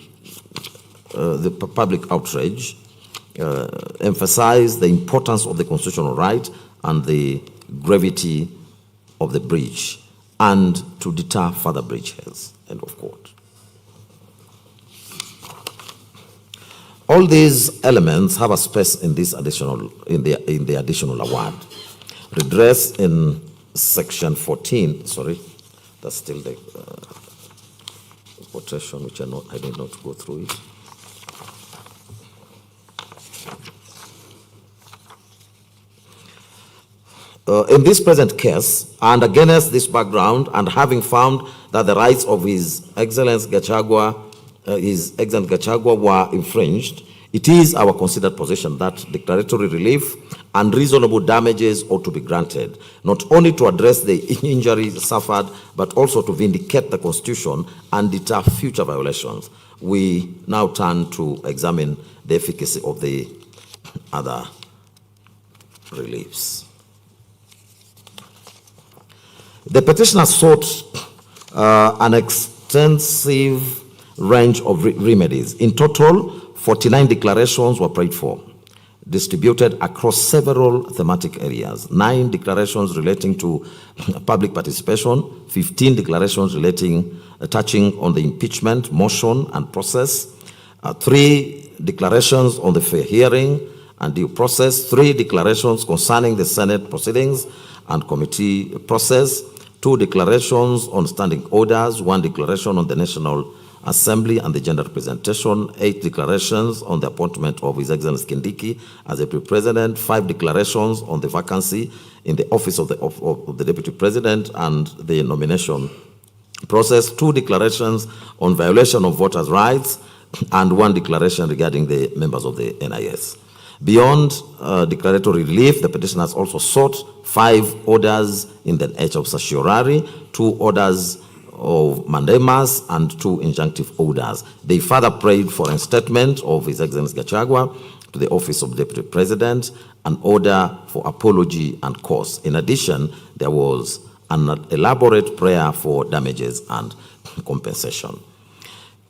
public outrage, emphasize the importance of the constitutional right and the gravity of the breach, and to deter further breaches. End of quote. All these elements have a space in this additional in the additional award. Redress in Section 14. Sorry, that's still the quotation, which I did not go through it. In this present case, and against this background, and having found that the rights of His Excellency Gachagua, were infringed, it is our considered position that declaratory relief and reasonable damages ought to be granted, not only to address the injuries suffered, but also to vindicate the Constitution and deter future violations. We now turn to examine the efficacy of the other reliefs. The petitioner sought an extensive range of remedies. In total, 49 declarations were prayed for, distributed across several thematic areas. 9 declarations relating to public participation, 15 declarations touching on the impeachment, motion, and process, 3 declarations on the fair hearing and due process, 3 declarations concerning the Senate proceedings and committee process, 2 declarations on standing orders, 1 declaration on the National Assembly and the gender representation, 8 declarations on the appointment of His Excellency Kindiki as Deputy President, 5 declarations on the vacancy in the office of the Deputy President and the nomination process, 2 declarations on violation of voters' rights, and 1 declaration regarding the members of the NIS. Beyond declaratory relief, the petitioners also sought 5 orders in the age of certiorari, 2 orders of mandamus, and 2 injunctive orders. They further prayed for reinstatement of His Excellency Gachagua to the office of Deputy President, an order for apology and cause. In addition, there was an elaborate prayer for damages and compensation.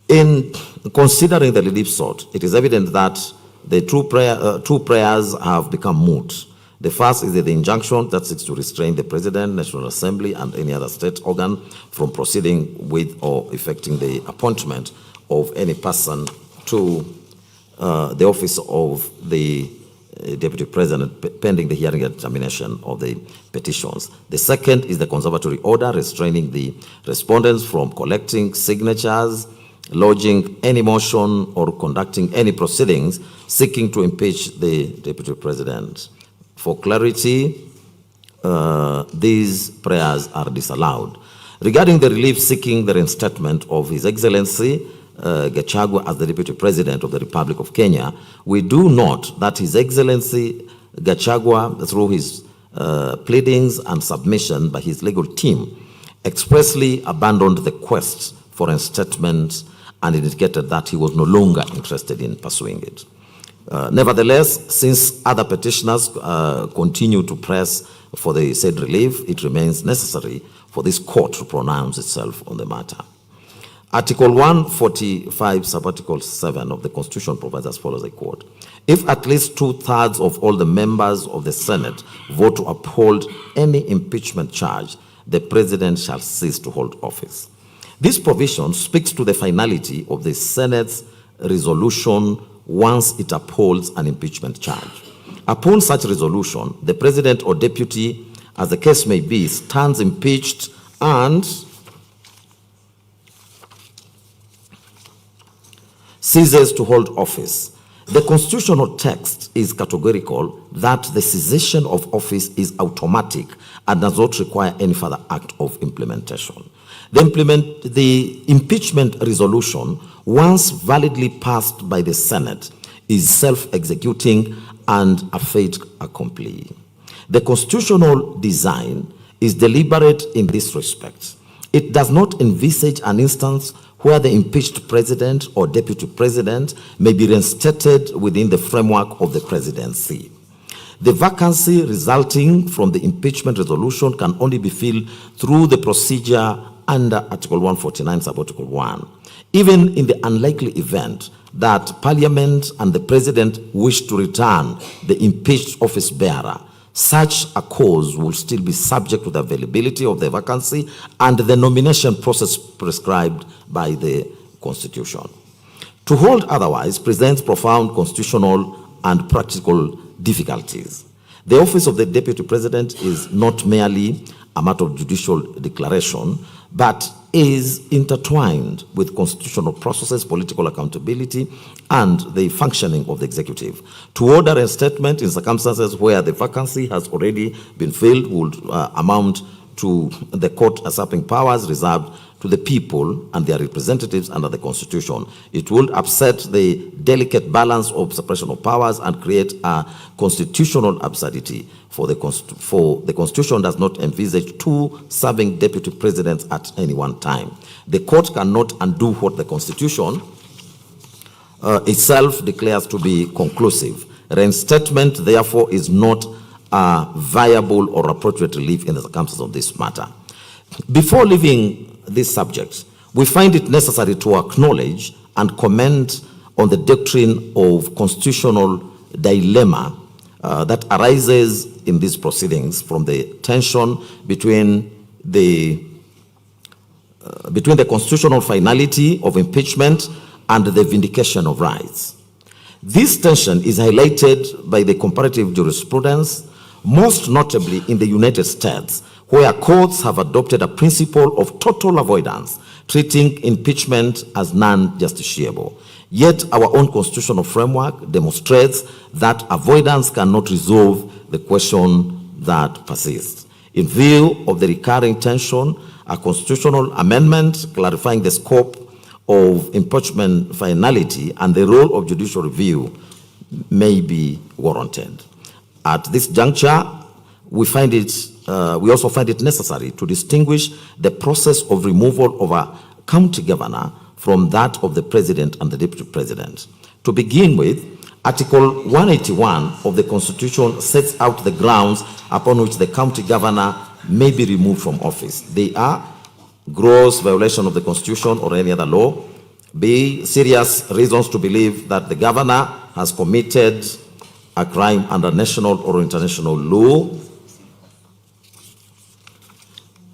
In considering the relief sought, it is evident that the two prayers have become moot. The first is the injunction that seeks to restrain the President, National Assembly, and any other state organ from proceeding with or effecting the appointment of any person to the office of the Deputy President pending the hearing and examination of the petitions. The second is the conservatory order restraining the respondents from collecting signatures, lodging any motion, or conducting any proceedings seeking to impeach the Deputy President. For clarity, these prayers are disallowed. Regarding the relief seeking the reinstatement of His Excellency Gachagua as the Deputy President of the Republic of Kenya, we do note that His Excellency Gachagua, through his pleadings and submission by his legal team, expressly abandoned the quest for reinstatement and indicated that he was no longer interested in pursuing it. Nevertheless, since other petitioners continue to press for the said relief, it remains necessary for this court to pronounce itself on the matter. Article 145, subarticle 7 of the Constitution provides as follows, I quote, if at least 2/3 of all the members of the Senate vote to uphold any impeachment charge, the President shall cease to hold office. This provision speaks to the finality of the Senate's resolution once it upholds an impeachment charge. Upon such resolution, the President or Deputy, as the case may be, stands impeached and ceases to hold office. The constitutional text is categorical that the cessation of office is automatic and does not require any further act of implementation. The impeachment resolution, once validly passed by the Senate, is self-executing and a fait accompli. The constitutional design is deliberate in this respect. It does not envisage an instance where the impeached president or deputy president may be reinstated within the framework of the presidency. The vacancy resulting from the impeachment resolution can only be filled through the procedure under Article 149, subarticle 1. Even in the unlikely event that Parliament and the President wish to return the impeached office bearer, such a cause will still be subject to the availability of the vacancy and the nomination process prescribed by the Constitution. To hold otherwise presents profound constitutional and practical difficulties. The office of the Deputy President is not merely a matter of judicial declaration, but is intertwined with constitutional processes, political accountability, and the functioning of the executive. To order a statement in circumstances where the vacancy has already been filled would amount to the court usurping powers reserved to the people and their representatives under the Constitution. It would upset the delicate balance of separation of powers and create a constitutional absurdity. For the Constitution does not envisage two serving deputy presidents at any one time. The court cannot undo what the Constitution itself declares to be conclusive. Reinstatement, therefore, is not a viable or appropriate relief in the circumstances of this matter. Before leaving this subject, we find it necessary to acknowledge and comment on the doctrine of constitutional dilemma that arises in these proceedings from the tension between the constitutional finality of impeachment and the vindication of rights. This tension is highlighted by the comparative jurisprudence, most notably in the United States, where courts have adopted a principle of total avoidance, treating impeachment as non-justiciable. Yet our own constitutional framework demonstrates that avoidance cannot resolve the question that persists. In view of the recurring tension, a constitutional amendment clarifying the scope of impeachment finality and the role of judicial review may be warranted. At this juncture, we also find it necessary to distinguish the process of removal of a county governor from that of the president and the deputy president. To begin with, Article 181 of the Constitution sets out the grounds upon which the county governor may be removed from office. They are gross violation of the Constitution or any other law, B, serious reasons to believe that the governor has committed a crime under national or international law,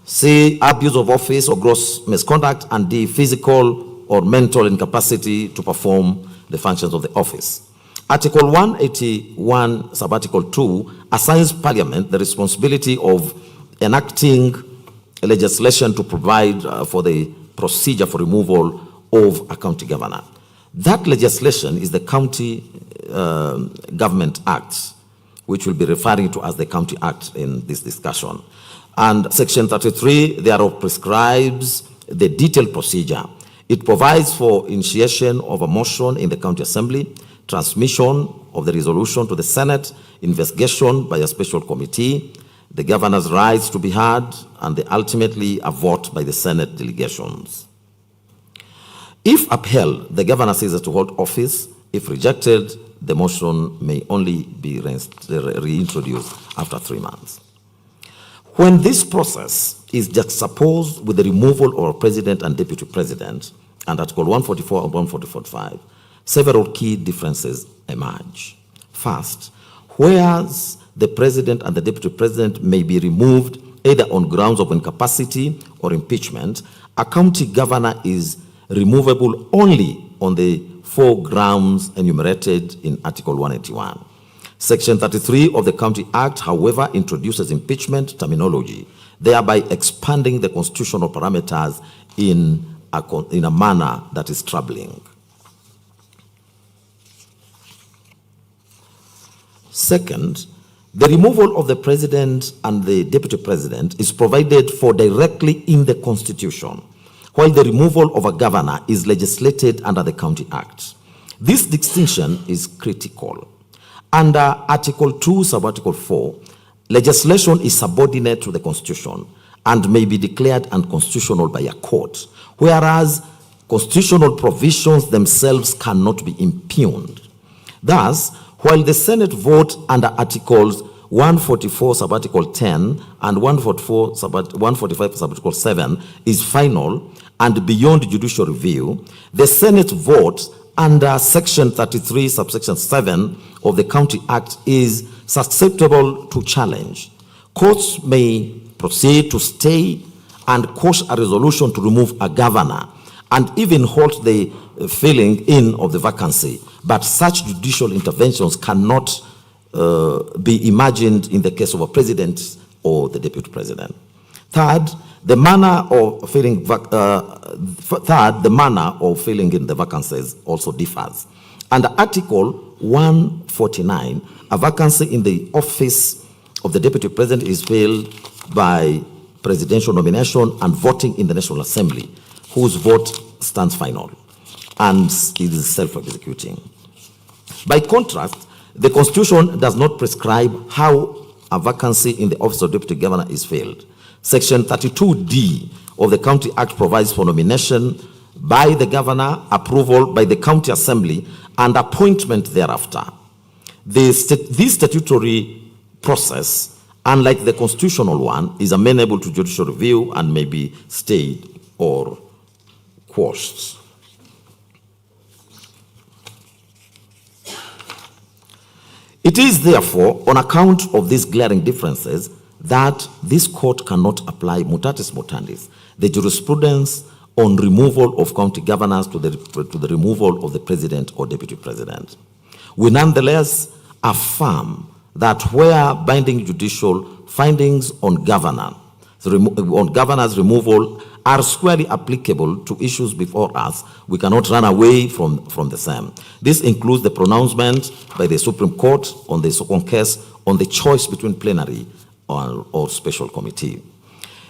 C, abuse of office or gross misconduct, and D, physical or mental incapacity to perform the functions of the office. Article 181, Subarticle 2, assigns Parliament the responsibility of enacting legislation to provide for the procedure for removal of a county governor. That legislation is the County Government Act, which we'll be referring to as the County Act in this discussion. And Section 33 thereof prescribes the detailed procedure. It provides for initiation of a motion in the County Assembly, transmission of the resolution to the Senate, investigation by a special committee, the governor's rights to be heard, and ultimately a vote by the Senate delegations. If upheld, the governor ceases to hold office. If rejected, the motion may only be reintroduced after 3 months. When this process is juxtaposed with the removal of a president and deputy president, and Article 144 and 145, several key differences emerge. First, whereas the president and the deputy president may be removed either on grounds of incapacity or impeachment, a county governor is removable only on the 4 grounds enumerated in Article 181. Section 33 of the County Act, however, introduces impeachment terminology, thereby expanding the constitutional parameters in a manner that is troubling. Second, the removal of the president and the deputy president is provided for directly in the Constitution, while the removal of a governor is legislated under the County Act. This distinction is critical. Under Article 2, Subarticle 4, legislation is subordinate to the Constitution and may be declared unconstitutional by a court, whereas constitutional provisions themselves cannot be impugned. Thus, while the Senate vote under Articles 144 Subarticle 10 and 145 Subarticle 7 is final and beyond judicial review, the Senate vote under Section 33 subsection 7 of the County Act is susceptible to challenge. Courts may proceed to stay and quash a resolution to remove a governor and even halt the filling in of the vacancy, but such judicial interventions cannot be imagined in the case of a president or the deputy president. Third, the manner of filling in the vacancies also differs. Under Article 149, a vacancy in the office of the deputy president is filled by presidential nomination and voting in the National Assembly, whose vote stands final and is self-executing. By contrast, the Constitution does not prescribe how a vacancy in the office of deputy governor is filled. Section 32D of the County Act provides for nomination by the governor, approval by the county assembly, and appointment thereafter. This statutory process, unlike the constitutional one, is amenable to judicial review and may be stayed or quashed. It is therefore on account of these glaring differences that this court cannot apply mutatis mutandis, the jurisprudence on removal of county governors to the removal of the president or deputy president. We nonetheless affirm that where binding judicial findings on governors' removal are squarely applicable to issues before us, we cannot run away from the same. This includes the pronouncement by the Supreme Court on the second case on the choice between plenary or special committee.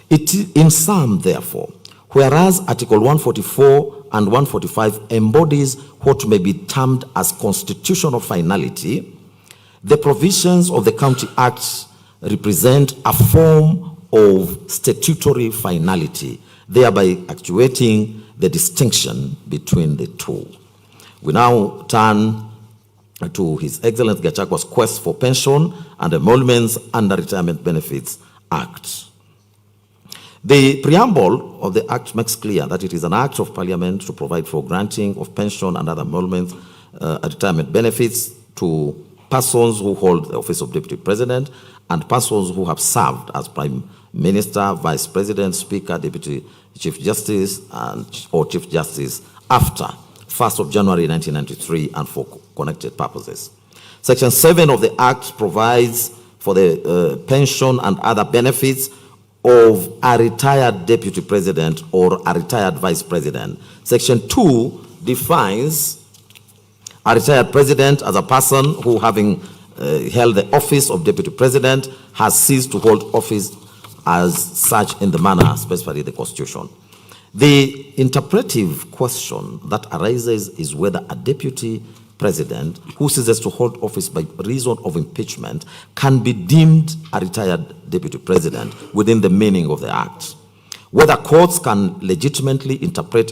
In sum, therefore, whereas Article 144 and 145 embodies what may be termed as constitutional finality, the provisions of the County Act represent a form of statutory finality, thereby actuating the distinction between the two. We now turn to His Excellency Gachagua's quest for pension and emoluments under Retirement Benefits Act. The preamble of the Act makes clear that it is an act of Parliament to provide for granting of pension and other emoluments, retirement benefits to persons who hold the office of Deputy President and persons who have served as Prime Minister, Vice President, Speaker, Deputy Chief Justice, or Chief Justice after 1st of January 1993 and for connected purposes. Section 7 of the Act provides for the pension and other benefits of a retired deputy president or a retired vice president. Section 2 defines a retired president as a person who, having held the office of deputy president, has ceased to hold office as such in the manner specified in the Constitution. The interpretive question that arises is whether a deputy president who ceases to hold office by reason of impeachment can be deemed a retired deputy president within the meaning of the Act. Whether courts can legitimately interpret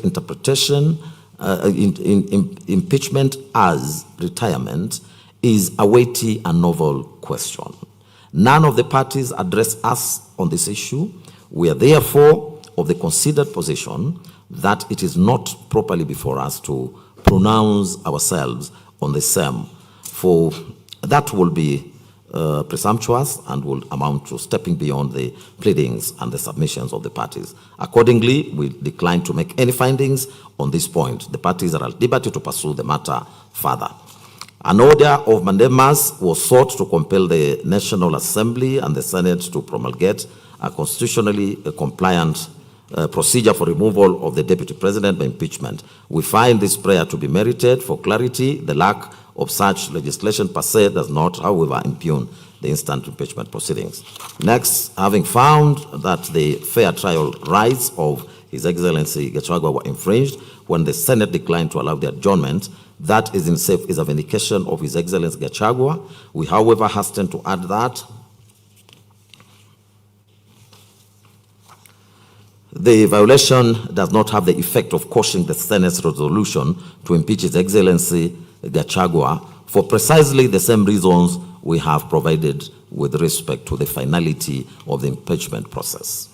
impeachment as retirement is a weighty and novel question. None of the parties address us on this issue. We are therefore of the considered position that it is not properly before us to pronounce ourselves on the same, for that will be presumptuous and will amount to stepping beyond the pleadings and the submissions of the parties. Accordingly, we decline to make any findings on this point. The parties are at liberty to pursue the matter further. An order of mandamus was sought to compel the National Assembly and the Senate to promulgate a constitutionally compliant procedure for removal of the deputy president by impeachment. We find this prayer to be merited. For clarity, the lack of such legislation per se does not, however, impugn the instant impeachment proceedings. Next, having found that the fair trial rights of His Excellency Gachagua were infringed when the Senate declined to allow the adjournment, that is a vindication of His Excellency Gachagua. We, however, hasten to add that the violation does not have the effect of quashing the Senate's resolution to impeach His Excellency Gachagua for precisely the same reasons we have provided with respect to the finality of the impeachment process.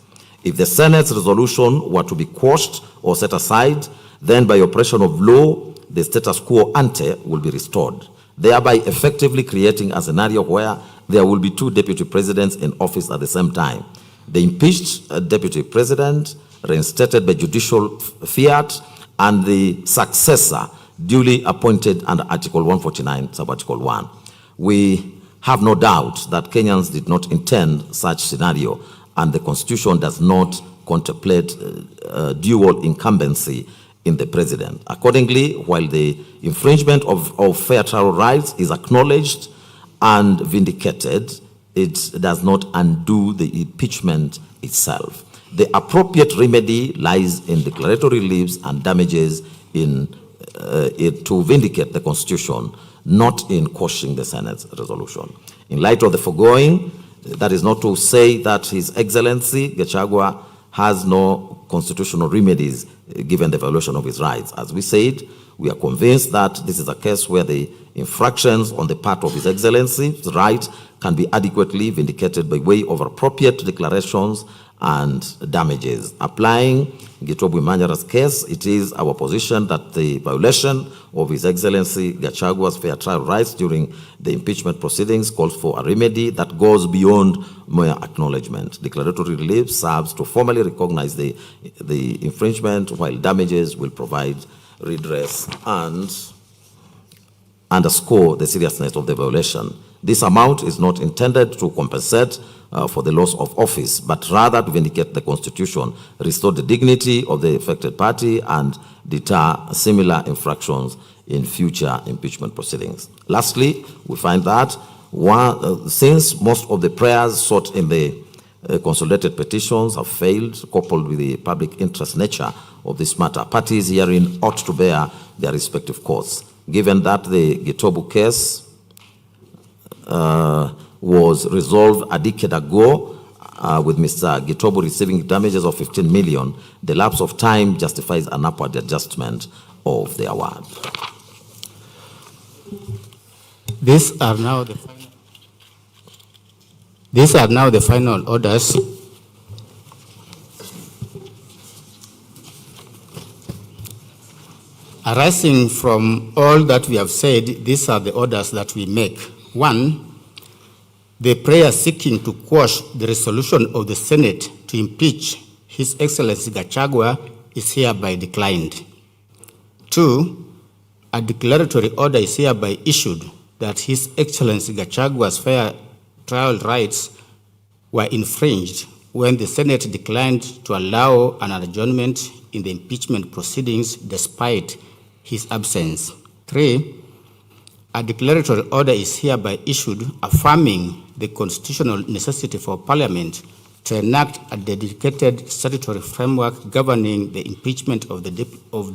If the Senate's resolution were to be quashed or set aside, then by operation of law, the status quo ante will be restored, thereby effectively creating a scenario where there will be two deputy presidents in office at the same time. The impeached deputy president, reinstated by judicial fiat, and the successor duly appointed under Article 149, Sub-Article 1. We have no doubt that Kenyans did not intend such scenario, and the Constitution does not contemplate dual incumbency in the president. Accordingly, while the infringement of fair trial rights is acknowledged and vindicated, it does not undo the impeachment itself. The appropriate remedy lies in declaratory reliefs and damages to vindicate the Constitution, not in quashing the Senate's resolution. In light of the foregoing, that is not to say that His Excellency Gachagua has no constitutional remedies given the violation of his rights. As we said, we are convinced that this is a case where the infractions on the part of His Excellency's right can be adequately vindicated by way of appropriate declarations and damages. Applying Gitwabu Manyara's case, it is our position that the violation of His Excellency Gachagua's fair trial rights during the impeachment proceedings calls for a remedy that goes beyond mere acknowledgement. Declaratory relief serves to formally recognize the infringement, while damages will provide redress and underscore the seriousness of the violation. This amount is not intended to compensate for the loss of office, but rather to vindicate the Constitution, restore the dignity of the affected party, and deter similar infractions in future impeachment proceedings. Lastly, we find that since most of the prayers sought in the consolidated petitions have failed, coupled with the public interest nature of this matter, parties herein ought to bear their respective course. Given that the Gitobu case was resolved a decade ago with Mr. Gitobu receiving damages of 15 million, the lapse of time justifies an upward adjustment of the award. These are now the final orders. Arising from all that we have said, these are the orders that we make. 1, the prayer seeking to quash the resolution of the Senate to impeach His Excellency Gachagua is hereby declined. 2, A declaratory order is hereby issued that His Excellency Gachagua's fair trial rights were infringed when the Senate declined to allow an adjournment in the impeachment proceedings despite his absence. 3, a declaratory order is hereby issued affirming the constitutional necessity for Parliament to enact a dedicated statutory framework governing the impeachment of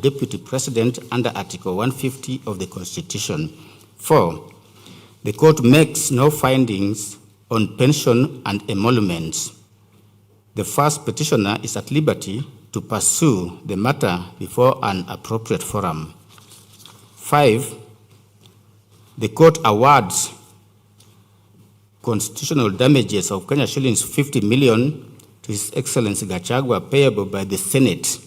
Deputy President under Article 150 of the Constitution. 4, the court makes no findings on pension and emoluments. The first petitioner is at liberty to pursue the matter before an appropriate forum. 5, the court awards constitutional damages of Kenya shillings 50 million to His Excellency Gachagua payable by the Senate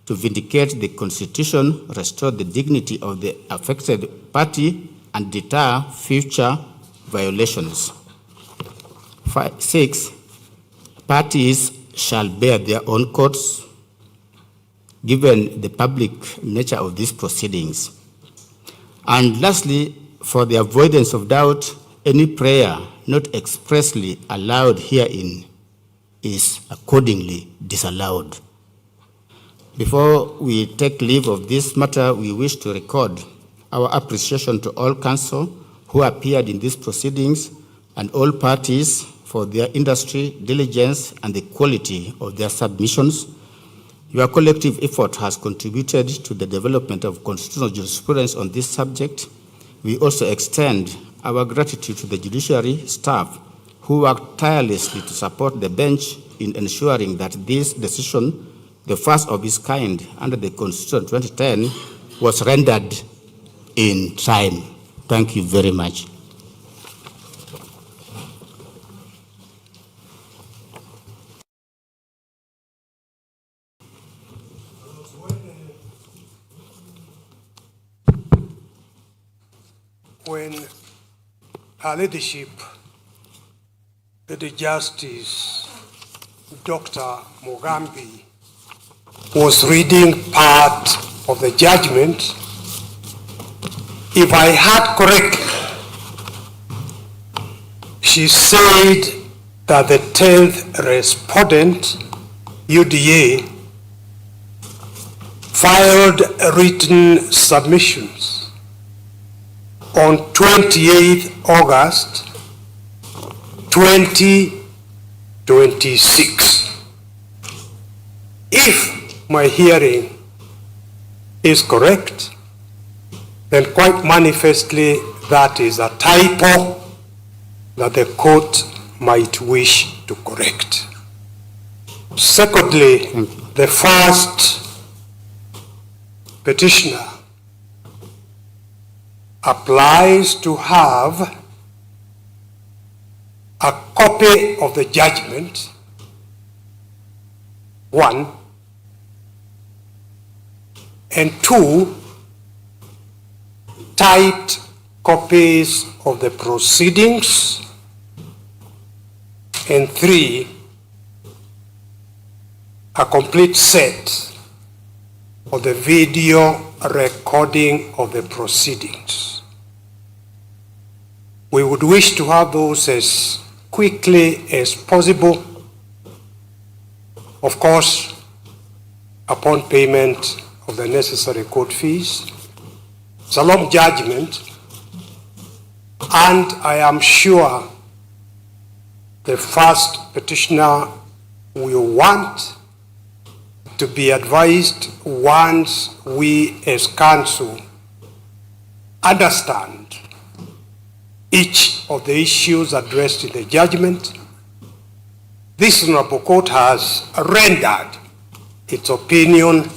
to vindicate the Constitution, restore the dignity of the affected party, and deter future violations. 6, parties shall bear their own costs given the public nature of these proceedings. And lastly, for the avoidance of doubt, any prayer not expressly allowed herein is accordingly disallowed. Before we take leave of this matter, we wish to record our appreciation to all counsel who appeared in these proceedings and all parties for their industry, diligence, and the quality of their submissions. Your collective effort has contributed to the development of constitutional jurisprudence on this subject. We also extend our gratitude to the judiciary staff who worked tirelessly to support the bench in ensuring that this decision, the first of its kind under the Constitution 2010, was rendered in time. Thank you very much. When Her Ladyship, Lady Justice Dr. Mugambi, was reading part of the judgment, if I heard correctly, she said that the 10th respondent, UDA, filed written submissions on 28th August 2026. If my hearing is correct, then quite manifestly that is a typo that the court might wish to correct. Secondly, the first petitioner applies to have a copy of the judgment, 1, and 2, typed copies of the proceedings, and 3, a complete set of the video recording of the proceedings. We would wish to have those as quickly as possible, of course, upon payment of the necessary court fees. It's a long judgment, and I am sure the first petitioner will want to be advised once we as counsel understand each of the issues addressed in the judgment. This Honorable Court has rendered its opinion,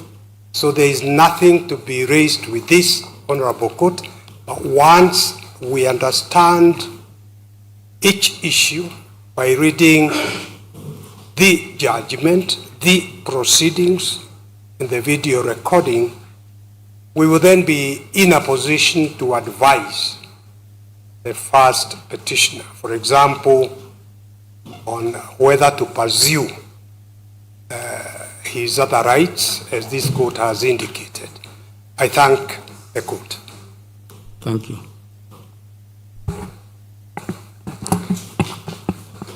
so there is nothing to be raised with this Honorable Court. But once we understand each issue by reading the judgment, the proceedings, and the video recording, we will then be in a position to advise the first petitioner, for example, on whether to pursue his other rights, as this court has indicated. I thank the court. Thank you.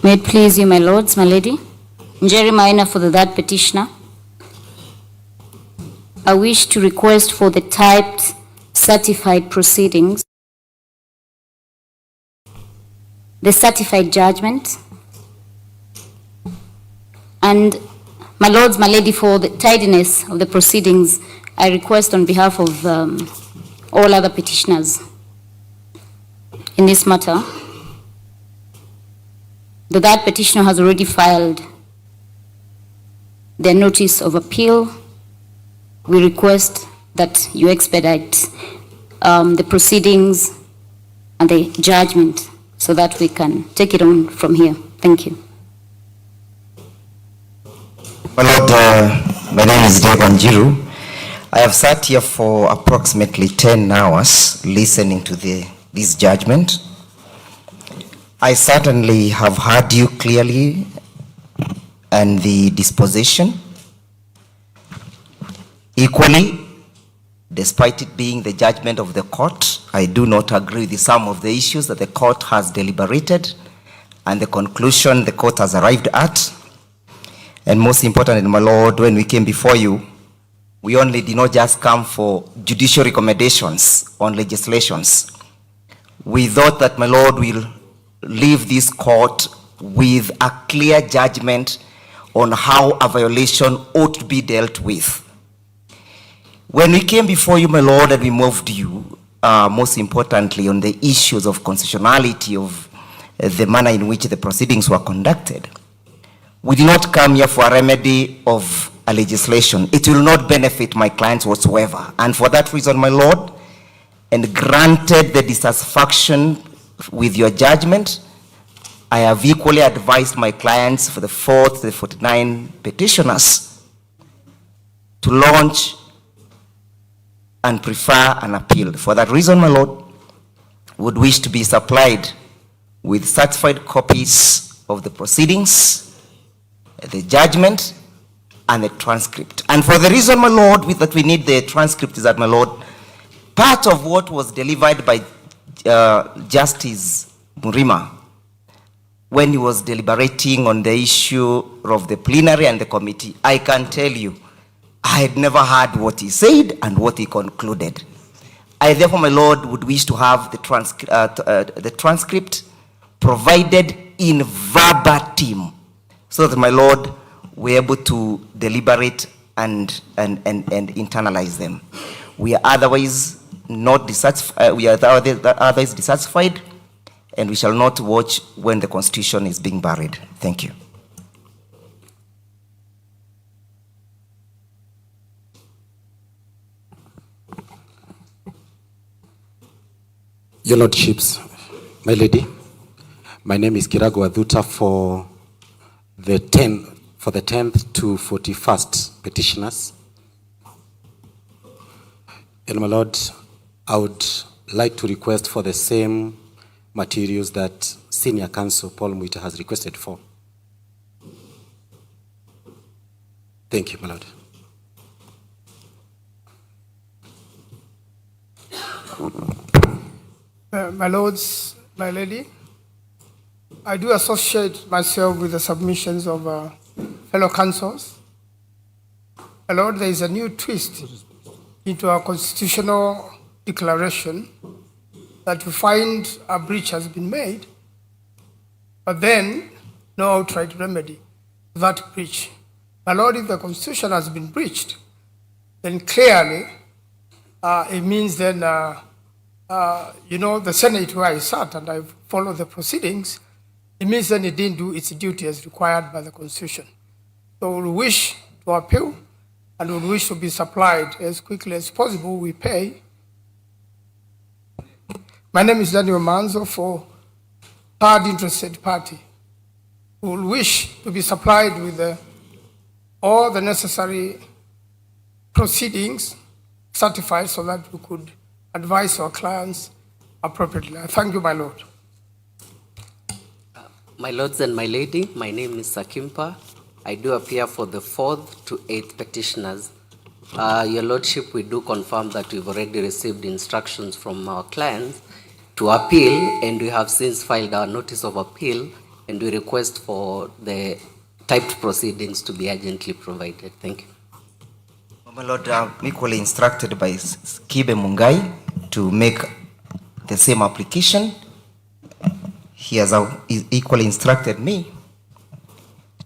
May it please you, my lords, my lady. Njeri Maina for the third petitioner. I wish to request for the typed certified proceedings, the certified judgment, and my lords, my lady, for the tidiness of the proceedings, I request on behalf of all other petitioners in this matter. The third petitioner has already filed their notice of appeal. We request that you expedite the proceedings and the judgment so that we can take it on from here. Thank you. My Lord, my name is Dave Wanjiru. I have sat here for approximately 10 hours listening to this judgment. I certainly have heard you clearly and the disposition. Equally, despite it being the judgment of the court, I do not agree with some of the issues that the court has deliberated and the conclusion the court has arrived at. And most importantly, my Lord, when we came before you, we only did not just come for judicial recommendations on legislations. We thought that, my Lord, will leave this court with a clear judgment on how a violation ought to be dealt with. When we came before you, my Lord, and we moved you, most importantly, on the issues of constitutionality of the manner in which the proceedings were conducted, we did not come here for a remedy of a legislation. It will not benefit my clients whatsoever. And for that reason, my Lord, and granted the dissatisfaction with your judgment, I have equally advised my clients for the 4th to the 49 petitioners to launch and prefer an appeal. For that reason, my Lord, would wish to be supplied with certified copies of the proceedings, the judgment, and the transcript. And for the reason, my Lord, that we need the transcript is that, my Lord, part of what was delivered by Justice Murima when he was deliberating on the issue of the plenary and the committee, I can tell you, I had never heard what he said and what he concluded. I therefore, my Lord, would wish to have the transcript provided in verbatim, so that, my Lord, we're able to deliberate and internalize them. We are otherwise not dissatisfied. We are otherwise dissatisfied, and we shall not watch when the Constitution is being buried. Thank you. Your Lordships, my lady, my name is Gachagua Dhuta for the 10th to 41st petitioners. And my Lord, I would like to request for the same materials that Senior Counsel Paul Mwita has requested for. Thank you, my Lord. My lords, my lady, I do associate myself with the submissions of fellow councils. My lord, there is a new twist into our constitutional declaration that we find a breach has been made, but then no outright remedy to that breach. My lord, if the Constitution has been breached, then clearly it means then the Senate where I sat and I followed the proceedings, it means then it didn't do its duty as required by the Constitution. So we wish to appeal and we wish to be supplied as quickly as possible. We pay. My name is Daniel Manzo for third interested party. We will wish to be supplied with all the necessary proceedings certified so that we could advise our clients appropriately. I thank you, my Lord. My lords and my lady, my name is Sakimpa. I do appear for the 4th to 8th petitioners. Your Lordship, we do confirm that we've already received instructions from our clients to appeal, and we have since filed our notice of appeal, and we request for the typed proceedings to be urgently provided. Thank you. My Lord, I'm equally instructed by Kibe Mungai to make the same application. He has equally instructed me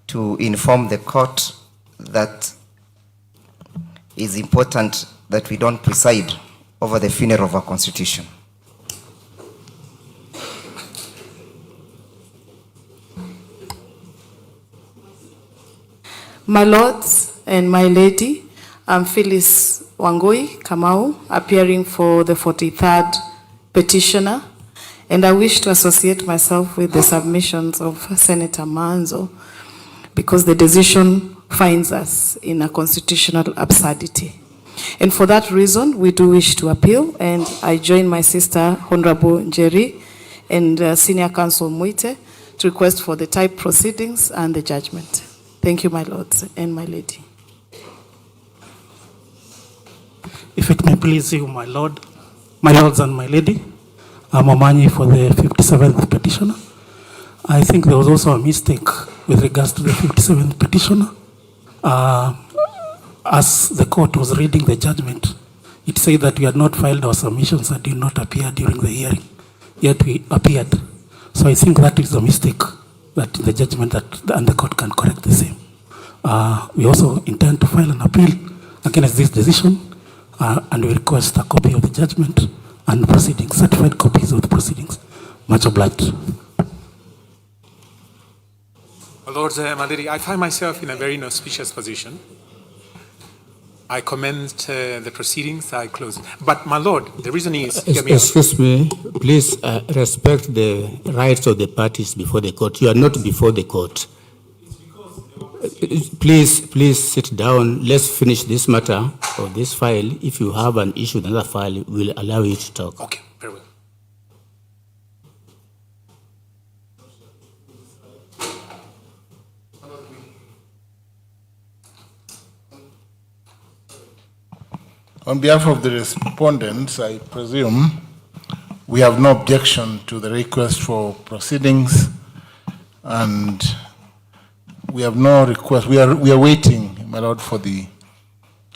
to inform the court that it's important that we don't preside over the funeral of our constitution. My lords and my lady, I'm Phyllis Wangui Kamau, appearing for the 43rd petitioner, and I wish to associate myself with the submissions of Senator Manzo because the decision finds us in a constitutional absurdity. And for that reason, we do wish to appeal, and I join my sister, Honorable Njeri, and Senior Counsel Muite to request for the type proceedings and the judgment. Thank you, my lords and my lady. If it may please you, my lords and my lady, I'm Omanyi for the 57th petitioner. I think there was also a mistake with regards to the 57th petitioner. As the court was reading the judgment, it said that we had not filed our submissions and did not appear during the hearing, yet we appeared. So I think that is a mistake that the judgment and the court can correct the same. We also intend to file an appeal against this decision, and we request a copy of the judgment and proceedings, certified copies of the proceedings. Much obliged. My lords and my lady, I find myself in a very inauspicious position. I commenced the proceedings, I closed. But my lord, the reason is... Excuse me, please respect the rights of the parties before the court. You are not before the court. Please sit down. Let's finish this matter or this file. If you have an issue with another file, we'll allow you to talk. Okay, very well. On behalf of the respondents, I presume we have no objection to the request for proceedings, and we have no request. We are waiting, my lord, for the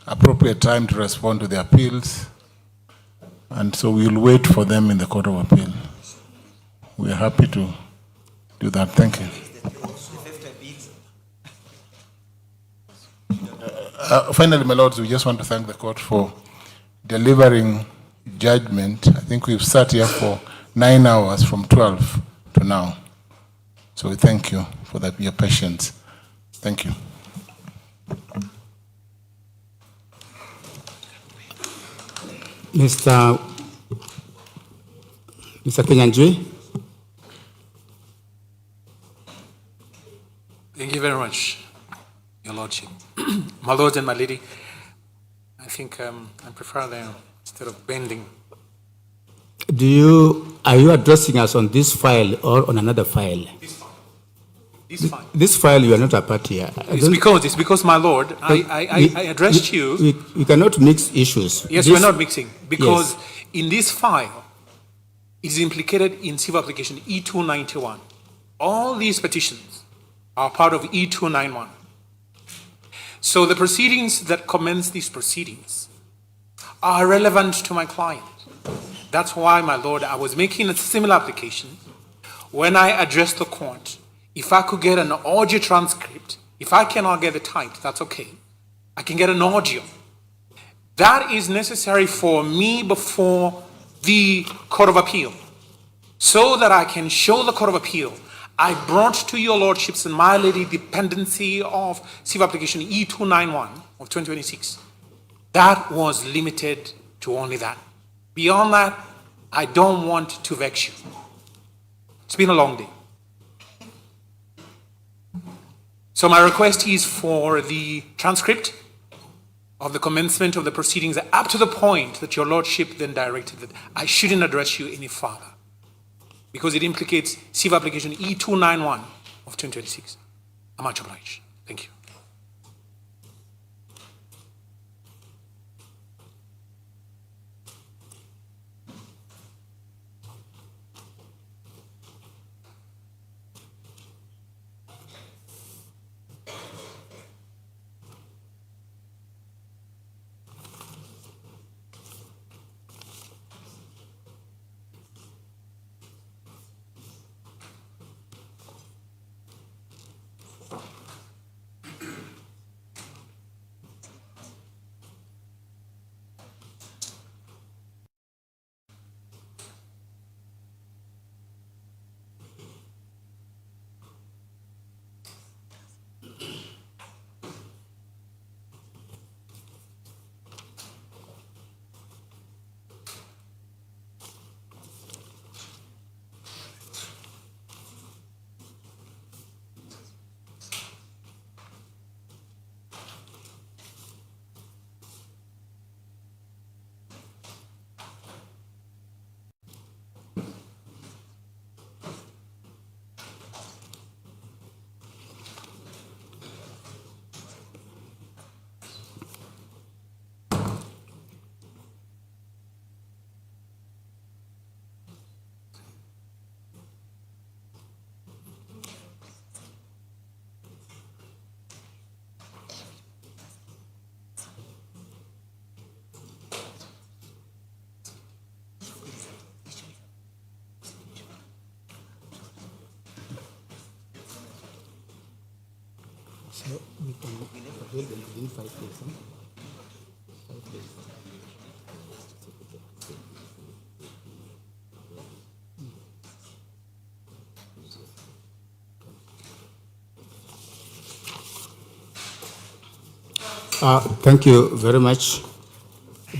appropriate time to respond to the appeals, and so we will wait for them in the Court of Appeal. We are happy to do that. Thank you. Finally, my lords, we just want to thank the court for delivering judgment. I think we've sat here for 9 hours from 12 to now. So we thank you for that, your patience. Thank you. Mr. Kenyanjui. Thank you very much, Your Lordship. My lord and my lady, I think I prefer them instead of bending. Are you addressing us on this file or on another file? This file. This file, you are not a party. It's because, my lord, I addressed you. We cannot mix issues. Yes, we're not mixing. Because in this file, it is implicated in civil application E291. All these petitions are part of E291. So the proceedings that commence these proceedings are relevant to my client. That's why, my lord, I was making a similar application when I addressed the court. If I could get an audio transcript, if I cannot get the type, that's okay. I can get an audio. That is necessary for me before the Court of Appeal, so that I can show the Court of Appeal I brought to your lordships and my lady dependency of civil application E291 of 2026. That was limited to only that. Beyond that, I don't want to vex you. It's been a long day. So my request is for the transcript of the commencement of the proceedings up to the point that your lordship then directed that I shouldn't address you any further, because it implicates civil application E291 of 2026. I'm much obliged. Thank you. So we can hold them within 5 days. Huh? 5 days. Thank you very much.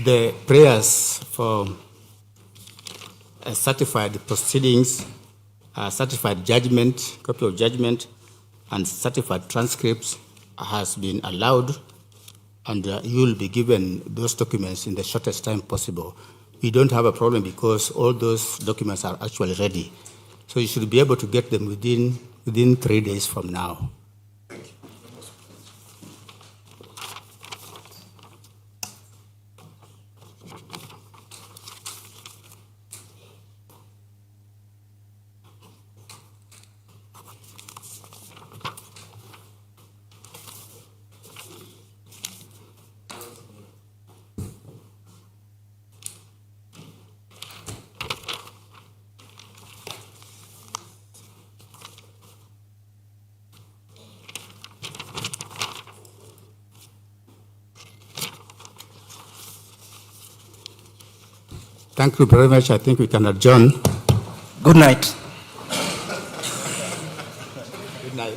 The prayers for certified proceedings, certified judgment, copy of judgment, and certified transcripts has been allowed, and you will be given those documents in the shortest time possible. We don't have a problem because all those documents are actually ready. So you should be able to get them within 3 days from now. Thank you very much. I think we can adjourn. Good night. Good night.